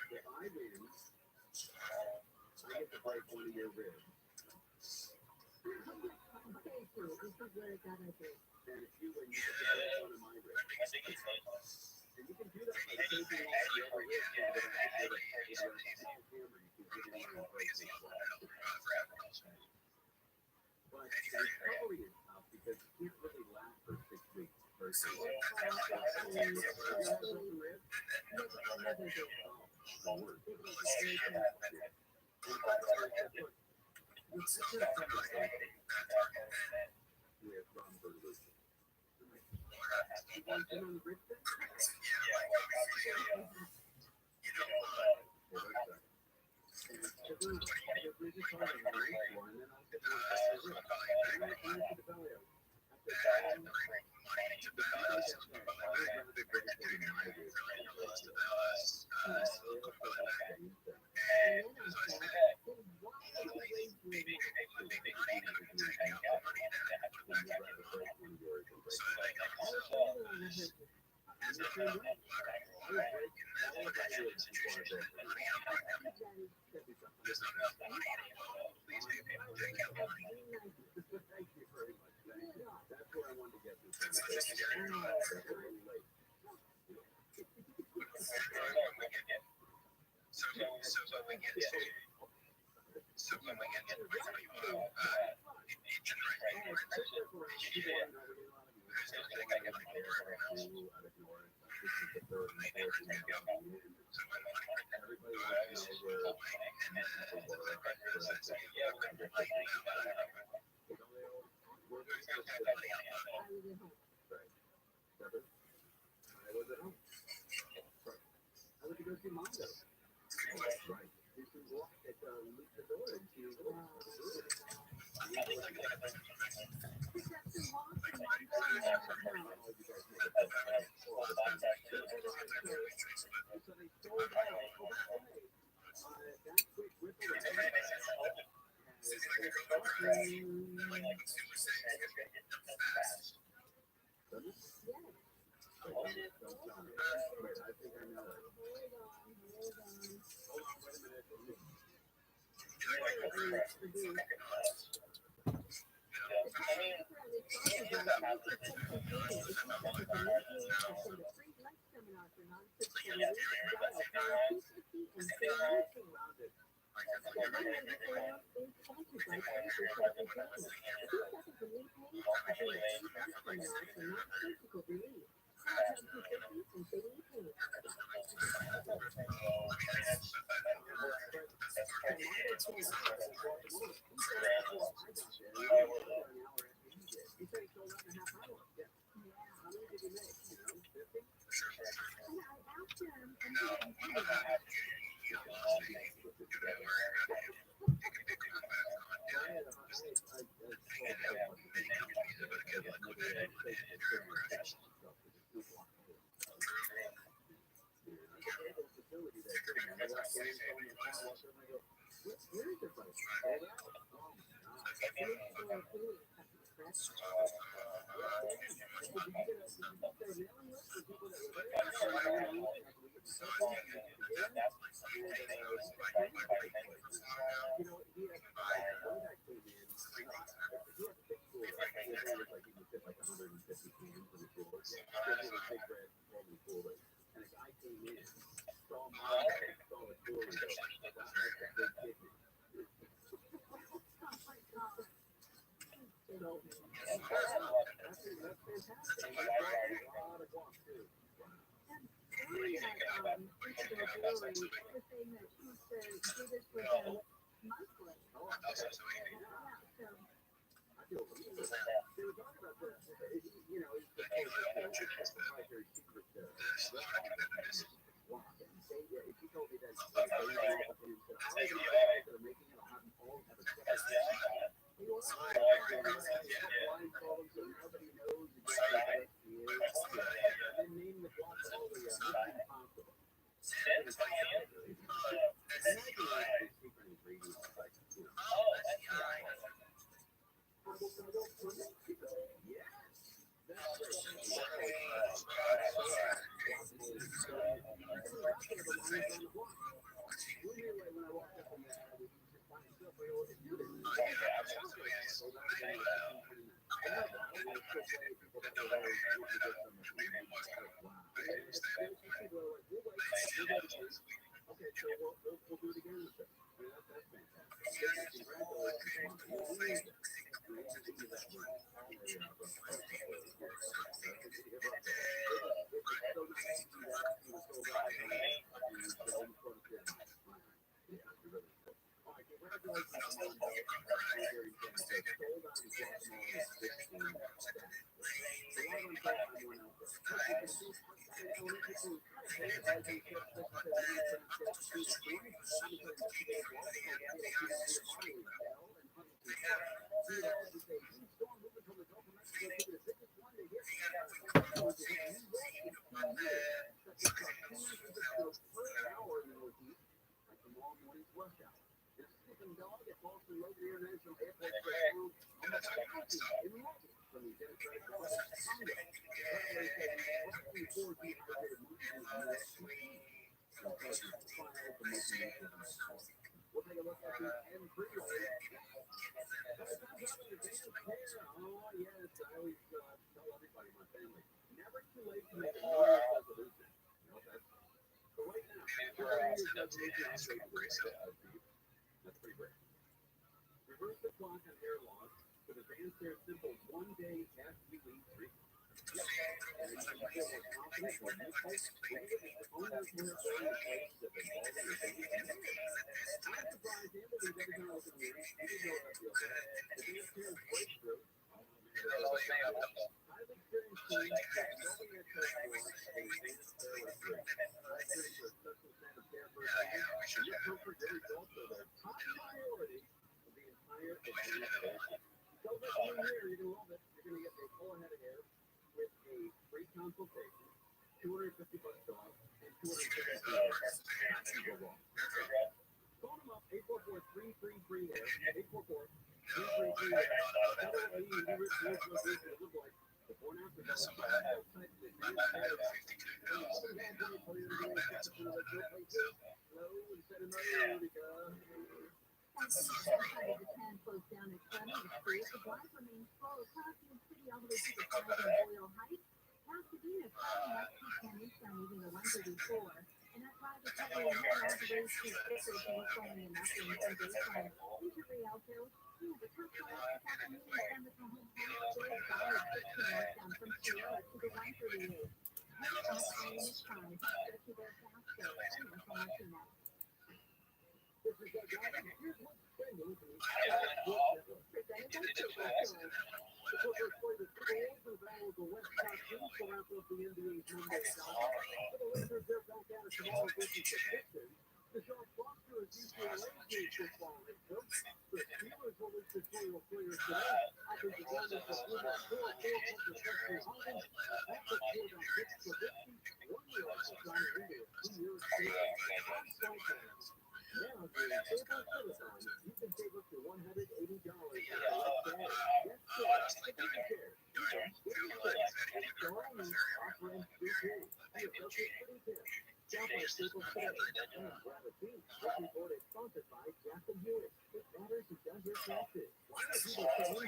If I win, I get to break one of your ribs. Okay, so this is where it got ugly. And if you win, you get to break one of my ribs. And you can do that by taking off the other rib with a hammer. You can get it in and break it. But the recovery is tough because you can't really last for 6 weeks.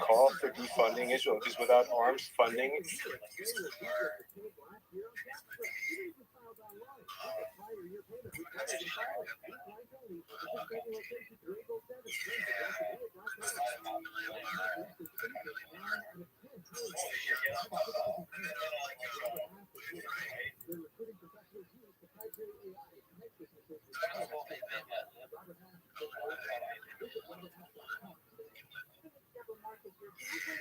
Call for defunding Israel because without arms funding, market your patio.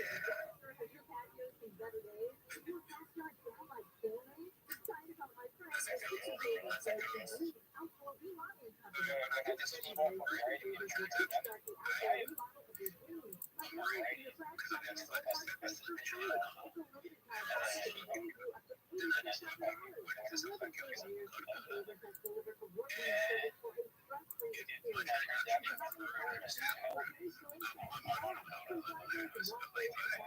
Surface your patio see better days. Your backyard sound like family. Excited about my friends at Kitchen Table Service and Outdoor Remodeling Company. Kitchen Table will kickstart the outdoor remodel of your dreams. Like lines in your trash company or park space for free. It's a limited time offer that will save you up to $8,600. For more than 20 years, Kitchen Table has delivered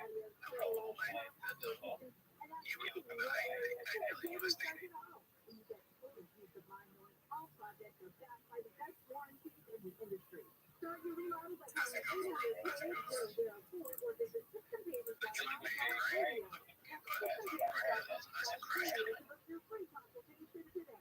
award-winning service for a stress-free experience. All projects are backed by the best warranties in the industry. Start your remodel by calling 800-0004 or visit systempavers.com/radio. That's systempavers.com/radio to book your free consultation today.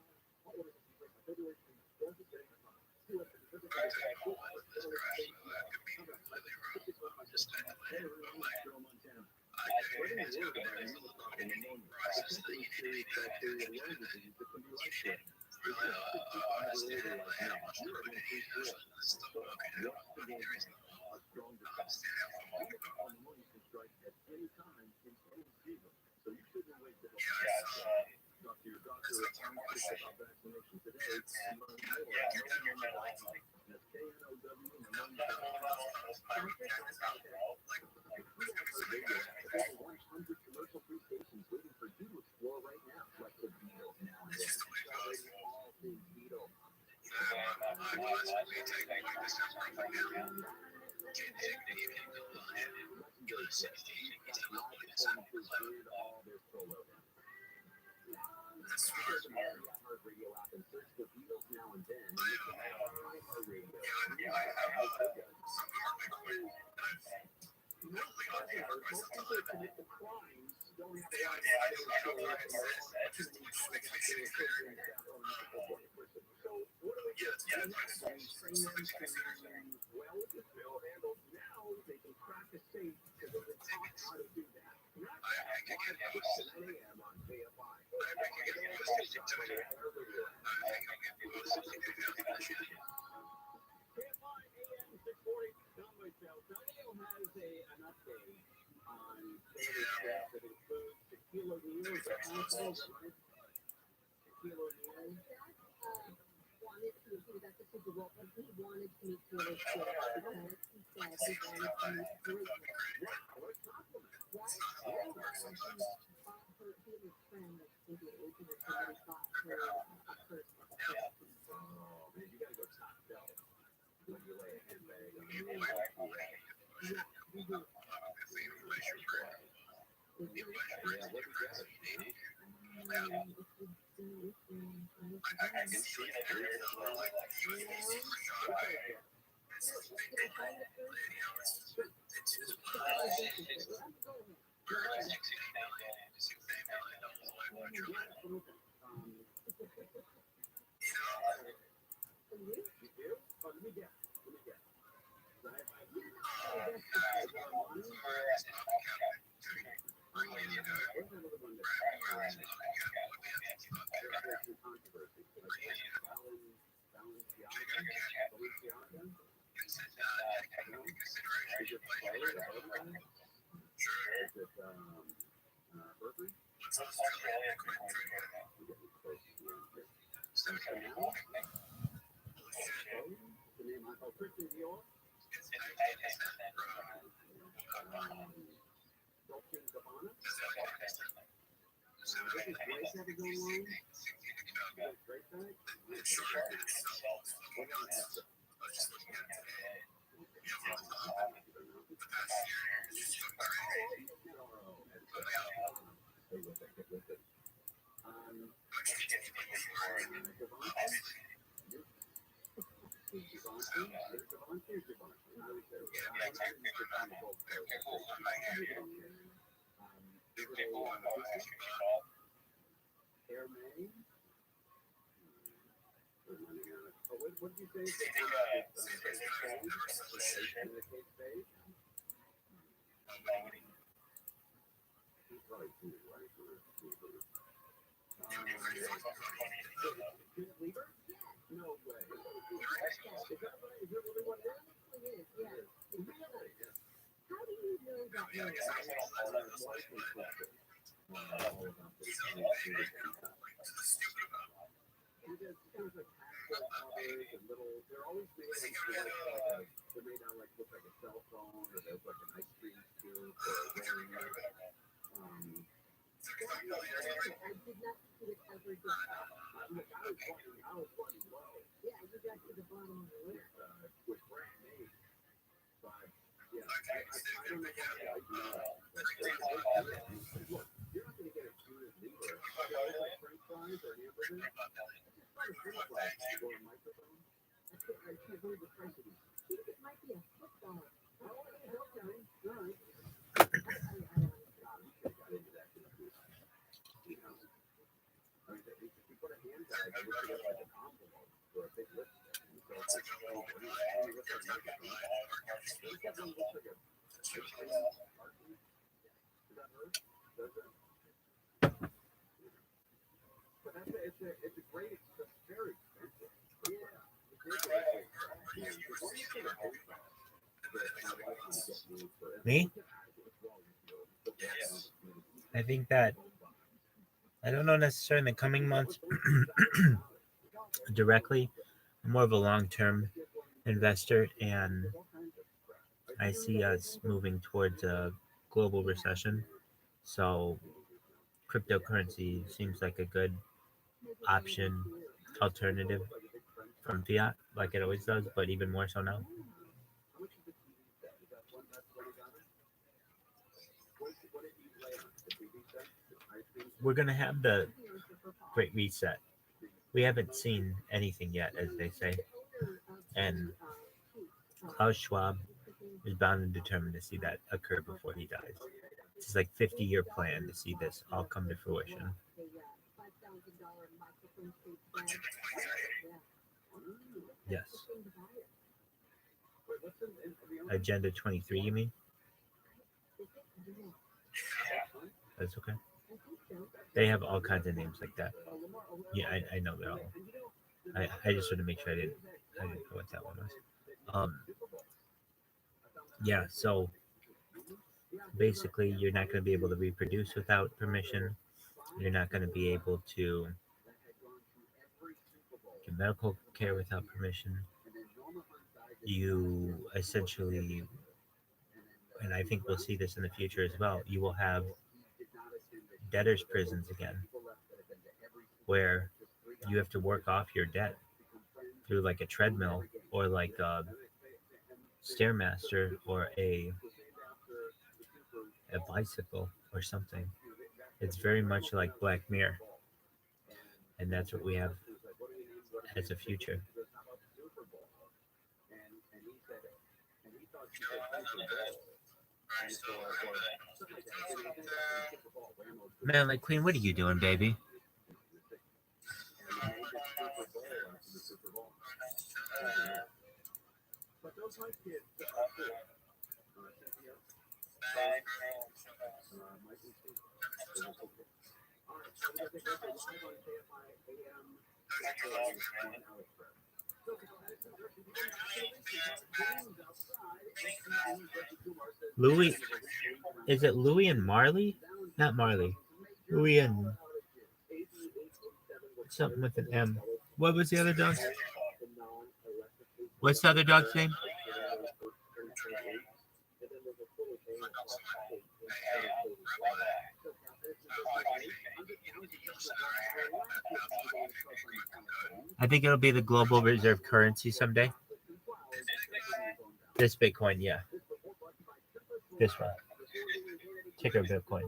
How do you They're always made they're made out like look like a cell phone, or there's like an ice cream scoop or a ring. I did not see it ever done. I was running low. Yeah, you got to the bottom of the list. With brand name. But yeah, I don't know why I do that. Look, you're not gonna get a tuna either. Like French fries or hamburgers. Just try to French fries or a microphone. I can't believe the price of these. I think it might be a football. Oh, okay, all right. I Got into that too. You know, I mean, if you put a hand tag, I wish it was like an envelope or a big list. So it's like, oh, what do you look like a microphone? This one looks like a carton. Does that hurt? Does it? But it's a great, it's very expensive. Yeah. Me? I think that I don't know necessarily in the coming months directly. I'm more of a long-term investor, and I see us moving towards a global recession. So cryptocurrency seems like a good option, alternative from fiat, like it always does, but even more so now. We're gonna have the Great Reset. We haven't seen anything yet, as they say, and Klaus Schwab is bound and determined to see that occur before he dies. It's like 50-year plan to see this all come to fruition. Yes. Agenda 23, you mean? That's okay. They have all kinds of names like that. Yeah, I know they're all. I just wanted to make sure I didn't know what that one was. Yeah, so basically you're not going to be able to reproduce without permission. You're not going to be able to get medical care without permission. You essentially, and I think we'll see this in the future as well, you will have debtors' prisons again, where you have to work off your debt through like a treadmill or like a Stairmaster or a bicycle or something. It's very much like Black Mirror, and that's what we have as a future. Man, like Queen, what are you doing, baby? Louis, is it Louis and Marley? Not Marley. Louis and something with an M. What was the other dog? What's the other dog's name? I think it'll be the global reserve currency someday. This Bitcoin, yeah. This one. Ticker Bitcoin.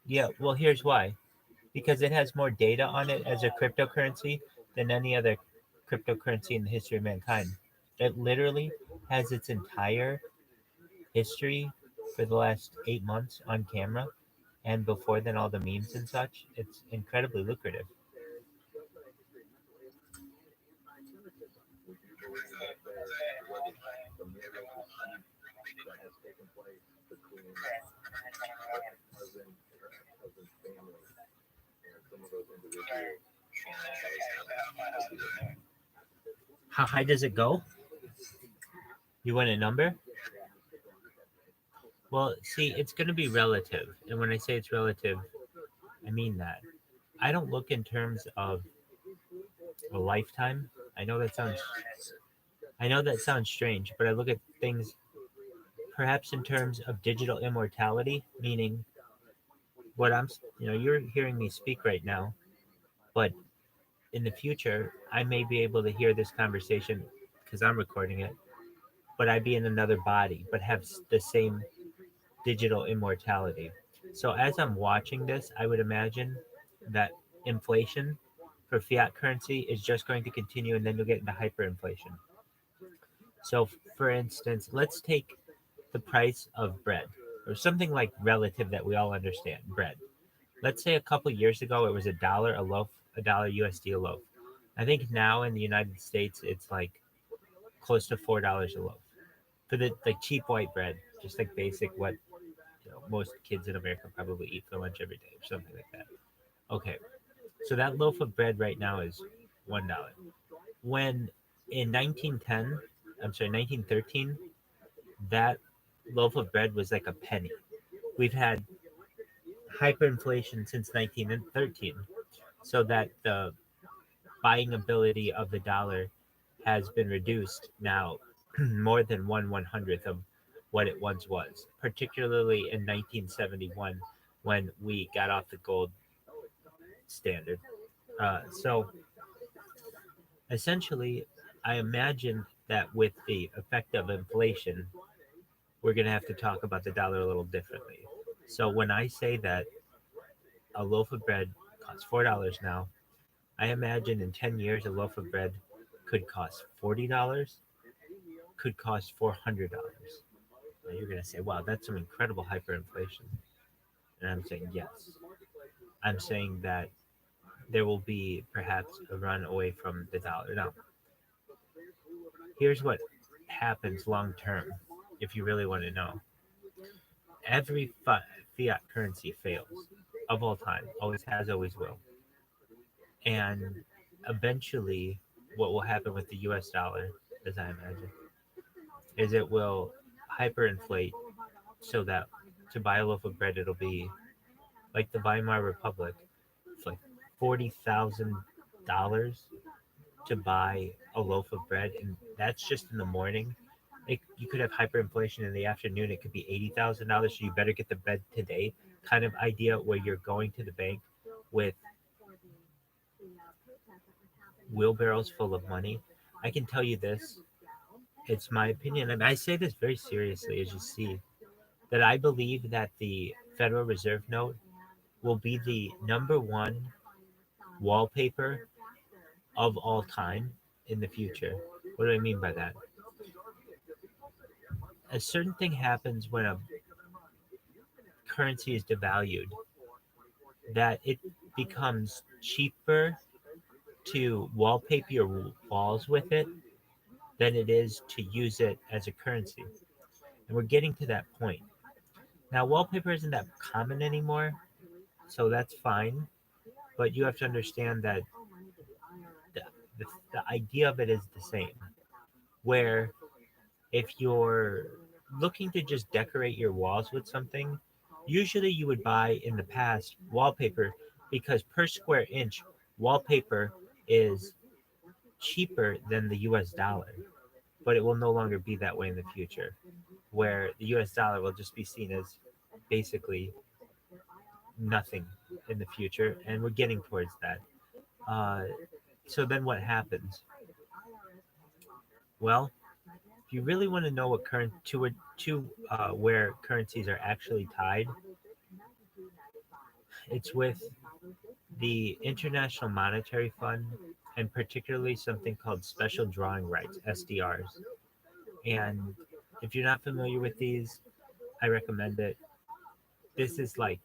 Yeah, well, here's why. Because it has more data on it as a cryptocurrency than any other cryptocurrency in the history of mankind. It literally has its entire history for the last 8 months on camera, and before then all the memes and such. It's incredibly lucrative. How high does it go? You want a number? Well, see, it's going to be relative. And when I say it's relative, I mean that. I don't look in terms of a lifetime. I know that sounds strange, but I look at things perhaps in terms of digital immortality, meaning what you're hearing me speak right now, but in the future, I may be able to hear this conversation because I'm recording it, but I'd be in another body, but have the same digital immortality. So as I'm watching this, I would imagine that inflation for fiat currency is just going to continue and then you'll get into hyperinflation. So, for instance, let's take the price of bread or something like relative that we all understand bread. Let's say a couple years ago it was $1 a loaf, $1 USD a loaf. I think now in the United States it's like close to $4 a loaf for the like cheap white bread, just like basic what most kids in America probably eat for lunch every day or something like that. Okay, so that loaf of bread right now is $1. When in 1913, that loaf of bread was like a penny. We've had hyperinflation since 1913, so that the buying ability of the dollar has been reduced now more than 1/100th of what it once was, particularly in 1971 when we got off the gold standard. So essentially, I imagine that with the effect of inflation, we're going to have to talk about the dollar a little differently. So when I say that a loaf of bread costs $4 now, I imagine in 10 years a loaf of bread could cost $40, could cost $400. Now you're going to say, wow, that's some incredible hyperinflation. And I'm saying, yes. I'm saying that there will be perhaps a run away from the dollar. Now, here's what happens long term, if you really want to know. Every fiat currency fails of all time, always has, always will. And eventually, what will happen with the US dollar, as I imagine, is it will hyperinflate so that to buy a loaf of bread, it'll be like the Weimar Republic. It's like $40,000 to buy a loaf of bread, and that's just in the morning. You could have hyperinflation in the afternoon. It could be $80,000. So you better get the bread today. Kind of idea where you're going to the bank with wheelbarrows full of money. I can tell you this. It's my opinion, and I say this very seriously, as you see, that I believe that the Federal Reserve note will be the number one wallpaper of all time in the future. What do I mean by that? A certain thing happens when a currency is devalued, that it becomes cheaper to wallpaper your walls with it than it is to use it as a currency. And we're getting to that point. Now, wallpaper isn't that common anymore, so that's fine. But you have to understand that the, the idea of it is the same. Where if you're looking to just decorate your walls with something, usually you would buy in the past wallpaper because per square inch, wallpaper is cheaper than the US dollar. But it will no longer be that way in the future, where the US dollar will just be seen as basically nothing in the future, and we're getting towards that. So then what happens? Well, if you really want to know what where currencies are actually tied, it's with the International Monetary Fund and particularly something called special drawing rights (SDRs). And if you're not familiar with these, I recommend it. This is like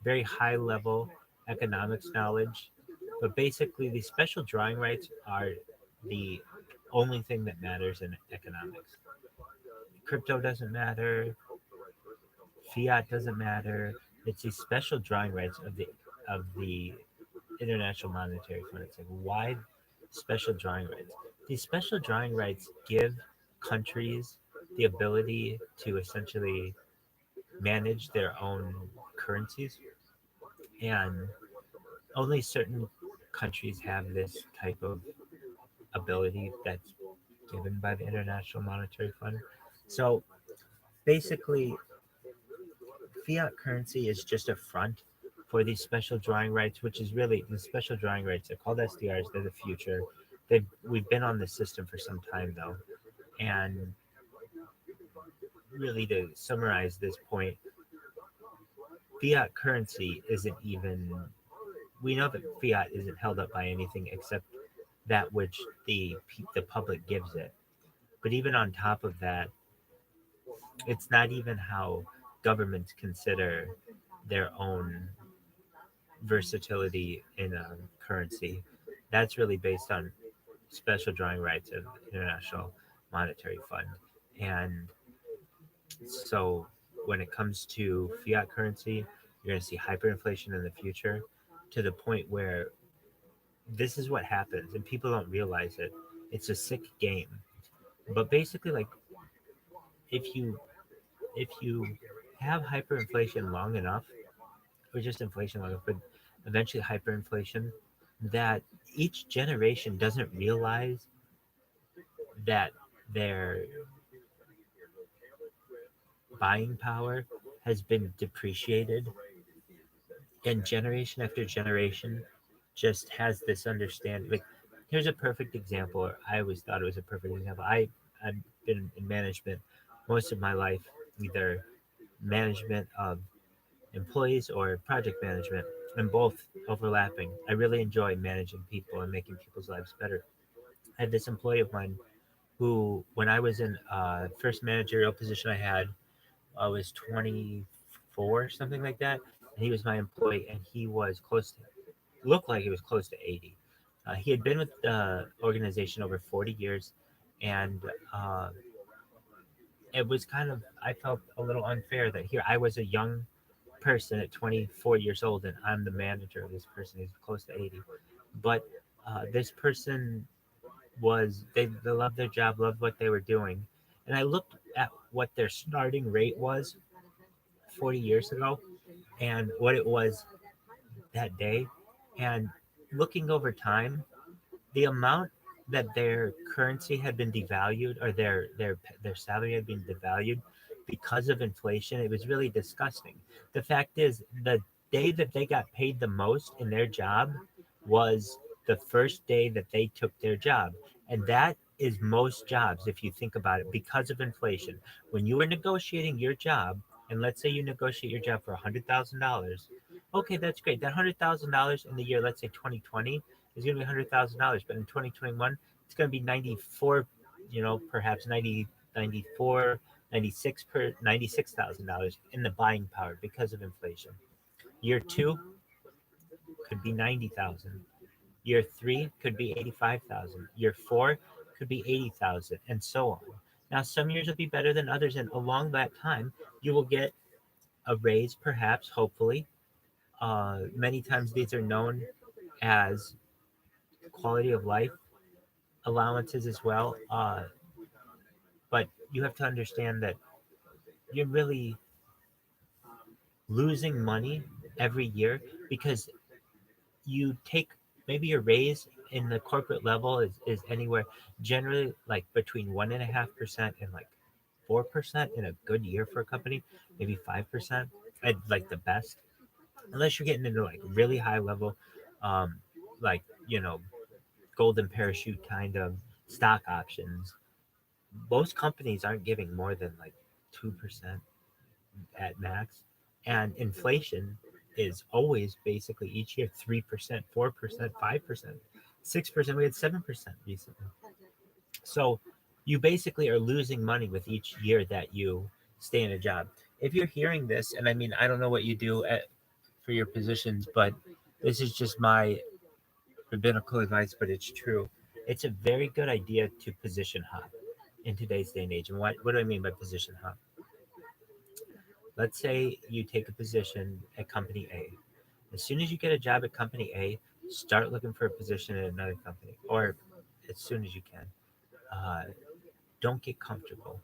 very high level economics knowledge, but basically the special drawing rights are the only thing that matters in economics. Crypto doesn't matter, fiat doesn't matter. It's these special drawing rights of the International Monetary Fund. It's like, why special drawing rights. These special drawing rights give countries the ability to essentially manage their own currencies, and only certain countries have this type of ability that's given by the International Monetary Fund. So basically, fiat currency is just a front for these special drawing rights, which is really the special drawing rights. They're called SDRs. They're the future. We've been on this system for some time though, and really to summarize this point, fiat currency isn't even. We know that fiat isn't held up by anything except that which the public gives it. But even on top of that, it's not even how governments consider their own versatility in a currency. That's really based on special drawing rights of International Monetary Fund. And so when it comes to fiat currency, you're going to see hyperinflation in the future to the point where this is what happens and people don't realize it. It's a sick game. But basically, like, if you have hyperinflation long enough, or just inflation long enough, but eventually hyperinflation, that each generation doesn't realize that their buying power has been depreciated, and generation after generation just has this understanding. Like, here's a perfect example. Or I always thought it was a perfect example. I've been in management most of my life, either management of employees or project management, and both overlapping. I really enjoy managing people and making people's lives better. I had this employee of mine who, when I was in first managerial position I had, I was 24, something like that, and he was my employee, and he was looked like he was close to 80. He had been with the organization over 40 years, and it was kind of, I felt a little unfair that here I was a young person at 24 years old, and I'm the manager of this person who's close to 80. But this person they loved their job, loved what they were doing. And I looked at what their starting rate was 40 years ago and what it was that day. And looking over time, the amount that their currency had been devalued, or their salary had been devalued because of inflation, it was really disgusting. The fact is, the day that they got paid the most in their job was the first day that they took their job. And that is most jobs, if you think about it, because of inflation. When you are negotiating your job, and let's say you negotiate your job for $100,000, okay, that's great. That $100,000 in the year, let's say 2020, is going to be $100,000, but in 2021, it's going to be 94, perhaps 90, 94, 96 per $96,000 in the buying power because of inflation. Year two could be 90,000. Year three could be 85,000. Year four could be 80,000, and so on. Now, some years will be better than others, and along that time, you will get a raise, perhaps, hopefully. Many times these are known as quality of life allowances as well. But you have to understand that you're really losing money every year because you take maybe your raise in the corporate level is anywhere generally like between 1.5% and like 4% in a good year for a company, maybe 5% at like the best, unless you're getting into like really high level, um, like golden parachute kind of stock options. Most companies aren't giving more than like 2% at max, and inflation is always basically each year 3%, 4%, 5%, 6%. We had 7% recently. So you basically are losing money with each year that you stay in a job. If you're hearing this, and I mean, I don't know what you do for your positions, but this is just my rabbinical advice, but it's true. It's a very good idea to position hop in today's day and age. And what do I mean by position hop? Let's say you take a position at company A. As soon as you get a job at company A, start looking for a position in another company, or as soon as you can. Uh, don't get comfortable.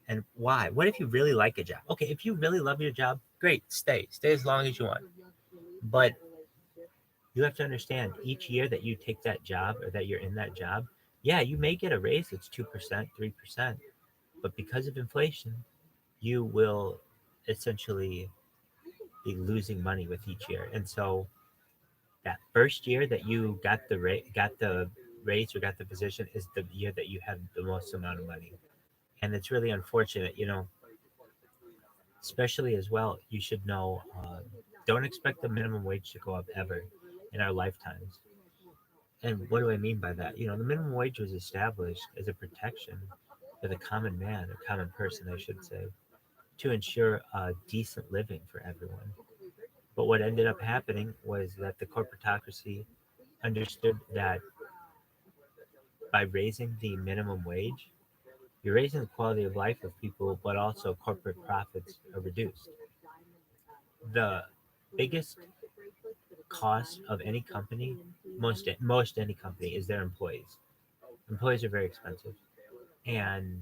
And why? What if you really like a job? Okay, if you really love your job, great, stay as long as you want. But you have to understand, each year that you take that job or that you're in that job, yeah, you may get a raise that's 2%, 3%, but because of inflation, you will essentially be losing money with each year. And so that first year that you got the raise or got the position is the year that you have the most amount of money. And it's really unfortunate, especially as well. You should know, don't expect the minimum wage to go up ever in our lifetimes. And what do I mean by that? The minimum wage was established as a protection for the common man or common person, I should say, to ensure a decent living for everyone. But what ended up happening was that the corporatocracy understood that by raising the minimum wage, you're raising the quality of life of people, but also corporate profits are reduced. The biggest cost of any company, most any company, is their employees. Employees are very expensive, and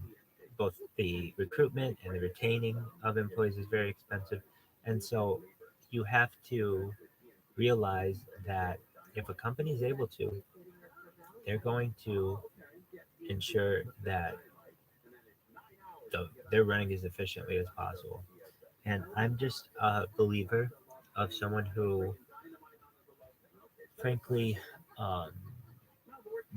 both the recruitment and the retaining of employees is very expensive. And so you have to realize that if a company is able to, they're going to ensure that they're running as efficiently as possible. And I'm just a believer of someone who, frankly, um,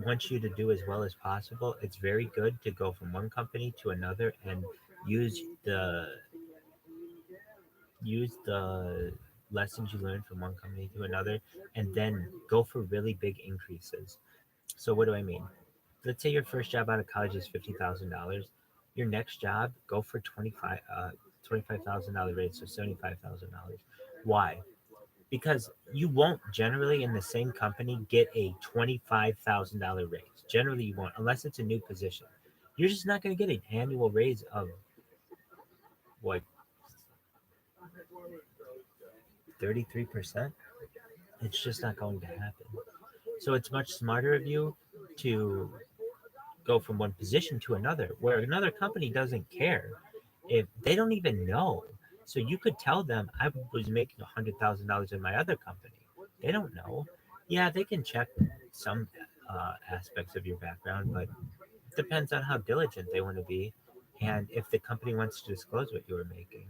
wants you to do as well as possible. It's very good to go from one company to another and use the use the lessons you learn from one company to another, and then go for really big increases. So what do I mean? Let's say your first job out of college is $50,000. Your next job, go for $25,000 raise, so $75,000. Why? Because you won't generally in the same company get a $25,000 raise. Generally, you won't, unless it's a new position. You're just not going to get an annual raise of what, 33%? It's just not going to happen. So it's much smarter of you to go from one position to another, where another company doesn't care if they don't even know. So you could tell them I was making $100,000 in my other company. They don't know. Yeah, they can check some aspects of your background, but it depends on how diligent they want to be, and if the company wants to disclose what you were making.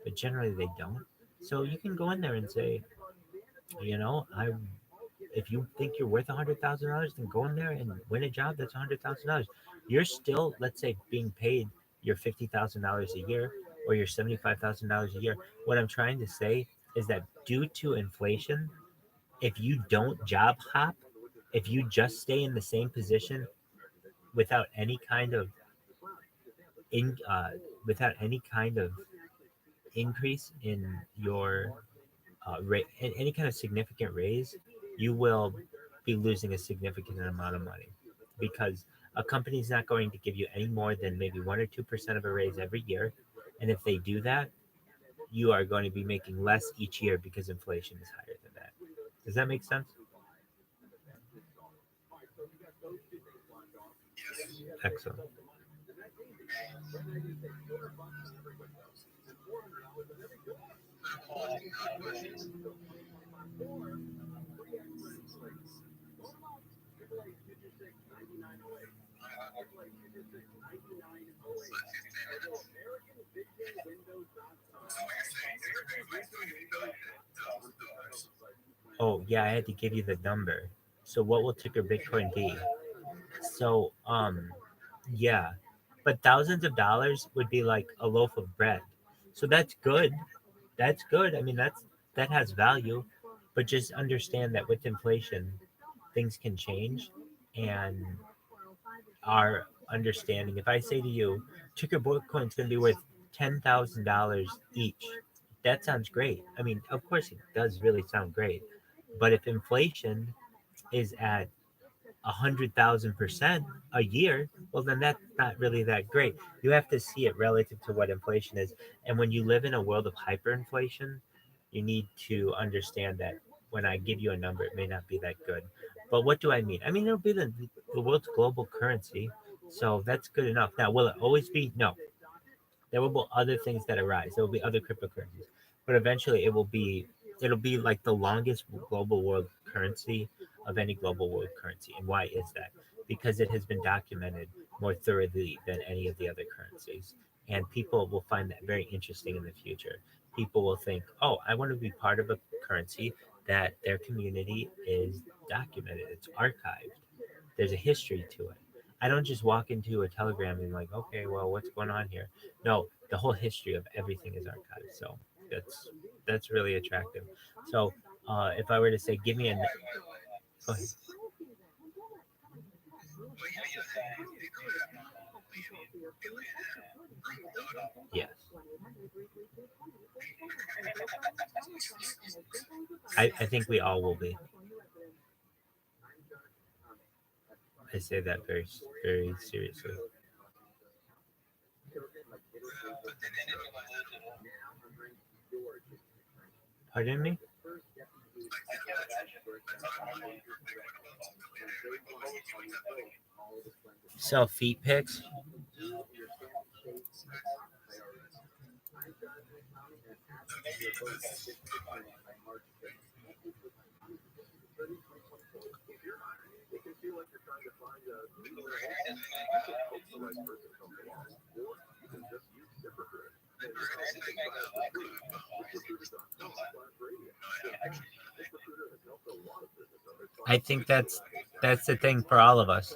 But generally, they don't. So you can go in there and say, I if you think you're worth $100,000, then go in there and win a job that's $100,000. You're still, let's say, being paid your $50,000 a year or your $75,000 a year. What I'm trying to say is that due to inflation, if you don't job hop, if you just stay in the same position without any kind of in without any kind of increase in your any kind of significant raise, you will be losing a significant amount of money, because a company is not going to give you any more than maybe 1 or 2% of a raise every year. And if they do that, you are going to be making less each year because inflation is higher than that. Does that make sense? Excellent. Oh yeah, I had to give you the number. So what will ticker Bitcoin be? So yeah, but thousands of dollars would be like a loaf of bread. So that's good. That's good. I mean, that has value, but just understand that with inflation, things can change, and our understanding. If I say to you, ticker Bitcoin's going to be worth $10,000 each, that sounds great. I mean, of course, it does really sound great, but if inflation is at 100,000% a year, well, then that's not really that great. You have to see it relative to what inflation is. And when you live in a world of hyperinflation, you need to understand that when I give you a number, it may not be that good. But what do I mean? I mean, it'll be the world's global currency. So that's good enough. Now, will it always be? No. There will be other things that arise. There will be other cryptocurrencies. But eventually it'll be like the longest global world currency of any global world currency. And why is that? Because it has been documented more thoroughly than any of the other currencies. And people will find that very interesting in the future. People will think, oh, I want to be part of a currency that their community is documented, it's archived, there's a history to it. I don't just walk into a telegram and like, okay, well, what's going on here? No, the whole history of everything is archived. So that's really attractive. So if I were to say, give me a, go ahead. Yes. I think we all will be. I say that very, very seriously. Pardon me? Sell feet pics? I think that's the thing for all of us.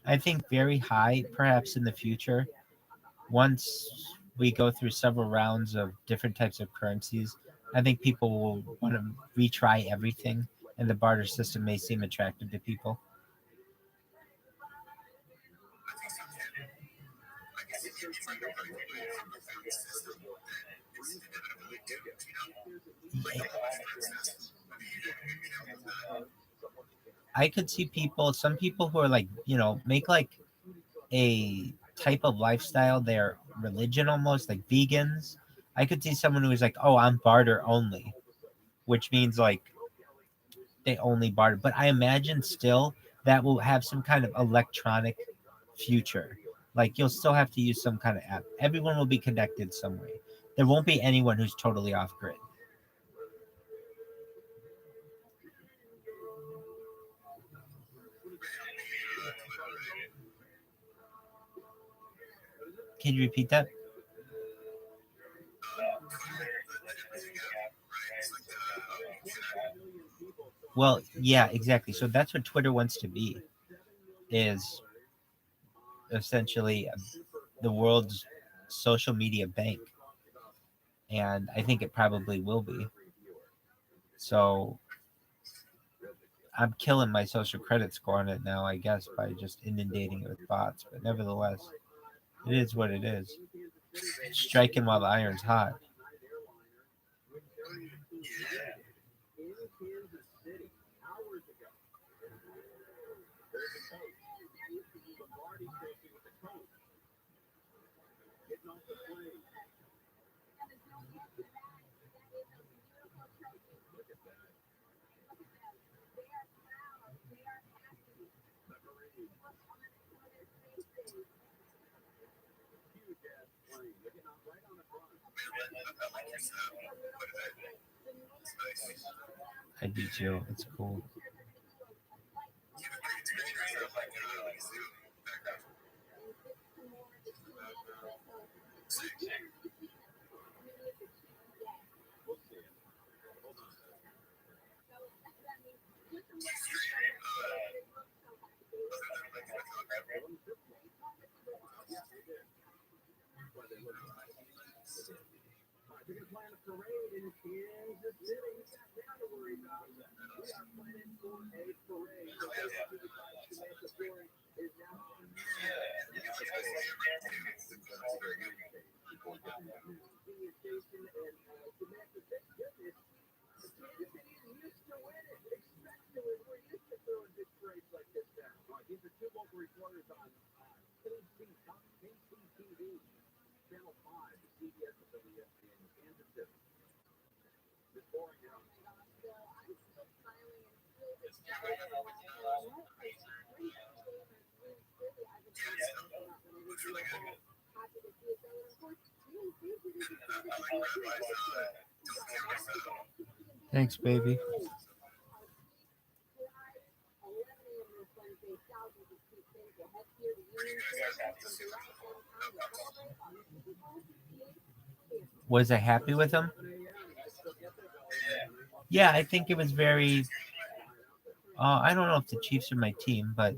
I think very high, perhaps in the future, once we go through several rounds of different types of currencies, I think people will want to retry everything, and the barter system may seem attractive to people. I could see some people who are like, make like a type of lifestyle, their religion almost, like vegans. I could see someone who is like, oh, I'm barter only, which means like they only barter. But I imagine still that will have some kind of electronic future. Like you'll still have to use some kind of app. Everyone will be connected some way. There won't be anyone who's totally off grid. Can you repeat that? Well, yeah, exactly. So that's what Twitter wants to be, is essentially the world's social media bank. And I think it probably will be. So I'm killing my social credit score on it now, I guess, by just inundating it with bots. But nevertheless, it is what it is. Striking while the iron's hot. I do too. It's cool. Thanks, baby. Was I happy with him? Yeah, I think it was very. I don't know if the Chiefs are my team, but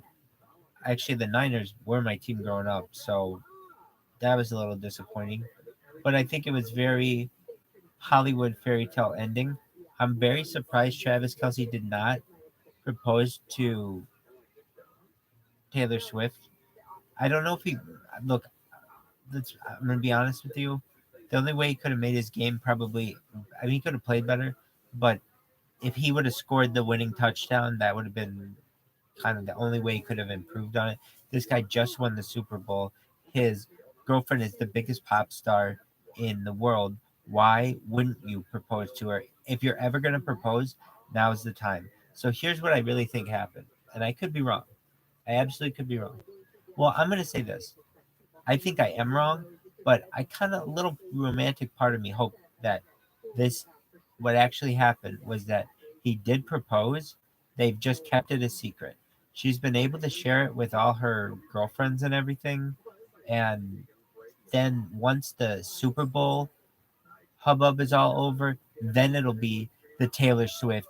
actually the Niners were my team growing up, so that was a little disappointing. But I think it was very Hollywood fairy tale ending. I'm very surprised Travis Kelsey did not propose to Taylor Swift. I don't know if he look. I'm gonna be honest with you. The only way he could have made his game probably, I mean, he could have played better, but if he would have scored the winning touchdown, that would have been kind of the only way he could have improved on it. This guy just won the Super Bowl. His girlfriend is the biggest pop star in the world. Why wouldn't you propose to her? If you're ever going to propose, now's the time. So here's what I really think happened. And I could be wrong. I absolutely could be wrong. Well, I'm going to say this. I think I am wrong, but I kind of, a little romantic part of me hope that this, what actually happened was that he did propose. They've just kept it a secret. She's been able to share it with all her girlfriends and everything. And then once the Super Bowl hubbub is all over, then it'll be the Taylor Swift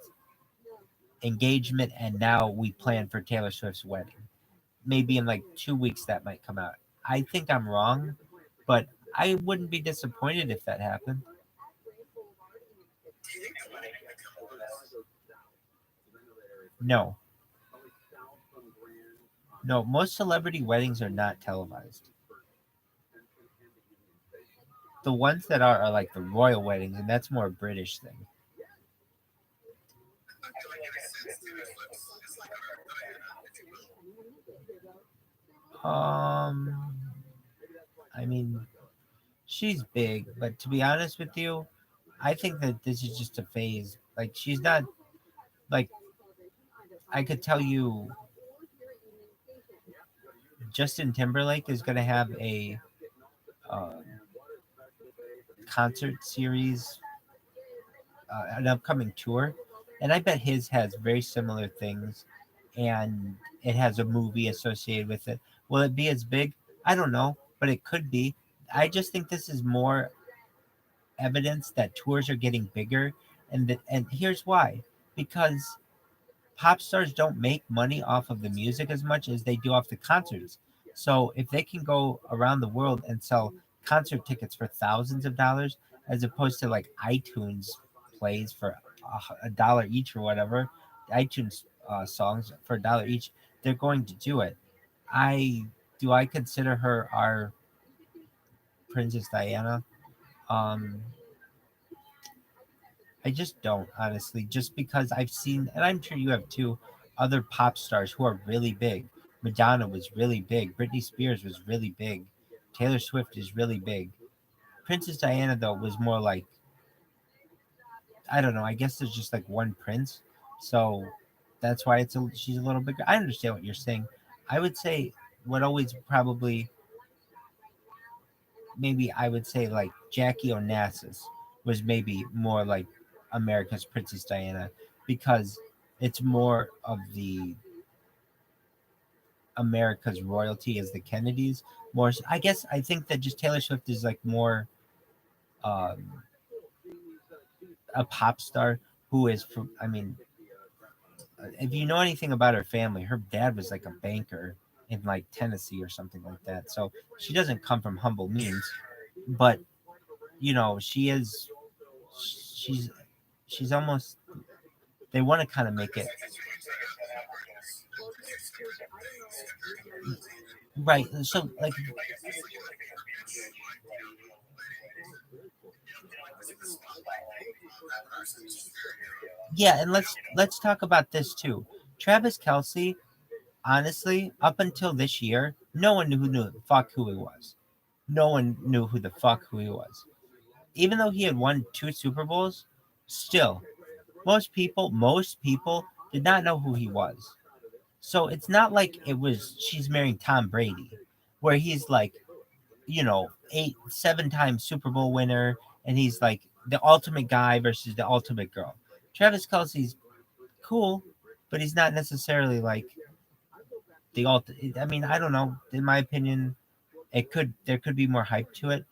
engagement. And now we plan for Taylor Swift's wedding. Maybe in like 2 weeks that might come out. I think I'm wrong, but I wouldn't be disappointed if that happened. No. No, most celebrity weddings are not televised. The ones that are like the royal weddings, and that's more a British thing. I mean, she's big, but to be honest with you, I think that this is just a phase. Like, she's not, like, I could tell you Justin Timberlake is going to have a concert series, an upcoming tour, and I bet his has very similar things, and it has a movie associated with it. Will it be as big? I don't know, but it could be. I just think this is more evidence that tours are getting bigger, and here's why: because pop stars don't make money off of the music as much as they do off the concerts. So if they can go around the world and sell concert tickets for thousands of dollars, as opposed to like iTunes plays for $1 each or whatever, iTunes songs for $1 each, they're going to do it. I consider her our Princess Diana. Um, I just don't, honestly, just because I've seen, and I'm sure you have too, other pop stars who are really big. Madonna was really big. Britney Spears was really big. Taylor Swift is really big. Princess Diana, though, was more like, I don't know, I guess there's just like one prince. So that's why she's a little bigger. I understand what you're saying. I would say what always probably, maybe I would say like Jackie Onassis was maybe more like America's Princess Diana because it's more of the America's royalty as the Kennedys. More, I guess I think that just Taylor Swift is like more um, a pop star who is from. I mean, if you know anything about her family, her dad was like a banker in like Tennessee or something like that. So she doesn't come from humble means, but you know she's she's almost, they want to kind of make it right. So like yeah, and let's talk about this too. Travis Kelsey, honestly, up until this year, no one knew the fuck who he was. No one knew who the fuck who he was. Even though he had won 2 Super Bowls, still most people did not know who he was. So it's not like it was she's marrying Tom Brady, where he's like, you know, 7 time Super Bowl winner, and he's like the ultimate guy versus the ultimate girl. Travis Kelsey's cool, but he's not necessarily like the ultimate. I mean, I don't know. In my opinion, there could be more hype to it.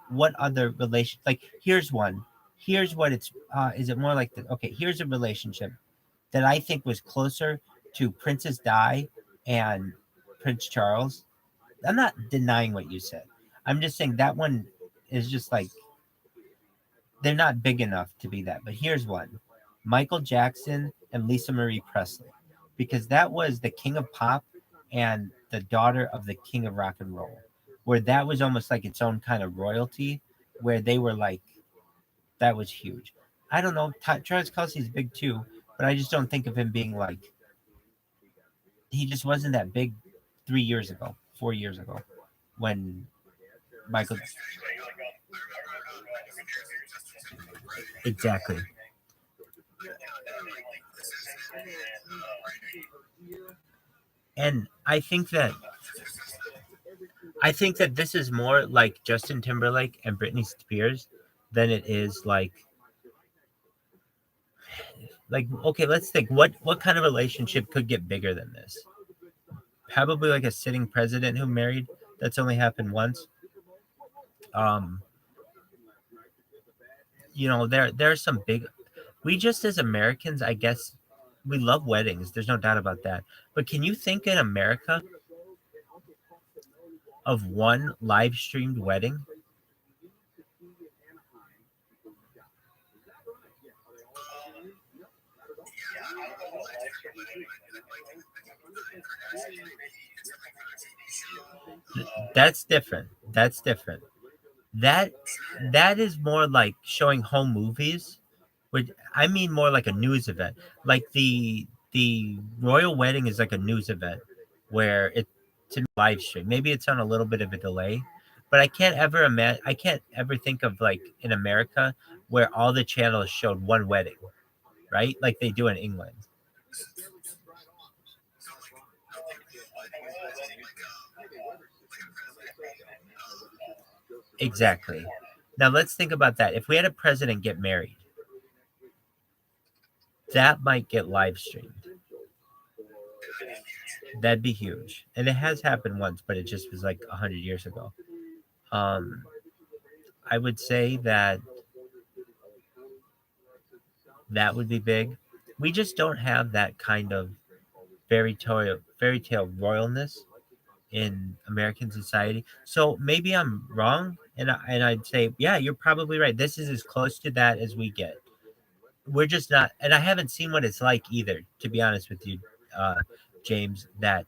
What other relation? Like, here's one. Here's what it's. Is it more like the? Okay, here's a relationship that I think was closer to Princess Di and Prince Charles. I'm not denying what you said. I'm just saying that one is just like they're not big enough to be that. But here's one: Michael Jackson and Lisa Marie Presley, because that was the king of pop and the daughter of the king of rock and roll, where that was almost like its own kind of royalty, where they were like that was huge. I don't know. Travis Kelsey's big too, but I just don't think of him being like he just wasn't that big 3 years ago, 4 years ago, when Michael. Exactly. And I think that this is more like Justin Timberlake and Britney Spears than it is like okay, let's think what kind of relationship could get bigger than this? Probably like a sitting president who married. That's only happened once. Um, there's some big. We just as Americans, I guess, we love weddings. There's no doubt about that. But can you think in America of one live streamed wedding? That's different. That's different. That that is more like showing home movies. Which I mean more like a news event. Like the royal wedding is like a news event where it's a live stream. Maybe it's on a little bit of a delay, but I can't ever think of like in America where all the channels showed one wedding, right? Like they do in England. Exactly. Now let's think about that. If we had a president get married, that might get live streamed. That'd be huge. And it has happened once, but it just was like 100 years ago. Um, I would say that that would be big. we just don't have that kind of fairy tale royalness in American society. So maybe I'm wrong, and I'd say, yeah, you're probably right. This is as close to that as we get. We're just not, and I haven't seen what it's like either, to be honest with you, uh, James. That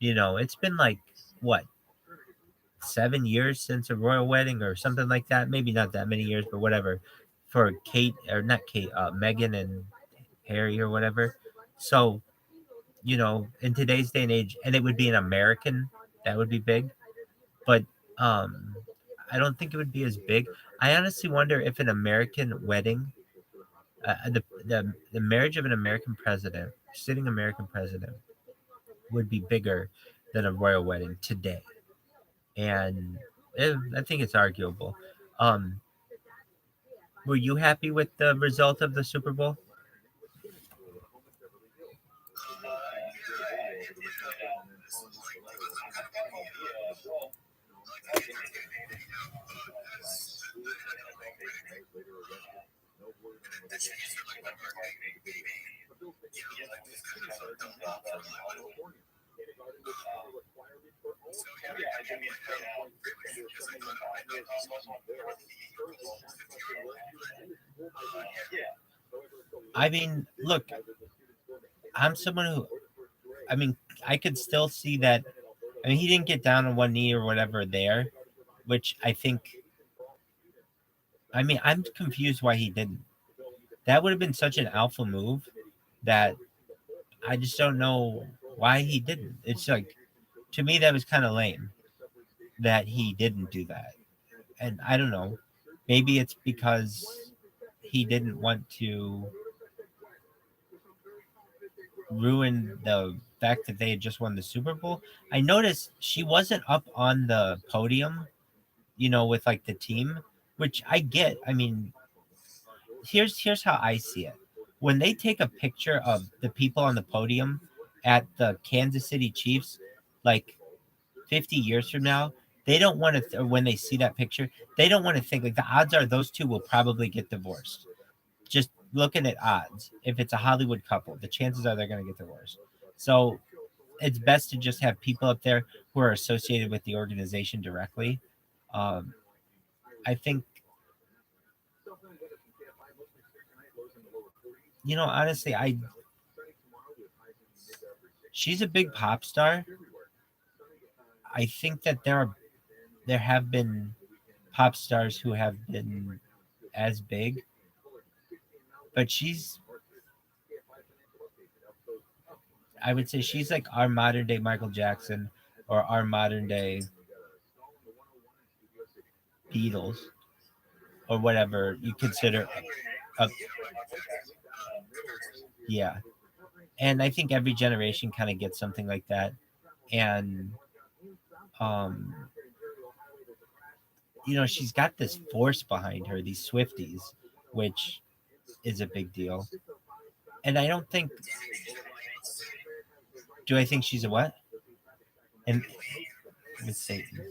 it's been like what 7 years since a royal wedding or something like that. Maybe not that many years, but whatever. For Kate or not Kate, Meghan and Harry or whatever. So in today's day and age, and it would be an American, that would be big. But um, I don't think it would be as big. I honestly wonder if an American wedding, the marriage of an American president, sitting American president, would be bigger than a royal wedding today. And I think it's arguable. Um, were you happy with the result of the Super Bowl? I mean, look, I'm someone who, I mean, I could still see that. I mean, he didn't get down on one knee or whatever there, which I think. I mean, I'm confused why he didn't. That would have been such an alpha move that I just don't know why he didn't. It's like, to me, that was kind of lame that he didn't do that. And I don't know. Maybe it's because he didn't want to ruin the fact that they had just won the Super Bowl. I noticed she wasn't up on the podium, with like the team, which I get. I mean, here's how I see it. When they take a picture of the people on the podium at the Kansas City Chiefs, like 50 years from now, they don't want to, when they see that picture, they don't want to think like the odds are those two will probably get divorced. Just looking at odds, if it's a Hollywood couple, the chances are they're going to get divorced. So it's best to just have people up there who are associated with the organization directly. Um, I think, honestly, she's a big pop star. I think that there have been pop stars who have been as big, but I would say she's like our modern day Michael Jackson or our modern day Beatles or whatever you consider a, yeah. And I think every generation kind of gets something like that. And um she's got this force behind her, these Swifties, which is a big deal. And I don't think, do I think she's a what? And with Satan.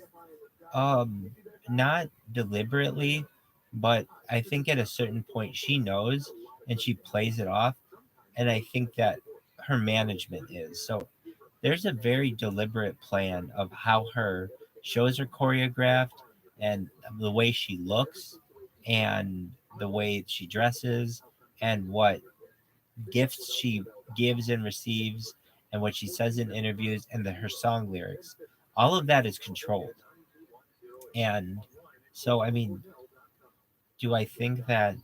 Not deliberately, but I think at a certain point she knows and she plays it off. And I think that her management is. So there's a very deliberate plan of how her shows are choreographed and the way she looks and the way she dresses and what gifts she gives and receives and what she says in interviews and her song lyrics. All of that is controlled. And so, I mean, do I think that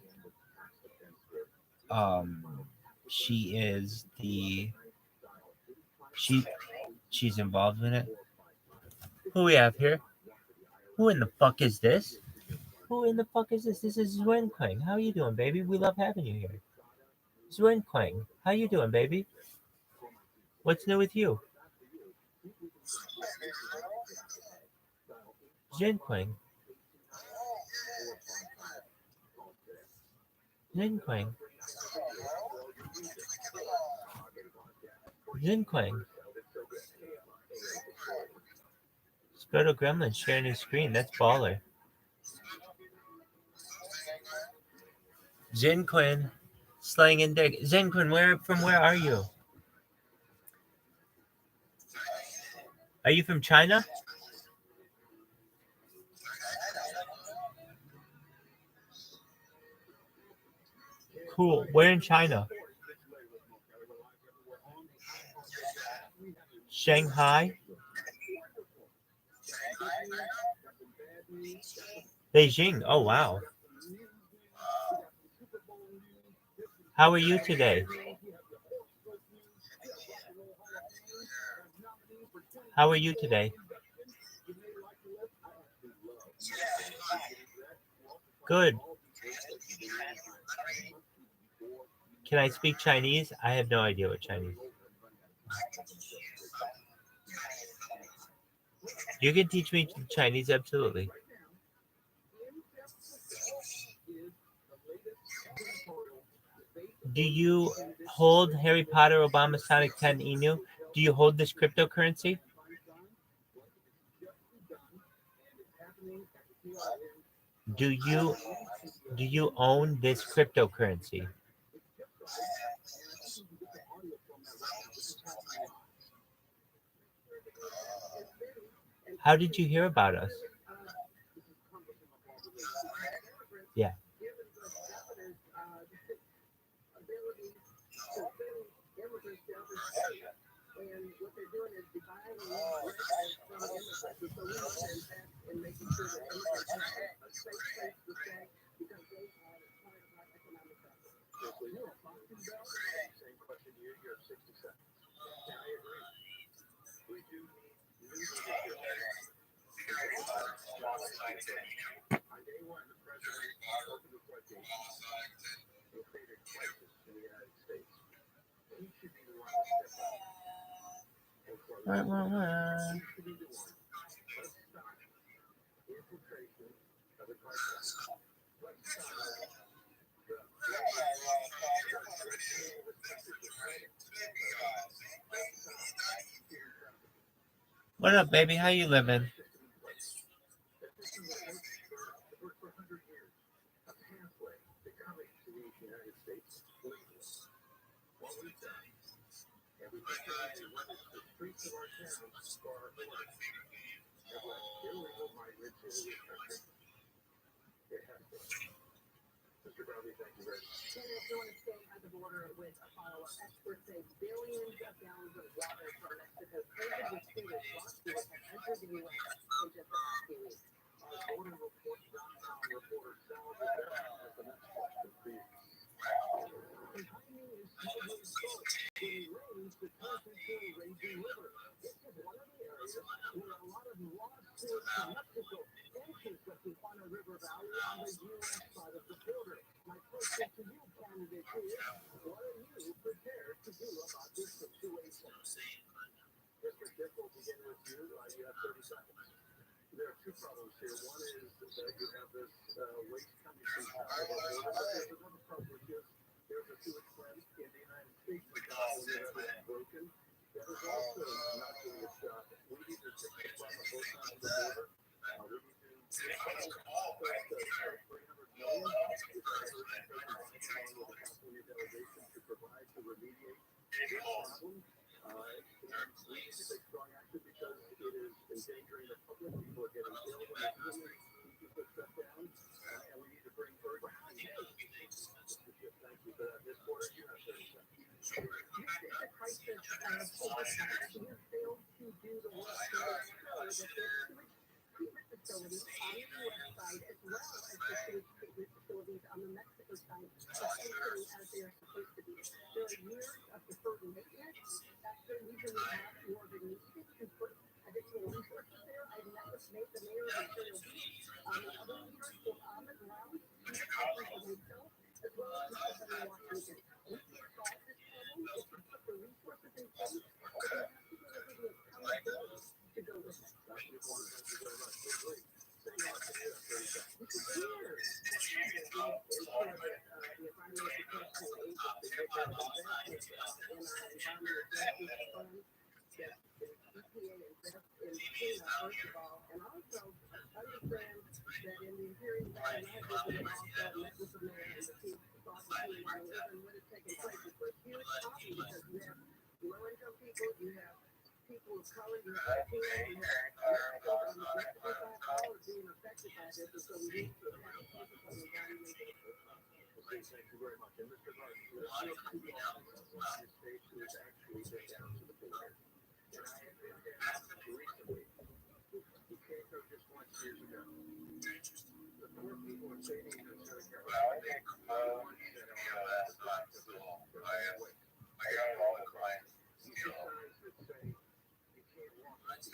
she is she's involved in it? Who we have here? Who in the fuck is this? Who in the fuck is this? This is Zuen Quang. How you doing, baby? We love having you here. Zuen Quang, how you doing, baby? What's new with you? Zuen Quang. Zuen Quang. Zuen Quang. Sproto Gremlin sharing his screen. That's baller. Jin Quinn, Slang and dick. Zenkun, from where are you? Are you from China? Cool. Where in China? Shanghai? Beijing. Oh, wow. How are you today? How are you today? Good. Can I speak Chinese? I have no idea what Chinese. You can teach me Chinese, absolutely. Do you hold Harry Potter Obama Sonic 10 Inu? Do you hold this cryptocurrency? Do you own this cryptocurrency? How did you hear about us? Yeah. And what they're doing is dividing residents from immigrants. So we need to invest in making sure that immigrants have a safe place to stay because they are part of our economic fabric. Same question to you. You have 60 seconds. Yeah, I agree. We do need new leadership. On day one, the president opened the floodgates and created crisis in the United States. He should be the one to step up and close it. He should be the one. Let's stop the infiltration of the crisis. Let's stop What up, baby? How you living? for 100 years, a pathway to coming to the United States legally. What we've done, and we've decided whether it's the streets of our towns or our borders, have let illegal migrants into this country. It has been. Mr. Rabbi, thank you very much. And if you want to stay at the border with a follow-up, experts say billions of gallons of water from Mexico's COVID-distinguished lawsuit have entered the U.S. in just the past few weeks. Our BorderReport.com reporter Sal Rivera has the next question for you. And timing is smoothly both. When it rains, it turns into a raging river. This is one of the areas where a lot of lawsuits from Mexico enters the Tijuana River Valley on the U.S. side of the border. My question to you, candidate, is what are you prepared to do about this situation? Mr. Dick, we'll begin with you. You have 30 seconds. There are two problems here. One is that you have this waste coming from south of our border, but there's another problem, which is there's a sewage plant in the United States in California that is broken. That is also not doing its job. We need to fix the problem both sides of the border. We need to $300 million is our along with the California delegation to provide to remediate this problem. And we need to take strong action because it is endangering the public. People are getting ill when they're doing it. People are shut down, and we need to bring urgency. Thank you for that. This quarter, you have 30 seconds. The crisis oversight, you failed to do the work to make sure that this sewage treatment facility on the U.S. side, as well as the sewage treatment facilities on the Mexico side, are functioning as they are supposed to be. There are years of deferred maintenance. That's the reason we have more of a need to put additional resources there. I've met with the mayor of Imperial Beach, the other leaders both on the ground, as well as Mr. Washington. We can solve this problem if we put the resources in place, but we have to deliver the accountability to go with it. Thank you very much. Please, stay on to you. 30 seconds. We should ensure that the Environmental Protection Agency, which has invested in our Environmental Justice Fund, that the EPA invests in cleanup, first of all, and also understand that in the Imperial Valley, I visited also, met with the mayor and the chief, saw the team, and what it's You have low-income people, you have people of color, you have Latinos, you have people that are directly by all are being affected by this, and so we need to have a focus on evaluating it. Okay, thank you very much. And Mr. Hart, let's look to the United States who has actually been down to the border. And I have been down recently. We came through just once years ago. The poor people are saying in Southern Carolina, they are ones that are I got all the clients. You see signs that say you can't walk. So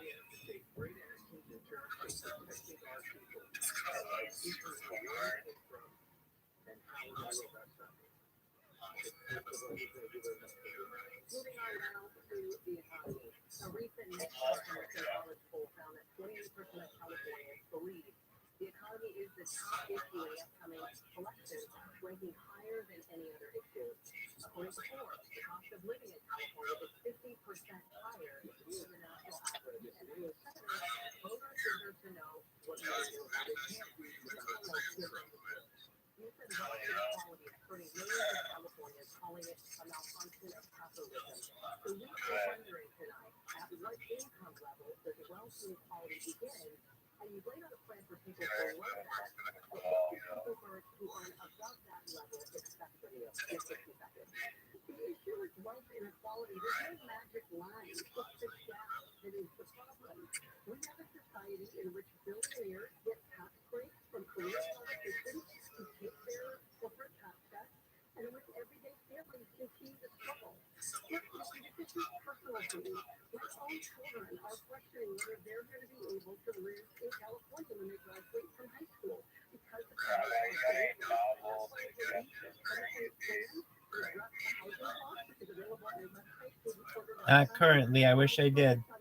we have to take great actions in terms of protecting our people. People who where it came from and how we go about something. Moving on now to the economy. A recent National College poll found that 28% of Californians believe the economy is the top issue in the upcoming election, ranking higher than any other issue. According to Forbes, the cost of living in California is 50% higher than the national average. And as a senator, voters deserve to know what they do about it. You said wealth inequality is hurting millions of Californians, calling it a malfunction of capitalism. So we are wondering tonight, at what income level does wealth inequality begin? And you've laid out a plan for people below that, but what do people who earn above that level expect from you? In 60 seconds. The issue with wealth inequality, there's no magic line. It's the gap that is the problem. We have a society in which billionaires get tax breaks from career politicians who take their corporate tax cuts, and in which everyday families continue to struggle. Look, this is personal to me. My own children are questioning whether they're going to be able to live in California when they graduate from high school because of Not currently. I wish I did. The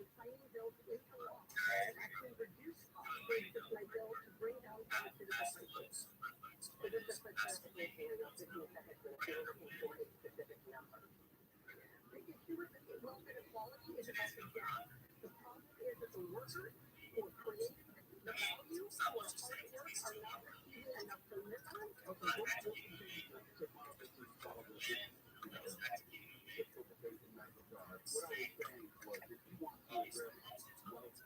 problem is that the workers who are creating the value for hard work are not receiving enough to live on. Okay, what do you think to politically solve this issue? What I was saying was, if you want to address wealth,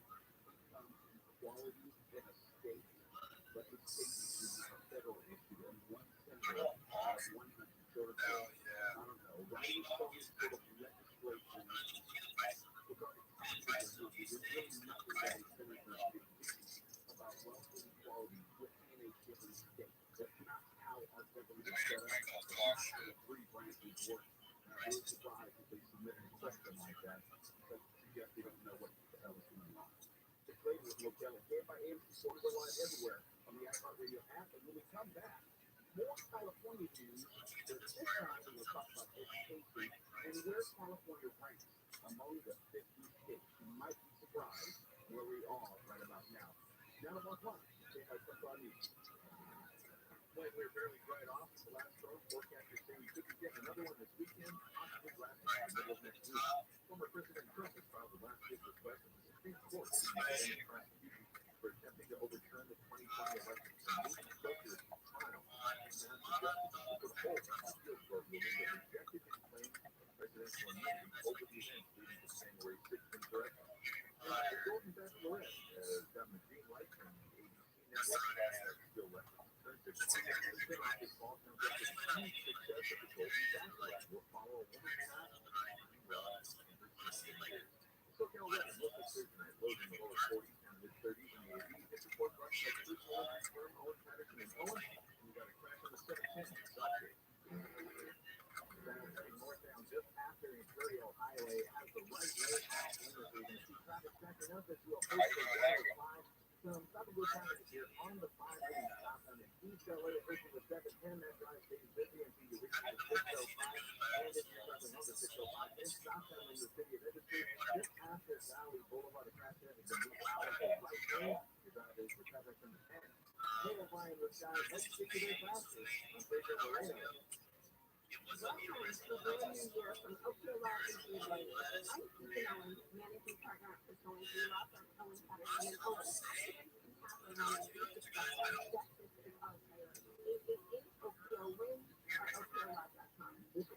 income, equality in a state, let the state issue be a federal issue, and one senator, one sort of, I don't know, writing some sort of legislation regarding taxes, there's really nothing that a senator should do about wealth inequality within a given state. That's not how our government is set up. That's not how the three branches work. And I'm really surprised that they submitted a question like that, because suggests they don't know what the hell is going on. The trade with Locale, KFIM, sort of live everywhere on the iHeartRadio app. And when we come back, more California news, but this time we'll talk about education and where California ranks among the 50 states. You might be surprised where we are right about now. Now, news. Boy, we're barely dried off the last storm. Forecasters say we could be getting another one this weekend, possibly last in the middle of next week. Former President Trump has filed a last-ditch request in the Supreme Court to end prosecution for attempting to overturn the 2020 election. The move to his trial for the whole appeals court ruling that rejected his claim of presidential immunity over the events leading to January 6th insurrection. The Golden Bachelorette got the green light from the ABC network. Still left. Baseball comes up with a huge success of the Golden Bachelorette. Will follow a woman's path SoCal weather, mostly clear tonight, lows in the lower 40s and mid-30s in the 80s. This report brought to you by Bruce Owen, Firm, Owen, Patterson, and Owen. We got a crash on the 710 Southgate. Heading northbound just after Imperial Highway has the right lane out, and we're going to see traffic backing up as well. Some probably traffic here on the 5 lane stop on the east LA versus the 710. That drive stays busy until you reach the 605. And if you're traveling on the 605, then southbound in the city of Edison, just after Valley Boulevard, the crash has been moved out of the right lane. Your drive is for traffic from the 10. Clarifying with guys, let's get to their faster. I'm Pedro Moreno. Welcome to the new year from Oklahoma to I'm Ethan Owen, managing partner at Going to Law Firm Owen Patterson and Owen. Happening on the justice is our priority. It is in OPO Win or OPOLaw.com. This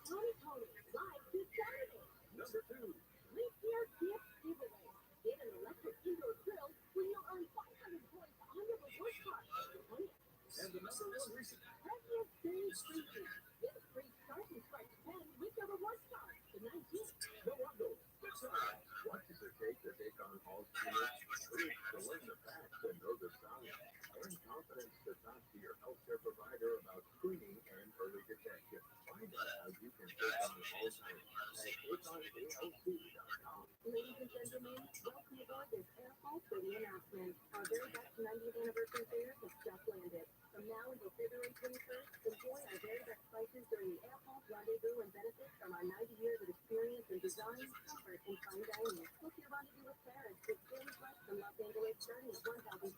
Tony, live this Saturday. Number 2. Leap Year Gift Giveaway. Get an electric indoor grill where you'll earn 500 points on your reward card. And the number 1 reason. Previous Day Free. Get a free start and strike 10 with your reward card. The 19th. No wonder. Besides, what does it take to take on all students? To learn the facts and know the science. Earn confidence to talk to your healthcare provider about screening and early detection. Find out how you can take on Alzheimer's at takeonaoc.com. Ladies and gentlemen, welcome aboard this Airport City announcement. Our very best 90th anniversary fair has just landed. From now until February 21st, enjoy our very best prices during the Airport Rendezvous and benefits from our 90 years of experience in design, comfort, and fine dining. Book your rendezvous with Paris with daily flights from Los Angeles starting at $1,535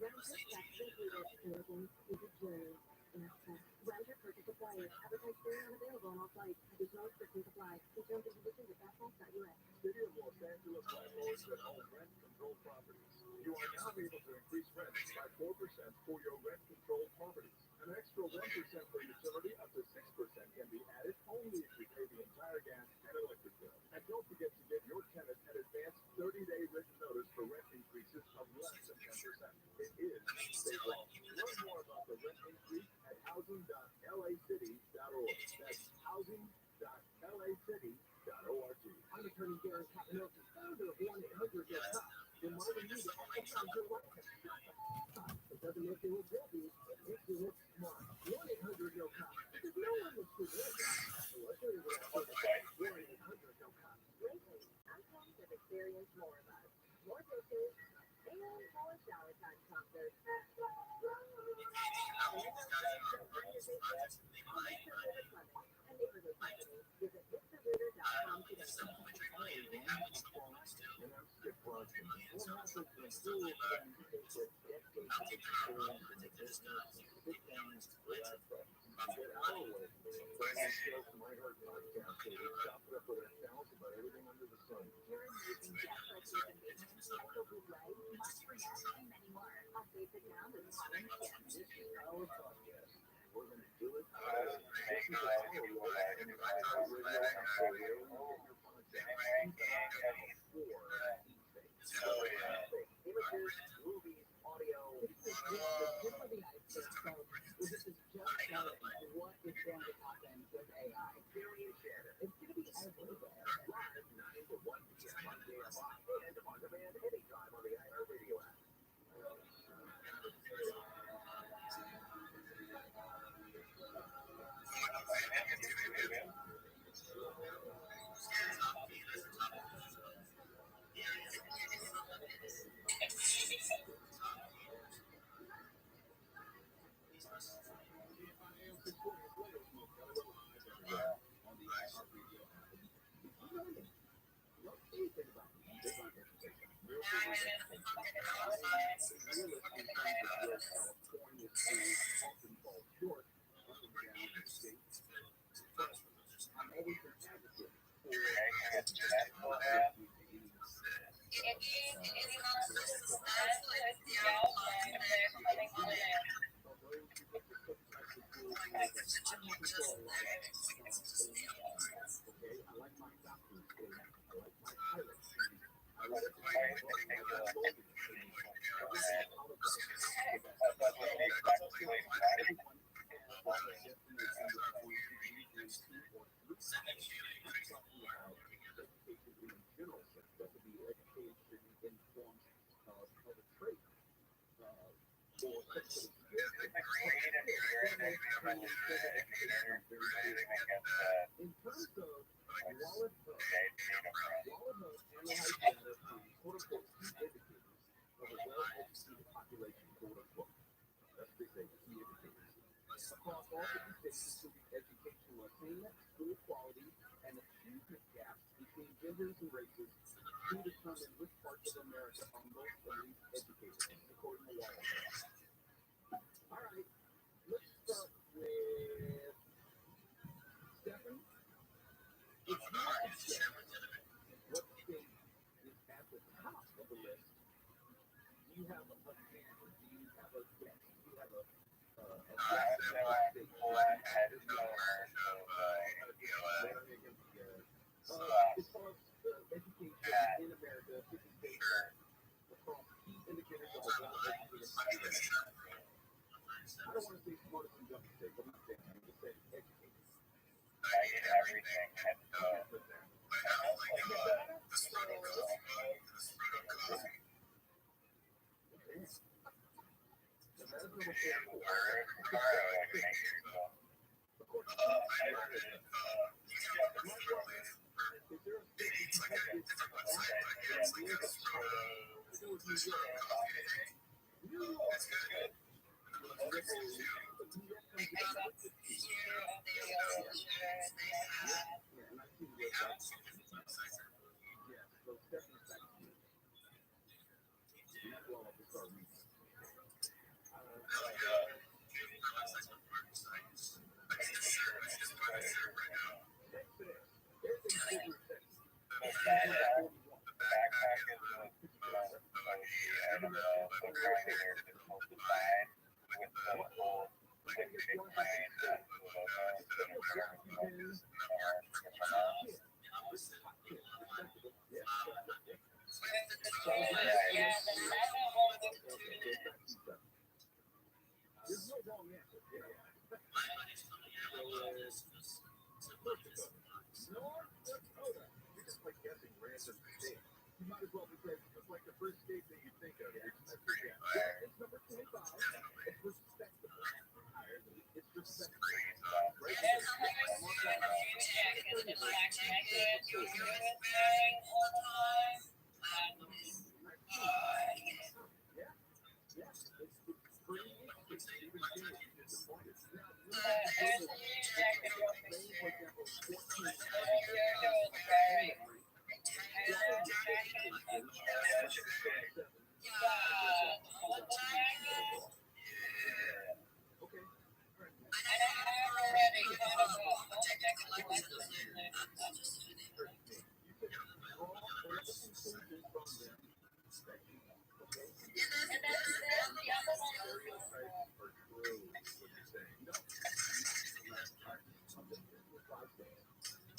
round trip, taxes included. American is a journey. Airport. Round trip purchase required. Advertised fare unavailable on all flights. Additional restrictions apply. See terms and conditions at fastballs.us. City of Los Angeles landlords that own rent control properties. You are now able to increase rent by 4% for your rent controlled properties. An extra 1% for utility up to 6% can be added only if you pay the entire gas and electric bill. And don't forget to give your tenant an advanced 30-day written notice for rent increases of less than 10%. It is state law. Learn more about the rent increase at housing.lacity.org. That's housing.lacity.org. I'm attorney Darren Capanosi, founder of 1-800-NO-COP, reminding you to exercise your right to stop it. It doesn't make you look guilty, it makes you look smart. 1-800-NO-COP, because no one looks good like that. So let's hear what I'm saying. 1-800-NO-COP. Lately, I'm calling to experience more of us. More pictures, and more shower time concerts. Visit MrRitter.com today. And I'm Skip Bronson. What happens when schools and take their decades of experience in the business, sit down, relax, and get our way? Brandon Shell's My Heart podcast, where we chop it up with our channels about everything under the sun. You're using jet pressure and maintenance, local bootleg, mushroom, and many more. I'll save it down to the bottom again. This is our podcast. We're going to do it our way. This is our way. And if I have radio app for where you get your podcast, Images, movies, audio. This is just the tip of the iceberg. So this is just showing what is going to happen with AI. Period. It's going to be everywhere. Live 9 to 1 p.m. on KFI and on demand anytime on the iHeartRadio app. In terms of wallet hub analyzes data from quote-unquote key indicators of a well-educated population, quote-unquote. That's big thing, key indicators. Across all 50 states, including educational attainment, school quality, and achievement gaps between genders and races, to determine which parts of America are most and least educated, according to Wallet Hub. All right, let's start with Stephen. If you were to guess what state is at the top of the list, do you have a fan? Do you have a guess? Do you have a guess about the state? As far as education in America, 50 states across key indicators of a well-educated population. I don't want to say smartest and dumbest state. I'm not saying that. I'm just saying educated. There's no wrong answer. North Dakota. You're just like guessing random states. You might as well because it's like the first state that you think of. It's number 25. It's respectable. It's respectable. Right?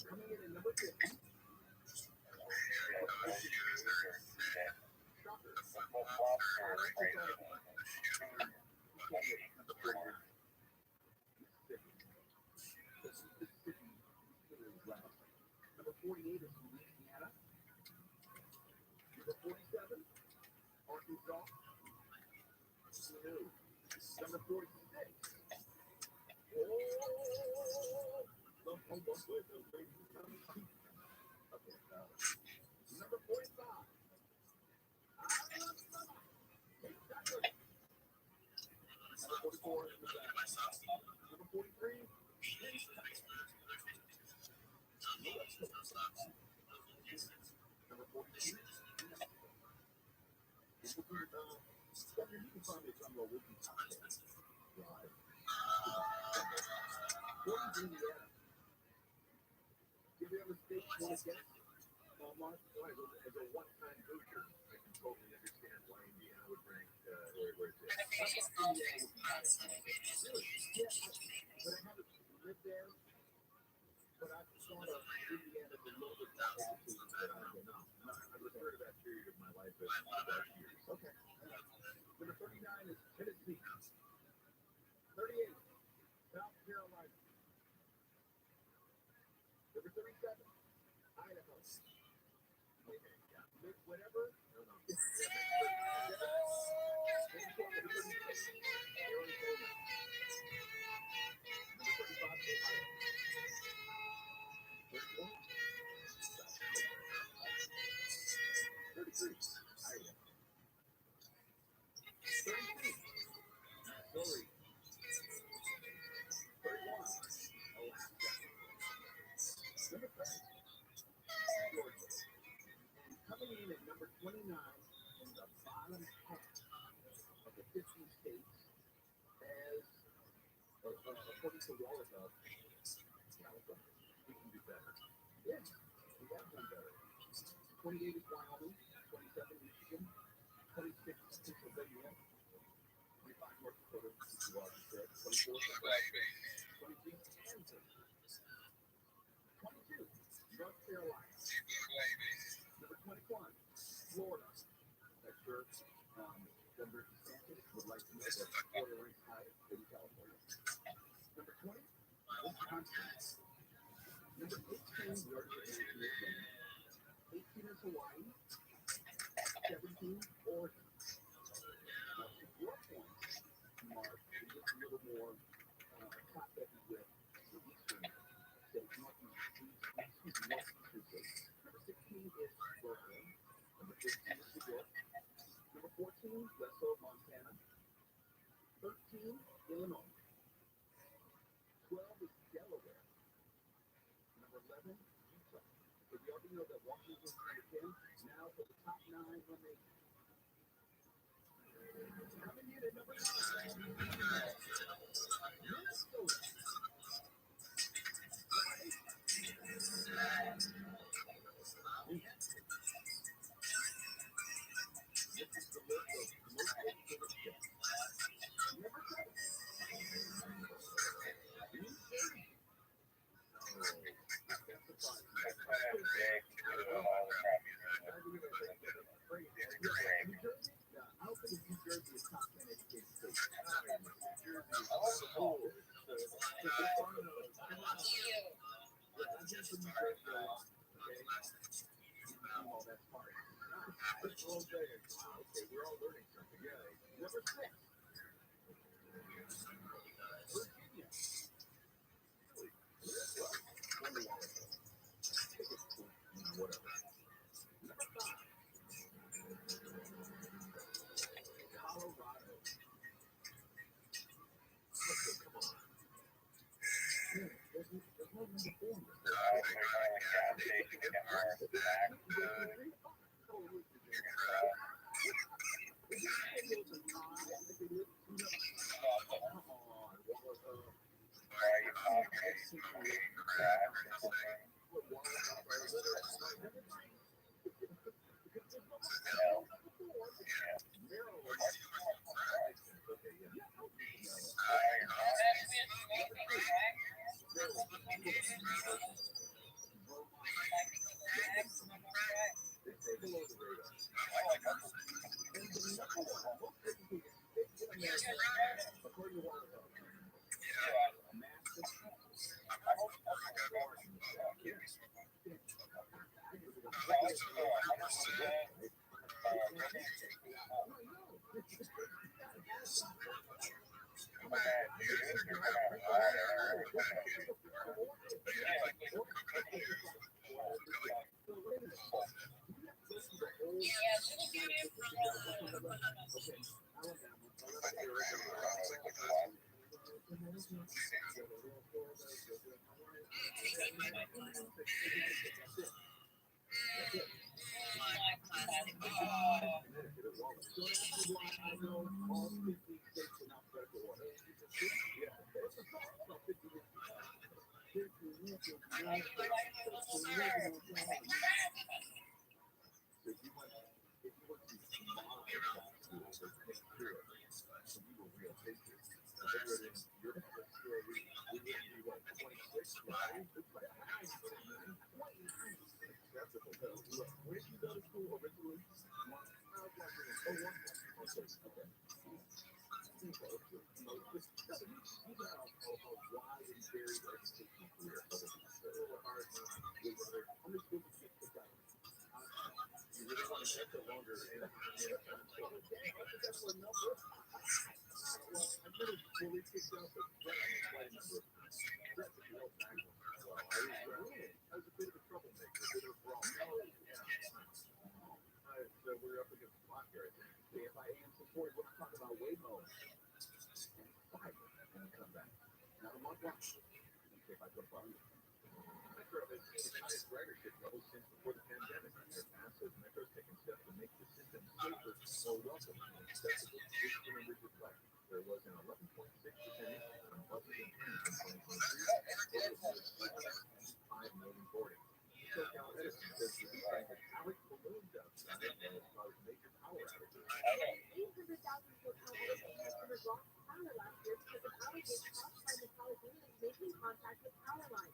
Coming in at number 50. Number 48 is Louisiana. Number 47, Arkansas. Number 46. Number 45. Number 44 is number 43. Number 42. You can find me somewhere with you. Right. 40 Indiana. Give you a state you want to guess? Mark, as a one-time booster, I can totally understand why Indiana would rank where it's at. Really? Yeah, but I haven't lived there. But I've thought of Indiana as a little bit more educated than I don't know. I refer to that period of my life as the dark years. Okay. Number 39 is Tennessee. 38, South Carolina. Number 37, Idaho. Whatever. No. Coming in at number 29 in the bottom half of the 50 states as according to RothSCHILD, California. We can do better. Yeah, we have done better. 28 is Wyoming, 27 Michigan, 26 Pennsylvania, 25 North Dakota, which you already said, 24 Nebraska, 23 Kansas, 22 North Carolina, number 21 Florida. That's sure Governor DeSantis would like to know that Florida ranks highest in California. Number 20 Wisconsin. Number 18 we already mentioned this one. 18 is Hawaii, 17 Oregon. Now, if your point, Mark, is just a little more top heavy with the eastern states, northeastern states. Number 16 is Florida. Number 15 is New York. Number 14, Westfield, Montana. 13, Illinois. 12 is Delaware. Number 11, Utah. So we already know that Washington's number 10. Now for the top 9 on the coming in at number 9. Minnesota. This is the list of most educated states. Number 7. New Jersey. Oh, that's surprising. New Jersey? Yeah, I don't think New Jersey is top 10 educated state. New Jersey is cool. So they're talking about I just from New Jersey, okay? Oh, that's hard. It's all day. Okay, we're all learning something. Yeah. Number 6. Virginia. Really? Wonder why. Whatever. Number 5. Colorado. Okay, come on. There's no number 4. fully kicked out the threat quite a number of times. Threats if you held back on it. Well, I was a bit of a troublemaker, a bit of a brawl. So we're up against the clock here, I think. KFIA support, we're talking about Waymo. Five and come back. Now I'm on watch. Okay, if I go far. Metro has seen its highest ridership level since before the pandemic. Their massive Metro's taking steps to make the system safer, more welcoming, and accessible. This numbers reflect there was an 11.6% increase on buses and trains in 2023, over 5 million boardings. SoCal Edison says the design has Alex balloons outside and has caused major power outages. 800,000 SoCal Edison customers lost power last year because of outages caused by metallic units making contact with power lines.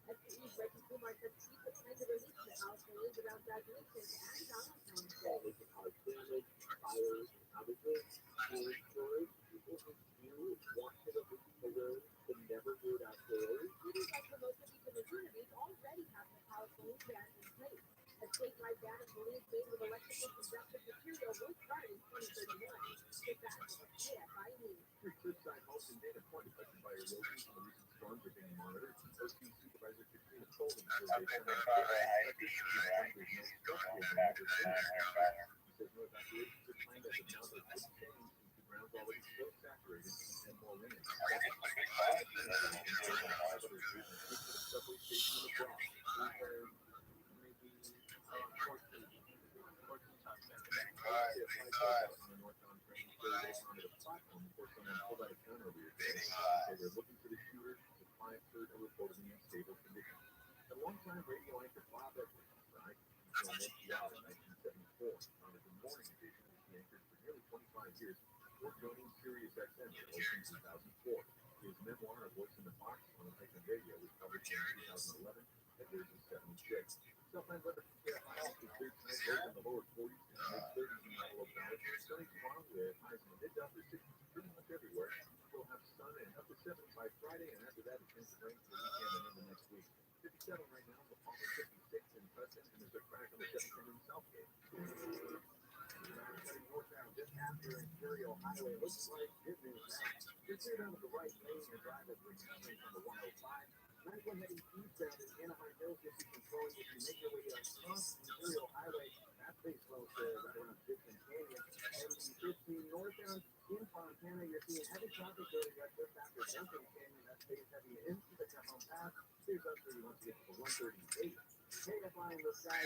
SCE's Reggie Kumar says people plan to release metallic balloons around graduations and Valentine's Day. It can cause damage, fires, outages, fuel storage. People who want to release balloons can never do it outdoors. Cities like Hermosa Beach and Laguna already have metallic balloon bans in place. A statewide ban of balloons made with electrical conductive material will start in 2031. With that, KFIE. Your Cliffside Homes and data point affected by erosion from the recent storms are being monitored. OC Supervisor Katrina Colvin says they found there's no structural damage or damage. He says no evacuations are planned as of now, but could change since the ground's already so saturated and more rain. Subway station in the Bronx. Maybe northbound train they found a platform before someone pulled out a gun over your face. So they're looking for the shooter. The client heard and reported in unstable condition. A longtime radio anchor Bob Edwards died from NPR in 1974. On the morning edition, which he anchored for nearly 25 years, before joining Sirius XM in 2004. His memoir, A Voice in the Box on American Radio, was published in 2011 at the age of 76. Southland weather from KFIA is clear tonight, lows in the lower 40s and mid-30s in the Antelope Valley. Sunny tomorrow with highs in the mid to upper 60s pretty much everywhere. We'll have sun and up to 70 by Friday, and after that, it tends to rain for the weekend and into next week. 57 right now in the Palmer, 56 in Preston, and there's a crack on the 710 in Southgate. Heading northbound just after Imperial Highway. Looks like good news now. You're clear down to the right lane and drive over coming from the 105. Nice one heading eastbound in Anaheim Hills. You'll see controlling if you make your way across Imperial Highway. That stays slow to right around Dixon Canyon. Heading 15 northbound in Fontana. You're seeing heavy traffic building up just after Duncan Canyon. That stays heavy into the Cajon Pass. Here's up where you want to get to the 138. KFI in the sky.